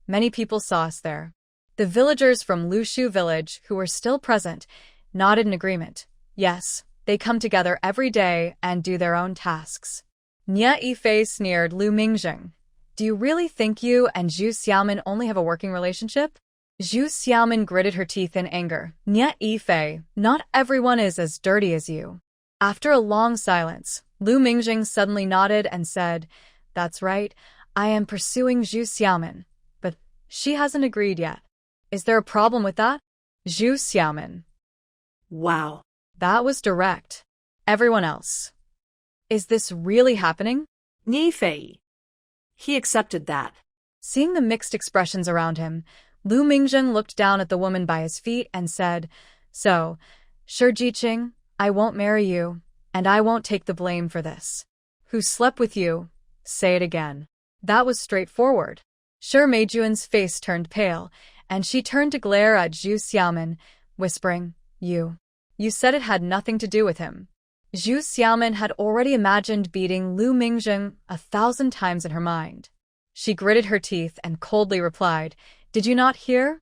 Many people saw us there." The villagers from Lushu village, who were still present, nodded in agreement. Yes, they come together every day and do their own tasks. Nya Yifei sneered Lu Mingjing. "Do you really think you and Zhu Xiaoman only have a working relationship?" Zhu Xiaoman gritted her teeth in anger. "Nya Yifei, not everyone is as dirty as you." After a long silence, Lu Mingjing suddenly nodded and said, "That's right, I am pursuing Zhu Xiaoman, but she hasn't agreed yet. Is there a problem with that?" Zhu Xiaoman. Wow. That was direct. Everyone else. Is this really happening? Yifei. He accepted that. Seeing the mixed expressions around him, Lu Mingjing looked down at the woman by his feet and said, "So, Shi Jiqing, I won't marry you, and I won't take the blame for this. Who slept with you? Say it again." That was straightforward. Shi Meijuan's face turned pale, and she turned to glare at Zhu Xiaoman, whispering, You said it had nothing to do with him." Zhu Xiaoman had already imagined beating Lu Mingjing 1,000 times in her mind. She gritted her teeth and coldly replied, "Did you not hear?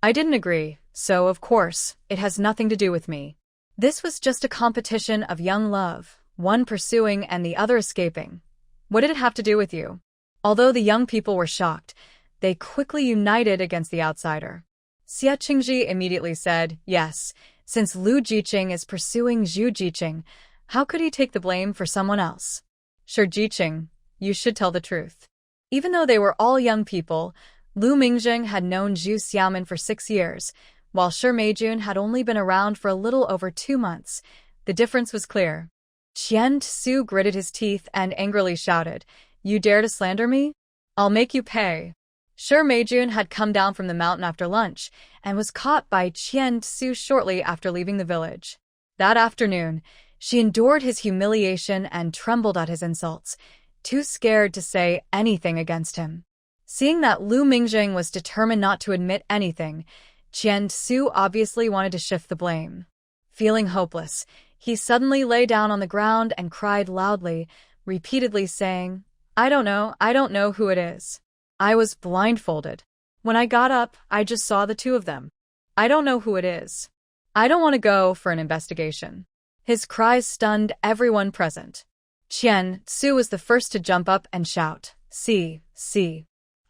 I didn't agree, so of course, it has nothing to do with me. This was just a competition of young love, one pursuing and the other escaping. What did it have to do with you?" Although the young people were shocked, they quickly united against the outsider. Xie Qingji immediately said, "Yes, since Lu Jiqing is pursuing Zhu Jiqing, how could he take the blame for someone else? Shi Jiqing, you should tell the truth." Even though they were all young people, Lu Mingjing had known Zhu Xiaoman for 6 years, while Shi Meijun had only been around for a little over 2 months. The difference was clear. Qian Su gritted his teeth and angrily shouted, "You dare to slander me? I'll make you pay." Shi Meijun had come down from the mountain after lunch and was caught by Qian Su shortly after leaving the village. That afternoon, she endured his humiliation and trembled at his insults, too scared to say anything against him. Seeing that Lu Mingjing was determined not to admit anything, Qian Su obviously wanted to shift the blame. Feeling hopeless, he suddenly lay down on the ground and cried loudly, repeatedly saying, I don't know who it is. I was blindfolded. When I got up, I just saw the two of them. I don't know who it is. I don't want to go for an investigation." His cries stunned everyone present. Qian Su was the first to jump up and shout, See,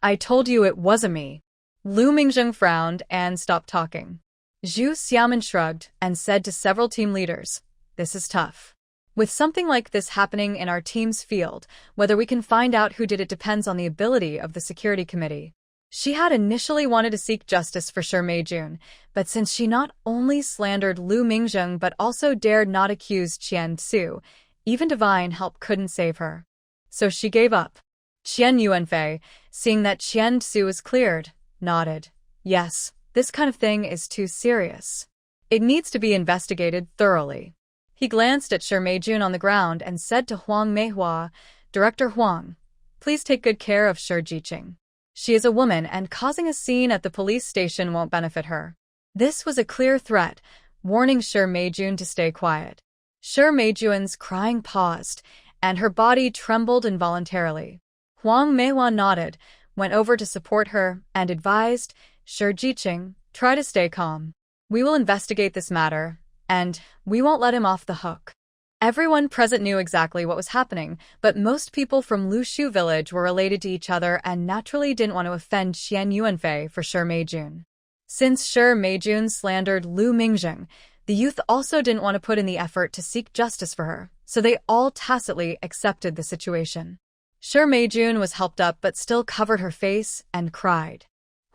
I told you it wasn't me." Lu Mingjing frowned and stopped talking. Zhu Xiaoman shrugged and said to several team leaders, "This is tough. With something like this happening in our team's field, whether we can find out who did it depends on the ability of the security committee." She had initially wanted to seek justice for Shi Meijun, but since she not only slandered Lu Mingjing but also dared not accuse Qian Su, even divine help couldn't save her. So she gave up. Qian Yuanfei, seeing that Qian Su was cleared, nodded. Yes, this kind of thing is too serious. It needs to be investigated thoroughly. He glanced at Shi Meijun on the ground and said to Huang Manhwa, Director Huang, please take good care of Shi Jiqing. She is a woman and causing a scene at the police station won't benefit her. This was a clear threat, warning Shi Meijun to stay quiet. Shi Meijun's crying paused, and her body trembled involuntarily. Huang Manhwa nodded, went over to support her, and advised, Shi Jiqing, try to stay calm. We will investigate this matter, and we won't let him off the hook. Everyone present knew exactly what was happening, but most people from Lushu village were related to each other and naturally didn't want to offend Qian Yuanfei for Shi Meijun. Since Shi Meijun slandered Lu Mingjing, the youth also didn't want to put in the effort to seek justice for her, so they all tacitly accepted the situation. Shi Meijun was helped up but still covered her face and cried.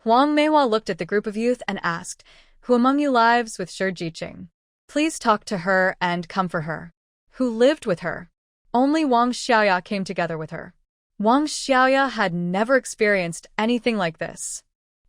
Huang Meihua looked at the group of youth and asked, "Who among you lives with Shi Jiqing? Please talk to her and comfort her." "Who lived with her?" "Only Wang Xiaoya came together with her." Wang Xiaoya had never experienced anything like this.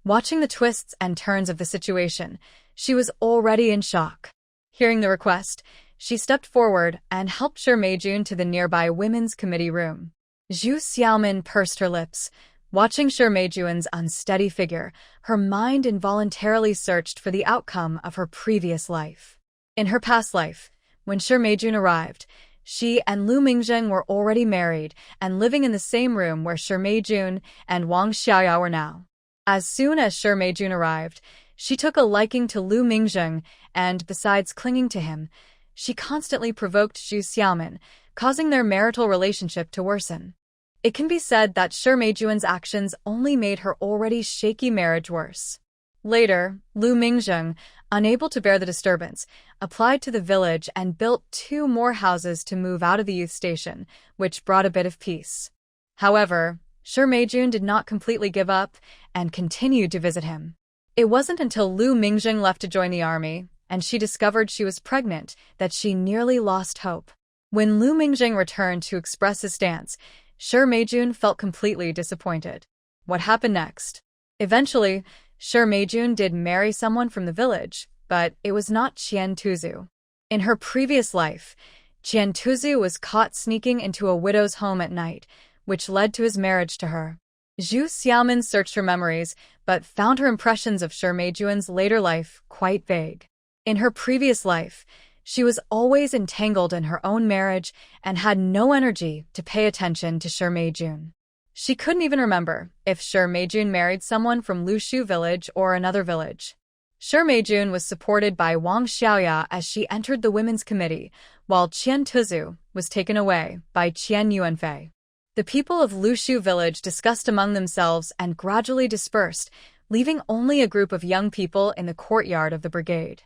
Watching the twists and turns of the situation, she was already in shock. Hearing the request, she stepped forward and helped Shi Meijun to the nearby women's committee room. Zhu Xiaomin pursed her lips. Watching Shi Meijun's unsteady figure, her mind involuntarily searched for the outcome of her previous life. In her past life, when Shi Meijun arrived, she and Lu Mingzheng were already married and living in the same room where Shi Meijun and Wang Xiaoya were now. As soon as Shi Meijun arrived, she took a liking to Lu Mingzheng and, besides clinging to him, she constantly provoked Zhu Xiaomin, causing their marital relationship to worsen. It can be said that Shi Meijun's actions only made her already shaky marriage worse. Later, Lu Mingzheng, unable to bear the disturbance, applied to the village and built 2 more houses to move out of the youth station, which brought a bit of peace. However, Shi Meijun did not completely give up and continued to visit him. It wasn't until Lu Mingzheng left to join the army, and she discovered she was pregnant, that she nearly lost hope. When Lu Mingzheng returned to express his stance, Shi Meijun felt completely disappointed. What happened next? Eventually, Shi Meijun did marry someone from the village, but it was not Qian Tuzu. In her previous life, Qian Tuzu was caught sneaking into a widow's home at night, which led to his marriage to her. Zhu Xiaomin searched her memories, but found her impressions of Shi Meijun's later life quite vague. In her previous life, she was always entangled in her own marriage and had no energy to pay attention to Shi Meijun. She couldn't even remember if Shi Meijun married someone from Lushu village or another village. Shi Meijun was supported by Wang Xiaoya as she entered the women's committee, while Qian Tuzu was taken away by Qian Yuanfei. The people of Lushu village discussed among themselves and gradually dispersed, leaving only a group of young people in the courtyard of the brigade.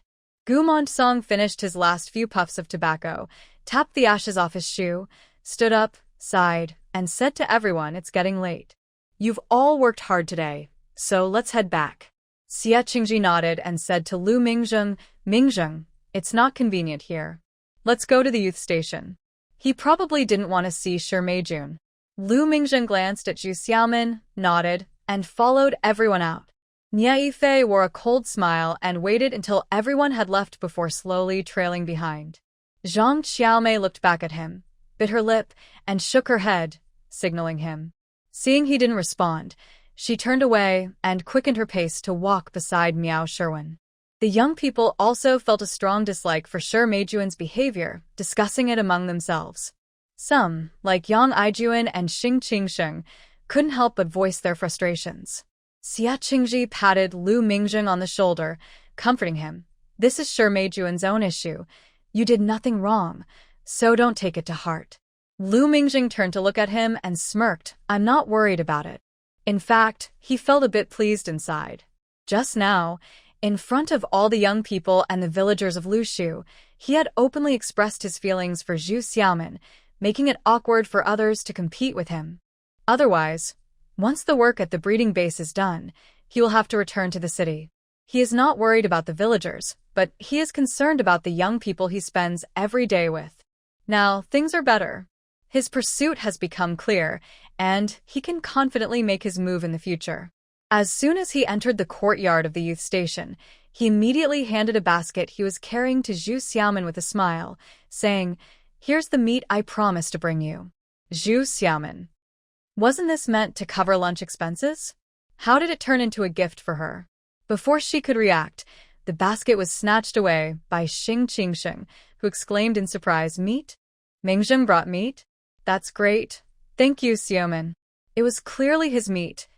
Gu Montsong finished his last few puffs of tobacco, tapped the ashes off his shoe, stood up, sighed, and said to everyone, "It's getting late. You've all worked hard today, so let's head back." Xie Qingji nodded and said to Lu Mingzheng, "Mingzheng, it's not convenient here. Let's go to the youth station." He probably didn't want to see Shi Meijun. Lu Mingzheng glanced at Zhu Xiaomin, nodded, and followed everyone out. Nie Yifei wore a cold smile and waited until everyone had left before slowly trailing behind. Zhang Xiaomei looked back at him, bit her lip, and shook her head, signaling him. Seeing he didn't respond, she turned away and quickened her pace to walk beside Miao Sherwin. The young people also felt a strong dislike for Shi Meijun's behavior, discussing it among themselves. Some, like Yang Aijuan and Xing Qingsheng, couldn't help but voice their frustrations. Xie Qingji patted Lu Mingzheng on the shoulder, comforting him. "This is Shi Meijun's own issue. You did nothing wrong, so don't take it to heart." Lu Mingzheng turned to look at him and smirked. "I'm not worried about it." In fact, he felt a bit pleased inside. Just now, in front of all the young people and the villagers of Lushu, he had openly expressed his feelings for Zhu Xiaomin, making it awkward for others to compete with him. Otherwise, once the work at the breeding base is done, he will have to return to the city. He is not worried about the villagers, but he is concerned about the young people he spends every day with. Now, things are better. His pursuit has become clear, and he can confidently make his move in the future. As soon as he entered the courtyard of the youth station, he immediately handed a basket he was carrying to Zhu Xiaomin with a smile, saying, "Here's the meat I promised to bring you." Zhu Xiaomin. Wasn't this meant to cover lunch expenses? How did it turn into a gift for her? Before she could react, the basket was snatched away by Xing Qingsheng, who exclaimed in surprise, "Meat? Mingzheng brought meat? That's great. Thank you, Xiaomin." It was clearly his meat.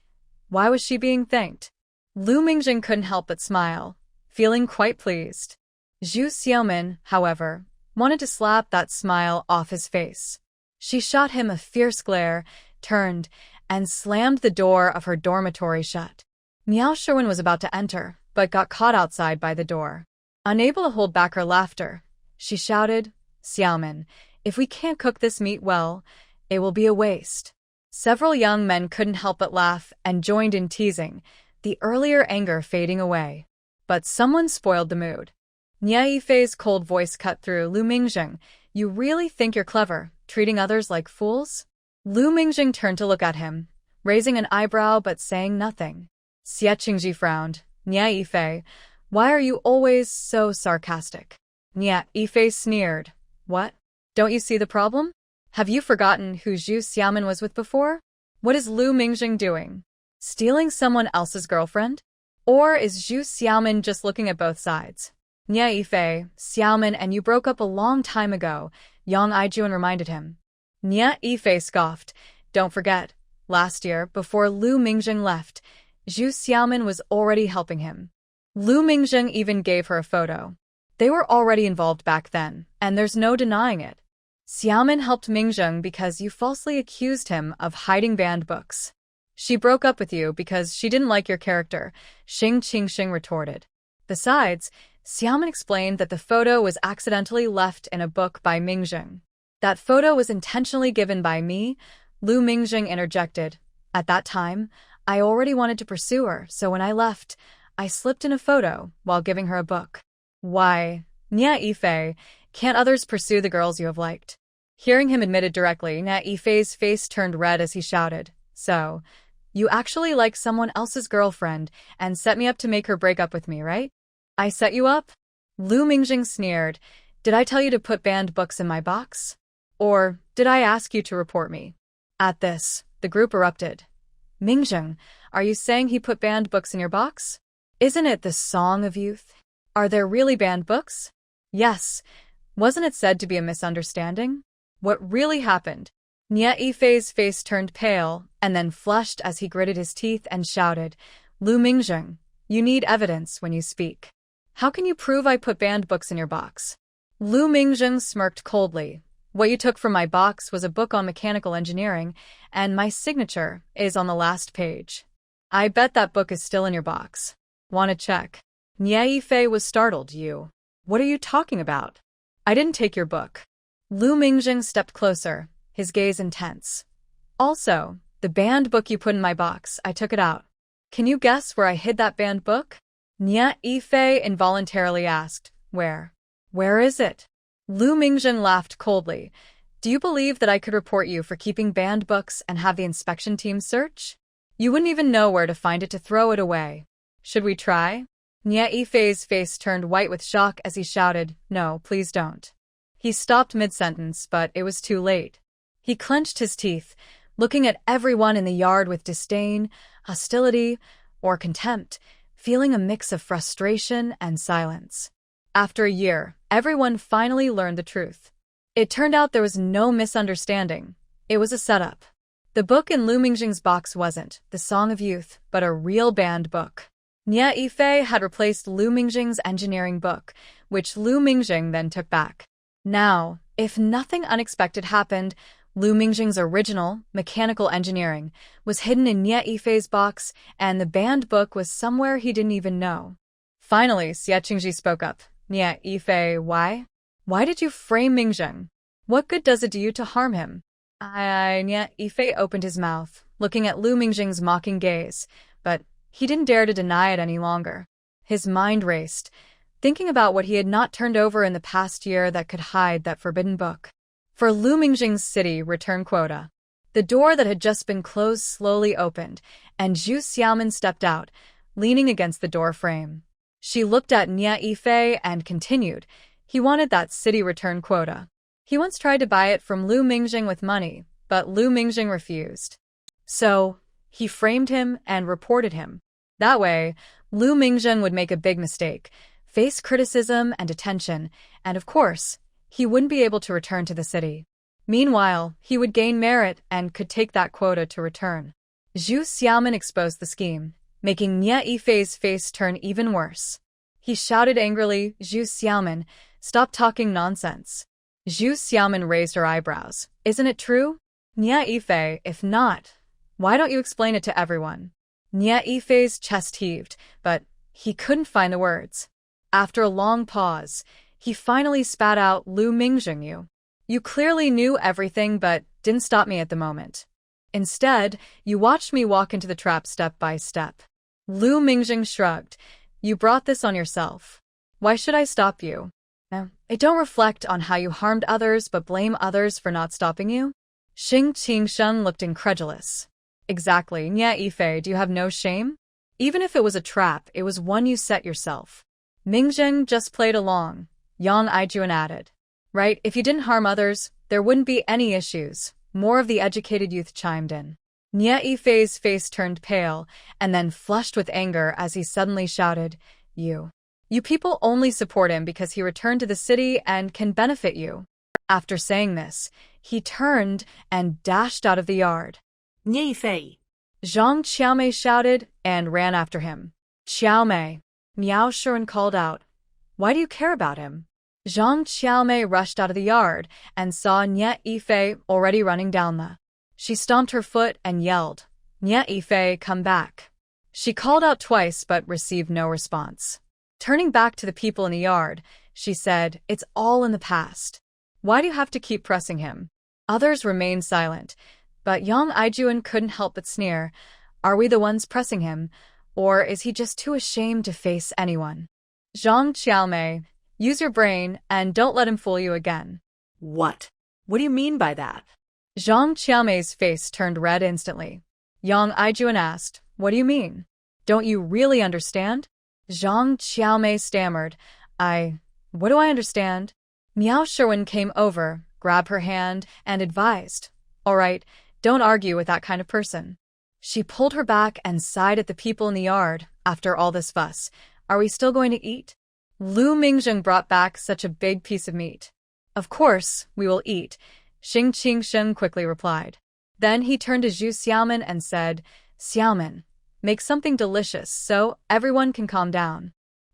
Why was she being thanked? Lu Mingzheng couldn't help but smile, feeling quite pleased. Zhu Xiaomin, however, wanted to slap that smile off his face. She shot him a fierce glare, turned, and slammed the door of her dormitory shut. Miao Sherwin was about to enter, but got caught outside by the door. Unable to hold back her laughter, she shouted, "Xiaomin, if we can't cook this meat well, it will be a waste." Several young men couldn't help but laugh and joined in teasing, the earlier anger fading away. But someone spoiled the mood. Nia Yifei's cold voice cut through. Lu Mingjing, you really think you're clever, treating others like fools? Lu Mingjing turned to look at him, raising an eyebrow but saying nothing. Xie Qingji frowned. Nia Yifei, why are you always so sarcastic? Nia Yifei sneered. What? Don't you see the problem? Have you forgotten who Zhu Xiaomin was with before? What is Lu Mingjing doing? Stealing someone else's girlfriend? Or is Zhu Xiaomin just looking at both sides? Nia Yifei, Xiaomin and you broke up a long time ago, Yang Aijuan reminded him. Nia Yifei scoffed. Don't forget, last year, before Lu Mingjing left, Zhu Xiaomin was already helping him. Lu Mingjing even gave her a photo. They were already involved back then, and there's no denying it. Xiaomin helped Mingjing because you falsely accused him of hiding banned books. She broke up with you because she didn't like your character, Xing Qingxing retorted. Besides, Xiaomin explained that the photo was accidentally left in a book by Mingjing. That photo was intentionally given by me, Lu Mingjing interjected. At that time, I already wanted to pursue her, so when I left, I slipped in a photo while giving her a book. Why, Nia Yifei, can't others pursue the girls you have liked? Hearing him admitted directly, Nia Yifei's face turned red as he shouted. So, you actually like someone else's girlfriend and set me up to make her break up with me, right? I set you up? Lu Mingjing sneered. Did I tell you to put banned books in my box? Or did I ask you to report me? At this, the group erupted. Mingjing, are you saying he put banned books in your box? Isn't it the Song of Youth? Are there really banned books? Yes. Wasn't it said to be a misunderstanding? What really happened? Nia Yifei's face turned pale and then flushed as he gritted his teeth and shouted, Lu Mingjing, you need evidence when you speak. How can you prove I put banned books in your box? Lu Mingjing smirked coldly. What you took from my box was a book on mechanical engineering, and my signature is on the last page. I bet that book is still in your box. Want to check? Nia Yifei was startled. You. What are you talking about? I didn't take your book. Lu Mingjing stepped closer, his gaze intense. Also, the banned book you put in my box, I took it out. Can you guess where I hid that banned book? Nia Yifei involuntarily asked. Where? Where is it? Lu Mingjing laughed coldly. Do you believe that I could report you for keeping banned books and have the inspection team search? You wouldn't even know where to find it to throw it away. Should we try? Nia Yifei's face turned white with shock as he shouted, No, please don't. He stopped mid-sentence, but it was too late. He clenched his teeth, looking at everyone in the yard with disdain, hostility, or contempt, feeling a mix of frustration and silence. After a year, everyone finally learned the truth. It turned out there was no misunderstanding. It was a setup. The book in Lu Mingjing's box wasn't the Song of Youth, but a real banned book. Nia Yifei had replaced Lu Mingjing's engineering book, which Lu Mingjing then took back. Now, if nothing unexpected happened, Lu Mingjing's original, mechanical engineering, was hidden in Nia Yifei's box, and the banned book was somewhere he didn't even know. Finally, Xie Qingji spoke up. Nia Yifei, why? Why did you frame Mingjing? What good does it do you to harm him? Nia Yifei opened his mouth, looking at Lu Mingjing's mocking gaze, but he didn't dare to deny it any longer. His mind raced, thinking about what he had not turned over in the past year that could hide that forbidden book. For Lu Mingjing's city return quota. The door that had just been closed slowly opened, and Zhu Xiaomin stepped out, leaning against the door frame. She looked at Nia Yifei and continued, he wanted that city return quota. He once tried to buy it from Lu Mingjing with money, but Lu Mingjing refused. So, he framed him and reported him. That way, Lu Mingjing would make a big mistake, face criticism and attention, and of course, he wouldn't be able to return to the city. Meanwhile, he would gain merit and could take that quota to return. Zhu Xiaomin exposed the scheme, making Nia Yifei's face turn even worse. He shouted angrily, Zhu Xiaomin, stop talking nonsense. Zhu Xiaomin raised her eyebrows. Isn't it true? Nia Yifei, if not, why don't you explain it to everyone? Nia Yifei's chest heaved, but he couldn't find the words. After a long pause, he finally spat out, Lu Mingjing, you clearly knew everything but didn't stop me at the moment. Instead, you watched me walk into the trap step by step. Lu Mingjing shrugged. You brought this on yourself. Why should I stop you? I don't reflect on how you harmed others but blame others for not stopping you? Xing Qingsheng looked incredulous. Exactly, Nye Yifei, do you have no shame? Even if it was a trap, it was one you set yourself. Mingjing just played along, Yang Aijuan added. Right, if you didn't harm others, there wouldn't be any issues, more of the educated youth chimed in. Nye Yifei's face turned pale, and then flushed with anger as he suddenly shouted, You people only support him because he returned to the city and can benefit you. After saying this, he turned and dashed out of the yard. Nye Yifei. Zhang Qiaomei shouted and ran after him. Qiaomei, Miao Shiren called out. Why do you care about him? Zhang Qiaomei rushed out of the yard and saw Nye Yifei already running down the. She stomped her foot and yelled, Nye Yifei, come back. She called out twice but received no response. Turning back to the people in the yard, she said, It's all in the past. Why do you have to keep pressing him? Others remained silent, but Yang Aijuan couldn't help but sneer. Are we the ones pressing him, or is he just too ashamed to face anyone? Zhang Qiaomei, use your brain and don't let him fool you again. What? What do you mean by that? Zhang Qiaomei's face turned red instantly. Yang Aijuan asked, What do you mean? Don't you really understand? Zhang Qiaomei stammered, What do I understand? Miao Shiren came over, grabbed her hand, and advised, All right, don't argue with that kind of person. She pulled her back and sighed at the people in the yard. After all this fuss, are we still going to eat? Lu Mingjing brought back such a big piece of meat. Of course, we will eat, Xing Qingsheng quickly replied. Then he turned to Zhu Xiaoman and said, Xiaoman, make something delicious so everyone can calm down.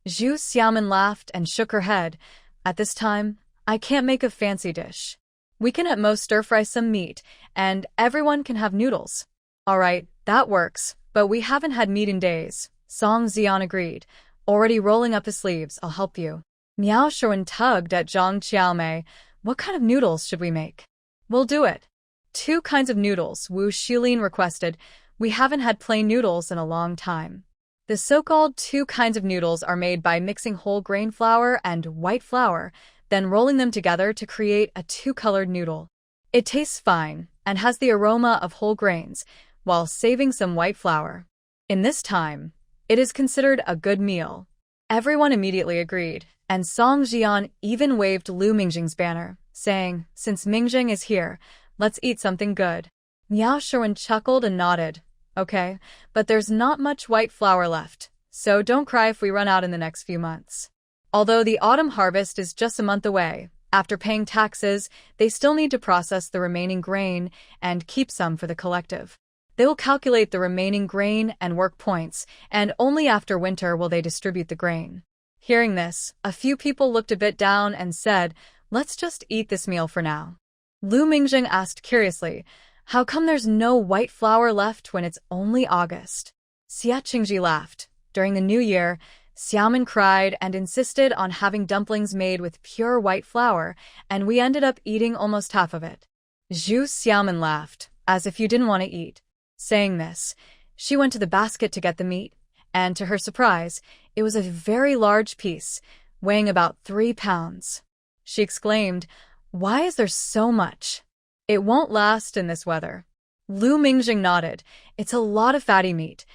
Zhu Xiaoman laughed and shook her head. At this time, I can't make a fancy dish. We can at most stir-fry some meat, and everyone can have noodles. All right, that works, but we haven't had meat in days, Song Zian agreed. Already rolling up his sleeves, I'll help you. Miao Shiren tugged at Zhang Qiaomei. What kind of noodles should we make? We'll do it. 2 kinds of noodles, Wu Shilin requested. We haven't had plain noodles in a long time. The so-called 2 kinds of noodles are made by mixing whole grain flour and white flour, then rolling them together to create a 2-colored noodle. It tastes fine and has the aroma of whole grains, while saving some white flour. In this time, it is considered a good meal. Everyone immediately agreed, and Song Jian even waved Lu Mingjing's banner, saying, Since Mingjing is here, let's eat something good. Miao Shiren chuckled and nodded. Okay, but there's not much white flour left, so don't cry if we run out in the next few months. Although the autumn harvest is just a month away, after paying taxes, they still need to process the remaining grain and keep some for the collective. They will calculate the remaining grain and work points, and only after winter will they distribute the grain. Hearing this, a few people looked a bit down and said, Let's just eat this meal for now. Lu Mingjing asked curiously, How come there's no white flour left when it's only August? Xia Qingji laughed. During the new year, Xiaoman cried and insisted on having dumplings made with pure white flour, and we ended up eating almost half of it. Zhu Xiaoman laughed, as if you didn't want to eat. Saying this, she went to the basket to get the meat, and to her surprise, it was a very large piece, weighing about 3 pounds. She exclaimed, Why is there so much? It won't last in this weather. Lu Mingjing nodded. It's a lot of fatty meat.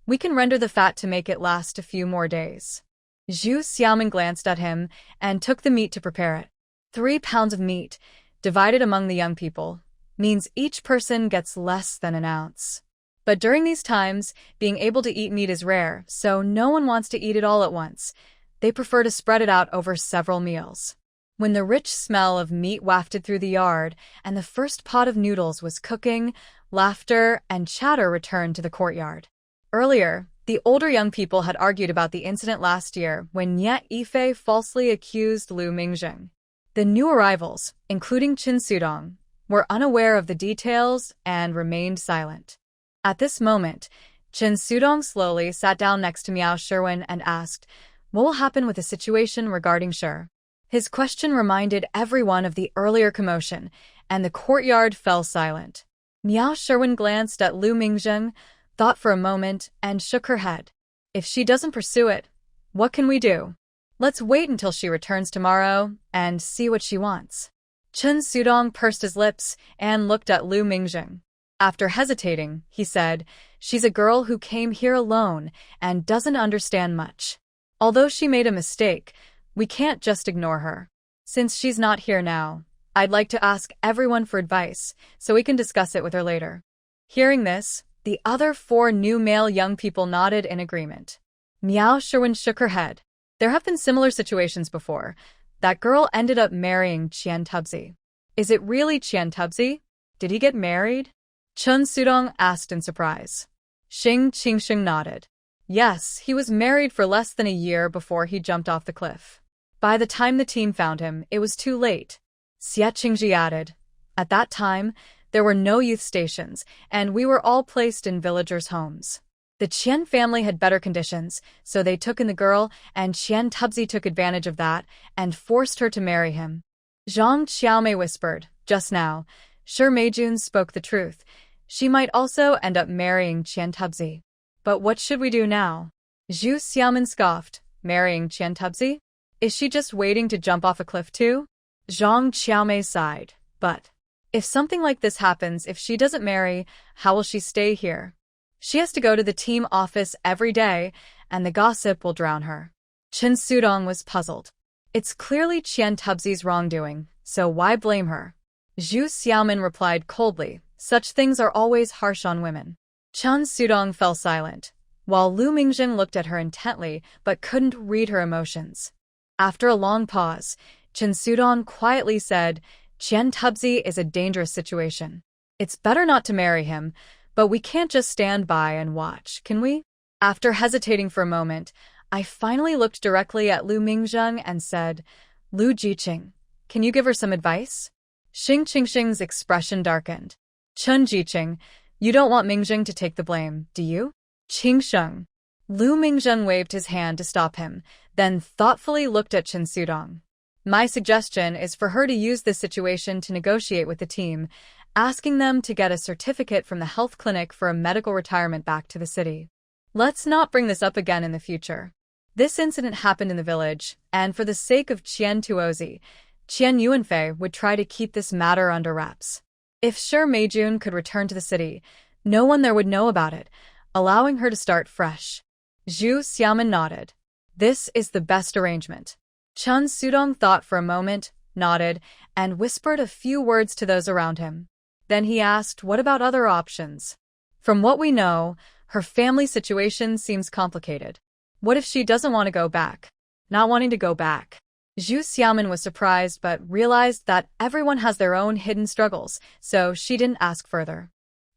We can render the fat to make it last a few more days. Zhu Xiaoman glanced at him and took the meat to prepare it. 3 pounds of meat, divided among the young people, means each person gets less than an ounce. But during these times, being able to eat meat is rare, so no one wants to eat it all at once. They prefer to spread it out over several meals. When the rich smell of meat wafted through the yard and the first pot of noodles was cooking, laughter and chatter returned to the courtyard. Earlier, the older young people had argued about the incident last year when Nye Yifei falsely accused Lu Mingjing. The new arrivals, including Qin Sudong, were unaware of the details and remained silent. At this moment, Qin Sudong slowly sat down next to Miao Shiren and asked, What will happen with the situation regarding Shi? His question reminded everyone of the earlier commotion, and the courtyard fell silent. Miao Shiren glanced at Lu Mingjing, thought for a moment, and shook her head. If she doesn't pursue it, what can we do? Let's wait until she returns tomorrow and see what she wants. Chen Sudong pursed his lips and looked at Lu Mingjing. After hesitating, he said, "She's a girl who came here alone and doesn't understand much. Although she made a mistake, we can't just ignore her. Since she's not here now, I'd like to ask everyone for advice so we can discuss it with her later." Hearing this, the other 4 new male young people nodded in agreement. Miao Sherwin shook her head. There have been similar situations before. That girl ended up marrying Qian Tubzi. Is it really Qian Tubzi? Did he get married? Chen Sudong asked in surprise. Xing Qingsheng nodded. Yes, he was married for less than a year before he jumped off the cliff. By the time the team found him, it was too late. Xie Qingji added. At that time, there were no youth stations, and we were all placed in villagers' homes. The Qian family had better conditions, so they took in the girl, and Qian Tubzi took advantage of that and forced her to marry him. Zhang Xiaomei whispered, just now. Sure, Meijun spoke the truth. She might also end up marrying Qian Tubzi. But what should we do now? Zhu Xiaomin scoffed. Marrying Qian Tubzi? Is she just waiting to jump off a cliff too? Zhang Xiaomei sighed. But if something like this happens, if she doesn't marry, how will she stay here? She has to go to the team office every day, and the gossip will drown her. Chen Sudong was puzzled. It's clearly Qian Tubzi's wrongdoing, so why blame her? Zhu Xiaomin replied coldly, such things are always harsh on women. Chen Sudong fell silent, while Lu Mingjing looked at her intently but couldn't read her emotions. After a long pause, Chen Sudong quietly said, Qian Tubzi is a dangerous situation. It's better not to marry him, but we can't just stand by and watch, can we? After hesitating for a moment, I finally looked directly at Lu Mingjing and said, Lu Jiqing, can you give her some advice? Xing Qingxing's expression darkened. Chen Jiqing, you don't want Mingjing to take the blame, do you? Qingsheng. Lu Mingjing waved his hand to stop him, then thoughtfully looked at Chen Sudong. My suggestion is for her to use this situation to negotiate with the team, asking them to get a certificate from the health clinic for a medical retirement back to the city. Let's not bring this up again in the future. This incident happened in the village, and for the sake of Qian Tuozi, Qian Yuanfei would try to keep this matter under wraps. If Sure Meijun could return to the city, no one there would know about it, allowing her to start fresh. Zhu Xiaomin nodded. This is the best arrangement. Chen Sudong thought for a moment, nodded, and whispered a few words to those around him. Then he asked, what about other options? From what we know, her family situation seems complicated. What if she doesn't want to go back? Not wanting to go back. Zhu Xiaomin was surprised but realized that everyone has their own hidden struggles, so she didn't ask further.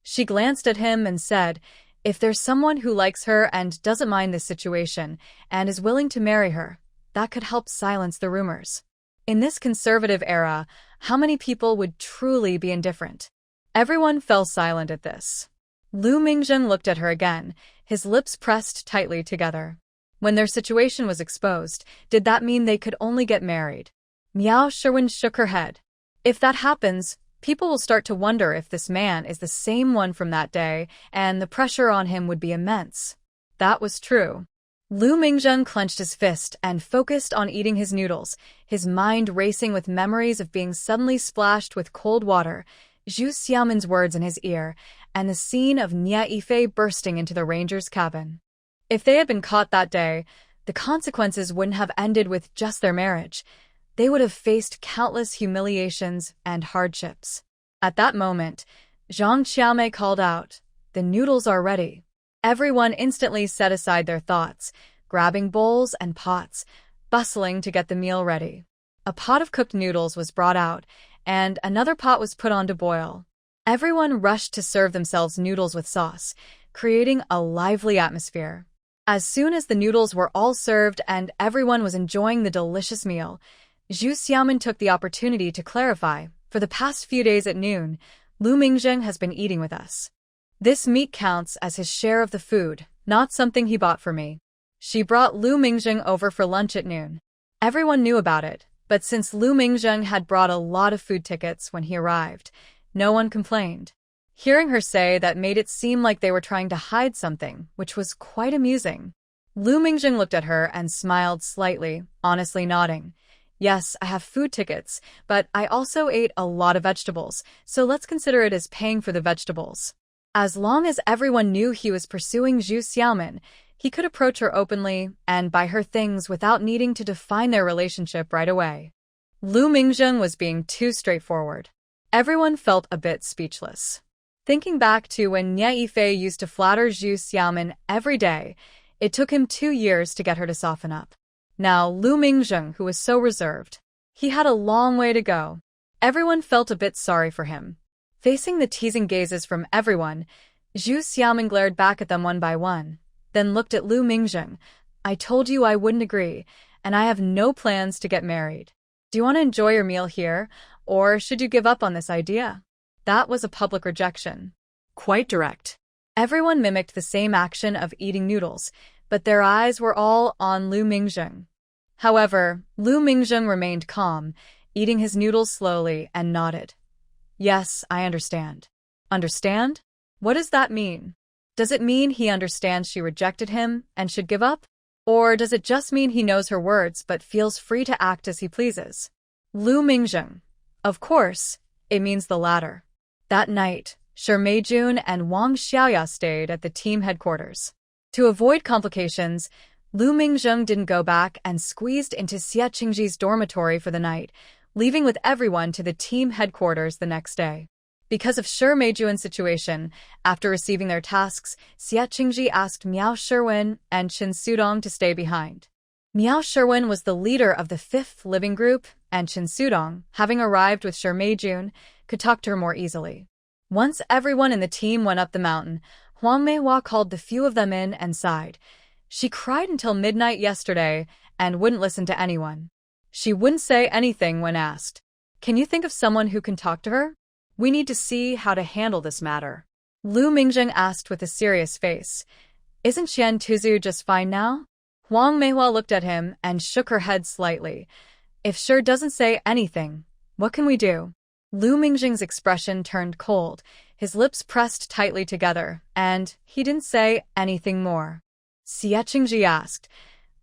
She glanced at him and said, if there's someone who likes her and doesn't mind this situation and is willing to marry her, that could help silence the rumors. In this conservative era, how many people would truly be indifferent? Everyone fell silent at this. Lu Mingjing looked at her again, his lips pressed tightly together. When their situation was exposed, did that mean they could only get married? Miao Sherwin shook her head. If that happens, people will start to wonder if this man is the same one from that day, and the pressure on him would be immense. That was true. Lu Mingjing clenched his fist and focused on eating his noodles, his mind racing with memories of being suddenly splashed with cold water, Zhu Xiaomin's words in his ear, and the scene of Nia Yifei bursting into the ranger's cabin. If they had been caught that day, the consequences wouldn't have ended with just their marriage. They would have faced countless humiliations and hardships. At that moment, Zhang Xiaomei called out, the noodles are ready. Everyone instantly set aside their thoughts, grabbing bowls and pots, bustling to get the meal ready. A pot of cooked noodles was brought out, and another pot was put on to boil. Everyone rushed to serve themselves noodles with sauce, creating a lively atmosphere. As soon as the noodles were all served and everyone was enjoying the delicious meal, Zhu Xiaomin took the opportunity to clarify, for the past few days at noon, Lu Mingjing has been eating with us. This meat counts as his share of the food, not something he bought for me. She brought Lu Mingjing over for lunch at noon. Everyone knew about it, but since Lu Mingjing had brought a lot of food tickets when he arrived, no one complained. Hearing her say that made it seem like they were trying to hide something, which was quite amusing. Lu Mingjing looked at her and smiled slightly, honestly nodding. Yes, I have food tickets, but I also ate a lot of vegetables, so let's consider it as paying for the vegetables. As long as everyone knew he was pursuing Zhu Xiaomin, he could approach her openly and buy her things without needing to define their relationship right away. Lu Mingjing was being too straightforward. Everyone felt a bit speechless. Thinking back to when Nie Yifei used to flatter Zhu Xiaomin every day, it took him 2 years to get her to soften up. Now Lu Mingjing, who was so reserved, he had a long way to go. Everyone felt a bit sorry for him. Facing the teasing gazes from everyone, Zhu Xiaomin glared back at them one by one, then looked at Lu Mingjing. I told you I wouldn't agree, and I have no plans to get married. Do you want to enjoy your meal here, or should you give up on this idea? That was a public rejection. Quite direct. Everyone mimicked the same action of eating noodles, but their eyes were all on Lu Mingjing. However, Lu Mingjing remained calm, eating his noodles slowly, and nodded. Yes, I understand. Understand? What does that mean? Does it mean he understands she rejected him and should give up? Or does it just mean he knows her words but feels free to act as he pleases? Lu Mingjing. Of course, it means the latter. That night, Shi Meijun and Wang Xiaoya stayed at the team headquarters. To avoid complications, Lu Mingjing didn't go back and squeezed into Xie Qingji's dormitory for the night, leaving with everyone to the team headquarters the next day. Because of Shi Meijun's situation, after receiving their tasks, Xie Qingji asked Miao Shiwen and Chen Sudong to stay behind. Miao Shiwen was the leader of the 5th living group, and Chen Sudong, having arrived with Shi Meijun, could talk to her more easily. Once everyone in the team went up the mountain, Huang Manhwa called the few of them in and sighed. She cried until midnight yesterday and wouldn't listen to anyone. She wouldn't say anything when asked. Can you think of someone who can talk to her? We need to see how to handle this matter. Lu Mingjing asked with a serious face. Isn't Qian Tuzu just fine now? Huang Manhwa looked at him and shook her head slightly. If Shi doesn't say anything, what can we do? Lu Mingjing's expression turned cold, his lips pressed tightly together, and he didn't say anything more. Xie Qingji asked,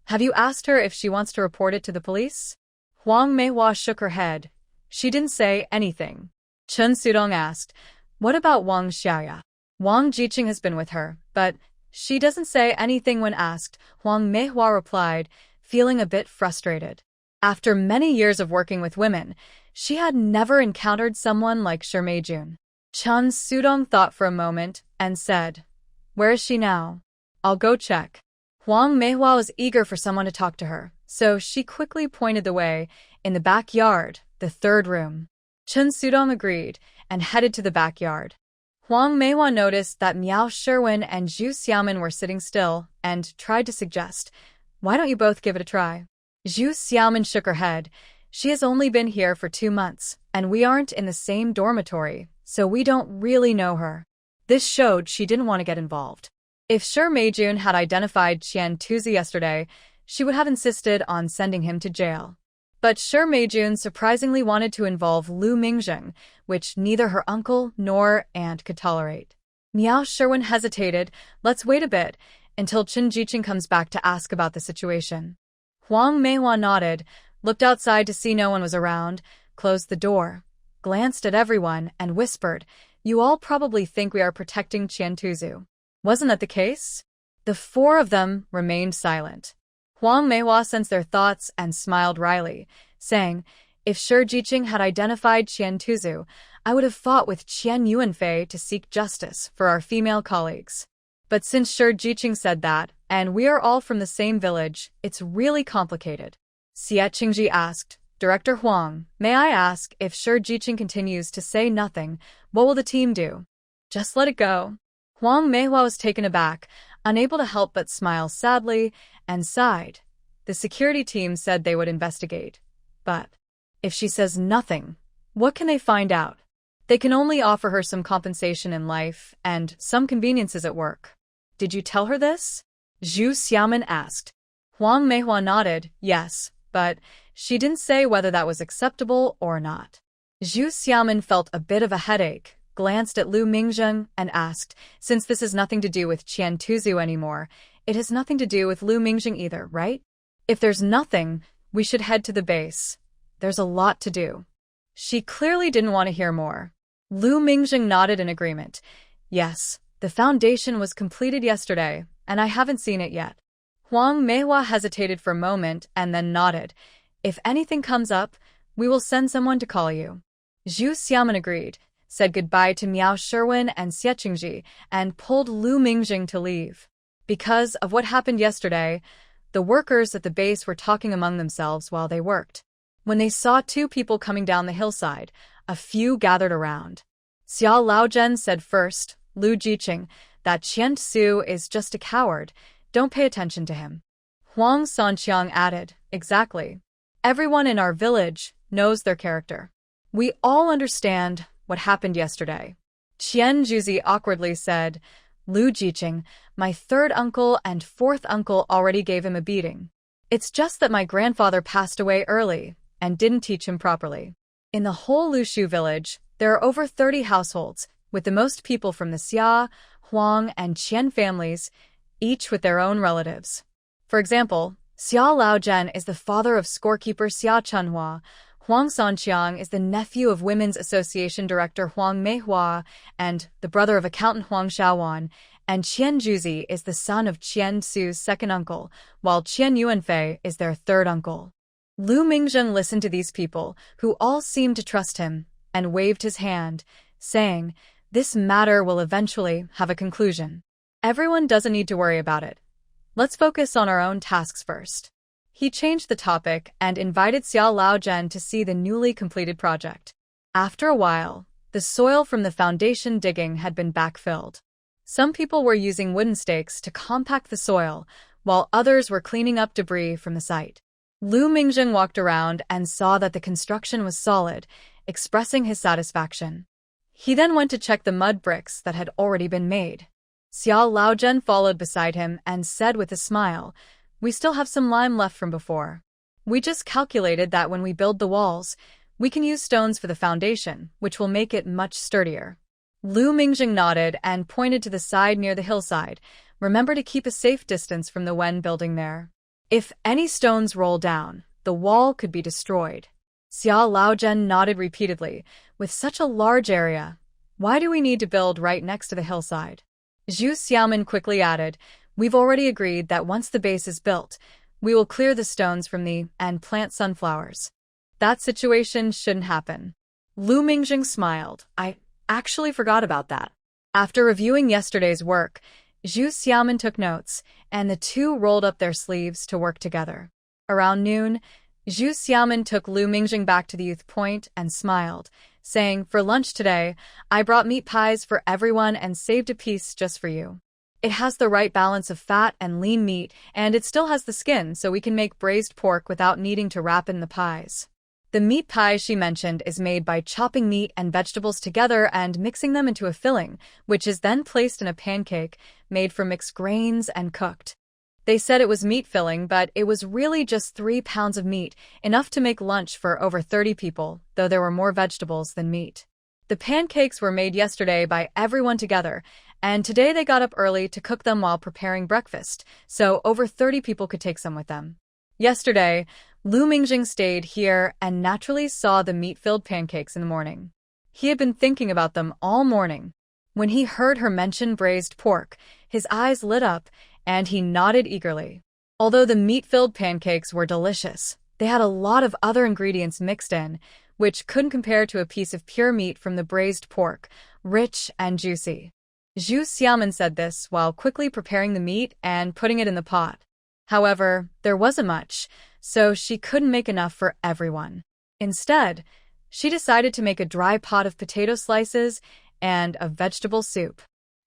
have you asked her if she wants to report it to the police? Huang Manhwa shook her head. She didn't say anything. Chen Sudong asked, what about Wang Xiaoya? Wang Jiqing has been with her, but she doesn't say anything when asked, Huang Manhwa replied, feeling a bit frustrated. After many years of working with women, she had never encountered someone like Shi Meijun. Chen Sudong thought for a moment and said, where is she now? I'll go check. Huang Manhwa was eager for someone to talk to her, so she quickly pointed the way, in the backyard, the 3rd room. Chen Sudong agreed and headed to the backyard. Huang Manhwa noticed that Miao Shiwen and Zhu Xiaomin were sitting still and tried to suggest, why don't you both give it a try? Zhu Xiaomin shook her head. She has only been here for 2 months, and we aren't in the same dormitory, so we don't really know her. This showed she didn't want to get involved. If Shi Meijun had identified Qian Tuzi yesterday, she would have insisted on sending him to jail. But Shi Meijun surprisingly wanted to involve Lu Mingjing, which neither her uncle nor aunt could tolerate. Miao Shiwen hesitated. Let's wait a bit, until Chen Jiqing comes back to ask about the situation. Huang Manhwa nodded, looked outside to see no one was around, closed the door, glanced at everyone, and whispered, you all probably think we are protecting Qian Tuzu. Wasn't that the case? The 4 of them remained silent. Huang Manhwa sensed their thoughts and smiled wryly, saying, if Shi Jiqing had identified Qian Tuzu, I would have fought with Qian Yuanfei to seek justice for our female colleagues. But since Shi Jiqing said that, and we are all from the same village, it's really complicated. Xie Qingji asked, Director Huang, may I ask, if Shi Jiqing continues to say nothing, what will the team do? Just let it go. Huang Manhwa was taken aback, unable to help but smile sadly, and sighed. The security team said they would investigate. But if she says nothing, what can they find out? They can only offer her some compensation in life and some conveniences at work. Did you tell her this? Zhu Xiaomin asked. Huang Manhwa nodded, yes, but she didn't say whether that was acceptable or not. Zhu Xiaomin felt a bit of a headache, glanced at Lu Mingjing, and asked, since this has nothing to do with Qian Tuzu anymore, It has nothing to do with Lu Mingjing either, right? If there's nothing, we should head to the base. There's a lot to do. She clearly didn't want to hear more. Lu Mingjing nodded in agreement. Yes, the foundation was completed yesterday, and I haven't seen it yet. Huang Meihua hesitated for a moment and then nodded. If anything comes up, we will send someone to call you. Zhu Xiaoman agreed, said goodbye to Miao Sherwin and Xie Qingji, and pulled Lu Mingjing to leave. Because of what happened yesterday, the workers at the base were talking among themselves while they worked. When they saw two people coming down the hillside, a few gathered around. Xiao Laozhen said first, Lu Jiqing, that Qian Su is just a coward. Don't pay attention to him. Huang Sanqiang added, exactly. Everyone in our village knows their character. We all understand what happened yesterday. Qian Juzi awkwardly said, Lu Jiqing, my third uncle and fourth uncle already gave him a beating. It's just that my grandfather passed away early and didn't teach him properly. In the whole Lushu village, there are over 30 households, with the most people from the Xia, Huang, and Qian families, each with their own relatives. For example, Xiao Laozhen is the father of scorekeeper Xia Chunhua, Huang Sanqiang is the nephew of Women's Association Director Huang Meihua and the brother of accountant Huang Xiaowan, and Qian Juzi is the son of Qian Su's second uncle, while Qian Yuanfei is their third uncle. Lu Mingjing listened to these people, who all seemed to trust him, and waved his hand, saying, this matter will eventually have a conclusion. Everyone doesn't need to worry about it. Let's focus on our own tasks first. He changed the topic and invited Xiao Laozhen to see the newly completed project. After a while, the soil from the foundation digging had been backfilled. Some people were using wooden stakes to compact the soil, while others were cleaning up debris from the site. Lu Mingjing walked around and saw that the construction was solid, expressing his satisfaction. He then went to check the mud bricks that had already been made. Xiao Laozhen followed beside him and said with a smile, we still have some lime left from before. We just calculated that when we build the walls, we can use stones for the foundation, which will make it much sturdier. Lu Mingjing nodded and pointed to the side near the hillside. Remember to keep a safe distance from the Wen building there. If any stones roll down, the wall could be destroyed. Xiao Laozhen nodded repeatedly. With such a large area, why do we need to build right next to the hillside? Zhu Xiaoman quickly added, we've already agreed that once the base is built, we will clear the stones from and plant sunflowers. That situation shouldn't happen. Lu Mingjing smiled. I actually forgot about that. After reviewing yesterday's work, Zhu Xiaoman took notes, and the two rolled up their sleeves to work together. Around noon, Zhu Xiaoman took Lu Mingjing back to the youth point and smiled, saying, for lunch today, I brought meat pies for everyone and saved a piece just for you. It has the right balance of fat and lean meat, and it still has the skin, so we can make braised pork without needing to wrap in the pies. The meat pie she mentioned is made by chopping meat and vegetables together and mixing them into a filling, which is then placed in a pancake made from mixed grains and cooked. They said it was meat filling, but it was really just 3 pounds of meat, enough to make lunch for over 30 people, though there were more vegetables than meat. The pancakes were made yesterday by everyone together, and today they got up early to cook them while preparing breakfast, so over 30 people could take some with them. Yesterday, Lu Mingjing stayed here and naturally saw the meat-filled pancakes in the morning. He had been thinking about them all morning. When he heard her mention braised pork, his eyes lit up, and he nodded eagerly. Although the meat-filled pancakes were delicious, they had a lot of other ingredients mixed in, which couldn't compare to a piece of pure meat from the braised pork, rich and juicy. Zhu Xiaoman said this while quickly preparing the meat and putting it in the pot. However, there wasn't much, so she couldn't make enough for everyone. Instead, she decided to make a dry pot of potato slices and a vegetable soup.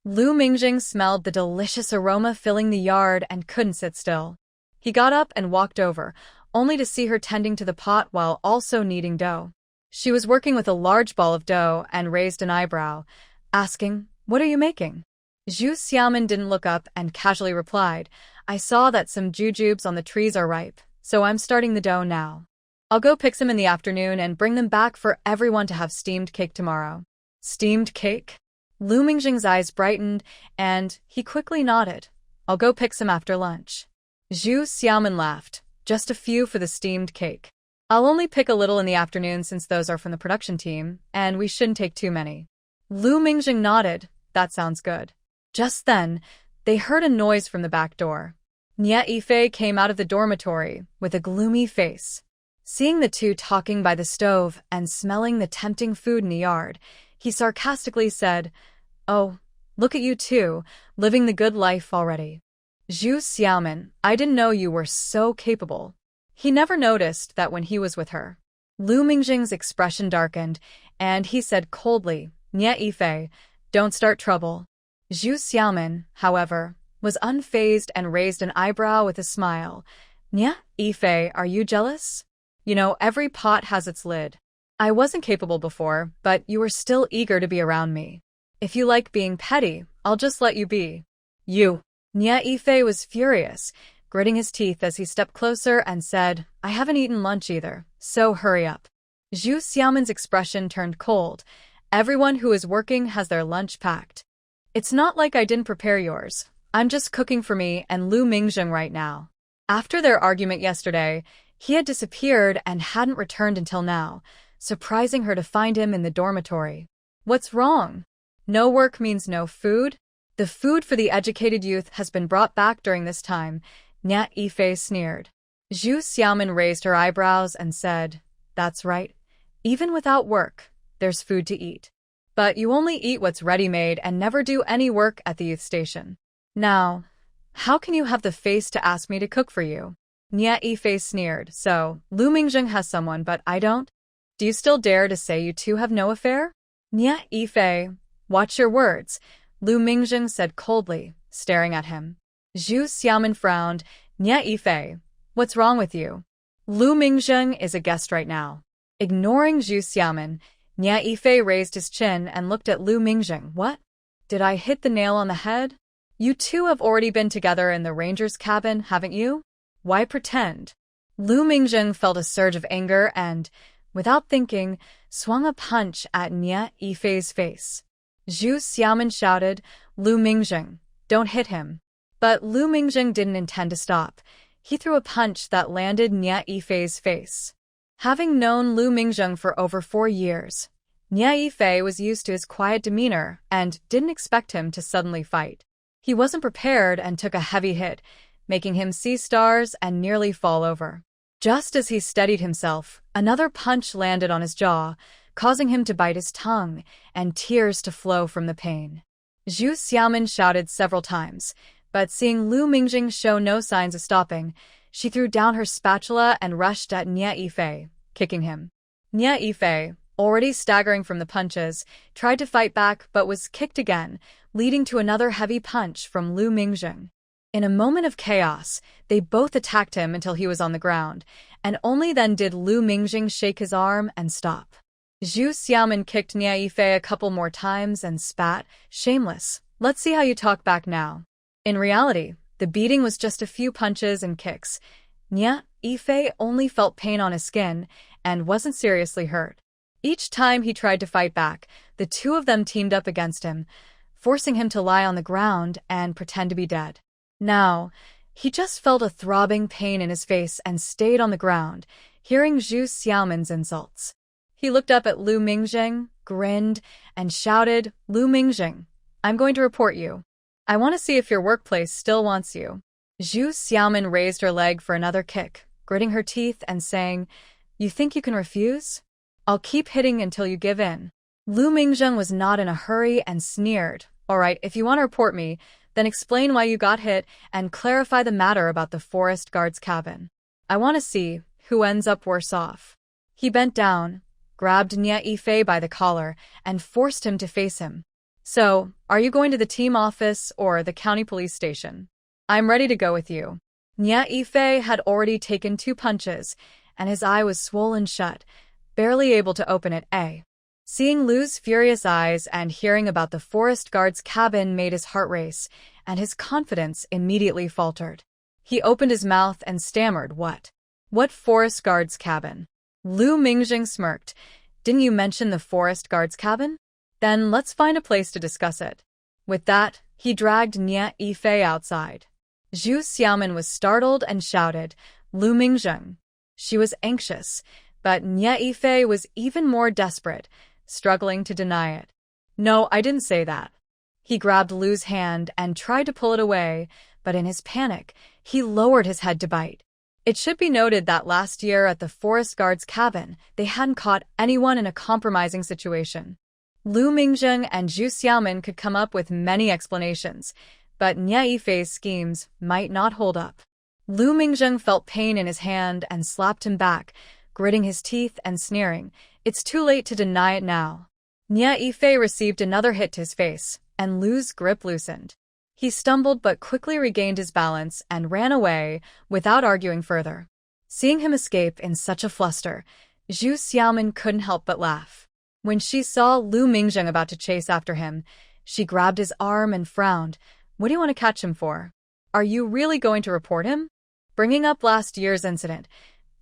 Lu Mingjing smelled the delicious aroma filling the yard and couldn't sit still. He got up and walked over, only to see her tending to the pot while also kneading dough. She was working with a large ball of dough and raised an eyebrow, asking, "What are you making?" Zhu Xiaoman didn't look up and casually replied, "I saw that some jujubes on the trees are ripe, so I'm starting the dough now. I'll go pick some in the afternoon and bring them back for everyone to have steamed cake tomorrow." Steamed cake? Lu Mingjing's eyes brightened, and he quickly nodded. I'll go pick some after lunch. Zhu Xiaomin laughed. Just a few for the steamed cake. I'll only pick a little in the afternoon since those are from the production team, and we shouldn't take too many. Lu Mingjing nodded. That sounds good. Just then, they heard a noise from the back door. Nie Yifei came out of the dormitory with a gloomy face. Seeing the two talking by the stove and smelling the tempting food in the yard, he sarcastically said, "Oh, look at you two, living the good life already. Zhu Xiaomin, I didn't know you were so capable." He never noticed that when he was with her. Lu Mingjing's expression darkened, and he said coldly, "Nie Yifei, don't start trouble." Zhu Xiaomin, however, was unfazed and raised an eyebrow with a smile. "Nie Yifei, are you jealous? You know, every pot has its lid. I wasn't capable before, but you were still eager to be around me. If you like being petty, I'll just let you be." "You." Nie Yifei was furious, gritting his teeth as he stepped closer and said, "I haven't eaten lunch either, so hurry up." Zhu Xiaomin's expression turned cold. "Everyone who is working has their lunch packed. It's not like I didn't prepare yours. I'm just cooking for me and Lu Mingjing right now." After their argument yesterday, he had disappeared and hadn't returned until now, surprising her to find him in the dormitory. "What's wrong? No work means no food?" "The food for the educated youth has been brought back during this time," Nie Yifei sneered. Zhu Xiaomin raised her eyebrows and said, "That's right. Even without work, there's food to eat. But you only eat what's ready-made and never do any work at the youth station. Now, how can you have the face to ask me to cook for you?" Nie Yifei sneered. "So, Lu Mingjing has someone, but I don't? Do you still dare to say you two have no affair?" "Nie Yifei, watch your words," Lu Mingjing said coldly, staring at him. Zhu Xiaomin frowned. "Nie Yifei, what's wrong with you? Lu Mingjing is a guest right now." Ignoring Zhu Xiaomin, Nie Yifei raised his chin and looked at Lu Mingjing. "What? Did I hit the nail on the head? You two have already been together in the ranger's cabin, haven't you? Why pretend?" Lu Mingjing felt a surge of anger and, without thinking, swung a punch at Nie Yifei's face. Zhu Xiaomin shouted, "Lu Mingjing, don't hit him." But Lu Mingjing didn't intend to stop. He threw a punch that landed Nie Yifei's face. Having known Lu Mingjing for over 4 years, Nie Yifei was used to his quiet demeanor and didn't expect him to suddenly fight. He wasn't prepared and took a heavy hit, making him see stars and nearly fall over. Just as he steadied himself, another punch landed on his jaw, causing him to bite his tongue and tears to flow from the pain. Zhu Xiaomin shouted several times, but seeing Lu Mingjing show no signs of stopping, she threw down her spatula and rushed at Nie Yifei, kicking him. Nie Yifei, already staggering from the punches, tried to fight back but was kicked again, leading to another heavy punch from Lu Mingjing. In a moment of chaos, they both attacked him until he was on the ground, and only then did Lu Mingjing shake his arm and stop. Zhu Xiaomin kicked Nie Yifei a couple more times and spat, "Shameless, let's see how you talk back now." In reality, the beating was just a few punches and kicks. Nie Yifei only felt pain on his skin and wasn't seriously hurt. Each time he tried to fight back, the two of them teamed up against him, forcing him to lie on the ground and pretend to be dead. Now, he just felt a throbbing pain in his face and stayed on the ground, hearing Zhu Xiaomin's insults. He looked up at Lu Mingjing, grinned, and shouted, "Lu Mingjing, I'm going to report you. I want to see if your workplace still wants you." Zhu Xiaomin raised her leg for another kick, gritting her teeth and saying, "You think you can refuse? I'll keep hitting until you give in." Lu Mingjing was not in a hurry and sneered, "All right, if you want to report me, then explain why you got hit and clarify the matter about the forest guard's cabin. I want to see who ends up worse off." He bent down, grabbed Nie Yifei by the collar, and forced him to face him. "So, are you going to the team office or the county police station? I'm ready to go with you." Nie Yifei had already taken 2 punches, and his eye was swollen shut, barely able to open it. Seeing Lu's furious eyes and hearing about the forest guard's cabin made his heart race, and his confidence immediately faltered. He opened his mouth and stammered, "What? What forest guard's cabin?" Lu Mingjing smirked. "Didn't you mention the forest guard's cabin? Then let's find a place to discuss it." With that, he dragged Nie Yifei outside. Zhu Xiaomin was startled and shouted, Lu Mingzheng. She was anxious, but Nye Yifei was even more desperate, struggling to deny it. No, I didn't say that. He grabbed Lu's hand and tried to pull it away, but in his panic, he lowered his head to bite. It should be noted that last year at the forest guard's cabin, they hadn't caught anyone in a compromising situation. Lu Mingzheng and Zhu Xiaomin could come up with many explanations, but Nye Yifei's schemes might not hold up. Lu Mingzheng felt pain in his hand and slapped him back, gritting his teeth and sneering, "It's too late to deny it now." Nye Yifei received another hit to his face, and Lu's grip loosened. He stumbled but quickly regained his balance and ran away without arguing further. Seeing him escape in such a fluster, Zhu Xiaomin couldn't help but laugh. When she saw Lu Mingzheng about to chase after him, she grabbed his arm and frowned. "What do you want to catch him for? Are you really going to report him?" Bringing up last year's incident,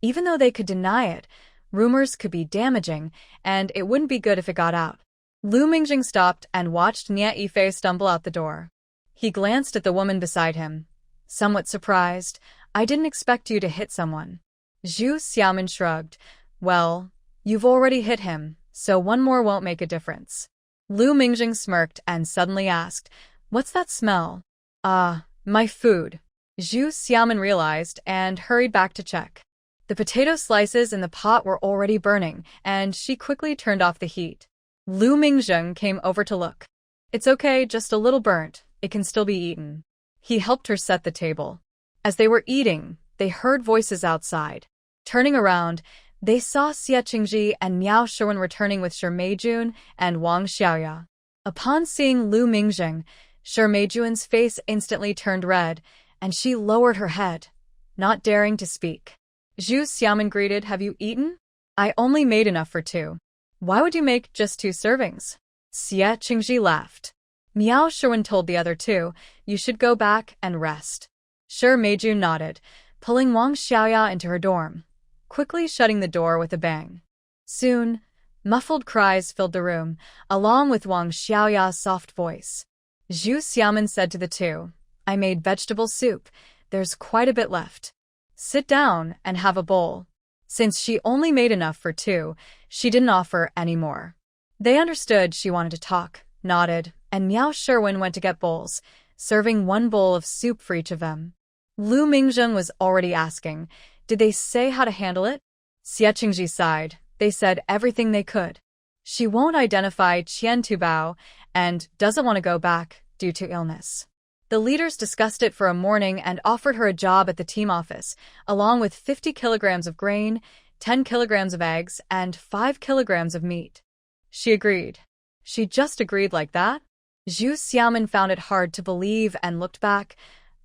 even though they could deny it, rumors could be damaging, and it wouldn't be good if it got out. Lu Mingzheng stopped and watched Nye Yifei stumble out the door. He glanced at the woman beside him. Somewhat surprised, "I didn't expect you to hit someone." Zhu Xiaomin shrugged. "Well, you've already hit him, so one more won't make a difference." Lu Mingzheng smirked and suddenly asked, "What's that smell?" My food." Zhu Xiaomin realized and hurried back to check. The potato slices in the pot were already burning, and she quickly turned off the heat. Lu Mingzheng came over to look. "It's okay, just a little burnt. It can still be eaten." He helped her set the table. As they were eating, they heard voices outside. Turning around, they saw Xie Qingji and Miao Shiwen returning with Shi Meijun and Wang Xiaoya. Upon seeing Lu Mingzheng, Shi Meijun's face instantly turned red, and she lowered her head, not daring to speak. Zhu Xiaomin greeted, "Have you eaten?" "I only made enough for 2. "Why would you make just 2 servings?" Xie Qingji laughed. Miao Shiwen told the other 2, "You should go back and rest." Shi Meijun nodded, pulling Wang Xiaoya into her dorm, quickly shutting the door with a bang. Soon, muffled cries filled the room, along with Wang Xiaoya's soft voice. Zhu Xiaomin said to the 2, "I made vegetable soup. There's quite a bit left. Sit down and have a bowl." Since she only made enough for 2, she didn't offer any more. They understood she wanted to talk, nodded, and Miao Shiwen went to get bowls, serving 1 bowl of soup for each of them. Lu Mingzheng was already asking, "Did they say how to handle it?" Xie Qingji sighed. "They said everything they could. She won't identify Qian Tubao and doesn't want to go back due to illness." The leaders discussed it for a morning and offered her a job at the team office, along with 50 kilograms of grain, 10 kilograms of eggs, and 5 kilograms of meat. She agreed. She just agreed like that? Zhu Xiaomin found it hard to believe and looked back,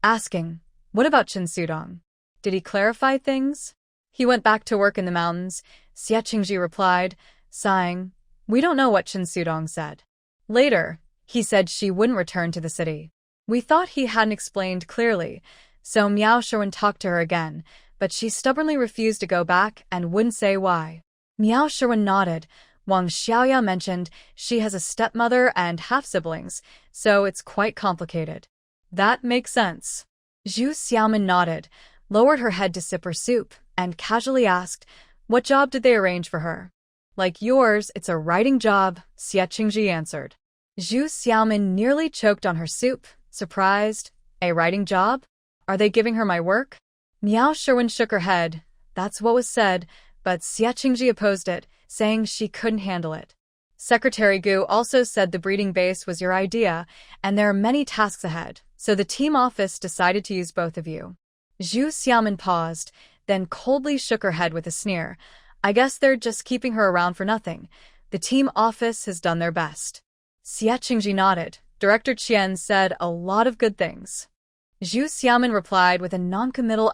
asking, "What about Chen Sudong? Did he clarify things?" "He went back to work in the mountains," Xie Qingji replied, sighing. "We don't know what Chen Sudong said. Later, he said she wouldn't return to the city. We thought he hadn't explained clearly, so Miao Shiwen talked to her again, but she stubbornly refused to go back and wouldn't say why." Miao Shiwen nodded. "Wang Xiaoya mentioned she has a stepmother and half-siblings, so it's quite complicated." "That makes sense." Zhu Xiaomin nodded, lowered her head to sip her soup, and casually asked, "What job did they arrange for her?" "Like yours, it's a writing job," Xie Qingji answered. Zhu Xiaomin nearly choked on her soup, surprised. "A writing job? Are they giving her my work?" Miao Shiwen shook her head. That's what was said, but Xie Qingji opposed it, saying she couldn't handle it. Secretary Gu also said the breeding base was your idea, and there are many tasks ahead, so the team office decided to use both of you. Zhu Xiaomin paused, then coldly shook her head with a sneer. "I guess they're just keeping her around for nothing. The team office has done their best." Xie Qingji nodded. "Director Qian said a lot of good things." Zhu Xiaomin replied with a noncommittal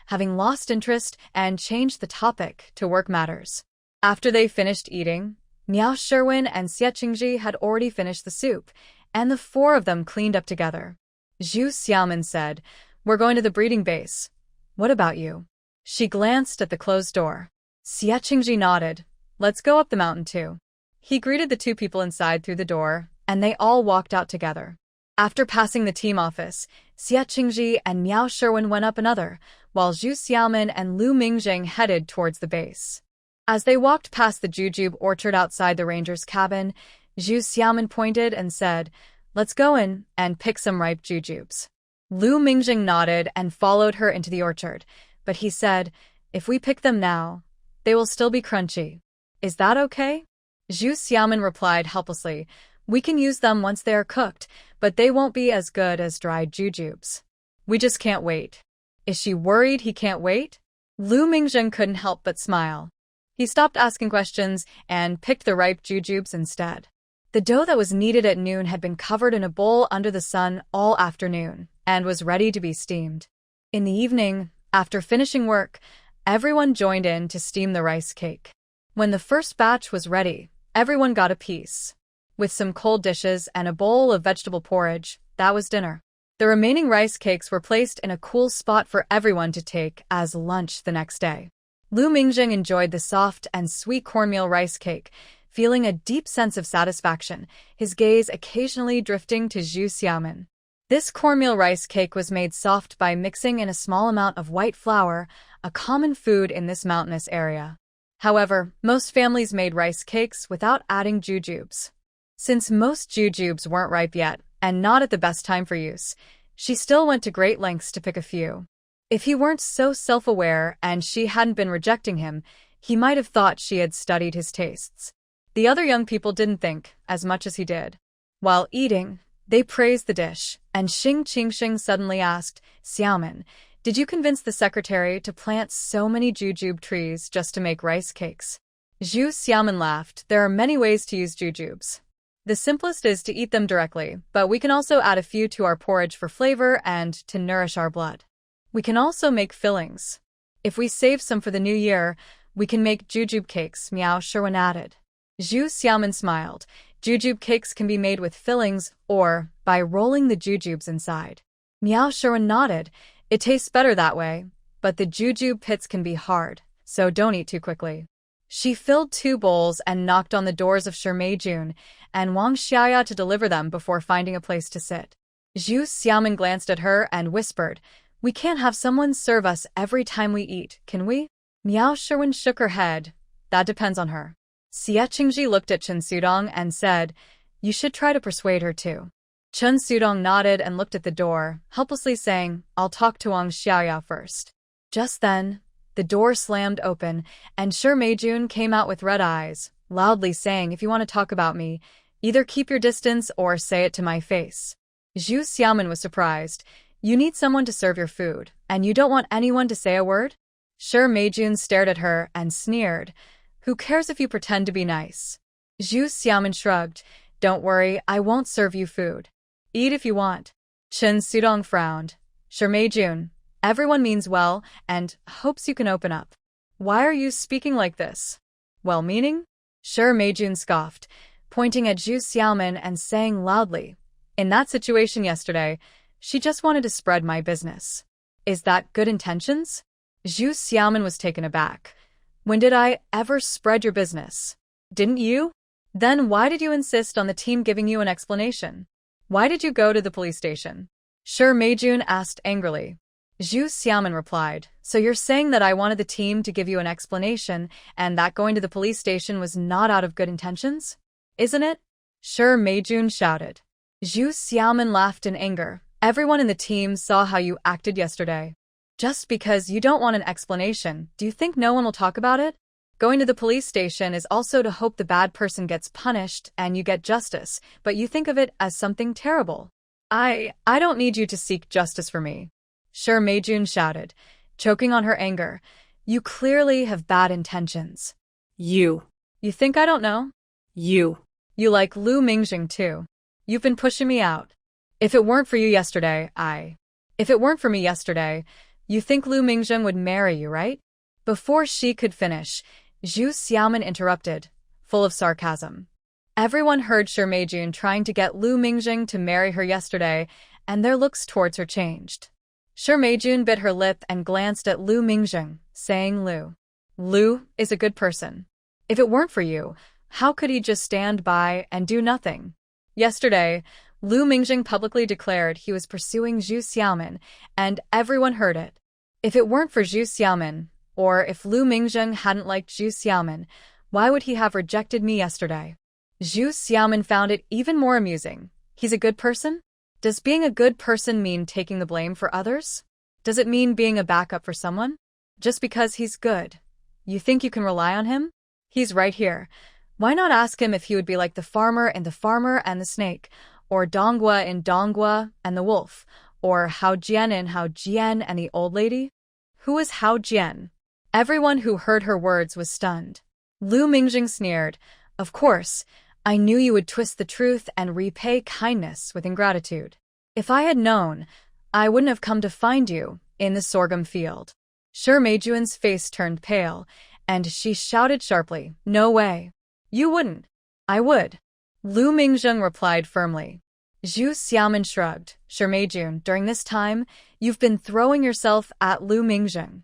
having lost interest and changed the topic to work matters. After they finished eating, Miao Shiwen and Xie Qingji had already finished the soup, and the 4 of them cleaned up together. Zhu Xiaomin said, "We're going to the breeding base. What about you?" She glanced at the closed door. Xie Qingji nodded. "Let's go up the mountain too." He greeted the 2 people inside through the door, and they all walked out together. After passing the team office, Xie Qingji and Miao Sherwin went up another, while Zhu Xiaomin and Lu Mingjing headed towards the base. As they walked past the jujube orchard outside the ranger's cabin, Zhu Xiaomin pointed and said, "Let's go in and pick some ripe jujubes." Lu Mingjing nodded and followed her into the orchard, but he said, "If we pick them now, they will still be crunchy. Is that okay?" Zhu Xiaomin replied helplessly, "We can use them once they are cooked, but they won't be as good as dried jujubes. We just can't wait." Is she worried he can't wait? Lu Mingjing couldn't help but smile. He stopped asking questions and picked the ripe jujubes instead. The dough that was needed at noon had been covered in a bowl under the sun all afternoon and was ready to be steamed. In the evening, after finishing work, everyone joined in to steam the rice cake. When the first batch was ready, everyone got a piece. With some cold dishes and a bowl of vegetable porridge, that was dinner. The remaining rice cakes were placed in a cool spot for everyone to take as lunch the next day. Lu Mingjing enjoyed the soft and sweet cornmeal rice cake, feeling a deep sense of satisfaction, his gaze occasionally drifting to Zhu Xiaomin. This cornmeal rice cake was made soft by mixing in a small amount of white flour, a common food in this mountainous area. However, most families made rice cakes without adding jujubes. Since most jujubes weren't ripe yet, and not at the best time for use, she still went to great lengths to pick a few. If he weren't so self-aware and she hadn't been rejecting him, he might have thought she had studied his tastes. The other young people didn't think as much as he did. While eating, they praised the dish, and Xing Qingxing suddenly asked, "Xiaomin, did you convince the secretary to plant so many jujube trees just to make rice cakes?" Zhu Xiaomin laughed. "There are many ways to use jujubes. The simplest is to eat them directly, but we can also add a few to our porridge for flavor and to nourish our blood. We can also make fillings. If we save some for the new year, we can make jujube cakes," Miao Sherwin added. Zhu Xiaomin smiled. Jujube cakes can be made with fillings or by rolling the jujubes inside. Miao Sherwin nodded. "It tastes better that way, but the jujube pits can be hard, so don't eat too quickly." She filled 2 bowls and knocked on the doors of Shermei Jun and Wang Xiaya to deliver them before finding a place to sit. Zhu Xiaomin glanced at her and whispered, "We can't have someone serve us every time we eat, can we?" Miao Sherwin shook her head. "That depends on her." Xie Qingji looked at Chen Sudong and said, "You should try to persuade her too." Chen Sudong nodded and looked at the door, helplessly saying, "I'll talk to Wang Xiaya first." Just then, the door slammed open, and Shermei Jun came out with red eyes, loudly saying, "If you want to talk about me, either keep your distance or say it to my face." Zhu Xiaomin was surprised. "You need someone to serve your food, and you don't want anyone to say a word?" Shermei Jun stared at her and sneered, "Who cares if you pretend to be nice?" Zhu Xiaomin shrugged. "Don't worry, I won't serve you food. Eat if you want." Chen Sudong frowned. "Shermei Jun, everyone means well and hopes you can open up. Why are you speaking like this? Well-meaning?" Shermei Jun scoffed, pointing at Zhu Xiaomin and saying loudly, "In that situation yesterday, she just wanted to spread my business. Is that good intentions?" Zhu Xiaomin was taken aback. "When did I ever spread your business? Didn't you? Then why did you insist on the team giving you an explanation? Why did you go to the police station?" Shermei Jun asked angrily. Zhu Xiaomin replied, "So you're saying that I wanted the team to give you an explanation and that going to the police station was not out of good intentions? Isn't it?" Shermei Jun shouted. Zhu Xiaomin laughed in anger. "Everyone in the team saw how you acted yesterday. Just because you don't want an explanation, do you think no one will talk about it? Going to the police station is also to hope the bad person gets punished and you get justice, but you think of it as something terrible. I don't need you to seek justice for me." Shermei Jun shouted, choking on her anger. "You clearly have bad intentions." You think I don't know? You like Lu Mingjing too. You've been pushing me out. If it weren't for me yesterday, you think Lu Mingjing would marry you, right?" Before she could finish, Zhu Xiaomin interrupted, full of sarcasm. Everyone heard Shermei Jun trying to get Lu Mingjing to marry her yesterday, and their looks towards her changed. Shermei Jun bit her lip and glanced at Lu Mingjing, saying, Lu is a good person. If it weren't for you, how could he just stand by and do nothing? Yesterday, Lu Mingjing publicly declared he was pursuing Zhu Xiaomin, and everyone heard it. If it weren't for Zhu Xiaomin, or if Lu Mingjing hadn't liked Zhu Xiaomin, why would he have rejected me yesterday? Zhu Xiaomin found it even more amusing. He's a good person? Does being a good person mean taking the blame for others? Does it mean being a backup for someone? Just because he's good, you think you can rely on him? He's right here. Why not ask him if he would be like the farmer in The Farmer and the Snake, or Donghua in Donghua and the Wolf, or Hao Jian in Hao Jian and the Old Lady? Who is Hao Jian? Everyone who heard her words was stunned. Lu Mingjing sneered. Of course, I knew you would twist the truth and repay kindness with ingratitude. If I had known, I wouldn't have come to find you in the sorghum field. Shi Meijuan's face turned pale, and she shouted sharply, No way. You wouldn't. I would. Lu Mingjing replied firmly. Zhu Xiaomin shrugged. Shi Meijun, during this time, you've been throwing yourself at Lu Mingjing.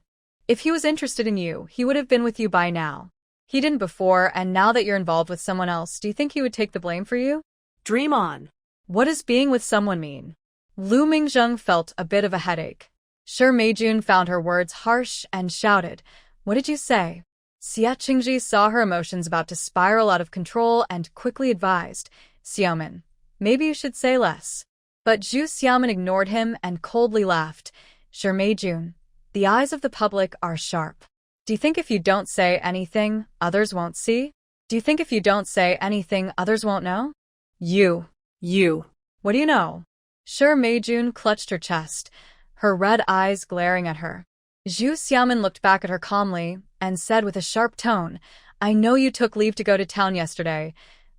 If he was interested in you, he would have been with you by now. He didn't before, and now that you're involved with someone else, do you think he would take the blame for you? Dream on. What does being with someone mean? Lu Mingjing felt a bit of a headache. Shi Meijun found her words harsh and shouted, What did you say? Xia Qingji saw her emotions about to spiral out of control and quickly advised, Xiaomin, maybe you should say less. But Zhu Xiaomin ignored him and coldly laughed. Shi Meijun, the eyes of the public are sharp. Do you think if you don't say anything, others won't see? Do you think if you don't say anything, others won't know? You. What do you know? Shi Meijun clutched her chest, her red eyes glaring at her. Zhu Xiaomin looked back at her calmly and said with a sharp tone, I know you took leave to go to town yesterday,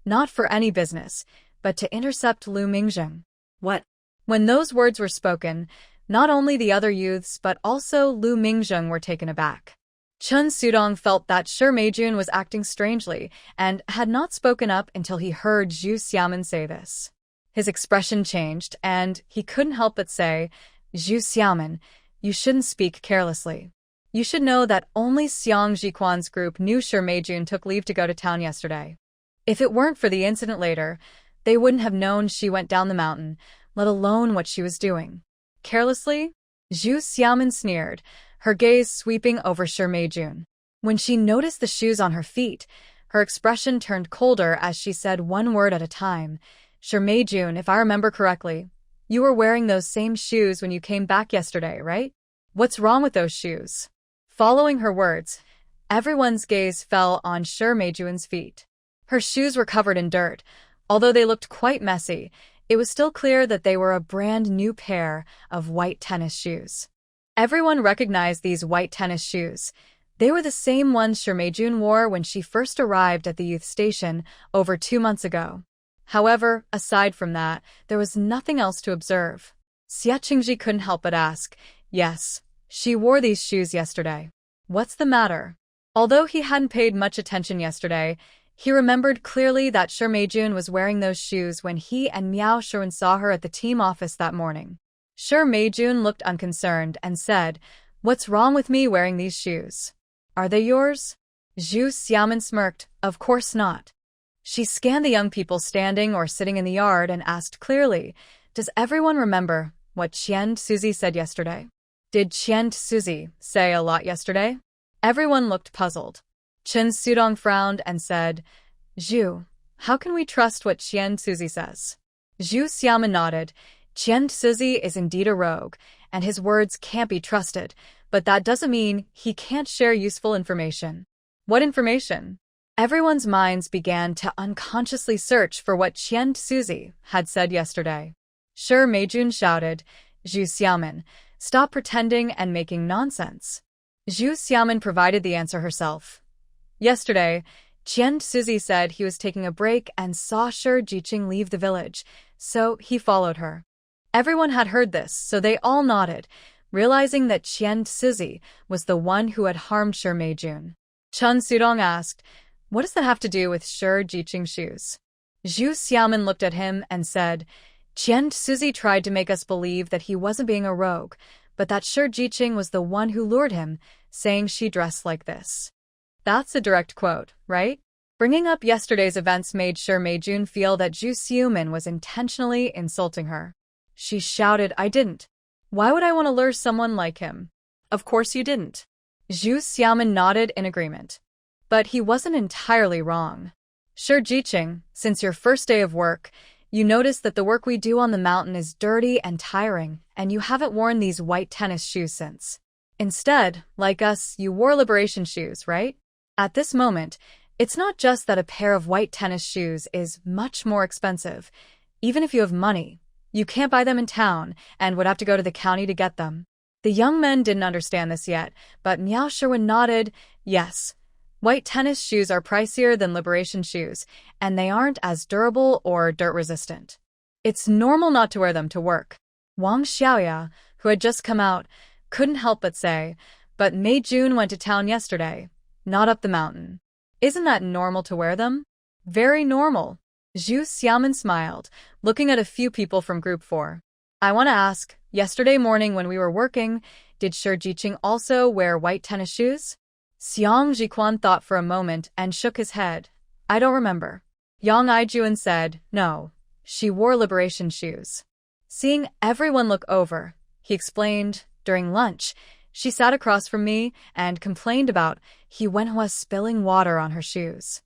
not for any business, but to intercept Lu Mingjing. What? When those words were spoken, not only the other youths but also Lu Mingjing were taken aback. Chen Sudong felt that Shi Meijun was acting strangely and had not spoken up until he heard Zhu Xiaomin say this. His expression changed, and he couldn't help but say, Zhu Xiaomin, you shouldn't speak carelessly. You should know that only Xiang Jiquan's group knew Shi Meijun took leave to go to town yesterday. If it weren't for the incident later, they wouldn't have known she went down the mountain, let alone what she was doing. Carelessly? Zhu Xiaomin sneered, her gaze sweeping over Shi Meijun. When she noticed the shoes on her feet, her expression turned colder as she said one word at a time. Shi Meijun, if I remember correctly, you were wearing those same shoes when you came back yesterday, right? What's wrong with those shoes? Following her words, everyone's gaze fell on Shi Meijuan's feet. Her shoes were covered in dirt. Although they looked quite messy, it was still clear that they were a brand new pair of white tennis shoes. Everyone recognized these white tennis shoes. They were the same ones Shi Meijun wore when she first arrived at the youth station over 2 months ago. However, aside from that, there was nothing else to observe. Xia Qingji couldn't help but ask, Yes, she wore these shoes yesterday. What's the matter? Although he hadn't paid much attention yesterday, he remembered clearly that Shi Meijun was wearing those shoes when he and Miao Shun saw her at the team office that morning. Shi Meijun looked unconcerned and said, What's wrong with me wearing these shoes? Are they yours? Zhu Xiaomin smirked, Of course not. She scanned the young people standing or sitting in the yard and asked clearly, Does everyone remember what Qian Suzy said yesterday? Did Qian Suzy say a lot yesterday? Everyone looked puzzled. Chen Sudong frowned and said, Zhu, how can we trust what Qian Suzy says? Zhu Xiaomin nodded. Qian Suzy is indeed a rogue, and his words can't be trusted, but that doesn't mean he can't share useful information. What information? Everyone's minds began to unconsciously search for what Qian Suzy had said yesterday. Shi Meijun shouted, Zhu Xiaomin, stop pretending and making nonsense. Zhu Xiaomin provided the answer herself. Yesterday, Qian Suzy said he was taking a break and saw Shi Jiqing leave the village, so he followed her. Everyone had heard this, so they all nodded, realizing that Qian Suzy was the one who had harmed Shi Meijun. Chen Sudong asked, What does that have to do with Shi Jiqing's shoes? Zhu Xiaomin looked at him and said, Qian Suzy tried to make us believe that he wasn't being a rogue, but that Shi Jiqing was the one who lured him, saying she dressed like this. That's a direct quote, right? Bringing up yesterday's events made sure Meijun feel that Zhu Xiumin was intentionally insulting her. She shouted, "I didn't. Why would I want to lure someone like him?" Of course you didn't. Zhu Xiaomin nodded in agreement. But he wasn't entirely wrong. Sure, Jiqing, since your first day of work, you notice that the work we do on the mountain is dirty and tiring, and you haven't worn these white tennis shoes since. Instead, like us, you wore liberation shoes, right? At this moment, it's not just that a pair of white tennis shoes is much more expensive. Even if you have money, you can't buy them in town and would have to go to the county to get them. The young men didn't understand this yet, but Miao Sherwin nodded, yes. White tennis shoes are pricier than liberation shoes, and they aren't as durable or dirt-resistant. It's normal not to wear them to work. Wang Xiaoya, who had just come out, couldn't help but say, but Meijun went to town yesterday, not up the mountain. Isn't that normal to wear them? Very normal. Zhu Xiaomin smiled, looking at a few people from Group 4. I want to ask, yesterday morning when we were working, did Shi Jiqing also wear white tennis shoes? Xiang Jiquan thought for a moment and shook his head. I don't remember. Yang Aijuan said, no, she wore liberation shoes. Seeing everyone look over, he explained, during lunch, she sat across from me and complained about He Wenhua spilling water on her shoes.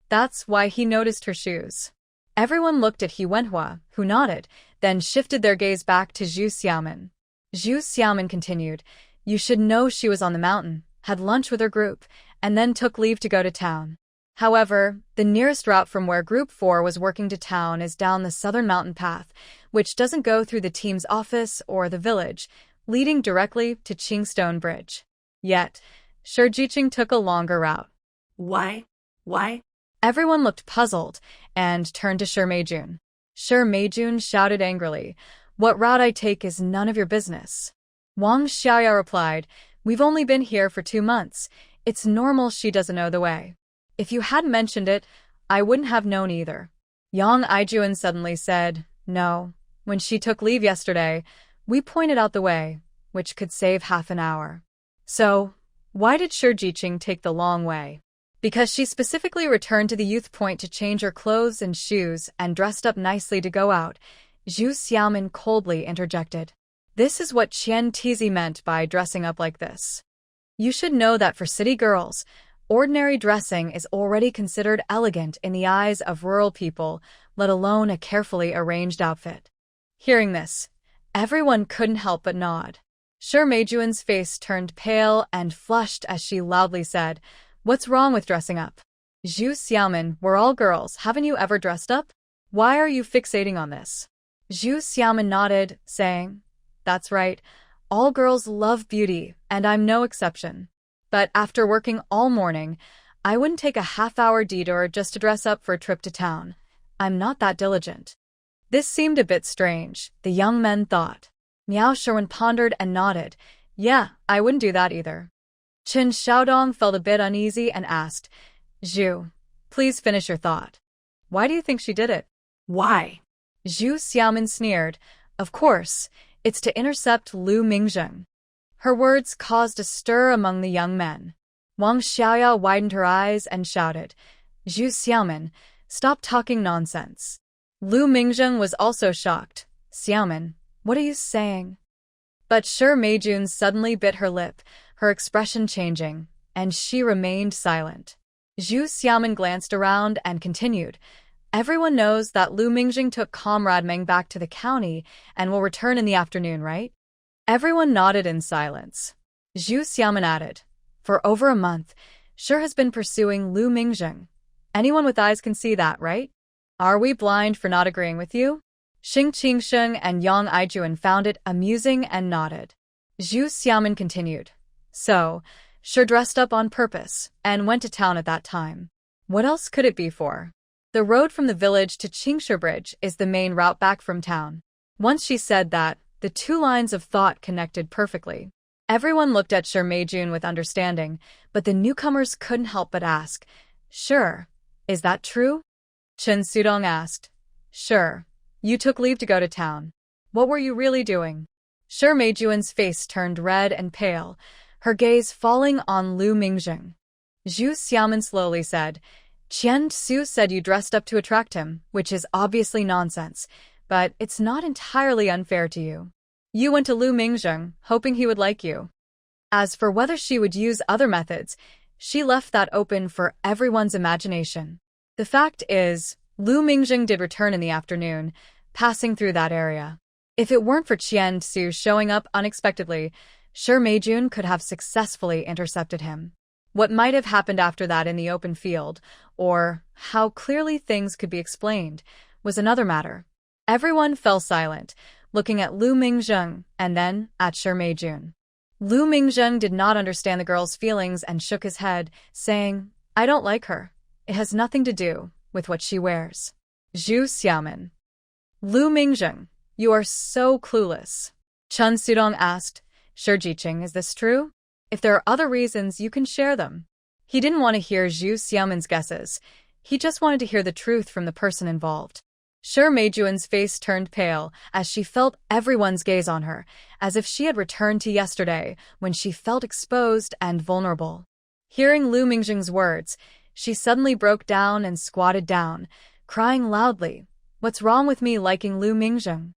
That's why he noticed her shoes. Everyone looked at He Wenhua, who nodded, then shifted their gaze back to Zhu Xiaomin. Zhu Xiaomin continued, you should know she was on the mountain, had lunch with her group, and then took leave to go to town. However, the nearest route from where Group 4 was working to town is down the southern mountain path, which doesn't go through the team's office or the village, leading directly to Qingstone Bridge. Yet, Shi Jiqing took a longer route. Why? Why? Everyone looked puzzled and turned to Shi Meijun. Shi Meijun shouted angrily, what route I take is none of your business. Wang Xiaoya replied, we've only been here for 2 months. It's normal she doesn't know the way. If you hadn't mentioned it, I wouldn't have known either. Yang Aijuan suddenly said, no, when she took leave yesterday, we pointed out the way, which could save half an hour. So, why did Shi Jiqing take the long way? Because she specifically returned to the youth point to change her clothes and shoes and dressed up nicely to go out, Zhu Xiaomin coldly interjected. This is what Qian Tizi meant by dressing up like this. You should know that for city girls, ordinary dressing is already considered elegant in the eyes of rural people, let alone a carefully arranged outfit. Hearing this, everyone couldn't help but nod. Shi Meijuan's face turned pale and flushed as she loudly said, what's wrong with dressing up? Zhu Xiaomin, we're all girls, haven't you ever dressed up? Why are you fixating on this? Zhu Xiaomin nodded, saying, that's right, all girls love beauty, and I'm no exception. But after working all morning, I wouldn't take a half-hour detour just to dress up for a trip to town. I'm not that diligent. This seemed a bit strange, the young men thought. Miao Sherwin pondered and nodded. Yeah, I wouldn't do that either. Chen Xiaodong felt a bit uneasy and asked, Zhu, please finish your thought. Why do you think she did it? Why? Zhu Xiaomin sneered. Of course, it's to intercept Lu Mingzheng. Her words caused a stir among the young men. Wang Xiaoya widened her eyes and shouted, Zhu Xiaomin, stop talking nonsense. Lu Mingzheng was also shocked. Xiaomin, what are you saying? But Shi Meijun suddenly bit her lip, her expression changing, and she remained silent. Zhu Xiaomin glanced around and continued, everyone knows that Lu Mingzheng took Comrade Meng back to the county and will return in the afternoon, right? Everyone nodded in silence. Zhu Xiaomin added, for over a month, Shi has been pursuing Lu Mingzheng. Anyone with eyes can see that, right? Are we blind for not agreeing with you? Xing Qingsheng and Yang Aijuan found it amusing and nodded. Zhu Xiaomin continued, so, Shi dressed up on purpose and went to town at that time. What else could it be for? The road from the village to Qingshi Bridge is the main route back from town. Once she said that, the 2 lines of thought connected perfectly. Everyone looked at Shi Meijun with understanding, but the newcomers couldn't help but ask, sure, is that true? Chen Sudong asked, sure. You took leave to go to town. What were you really doing? Shi Meijuan's face turned red and pale, her gaze falling on Lu Mingzheng. Zhu Xiaomin slowly said, Qian Su said you dressed up to attract him, which is obviously nonsense, but it's not entirely unfair to you. You went to Lu Mingzheng, hoping he would like you. As for whether she would use other methods, she left that open for everyone's imagination. The fact is, Lu Mingzheng did return in the afternoon, passing through that area. If it weren't for Qian Su showing up unexpectedly, sure Meijun could have successfully intercepted him. What might have happened after that in the open field, or how clearly things could be explained, was another matter. Everyone fell silent, looking at Lu Mingzheng and then at Sure Meijun. Lu Mingzheng did not understand the girl's feelings and shook his head, saying, I don't like her. It has nothing to do with what she wears. Zhu Xiaomin. Lu Mingzheng, you are so clueless. Chen Sudong asked, Sure Jiqing, is this true? If there are other reasons, you can share them. He didn't want to hear Zhu Xiaomin's guesses. He just wanted to hear the truth from the person involved. Sure Meijun's face turned pale as she felt everyone's gaze on her, as if she had returned to yesterday when she felt exposed and vulnerable. Hearing Lu Mingzheng's words, she suddenly broke down and squatted down, crying loudly, What's wrong with me liking Lu Mingzheng?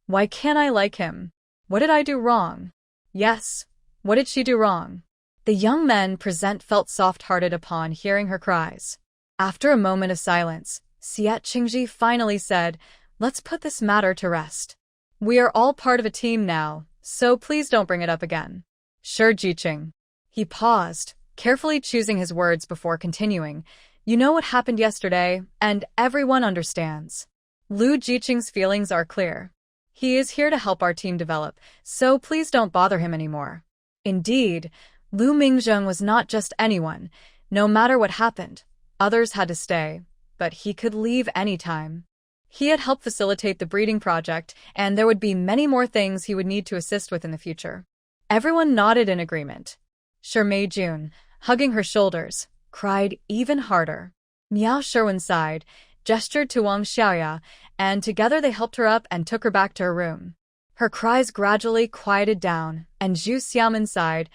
Why can't I like him? What did I do wrong? Yes, what did she do wrong? The young men present felt soft-hearted upon hearing her cries. After a moment of silence, Xie Qingji finally said, Let's put this matter to rest. We are all part of a team now, so please don't bring it up again. Sure Jiqing. He paused, carefully choosing his words before continuing. You know what happened yesterday, and everyone understands. Lu Jiqing's feelings are clear. He is here to help our team develop, so please don't bother him anymore. Indeed, Lu Mingzheng was not just anyone. No matter what happened, others had to stay, but he could leave anytime. He had helped facilitate the breeding project, and there would be many more things he would need to assist with in the future. Everyone nodded in agreement. Sure Meijun, hugging her shoulders, cried even harder. Miao Sherwin sighed, gestured to Wang Xiaoya, and together they helped her up and took her back to her room. Her cries gradually quieted down, and Zhu Xiaomin sighed,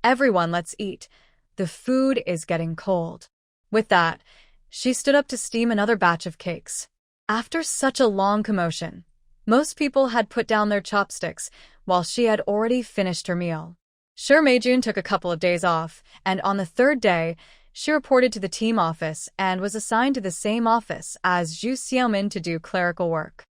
Everyone, let's eat. The food is getting cold. With that, she stood up to steam another batch of cakes. After such a long commotion, most people had put down their chopsticks, while she had already finished her meal. Sure Meijun took a couple of days off, and on the third day, she reported to the team office and was assigned to the same office as Zhu Xiaomin to do clerical work.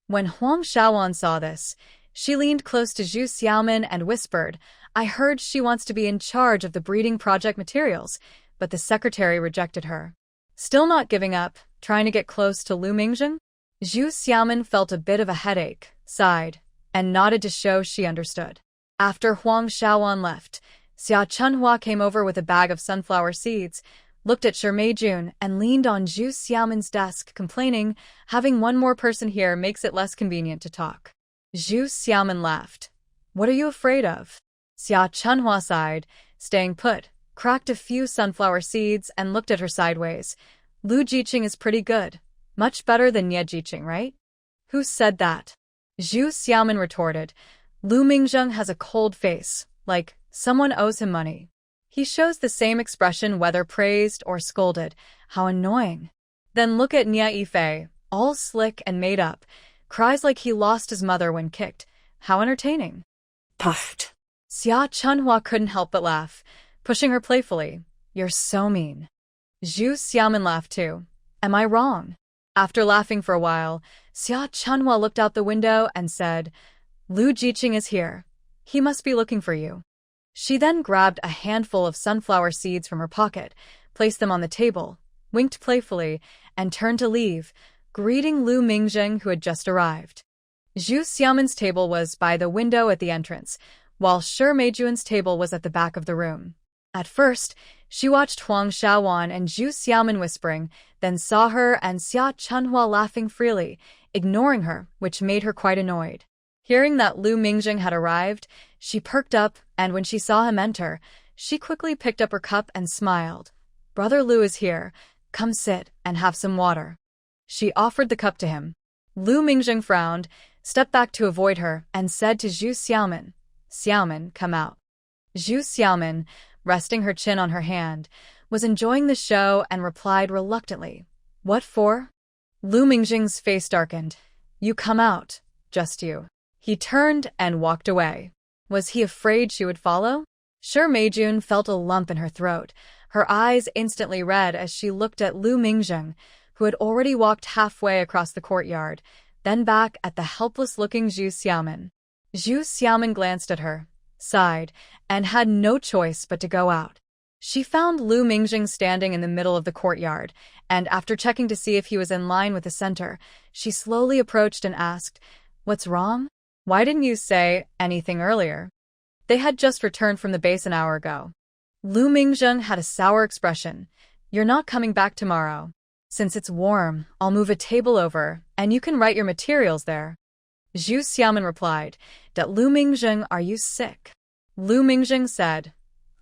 When Huang Shaoan saw this, she leaned close to Zhu Xiaomin and whispered, I heard she wants to be in charge of the breeding project materials, but the secretary rejected her. Still not giving up, trying to get close to Lu Mingzheng? Zhu Xiaomin felt a bit of a headache, sighed, and nodded to show she understood. After Huang Shaoan left, Xia Chunhua came over with a bag of sunflower seeds, looked at Sure Meijun, and leaned on Zhu Xiaomin's desk, complaining, having one more person here makes it less convenient to talk. Zhu Xiaomin laughed. What are you afraid of? Xia Chunhua sighed, staying put, cracked a few sunflower seeds, and looked at her sideways. Lu Jiqing is pretty good. Much better than Ye Jiqing, right? Who said that? Zhu Xiaomin retorted. Lu Mingzheng has a cold face, like someone owes him money. He shows the same expression whether praised or scolded. How annoying. Then look at Nia Yifei, all slick and made up, cries like he lost his mother when kicked. How entertaining. Puffed. Xia Chunhua couldn't help but laugh, pushing her playfully. You're so mean. Zhu Xiaomin laughed too. Am I wrong? After laughing for a while, Xia Chunhua looked out the window and said, Lu Jiqing is here. He must be looking for you. She then grabbed a handful of sunflower seeds from her pocket, placed them on the table, winked playfully, and turned to leave, greeting Lu Mingzheng, who had just arrived. Zhu Xiaomin's table was by the window at the entrance, while Sure Meijun's table was at the back of the room. At first, she watched Huang Shaoan and Zhu Xiaomin whispering, then saw her and Xia Chunhua laughing freely, ignoring her, which made her quite annoyed. Hearing that Lu Mingzheng had arrived, she perked up, and when she saw him enter, she quickly picked up her cup and smiled. Brother Lu is here. Come sit and have some water. She offered the cup to him. Lu Mingzheng frowned, stepped back to avoid her, and said to Zhu Xiaomin, Xiaomin, come out. Zhu Xiaomin, resting her chin on her hand, was enjoying the show and replied reluctantly, "What for?" Lu Mingjing's face darkened. "You come out, just you." He turned and walked away. Was he afraid she would follow? Sure, Meijun felt a lump in her throat. Her eyes instantly red as she looked at Lu Mingjing, who had already walked halfway across the courtyard, then back at the helpless-looking Zhu Xiaomin. Zhu Xiaomin glanced at her, sighed, and had no choice but to go out. She found Lu Mingjing standing in the middle of the courtyard, and after checking to see if he was in line with the center, she slowly approached and asked, "What's wrong? Why didn't you say anything earlier?" They had just returned from the base an hour ago. Lu Mingjing had a sour expression. "You're not coming back tomorrow. Since it's warm, I'll move a table over, and you can write your materials there." Zhu Xiaomin replied, "Dat Lu Mingjing, are you sick?" Lu Mingjing said,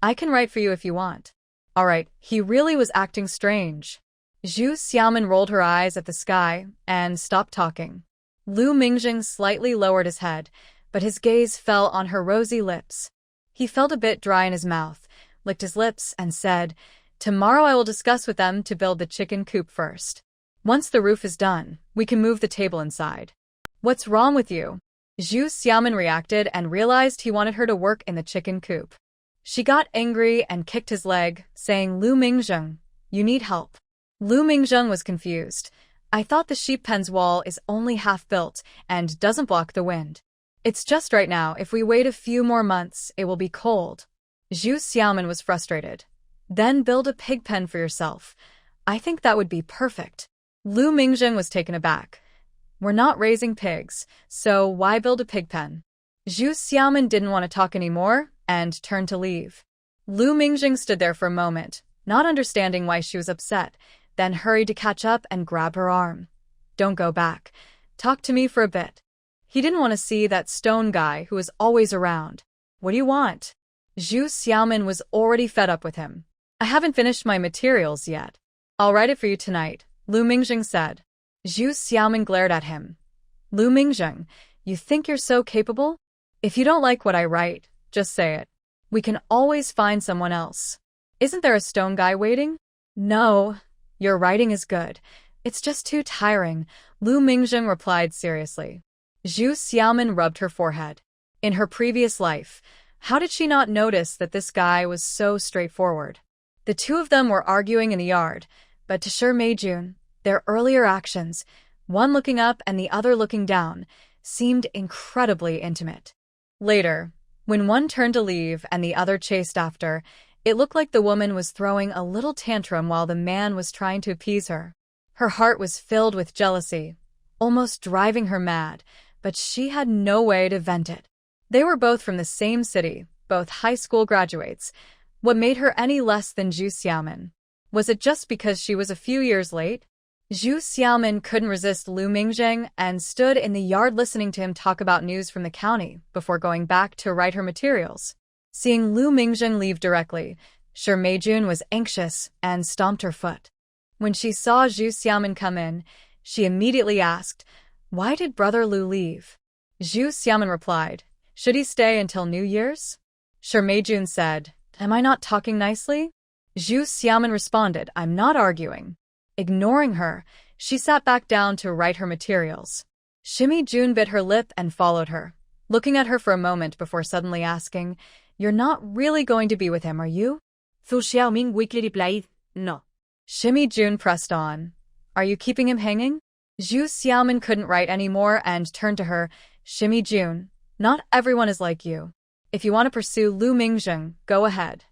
"I can write for you if you want." All right, he really was acting strange. Zhu Xiaomin rolled her eyes at the sky and stopped talking. Lu Mingjing slightly lowered his head, but his gaze fell on her rosy lips. He felt a bit dry in his mouth, licked his lips, and said, "Tomorrow I will discuss with them to build the chicken coop first. Once the roof is done, we can move the table inside." "What's wrong with you?" Zhu Xiaomin reacted and realized he wanted her to work in the chicken coop. She got angry and kicked his leg, saying, "Lu Mingjing, you need help." Lu Mingjing was confused. "I thought the sheep pen's wall is only half built and doesn't block the wind. It's just right now, if we wait a few more months, it will be cold." Zhu Xiaomin was frustrated. "Then build a pig pen for yourself. I think that would be perfect." Lu Mingjing was taken aback. "We're not raising pigs, so why build a pig pen?" Zhu Xiaomin didn't want to talk anymore and turned to leave. Lu Mingjing stood there for a moment, not understanding why she was upset, then hurried to catch up and grab her arm. "Don't go back. Talk to me for a bit." He didn't want to see that stone guy who was always around. "What do you want?" Zhu Xiaomin was already fed up with him. "I haven't finished my materials yet." "I'll write it for you tonight," Lu Mingjing said. Zhu Xiaomin glared at him. "Lu Mingjing, you think you're so capable? If you don't like what I write, just say it. We can always find someone else. Isn't there a stone guy waiting?" "No, your writing is good. It's just too tiring," Lu Mingjing replied seriously. Zhu Xiaomin rubbed her forehead. In her previous life, how did she not notice that this guy was so straightforward? The two of them were arguing in the yard, but to Shi Meijun, their earlier actions, one looking up and the other looking down, seemed incredibly intimate. Later, when one turned to leave and the other chased after, it looked like the woman was throwing a little tantrum while the man was trying to appease her. Her heart was filled with jealousy, almost driving her mad, but she had no way to vent it. They were both from the same city, both high school graduates. What made her any less than Zhu Xiaomin? Was it just because she was a few years late? Zhu Xiaomin couldn't resist Lu Mingjing and stood in the yard listening to him talk about news from the county before going back to write her materials. Seeing Lu Mingjing leave directly, Shi Meijun was anxious and stomped her foot. When she saw Zhu Xiaomin come in, she immediately asked, "Why did Brother Lu leave?" Zhu Xiaomin replied, "Should he stay until New Year's?" Shi Meijun said, "Am I not talking nicely?" Zhu Xiaomin responded, "I'm not arguing." Ignoring her, she sat back down to write her materials. Shi Meijun bit her lip and followed her, looking at her for a moment before suddenly asking, "You're not really going to be with him, are you?" Zhu Xiaomin weakly replied, "No." Shi Meijun pressed on, "Are you keeping him hanging?" Zhu Xiaomin couldn't write anymore and turned to her, "Shi Meijun, not everyone is like you. If you want to pursue Lu Mingjing, go ahead.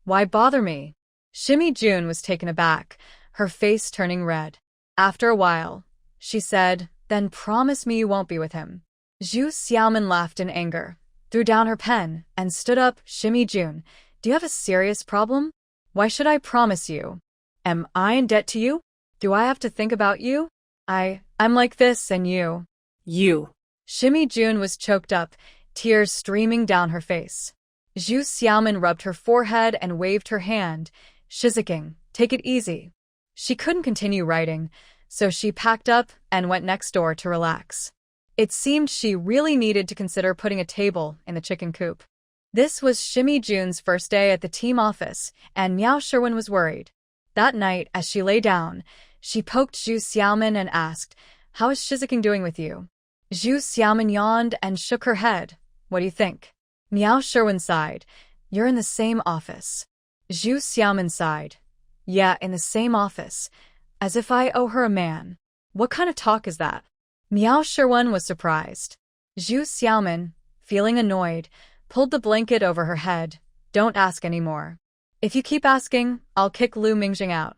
Why bother me?" Shi Meijun was taken aback, her face turning red. After a while, she said, "Then promise me you won't be with him." Zhu Xiaomin laughed in anger, threw down her pen, and stood up. "Shi Meijun, do you have a serious problem? Why should I promise you? Am I in debt to you? Do I have to think about you? I'm like this and you." "You." Shi Meijun was choked up, tears streaming down her face. Zhu Xiaomin rubbed her forehead and waved her hand. "Shizuking, take it easy." She couldn't continue writing, so she packed up and went next door to relax. It seemed she really needed to consider putting a table in the chicken coop. This was Shimmy Jun's first day at the team office, and Miao Sherwin was worried. That night, as she lay down, she poked Zhu Xiaomin and asked, "How is Shizuking doing with you?" Zhu Xiaomin yawned and shook her head. "What do you think?" Miao Sherwin sighed. "You're in the same office." Zhu Xiaomin sighed. "Yeah, in the same office. As if I owe her a man. What kind of talk is that?" Miao Sherwin was surprised. Zhu Xiaomin, feeling annoyed, pulled the blanket over her head. "Don't ask anymore. If you keep asking, I'll kick Lu Mingjing out.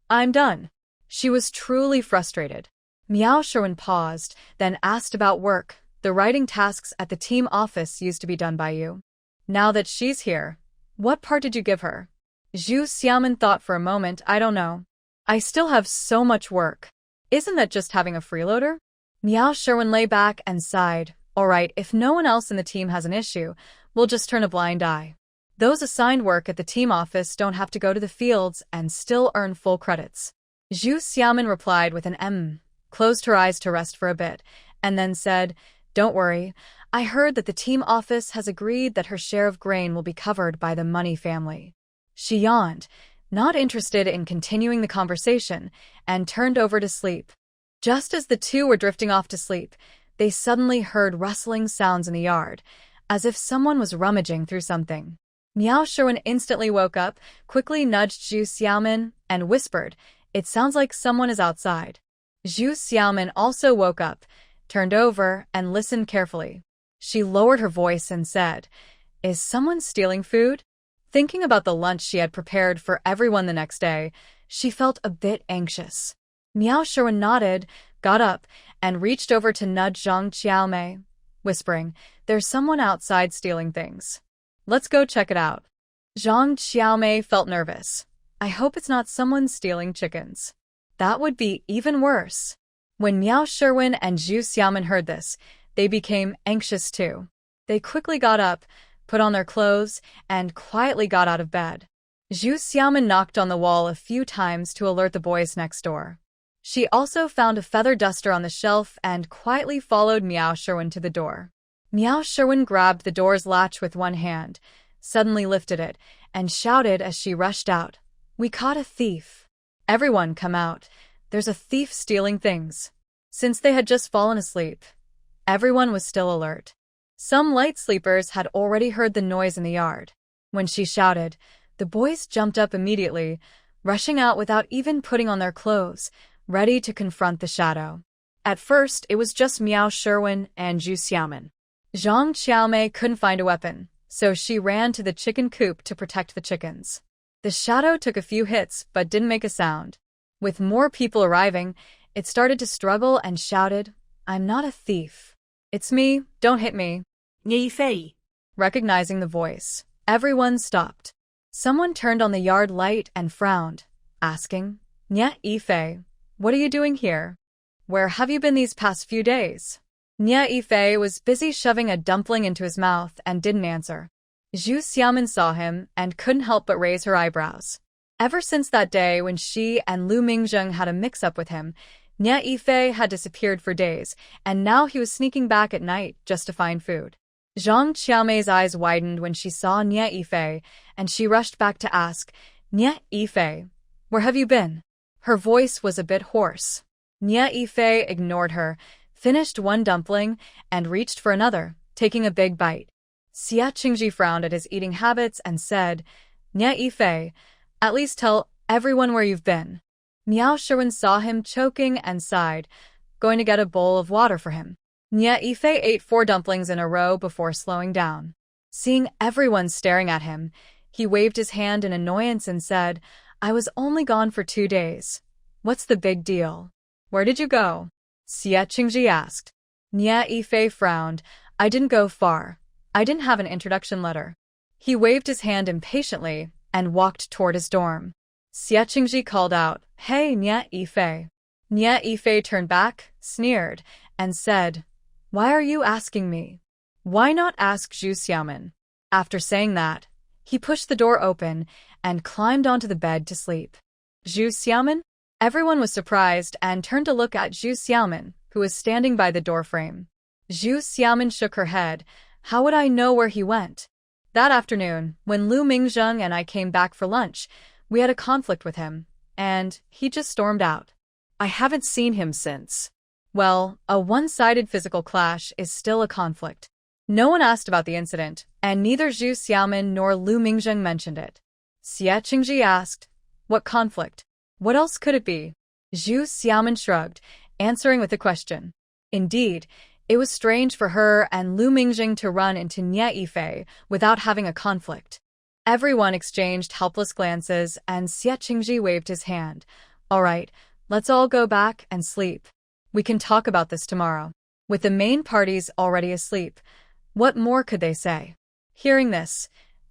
I'm done." She was truly frustrated. Miao Sherwin paused, then asked about work. "The writing tasks at the team office used to be done by you. Now that she's here, what part did you give her?" Zhu Xiaomin thought for a moment. "I don't know. I still have so much work. Isn't that just having a freeloader?" Miao Sherwin lay back and sighed. "All right, if no one else in the team has an issue, we'll just turn a blind eye. Those assigned work at the team office don't have to go to the fields and still earn full credits." Zhu Xiaomin replied with an closed her eyes to rest for a bit, and then said, "Don't worry. I heard that the team office has agreed that her share of grain will be covered by the Money family." She yawned, not interested in continuing the conversation, and turned over to sleep. Just as the two were drifting off to sleep, they suddenly heard rustling sounds in the yard, as if someone was rummaging through something. Miao Sherwin instantly woke up, quickly nudged Zhu Xiaomin, and whispered, "It sounds like someone is outside." Zhu Xiaomin also woke up, turned over, and listened carefully. She lowered her voice and said, "Is someone stealing food?" Thinking about the lunch she had prepared for everyone the next day, she felt a bit anxious. Miao Sherwin nodded, got up, and reached over to nudge Zhang Qiaomei, whispering, "There's someone outside stealing things. Let's go check it out." Zhang Qiaomei felt nervous. "I hope it's not someone stealing chickens. That would be even worse." When Miao Sherwin and Zhu Xiaomin heard this, they became anxious too. They quickly got up, put on their clothes, and quietly got out of bed. Zhu Xiaomin knocked on the wall a few times to alert the boys next door. She also found a feather duster on the shelf and quietly followed Miao Sherwin to the door. Miao Sherwin grabbed the door's latch with one hand, suddenly lifted it, and shouted as she rushed out, "We caught a thief. Everyone come out. There's a thief stealing things." Since they had just fallen asleep, everyone was still alert. Some light sleepers had already heard the noise in the yard. When she shouted, the boys jumped up immediately, rushing out without even putting on their clothes, ready to confront the shadow. At first, it was just Miao Sherwin and Zhu Xiaomin. Zhang Qiaomei couldn't find a weapon, so she ran to the chicken coop to protect the chickens. The shadow took a few hits but didn't make a sound. With more people arriving, it started to struggle and shouted, "I'm not a thief. It's me, don't hit me." Yi Fei. Recognizing the voice, everyone stopped. Someone turned on the yard light and frowned, asking, "Nye Yifei, what are you doing here? Where have you been these past few days?" Nye Yifei was busy shoving a dumpling into his mouth and didn't answer. Zhu Xiaomin saw him and couldn't help but raise her eyebrows. Ever since that day when she and Lu Mingjing had a mix-up with him, Nye Yifei had disappeared for days, and now he was sneaking back at night just to find food. Zhang Qiaomei's eyes widened when she saw Nye Yifei, and she rushed back to ask, "Nye Yifei, where have you been?" Her voice was a bit hoarse. Nye Yifei ignored her, finished one dumpling, and reached for another, taking a big bite. Xia Qingji frowned at his eating habits and said, "Nye Yifei, at least tell everyone where you've been." Miao Sherwin saw him choking and sighed, going to get a bowl of water for him. Nye Yifei ate 4 dumplings in a row before slowing down. Seeing everyone staring at him, he waved his hand in annoyance and said, "I was only gone for 2 days. What's the big deal? Where did you go?" Xia Qingji asked. Nye Yifei frowned. "I didn't go far. I didn't have an introduction letter." He waved his hand impatiently and walked toward his dorm. Xia Qingji called out, "Hey, Nye Yifei." Nye Yifei turned back, sneered, and said, "Why are you asking me? Why not ask Zhu Xiaomin?" After saying that, he pushed the door open and climbed onto the bed to sleep. Zhu Xiaomin? Everyone was surprised and turned to look at Zhu Xiaomin, who was standing by the doorframe. Zhu Xiaomin shook her head. "How would I know where he went? That afternoon, when Lu Mingzheng and I came back for lunch, we had a conflict with him, and he just stormed out. I haven't seen him since. Well, a one-sided physical clash is still a conflict. No one asked about the incident, and neither Zhu Xiaomin nor Lu Mingzheng mentioned it. Xie Qingji asked, "What conflict? What else could it be?" Zhu Xiaomin shrugged, answering with a question. Indeed, it was strange for her and Lu Mingzheng to run into Nie Yifei without having a conflict. Everyone exchanged helpless glances, and Xie Qingji waved his hand. "All right, let's all go back and sleep. We can talk about this tomorrow." With the main parties already asleep, what more could they say? Hearing this,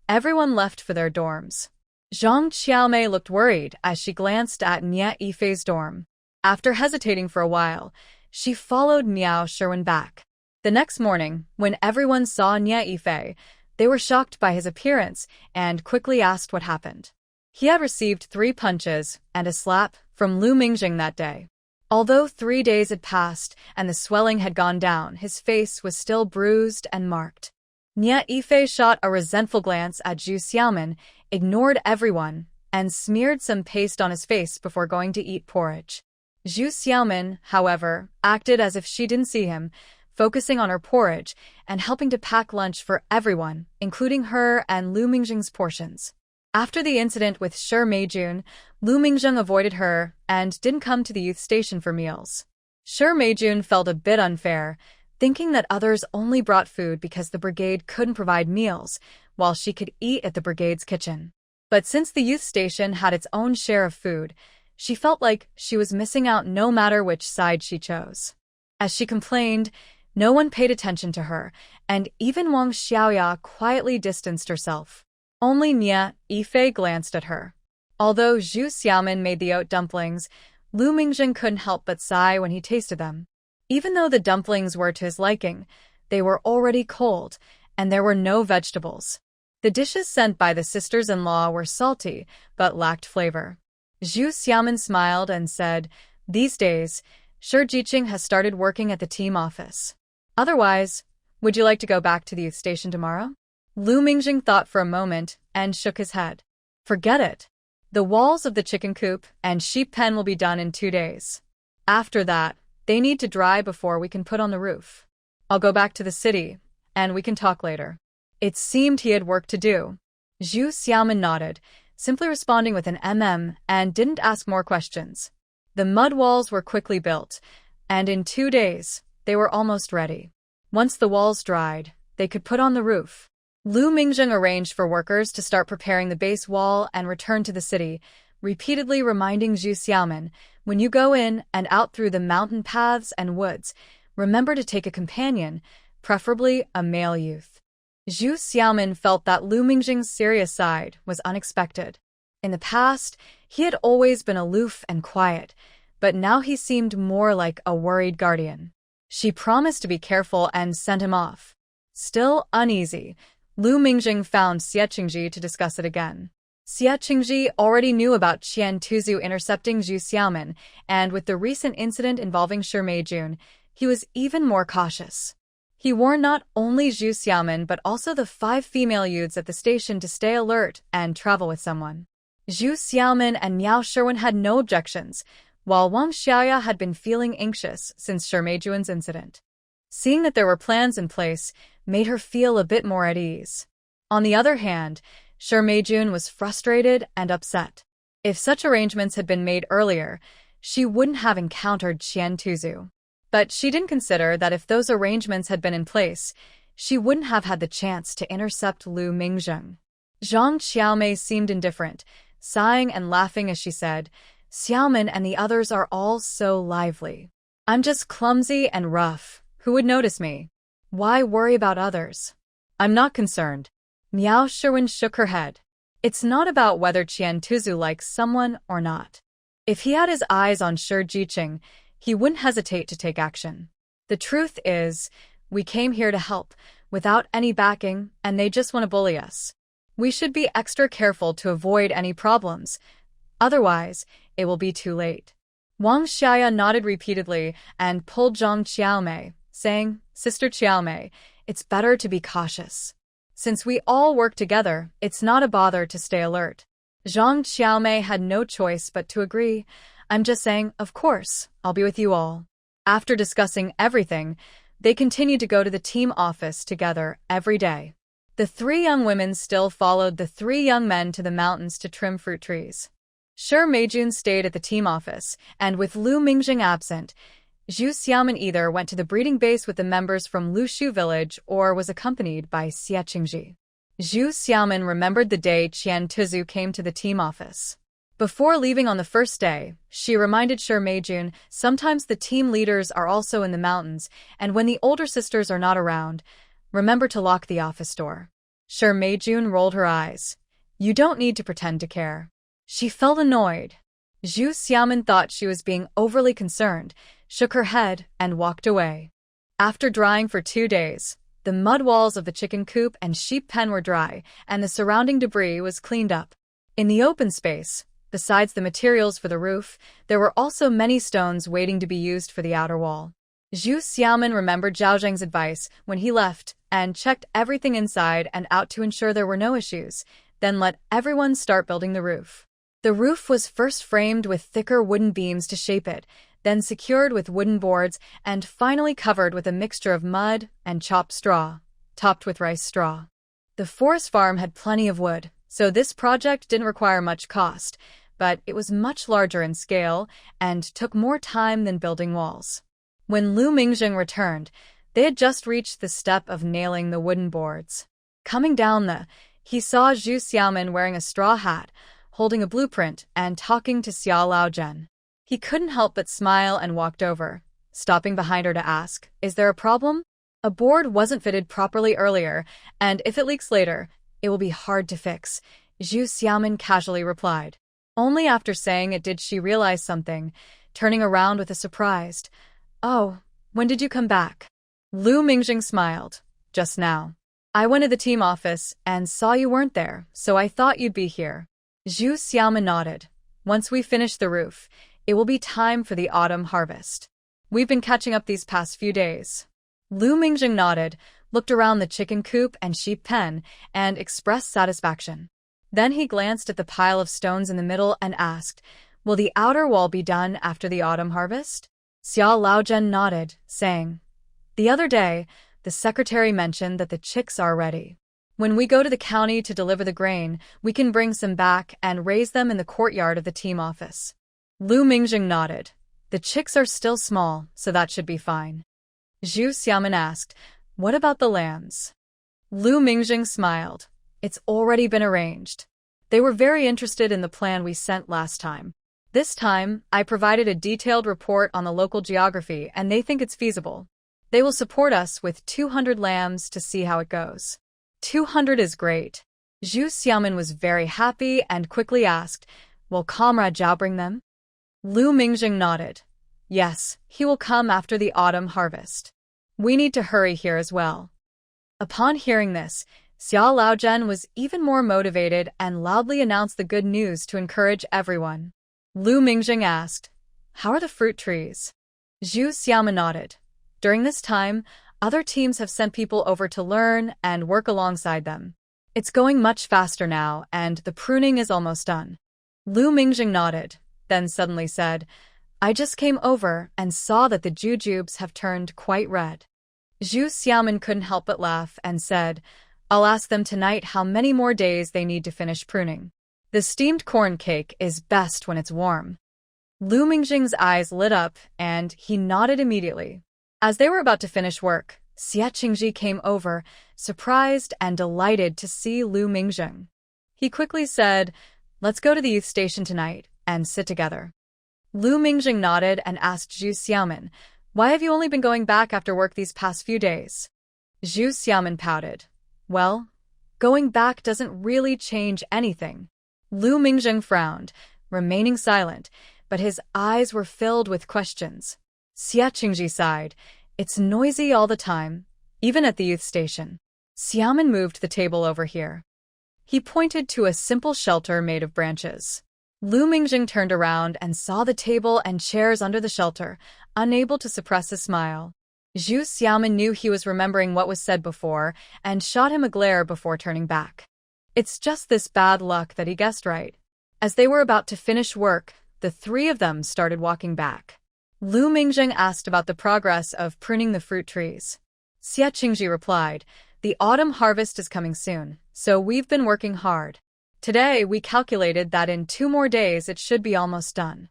everyone left for their dorms. Zhang Qiaomei looked worried as she glanced at Nie Yifei's dorm. After hesitating for a while, she followed Miao Sherwin back. The next morning, when everyone saw Nie Yifei, they were shocked by his appearance and quickly asked what happened. He had received 3 punches and a slap from Lu Mingzheng that day. Although 3 days had passed and the swelling had gone down, his face was still bruised and marked. Nie Yifei shot a resentful glance at Zhu Xiaomin, ignored everyone, and smeared some paste on his face before going to eat porridge. Zhu Xiaomin, however, acted as if she didn't see him, focusing on her porridge and helping to pack lunch for everyone, including her and Lu Mingzheng's portions. After the incident with Shi Meijun, Lu Mingzheng avoided her and didn't come to the youth station for meals. Shi Meijun felt a bit unfair, thinking that others only brought food because the brigade couldn't provide meals, while she could eat at the brigade's kitchen. But since the youth station had its own share of food, she felt like she was missing out no matter which side she chose. As she complained, no one paid attention to her, and even Wang Xiaoya quietly distanced herself. Only Nie Yifei glanced at her. Although Zhu Xiaomin made the oat dumplings, Lu Mingzheng couldn't help but sigh when he tasted them. Even though the dumplings were to his liking, they were already cold, and there were no vegetables. The dishes sent by the sisters-in-law were salty, but lacked flavor. Zhu Xiaomin smiled and said, "These days, Shi Jiqing has started working at the team office. Otherwise, would you like to go back to the youth station tomorrow?" Lu Mingzheng thought for a moment and shook his head. "Forget it. The walls of the chicken coop and sheep pen will be done in 2 days. After that, they need to dry before we can put on the roof. I'll go back to the city, and we can talk later." It seemed he had work to do. Zhu Xiaomin nodded, simply responding with an and didn't ask more questions. The mud walls were quickly built, and in 2 days, they were almost ready. Once the walls dried, they could put on the roof. Lu Mingzheng arranged for workers to start preparing the base wall and return to the city, repeatedly reminding Zhu Xiaomin, "When you go in and out through the mountain paths and woods, remember to take a companion, preferably a male youth." Zhu Xiaomin felt that Lu Mingzheng's serious side was unexpected. In the past, he had always been aloof and quiet, but now he seemed more like a worried guardian. She promised to be careful and sent him off. Still uneasy, Lu Mingzheng found Xie Qingji to discuss it again. Xie Qingji already knew about Qian Tuzu intercepting Zhu Xiaomin, and with the recent incident involving Shi Meijun, he was even more cautious. He warned not only Zhu Xiaomin but also the 5 female youths at the station to stay alert and travel with someone. Zhu Xiaomin and Miao Sherwin had no objections, while Wang Xiaoya had been feeling anxious since Shi Meijun's incident. Seeing that there were plans in place made her feel a bit more at ease. On the other hand, Shi Meijun was frustrated and upset. If such arrangements had been made earlier, she wouldn't have encountered Qian Tuzu. But she didn't consider that if those arrangements had been in place, she wouldn't have had the chance to intercept Lu Mingzheng. Zhang Qiaomei seemed indifferent, sighing and laughing as she said, "Xiaomin and the others are all so lively. I'm just clumsy and rough. Who would notice me? Why worry about others? I'm not concerned." Miao Sherwin shook her head. It's not about whether Qian Tuzu likes someone or not. If he had his eyes on Shi Jiqing, he wouldn't hesitate to take action. The truth is, we came here to help, without any backing, and they just want to bully us. We should be extra careful to avoid any problems. Otherwise, it will be too late. Wang Xiaoya nodded repeatedly and pulled Zhang Qiaomei, saying, "Sister Qiaomei, it's better to be cautious. Since we all work together, it's not a bother to stay alert. Zhang Xiaomei had no choice but to agree. I'm just saying, of course, I'll be with you all. After discussing everything, they continued to go to the team office together every day. The three young women still followed the three young men to the mountains to trim fruit trees. Shi Meijun stayed at the team office, and with Lu Mingjing absent, Zhu Xiaomin either went to the breeding base with the members from Lushu village or was accompanied by Xie Qingji. Zhu Xiaomin remembered the day Qian Tuzu came to the team office. Before leaving on the first day, she reminded Shi Meijun sometimes the team leaders are also in the mountains, and when the older sisters are not around, remember to lock the office door. Shi Meijun rolled her eyes. You don't need to pretend to care. She felt annoyed. Zhu Xiaomin thought she was being overly concerned, shook her head, and walked away. After drying for 2 days, the mud walls of the chicken coop and sheep pen were dry, and the surrounding debris was cleaned up. In the open space, besides the materials for the roof, there were also many stones waiting to be used for the outer wall. Zhu Xiaomin remembered Zhao Zheng's advice when he left and checked everything inside and out to ensure there were no issues, then let everyone start building the roof. The roof was first framed with thicker wooden beams to shape it, then secured with wooden boards, and finally covered with a mixture of mud and chopped straw, topped with rice straw. The forest farm had plenty of wood, so this project didn't require much cost, but it was much larger in scale and took more time than building walls. When Lu Mingjing returned, they had just reached the step of nailing the wooden boards. Coming down he saw Zhu Xiaomin wearing a straw hat, holding a blueprint and talking to Xia Laozhen. He couldn't help but smile and walked over, stopping behind her to ask, "Is there a problem?" A board wasn't fitted properly earlier, and if it leaks later, it will be hard to fix, Zhu Xiaomin casually replied. Only after saying it did she realize something, turning around with a surprised, "Oh, when did you come back?" Lu Mingjing smiled. "Just now. I went to the team office and saw you weren't there, so I thought you'd be here." Zhu Xiaomin nodded. "Once we finish the roof, it will be time for the autumn harvest. We've been catching up these past few days." Lu Mingjing nodded, looked around the chicken coop and sheep pen, and expressed satisfaction. Then he glanced at the pile of stones in the middle and asked, "Will the outer wall be done after the autumn harvest?" Xia Laozhen nodded, saying, "The other day, the secretary mentioned that the chicks are ready. When we go to the county to deliver the grain, we can bring some back and raise them in the courtyard of the team office." Lu Mingjing nodded. "The chicks are still small, so that should be fine." Zhu Xiaomin asked, "What about the lambs?" Lu Mingjing smiled. "It's already been arranged. They were very interested in the plan we sent last time. This time, I provided a detailed report on the local geography and they think it's feasible. They will support us with 200 lambs to see how it goes." 200 is great. Zhu Xiaomin was very happy and quickly asked, "Will Comrade Zhao bring them?" Lu Mingjing nodded. "Yes, he will come after the autumn harvest. We need to hurry here as well." Upon hearing this, Xia Laozhen was even more motivated and loudly announced the good news to encourage everyone. Lu Mingjing asked, "How are the fruit trees?" Zhu Xiaomin nodded. During this time, other teams have sent people over to learn and work alongside them. It's going much faster now, and the pruning is almost done. Lu Mingjing nodded, then suddenly said, "I just came over and saw that the jujubes have turned quite red." Zhu Xiaomin couldn't help but laugh and said, "I'll ask them tonight how many more days they need to finish pruning. The steamed corn cake is best when it's warm." Lu Mingjing's eyes lit up, and he nodded immediately. As they were about to finish work, Xie Qingji came over, surprised and delighted to see Lu Mingjing. He quickly said, "Let's go to the youth station tonight and sit together." Lu Mingjing nodded and asked Zhu Xiaomin, "Why have you only been going back after work these past few days?" Zhu Xiaomin pouted. "Well, going back doesn't really change anything." Lu Mingjing frowned, remaining silent, but his eyes were filled with questions. Xie Qingji sighed. "It's noisy all the time, even at the youth station." Xiaomin moved the table over here. He pointed to a simple shelter made of branches. Lu Mingjing turned around and saw the table and chairs under the shelter, unable to suppress a smile. Zhu Xiaomin knew he was remembering what was said before and shot him a glare before turning back. It's just this bad luck that he guessed right. As they were about to finish work, the three of them started walking back. Lu Mingjing asked about the progress of pruning the fruit trees. Xie Qingji replied, "The autumn harvest is coming soon, so we've been working hard. Today, we calculated that in 2 more days it should be almost done."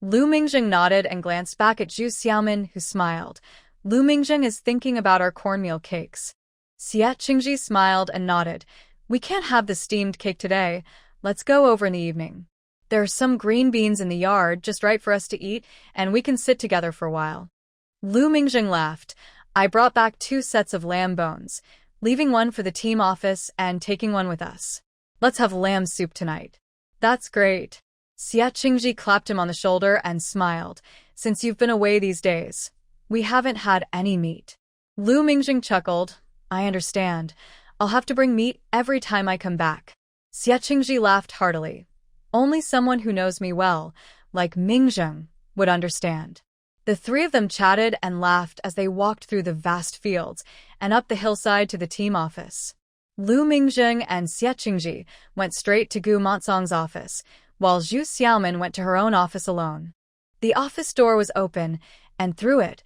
Lu Mingjing nodded and glanced back at Zhu Xiaomin, who smiled. "Lu Mingjing is thinking about our cornmeal cakes." Xie Qingji smiled and nodded. "We can't have the steamed cake today. Let's go over in the evening. There are some green beans in the yard just right for us to eat, and we can sit together for a while." Lu Mingjing laughed. "I brought back 2 sets of lamb bones, leaving one for the team office and taking one with us. Let's have lamb soup tonight." "That's great." Xie Qingji clapped him on the shoulder and smiled. "Since you've been away these days, we haven't had any meat." Lu Mingjing chuckled. "I understand. I'll have to bring meat every time I come back." Xie Qingji laughed heartily. "Only someone who knows me well, like Mingjing, would understand." The three of them chatted and laughed as they walked through the vast fields and up the hillside to the team office. Lu Mingjing and Xie Qingji went straight to Gu Montsong's office, while Zhu Xiaomin went to her own office alone. The office door was open, and through it,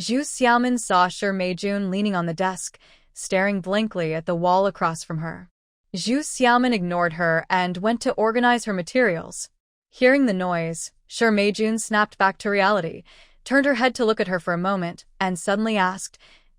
Zhu Xiaomin saw Shi Meijun leaning on the desk, staring blankly at the wall across from her. Zhu Xiaomin ignored her and went to organize her materials. Hearing the noise, Shi Meijun snapped back to reality, turned her head to look at her for a moment, and suddenly asked,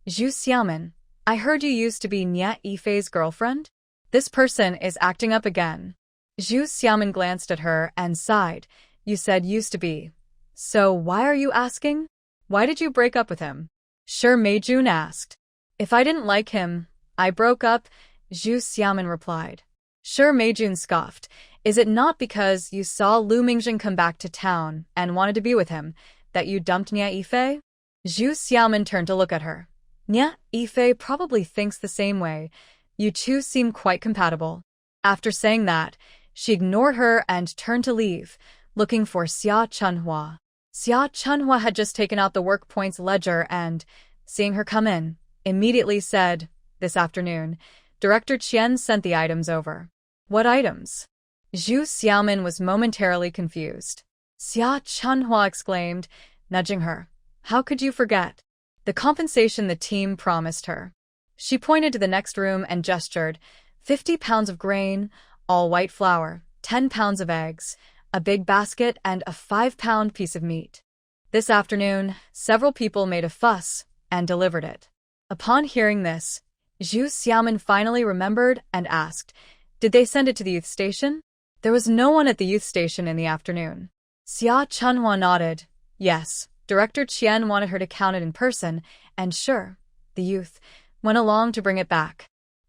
"Zhu Xiaomin, I heard you used to be Nia Yifei's girlfriend? This person is acting up again." Zhu Xiaomin glanced at her and sighed. "You said used to be. So why are you asking? Why did you break up with him?" Shi Meijun asked. "If I didn't like him, I broke up," Zhu Xiaomin replied. Shi Meijun scoffed. "Is it not because you saw Lu Mingjing come back to town and wanted to be with him that you dumped Nia Yifei?" Zhu Xiaomin turned to look at her. "Nia Yifei probably thinks the same way. You two seem quite compatible." After saying that, she ignored her and turned to leave, looking for Xia Chunhua. Xia Chunhua had just taken out the work points ledger and, seeing her come in, immediately said, "This afternoon, Director Qian sent the items over." "What items?" Zhu Xiaomin was momentarily confused. Xia Chunhua exclaimed, nudging her. "How could you forget? The compensation the team promised her." She pointed to the next room and gestured, 50 pounds of grain, all white flour, 10 pounds of eggs, a big basket, and a 5-pound piece of meat. This afternoon, several people made a fuss and delivered it. Upon hearing this, Zhu Xiaomin finally remembered and asked, "Did they send it to the youth station?" There was no one at the youth station in the afternoon. Xia Chunhua nodded. Yes, Director Qian wanted her to count it in person, and sure, the youth went along to bring it back.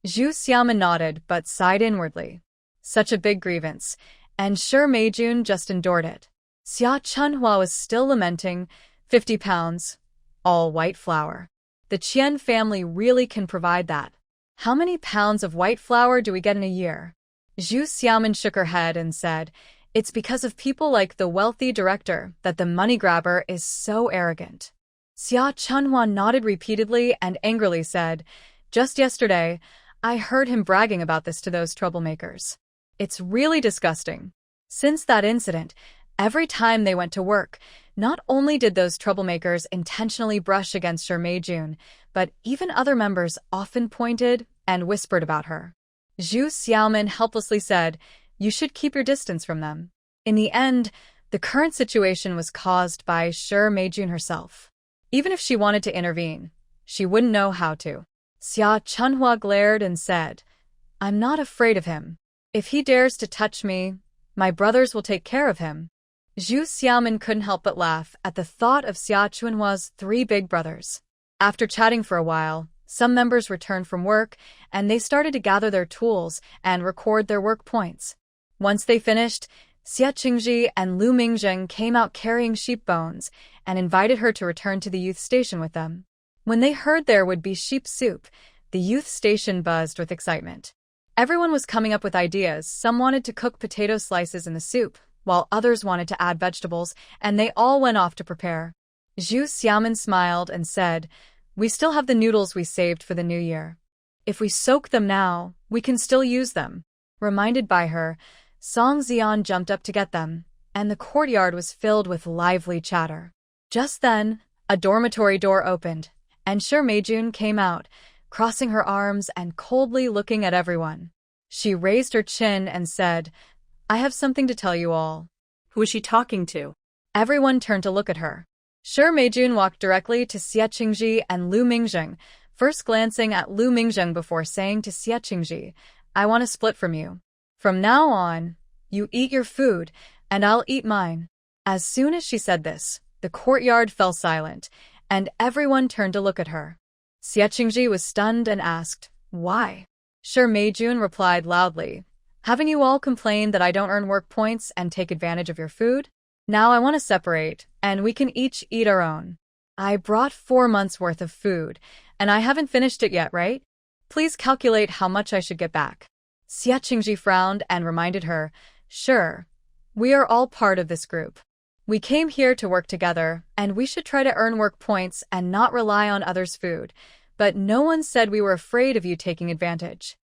Zhu Xiaomin nodded but sighed inwardly. Such a big grievance, and Shi Meijun just endured it. Xia Chunhua was still lamenting, 50 pounds, all white flour. The Qian family really can provide that. How many pounds of white flour do we get in a year? Zhu Xiaomin shook her head and said, "It's because of people like the wealthy director that the money grabber is so arrogant." Xia Chunhua nodded repeatedly and angrily said, "Just yesterday, I heard him bragging about this to those troublemakers. It's really disgusting." Since that incident, every time they went to work, not only did those troublemakers intentionally brush against Shi Meijun, but even other members often pointed and whispered about her. Zhu Xiaomin helplessly said, "You should keep your distance from them." In the end, the current situation was caused by Shi Meijun herself. Even if she wanted to intervene, she wouldn't know how to. Xia Chunhua glared and said, "I'm not afraid of him. If he dares to touch me, my brothers will take care of him." Zhu Xiaomin couldn't help but laugh at the thought of Xia Chunhua's 3 big brothers. After chatting for a while, some members returned from work, and they started to gather their tools and record their work points. Once they finished, Xie Qingji and Lu Mingjing came out carrying sheep bones and invited her to return to the youth station with them. When they heard there would be sheep soup, the youth station buzzed with excitement. Everyone was coming up with ideas. Some wanted to cook potato slices in the soup, while others wanted to add vegetables, and they all went off to prepare. Zhu Xiaomin smiled and said, "We still have the noodles we saved for the new year. If we soak them now, we can still use them." Reminded by her, Song Xian jumped up to get them, and the courtyard was filled with lively chatter. Just then, a dormitory door opened, and Shi Meijun came out, crossing her arms and coldly looking at everyone. She raised her chin and said, "I have something to tell you all." Who is she talking to? Everyone turned to look at her. Shi Meijun walked directly to Xie Qingji and Lu Mingzheng, first glancing at Lu Mingzheng before saying to Xie Qingji, "I want to split from you. From now on, you eat your food, and I'll eat mine." As soon as she said this, the courtyard fell silent, and everyone turned to look at her. Xie Qingji was stunned and asked, "Why?" Shi Meijun replied loudly, "Haven't you all complained that I don't earn work points and take advantage of your food? Now I want to separate, and we can each eat our own. I brought 4 months' worth of food, and I haven't finished it yet, right? Please calculate how much I should get back." Xie Qingji frowned and reminded her, "Sure, we are all part of this group. We came here to work together, and we should try to earn work points and not rely on others' food, but no one said we were afraid of you taking advantage."